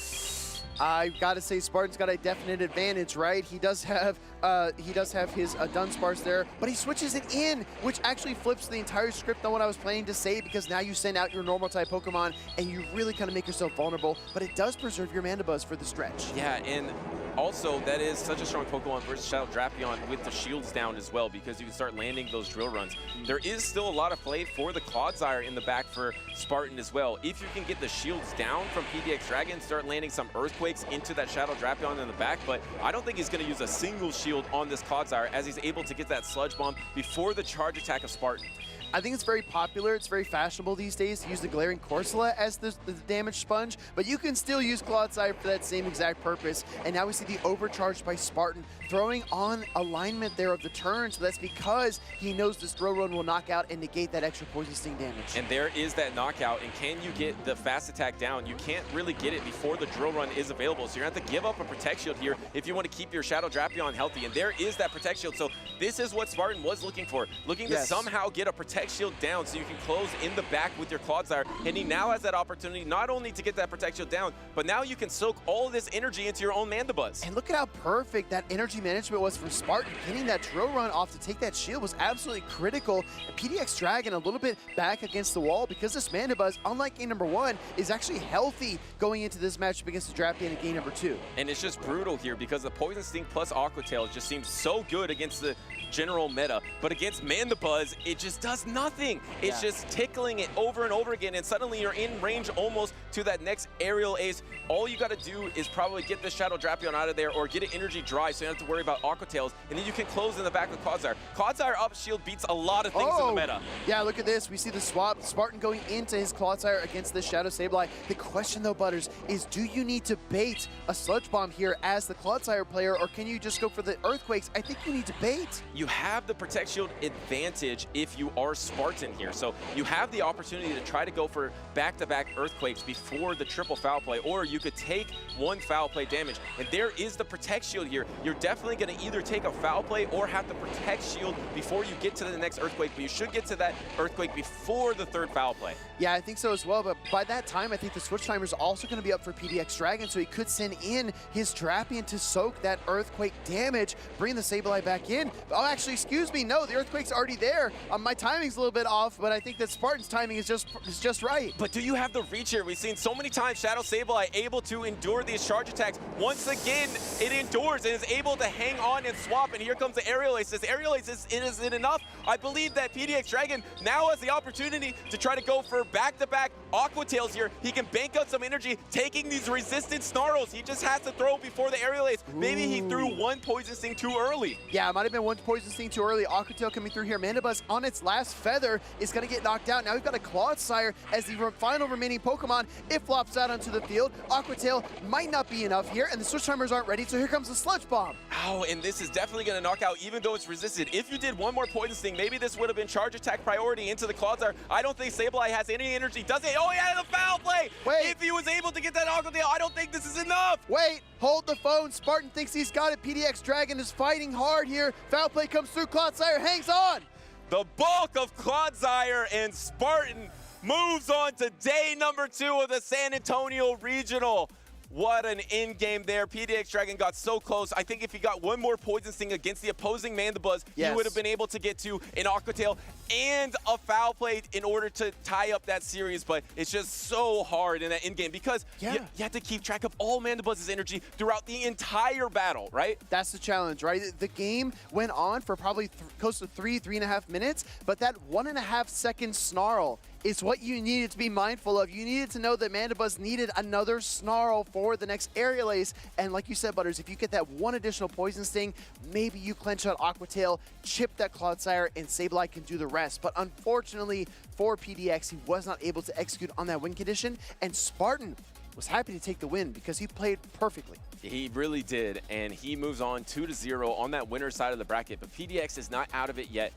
Speaker 8: I've got to say Spartan's got a definite advantage, right? He does have his Dunsparce there, but he switches it in, which actually flips the entire script on what I was planning to say, because now you send out your normal type Pokemon and you really kind of make yourself vulnerable, but it does preserve your Mandibuzz for the stretch.
Speaker 7: Yeah, and also that is such a strong Pokemon versus Shadow Drapion with the shields down as well, because you can start landing those drill runs. There is still a lot of play for the Clodsire in the back for Spartan as well. If you can get the shields down from PDX Dragon, start landing some Earthquakes into that Shadow Drapion in the back, but I don't think he's going to use a single shield on this Clodsire, as he's able to get that Sludge Bomb before the charge attack of Spartan.
Speaker 8: I think it's very popular, it's very fashionable these days to use the Glaring Corsola as the damage sponge, but you can still use Clodsire for that same exact purpose. And now we see the overcharge by Spartan, throwing on alignment there of the turn, so that's because he knows this Drill Run will knock out and negate that extra Poison Sting damage.
Speaker 7: And there is that knockout, and can you get the fast attack down? You can't really get it before the Drill Run is available, so you're going to have to give up a Protect Shield here if you want to keep your Shadow Drapion healthy, and there is that Protect Shield. So this is what Spartan was looking for, looking to somehow get a Protect Protect Shield down so you can close in the back with your Clodsire. And he now has that opportunity not only to get that Protect Shield down, but now you can soak all of this energy into your own Mandibuzz.
Speaker 8: And look at how perfect that energy management was for Spartan. Getting that drill run off to take that shield was absolutely critical. And PDX Dragon a little bit back against the wall because this Mandibuzz, unlike game number 1, is actually healthy going into this matchup against the Drapion in game number 2.
Speaker 7: And it's just brutal here because the Poison Sting plus Aqua Tail just seems so good against the general meta, but against Mandibuzz, it just does nothing. It's just tickling it over and over again, and suddenly you're in range almost to that next aerial ace. All you got to do is probably get the Shadow Drapion out of there or get it energy dry so you don't have to worry about Aqua Tails, and then you can close in the back with Clodsire. Clodsire up shield beats a lot of things in the meta.
Speaker 8: Yeah, look at this. We see the swap. Spartan going into his Clodsire against the Shadow Sableye. The question though, Butters, is do you need to bait a Sludge Bomb here as the Clodsire player, or can you just go for the Earthquakes? I think you need to bait.
Speaker 7: You have the Protect Shield advantage if you are Spartan here. So you have the opportunity to try to go for back-to-back Earthquakes before the triple foul play, or you could take one foul play damage. And there is the Protect Shield here. You're definitely going to either take a foul play or have the Protect Shield before you get to the next Earthquake, but you should get to that Earthquake before the third foul play.
Speaker 8: Yeah, I think so as well, but by that time, I think the Switch Timer is also going to be up for PDX Dragon, so he could send in his Drapion to soak that Earthquake damage, bring the Sableye back in. Oh, actually, excuse me, no, the Earthquake's already there. My timing's a little bit off, but I think that Spartan's timing is just right.
Speaker 7: But do you have the reach here? We've seen so many times Shadow Sableye able to endure these charge attacks. Once again, it endures and is able to hang on and swap, and here comes the Aerial Ace. This Aerial Ace isn't enough. I believe that PDX Dragon now has the opportunity to try to go for back-to-back Aqua Tails here. He can bank up some energy, taking these resistant Snarls. He just has to throw before the Aerial Ace. Maybe he threw one Poison Sting too early.
Speaker 8: Yeah, it might have been one Poison Sting too early. Aqua Tail coming through here. Mandibuzz on its last feather is going to get knocked out. Now we've got a Clodsire as the final remaining Pokemon. It flops out onto the field. Aqua Tail might not be enough here, and the Switch Timers aren't ready, so here comes the Sludge Bomb.
Speaker 7: Oh, and this is definitely going to knock out, even though it's resisted. If you did one more Poison Sting, maybe this would have been charge attack priority into the Clodsire. I don't think Sableye has any energy. Does it? Oh, he had a foul play!
Speaker 8: Wait.
Speaker 7: If he was able to get that Aqua Tail, I don't think this is enough!
Speaker 8: Wait, hold the phone. Spartan thinks he's got it. PDX Dragon is fighting hard here. Foul play comes through. Clodsire hangs on.
Speaker 7: The bulk of Clodsire and Spartan moves on to day number 2 of the San Antonio Regional. What an end game there. PDX Dragon got so close. I think if he got one more Poison Sting against the opposing Mandibuzz, he would have been able to get to an Aqua Tail and a foul play in order to tie up that series. But it's just so hard in that end game because you have to keep track of all Mandibuzz's energy throughout the entire battle, right?
Speaker 8: That's the challenge, right? The game went on for probably close to 3.5 minutes, but that 1.5 second snarl is what you needed to be mindful of. You needed to know that Mandibuzz needed another snarl for the next Aerial Ace. And like you said, Butters, if you get that one additional Poison Sting, maybe you clench out Aqua Tail, chip that Clodsire, and Sableye can do the rest. But unfortunately for PDX, he was not able to execute on that win condition, and Spartan was happy to take the win because he played perfectly.
Speaker 7: He really did, and he moves on 2-0 on that winner's side of the bracket, but PDX is not out of it yet.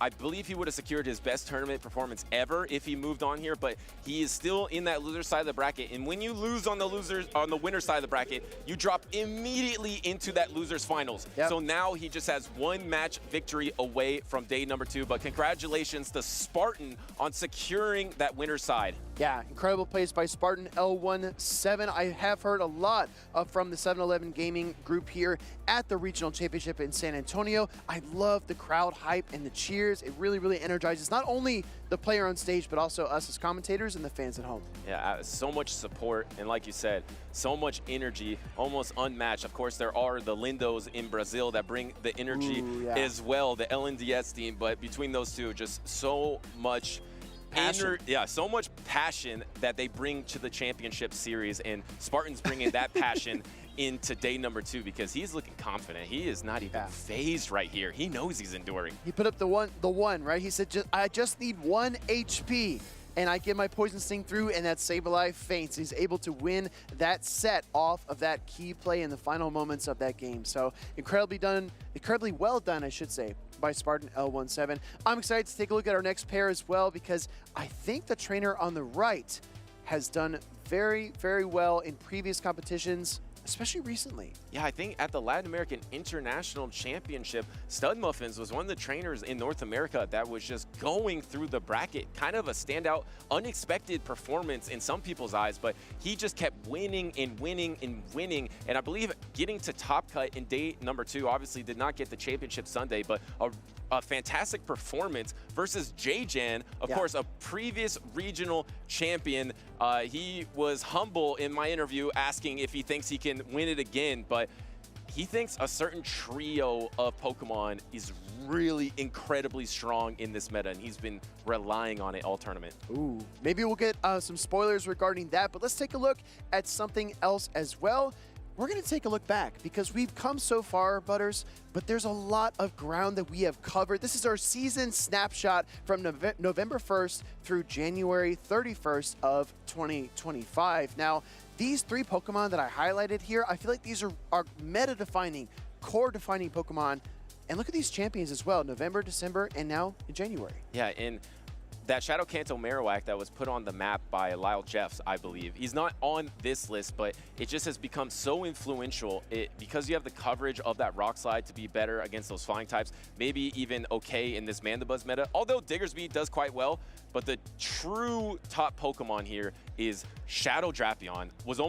Speaker 7: I believe he would have secured his best tournament performance ever if he moved on here, but he is still in that loser side of the bracket. And when you lose on the winner side of the bracket, you drop immediately into that loser's finals. So now he just has one match victory away from day number 2. But congratulations to Spartan on securing that winner side.
Speaker 8: Yeah, incredible plays by Spartan L17. I have heard a lot from the 7-Eleven Gaming group here at the Regional Championship in San Antonio. I love the crowd hype and the cheers. It really, really energizes not only the player on stage, but also us as commentators and the fans at home.
Speaker 7: Yeah, so much support, and like you said, so much energy, almost unmatched. Of course, there are the Lindos in Brazil that bring the energy as well, the LNDS team, but between those two, just so much passion. So much passion that they bring to the championship series, and Spartan's bringing that passion into day number 2 because he's looking confident. He is not even phased right here. He knows he's enduring.
Speaker 8: He put up the one, right? He said, I just need 1 HP. And I get my Poison Sting through, and that Sableye faints. He's able to win that set off of that key play in the final moments of that game. So incredibly well done, I should say, by Spartan L17. I'm excited to take a look at our next pair as well because I think the trainer on the right has done very, very well in previous competitions. especially recently.
Speaker 7: Yeah, I think at the Latin American International Championship, Stud Muffins was one of the trainers in North America that was just going through the bracket. Kind of a standout, unexpected performance in some people's eyes, but he just kept winning and winning and winning. And I believe getting to top cut in day number 2, obviously did not get the championship Sunday, but a fantastic performance versus J-Jan, of course, a previous regional champion. He was humble in my interview asking if he thinks he can win it again, but he thinks a certain trio of Pokemon is really incredibly strong in this meta, and he's been relying on it all tournament.
Speaker 8: Ooh, maybe we'll get some spoilers regarding that, but let's take a look at something else as well. We're going to take a look back because we've come so far, Butters, but there's a lot of ground that we have covered. This is our season snapshot from November 1st through January 31st of 2025. Now, these 3 Pokemon that I highlighted here, I feel like these are meta-defining, core-defining Pokemon. And look at these champions as well, November, December, and now in January.
Speaker 7: Yeah, and that Shadow Kanto Marowak that was put on the map by Lyle Jeffs, I believe. He's not on this list, but it just has become so influential because you have the coverage of that Rock Slide to be better against those flying types, maybe even okay in this Mandibuzz meta. Although Diggersby does quite well, but the true top Pokemon here is Shadow Drapion. Was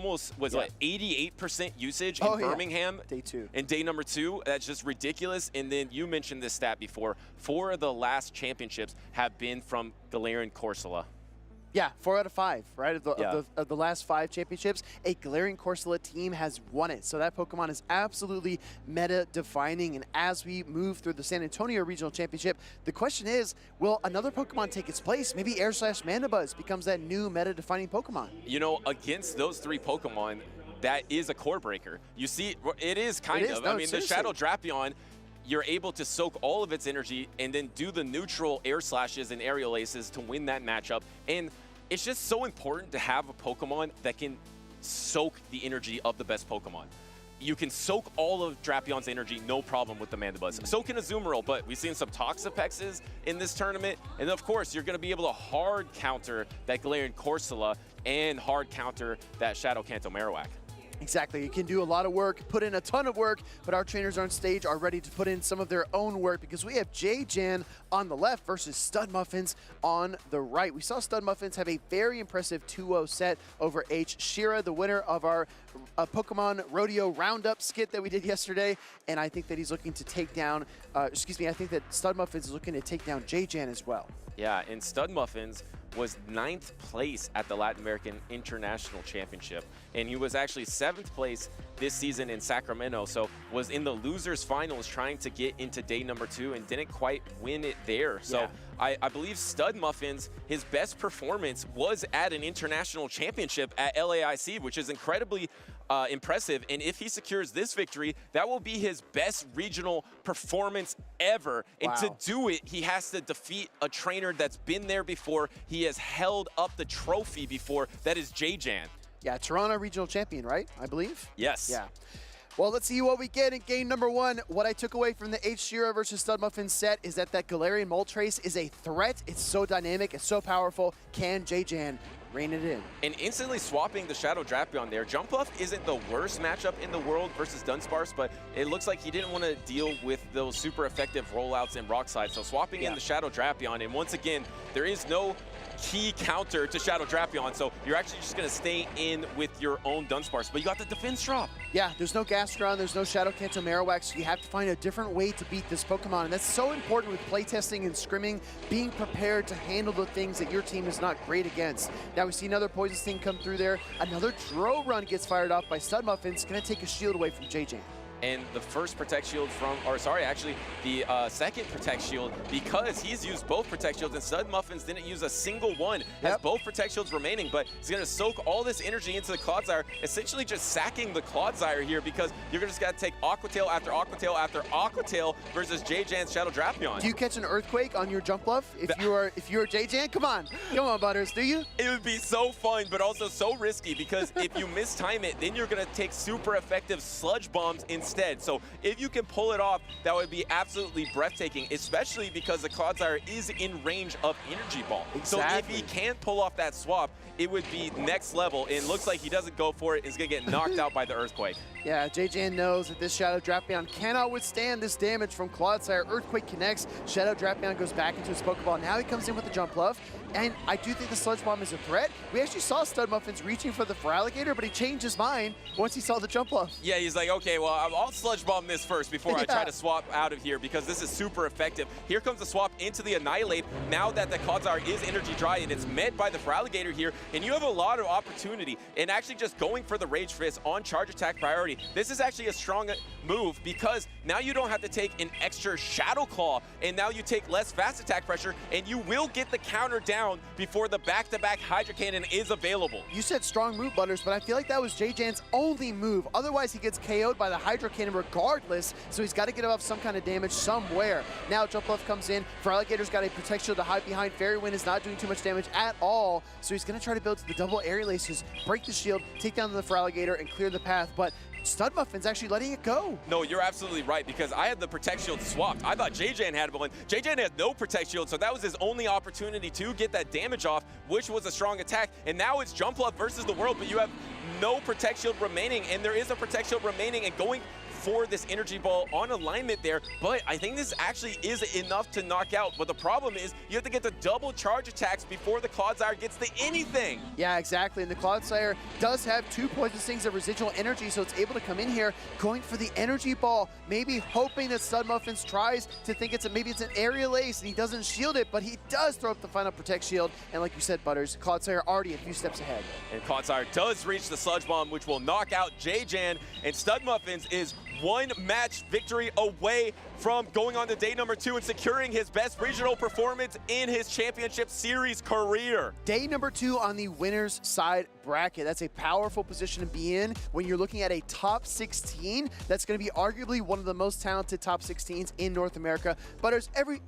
Speaker 7: like 88% usage in Birmingham.
Speaker 8: Day 2.
Speaker 7: In day number 2, that's just ridiculous. And then you mentioned this stat before. 4 of the last championships have been from Galarian Corsola.
Speaker 8: Yeah, 4 out of 5, right? Of the last 5 championships, a Galarian Corsola team has won it. So that Pokemon is absolutely meta-defining. And as we move through the San Antonio Regional Championship, the question is, will another Pokemon take its place? Maybe Air/Mandibuzz becomes that new meta-defining Pokemon.
Speaker 7: You know, against those 3 Pokemon, that is a core breaker. You see, it is kind of.
Speaker 8: No,
Speaker 7: I mean,
Speaker 8: seriously.
Speaker 7: the Shadow Drapion, you're able to soak all of its energy and then do the neutral air slashes and aerial aces to win that matchup. And it's just so important to have a Pokemon that can soak the energy of the best Pokemon. You can soak all of Drapion's energy, no problem with the Mandibuzz. So can Azumarill, but we've seen some Toxapexes in this tournament. And of course, you're going to be able to hard counter that Galarian Corsola and hard counter that Shadow Kanto Marowak.
Speaker 8: Exactly. You can do a lot of work, put in a ton of work, but our trainers on stage are ready to put in some of their own work because we have J-Jan on the left versus Stud Muffins on the right. We saw Stud Muffins have a very impressive 2-0 set over H. Shira, the winner of our Pokemon Rodeo Roundup skit that we did yesterday, and I think that he's looking to take down, I think that Stud Muffins is looking to take down J-Jan as well.
Speaker 7: Yeah, and Stud Muffins was 9th place at the Latin American International Championship. And he was actually 7th place this season in Sacramento, so was in the losers finals trying to get into day number 2 and didn't quite win it there. So I believe Stud Muffins, his best performance was at an international championship at LAIC, which is incredibly impressive. And if he secures this victory, that will be his best regional performance ever. And to do it, he has to defeat a trainer that's been there before. He has held up the trophy before. That is J-Jan.
Speaker 8: Yeah, Toronto regional champion, right? I believe?
Speaker 7: Yes.
Speaker 8: Yeah. Well, let's see what we get in game number 1. What I took away from the H. Shira versus Stud Muffin set is that Galarian Moltres is a threat. It's so dynamic. It's so powerful. Can J-Jan rein it in?
Speaker 7: And instantly swapping the Shadow Drapion there. Jump Buff isn't the worst matchup in the world versus Dunsparce, but it looks like he didn't want to deal with those super effective rollouts in Rock Slide. So swapping in the Shadow Drapion, and once again, there is no key counter to Shadow Drapion, so you're actually just going to stay in with your own Dunsparce, but you got the defense drop.
Speaker 8: Yeah, there's no Gastron, there's no Shadow Kanto Marowak, so you have to find a different way to beat this Pokemon, and that's so important with playtesting and scrimming, being prepared to handle the things that your team is not great against. Now we see another Poison Sting come through there, another Drow Run gets fired off by Stud Muffins, going to take a shield away from J-Jan.
Speaker 7: And the first Protect Shield from, or sorry, actually the second Protect Shield, because he's used both Protect Shields and Stud Muffins didn't use a single one, has both Protect Shields remaining, but he's going to soak all this energy into the Clodsire, essentially just sacking the Clodsire here because you're just got to take Aqua Tail after Aqua Tail after Aqua Tail versus J-Jan's Shadow Drapion.
Speaker 8: Do you catch an Earthquake on your Jump Bluff if you are J-Jan? Come on, Butters, do you?
Speaker 7: It would be so fun, but also so risky because if you mistime it, then you're going to take super effective Sludge Bombs and instead. So if you can pull it off, that would be absolutely breathtaking, especially because the Clodsire is in range of Energy Ball. So if he can pull off that swap, it would be next level. And it looks like he doesn't go for it. He's going to get knocked out by the Earthquake.
Speaker 8: Yeah, JJN knows that this Shadow Drapion cannot withstand this damage from Clodsire. Earthquake connects. Shadow Drapion goes back into his Pokeball. Now he comes in with the Jump Bluff. And I do think the Sludge Bomb is a threat. We actually saw Stud Muffins reaching for the Feraligatr, but he changed his mind once he saw the Jump Bluff.
Speaker 7: Yeah, he's like, okay, well, I'll Sludge Bomb this first before I try to swap out of here because this is super effective. Here comes the swap into the Annihilate now that the Clodsire is Energy Dry and it's met by the Feraligatr here. And you have a lot of opportunity in actually just going for the Rage Fist on Charge Attack priority. This is actually a strong move because now you don't have to take an extra Shadow Claw and now you take less fast attack pressure and you will get the counter down before the back-to-back Hydro Cannon is available.
Speaker 8: You said strong move, Butters, but I feel like that was JJan's only move. Otherwise, he gets KO'd by the Hydro Cannon regardless, so he's got to get off some kind of damage somewhere. Now Jump Bluff comes in. Feraligator's got a Protect Shield to hide behind. Fairy Wind is not doing too much damage at all, so he's going to try to build the double Aerial Aces, break the shield, take down the Feraligator, and clear the path, but Stud Muffin's actually letting it go.
Speaker 7: No, you're absolutely right because I had the Protect Shield swapped. I thought JJan had one. JJan had no Protect Shield, so that was his only opportunity to get that damage off, which was a strong attack. And now it's Jump Bluff versus the world, but you have no Protect Shield remaining, and there is a Protect Shield remaining and going for this Energy Ball on alignment there, but I think this actually is enough to knock out. But the problem is you have to get the double charge attacks before the Clodsire gets to anything.
Speaker 8: Yeah, exactly. And the Clodsire does have 2 Poison Stings of residual energy, so it's able to come in here going for the Energy Ball, maybe hoping that Stud Muffins tries to think maybe it's an Aerial Ace and he doesn't shield it, but he does throw up the final Protect Shield. And like you said, Butters, Clodsire already a few steps ahead.
Speaker 7: And Clodsire does reach the Sludge Bomb, which will knock out JJan, and Stud Muffins is 1 match victory away from going on to day number 2 and securing his best regional performance in his championship series career.
Speaker 8: Day number 2 on the winner's side bracket. That's a powerful position to be in when you're looking at a top 16. That's going to be arguably one of the most talented top 16s in North America. But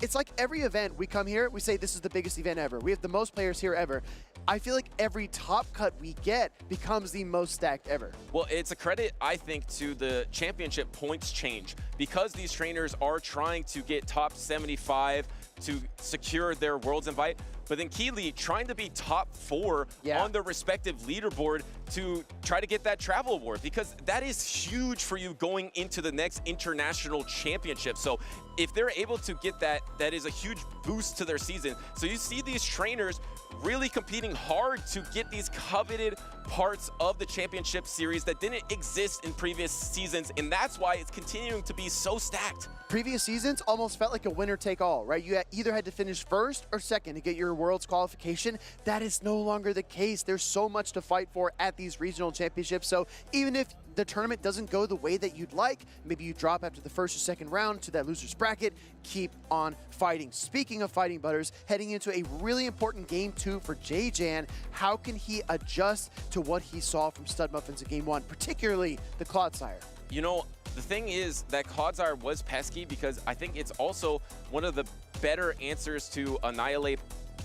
Speaker 8: it's like every event we come here, we say this is the biggest event ever. We have the most players here ever. I feel like every top cut we get becomes the most stacked ever.
Speaker 7: Well, it's a credit, I think, to the championship points change because these trainers are trying to get top 75 to secure their Worlds invite. But then Keeley trying to be top 4 on the respective leaderboard to try to get that travel award because that is huge for you going into the next international championship. So if they're able to get that, that is a huge boost to their season. So you see these trainers really competing hard to get these coveted parts of the championship series that didn't exist in previous seasons, and that's why it's continuing to be so stacked.
Speaker 8: Previous seasons almost felt like a winner take all, right? You either had to finish first or second to get your Worlds qualification. That is no longer the case. There's so much to fight for at these regional championships. So even if the tournament doesn't go the way that you'd like, maybe you drop after the first or second round to that loser's bracket, keep on fighting. Speaking of fighting, Butters, heading into a really important game 2 for JJan, how can he adjust to what he saw from Stud Muffins in game 1, particularly the Clodsire?
Speaker 7: You know, the thing is that Clodsire was pesky because I think it's also one of the better answers to Annihilate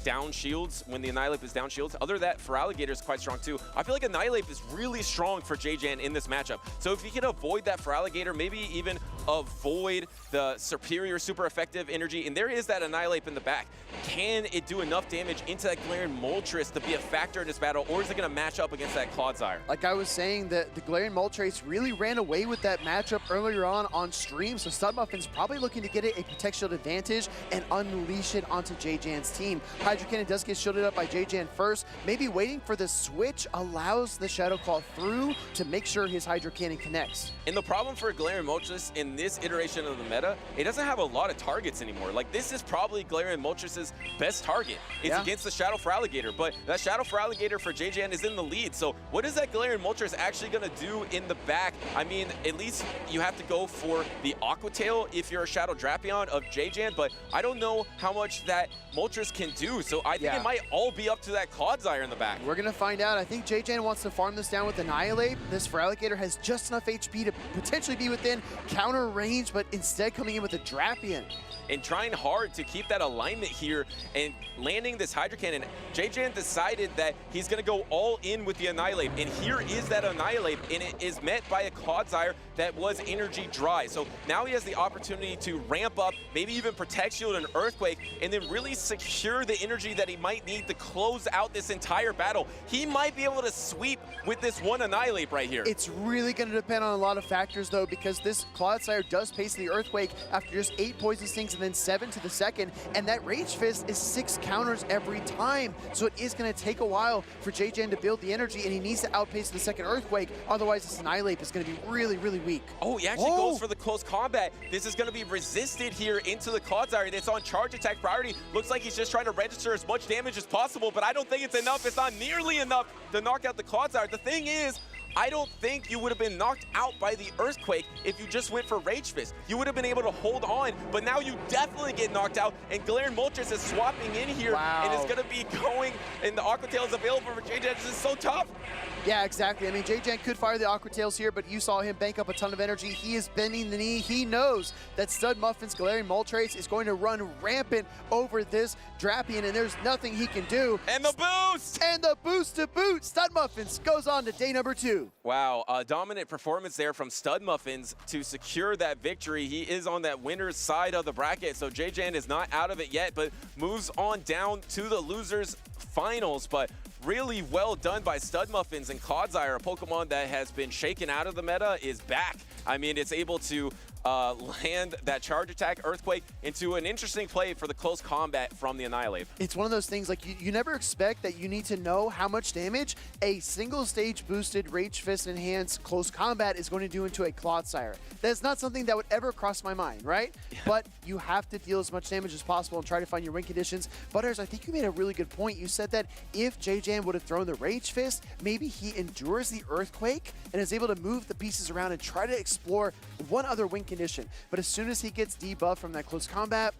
Speaker 7: down shields when the Annihilate is down shields. Other than that, Feraligatr is quite strong too. I feel like Annihilate is really strong for JJan in this matchup. So if he can avoid that Feraligatr, maybe even avoid the superior super effective energy, and there is that Annihilate in the back, can it do enough damage into that Galarian Moltres to be a factor in this battle, or is it going to match up against that Clodsire?
Speaker 8: Like I was saying, the Galarian Moltres really ran away with that matchup earlier on stream, so Stud Muffin's probably looking to get it a Protect Shield advantage and unleash it onto JJan's team. Hydro Cannon does get shielded up by JJan first. Maybe waiting for the switch allows the Shadow Claw through to make sure his Hydro Cannon connects.
Speaker 7: And the problem for Galarian Moltres in this iteration of the meta, it doesn't have a lot of targets anymore. Like, this is probably Galarian Moltres' best target. It's against the Shadow Feraligatr, but that Shadow Feraligatr for JJan is in the lead. So what is that Galarian Moltres actually going to do in the back? I mean, at least you have to go for the Aqua Tail if you're a Shadow Drapion of JJan, but I don't know how much that Moltres can do. So I think it might all be up to that Clodsire in the back.
Speaker 8: We're going to find out. I think JJan wants to farm this down with Annihilate. This Feraligatr has just enough HP to potentially be within counter range, but instead coming in with a Drapion.
Speaker 7: And trying hard to keep that alignment here and landing this Hydro Cannon. JJan decided that he's going to go all in with the Annihilate, and here is that Annihilate, and it is met by a Clodsire that was energy dry. So now he has the opportunity to ramp up, maybe even Protect Shield and Earthquake, and then really secure the energy that he might need to close out this entire battle. He might be able to sweep with this one Annihilate right here.
Speaker 8: It's really going to depend on a lot of factors, though, because this Clodsire does pace the Earthquake after just 8 Poison Stings and then 7 to the second, and that Rage Fist is 6 counters every time. So it is going to take a while for JJN to build the energy, and he needs to outpace the second Earthquake. Otherwise, this Annihilate is going to be really, really weak.
Speaker 7: Oh, he actually goes for the close combat. This is going to be resisted here into the Clodsire. It's on charge attack priority. Looks like he's just trying to register as much damage as possible, but I don't think it's enough. It's not nearly enough to knock out the Clodsire. The thing is, I don't think you would have been knocked out by the Earthquake if you just went for Rage Fist. You would have been able to hold on, but now you definitely get knocked out, and Galarian Moltres is swapping in here, and it's going to be going, and the Aqua Tail is available for JJ. This is so tough.
Speaker 8: Yeah, exactly. I mean, JJN could fire the Aqua Tails here, but you saw him bank up a ton of energy. He is bending the knee. He knows that Stud Muffin's Galarian Moltres is going to run rampant over this Drapion, and there's nothing he can do.
Speaker 7: And the boost!
Speaker 8: And the boost to boot. Stud Muffins goes on to day number 2.
Speaker 7: Wow, a dominant performance there from Stud Muffins to secure that victory. He is on that winner's side of the bracket, so JJN is not out of it yet, but moves on down to the losers finals. But really well done by Stud Muffins, and Clodsire, a Pokemon that has been shaken out of the meta, is back. I mean, it's able to land that charge attack Earthquake into an interesting play for the close combat from the Annihilate.
Speaker 8: It's one of those things, like, you never expect that you need to know how much damage a single stage boosted Rage Fist enhanced close combat is going to do into a Clodsire. That's not something that would ever cross my mind, right? Yeah. But you have to deal as much damage as possible and try to find your win conditions. Butters, I think you made a really good point. You said that if JJN would have thrown the Rage Fist, maybe he endures the Earthquake and is able to move the pieces around and try to explore one other win condition. But as soon as he gets debuffed from that close combat,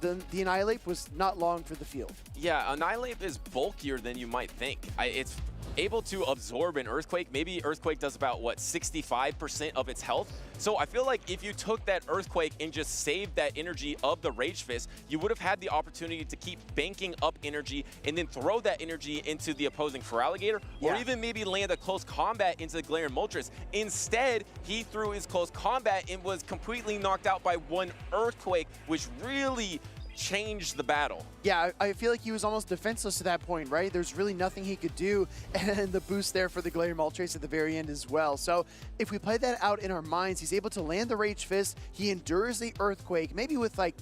Speaker 8: the Annihilate was not long for the field.
Speaker 7: Yeah, Annihilate is bulkier than you might think. It's able to absorb an Earthquake. Maybe Earthquake does about, what, 65% of its health? So I feel like if you took that Earthquake and just saved that energy of the Rage Fist, you would have had the opportunity to keep banking up energy and then throw that energy into the opposing Feraligatr, or even maybe land a close combat into the Galarian Moltres. Instead, he threw his close combat and was completely knocked out by one Earthquake, which really changed the battle.
Speaker 8: Yeah, I feel like he was almost defenseless at that point, right? There's really nothing he could do, and the boost there for the Galarian Moltres at the very end as well. So if we play that out in our minds, he's able to land the Rage Fist, he endures the Earthquake, maybe with like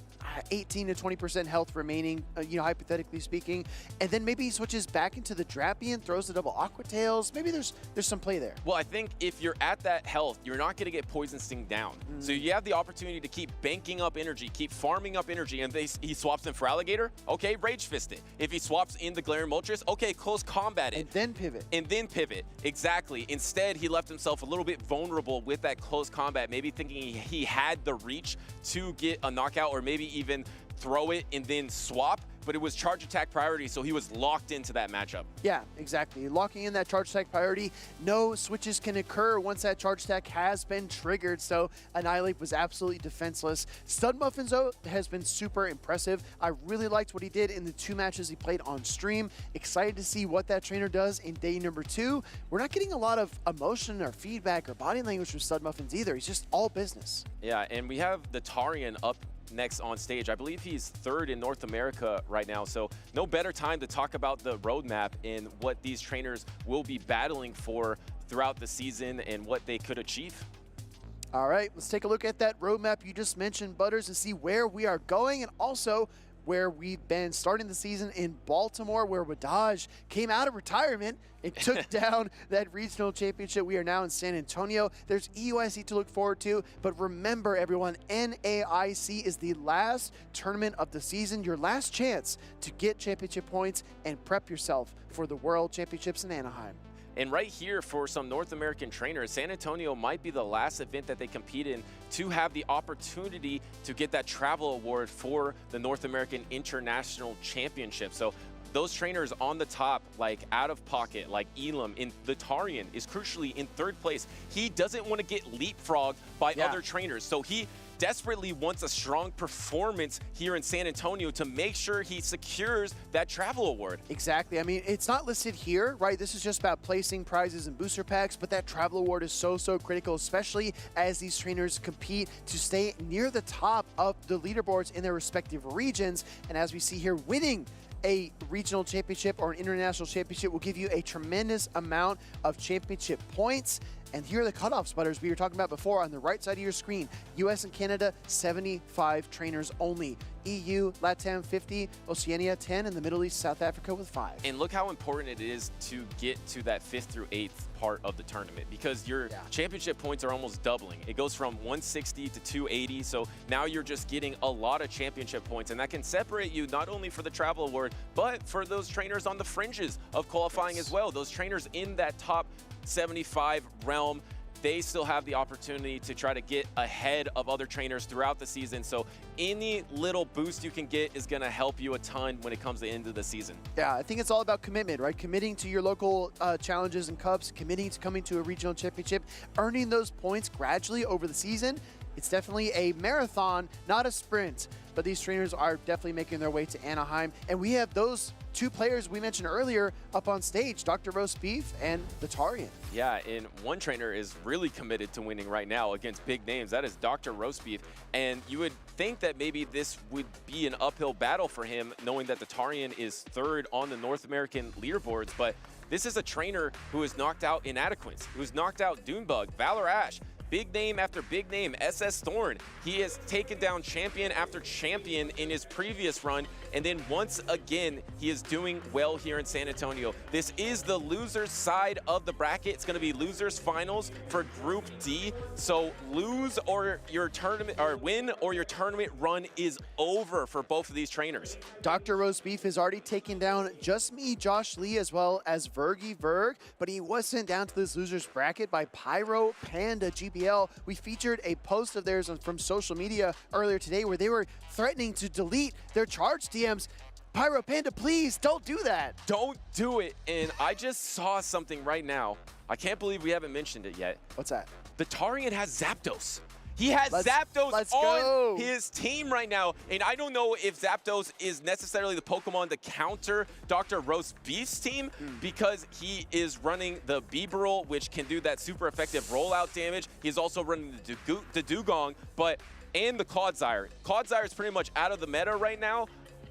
Speaker 8: 18 to 20% health remaining, hypothetically speaking, and then maybe he switches back into the Drapion, throws the double Aqua Tails. Maybe there's some play there.
Speaker 7: Well, I think if you're at that health, you're not going to get Poison Sting down. So you have the opportunity to keep banking up energy, keep farming up energy, and he swaps in Feraligatr, okay, Rage Fist it. If he swaps in the Galarian Moltres, okay, close combat it.
Speaker 8: And then pivot.
Speaker 7: And then pivot, exactly. Instead, he left himself a little bit vulnerable with that close combat, maybe thinking he had the reach to get a knockout, or maybe even throw it and then swap, but it was charge attack priority, so he was locked into that matchup.
Speaker 8: Yeah, exactly. Locking in that charge attack priority, no switches can occur once that charge attack has been triggered, so Annihilate was absolutely defenseless. Stud Muffins, though, has been super impressive. I really liked what he did in the 2 matches he played on stream. Excited to see what that trainer does in day number 2. We're not getting a lot of emotion or feedback or body language from Stud Muffins either. He's just all business.
Speaker 7: Yeah, and we have the Tarian up next on stage. I believe he's 3rd in North America right now, so no better time to talk about the roadmap and what these trainers will be battling for throughout the season and what they could achieve.
Speaker 8: All right, let's take a look at that roadmap you just mentioned, Butters, and see where we are going, and also where we've been starting the season in Baltimore, where Wadaj came out of retirement and took down that regional championship. We are now in San Antonio. There's EUIC to look forward to, but remember, everyone, NAIC is the last tournament of the season, your last chance to get championship points and prep yourself for the World Championships in Anaheim.
Speaker 7: And right here, for some North American trainers, San Antonio might be the last event that they compete in to have the opportunity to get that travel award for the North American International Championship. So those trainers on the top, like Out of Pocket, like Elam, in the Tarian is crucially in 3rd place. He doesn't want to get leapfrogged by other trainers. So he desperately wants a strong performance here in San Antonio to make sure he secures that travel award.
Speaker 8: Exactly. I mean, it's not listed here, right? This is just about placing prizes and booster packs, but that travel award is so critical, especially as these trainers compete to stay near the top of the leaderboards in their respective regions. And as we see here, winning a regional championship or an international championship will give you a tremendous amount of championship points. And here are the cutoffs, Butters, we were talking about before on the right side of your screen. US and Canada, 75 trainers only. EU, LATAM, 50, Oceania, 10, and the Middle East, South Africa with 5.
Speaker 7: And look how important it is to get to that 5th through 8th part of the tournament, because your championship points are almost doubling. It goes from 160 to 280, so now you're just getting a lot of championship points, and that can separate you not only for the travel award, but for those trainers on the fringes of qualifying as well. Those trainers in that top 75 realm, they still have the opportunity to try to get ahead of other trainers throughout the season. So any little boost you can get is going to help you a ton when it comes to the end of the season.
Speaker 8: Yeah, I think it's all about commitment, right? Committing to your local challenges and cups, committing to coming to a regional championship, earning those points gradually over the season. It's definitely a marathon, not a sprint. But these trainers are definitely making their way to Anaheim. And we have those two players we mentioned earlier up on stage, Dr. Roast Beef and the Tarian.
Speaker 7: Yeah, and one trainer is really committed to winning right now against big names. That is Dr. Roast Beef. And you would think that maybe this would be an uphill battle for him, knowing that the Tarian is 3rd on the North American leaderboards. But this is a trainer who has knocked out Inadequates, who's knocked out Dunebug, Valor Ash, big name after big name, SS Thorn. He has taken down champion after champion in his previous run, and then once again, he is doing well here in San Antonio. This is the losers side of the bracket. It's going to be losers finals for Group D. So lose or your tournament, or win or your tournament run is over for both of these trainers.
Speaker 8: Dr. Roast Beef has already taken down Just Me, Josh Lee, as well as Vergy Verg, but he was sent down to this losers bracket by Pyro Panda GBL. We featured a post of theirs from social media earlier today where they were threatening to delete their charge DMs. Pyro Panda, please don't do that.
Speaker 7: Don't do it. And I just saw something right now. I can't believe we haven't mentioned it yet.
Speaker 8: What's that?
Speaker 7: The Tarian has Zapdos. He has Zapdos on his team right now, and I don't know if Zapdos is necessarily the Pokemon to counter Dr. Roast Beef's team, because he is running the Bibarel, which can do that super effective rollout damage. He's also running the Dugong, and the Clodsire. Clodsire is pretty much out of the meta right now,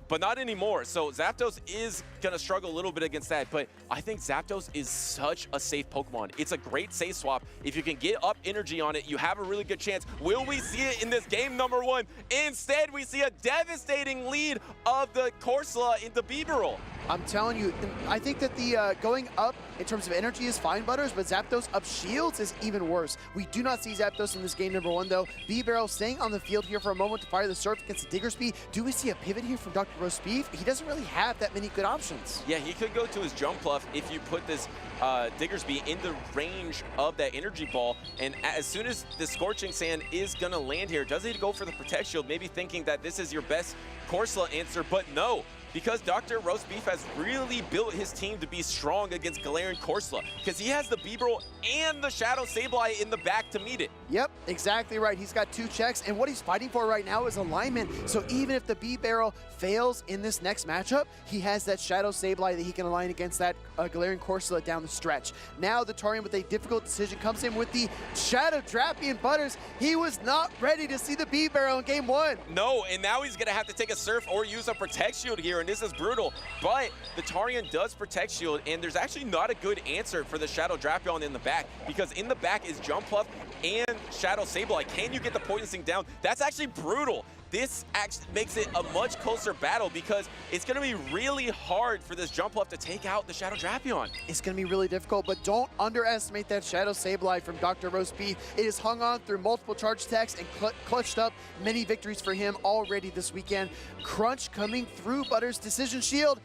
Speaker 7: but not anymore. So Zapdos is going to struggle a little bit against that, but I think Zapdos is such a safe Pokemon. It's a great safe swap. If you can get up energy on it, you have a really good chance. Will we see it in this game number 1? Instead, we see a devastating lead of the Corsola into Bibarel.
Speaker 8: I'm telling you, I think that the going up in terms of energy is fine, Butters, but Zapdos up shields is even worse. We do not see Zapdos in this game number 1, though. Bibarel staying on the field here for a moment to fire the Surf against the Diggersby. Do we see a pivot here from Dr. Roast Beef? He doesn't really have that many good options.
Speaker 7: Yeah, he could go to his Jump Pluff if you put this Diggersby in the range of that energy ball. And as soon as the Scorching Sand is going to land here, does he go for the Protect Shield, maybe thinking that this is your best Corsola answer? But no, because Dr. Roast Beef has really built his team to be strong against Galarian Corsola, because he has the Bibarel and the Shadow Sableye in the back to meet it.
Speaker 8: Yep, exactly right. He's got 2 checks, and what he's fighting for right now is alignment. So even if the Bibarel fails in this next matchup, he has that Shadow Sableye that he can align against that Galarian Corsola down the stretch. Now the Tarian with a difficult decision comes in with the Shadow Drapion. Butters. He was not ready to see the Bibarel in game 1.
Speaker 7: No, and now he's going to have to take a Surf or use a Protect Shield here, and this is brutal. But the Tarian does Protect Shield, and there's actually not a good answer for the Shadow Drapion in the back, because in the back is Jump Pluff and Shadow Sableye. Can you get the poisoning down? That's actually brutal. This actually makes it a much closer battle, because it's going to be really hard for this Jump Pluff to take out the Shadow Drapion.
Speaker 8: It's going to be really difficult, but don't underestimate that Shadow Sableye from Dr. Roast Beef. It has hung on through multiple charge attacks and clutched up many victories for him already this weekend. Crunch coming through, Butters. Decision Shield.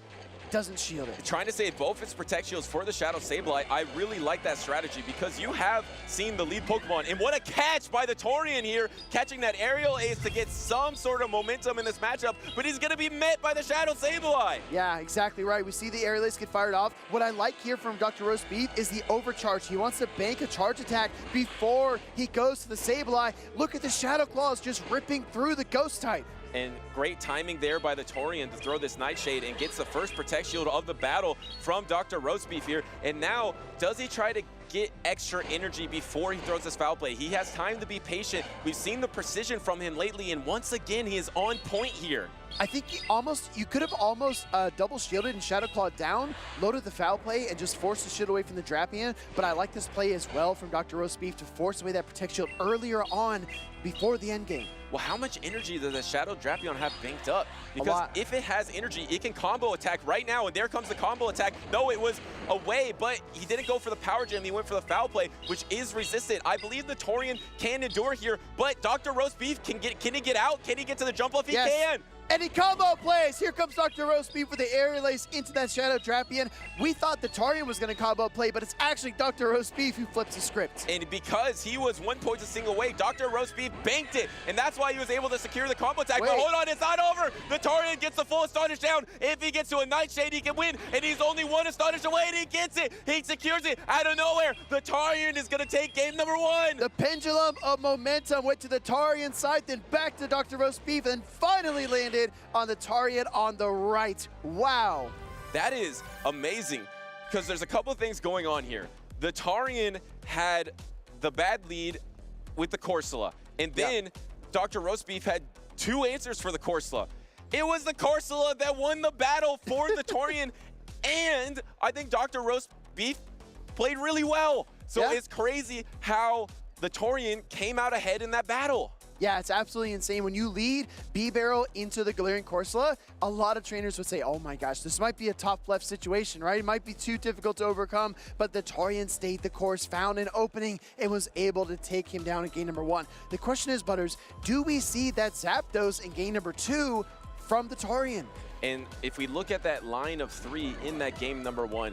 Speaker 8: doesn't shield it.
Speaker 7: Trying to save both its Protect Shields for the Shadow Sableye, I really like that strategy because you have seen the lead Pokemon. And what a catch by the Torian here, catching that aerial ace to get some sort of momentum in this matchup, but he's going to be met by the Shadow Sableye.
Speaker 8: Yeah, exactly right. We see the aerial ace get fired off. What I like here from Dr. Roast Beef is the overcharge. He wants to bank a charge attack before he goes to the Sableye. Look at the Shadow Claws just ripping through the Ghost type.
Speaker 7: And great timing there by the Torian to throw this Nightshade and gets the first Protect Shield of the battle from Dr. Roast Beef here. And now, does he try to get extra energy before he throws this Foul Play? He has time to be patient. We've seen the precision from him lately, and once again, he is on point here.
Speaker 8: I think you could have almost double shielded and Shadow Claw down, loaded the Foul Play, and just forced the shield away from the Drapion. But I like this play as well from Dr. Roast Beef to force away that Protect Shield earlier on before the end game.
Speaker 7: Well, how much energy does the Shadow Drapion have banked up? Because if it has energy, it can combo attack right now, and there comes the combo attack. No, it was away, but he didn't go for the Power Gem. He went for the Foul Play, which is resistant. I believe the Torian can endure here, but Dr. Roast Beef, can he get out? Can he get to the jump off? He can!
Speaker 8: And he combo plays. Here comes Dr. Roast Beef with the aerial ace into that Shadow Drapion. We thought the Torian was going to combo play, but it's actually Dr. Roast Beef who flips the script.
Speaker 7: And because he was 1 point to single away, Dr. Roast Beef banked it, and that's why he was able to secure the combo attack. But hold on, it's not over. The Torian gets the full Astonish down. If he gets to a Nightshade, he can win, and he's only 1 Astonish away, and he gets it. He secures it out of nowhere. The Torian is going to take game number 1.
Speaker 8: The pendulum of momentum went to the Torian side, then back to Dr. Roast Beef, and finally landed on the Torian on the right. Wow.
Speaker 7: That is amazing, because there's a couple of things going on here. The Torian had the bad lead with the Corsola, and then Dr. Roast Beef had 2 answers for the Corsola. It was the Corsola that won the battle for the Torian, and I think Dr. Roast Beef played really well. So it's crazy how the Torian came out ahead in that battle.
Speaker 8: Yeah, it's absolutely insane. When you lead B-Barrel into the Galarian Corsola, a lot of trainers would say, oh my gosh, this might be a top left situation, right? It might be too difficult to overcome, but the Torian stayed the course, found an opening, and was able to take him down in game number 1. The question is, Butters, do we see that Zapdos in game number 2 from the Torian?
Speaker 7: And if we look at that line of 3 in that game number 1,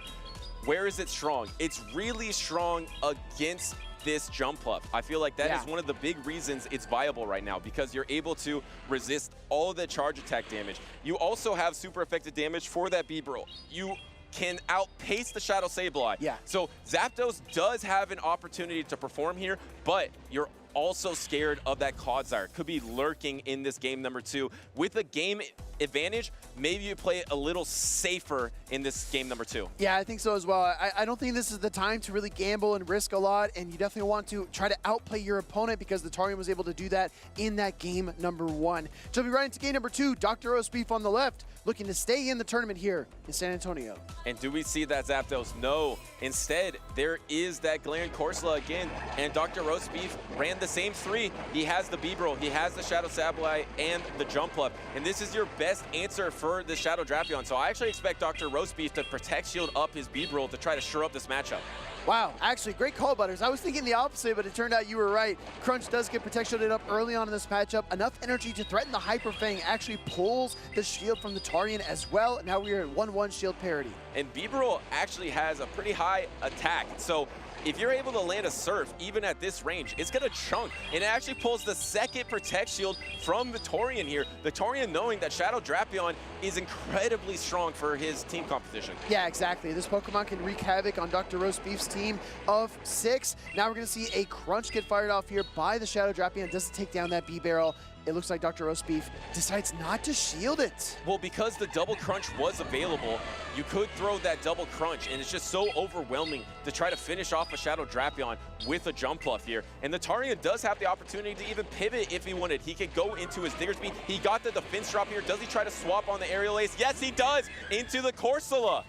Speaker 7: where is it strong? It's really strong against this jump up. I feel like that is one of the big reasons it's viable right now, because you're able to resist all the charge attack damage. You also have super effective damage for that B-Bro. You can outpace the Shadow Sableye.
Speaker 8: Yeah.
Speaker 7: So Zapdos does have an opportunity to perform here, but you're also scared of that Clodsire. Could be lurking in this game number 2. With a game advantage, maybe you play it a little safer in this game number 2.
Speaker 8: Yeah, I think so as well. I don't think this is the time to really gamble and risk a lot, and you definitely want to try to outplay your opponent, because the Torian was able to do that in that game number 1. Jumping right into game number 2, Dr. Roast Beef on the left, looking to stay in the tournament here in San Antonio.
Speaker 7: And do we see that Zapdos? No. Instead, there is that Galarian Corsola again, and Dr. Roast Beef ran the same 3. He has the B-Bro, he has the Shadow Sableye, and the Jump Up. And this is your best answer for the Shadow Drapion. So I actually expect Dr. Roast Beef to Protect Shield up his B-Bro to try to shore up this matchup.
Speaker 8: Wow, actually, great call, Butters. I was thinking the opposite, but it turned out you were right. Crunch does get Protect Shielded up early on in this matchup. Enough energy to threaten the Hyper Fang, actually pulls the shield from the Torian as well. Now we are at 1-1 shield parity.
Speaker 7: And B-Bro actually has a pretty high attack. So if you're able to land a Surf, even at this range, it's gonna chunk. And it actually pulls the second Protect Shield from the Torian here. The Torian knowing that Shadow Drapion is incredibly strong for his team competition.
Speaker 8: Yeah, exactly. This Pokemon can wreak havoc on Dr. Roast Beef's team of 6. Now we're gonna see a Crunch get fired off here by the Shadow Drapion. Doesn't take down that B-Barrel. It looks like Dr. Roast Beef decides not to shield it.
Speaker 7: Well, because the double crunch was available, you could throw that double crunch, and it's just so overwhelming to try to finish off a Shadow Drapion with a jump bluff here. And the Torian does have the opportunity to even pivot if he wanted. He could go into his Diggersby. He got the defense drop here. Does he try to swap on the aerial ace? Yes, he does, into the Corsola.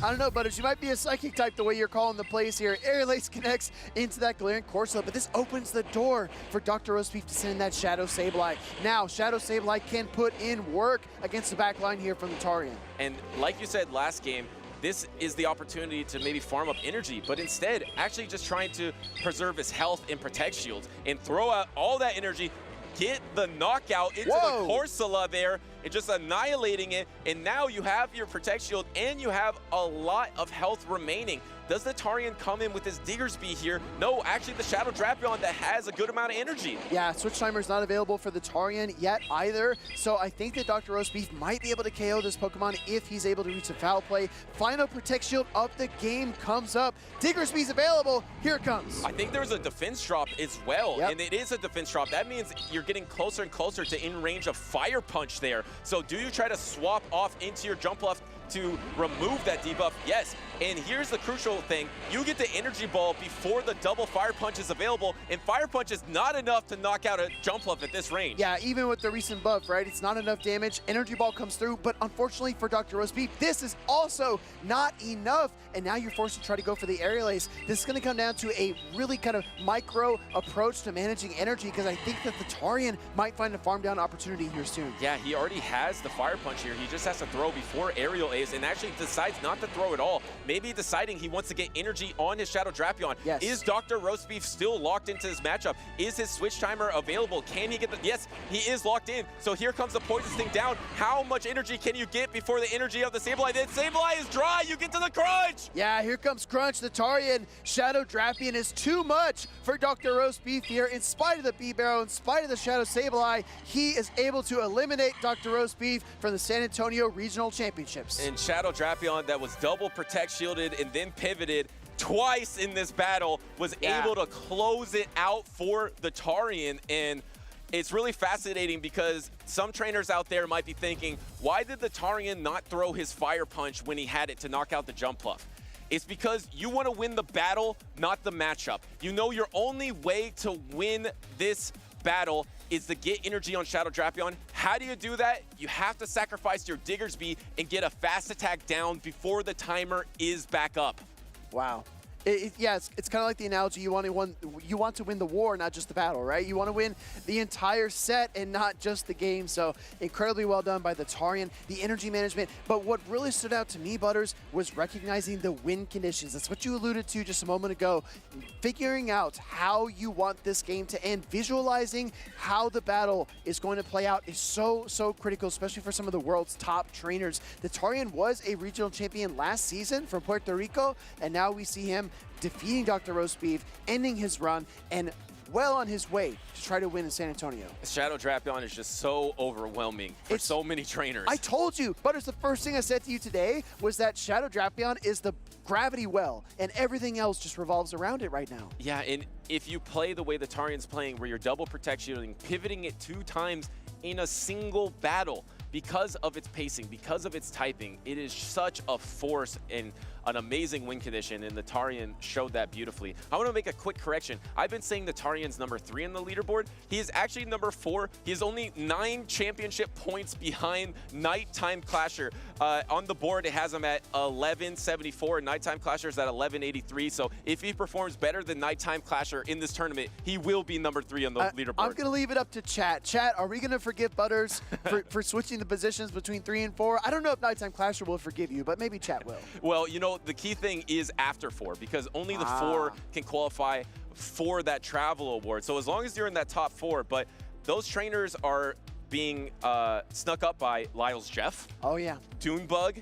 Speaker 8: I don't know, Butters, you might be a psychic type the way you're calling the plays here. Aerial ace connects into that Galarian Corsola, but this opens the door for Dr. Roast Beef to send that Shadow Sableye. Now, Shadow Sableye can put in work against the back line here from the Torian.
Speaker 7: And like you said last game, this is the opportunity to maybe farm up energy, but instead, actually just trying to preserve his health and protect shields and throw out all that energy get the knockout into the Corsola there and just annihilating it. And now you have your Protect Shield and you have a lot of health remaining. Does the Tarian come in with his Diggersby here? No, actually the Shadow Drapion that has a good amount of energy.
Speaker 8: Yeah, Switch Timer is not available for the Tarian yet either, so I think that Dr. Roastbeef might be able to KO this Pokemon if he's able to reach a foul play. Final Protect Shield of the game comes up. Diggersby's available. Here it comes.
Speaker 7: I think there's a defense drop as well, and it is a defense drop. That means you're getting closer and closer to in range of Fire Punch there. So do you try to swap off into your Jump Bluff to remove that debuff? Yes. And here's the crucial thing. You get the Energy Ball before the double Fire Punch is available, and Fire Punch is not enough to knock out a Jump Bluff at this range.
Speaker 8: Yeah, even with the recent buff, right? It's not enough damage. Energy Ball comes through, but unfortunately for Dr. Roastbeef, this is also not enough. And now you're forced to try to go for the Aerial Ace. This is going to come down to a really kind of micro approach to managing energy, because I think that the Tarian might find a farm down opportunity here soon.
Speaker 7: Yeah, he already has the Fire Punch here. He just has to throw before Aerial Ace and actually decides not to throw at all. Maybe deciding he wants to get energy on his Shadow Drapion.
Speaker 8: Yes.
Speaker 7: Is Dr. Roastbeef still locked into his matchup? Is his Switch Timer available? Can he get the... Yes, he is locked in. So here comes the Poison Sting down. How much energy can you get before the energy of the Sableye? The Sableye is dry. You get to the Crunch.
Speaker 8: Yeah, here comes Crunch. The Tarian Shadow Drapion is too much for Dr. Roastbeef here. In spite of the B-Barrel, in spite of the Shadow Sableye, he is able to eliminate Dr. Roastbeef from the San Antonio Regional Championships.
Speaker 7: And Shadow Drapion that was double Protect Shielded and then pivoted twice in this battle was able to close it out for the Tarian. And it's really fascinating because some trainers out there might be thinking, why did the Tarian not throw his Fire Punch when he had it to knock out the Jump Bluff? It's because you want to win the battle, not the matchup. You know your only way to win this battle is to get energy on Shadow Drapion. How do you do that? You have to sacrifice your Diggersby and get a fast attack down before the timer is back up.
Speaker 8: Wow. Yeah, it's kind of like the analogy, you want to win the war, not just the battle, right? You want to win the entire set and not just the game. So incredibly well done by the Tarian, the energy management. But what really stood out to me, Butters, was recognizing the win conditions. That's what you alluded to just a moment ago. Figuring out how you want this game to end, visualizing how the battle is going to play out is so critical, especially for some of the world's top trainers. The Tarian was a regional champion last season from Puerto Rico, and now we see him defeating Dr. Roastbeef, ending his run, and well on his way to try to win in San Antonio.
Speaker 7: Shadow Drapion is just so overwhelming for so many trainers.
Speaker 8: I told you, Butters, the first thing I said to you today was that Shadow Drapion is the gravity well, and everything else just revolves around it right now.
Speaker 7: Yeah, and if you play the way the Tarian's playing, where you're double Protect Shielding, pivoting it 2 times in a single battle, because of its pacing, because of its typing, it is such a force and an amazing win condition, and the Tarian showed that beautifully. I want to make a quick correction. I've been saying the Tarian's number 3 in the leaderboard. He is actually number 4. He is only 9 championship points behind Nighttime Clasher. On the board, it has him at 1174. Nighttime Clasher is at 1183. So if he performs better than Nighttime Clasher in this tournament, he will be number 3 on the leaderboard.
Speaker 8: I'm going to leave it up to chat. Chat, are we going to forgive Butters for switching the positions between 3 and 4? I don't know if Nighttime Clasher will forgive you, but maybe chat will.
Speaker 7: Well, you know, the key thing is after 4, because only the 4 can qualify for that travel award. So as long as you're in that top 4, but those trainers are being snuck up by Lyle's Jeff.
Speaker 8: Oh, yeah.
Speaker 7: Dunebug,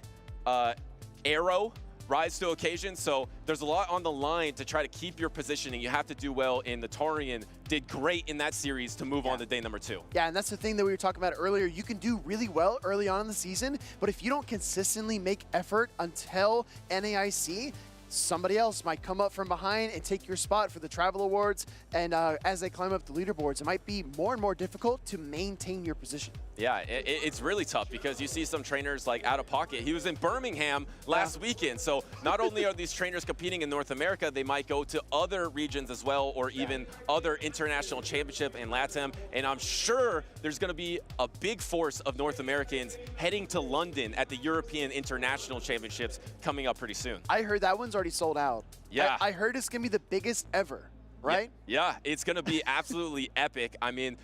Speaker 7: Arrow, Rise to Occasion. So there's a lot on the line to try to keep your positioning. You have to do well, and the Tarian did great in that series to move on to day number 2.
Speaker 8: Yeah, and that's the thing that we were talking about earlier. You can do really well early on in the season, but if you don't consistently make effort until NAIC, somebody else might come up from behind and take your spot for the travel awards. And as they climb up the leaderboards, it might be more and more difficult to maintain your position.
Speaker 7: Yeah, it's really tough because you see some trainers like Out of Pocket. He was in Birmingham last weekend. So not only are these trainers competing in North America, they might go to other regions as well, or even other international championship in LATAM. And I'm sure there's going to be a big force of North Americans heading to London at the European International Championships coming up pretty soon.
Speaker 8: I heard that one's already sold out.
Speaker 7: Yeah.
Speaker 8: I heard it's going to be the biggest ever, right?
Speaker 7: Yeah, it's going to be absolutely epic. I mean,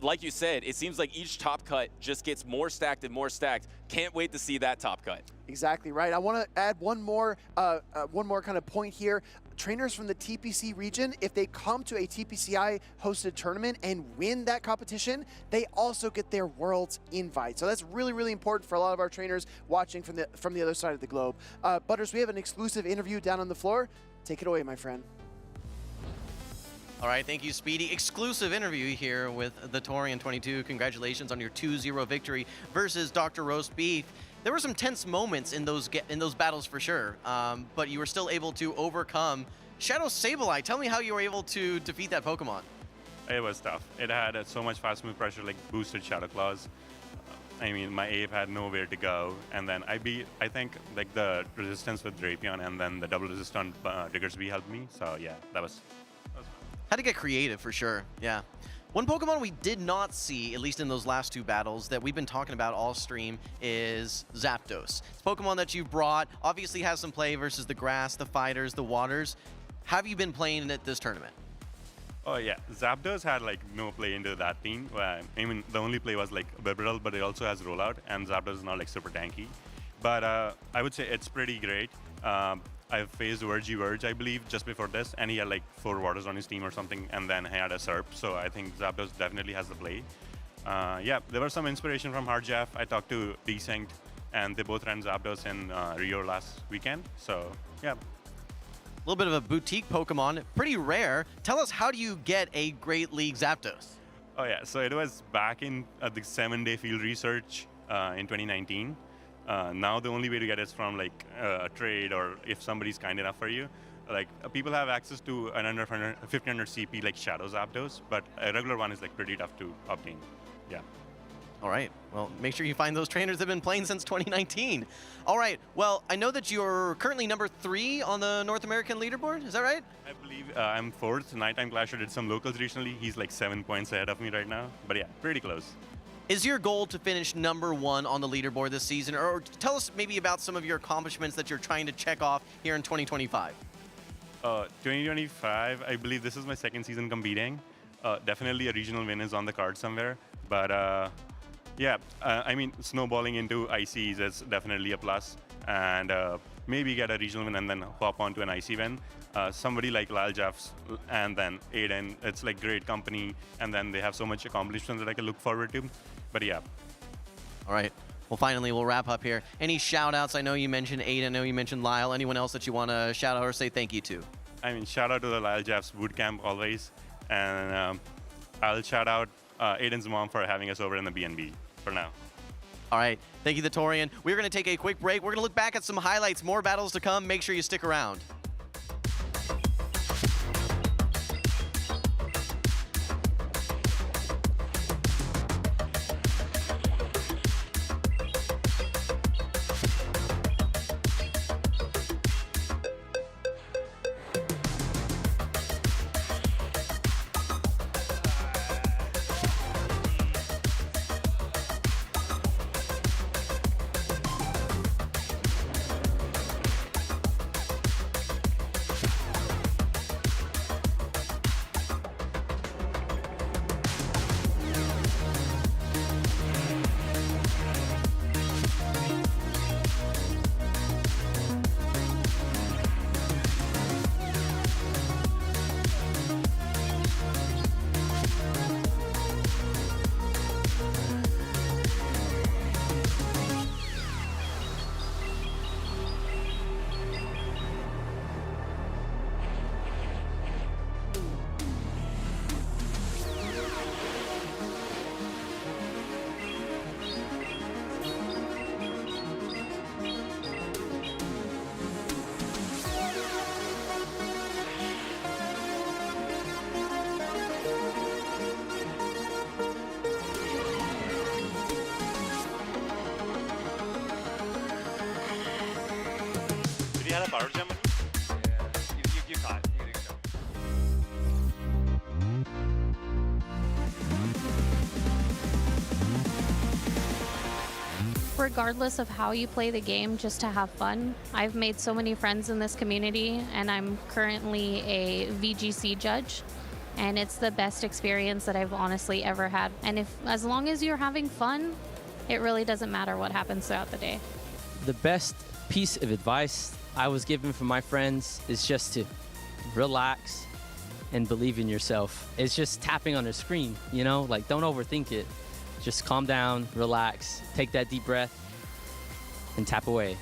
Speaker 7: like you said, it seems like each top cut just gets more stacked and more stacked. Can't wait to see that top cut.
Speaker 8: Exactly right. I want to add one more kind of point here. trainers from the TPC region, if they come to a TPCI hosted tournament and win that competition, they also get their Worlds invite. So that's really, really important for a lot of our trainers watching from the other side of the globe. Butters, we have an exclusive interview down on the floor. Take it away, my friend.
Speaker 5: All right, thank you, Speedy. Exclusive interview here with the Torian 22. Congratulations on your 2-0 victory versus Dr. Roast Beef. There were some tense moments in those battles for sure, but you were still able to overcome Shadow Sableye. Tell me how you were able to defeat that Pokemon.
Speaker 15: It was tough. It had so much fast move pressure, like boosted Shadow Claws. I mean, my Ape had nowhere to go, and then I think, like the resistance with Drapion, and then the double resistant Diggersby helped me. So yeah, that was
Speaker 5: Had to get creative for sure, yeah. One Pokemon we did not see, at least in those last two battles, that we've been talking about all stream is Zapdos. It's a Pokemon that you've brought, obviously has some play versus the grass, the fighters, the waters. Have you been playing at this tournament?
Speaker 15: Oh yeah, Zapdos had like no play into that team. I mean, the only play was like Bibarel, but it also has rollout, and Zapdos is not like super tanky. But I would say it's pretty great. I faced Verge, I believe, just before this, and he had like 4 waters on his team or something, and then he had a Serp, so I think Zapdos definitely has the play. Yeah, there was some inspiration from Hardjaff. I talked to Desynct, and they both ran Zapdos in Rio last weekend, so yeah.
Speaker 5: A little bit of a boutique Pokemon, pretty rare. Tell us, how do you get a Great League Zapdos?
Speaker 15: Oh yeah, so it was back in the 7-day field research in 2019. Now the only way to get it is from like a trade, or if somebody's kind enough for you. Like people have access to an under 1500 CP like Shadow Zapdos, but a regular one is like pretty tough to obtain. Yeah.
Speaker 5: All right, well, make sure you find those trainers that have been playing since 2019. All right, well, I know that you're currently number 3 on the North American leaderboard, is that right?
Speaker 15: I believe I'm 4th. Nighttime Clasher did some locals recently. He's like 7 points ahead of me right now, but yeah, pretty close.
Speaker 5: Is your goal to finish number 1 on the leaderboard this season, or tell us maybe about some of your accomplishments that you're trying to check off here in 2025?
Speaker 15: 2025, I believe this is my 2nd season competing. Definitely a regional win is on the card somewhere, but yeah, I mean, snowballing into ICs is definitely a plus, and maybe get a regional win and then hop onto an IC win. Somebody like Lyle Jeffs and then Aiden, it's like great company, and then they have so much accomplishments that I can look forward to. But yeah.
Speaker 5: All right. Well, finally, we'll wrap up here. Any shout outs? I know you mentioned Aiden, I know you mentioned Lyle. Anyone else that you want to shout out or say thank you to?
Speaker 15: I mean, shout out to the Lyle Jeffs bootcamp always, and I'll shout out Aiden's mom for having us over in the B&B for now.
Speaker 5: All right. Thank you, the Torian. We're going to take a quick break. We're going to look back at some highlights, more battles to come. Make sure you stick around.
Speaker 15: Did he have a power gem?
Speaker 18: You caught it. You didn't go.
Speaker 19: Regardless of how you play the game, just to have fun. I've made so many friends in this community, and I'm currently a VGC judge, and it's the best experience that I've honestly ever had. And as long as you're having fun, it really doesn't matter what happens throughout the day.
Speaker 20: The best piece of advice I was given from my friends is just to
Speaker 1: relax, and believe in yourself. It's just tapping on a screen, you know? Like, don't overthink it. Just calm down, relax, take that deep breath, and tap away.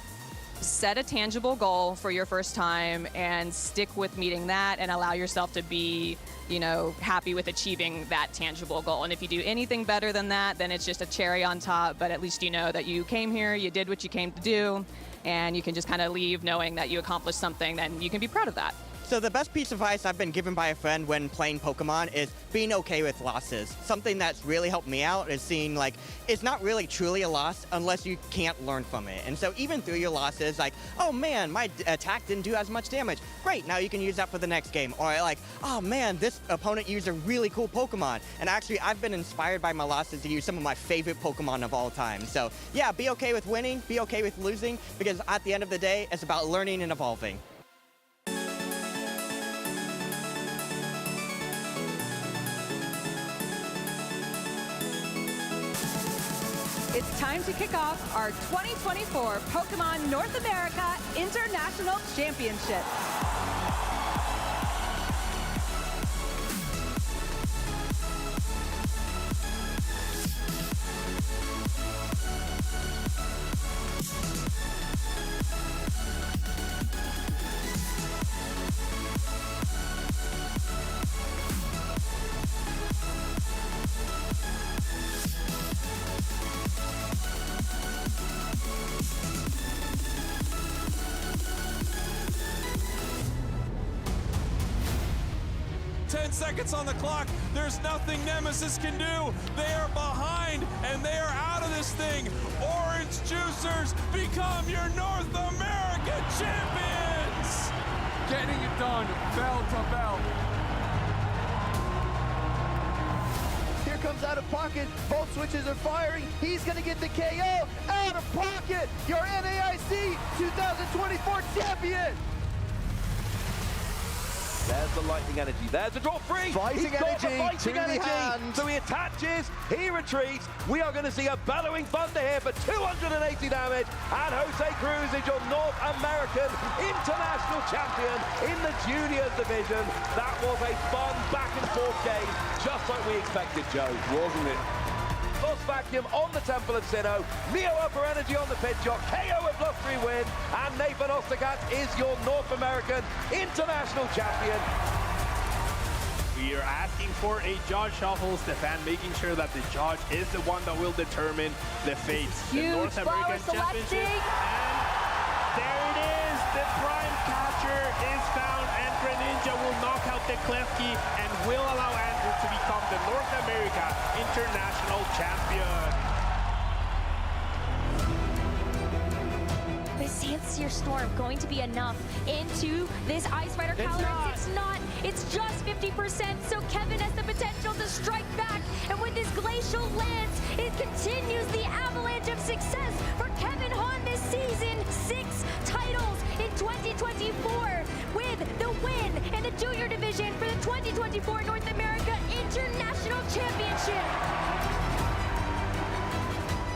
Speaker 3: Set a tangible goal for your first time and stick with meeting that and allow yourself to be, you know, happy with achieving that tangible goal. And if you do anything better than that, then it's just a cherry on top, but at least you know that you came here, you did what you came to do, and you can just kind of leave knowing that you accomplished something, then you can be proud of that.
Speaker 6: So the best piece of advice I've been given by a friend when playing Pokemon is being okay with losses. Something that's really helped me out is seeing like, it's not really truly a loss unless you can't learn from it. And so even through your losses, like, oh man, my attack didn't do as much damage. Great, now you can use that for the next game. Or like, oh man, this opponent used a really cool Pokemon. And actually, I've been inspired by my losses to use some of my favorite Pokemon of all time. So yeah, be okay with winning, be okay with losing, because at the end of the day, it's about learning and evolving.
Speaker 20: It's time to kick off our 2024 Pokemon North America International Championship.
Speaker 25: Seconds on the clock. There's nothing Nemesis can do. They are behind and they are out of this thing. Orange Juicers become your North American champions.
Speaker 26: Getting it done, bell to bell.
Speaker 8: Here comes Out of Pocket. Both switches are firing. He's going to get the KO. Out of Pocket, your NAIC 2024 champion.
Speaker 27: There's the lightning energy. There's the drop free.
Speaker 8: Fighting energy to the hand.
Speaker 27: So he attaches, he retreats. We are going to see a bellowing thunder here for 280 damage. And Jose Cruz is your North American International Champion in the Juniors division. That was a fun back and forth game, just like we expected, Joe, wasn't it? Lost Vacuum on the Temple of Sinnoh, Neo Upper Energy on the pit shot, KO with +3 win, and Nathan Osterkat is your North American International Champion.
Speaker 28: We are asking for a judge shuffle, Stefan, making sure that the judge is the one that will determine the fate. The North American Championship, and there it is, the Prime Catcher is found, and Greninja will knock out the Klefki and will allow Andrew to become the North America International Champion.
Speaker 29: Is Sandsear Storm going to be enough into this Ice Rider Calyrex? It's not. It's just 50%, so Kevin has the potential to strike back. And with this Glacial Lance, it continues the avalanche of success for Kevin Hahn this season. 6 titles in 2024 with the win in the Junior Division for the 2024 North America International Championship.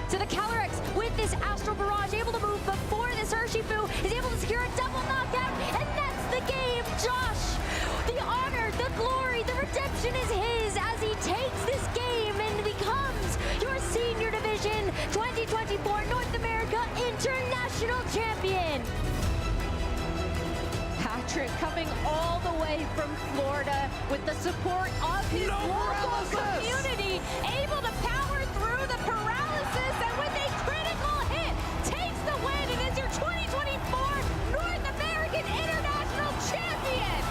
Speaker 29: So the Calyrex, with this Astral Barrage, able to move before this Urshifu, is able to secure a double knockout, and that's the game. Josh, the honor, the glory, the redemption is his as he takes this game and becomes your Senior Division 2024 North America International Champion. Patrick coming all the way from Florida with the support of his local community, able to power through the paralysis, and with a critical hit, takes the win and is your 2024 North American International Champion.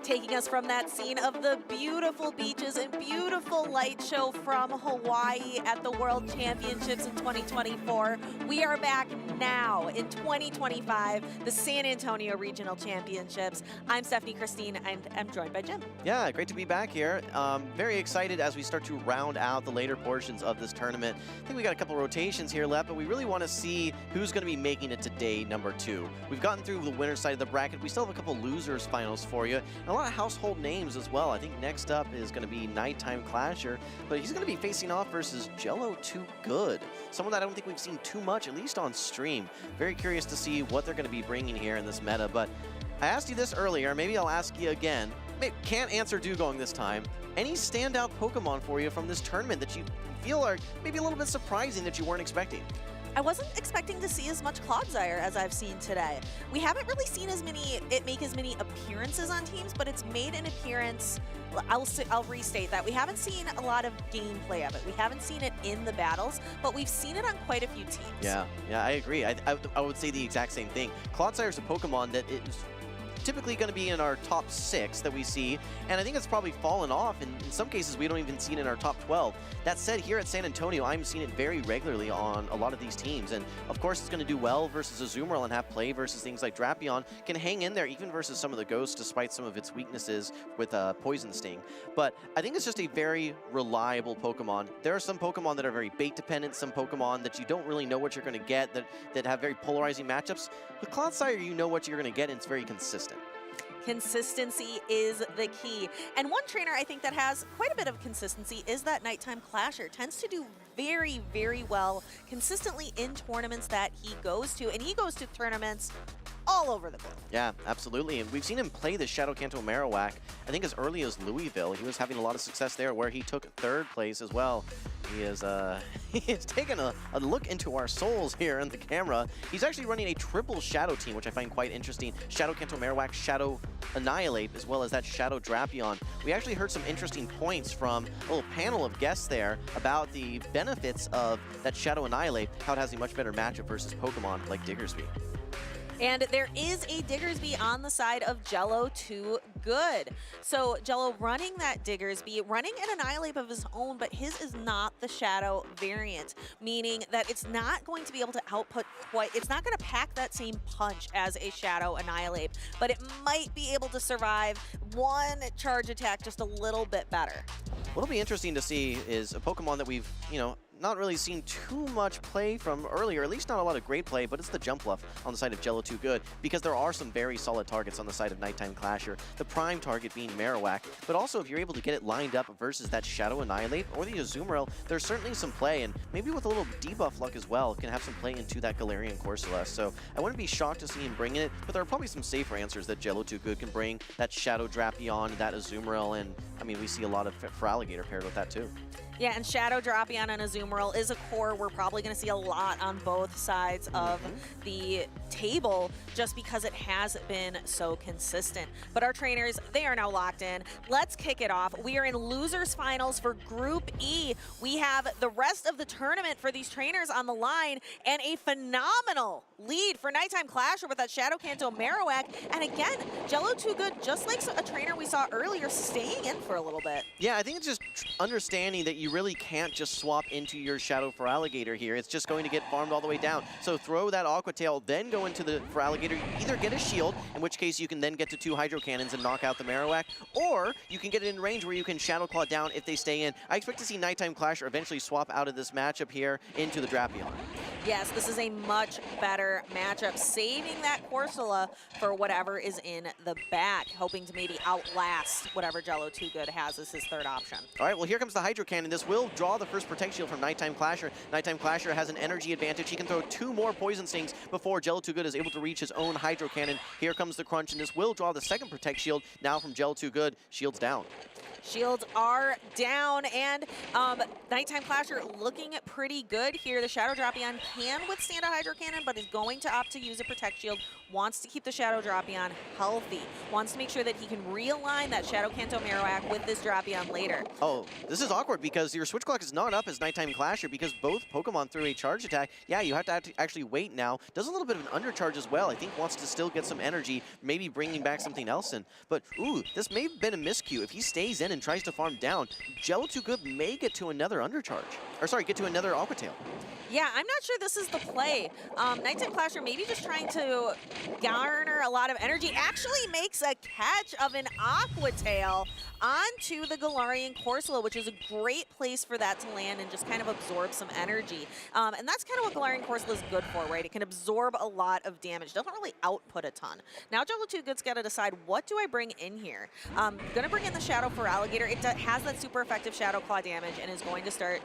Speaker 4: taking us from that scene of the beautiful beaches and beautiful light show from Hawaii at the World Championships in 2024. We are back now in 2025, the San Antonio Regional Championships. I'm Stephanie Christine, and I'm joined by Jim.
Speaker 5: Yeah, great to be back here. Very excited as we start to round out the later portions of this tournament. I think we got a couple rotations here left, but we really want to see who's going to be making it to day number 2. We've gotten through the winner's side of the bracket. We still have a couple losers finals for you, and a lot of household names as well. I think next up is going to be Nighttime Clasher, but he's going to be facing off versus Jello Too Good, someone that I don't think we've seen too much, at least on stream. Very curious to see what they're going to be bringing here in this meta, but I asked you this earlier, maybe I'll ask you again. Can't answer Dugong this time. Any standout Pokemon for you from this tournament that you feel are maybe a little bit surprising that you weren't expecting?
Speaker 4: I wasn't expecting to see as much Clodsire as I've seen today. We haven't really seen it make as many appearances on teams, but it's made an appearance. I'll restate that. We haven't seen a lot of gameplay of it. We haven't seen it in the battles, but we've seen it on quite a few teams.
Speaker 5: Yeah, I agree. I would say the exact same thing. Clodsire is a Pokemon that is typically going to be in our top 6 that we see, and I think it's probably fallen off. In some cases, we don't even see it in our top 12. That said, here at San Antonio, I'm seeing it very regularly on a lot of these teams, and of course, it's going to do well versus Azumarill and have play versus things like Drapion. Can hang in there even versus some of the Ghosts, despite some of its weaknesses with Poison Sting. But I think it's just a very reliable Pokemon. There are some Pokemon that are very bait-dependent, some Pokemon that you don't really know what you're going to get, that have very polarizing matchups. With Clodsire, you know what you're going to get, and it's very consistent.
Speaker 4: Consistency is the key. And one trainer I think that has quite a bit of consistency is that Nighttime Clasher. Tends to do very, very well consistently in tournaments that he goes to. And he goes to tournaments all over the globe.
Speaker 5: Yeah, absolutely. And we've seen him play the Shadow Kanto Marowak, I think as early as Louisville. He was having a lot of success there where he took 3rd place as well. He is he's taken a look into our souls here in the camera. He's actually running a triple Shadow team, which I find quite interesting. Shadow Kanto Marowak, Shadow Annihilate, as well as that Shadow Drapion. We actually heard some interesting points from a little panel of guests there about the benefits of that Shadow Annihilate, how it has a much better matchup versus Pokemon like Diggersby.
Speaker 4: And there is a Diggersby on the side of Jello Too Good. So Jello running that Diggersby, running an Annihilate of his own, but his is not the Shadow variant, meaning that it's not going to be able to output quite, it's not going to pack that same punch as a Shadow Annihilate, but it might be able to survive one charge attack just a little bit better.
Speaker 5: What'll be interesting to see is a Pokemon that we've, not really seen too much play from earlier, at least not a lot of great play, but it's the Jumpluff on the side of Jello Too Good, because there are some very solid targets on the side of Nighttime Clasher, the prime target being Marowak, but also if you're able to get it lined up versus that Shadow Annihilate or the Azumarill, there's certainly some play, and maybe with a little debuff luck as well, can have some play into that Galarian Corsola. So I wouldn't be shocked to see him bring it, but there are probably some safer answers that Jello Too Good can bring, that Shadow Drapion, that Azumarill, and I mean, we see a lot of Feraligatr paired with that too.
Speaker 4: Yeah, and Shadow Drapion and Azumarill is a core we're probably going to see a lot on both sides of the table just because it has been so consistent. But our trainers, they are now locked in. Let's kick it off. We are in losers finals for Group E. We have the rest of the tournament for these trainers on the line and a phenomenal lead for Nighttime Clasher with that Shadow Kanto Marowak. And again, Jello Too Good, just like a trainer we saw earlier, staying in for a little bit.
Speaker 5: Yeah, I think it's just understanding that you really can't just swap into your Shadow Feraligatr here. It's just going to get farmed all the way down. So throw that Aqua Tail, then go into the Feraligatr. Either get a shield, in which case you can then get to 2 Hydro Cannons and knock out the Marowak, or you can get it in range where you can Shadow Claw down if they stay in. I expect to see Nighttime Clasher eventually swap out of this matchup here into the Drapion.
Speaker 4: Yes, this is a much better matchup, saving that Corsola for whatever is in the back, hoping to maybe outlast whatever Jello Too Good has as his 3rd option.
Speaker 5: All right, well, here comes the Hydro Cannon. This will draw the first Protect Shield from Nighttime Clasher. Nighttime Clasher has an energy advantage. He can throw 2 more Poison Stings before Jello Too Good is able to reach his own Hydro Cannon. Here comes the Crunch, and this will draw the 2nd Protect Shield now from Jello Too Good. Shields down.
Speaker 4: Shields are down, and Nighttime Clasher looking pretty good here. The Shadow Drapion can withstand a Hydro Cannon, but is going to opt to use a Protect Shield. Wants to keep the Shadow Drapion healthy. Wants to make sure that he can realign that Shadow Kanto Marowak with this Drapion later.
Speaker 5: Oh, this is awkward because your switch clock is not up as Nighttime Clasher because both Pokemon threw a charge attack. Yeah, you have to actually wait now. Does a little bit of an undercharge as well. I think wants to still get some energy, maybe bringing back something else in. But, ooh, this may have been a miscue. If he stays in and tries to farm down, Jello Too Good may get to another undercharge. Or sorry, get to another Aqua Tail.
Speaker 4: Yeah, I'm not sure this is the play. Nighttime Clasher maybe just trying to garner a lot of energy. Actually makes a catch of an Aqua Tail onto the Galarian Corsola, which is a great place for that to land and just kind of absorb some energy. And that's kind of what Galarian Corsola is good for, right? It can absorb a lot of damage. Doesn't really output a ton. Now Jello Too Good's got to decide, what do I bring in here? Gonna bring in the Shadow for Alligator. It has that super effective Shadow Claw damage and is going to start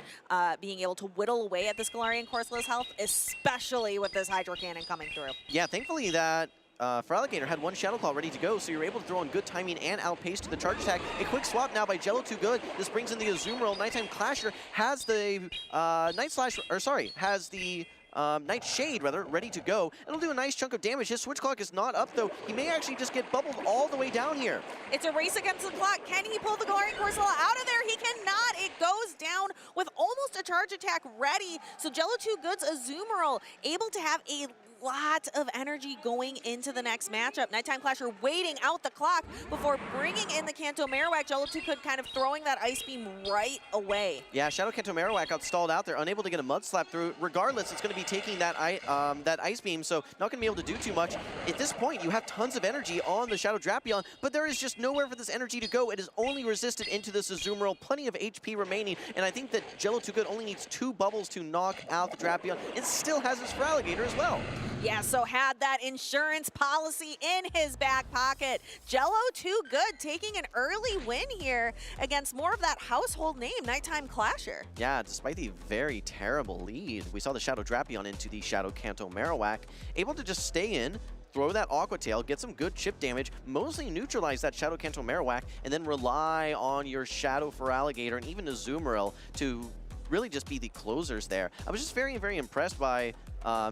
Speaker 4: being able to whittle away at this Galarian Corsola's health, especially with this Hydro Cannon coming through.
Speaker 5: Yeah, thankfully that for Alligator had one Shadow Claw ready to go, so you're able to throw on good timing and outpace to the charge attack. A quick swap now by Jello Too Good. This brings in the Azumarill. Nighttime Clasher has the Nightshade, rather, ready to go. It'll do a nice chunk of damage. His switch clock is not up, though. He may actually just get bubbled all the way down here.
Speaker 4: It's a race against the clock. Can he pull the Galarian Corsola out of there? He cannot. It goes down with almost a charge attack ready. So Jello Too Good's Azumarill able to have a lot of energy going into the next matchup. Nighttime Clasher waiting out the clock before bringing in the Kanto Marowak. Jello Too Good kind of throwing that Ice Beam right away.
Speaker 5: Yeah, Shadow Kanto Marowak got stalled out there, unable to get a Mud Slap through. Regardless, it's going to be taking that Ice Beam, so not going to be able to do too much. At this point, you have tons of energy on the Shadow Drapion, but there is just nowhere for this energy to go. It is only resisted into this Azumarill, plenty of HP remaining, and I think that Jello Too Good only needs 2 bubbles to knock out the Drapion, and still has his for Alligator as well.
Speaker 4: Yeah, so had that insurance policy in his back pocket. Jello Too Good taking an early win here against more of that household name, Nighttime Clasher.
Speaker 5: Yeah, despite the very terrible lead, we saw the Shadow Drapion into the Shadow Kanto Marowak, able to just stay in, throw that Aqua Tail, get some good chip damage, mostly neutralize that Shadow Kanto Marowak, and then rely on your Shadow for Alligator and even Azumarill to really just be the closers there. I was just very, very impressed by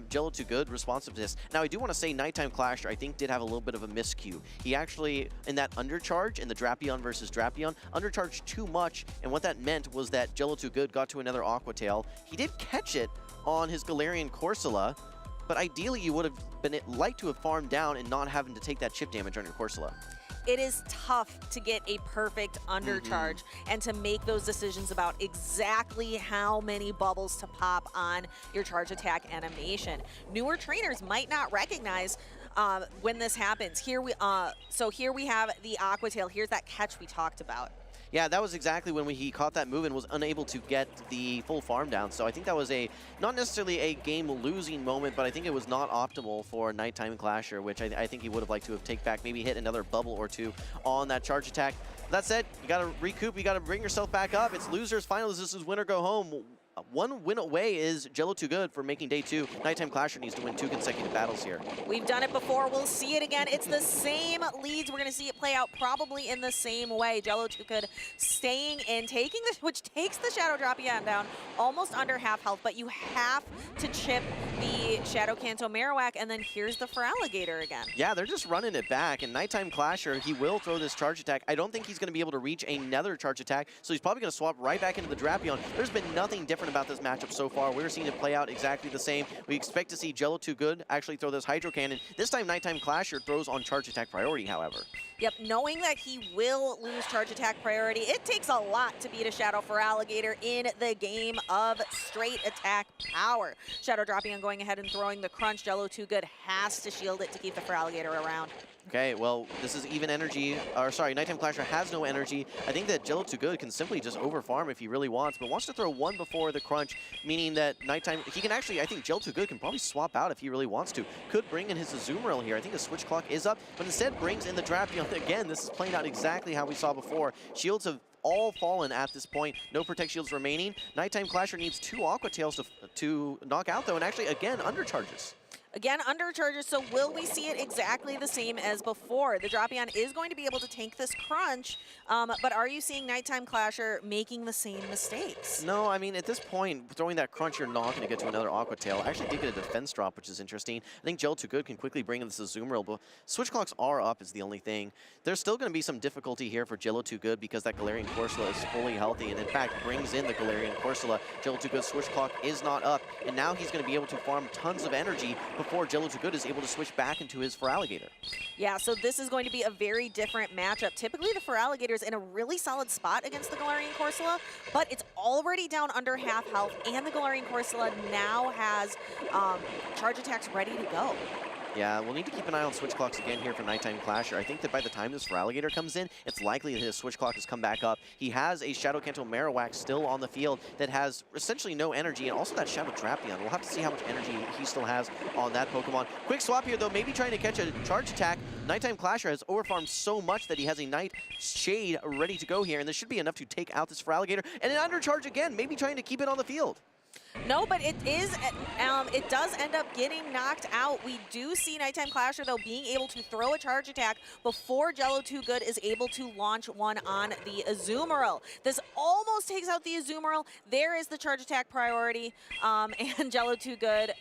Speaker 5: Jello Too Good responsiveness. Now, I do want to say Nighttime Clasher, I think, did have a little bit of a miscue. He actually, in that undercharge, in the Drapion versus Drapion, undercharged too much, and what that meant was that Jello Too Good got to another Aqua Tail. He did catch it on his Galarian Corsola, but ideally you would have liked to have farmed down and not having to take that chip damage on your Corsola.
Speaker 4: It is tough to get a perfect undercharge and to make those decisions about exactly how many bubbles to pop on your charge attack animation. Newer trainers might not recognize when this happens. Here we have the Aqua Tail. Here's that catch we talked about.
Speaker 5: Yeah, that was exactly when he caught that move and was unable to get the full farm down. So I think that was not necessarily a game-losing moment, but I think it was not optimal for Nighttime Clasher, which I think he would have liked to have taken back, maybe hit another bubble or two on that charge attack. That said, you got to recoup, you got to bring yourself back up. It's losers finals, this is win or go home. One win away is Jello Too Good for making day 2. Nighttime Clasher needs to win 2 consecutive battles here.
Speaker 4: We've done it before. We'll see it again. It's the same leads. We're going to see it play out probably in the same way. Jello Too Good staying in, which takes the Shadow Drapion down almost under half health, but you have to chip the Shadow Kanto Marowak, and then here's the for Alligator again.
Speaker 5: Yeah, they're just running it back, and Nighttime Clasher, he will throw this charge attack. I don't think he's going to be able to reach another charge attack, so he's probably going to swap right back into the Drapion. There's been nothing different about this matchup so far. We're seeing it play out exactly the same. We expect to see Jello Too Good actually throw this Hydro Cannon. This time, Nighttime Clasher throws on charge attack priority, however.
Speaker 4: Yep, knowing that he will lose charge attack priority, it takes a lot to beat a Shadow for Alligator in the game of straight attack power. Shadow Drapion going ahead and throwing the crunch. Jello Too Good has to shield it to keep the for Alligator around.
Speaker 5: Okay, well, this is even energy, or sorry, Nighttime Clasher has no energy. I think that Jello Too Good can simply just overfarm if he really wants, but wants to throw one before the crunch, meaning that Nighttime, he can actually, I think Jello Too Good can probably swap out if he really wants to. Could bring in his Azumarill here. I think the switch clock is up, but instead brings in the Drapion. Again, this is playing out exactly how we saw before. Shields have all fallen at this point. No Protect Shields remaining. Nighttime Clasher needs 2 Aqua Tails to knock out, though, and actually, again, undercharges.
Speaker 4: Again, undercharges, so will we see it exactly the same as before? The Drapion is going to be able to tank this crunch, but are you seeing Nighttime Clasher making the same mistakes?
Speaker 5: No, I mean, at this point, throwing that crunch, you're not going to get to another Aqua Tail. I actually did get a defense drop, which is interesting. I think Gel Too Good can quickly bring in this Azumarill, but switch clocks are up is the only thing. There's still going to be some difficulty here for Jello Too Good because that Galarian Corsola is fully healthy and in fact brings in the Galarian Corsola. Jello Too Good's switch clock is not up, and now he's going to be able to farm tons of energy before Jello Too Good is able to switch back into his Feraligatr.
Speaker 4: Yeah, so this is going to be a very different matchup. Typically, the Feraligatr is in a really solid spot against the Galarian Corsola, but it's already down under half health, and the Galarian Corsola now has charge attacks ready to go.
Speaker 5: Yeah, we'll need to keep an eye on switch clocks again here for Nighttime Clasher. I think that by the time this Feraligatr comes in, it's likely that his switch clock has come back up. He has a Shadow Kanto Marowak still on the field that has essentially no energy, and also that Shadow Drapion. We'll have to see how much energy he still has on that Pokemon. Quick swap here, though, maybe trying to catch a charge attack. Nighttime Clasher has overfarmed so much that he has a Night Shade ready to go here, and this should be enough to take out this Feraligatr. And an undercharge again, maybe trying to keep it on the field.
Speaker 4: No, but it is, it does end up getting knocked out. We do see Nighttime Clasher, though, being able to throw a charge attack before Jello Too Good is able to launch one on the Azumarill. This almost takes out the Azumarill. There is the charge attack priority, and Jello Too Good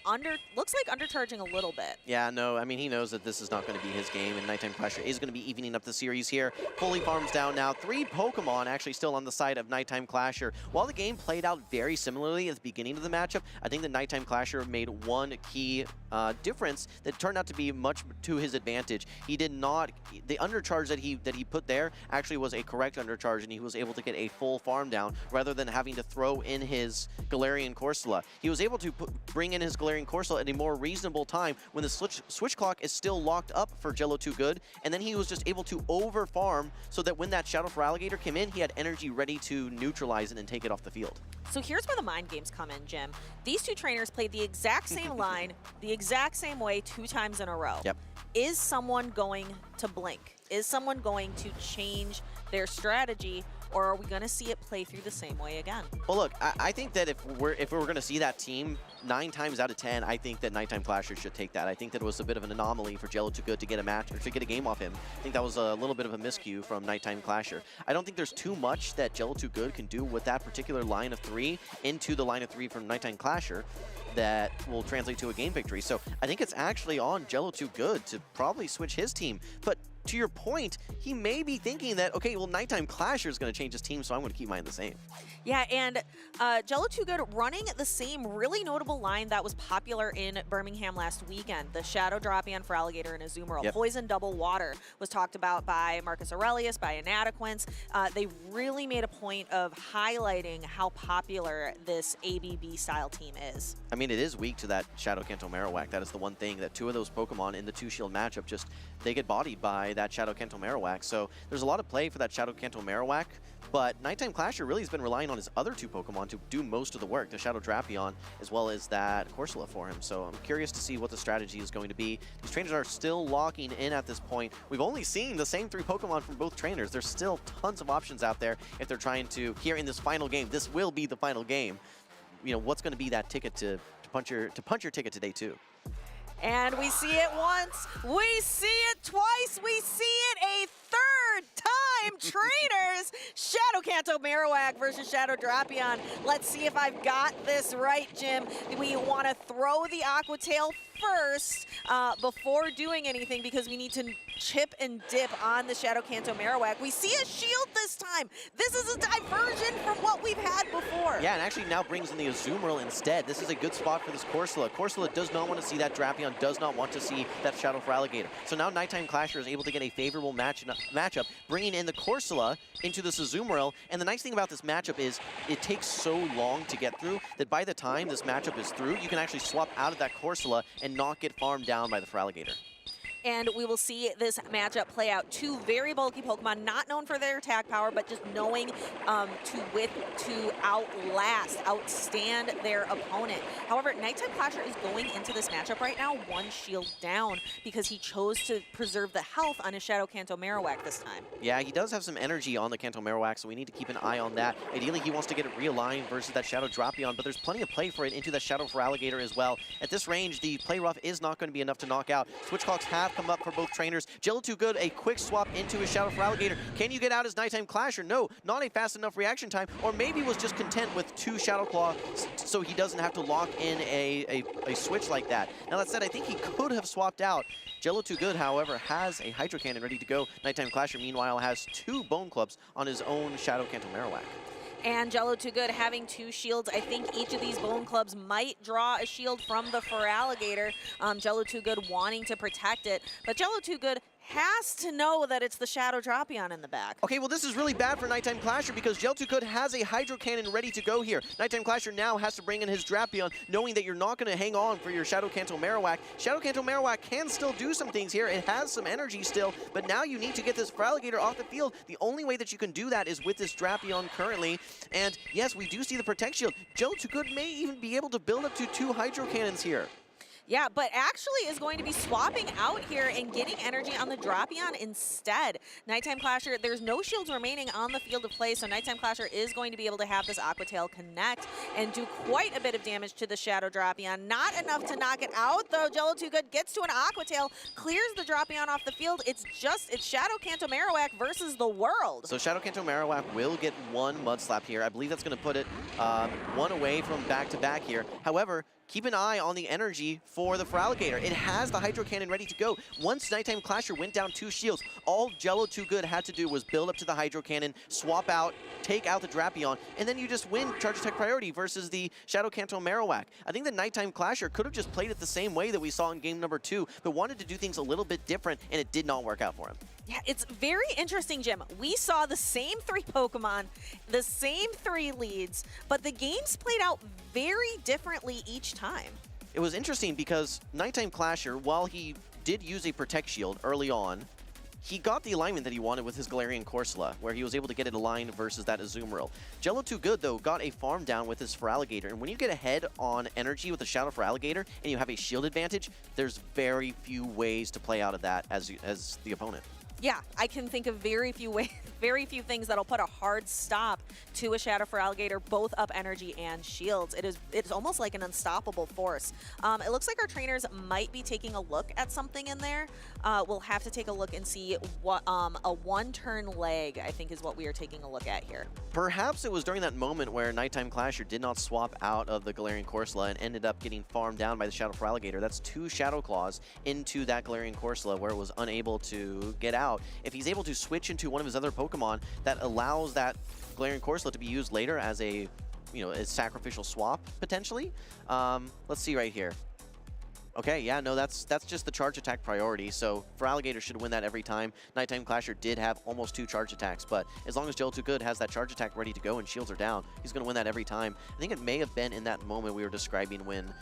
Speaker 4: looks like undercharging a little bit.
Speaker 5: Yeah, no, I mean, he knows that this is not going to be his game, and Nighttime Clasher is going to be evening up the series here. Fully farms down now. 3 Pokemon actually still on the side of Nighttime Clasher. While the game played out very similarly at the beginning of the matchup, I think the Nighttime Clasher made one key difference that turned out to be much to his advantage. He did not, the undercharge that he put there actually was a correct undercharge, and he was able to get a full farm down rather than having to throw in his Galarian Corsola. He was able to bring in his Galarian Corsola at a more reasonable time when the switch clock is still locked up for Jello Too Good, and then he was just able to over farm so that when that Shadow Feraligatr came in, he had energy ready to neutralize it and take it off the field.
Speaker 4: So here's where the mind games come in, Jim. These two trainers played the exact same line, the exact same way 2 times in a row.
Speaker 5: Yep.
Speaker 4: Is someone going to blink? Is someone going to change their strategy, or are we going to see it play through the same way again?
Speaker 5: Well, look, I think that if we're going to see that team 9 times out of 10, I think that Nighttime Clasher should take that. I think that it was a bit of an anomaly for Jello Too Good to get a match or to get a game off him. I think that was a little bit of a miscue from Nighttime Clasher. I don't think there's too much that Jello Too Good can do with that particular line of 3 into the line of 3 from Nighttime Clasher that will translate to a game victory. So I think it's actually on Jello Too Good to probably switch his team. But to your point, he may be thinking that, okay, well, Nighttime Clasher is going to change his team, so I'm going to keep mine the same.
Speaker 4: Yeah, and Jello Too Good running the same really notable line that was popular in Birmingham last weekend. The Shadow Drapion Feraligatr and Azumarill.
Speaker 5: Yep.
Speaker 4: Poison Double Water was talked about by Marcus Aurelius, by Inadequence. They really made a point of highlighting how popular this ABB style team is.
Speaker 5: I mean, it is weak to that Shadow Kanto Marowak. That is the one thing that 2 of those Pokemon in the 2-shield matchup just, they get bodied by that Shadow Kanto Marowak. So there's a lot of play for that Shadow Kanto Marowak, but Nighttime Clasher really has been relying on his other 2 Pokemon to do most of the work, the Shadow Drapion as well as that Corsola for him. So I'm curious to see what the strategy is going to be. These trainers are still locking in at this point. We've only seen the same 3 Pokemon from both trainers. There's still tons of options out there if they're trying to, here in this final game, this will be the final game. You know, what's going to be that ticket to punch your ticket today too.
Speaker 4: And we see it once, we see it twice, we see it a third time. Trainers, Shadow Kanto Marowak versus Shadow Drapion. Let's see if I've got this right, Jim. We want to throw the Aqua Tail first before doing anything because we need to chip and dip on the Shadow Kanto Marowak. We see a shield this time. This is a diversion from what we've had before.
Speaker 5: Yeah, and actually now brings in the Azumarill instead. This is a good spot for this Corsola. Corsola does not want to see that Drapion, does not want to see that Shadow Feraligatr. So now Nighttime Clasher is able to get a favorable matchup, bringing in the Corsola into this Azumarill. And the nice thing about this matchup is it takes so long to get through that by the time this matchup is through, you can actually swap out of that Corsola and not get farmed down by the Feraligatr.
Speaker 4: And we will see this matchup play out. Two very bulky Pokemon, not known for their attack power, but just knowing to outstand their opponent. However, Nighttime Clasher is going into this matchup right now one shield down because he chose to preserve the health on his Shadow Kanto Marowak this time.
Speaker 5: Yeah, he does have some energy on the Kanto Marowak, so we need to keep an eye on that. Ideally, he wants to get it realigned versus that Shadow Drapion, but there's plenty of play for it into that Shadow for Alligator as well. At this range, the play rough is not going to be enough to knock out. Switch clocks have come up for both trainers. Jello2Good, a quick swap into his Shadow for Alligator. Can you get out his Nighttime Clasher? No, not a fast enough reaction time, or maybe was just content with 2 Shadow Claw so he doesn't have to lock in a switch like that. Now that said, I think he could have swapped out. Jello2Good, however, has a Hydro Cannon ready to go. Nighttime Clasher, meanwhile, has 2 Bone Clubs on his own Shadow Kanto Marowak.
Speaker 4: And Jello2Good having 2 shields. I think each of these Bone Clubs might draw a shield from the Feraligatr. Jello2Good wanting to protect it, but Jello2Good has to know that it's the Shadow Drapion in the back.
Speaker 5: Okay, well, this is really bad for Nighttime Clasher because Jello2Good has a Hydro Cannon ready to go here. Nighttime Clasher now has to bring in his Drapion, knowing that you're not going to hang on for your Shadow Kanto Marowak. Shadow Kanto Marowak can still do some things here. It has some energy still, but now you need to get this Feraligatr off the field. The only way that you can do that is with this Drapion currently. And yes, we do see the Protect Shield. Jello2Good may even be able to build up to 2 Hydro Cannons here.
Speaker 4: Yeah, but actually is going to be swapping out here and getting energy on the Drapion instead. Nighttime Clasher, there's no shields remaining on the field of play, so Nighttime Clasher is going to be able to have this Aqua Tail connect and do quite a bit of damage to the Shadow Drapion. Not enough to knock it out, though. Jello2Good gets to an Aqua Tail, clears the Drapion off the field. It's Shadow Kanto Marowak versus the world.
Speaker 5: So Shadow Kanto Marowak will get 1 Mud Slap here. I believe that's going to put it 1 away from back-to-back here. However, keep an eye on the energy for the Feraligatr. It has the Hydro Cannon ready to go. Once Nighttime Clasher went down 2 shields, all Jello2Good had to do was build up to the Hydro Cannon, swap out, take out the Drapion, and then you just win Charge Attack priority versus the Shadow Kanto Marowak. I think the Nighttime Clasher could have just played it the same way that we saw in game number 2, but wanted to do things a little bit different, and it did not work out for him.
Speaker 4: Yeah, it's very interesting, Jim. We saw the same 3 Pokemon, the same 3 leads, but the games played out very differently each time.
Speaker 5: It was interesting because Nighttime Clasher, while he did use a Protect Shield early on, he got the alignment that he wanted with his Galarian Corsola, where he was able to get it aligned versus that Azumarill. Jello2Good, though, got a farm down with his Feraligatr, and when you get ahead on energy with the Shadow Feraligatr and you have a shield advantage, there's very few ways to play out of that as the opponent.
Speaker 4: Yeah, I can think of very few things that'll put a hard stop to a Shadow Feraligatr, both up energy and shields. It's almost like an unstoppable force. It looks like our trainers might be taking a look at something in there. We'll have to take a look and see what a 1-turn lag, I think, is what we are taking a look at here.
Speaker 5: Perhaps it was during that moment where Nighttime Clasher did not swap out of the Galarian Corsola and ended up getting farmed down by the Shadow Feraligatr. That's 2 Shadow Claws into that Galarian Corsola where it was unable to get out. If he's able to switch into one of his other Pokemon, that allows that Galarian Corsola to be used later as a sacrificial swap, potentially. Let's see right here. Okay, yeah, no, that's just the charge attack priority, so Feraligatr should win that every time. Nighttime Clasher did have almost 2 charge attacks, but as long as Jello2Good has that charge attack ready to go and shields are down, he's going to win that every time. I think it may have been in that moment we were describing when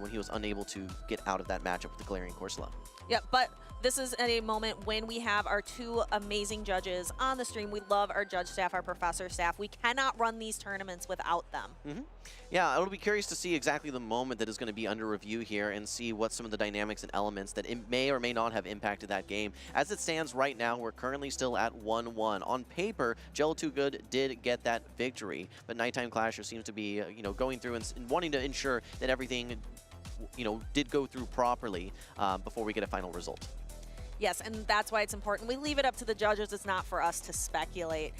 Speaker 5: he was unable to get out of that matchup with the Galarian Corsola.
Speaker 4: Yeah, but this is a moment when we have our 2 amazing judges on the stream. We love our judge staff, our professor staff. We cannot run these tournaments without them.
Speaker 5: Yeah, I'll be curious to see exactly the moment that is going to be under review here and see what some of the dynamics and elements that it may or may not have impacted that game. As it stands right now, we're currently still at 1-1. On paper, Jello2Good did get that victory, but Nighttime Clasher seems to be, going through and wanting to ensure that everything, did go through properly before we get a final result.
Speaker 4: Yes, and that's why it's important. We leave it up to the judges. It's not for us to speculate.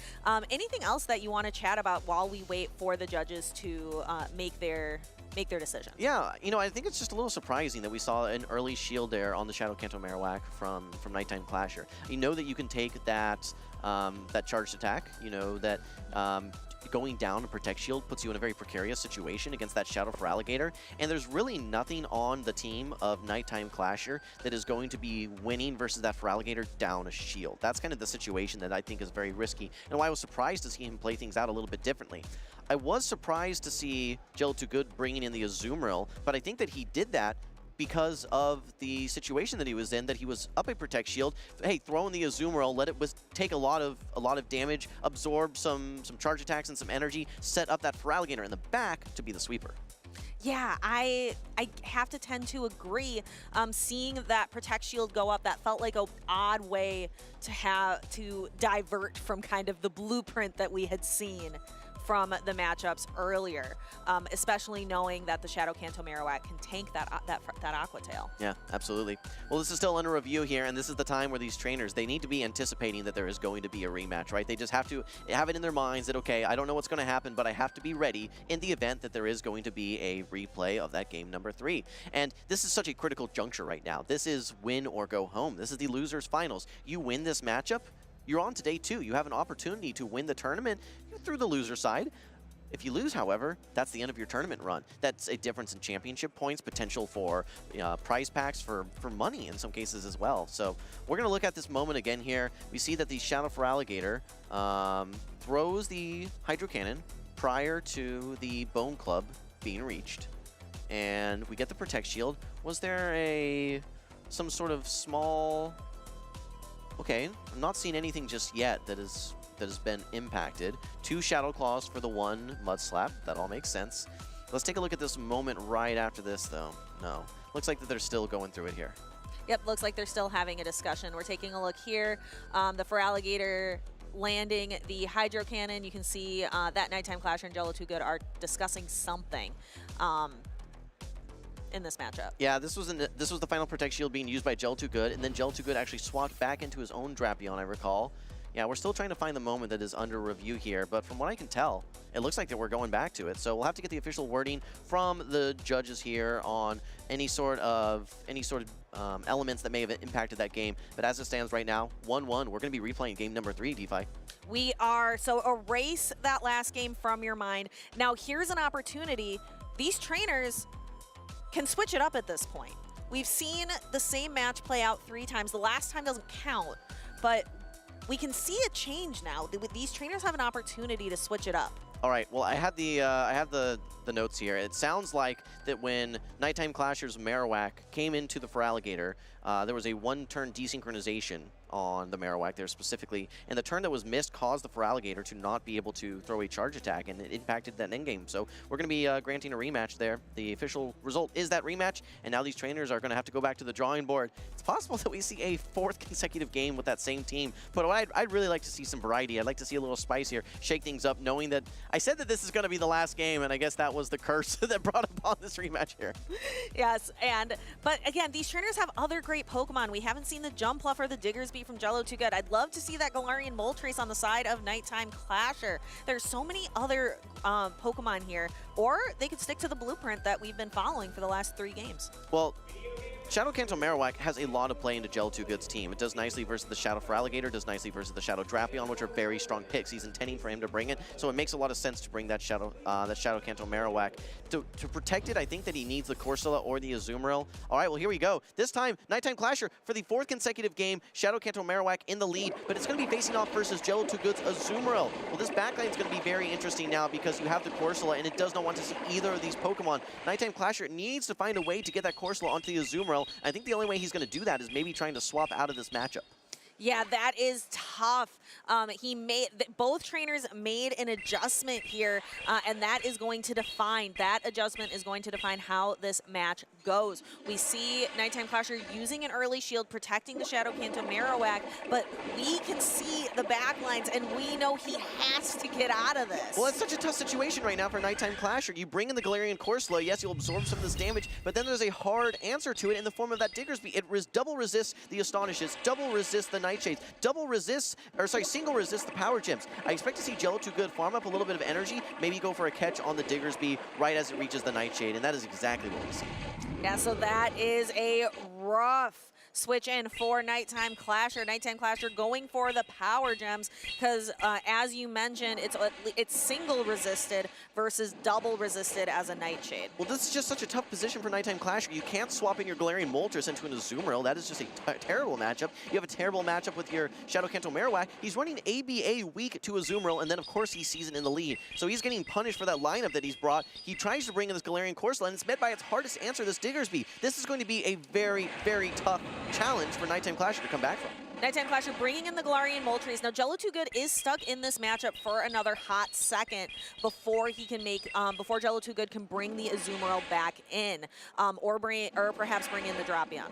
Speaker 4: Anything else that you want to chat about while we wait for the judges to make their decision?
Speaker 5: Yeah, I think it's just a little surprising that we saw an early shield there on the Shadow Kanto Marowak from Nighttime Clasher. You know that you can take that charged attack, that going down to Protect Shield puts you in a very precarious situation against that Shadow Feraligatr, and there's really nothing on the team of Nighttime Clasher that is going to be winning versus that Feraligatr down a shield. That's kind of the situation that I think is very risky, and why I was surprised to see him play things out a little bit differently. I was surprised to see Jello2Good bringing in the Azumarill, but I think that he did that because of the situation that he was in, that he was up a Protect Shield. Hey, throw in the Azumarill, let it take a lot of damage, absorb some charge attacks and some energy, set up that Feraligatr in the back to be the sweeper.
Speaker 4: Yeah, I have to tend to agree. Seeing that Protect Shield go up, that felt like an odd way to divert from kind of the blueprint that we had seen from the matchups earlier, especially knowing that the Shadow Kanto Marowak can tank that Aqua Tail.
Speaker 5: Yeah, absolutely. Well, this is still under review here, and this is the time where these trainers, they need to be anticipating that there is going to be a rematch, right? They just have to have it in their minds that, okay, I don't know what's going to happen, but I have to be ready in the event that there is going to be a replay of that game number 3. And this is such a critical juncture right now. This is win or go home. This is the losers finals. You win this matchup, you're on to day 2. You have an opportunity to win the tournament through the loser side. If you lose, however, that's the end of your tournament run. That's a difference in championship points, potential for prize packs, for money in some cases as well. So we're going to look at this moment again here. We see that the Shadow Feraligatr throws the Hydro Cannon prior to the Bone Club being reached. And we get the Protect Shield. Was there some sort of small... Okay, I'm not seeing anything just yet that has been impacted. 2 Shadow Claws for the 1 Mud Slap. That all makes sense. Let's take a look at this moment right after this, though. No. Looks like that they're still going through it here.
Speaker 4: Yep, looks like they're still having a discussion. We're taking a look here. The Feraligatr landing the Hydro Cannon. You can see that Nighttime Clasher and Jello Too Good are discussing something. In this matchup.
Speaker 5: Yeah, this was the final Protect Shield being used by Jello Too Good, and then Jello Too Good actually swapped back into his own Drapion, I recall. Yeah, we're still trying to find the moment that is under review here, but from what I can tell, it looks like that we're going back to it. So we'll have to get the official wording from the judges here on any sort of elements that may have impacted that game. But as it stands right now, 1-1. We're going to be replaying game number 3, DeFi.
Speaker 4: We are. So erase that last game from your mind. Now here's an opportunity. These trainers can switch it up at this point. We've seen the same match play out 3 times. The last time doesn't count, but we can see a change now. These trainers have an opportunity to switch it up.
Speaker 5: All right. Well, I have the notes here. It sounds like that when Nighttime Clasher's Marowak came into the Feraligatr, there was a 1-turn desynchronization on the Marowak there specifically, and the turn that was missed caused the Feraligatr to not be able to throw a charge attack, and it impacted that endgame. So we're going to be granting a rematch there. The official result is that rematch, and now these trainers are going to have to go back to the drawing board. It's possible that we see a 4th consecutive game with that same team, but I'd really like to see some variety. I'd like to see a little spice here, shake things up, knowing that I said that this is going to be the last game, and I guess that was the curse that brought upon this rematch here.
Speaker 4: Yes, but again, these trainers have other great Pokemon. We haven't seen the Jumpluff or the Diggersby from Jello Too Good. I'd love to see that Galarian Moltres on the side of Nighttime Clasher. There's so many other Pokemon here, or they could stick to the blueprint that we've been following for the last 3 games.
Speaker 5: Well, Shadow Kanto Marowak has a lot of play into Jello Too Good's team. It does nicely versus the Shadow Feraligatr, does nicely versus the Shadow Drapion, which are very strong picks. He's intending for him to bring it, so it makes a lot of sense to bring that Shadow Kanto Marowak. To protect it, I think that he needs the Corsola or the Azumarill. All right, well, here we go. This time, Nighttime Clasher for the 4th consecutive game. Shadow Kanto Marowak in the lead, but it's going to be facing off versus Jello Too Good's Azumarill. Well, this backline is going to be very interesting now because you have the Corsola, and it does not want to see either of these Pokemon. Nighttime Clasher needs to find a way to get that Corsola onto the Azumarill. I think the only way he's going to do that is maybe trying to swap out of this matchup.
Speaker 4: Yeah, that is tough. Both trainers made an adjustment here, and that adjustment is going to define how this match goes. We see Nighttime Clasher using an early shield, protecting the Shadow Kanto Marowak, but we can see the backlines, and we know he has to get out of this.
Speaker 5: Well, it's such a tough situation right now for Nighttime Clasher. You bring in the Galarian Corsola, yes, you'll absorb some of this damage, but then there's a hard answer to it in the form of that Diggersby. It double resists the Astonishes, double resists the Nightshades, single resist the Power Gems. I expect to see Jello Too Good farm up a little bit of energy, maybe go for a catch on the Diggersby right as it reaches the Nightshade, and that is exactly what we see.
Speaker 4: Yeah, so that is a rough switch in for Nighttime Clasher. Nighttime Clasher going for the power gems because, as you mentioned, it's single resisted versus double resisted as a Nightshade.
Speaker 5: Well, this is just such a tough position for Nighttime Clasher. You can't swap in your Galarian Moltres into an Azumarill. That is just a terrible matchup. You have a terrible matchup with your Shadow Kanto Marowak. He's running ABA weak to Azumarill, and then, of course, he sees it in the lead. So he's getting punished for that lineup that he's brought. He tries to bring in this Galarian Corsola, and it's met by its hardest answer, this Diggersby. This is going to be a very, very tough challenge for Nighttime Clasher to come back from.
Speaker 4: Nighttime Clasher bringing in the Galarian Moltres. Now, Jello Too Good is stuck in this matchup for another hot second before he can make, before Jello Too Good can bring the Azumarill back in, or perhaps bring in the Drapion.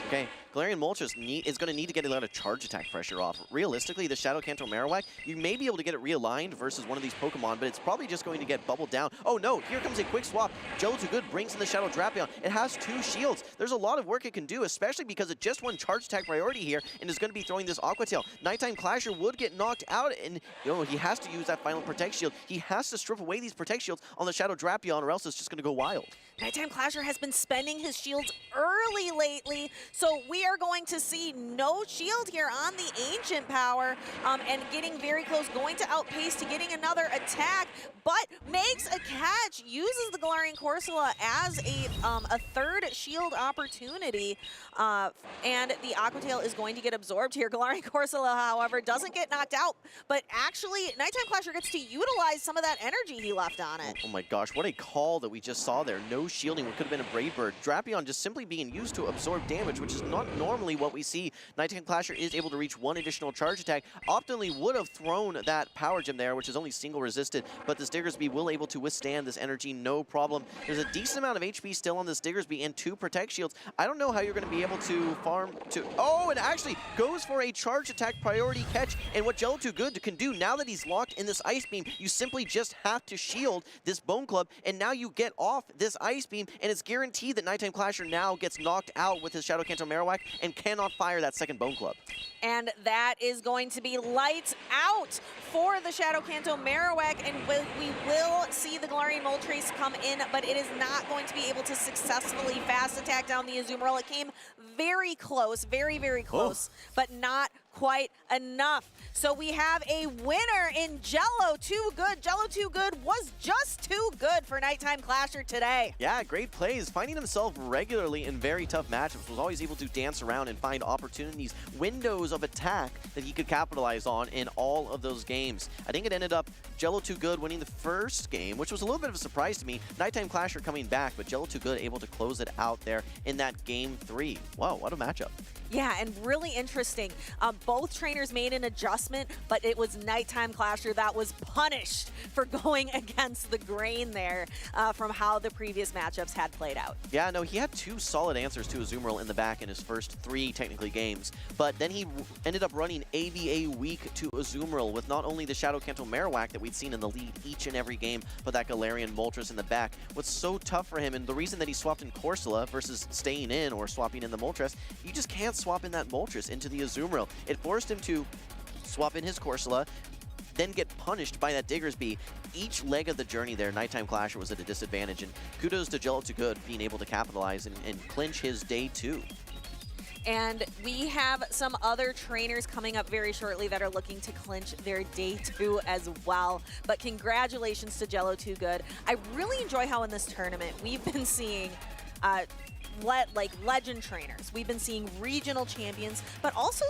Speaker 5: Okay, Galarian Moltres is going to need to get a lot of charge attack pressure off. Realistically, the Shadow Kanto Marowak, you may be able to get it realigned versus one of these Pokemon, but it's probably just going to get bubbled down. Oh no, here comes a quick swap. Jello Too Good brings in the Shadow Drapion. It has 2 shields. There's a lot of work it can do, especially because it just won charge attack priority here and is going to be throwing this Aqua Tail. Nighttime Clasher would get knocked out, and he has to use that final Protect Shield. He has to strip away these Protect Shields on the Shadow Drapion, or else it's just going to go wild.
Speaker 4: Nighttime Clasher has been spending his shields early lately, so we are going to see no shield here on the Ancient Power, and getting very close, going to outpace to getting another attack, but makes a catch, uses the Galarian Corsola as a third shield opportunity, and the Aqua Tail is going to get absorbed here. Galarian Corsola, however, doesn't get knocked out, but actually Nighttime Clasher gets to utilize some of that energy he left on it.
Speaker 5: Oh my gosh, what a call that we just saw there. No shielding, what could have been a Brave Bird. Drapion just simply being used to absorb damage, which is not normally what we see. Nighttime Clasher is able to reach 1 additional charge attack. Optimally would have thrown that Power Gem there, which is only single resisted, but this Diggersby will able to withstand this energy, no problem. There's a decent amount of HP still on this Diggersby and 2 Protect Shields. I don't know how you're going to be able to farm to... Oh, and actually goes for a charge attack priority catch, and what Jello Too Good can do now that he's locked in this Ice Beam, you simply just have to shield this Bone Club, and now you get off this Ice Beam, and it's guaranteed that Nighttime Clasher now gets knocked out with his Shadow Kanto Marowak and cannot fire that second Bone Club.
Speaker 4: And that is going to be lights out for the Shadow Kanto Marowak, and we will see the Galarian Moltres come in, but it is not going to be able to successfully fast attack down the Azumarill. It came very close, very, very close, but not quite enough. So we have a winner in Jello Too Good. Jello Too Good was just too good for Nighttime Clasher today.
Speaker 5: Yeah, great plays. Finding himself regularly in very tough matchups, was always able to dance around and find opportunities, windows of attack that he could capitalize on in all of those games. I think it ended up Jello Too Good winning the first game, which was a little bit of a surprise to me. Nighttime Clasher coming back, but Jello Too Good able to close it out there in that game 3. Wow, what a matchup.
Speaker 4: Yeah, and really interesting. Both trainers made an adjustment, but it was Nighttime Clasher that was punished for going against the grain there from how the previous matchups had played out.
Speaker 5: Yeah, no, he had 2 solid answers to Azumarill in the back in his first 3, technically, games. But then he ended up running ABA weak to Azumarill with not only the Shadow Kanto Marowak that we'd seen in the lead each and every game, but that Galarian Moltres in the back. What's so tough for him, and the reason that he swapped in Corsola versus staying in or swapping in the Moltres, you just can't swap in that Moltres into the Azumarill. It forced him to swap in his Corsola, then get punished by that Diggersby. Each leg of the journey there, Nighttime Clasher was at a disadvantage, and kudos to Jello Too Good being able to capitalize and clinch his day 2.
Speaker 4: And we have some other trainers coming up very shortly that are looking to clinch their day 2 as well. But congratulations to Jello Too Good. I really enjoy how in this tournament we've been seeing legend trainers. We've been seeing regional champions, but also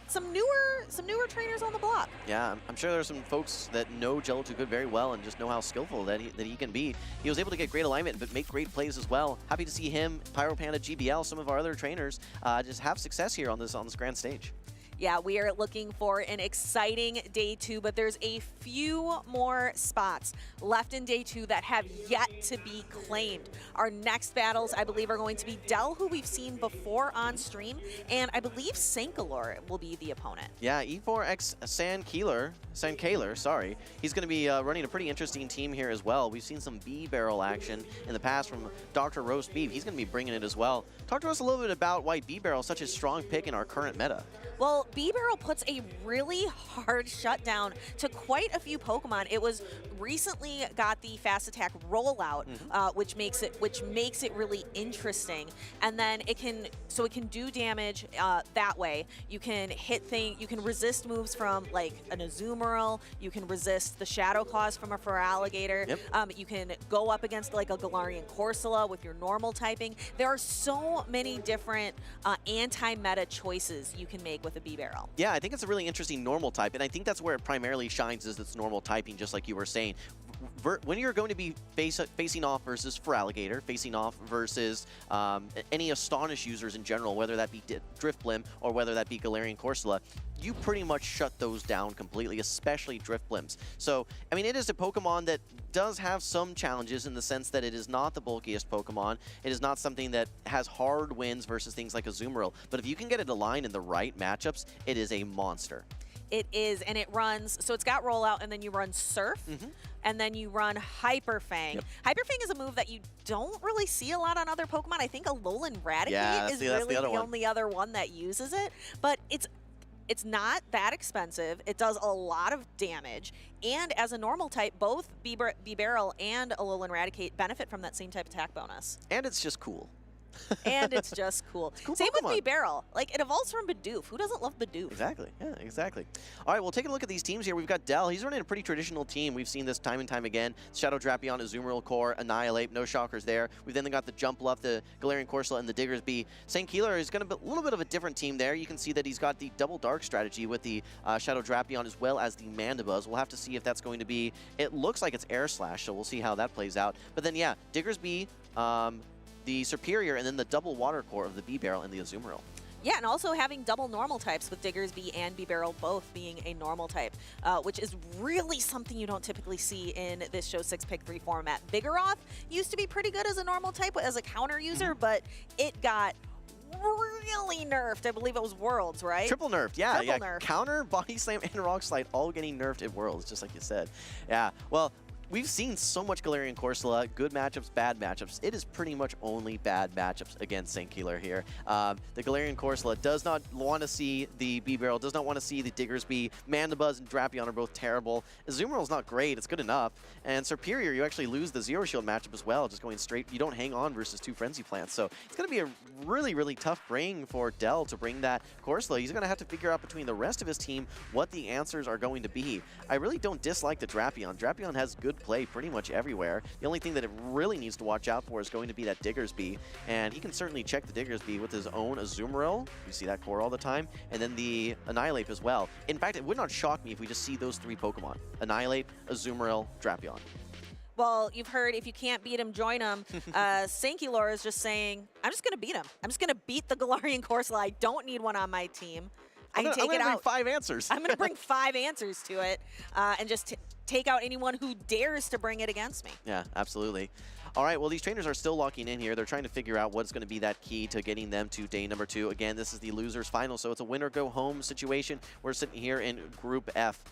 Speaker 4: some newer trainers on the block.
Speaker 5: Yeah, I'm sure there's some folks that know Jello Too Good very well and just know how skillful that he can be. He was able to get great alignment, but make great plays as well. Happy to see him, Pyro Panda, GBL, some of our other trainers just have success here on this grand stage.
Speaker 4: Yeah, we are looking for an exciting day 2, but there's a few more spots left in day 2 that have yet to be claimed. Our next battles, I believe, are going to be Dell, who we've seen before on stream, and I believe Sankalor will be the opponent.
Speaker 5: Yeah, E4X Sankaler, sorry. He's going to be running a pretty interesting team here as well. We've seen some B-Barrel action in the past from Dr. Roast Beef. He's going to be bringing it as well. Talk to us a little bit about why B-Barrel is such a strong pick in our current meta.
Speaker 4: Well, B-Barrel puts a really hard shutdown to quite a few Pokemon. It was recently got the fast attack rollout, which makes it really interesting. And then it can do damage that way. You can you can resist moves from like an Azumarill. You can resist the Shadow Claws from a Feraligatr. You can go up against like a Galarian Corsola with your normal typing. There are so many different anti-meta choices you can make with a Bibarel.
Speaker 5: Yeah, I think it's a really interesting normal type, and I think that's where it primarily shines is its normal typing, just like you were saying. When you're going to be facing off versus Feraligatr, facing off versus any Astonish users in general, whether that be Drifblim or whether that be Galarian Corsola, you pretty much shut those down completely, especially Drifblims. So, I mean, it is a Pokemon that does have some challenges in the sense that it is not the bulkiest Pokemon. It is not something that has hard wins versus things like Azumarill. But if you can get it aligned in the right matchups, it is a monster.
Speaker 4: It is, and it runs, so it's got rollout, and then you run Surf, and then you run Hyper Fang. Hyper Fang is a move that you don't really see a lot on other Pokemon. I think Alolan Raticate is really the only other one that uses it, but it's not that expensive. It does a lot of damage, and as a normal type, both Bibarel and Alolan Raticate benefit from that same type attack bonus.
Speaker 5: And it's just cool.
Speaker 4: And it's just cool. Same
Speaker 5: Pokemon.
Speaker 4: with Bibarel. Like, it evolves from Bidoof. Who doesn't love Bidoof?
Speaker 5: Exactly. Yeah, exactly. All right, well, taking a look at these teams here, we've got Dell. He's running a pretty traditional team. We've seen this time and time again. Shadow Drapion, Azumarill Core, Annihilate, no shockers there. We've then got the Jumpluff, the Galarian Corsola, and the Diggersby. St. Keeler is going to be a little bit of a different team there. You can see that he's got the double dark strategy with the Shadow Drapion as well as the Mandibuzz. We'll have to see if that's going to be, it looks like it's Air Slash, so we'll see how that plays out. But then, yeah, Diggersby, the Superior, and then the double Water Core of the Bibarel and the Azumarill.
Speaker 4: Yeah, and also having double normal types with Diggersby and Bibarel both being a normal type, which is really something you don't typically see in this Show 6 Pick 3 format. Vigoroth used to be pretty good as a normal type, as a counter user, but it got really nerfed. I believe it was Worlds, right?
Speaker 5: Triple nerfed, yeah.
Speaker 4: Triple nerfed.
Speaker 5: Counter, Body Slam, and Rock Slide all getting nerfed at Worlds, just like you said. Yeah, well, we've seen so much Galarian Corsola, good matchups, bad matchups. It is pretty much only bad matchups against St. Keeler here. The Galarian Corsola does not want to see the Bibarel, does not want to see the Diggersby. Mandibuzz and Drapion are both terrible. Azumarill's not great, it's good enough. And Superior, you actually lose the Zero Shield matchup as well, just going straight. You don't hang on versus two Frenzy Plants. So it's going to be a really, really tough bring for Dell to bring that Corsola. He's going to have to figure out between the rest of his team what the answers are going to be. I really don't dislike the Drapion. Drapion has good play pretty much everywhere. The only thing that it really needs to watch out for is going to be that Diggersby, and he can certainly check the Diggersby with his own Azumarill. You see that core all the time, and then the Annihilate as well. In fact, it would not shock me if we just see those three Pokemon: Annihilate, Azumarill, Drapion.
Speaker 4: Well, you've heard if you can't beat him, join him. St. Keeler is just saying, I'm just going to beat him. I'm just going to beat the Galarian Corsola. I don't need one on my team. I can take it out. I'm going to
Speaker 5: bring 5 answers.
Speaker 4: I'm going to bring 5 answers to it and just take out anyone who dares to bring it against me.
Speaker 5: Yeah, absolutely. All right, well, these trainers are still locking in here. They're trying to figure out what's going to be that key to getting them to day number 2. Again, this is the losers final, so it's a win-or-go-home situation. We're sitting here in Group F.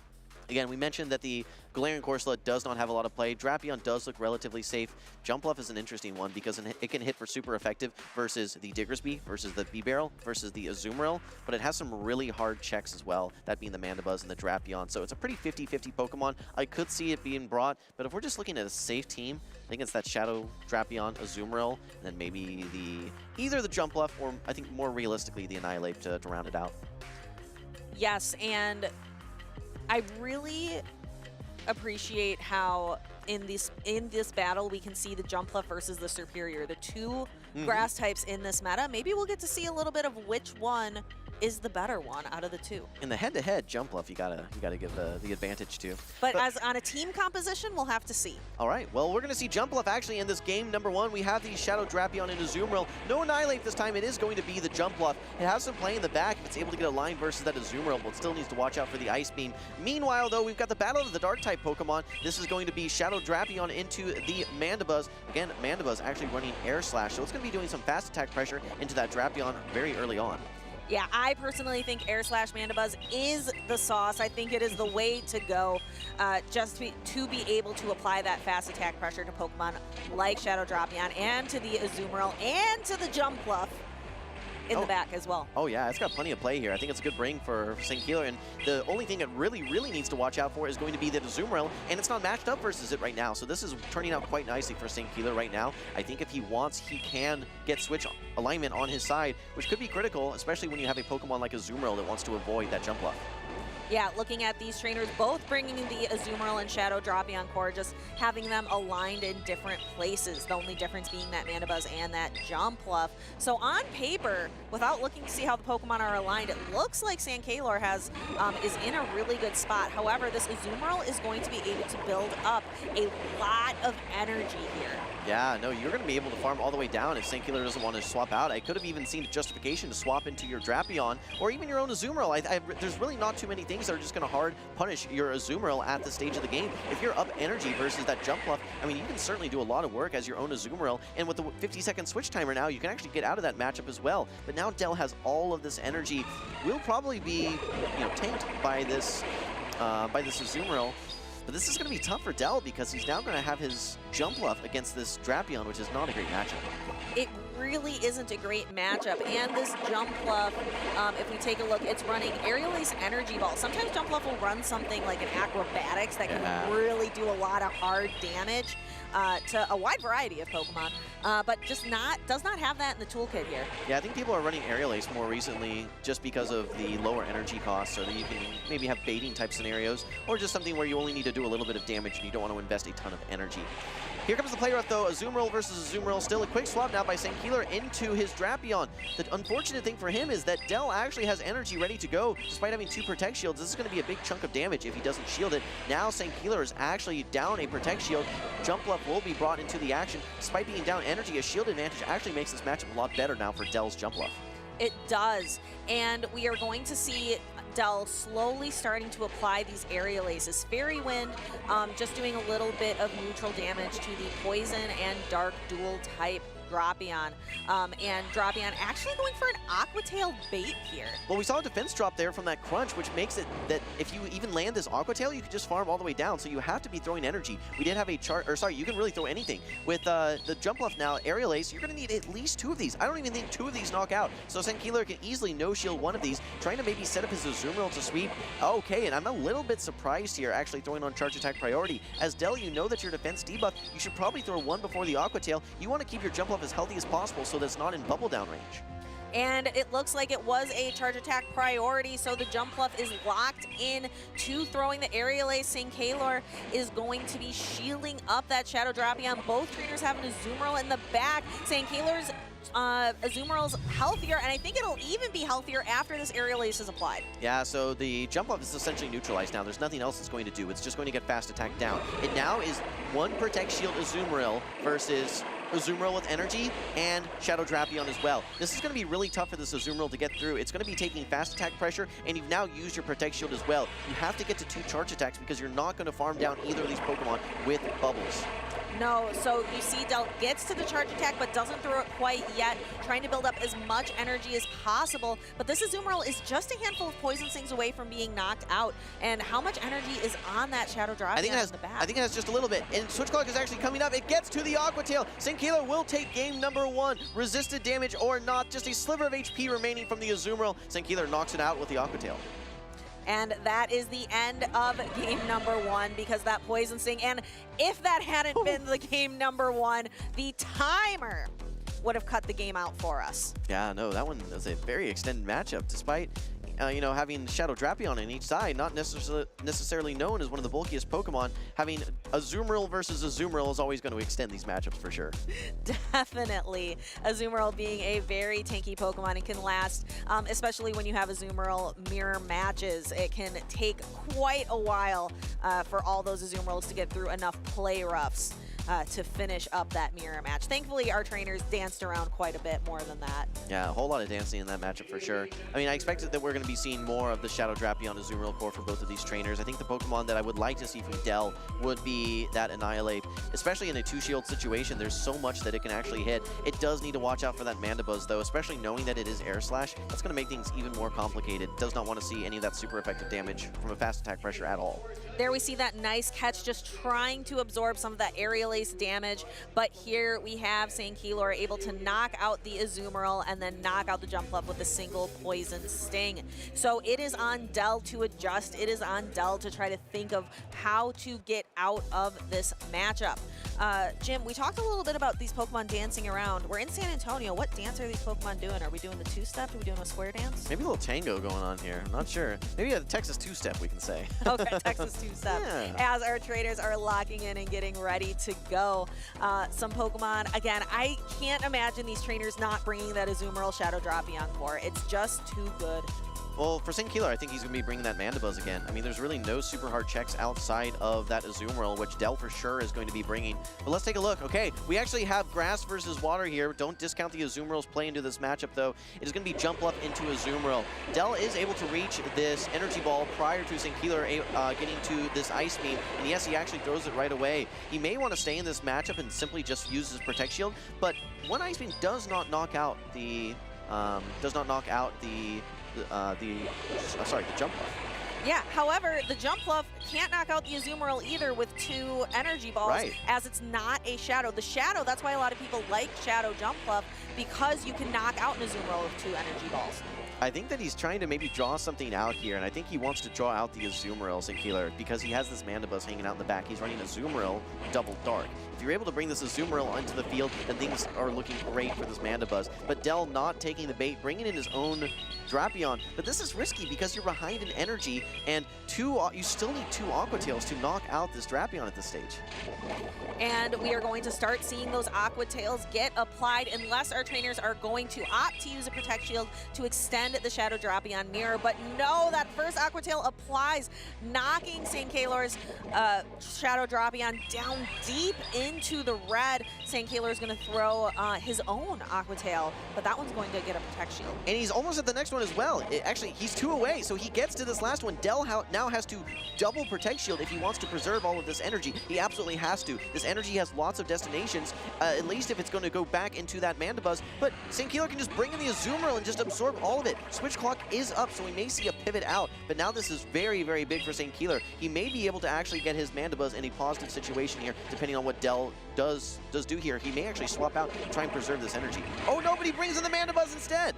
Speaker 5: Again, we mentioned that the Galarian Corsola does not have a lot of play. Drapion does look relatively safe. Jumpluff is an interesting one because it can hit for super effective versus the Diggersby, versus the Bibarel, versus the Azumarill, but it has some really hard checks as well, that being the Mandibuzz and the Drapion. So it's a pretty 50-50 Pokemon. I could see it being brought, but if we're just looking at a safe team, I think it's that Shadow Drapion, Azumarill, and then maybe either the Jumpluff or I think more realistically the Annihilate to round it out.
Speaker 4: Yes, and I really appreciate how in this battle we can see the Jumpluff versus the Superior, the two grass types in this meta. Maybe we'll get to see a little bit of which one is the better one out of the two.
Speaker 5: In the head-to-head Jumpluff, you gotta give the advantage to.
Speaker 4: But as on a team composition, we'll have to see.
Speaker 5: All right, well, we're gonna see Jumpluff actually in this game number 1. We have the Shadow Drapion and Azumarill. No Annihilate this time. It is going to be the Jumpluff. It has some play in the back if it's able to get a line versus that Azumarill, but still needs to watch out for the Ice Beam. Meanwhile, though, we've got the battle of the Dark-type Pokemon. This is going to be Shadow Drapion into the Mandibuzz. Again, Mandibuzz actually running Air Slash, so it's gonna be doing some fast attack pressure into that Drapion very early on.
Speaker 4: Yeah, I personally think Air Slash Mandibuzz is the sauce. I think it is the way to go just to be able to apply that fast attack pressure to Pokemon like Shadow Drapion and to the Azumarill and to the Jumpluff. in the back as well.
Speaker 5: Oh yeah, it's got plenty of play here. I think it's a good bring for St. Keeler, and the only thing it really needs to watch out for is going to be the Azumarill, and it's not matched up versus it right now, so this is turning out quite nicely for St. Keeler right now. I think if he wants, he can get switch alignment on his side, which could be critical, especially when you have a Pokemon like Azumarill that wants to avoid that jump bluff.
Speaker 4: Yeah, looking at these trainers, both bringing the Azumarill and Shadow Drapion core, just having them aligned in different places. The only difference being that Mandibuzz and that Jumpluff. So on paper, without looking to see how the Pokemon are aligned, it looks like St. Keeler is in a really good spot. However, this Azumarill is going to be able to build up a lot of energy here.
Speaker 5: Yeah, no, you're going to be able to farm all the way down if St. Keeler doesn't want to swap out. I could have even seen a justification to swap into your Drapion or even your own Azumarill. There's really not too many things that are just going to hard punish your Azumarill at the stage of the game. If you're up energy versus that jump bluff, I mean, you can certainly do a lot of work as your own Azumarill, and with the 50-second switch timer now, you can actually get out of that matchup as well. But now Dell has all of this energy. Will probably be, tanked by this Azumarill. But this is going to be tough for Dell because he's now going to have his Jumpluff against this Drapion, which is not a great matchup.
Speaker 4: It really isn't a great matchup. And this Jumpluff, if we take a look, it's running Aerial Ace Energy Ball. Sometimes Jumpluff will run something like an Acrobatics that can really do a lot of hard damage to a wide variety of Pokemon, but just does not have that in the toolkit here.
Speaker 5: Yeah, I think people are running Aerial Ace more recently just because of the lower energy cost, so that you can maybe have baiting type scenarios, or just something where you only need to do a little bit of damage and you don't want to invest a ton of energy. Here comes the play rough though, Azumarill versus Azumarill. Still a quick swap now by St. Keeler into his Drapion. The unfortunate thing for him is that Dell actually has energy ready to go despite having 2 Protect Shields. This is going to be a big chunk of damage if he doesn't shield it. Now St. Keeler is actually down a Protect Shield. Jumpluff will be brought into the action. Despite being down energy, a shield advantage actually makes this matchup a lot better now for Dell's Jumpluff.
Speaker 4: It does, and we are going to see Dell slowly starting to apply these Aerial Aces. Fairy Wind just doing a little bit of neutral damage to the Poison and Dark dual type Drapion. And Drapion actually going for an Aqua Tail bait here.
Speaker 5: Well, we saw a defense drop there from that crunch, which makes it that if you even land this Aqua Tail, you can just farm all the way down, so you have to be throwing energy. We did have a you can really throw anything. With the Jumpluff now, Aerial Ace, you're going to need at least 2 of these. I don't even think 2 of these knock out. So St. Keeler can easily no-shield 1 of these, trying to maybe set up his Azumarill to sweep. Okay, and I'm a little bit surprised here, actually throwing on Charge Attack priority. As Dell, you know that your defense debuff, you should probably throw 1 before the Aqua Tail. You want to keep your Jumpluff as healthy as possible so that it's not in bubble down range.
Speaker 4: And it looks like it was a Charge Attack priority, so the Jumpluff is locked in to throwing the Aerial Ace. St. Keeler is going to be shielding up that Shadow Drapion. Both trainers have an Azumarill in the back. St. Keeler's Azumarill's healthier, and I think it'll even be healthier after this Aerial Ace is applied.
Speaker 5: Yeah, so the Jumpluff is essentially neutralized now. There's nothing else it's going to do. It's just going to get Fast Attack down. It now is 1 Protect Shield Azumarill versus Azumarill with energy and Shadow Drapion as well. This is going to be really tough for this Azumarill to get through. It's going to be taking Fast Attack pressure, and you've now used your Protect Shield as well. You have to get to 2 Charge Attacks because you're not going to farm down either of these Pokemon with bubbles.
Speaker 4: No, so you see Del gets to the Charge Attack but doesn't throw it quite yet, trying to build up as much energy as possible. But this Azumarill is just a handful of Poison Stings away from being knocked out. And how much energy is on that Shadow Drapion in the back?
Speaker 5: I think it has just a little bit. And Switch Clock is actually coming up. It gets to the Aqua Tail. St. Keeler will take game number 1. Resisted damage or not, just a sliver of HP remaining from the Azumarill. St. Keeler knocks it out with the Aqua Tail.
Speaker 4: And that is the end of game number 1 because that Poison Sting. And if that hadn't been the game number 1, the timer would have cut the game out for us.
Speaker 5: Yeah, no, that one was a very extended matchup despite having Shadow Drapion on each side, not necessarily known as one of the bulkiest Pokemon. Having Azumarill versus Azumarill is always going to extend these matchups for sure.
Speaker 4: Definitely. Azumarill being a very tanky Pokemon and can last, especially when you have Azumarill mirror matches. It can take quite a while for all those Azumarills to get through enough play roughs to finish up that mirror match. Thankfully, our trainers danced around quite a bit more than that.
Speaker 5: Yeah, a whole lot of dancing in that matchup for sure. I mean, I expected that we're going to be seeing more of the Shadow Drapion Azumarill core from both of these trainers. I think the Pokemon that I would like to see from Dell would be that Annihilate, especially in a 2-shield situation. There's so much that it can actually hit. It does need to watch out for that Mandibuzz, though, especially knowing that it is Air Slash. That's going to make things even more complicated. Does not want to see any of that super effective damage from a Fast Attack pressure at all.
Speaker 4: There we see that nice catch, just trying to absorb some of that Aerial Lace damage, but here we have St. Keylor able to knock out the Azumarill and then knock out the Jumpluff with a single Poison Sting. So it is on Dell to adjust. It is on Dell to try to think of how to get out of this matchup. Jim, we talked a little bit about these Pokemon dancing around. We're in San Antonio. What dance are these Pokemon doing? Are we doing the two-step? Are we doing a square dance?
Speaker 5: Maybe a little tango going on here. I'm not sure. Maybe a Texas two-step, we can say.
Speaker 4: Okay, Texas two-step.
Speaker 5: Yeah.
Speaker 4: As our trainers are locking in and getting ready to go. Some Pokemon, again, I can't imagine these trainers not bringing that Azumarill Shadow Dropion core. It's just too good.
Speaker 5: Well, for St. Keylor, I think he's going to be bringing that Mandibuzz again. I mean, there's really no super hard checks outside of that Azumarill, which Dell for sure is going to be bringing. But let's take a look. Okay, we actually have grass versus water here. Don't discount the Azumarill's play into this matchup, though. It is going to be Jumpluff into Azumarill. Dell is able to reach this Energy Ball prior to St. Keylor getting to this Ice Beam. And yes, he actually throws it right away. He may want to stay in this matchup and simply just use his Protect Shield, but one Ice Beam does not knock out the Jumpluff.
Speaker 4: Yeah, however, the Jumpluff can't knock out the Azumarill either with 2 Energy Balls,
Speaker 5: right,
Speaker 4: as it's not a Shadow. The Shadow, that's why a lot of people like Shadow Jumpluff, because you can knock out an Azumarill with 2 Energy Balls.
Speaker 5: I think that he's trying to maybe draw something out here, and I think he wants to draw out the Azumarill, St. Keylor, because he has this Mandibuzz hanging out in the back. He's running Azumarill Double Dark. If you're able to bring this Azumarill onto the field, then things are looking great for this Mandibuzz. But Dell not taking the bait, bringing in his own Drapion. But this is risky because you're behind in energy, and you still need 2 Aqua Tails to knock out this Drapion at this stage.
Speaker 4: And we are going to start seeing those Aqua Tails get applied unless our trainers are going to opt to use a Protect Shield to extend the Shadow Drapion mirror. But no, that first Aqua Tail applies, knocking St. Keylor's Shadow Drapion down deep into the red. St. Keylor is going to throw his own Aqua Tail, but that one's going to get a Protect Shield.
Speaker 5: And he's almost at the next one as well. Actually, he's 2 away, so he gets to this last one. Dell now has to double Protect Shield if he wants to preserve all of this energy. He absolutely has to. This energy has lots of destinations, at least if it's going to go back into that Mandibuzz. But St. Keylor can just bring in the Azumarill and just absorb all of it. Switch clock is up, so we may see a pivot out, but now this is very, very big for St. Keylor. He may be able to actually get his Mandibuzz in a positive situation here, depending on what Dell does do here. He may actually swap out and try and preserve this energy. Oh, nobody brings in the Mandibuzz instead.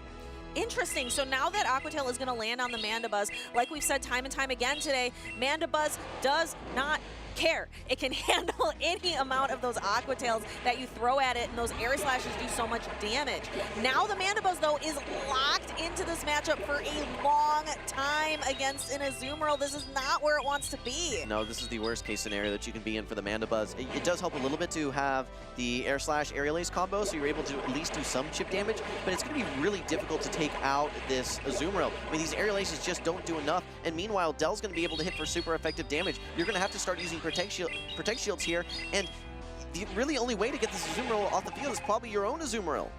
Speaker 4: Interesting. So now that Aqua Tail is going to land on the Mandibuzz, like we've said time and time again today, Mandibuzz does not care. It can handle any amount of those Aqua Tails that you throw at it, and those Air Slashes do so much damage. Now the Mandibuzz, though, is locked into this matchup for a long time against an Azumarill. This is not where it wants to be.
Speaker 5: No, this is the worst case scenario that you can be in for the Mandibuzz. It does help a little bit to have the Air Slash Aerial Ace combo, so you're able to at least do some chip damage, but it's going to be really difficult to take out this Azumarill. I mean, these Aerial Aces just don't do enough, and meanwhile, Dell's going to be able to hit for super effective damage. You're going to have to start using Protect Shields here, and the really only way to get this Azumarill off the field is probably your own Azumarill.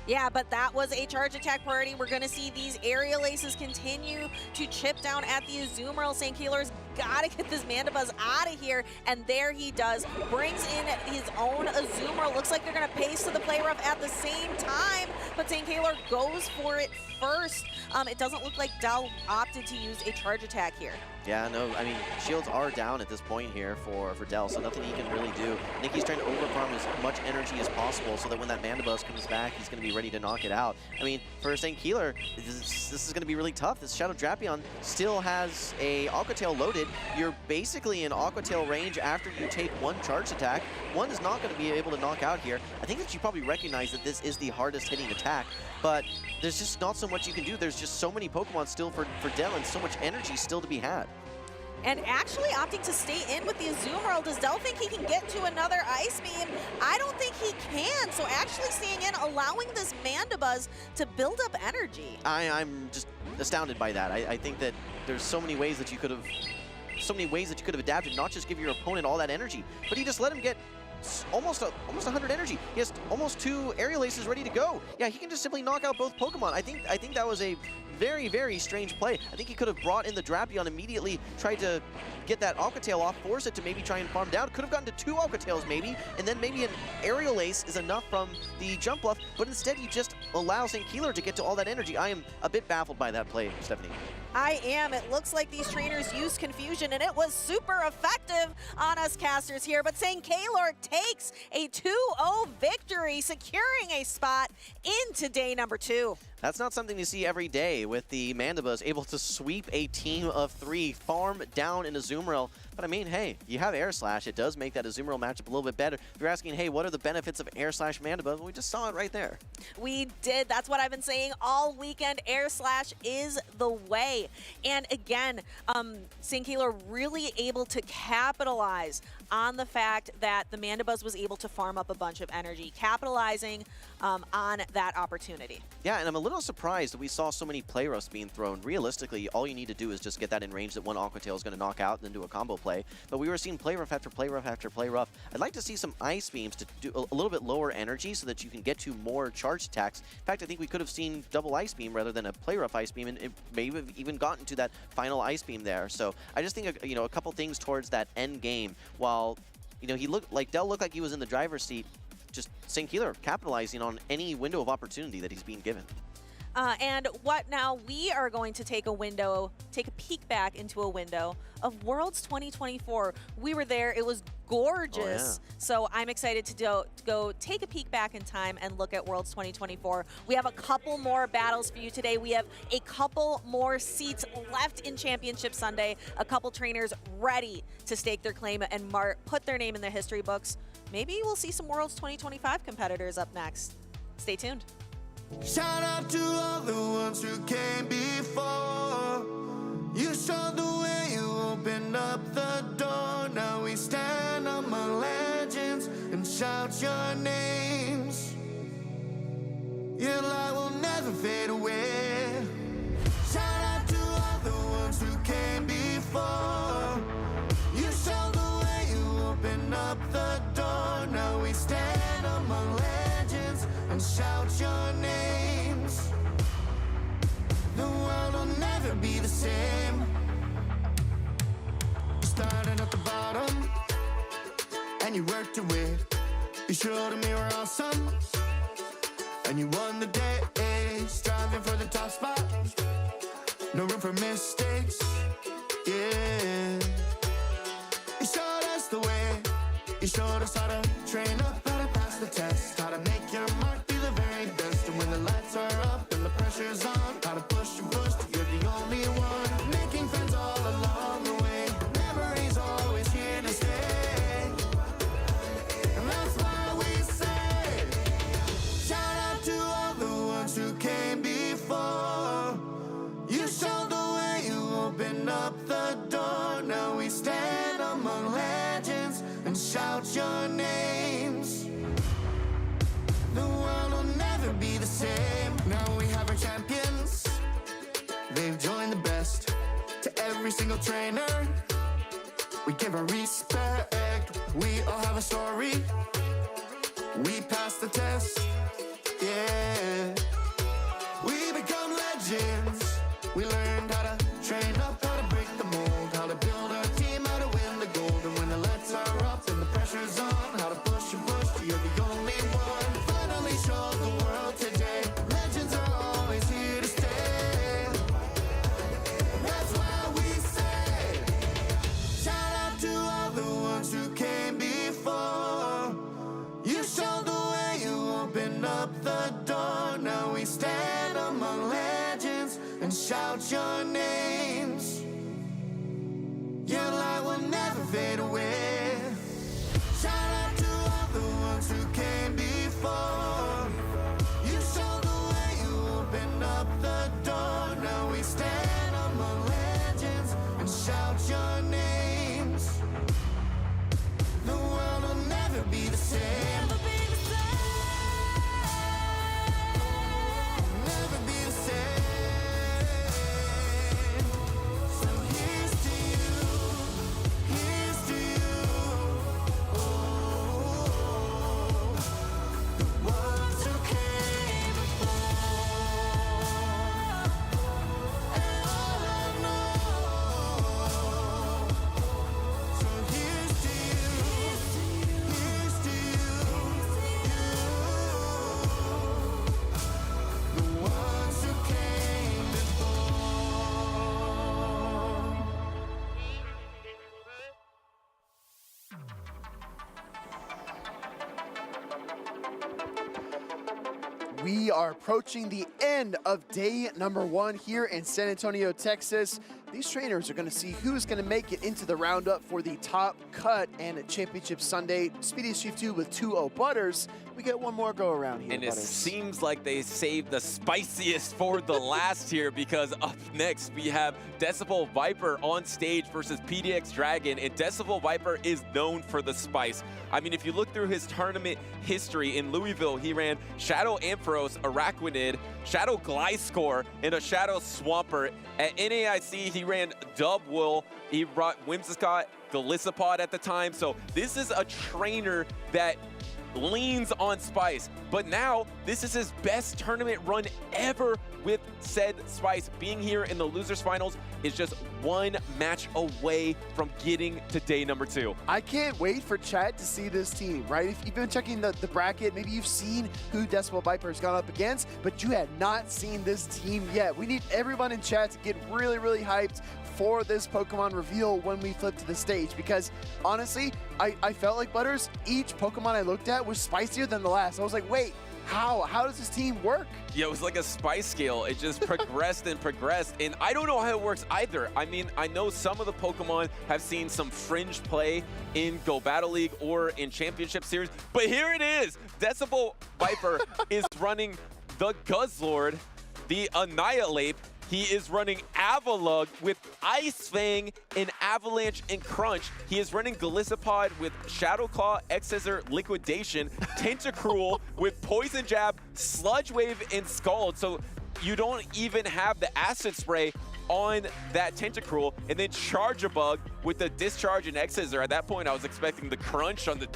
Speaker 4: Yeah, but that was a charge attack priority. We're going to see these Aerial Aces continue to chip down at the Azumarill. St. Keylor's got to get this Mandibuzz out of here, and there he does. Brings in his own Azumarill. Looks like they're going to pace to the play rough at the same time, but St. Keylor goes for it first. It doesn't look like Dell opted to use a charge attack here.
Speaker 5: Yeah, no, I mean, shields are down at this point here for Dell, so nothing he can really do. Nicky's trying to overfarm as much energy as possible so that when that Mandibuzz comes back, he's going to be ready to knock it out. I mean, for St. Keylor, this is going to be really tough. This Shadow Drapion still has a Aqua Tail loaded. You're basically in Aqua Tail range after you take 1 charge attack. 1 is not going to be able to knock out here. I think that you probably recognize that this is the hardest hitting attack, but there's just not so much you can do. There's just so many Pokemon still for Dell and so much energy still to be had.
Speaker 4: And actually opting to stay in with the Azumarill. Does Dell think he can get to another Ice Beam? I don't think he can. So actually staying in, allowing this Mandibuzz to build up energy.
Speaker 5: I'm just astounded by that. I think that there's so many ways that you could have adapted, not just give your opponent all that energy, but he just let him get almost 100 energy. He has almost 2 Aerial Aces ready to go. Yeah, he can just simply knock out both Pokemon. I think that was a very, very strange play. I think he could have brought in the Drapion immediately, tried to get that Aqua Tail off, force it to maybe try and farm down. Could have gotten to 2 Aqua Tails maybe, and then maybe an Aerial Ace is enough from the jump bluff, but instead you just allow St. Keylor to get to all that energy. I am a bit baffled by that play, Stephanie.
Speaker 4: I am. It looks like these trainers used confusion, and it was super effective on us casters here. But St. Kaylor takes a 2-0 victory, securing a spot into day number 2.
Speaker 5: That's not something you see every day, with the Mandibas able to sweep a team of 3, farm down in Azumarill. But I mean, hey, you have Air Slash. It does make that Azumarill matchup a little bit better. If you're asking, hey, what are the benefits of Air Slash Mandibas? Well, we just saw it right there.
Speaker 4: We did. That's what I've been saying all weekend. Air Slash is the way. And again, St. Kaylor really able to capitalize on the fact that the Mandibas was able to farm up a bunch of energy, capitalizing on that opportunity.
Speaker 5: Yeah, and I'm a little surprised that we saw so many play roughs being thrown. Realistically, all you need to do is just get that in range that one Aqua Tail is going to knock out and then do a combo play. But we were seeing play rough after play rough after play rough. I'd like to see some Ice Beams to do a little bit lower energy so that you can get to more charged attacks. In fact, I think we could have seen double Ice Beam rather than a play rough Ice Beam, and it may have even gotten to that final Ice Beam there. So I just think, a couple things towards that end game. While, he looked like Dell looked like he was in the driver's seat, just St. Kaylor capitalizing on any window of opportunity that he's being given.
Speaker 4: And what now? We are going to take a peek back into a window of Worlds 2024. We were there. It was gorgeous.
Speaker 5: Oh, yeah.
Speaker 4: So I'm excited to go take a peek back in time and look at Worlds 2024. We have a couple more battles for you today. We have a couple more seats left in Championship Sunday. A couple trainers ready to stake their claim and put their name in the history books. Maybe we'll see some Worlds 2025 competitors up next. Stay tuned.
Speaker 2: Shout out to all the ones who came before. You showed the way, you opened up the door. Now we stand among legends and shout your names. Your light will never fade away. Shout out to all the ones who came before. You showed the way, you opened up the door. Now we stand among legends and shout your names. The world will never be the same. You started at the bottom and you worked your way. You showed them you were awesome and you won the day. Striving for the top spot, no room for mistakes. Yeah, you showed us the way. You showed us how to train up, how to pass the test, how to make your mark, be the very best. And when the lights are up and the pressure's on, how to push and push till you're the only one. Making friends all along the way, memories always here to stay. And that's why we say, shout out to all the ones who came before. You showed the way, you opened up the door. Now we stand among legends and shout your names. The world will never be the same. Now we have our champions. They've joined the best. To every single trainer, we give our respect. We all have a story. We passed the test. Yeah. We become legends. We learned how to train up, how to break the mold, how to build our team, how to win the gold. And when the lights are up and the pressure's on, how to push and push till you're the only one. Finally show the world today, legends are always here to stay. That's why we say, shout out to all the ones who came before. You showed the way, you opened up the door. Now we stand among legends and shout your names. Your light will never fade away. Shout out to all the ones who came before. You showed the way, you opened up the door. Now we stand among legends and shout your names. The world will never be the same. Never be the same. So here's to you, here's to you. Oh, the ones who came before. And all I know. So here's to you, here's to you.
Speaker 8: We are approaching the end of day number 1 here in San Antonio, Texas. These trainers are going to see who's going to make it into the roundup for the top cut and championship Sunday. Speediest Chief 2 with 2-0 Butters. We get one more go around here,
Speaker 7: And
Speaker 8: Butters.
Speaker 7: it seems like they saved the spiciest for the last here, because up next we have Decibel Viper on stage versus PDX Dragon, and Decibel Viper is known for the spice. I mean, if you look through his tournament history in Louisville, he ran Shadow Ampharos, Araquanid, Shadow Gliscor, and a Shadow Swampert. At NAIC, he ran Dubwool, he brought Whimsicott, Golisopod at the time, so this is a trainer that leans on spice, but now this is his best tournament run ever with said spice. Being here in the losers finals is just one match away from getting to day number 2.
Speaker 8: I can't wait for chat to see this team, right? If you've been checking the bracket, maybe you've seen who Decibel Viper has gone up against, but you had not seen this team yet. We need everyone in chat to get really, really hyped for this Pokemon reveal when we flip to the stage, because honestly, I felt like, Butters, each Pokemon I looked at was spicier than the last. I was like, wait, how does this team work?
Speaker 7: Yeah, it was like a spice scale. It just progressed and progressed, and I don't know how it works either. I mean, I know some of the Pokemon have seen some fringe play in Go Battle League or in Championship Series, but here it is. Decibel Viper is running the Guzzlord, the Annihilate. He is running Avalugg with Ice Fang and Avalanche and Crunch. He is running Golisopod with Shadow Claw, X-Scissor, Liquidation, Tentacruel with Poison Jab, Sludge Wave, and Scald. So you don't even have the Acid Spray on that Tentacruel, and then Charjabug with the Discharge and X-Scissor. At that point, I was expecting the crunch on the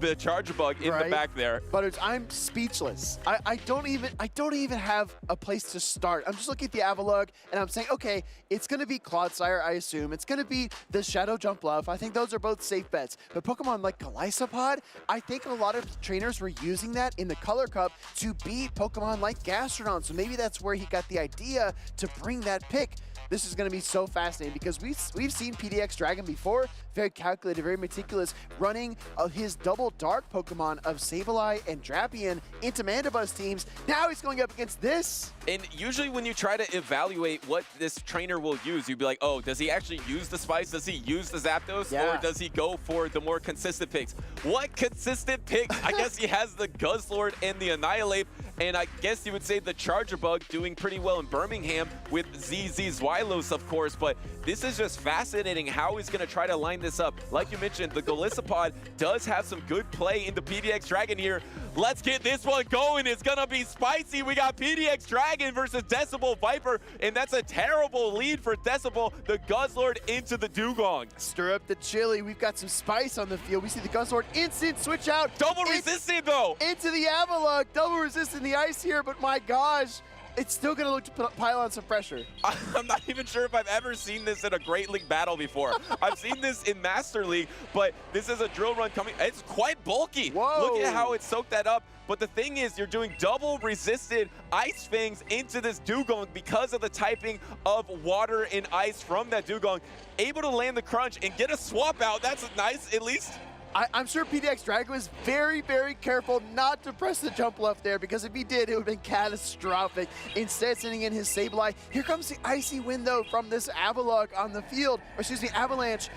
Speaker 7: Charjabug in the back there.
Speaker 8: Butters, I'm speechless. I don't even have a place to start. I'm just looking at the Avalugg, and I'm saying, okay, it's going to be Clodsire, I assume. It's going to be the Shadow Jump Bluff. I think those are both safe bets. But Pokemon like Golisopod, I think a lot of trainers were using that in the Color Cup to beat Pokemon like Gastrodon. So maybe that's where he got the idea to bring that pick. This is going to be so fascinating because we've seen PDX Dragon before, very calculated, very meticulous, running his double dark Pokemon of Sableye and Drapion into Mandibuzz teams. Now he's going up against this.
Speaker 7: And usually when you try to evaluate what this trainer will use, you'd be like, oh, does he actually use the Spice? Does he use the Zapdos?
Speaker 8: Yeah.
Speaker 7: Or does he go for the more consistent picks? What consistent picks? I guess he has the Guzzlord and the Annihilate, and I guess you would say the Charjabug doing pretty well in Birmingham with ZZ Zwylos, of course, but this is just fascinating how he's going to try to line this up. Like you mentioned, the Golisopod does have some good play in the PDX Dragon here. Let's get this one going. It's going to be spicy. We got PDX Dragon versus Decibel Viper, and that's a terrible lead for Decibel. The Guzzlord into the Dugong.
Speaker 8: Stir up the chili. We've got some spice on the field. We see the Guzzlord instant switch out.
Speaker 7: Double resisted, though.
Speaker 8: Into the Avalugg. Double resisting the ice here, but my gosh. It's still going to look to pile on some pressure.
Speaker 7: I'm not even sure if I've ever seen this in a Great League battle before. I've seen this in Master League, but this is a drill run coming. It's quite bulky.
Speaker 8: Whoa.
Speaker 7: Look at how it soaked that up. But the thing is, you're doing double resisted Ice Fangs into this Dugong because of the typing of water and ice from that Dugong. Able to land the crunch and get a swap out. That's nice, at least.
Speaker 8: I'm sure PDX Dragon was very, very careful not to press the jump left there, because if he did, it would have been catastrophic. Instead, sending in his Sableye. Here comes the Icy Wind, though, from this Avalugg on the field. Or excuse me, Avalanche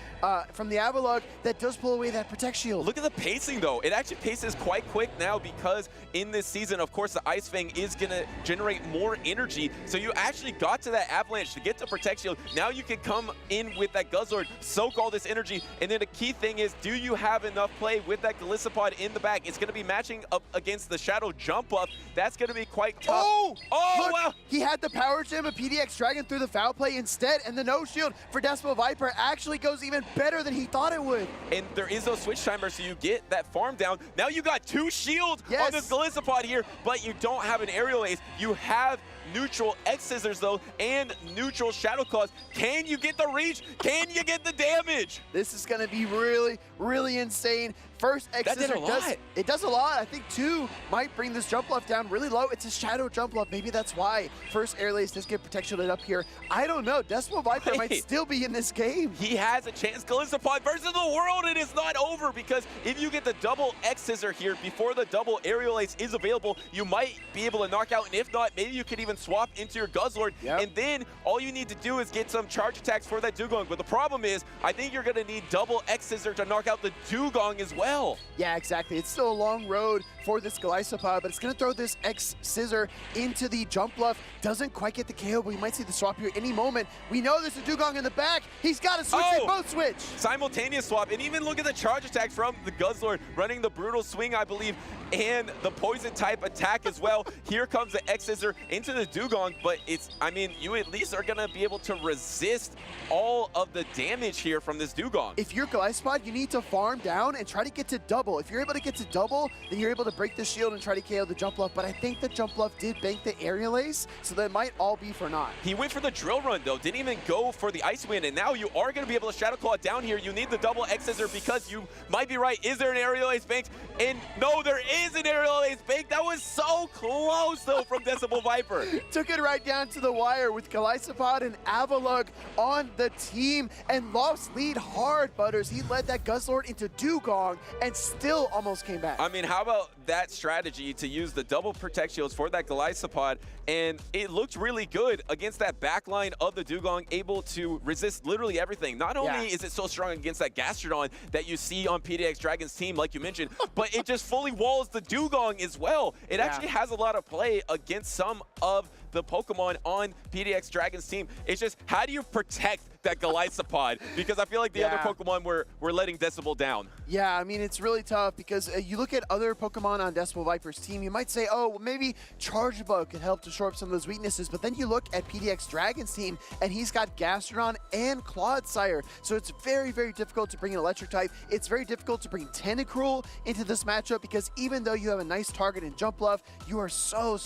Speaker 8: from the Avalugg that does pull away that Protect Shield.
Speaker 7: Look at the pacing, though. It actually paces quite quick now because in this season, of course, the Ice Fang is going to generate more energy. So you actually got to that Avalanche to get to Protect Shield. Now you can come in with that Guzzlord, soak all this energy. And then the key thing is, do you have enough play with that Golisopod in the back? It's going to be matching up against the Shadow Jump Up. That's going to be quite tough.
Speaker 8: Oh, look,
Speaker 7: wow.
Speaker 8: He had the Power Gem, but PDX Dragon threw the foul play instead, and the no shield for Decibel Viper actually goes even better than he thought it would.
Speaker 7: And there is no switch timer, so you get that farm down. Now you got 2 shields on this Golisopod here, but you don't have an aerial ace. You have neutral X-Scissors, though, and neutral Shadow Claws. Can you get the reach? Can you get the damage?
Speaker 8: This is going to be really, really insane. First X
Speaker 7: That did
Speaker 8: Scissor
Speaker 7: a lot.
Speaker 8: It does a lot. I think 2 might bring this jump left down really low. It's a shadow jump left. Maybe that's why first air lace does get protection up here. I don't know. Decimal Viper might still be in this game.
Speaker 7: He has a chance. Galissapod versus the world. It is not over because if you get the double X Scissor here before the double aerial ace is available, you might be able to knock out. And if not, maybe you could even swap into your Guzzlord. And then all you need to do is get some charge attacks for that Dugong. But the problem is, I think you're going to need double X Scissor to knock out the Dugong as well.
Speaker 8: Yeah, exactly. It's still a long road for this Galissapod, but it's going to throw this X Scissor into the jump bluff. Doesn't quite get the KO, but we might see the swap here any moment. We know there's a Dugong in the back. He's got to switch. They both switch.
Speaker 7: Simultaneous swap, and even look at the charge attack from the Guzzlord, running the brutal swing, I believe, and the poison type attack as well. Here comes the X Scissor into the Dugong, but it's, I mean, you at least are going to be able to resist all of the damage here from this Dugong.
Speaker 8: If you're Galissapod, you need to farm down and try to get to double. If you're able to get to double, then you're able to break the shield and try to KO the jump bluff. But I think the jump bluff did bank the aerial ace, so that might all be for naught.
Speaker 7: He went for the drill run, though. Didn't even go for the ice wind, and now you are going to be able to Shadow Claw it down here. You need the double X Scissor because you might be right. Is there an aerial ace banked? And no, there is an aerial ace banked. That was so close, though, from Decimal Viper.
Speaker 8: Took it right down to the wire with Galissapod and Avalugg on the team, and lost lead hard, Butters. He led that Guzzlord into Dugong and still almost came back.
Speaker 7: I mean, how about that strategy to use the double protect shields for that Galissapod, and it looked really good against that backline of the Dugong, able to resist literally everything. Not only is it so strong against that Gastrodon that you see on PDX Dragon's team, like you mentioned, but it just fully walls the Dugong as well. It actually has a lot of play against some of the Pokemon on PDX Dragon's team. It's just, how do you protect that Galissapod? Because I feel like the other Pokemon were letting Decibel down.
Speaker 8: Yeah, I mean, it's really tough because you look at other Pokemon on Decimal Viper's team, you might say, oh, well, maybe Charge Bug could help to shore up some of those weaknesses, but then you look at PDX Dragon's team, and he's got Gastrodon and Clodsire, so it's very, very difficult to bring an Electric type. It's very difficult to bring Tentacruel into this matchup because even though you have a nice target in Jump Bluff, you are so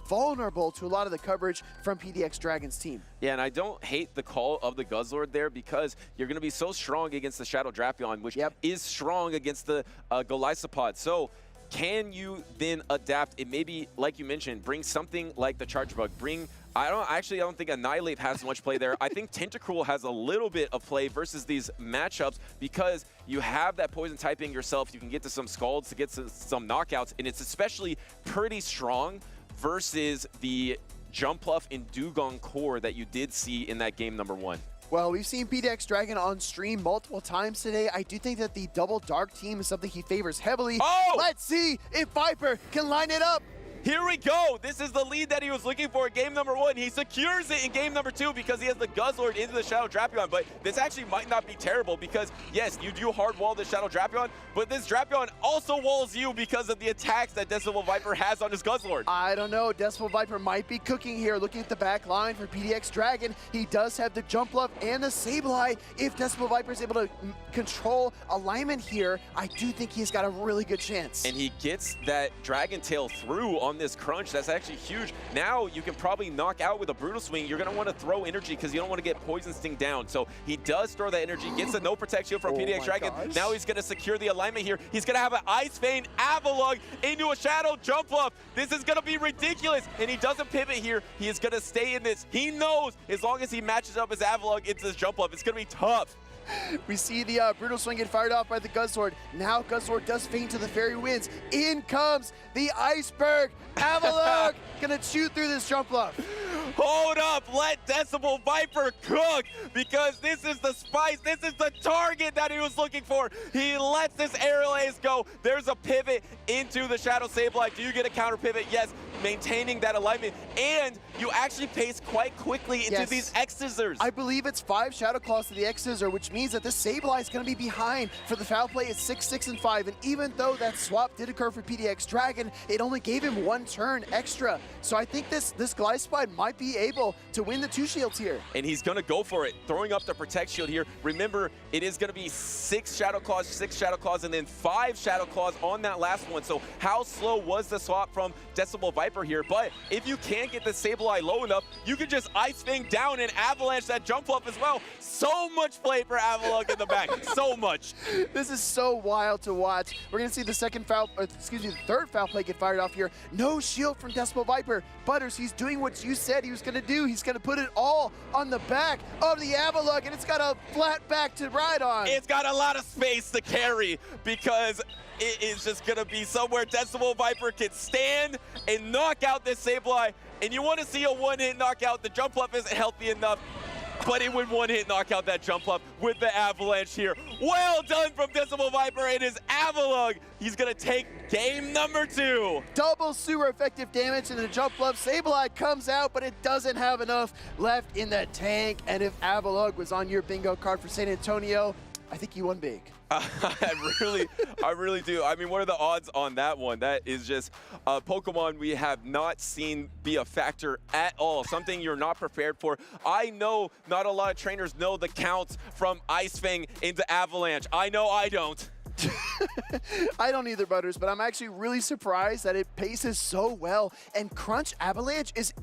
Speaker 8: vulnerable to a lot of the coverage from PDX Dragon's team.
Speaker 7: Yeah, and I don't hate the call of the Guzzlord there because you're going to be so strong against the Shadow Drapion, which is strong against the Galissapod. So can you then adapt and maybe, like you mentioned, bring something like the Charge Bug, I don't think Annihilate has much play there. I think Tentacruel has a little bit of play versus these matchups because you have that poison typing yourself. You can get to some Scalds to get to some knockouts, and it's especially pretty strong versus the Jump Bluff and Dugong core that you did see in that game number 1.
Speaker 8: Well, we've seen PDX Dragon on stream multiple times today. I do think that the double Dark team is something he favors heavily.
Speaker 7: Oh!
Speaker 8: Let's see if Viper can line it up.
Speaker 7: Here we go. This is the lead that he was looking for in game number 1. He secures it in game number 2 because he has the Guzzlord into the Shadow Drapion. But this actually might not be terrible because, yes, you do hard wall the Shadow Drapion, but this Drapion also walls you because of the attacks that Decimal Viper has on his Guzzlord.
Speaker 8: I don't know. Decimal Viper might be cooking here. Looking at the back line for PDX Dragon, he does have the Jump Bluff and the Sableye. If Decimal Viper is able to control alignment here, I do think he's got a really good chance.
Speaker 7: And he gets that Dragon Tail through on this crunch. That's actually huge. Now you can probably knock out with a Brutal Swing. You're going to want to throw energy because you don't want to get Poison Sting down. So he does throw that energy, gets a no protect shield from PDX Dragon.
Speaker 8: Gosh.
Speaker 7: Now he's going to secure the alignment here. He's going to have an Ice Vein Avalugg into a Shadow Jump Bluff. This is going to be ridiculous. And he doesn't pivot here. He is going to stay in this. He knows as long as he matches up his Avalugg into this Jump Bluff, it's going to be tough.
Speaker 8: We see the Brutal Swing get fired off by the Guzzlord. Now Guzzlord does feint to the Fairy Winds. In comes the Iceberg. Avalugg gonna chew through this Jump Bluff.
Speaker 7: Hold up, let Decimal Viper cook because this is the spice, this is the target that he was looking for. He lets this aerial ace go. There's a pivot into the Shadow Sableye. Do you get a counter pivot? Yes, maintaining that alignment. And you actually pace quite quickly into these X Scissors.
Speaker 8: I believe it's 5 Shadow Claws to the X Scissor, which means that this Sableye is gonna be behind. For the foul play, it's 6, 6, and 5. And even though that swap did occur for PDX Dragon, it only gave him 1 turn extra. So I think this Galissapod might be able to win the 2 shields here.
Speaker 7: And he's going to go for it, throwing up the Protect Shield here. Remember, it is going to be 6 Shadow Claws, and then 5 Shadow Claws on that last one. So how slow was the swap from Decimal Viper? Viper here, but if you can't get the Sableye low enough, you can just Ice Fang down and avalanche that jump up as well. So much play for Avalugg in the back, so much.
Speaker 8: This is so wild to watch. We're gonna see the the third foul play get fired off here. No shield from Decibel Viper. Butters, he's doing what you said he was gonna do. He's gonna put it all on the back of the Avalugg, and it's got a flat back to ride on.
Speaker 7: It's got a lot of space to carry because it is just gonna be somewhere Decibel Viper can stand and knock out this Sableye. And you wanna see a one-hit knockout. The jump up isn't healthy enough, but it would one-hit knock out that jump up with the avalanche here. Well done from Decibel Viper and his Avalugg. He's gonna take game number 2.
Speaker 8: Double super effective damage and the jump up. Sableye comes out, but it doesn't have enough left in the tank. And if Avalugg was on your bingo card for San Antonio, I think you won big.
Speaker 7: I really do. I mean, what are the odds on that one? That is just a Pokemon we have not seen be a factor at all, something you're not prepared for. I know not a lot of trainers know the counts from Ice Fang into Avalanche. I know I don't.
Speaker 8: I don't either, Butters, but I'm actually really surprised that it paces so well. And Crunch Avalanche is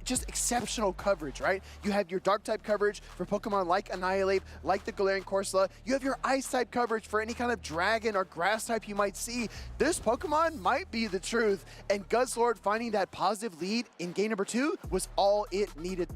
Speaker 8: just exceptional coverage, right? You have your Dark type coverage for Pokemon like Annihilate, like the Galarian Corsola. You have your Ice type coverage for any kind of Dragon or Grass type you might see. This Pokemon might be the truth, and Guzzlord finding that positive lead in game number 2 was all it needed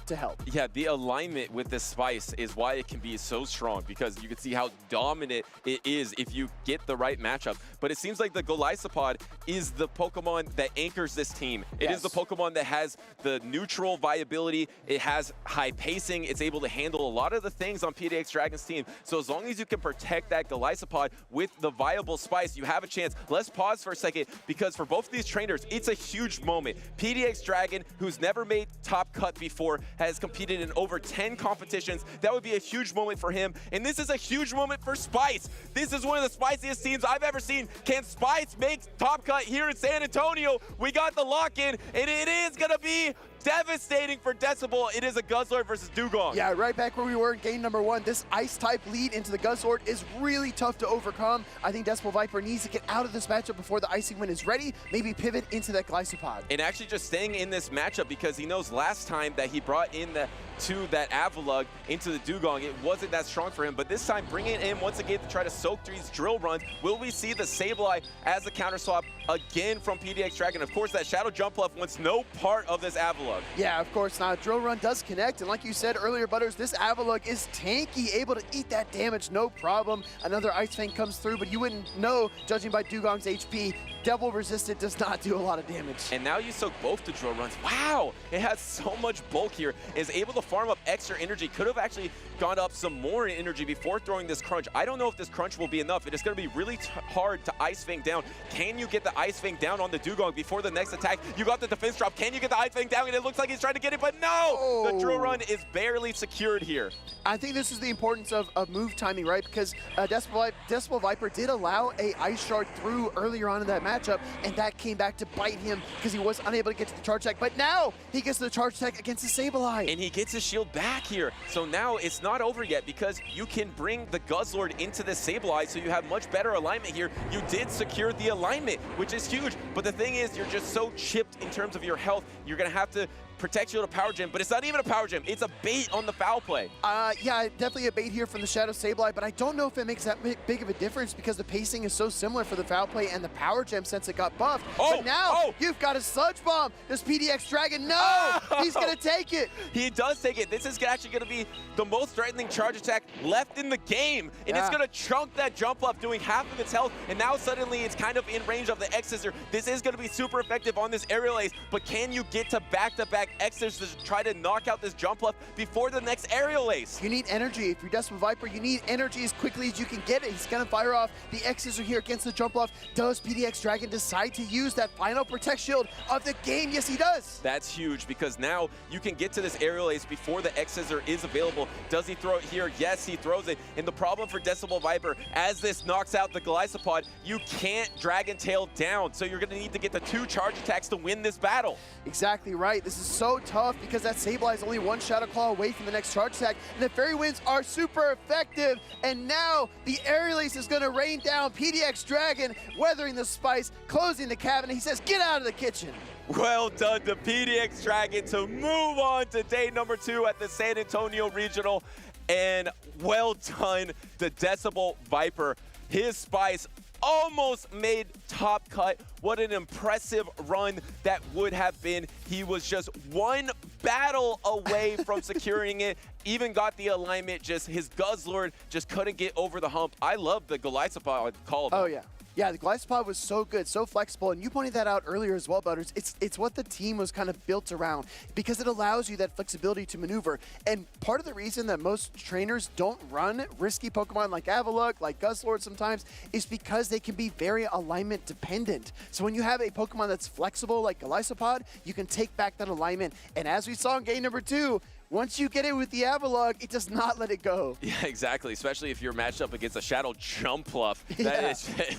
Speaker 8: to help.
Speaker 7: Yeah, the alignment with this Spice is why it can be so strong, because you can see how dominant it is if you get the right matchup. But it seems like the Golisopod is the Pokemon that anchors this team. It is the Pokemon that has the neutral viability. It has high pacing. It's able to handle a lot of the things on PDX Dragon's team. So as long as you can protect that Golisopod with the viable Spice, you have a chance. Let's pause for a second, because for both of these trainers, it's a huge moment. PDX Dragon, who's never made top cut before, has competed in over 10 competitions. That would be a huge moment for him. And this is a huge moment for Spice. This is one of the spiciest teams I've ever seen. Can Spice make top cut here in San Antonio? We got the lock-in, and it is going to be devastating for Decibel. It is a Guzzlord versus Dugong.
Speaker 8: Yeah, right back where we were in game number 1. This Ice-type lead into the Guzzlord is really tough to overcome. I think Decibel Viper needs to get out of this matchup before the Icing Wind is ready. Maybe pivot into that Glisopod.
Speaker 7: And actually just staying in this matchup, because he knows last time that he brought in that Avalugg into the Dugong, it wasn't that strong for him. But this time, bringing it in once again to try to soak through these drill runs. Will we see the Sableye as a counter swap again from PDX Dragon? Of course, that Shadow Jump Bluff wants no part of this Avalugg.
Speaker 8: Yeah, of course. Now, Drill Run does connect, and like you said earlier, Butters, this Avalugg is tanky, able to eat that damage, no problem. Another Ice Fang comes through, but you wouldn't know, judging by Dugong's HP. Devil Resistant does not do a lot of damage.
Speaker 7: And now you soak both the Drill Runs. Wow, it has so much bulk here. Is able to farm up extra energy. Could have actually gone up some more in energy before throwing this Crunch. I don't know if this Crunch will be enough. It is going to be really hard to Ice Fang down. Can you get the Ice Fang down on the Dugong before the next attack? You got the defense drop. Can you get the Ice Fang down? And it looks like he's trying to get it, but no! The Drill Run is barely secured here.
Speaker 8: I think this is the importance of move timing, right? Because Decibel Viper did allow a Ice Shard through earlier on in that matchup, and that came back to bite him because he was unable to get to the charge attack. But now he gets the charge attack against the Sableye.
Speaker 7: And he gets his shield back here. So now it's not over yet, because you can bring the Guzzlord into the Sableye, so you have much better alignment here. You did secure the alignment, which is huge. But the thing is, you're just so chipped in terms of your health. You're going to have to protect shield a power gem, but it's not even a power gem. It's a bait on the foul play.
Speaker 8: Yeah, definitely a bait here from the Shadow Sableye, but I don't know if it makes that big of a difference, because the pacing is so similar for the foul play and the power gem since it got buffed. But now you've got a Sludge Bomb. Does PDX Dragon? No! He's going to take it.
Speaker 7: He does take it. This is actually going to be the most threatening charge attack left in the game, and it's going to chunk that jump up, doing half of its health, and now suddenly it's kind of in range of the X-Scissor. This is going to be super effective on this Aerial Ace, but can you get to back-to-back X-Scissors to try to knock out this jump up before the next Aerial Ace?
Speaker 8: You need energy. If you're Decibel Viper, you need energy as quickly as you can get it. He's going to fire off the X-Scissor here against the jump off. Does PDX Dragon decide to use that final Protect Shield of the game? Yes, he does.
Speaker 7: That's huge, because now you can get to this Aerial Ace before the X-Scissor is available. Does he throw it here? Yes, he throws it. And the problem for Decibel Viper, as this knocks out the Golisopod, you can't Dragon Tail down. So you're going to need to get the 2 charge attacks to win this battle.
Speaker 8: Exactly right. This is so tough, because that Sableye is only 1 Shadow Claw away from the next charge attack, and the Fairy Winds are super effective. And now the Aerial Ace is going to rain down. PDX Dragon weathering the Spice, closing the cabinet. He says, get out of the kitchen.
Speaker 7: Well done to PDX Dragon to move on to day number 2 at the San Antonio Regional. And well done to Decibel Viper. His Spice almost made top cut. What an impressive run that would have been. He was just one battle away from securing it. Even got the alignment, just his Guzzlord just couldn't get over the hump. I love the Glycopod call.
Speaker 8: Oh, yeah. Yeah, the Glycopod was so good, so flexible, and you pointed that out earlier as well, Butters. It's what the team was kind of built around because it allows you that flexibility to maneuver. And part of the reason that most trainers don't run risky Pokemon like Avalugg, like Guzzlord sometimes, is because they can be very alignment dependent. So when you have a Pokemon that's flexible like Glycopod, you can take back that alignment. And as we saw in game number 2, once you get it with the Avalugg, it does not let it go.
Speaker 7: Yeah, exactly, especially if you're matched up against a Shadow Jumpluff. That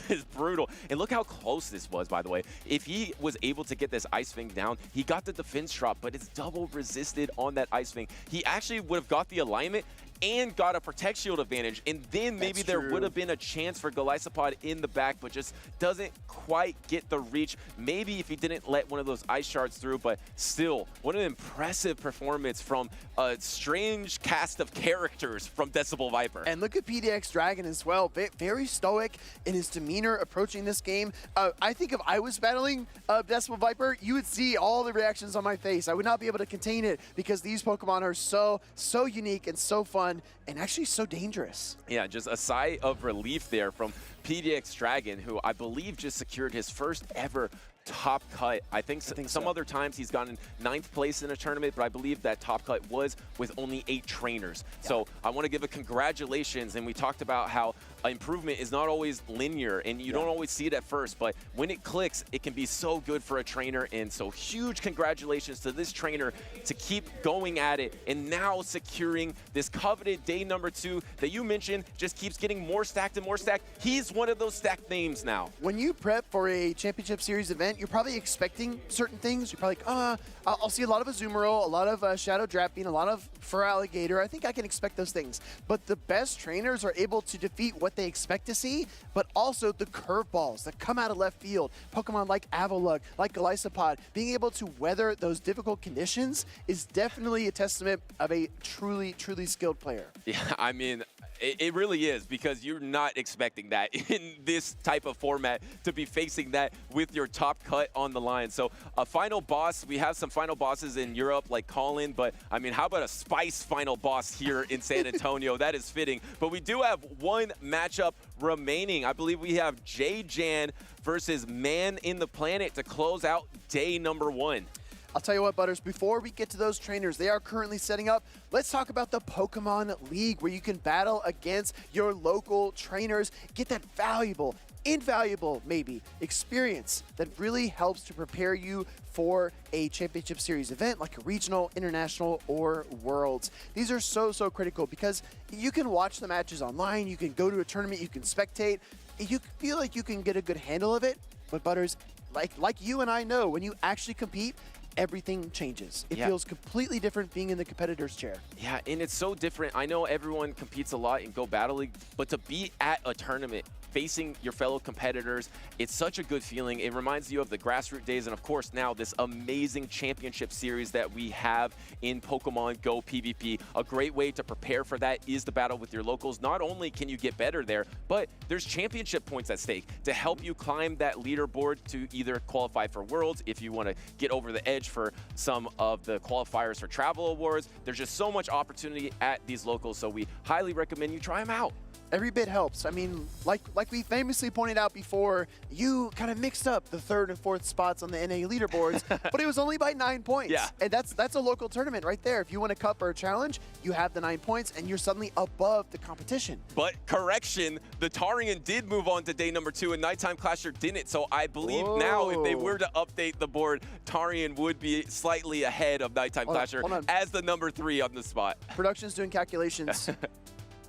Speaker 7: is brutal. And look how close this was, by the way. If he was able to get this Ice Fang down, he got the defense drop, but it's double resisted on that Ice Fang. He actually would have got the alignment and got a Protect Shield advantage, and then maybe there would have been a chance for Glycopod in the back, but just doesn't quite get the reach. Maybe if he didn't let one of those Ice Shards through, but still, what an impressive performance from a strange cast of characters from Decibel Viper.
Speaker 8: And look at PDX Dragon as well. Very stoic in his demeanor approaching this game. I think if I was battling Decibel Viper, you would see all the reactions on my face. I would not be able to contain it because these Pokemon are so unique and so fun and actually so dangerous.
Speaker 7: Yeah, just a sigh of relief there from PDX Dragon, who I believe just secured his first ever top cut. I think some other times he's gotten 9th place in a tournament, but I believe that top cut was with only 8 trainers. Yeah. So I want to give a congratulations, and we talked about how improvement is not always linear, and you don't always see it at first, but when it clicks, it can be so good for a trainer. And so huge congratulations to this trainer to keep going at it and now securing this coveted day number 2 that you mentioned just keeps getting more stacked and more stacked. He's one of those stacked names now.
Speaker 8: When you prep for a championship series event, you're probably expecting certain things. You're probably like, I'll see a lot of Azumarill, a lot of Shadow Drapion, a lot of Feraligatr. I think I can expect those things. But the best trainers are able to defeat what they expect to see, but also the curveballs that come out of left field. Pokemon like Avalugg, like Glycopod, being able to weather those difficult conditions is definitely a testament of a truly, truly skilled player.
Speaker 7: Yeah, I mean, it really is, because you're not expecting that in this type of format to be facing that with your top cut on the line. So a final boss, we have some final bosses in Europe like Colin, but I mean, how about a Spice final boss here in San Antonio? That is fitting. But we do have one matchup remaining. I believe we have J-Jan versus Man in the Planet to close out day number 1.
Speaker 8: I'll tell you what, Butters, before we get to those trainers, they are currently setting up. Let's talk about the Pokemon League, where you can battle against your local trainers, get that valuable, invaluable, maybe, experience that really helps to prepare you for a championship series event like a regional, international, or worlds. These are so critical because you can watch the matches online, you can go to a tournament, you can spectate, you feel like you can get a good handle of it, but Butters, like you and I know, when you actually compete, everything changes. It feels completely different being in the competitor's chair.
Speaker 7: Yeah, and it's so different. I know everyone competes a lot in Go Battle League, but to be at a tournament facing your fellow competitors, it's such a good feeling. It reminds you of the grassroots days, and of course now this amazing championship series that we have in Pokemon Go PvP. A great way to prepare for that is the battle with your locals. Not only can you get better there, but there's championship points at stake to help you climb that leaderboard to either qualify for Worlds, if you want to get over the edge for some of the qualifiers for travel awards. There's just so much opportunity at these locals, so we highly recommend you try them out.
Speaker 8: Every bit helps. I mean, like we famously pointed out before, you kind of mixed up the 3rd and 4th spots on the NA leaderboards, but it was only by 9 points.
Speaker 7: Yeah.
Speaker 8: And that's a local tournament right there. If you win a cup or a challenge, you have the 9 points, and you're suddenly above the competition.
Speaker 7: But correction, the Tarian did move on to day number 2, and Nighttime Clasher didn't. So I believe now if they were to update the board, Tarian would be slightly ahead of Nighttime Clasher as the number 3 on the spot.
Speaker 8: Production's doing calculations.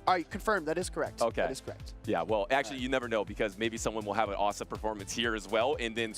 Speaker 8: All right, confirmed. That is correct.
Speaker 7: Okay.
Speaker 8: That is correct.
Speaker 7: Yeah, well, actually, you never know because maybe someone will have an awesome performance here as well and then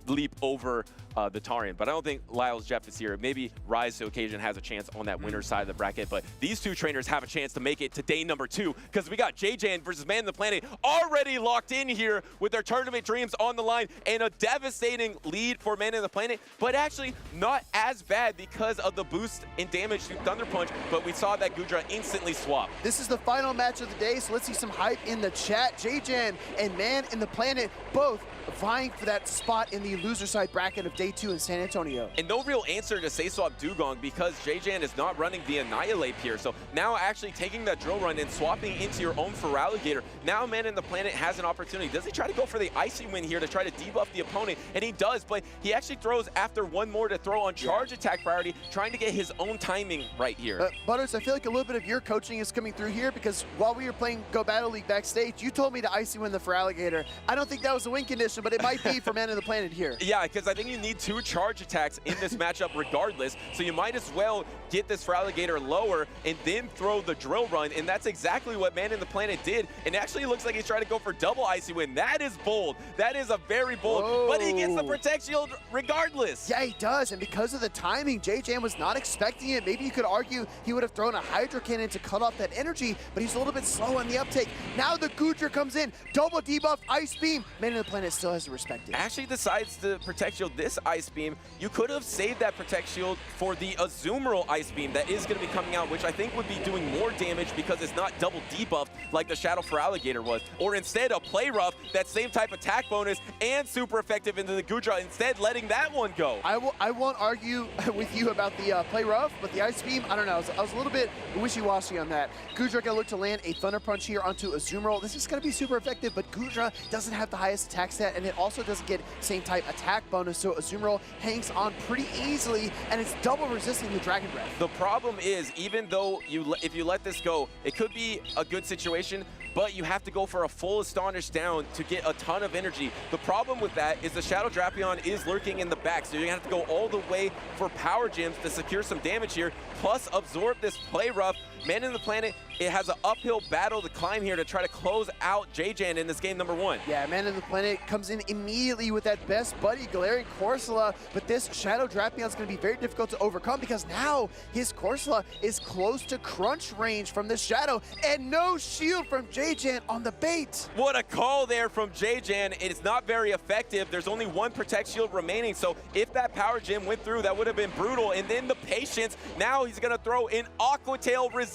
Speaker 7: leap over the Tarian. But I don't think Lyle's Jeff is here. Maybe Rise to Occasion has a chance on that winner's side of the bracket. But these two trainers have a chance to make it to day number 2 because we got JJ versus Man in the Planet already locked in here with their tournament dreams on the line and a devastating lead for Man in the Planet. But actually, not as bad because of the boost in damage to Thunder Punch. But we saw that Gudra instantly swap.
Speaker 8: This is the final match of the day, so let's see some hype in the chat. JJ and Man in the Planet both vying for that spot in the loser side bracket of day 2 in San Antonio.
Speaker 7: And no real answer to Say Swap Dugong because JJ is not running the Annihilate here. So now actually taking that drill run and swapping into your own Feraligatr. Now Man in the Planet has an opportunity. Does he try to go for the Icy Wind here to try to debuff the opponent? And he does, but he actually throws after one more to throw on charge attack priority, trying to get his own timing right here.
Speaker 8: Butters, I feel like a little bit of your coaching is coming through here because while we were playing Go Battle League backstage, you told me to Icy Wind the Feraligatr. I don't think that was a win condition, but it might be for Man in the Planet here.
Speaker 7: Yeah, because I think you need 2 charge attacks in this matchup regardless, so you might as well get this Feraligatr lower and then throw the drill run, and that's exactly what Man in the Planet did, and actually looks like he's trying to go for double Icy Wind. That is bold. That is a very bold, but he gets the Protect Shield regardless.
Speaker 8: Yeah, he does, and because of the timing, JJ was not expecting it. Maybe you could argue he would have thrown a Hydro Cannon to cut off that energy, but he's a little bit slow on the uptake. Now the Gudra comes in, double debuff, Ice Beam. Man in the Planet still has to respect it.
Speaker 7: Actually decides to Protect Shield this Ice Beam. You could have saved that Protect Shield for the Azumarill Ice Beam that is going to be coming out, which I think would be doing more damage because it's not double debuffed like the Shadow Feraligatr was. Or instead a Play Rough, that same type attack bonus and super effective into the Gudra, instead letting that one go.
Speaker 8: I won't argue with you about the Play Rough, but the Ice Beam, I don't know. I was a little bit wishy-washy on that. Gudra gonna look to land a Thunder Punch here onto Azumarill. This is gonna be super effective, but Gudra doesn't have the highest attack stat, and it also doesn't get same type attack bonus, so Azumarill hangs on pretty easily, and it's double resisting the Dragon Breath.
Speaker 7: The problem is, even though if you let this go, it could be a good situation, but you have to go for a full Astonish down to get a ton of energy. The problem with that is the Shadow Drapion is lurking in the back, so you're gonna have to go all the way for Power Gems to secure some damage here, plus absorb this Play Rough. Man in the Planet, it has an uphill battle to climb here to try to close out JJ in this game number 1.
Speaker 8: Yeah, Man in the Planet comes in immediately with that best buddy, Galarian Corsola, but this Shadow Drapion is going to be very difficult to overcome because now his Corsola is close to crunch range from the Shadow, and no shield from JJ on the bait.
Speaker 7: What a call there from JJ. It's not very effective. There's only 1 Protect Shield remaining, so if that Power Gem went through, that would have been brutal. And then the patience, now he's going to throw in Aqua Tail resisted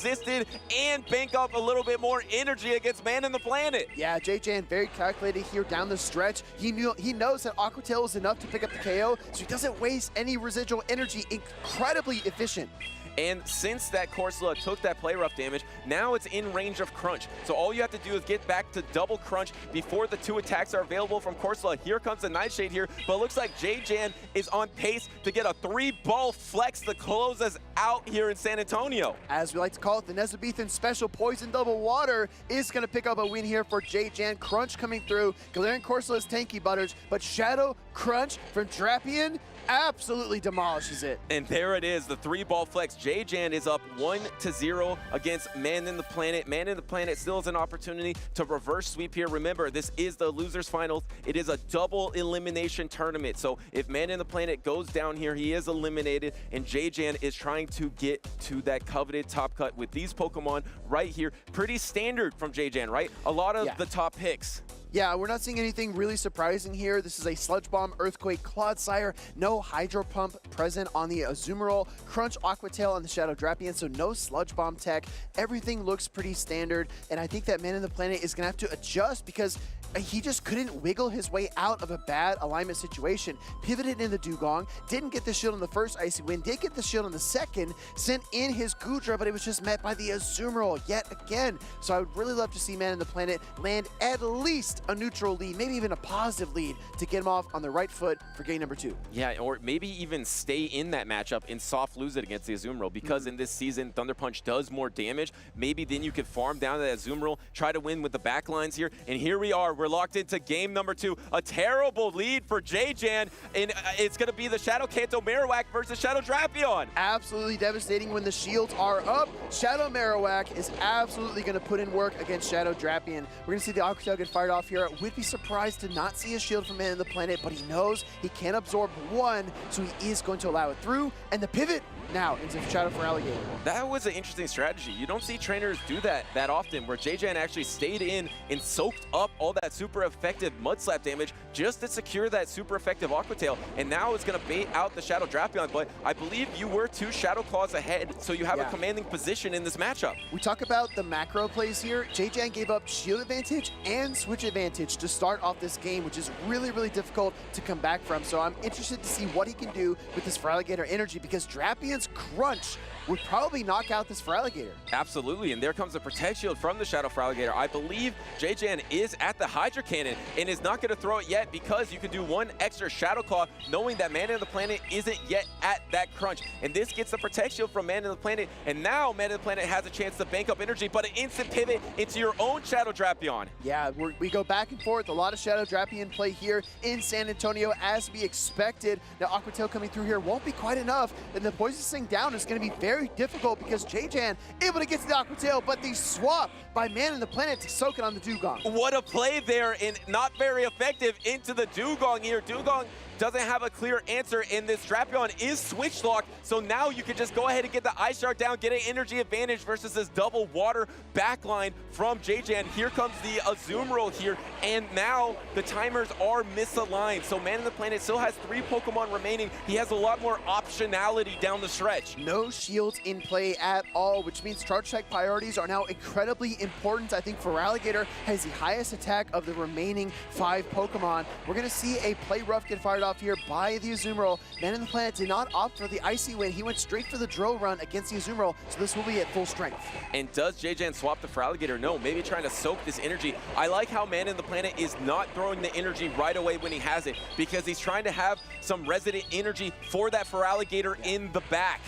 Speaker 7: and bank up a little bit more energy against Man in the Planet.
Speaker 8: Yeah, JJ very calculated here down the stretch. He knows that Aqua Tail is enough to pick up the KO, so he doesn't waste any residual energy. Incredibly efficient.
Speaker 7: And since that Corsola took that Play Rough damage, now it's in range of Crunch. So all you have to do is get back to double Crunch before the 2 attacks are available from Corsola. Here comes the Nightshade here, but it looks like JJ is on pace to get a 3-ball flex to close us out here in San Antonio.
Speaker 8: As we like to call it, the Nezabethan Special Poison Double Water is going to pick up a win here for JJ. Crunch coming through. Galarian Corsola is tanky, Butters, but Shadow Crunch from Drapion absolutely demolishes it.
Speaker 7: And there it is, the 3-ball flex. JJ is up 1-0 against Man in the Planet. Man in the Planet still has an opportunity to reverse sweep here. Remember, this is the losers finals. It is a double elimination tournament. So if Man in the Planet goes down here, he is eliminated, and JJ is trying to get to that coveted top cut with these Pokemon right here. Pretty standard from JJ, right? A lot of the top picks.
Speaker 8: Yeah, we're not seeing anything really surprising here. This is a Sludge Bomb, Earthquake, Clodsire, no Hydro Pump present on the Azumarill, Crunch, Aqua Tail on the Shadow Drapion, so no Sludge Bomb tech. Everything looks pretty standard, and I think that Man in the Planet is going to have to adjust because he just couldn't wiggle his way out of a bad alignment situation. Pivoted in the Dugong, didn't get the shield on the first Icy Wind, did get the shield on the second, sent in his Gudra, but it was just met by the Azumarill yet again. So I would really love to see Man in the Planet land at least least a neutral lead, maybe even a positive lead to get him off on the right foot for game number 2.
Speaker 7: Yeah, or maybe even stay in that matchup and soft lose it against the Azumarill, because in this season, Thunder Punch does more damage. Maybe then you could farm down that Azumarill, try to win with the back lines here. And here we are. We're locked into game number 2. A terrible lead for J-Jan, and it's going to be the Shadow Kanto Marowak versus Shadow Drapion.
Speaker 8: Absolutely devastating when the shields are up. Shadow Marowak is absolutely going to put in work against Shadow Drapion. We're going to see the Aqua Tail get fired off here. Would be surprised to not see a shield from Man in the Planet, but he knows he can absorb one, so he is going to allow it through. And the pivot now into Shadow for Alligator.
Speaker 7: That was an interesting strategy. You don't see trainers do that often, where J-Jan actually stayed in and soaked up all that super effective Mud Slap damage just to secure that super effective Aqua Tail. And now it's going to bait out the Shadow Drapion, but I believe you were 2 Shadow Claws ahead, so you have a commanding position in this matchup.
Speaker 8: We talk about the macro plays here. J-Jan gave up shield advantage and switch advantage to start off this game, which is really, really difficult to come back from. So I'm interested to see what he can do with this Feraligatr energy, because Drapion's crunch would probably knock out this Feraligatr.
Speaker 7: Absolutely, and there comes a Protect Shield from the Shadow Feraligatr. I believe J-Jan is at the Hydra Cannon and is not going to throw it yet, because you can do 1 extra Shadow Claw knowing that Man in the Planet isn't yet at that crunch. And this gets the Protect Shield from Man in the Planet, and now Man in the Planet has a chance to bank up energy, but an instant pivot into your own Shadow Drapion.
Speaker 8: Yeah, we go back and forth. A lot of Shadow Drapion play here in San Antonio, as we expected. Now Aqua Tail coming through here won't be quite enough, and the poison sting down is going to be very difficult, because J-Jan able to get to the Aqua Tail, but the swap by Man in the Planet to soak it on the Dugong.
Speaker 7: What a play there, and not very effective into the Dugong here. Dugong doesn't have a clear answer, and this Drapion is switch locked, so now you can just go ahead and get the Ice Shard down, get an energy advantage versus this double water backline from J-Jan. Here comes the Azumarill here, and now the timers are misaligned, so Man in the Planet still has 3 Pokemon remaining. He has a lot more optionality down the stretch.
Speaker 8: No shields in play at all, which means charge attack priorities are now incredibly important. I think Feraligatr has the highest attack of the remaining 5 Pokemon. We're going to see a play rough get fired off here by the Azumarill. Man in the Planet did not opt for the Icy Wind. He went straight for the drill run against the Azumarill, so this will be at full strength.
Speaker 7: And does J-Jan swap the Feraligatr? No, maybe trying to soak this energy. I like how Man in the Planet is not throwing the energy right away when he has it, because he's trying to have some resident energy for that Feraligatr in the back.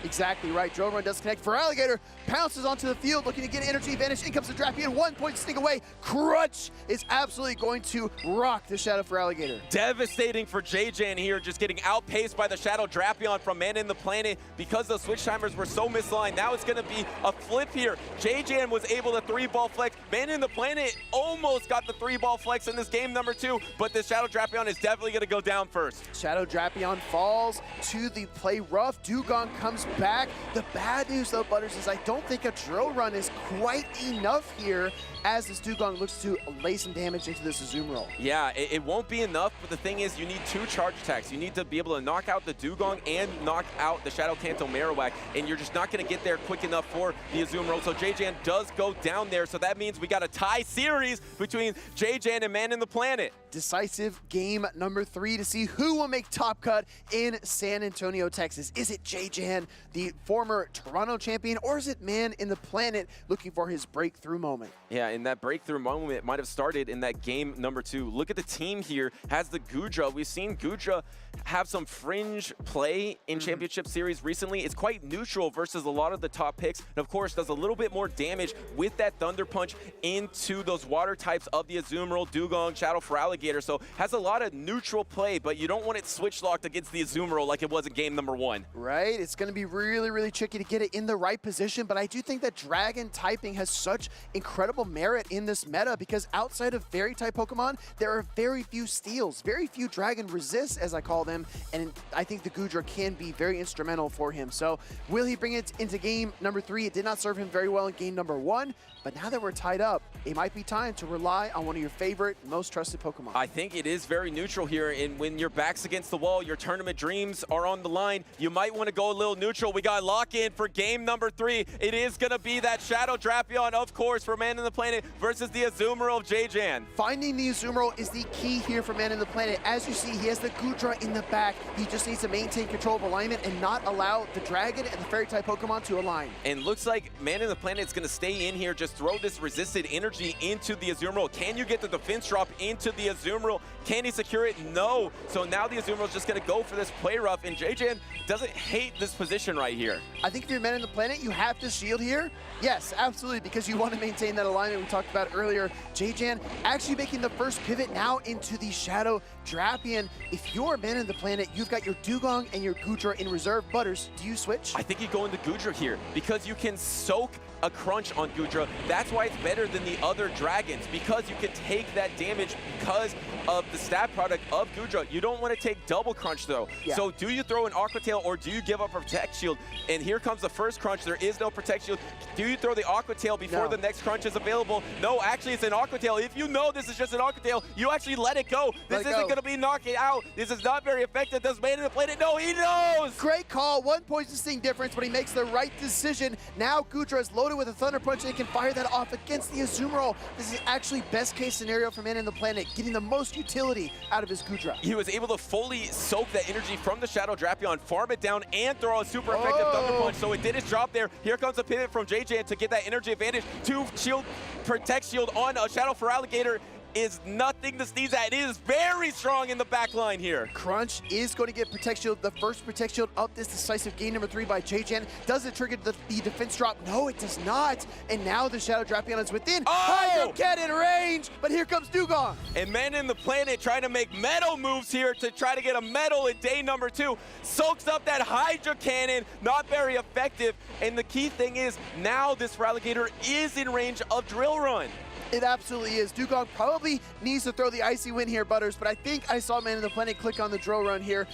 Speaker 8: Exactly right. Drill run does connect. Feraligatr pounces onto the field, looking to get an energy advantage. In comes the Drapion, 1 point sting away. Crunch is absolutely going to rock the Shadow Feraligatr.
Speaker 7: Devastating for J-Jan here, just getting outpaced by the Shadow Drapion from Man in the Planet because those switch timers were so misaligned. Now it's going to be a flip here. J-Jan was able to 3-ball flex. Man in the Planet almost got the 3-ball flex in this game number 2, but the Shadow Drapion is definitely going to go down first.
Speaker 8: Shadow Drapion falls to the play rough. Dugong comes back. The bad news though, Butters, is I don't think a drill run is quite enough here, as this Dugong looks to lay some damage into this Azumarill.
Speaker 7: Yeah, it won't be enough, but the thing is, you need 2 charge attacks. You need to be able to knock out the Dugong and knock out the Shadow Kanto Marowak, and you're just not going to get there quick enough for the Azumarill. So J-Jan does go down there, so that means we got a tie series between J-Jan and Man in the Planet.
Speaker 8: Decisive game number 3 to see who will make top cut in San Antonio, Texas. Is it J-Jan, the former Toronto champion, or is it Man in the Planet looking for his breakthrough moment?
Speaker 7: Yeah, and that breakthrough moment might have started in that game number 2. Look at the team here, has the Goodra. We've seen Goodra have some fringe play in Championship Series recently. It's quite neutral versus a lot of the top picks, and of course does a little bit more damage with that Thunder Punch into those water types of the Azumarill, Dugong, Shadow Feraligatr. So has a lot of neutral play, but you don't want it switch locked against the Azumarill like it was in game number 1.
Speaker 8: Right, it's going to be really, really tricky to get it in the right position, but I do think that Dragon typing has such incredible merit in this meta, because outside of Fairy type Pokemon, there are very few steals, very few Dragon resists, as I call them, and I think the Goodra can be very instrumental for him. So will he bring it into game number 3? It did not serve him very well in game number 1, but now that we're tied up, it might be time to rely on one of your favorite, most trusted Pokemon.
Speaker 7: I think it is very neutral here, and when your back's against the wall, your tournament dreams are on the line, you might want to go a little neutral. We got lock-in for game number 3. It is going to be that Shadow Drapion, of course, for Man in the Planet versus the Azumarill of J-Jan.
Speaker 8: Finding the Azumarill is the key here for Man in the Planet. As you see, he has the Goodra in the back. He just needs to maintain control of alignment and not allow the Dragon and the Fairy-type Pokemon to align.
Speaker 7: And looks like Man in the Planet is going to stay in here, just throw this resisted energy into the Azumarill. Can you get the defense drop into the Azumarill? Can he secure it? No. So now the Azumarill is just going to go for this play rough, and J-Jan doesn't hate this position right here.
Speaker 8: I think if you're Man in the Planet, you have to shield here. Yes, absolutely, because you want to maintain that alignment we talked about earlier. J-Jan actually making the first pivot now into the Shadow Drapion. If you're Man in the Planet, you've got your Dugong and your Goodra in reserve. Butters, do you switch?
Speaker 7: I think you go into Goodra here because you can soak a crunch on Goodra. That's why it's better than the other dragons, because you can take that damage because of the stat product of Goodra. You don't want to take double crunch though.
Speaker 8: Yeah.
Speaker 7: So do you throw an Aqua Tail or do you give up a Protect Shield? And here comes the first crunch. There is no Protect Shield. Do you throw the Aqua Tail before the next crunch is available? No, actually it's an Aqua Tail. If you know this is just an Aqua Tail, you actually let it go. This isn't going to be knocking out. This is not very effective. Does Man in the Planet? No, he knows!
Speaker 8: Great call. One Poison Sting difference, but he makes the right decision. Now Goodra is loaded with a Thunder Punch and he can fire that off against the Azumarill. This is actually best case scenario for Man in the Planet, getting the most utility out of his Goodra.
Speaker 7: He was able to fully soak that energy from the Shadow Drapion, farm it down, and throw a super effective Thunder Punch. So it did its job there. Here comes a pivot from J-Jan to get that energy advantage. 2 shield, Protect Shield on a Shadow for Alligator is nothing to sneeze at. It is very strong in the back line here.
Speaker 8: Crunch is going to get Protect Shield. The first Protect Shield up this decisive game number 3 by J-Jan. Does it trigger the defense drop? No, it does not. And now the Shadow Drapion is within Hydro Cannon range, but here comes Dugong.
Speaker 7: And Man in the Planet trying to make metal moves here to try to get a medal in day number 2. Soaks up that Hydro Cannon, not very effective. And the key thing is now this Alligator is in range of Drill Run.
Speaker 8: It absolutely is. Dugong probably needs to throw the Icy Wind here, Butters, but I think I saw Man in the Planet click on the Drill Run here.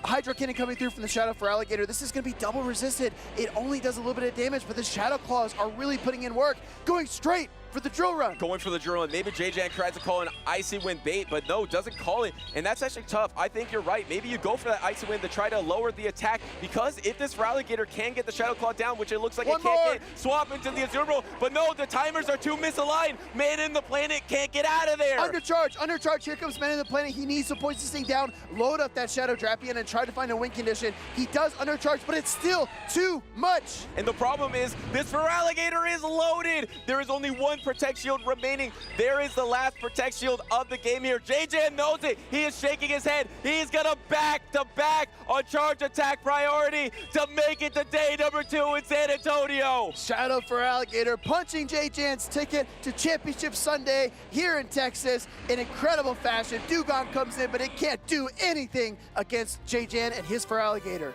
Speaker 8: Hydro Cannon coming through from the Shadow for Alligator. This is going to be double resisted. It only does a little bit of damage, but the Shadow Claws are really putting in work. Going straight for the Drill Run.
Speaker 7: Going for the Drill Run. Maybe J-Jan tries to call an Icy Wind bait, but no, doesn't call it. And that's actually tough. I think you're right. Maybe you go for that Icy Wind to try to lower the attack, because if this Alligator can get the Shadow Claw down, which it looks like it can't get, swap into the Azumarill. But no, the timers are too misaligned. Man in the Planet can't get out of there.
Speaker 8: Undercharge, undercharge. Here comes Man in the Planet. He needs to Poison Sting down, load up that Shadow Drapion, and try to find a win condition. He does undercharge, but it's still too much.
Speaker 7: And the problem is, this Alligator is loaded. There is only one Protect Shield remaining. There is the last Protect Shield of the game here. J-Jan knows it. He is shaking his head. He's going to back to back on charge attack priority to make it to day number 2 in San Antonio.
Speaker 8: Shadow for Alligator punching J-Jan's ticket to Championship Sunday here in Texas in incredible fashion. Dugong comes in, but it can't do anything against J-Jan and his for Alligator.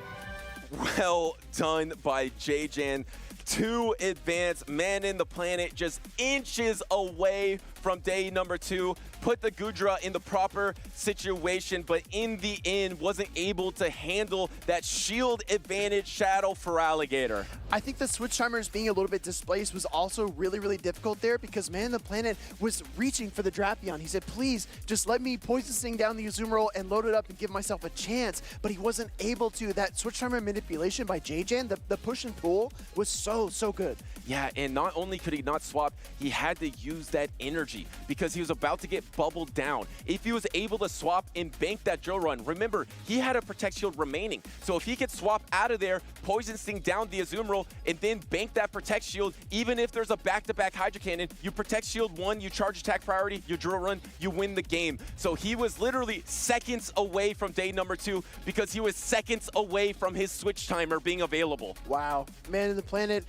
Speaker 7: Well done by J-Jan. 2 advance. Man in the Planet just inches away from day number 2. Put the Goodra in the proper situation, but in the end wasn't able to handle that shield advantage Shadow for Alligator.
Speaker 8: I think the switch timers being a little bit displaced was also really, really difficult there, because Man in the Planet was reaching for the Drapion. He said, please, just let me Poison Sting down the Azumarill and load it up and give myself a chance, but he wasn't able to. That switch timer manipulation by J-Jan, the push and pull was so good.
Speaker 7: Yeah, and not only could he not swap, he had to use that energy because he was about to get bubbled down. If he was able to swap and bank that Drill Run, remember, he had a Protect Shield remaining. So if he could swap out of there, Poison Sting down the Azumarill, and then bank that Protect Shield, even if there's a back-to-back Hydro Cannon, you Protect Shield 1, you charge attack priority, you Drill Run, you win the game. So he was literally seconds away from day number 2 because he was seconds away from his switch timer being available.
Speaker 8: Wow. Man in the Planet,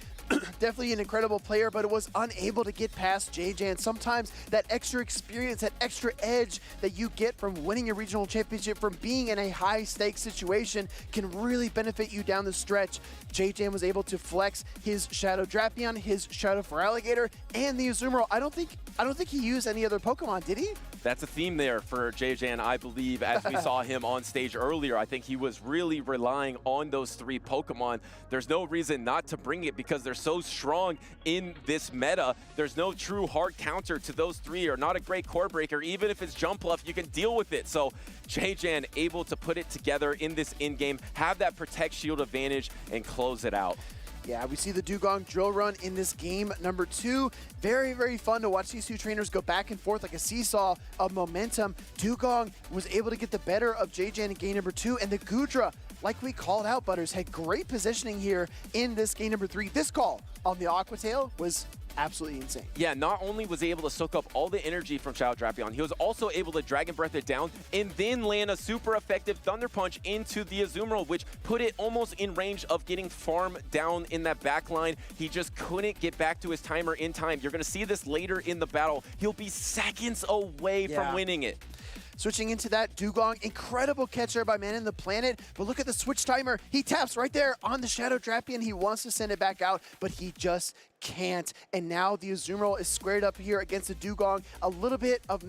Speaker 8: definitely an incredible player, but it was unable to get past J-Jan. Sometimes that extra experience, that extra edge that you get from winning a regional championship, from being in a high-stakes situation, can really benefit you down the stretch. J-Jan was able to flex his Shadow Drapion, his Shadow for Alligator, and the Azumarill. I don't think he used any other Pokemon, did he?
Speaker 7: That's a theme there for J-Jan, I believe, as we saw him on stage earlier. I think he was really relying on those 3 Pokemon. There's no reason not to bring it because they're so strong in this meta. There's no true hard counter to those 3, or not a great core breaker. Even if it's Jump Bluff, you can deal with it. So J-Jan able to put it together in this in-game, have that Protect Shield advantage, and close it out.
Speaker 8: Yeah, we see the Dugong drill run in this game number 2. Very, very fun to watch these two trainers go back and forth like a seesaw of momentum. Dugong was able to get the better of JJ in game number 2, and the Gudra, like we called out, Butters, had great positioning here in this game number 3. This call on the Aquatail was absolutely insane.
Speaker 7: Yeah, not only was he able to soak up all the energy from Shadow Drapion, he was also able to Dragon Breath it down and then land a super effective Thunder Punch into the Azumarill, which put it almost in range of getting farm down in that back line. He just couldn't get back to his timer in time. You're going to see this later in the battle. He'll be seconds away from winning it.
Speaker 8: Switching into that, Dugong, incredible catcher by Man in the Planet, but look at the switch timer. He taps right there on the Shadow Drapion. He wants to send it back out, but he just can't. And now the Azumarill is squared up here against the Dugong. A little bit of,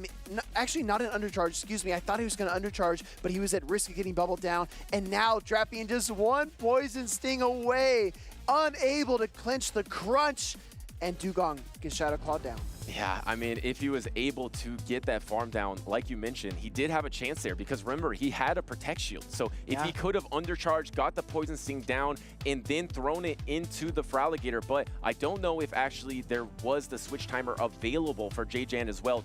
Speaker 8: actually not an undercharge, excuse me. I thought he was going to undercharge, but he was at risk of getting bubbled down. And now Drapion just one Poison Sting away, unable to clinch the crunch. And Dugong gets Shadow Clawed down.
Speaker 7: Yeah, I mean, if he was able to get that farm down, like you mentioned, he did have a chance there because remember, he had a Protect Shield. So if he could have undercharged, got the Poison Sting down, and then thrown it into the Feraligatr, but I don't know if actually there was the switch timer available for JJan as well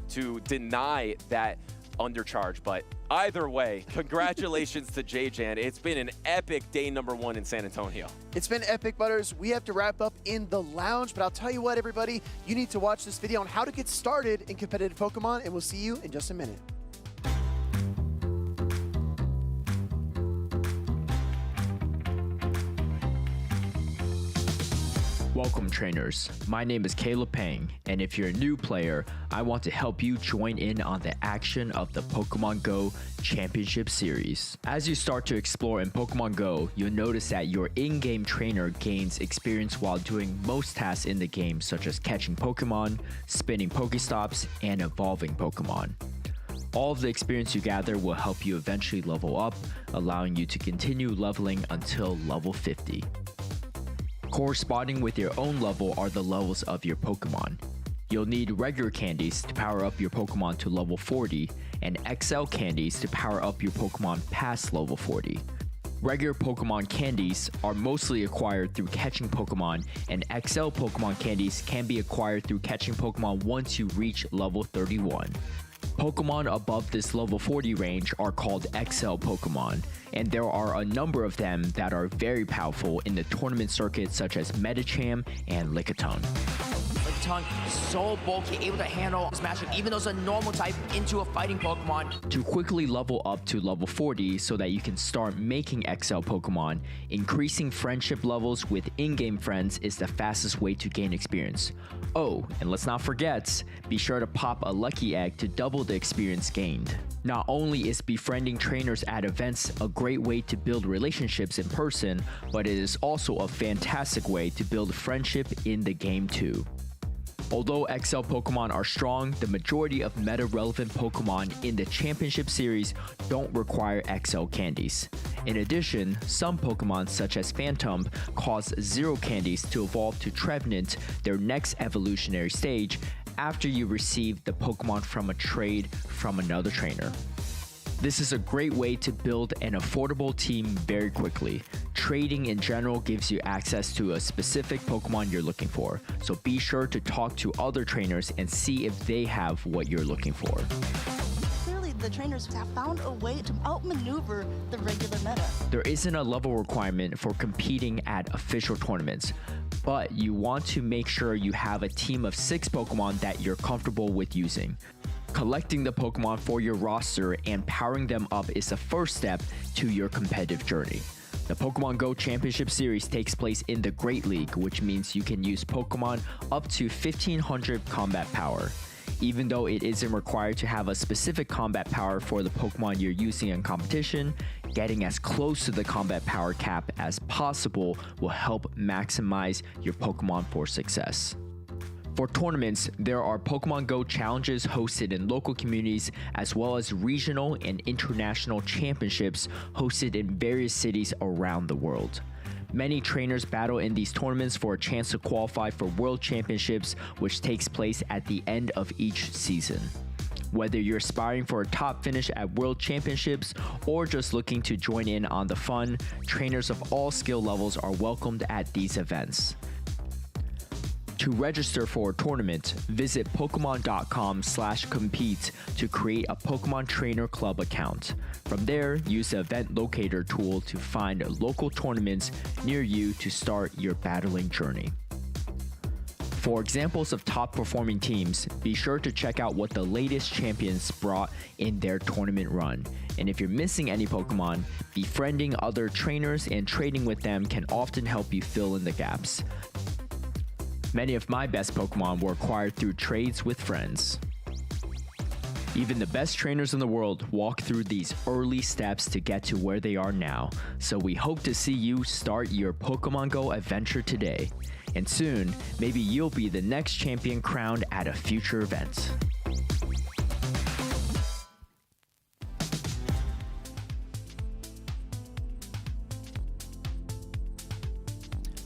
Speaker 7: to deny that undercharge. But either way, congratulations to JJan. It's been an epic day number 1 in San Antonio.
Speaker 8: It's been epic, Butters. We have to wrap up in the lounge, but I'll tell you what, everybody, you need to watch this video on how to get started in competitive Pokemon, and we'll see you in just a minute.
Speaker 9: Welcome trainers, my name is Caleb Pang, and if you're a new player, I want to help you join in on the action of the Pokemon Go Championship Series. As you start to explore in Pokemon Go, you'll notice that your in-game trainer gains experience while doing most tasks in the game, such as catching Pokemon, spinning Pokestops, and evolving Pokemon. All of the experience you gather will help you eventually level up, allowing you to continue leveling until level 50. Corresponding with your own level are the levels of your Pokemon. You'll need regular candies to power up your Pokemon to level 40, and XL candies to power up your Pokemon past level 40. Regular Pokemon candies are mostly acquired through catching Pokemon, and XL Pokemon candies can be acquired through catching Pokemon once you reach level 31. Pokemon above this level 40 range are called XL Pokemon, and there are a number of them that are very powerful in the tournament circuit, such as Medicham and Lickitung.
Speaker 10: Lickitung is so bulky, able to handle smashing even though it's a normal type into a fighting Pokemon.
Speaker 9: To quickly level up to level 40 so that you can start making XL Pokemon, increasing friendship levels with in-game friends is the fastest way to gain experience. Oh, and let's not forget, be sure to pop a lucky egg to double the experience gained. Not only is befriending trainers at events a great way to build relationships in person, but it is also a fantastic way to build friendship in the game too. Although XL Pokemon are strong, the majority of meta-relevant Pokemon in the Championship Series don't require XL candies. In addition, some Pokemon such as Phantom cause 0 candies to evolve to Trevenant, their next evolutionary stage, after you receive the Pokemon from a trade from another trainer. This is a great way to build an affordable team very quickly. Trading in general gives you access to a specific Pokemon you're looking for, so be sure to talk to other trainers and see if they have what you're looking for.
Speaker 11: Clearly, the trainers have found a way to outmaneuver the regular meta.
Speaker 9: There isn't a level requirement for competing at official tournaments, but you want to make sure you have a team of 6 Pokemon that you're comfortable with using. Collecting the Pokemon for your roster and powering them up is the first step to your competitive journey. The Pokemon Go Championship Series takes place in the Great League, which means you can use Pokemon up to 1500 combat power. Even though it isn't required to have a specific combat power for the Pokemon you're using in competition, getting as close to the combat power cap as possible will help maximize your Pokemon for success. For tournaments, there are Pokemon Go challenges hosted in local communities, as well as regional and international championships hosted in various cities around the world. Many trainers battle in these tournaments for a chance to qualify for World Championships, which takes place at the end of each season. Whether you're aspiring for a top finish at World Championships or just looking to join in on the fun, trainers of all skill levels are welcomed at these events. To register for a tournament, visit Pokemon.com/compete to create a Pokemon Trainer Club account. From there, use the event locator tool to find local tournaments near you to start your battling journey. For examples of top performing teams, be sure to check out what the latest champions brought in their tournament run. And if you're missing any Pokemon, befriending other trainers and trading with them can often help you fill in the gaps. Many of my best Pokemon were acquired through trades with friends. Even the best trainers in the world walk through these early steps to get to where they are now, so we hope to see you start your Pokemon Go adventure today. And soon, maybe you'll be the next champion crowned at a future event.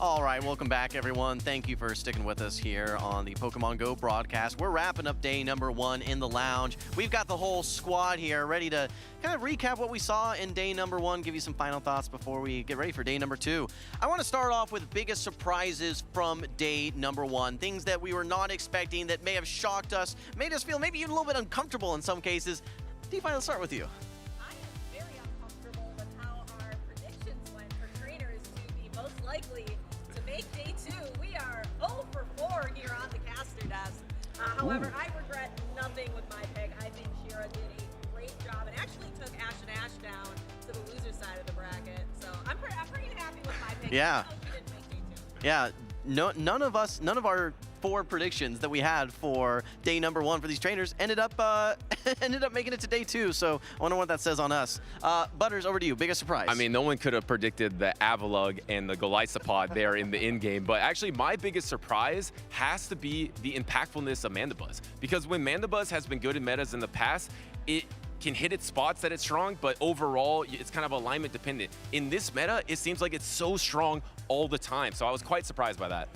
Speaker 5: All right, welcome back, everyone. Thank you for sticking with us here on the Pokemon Go broadcast. We're wrapping up day number 1 in the lounge. We've got the whole squad here ready to kind of recap what we saw in day number 1, give you some final thoughts before we get ready for day number 2. I want to start off with biggest surprises from day number 1, things that we were not expecting that may have shocked us, made us feel maybe even a little bit uncomfortable in some cases. DeFi, let's start with you.
Speaker 4: I am very uncomfortable with how our predictions went for trainers to be most likely to make day 2. We are 0 for 4 here on the caster desk. However, I regret nothing with my pick. I think Shira did a great job and actually took Ash and Ash down to the loser side of the bracket. So I'm pretty happy with my pick.
Speaker 5: Yeah.
Speaker 4: Even though she didn't make day 2.
Speaker 5: Yeah, none of our 4 predictions that we had for day number 1 for these trainers ended up making it to day 2. So I wonder what that says on us. Butters, over to you. Biggest surprise.
Speaker 7: I mean, no one could have predicted the Avalugg and the Golisopod there in the in-game, but actually my biggest surprise has to be the impactfulness of Mandibuzz. Because when Mandibuzz has been good in metas in the past, it can hit its spots that it's strong, but overall, it's kind of alignment dependent. In this meta, it seems like it's so strong all the time. So I was quite surprised by that.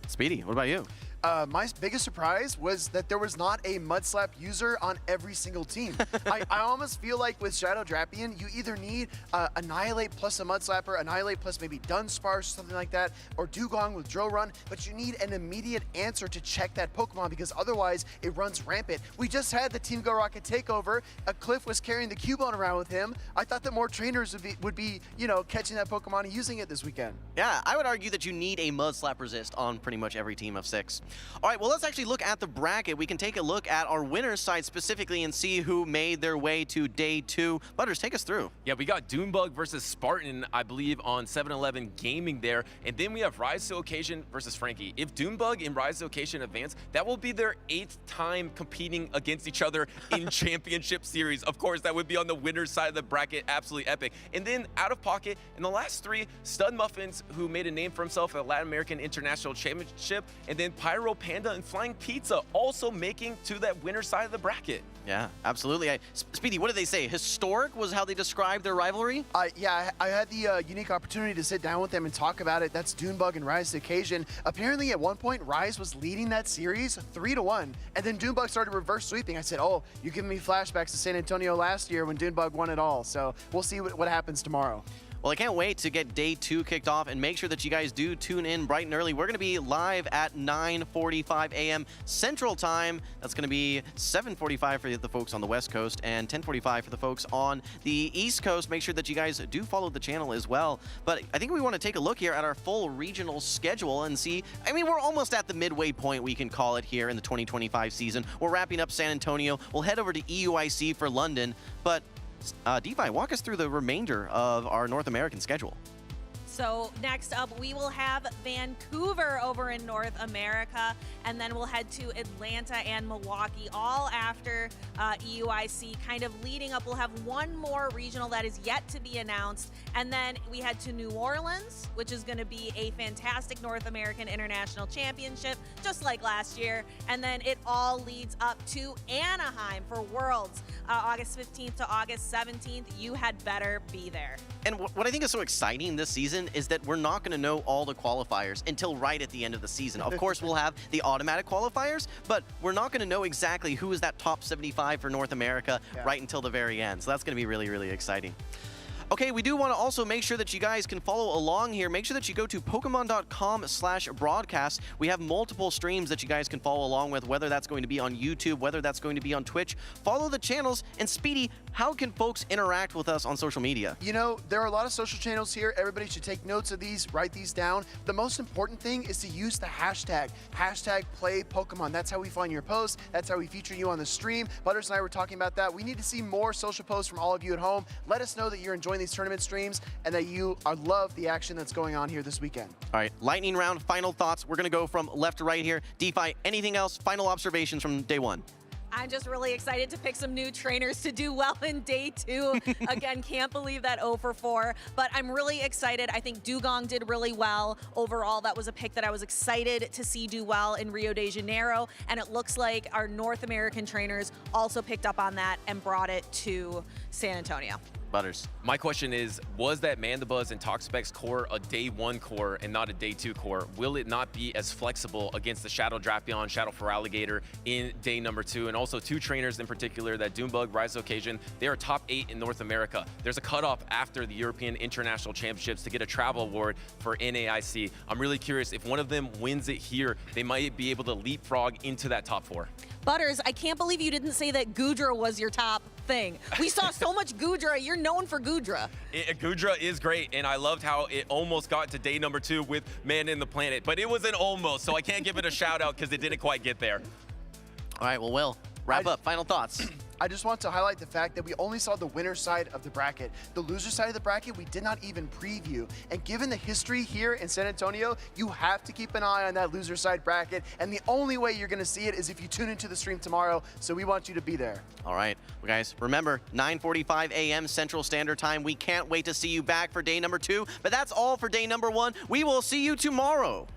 Speaker 5: Speedy, what about you?
Speaker 8: My biggest surprise was that there was not a Mudslap user on every single team. I almost feel like with Shadow Drapion, you either need Annihilate plus a Mudslapper, Annihilate plus maybe Dunsparce, something like that, or Dugong with Drill Run, but you need an immediate answer to check that Pokemon because otherwise it runs rampant. We just had the Team Go Rocket takeover. Cliff was carrying the Cubone around with him. I thought that more trainers would be catching that Pokemon and using it this weekend.
Speaker 5: Yeah, I would argue that you need a Mudslap resist on pretty much every team of 6. All right, well, let's actually look at the bracket. We can take a look at our winners side specifically and see who made their way to day 2. Butters, take us through.
Speaker 7: Yeah, we got Doombug versus Spartan, I believe, on 7-Eleven Gaming there. And then we have Rise to Occasion versus Frankie. If Doombug and Rise to Occasion advance, that will be their 8th time competing against each other in Championship Series. Of course, that would be on the winner's side of the bracket. Absolutely epic. And then out of pocket, in the last 3, Stud Muffins, who made a name for himself at Latin American International Championship, and then Pyro Panda and Flying Pizza also making to that winner side of the bracket.
Speaker 5: Yeah, absolutely. Speedy, what did they say? Historic was how they described their rivalry?
Speaker 8: Yeah, I had the unique opportunity to sit down with them and talk about it. That's Doombug and Rise to Occasion. Apparently, at one point, Rise was leading that series 3-1, and then Doombug started reverse sweeping. I said, oh, you're giving me flashbacks to San Antonio last year when Doombug won it all. So we'll see what happens tomorrow.
Speaker 5: Well, I can't wait to get day 2 kicked off, and make sure that you guys do tune in bright and early. We're going to be live at 9:45 a.m. Central Time. That's going to be 7:45 for the folks on the West Coast and 10:45 for the folks on the East Coast. Make sure that you guys do follow the channel as well. But I think we want to take a look here at our full regional schedule and see. I mean, we're almost at the midway point, we can call it, here in the 2025 season. We're wrapping up San Antonio. We'll head over to EUIC for London, but DeFi, walk us through the remainder of our North American schedule.
Speaker 4: So next up, we will have Vancouver over in North America, and then we'll head to Atlanta and Milwaukee, all after EUIC. Kind of leading up, we'll have one more regional that is yet to be announced, and then we head to New Orleans, which is going to be a fantastic North American International Championship, just like last year, and then it all leads up to Anaheim for Worlds, August 15th to August 17th. You had better be there.
Speaker 5: And what I think is so exciting this season is that we're not going to know all the qualifiers until right at the end of the season. Of course, we'll have the automatic qualifiers, but we're not going to know exactly who is that top 75 for North America right until the very end. So that's going to be really, really exciting. Okay, we do want to also make sure that you guys can follow along here. Make sure that you go to Pokemon.com/broadcast. We have multiple streams that you guys can follow along with, whether that's going to be on YouTube, whether that's going to be on Twitch. Follow the channels. And Speedy, how can folks interact with us on social media?
Speaker 8: You know, there are a lot of social channels here. Everybody should take notes of these, write these down. The most important thing is to use the hashtag #PlayPokemon. That's how we find your posts. That's how we feature you on the stream. Butters and I were talking about that. We need to see more social posts from all of you at home. Let us know that you're enjoying these tournament streams and that you love the action that's going on here this weekend.
Speaker 5: All right, lightning round, final thoughts. We're going to go from left to right here. DeFi, anything else? Final observations from day one?
Speaker 4: I'm just really excited to pick some new trainers to do well in day 2. Again, can't believe that 0 for 4, but I'm really excited. I think Dugong did really well. Overall, that was a pick that I was excited to see do well in Rio de Janeiro, and it looks like our North American trainers also picked up on that and brought it to San Antonio.
Speaker 5: Butters.
Speaker 7: My question is, was that Mandibuzz and Toxapex core a day 1 core and not a day 2 core? Will it not be as flexible against the Shadow Drapion, Shadow Feraligatr in day number 2? And also 2 trainers in particular, that Doombug, Rise of Occasion, they are top 8 in North America. There's a cutoff after the European International Championships to get a travel award for NAIC. I'm really curious, if one of them wins it here, they might be able to leapfrog into that top 4.
Speaker 4: Butters, I can't believe you didn't say that Goodra was your top thing. We saw so much Goodra. You're known for Goodra.
Speaker 7: Goodra is great, and I loved how it almost got to day number 2 with Man in the Planet, but it was an almost, so I can't give it a shout out because it didn't quite get there.
Speaker 5: All right, well, Will, wrap up. Final thoughts.
Speaker 8: I just want to highlight the fact that we only saw the winner side of the bracket. The loser side of the bracket, we did not even preview. And given the history here in San Antonio, you have to keep an eye on that loser side bracket. And the only way you're going to see it is if you tune into the stream tomorrow. So we want you to be there.
Speaker 5: All right, well, guys, remember, 9:45 a.m. Central Standard Time. We can't wait to see you back for day number 2. But that's all for day number 1. We will see you tomorrow.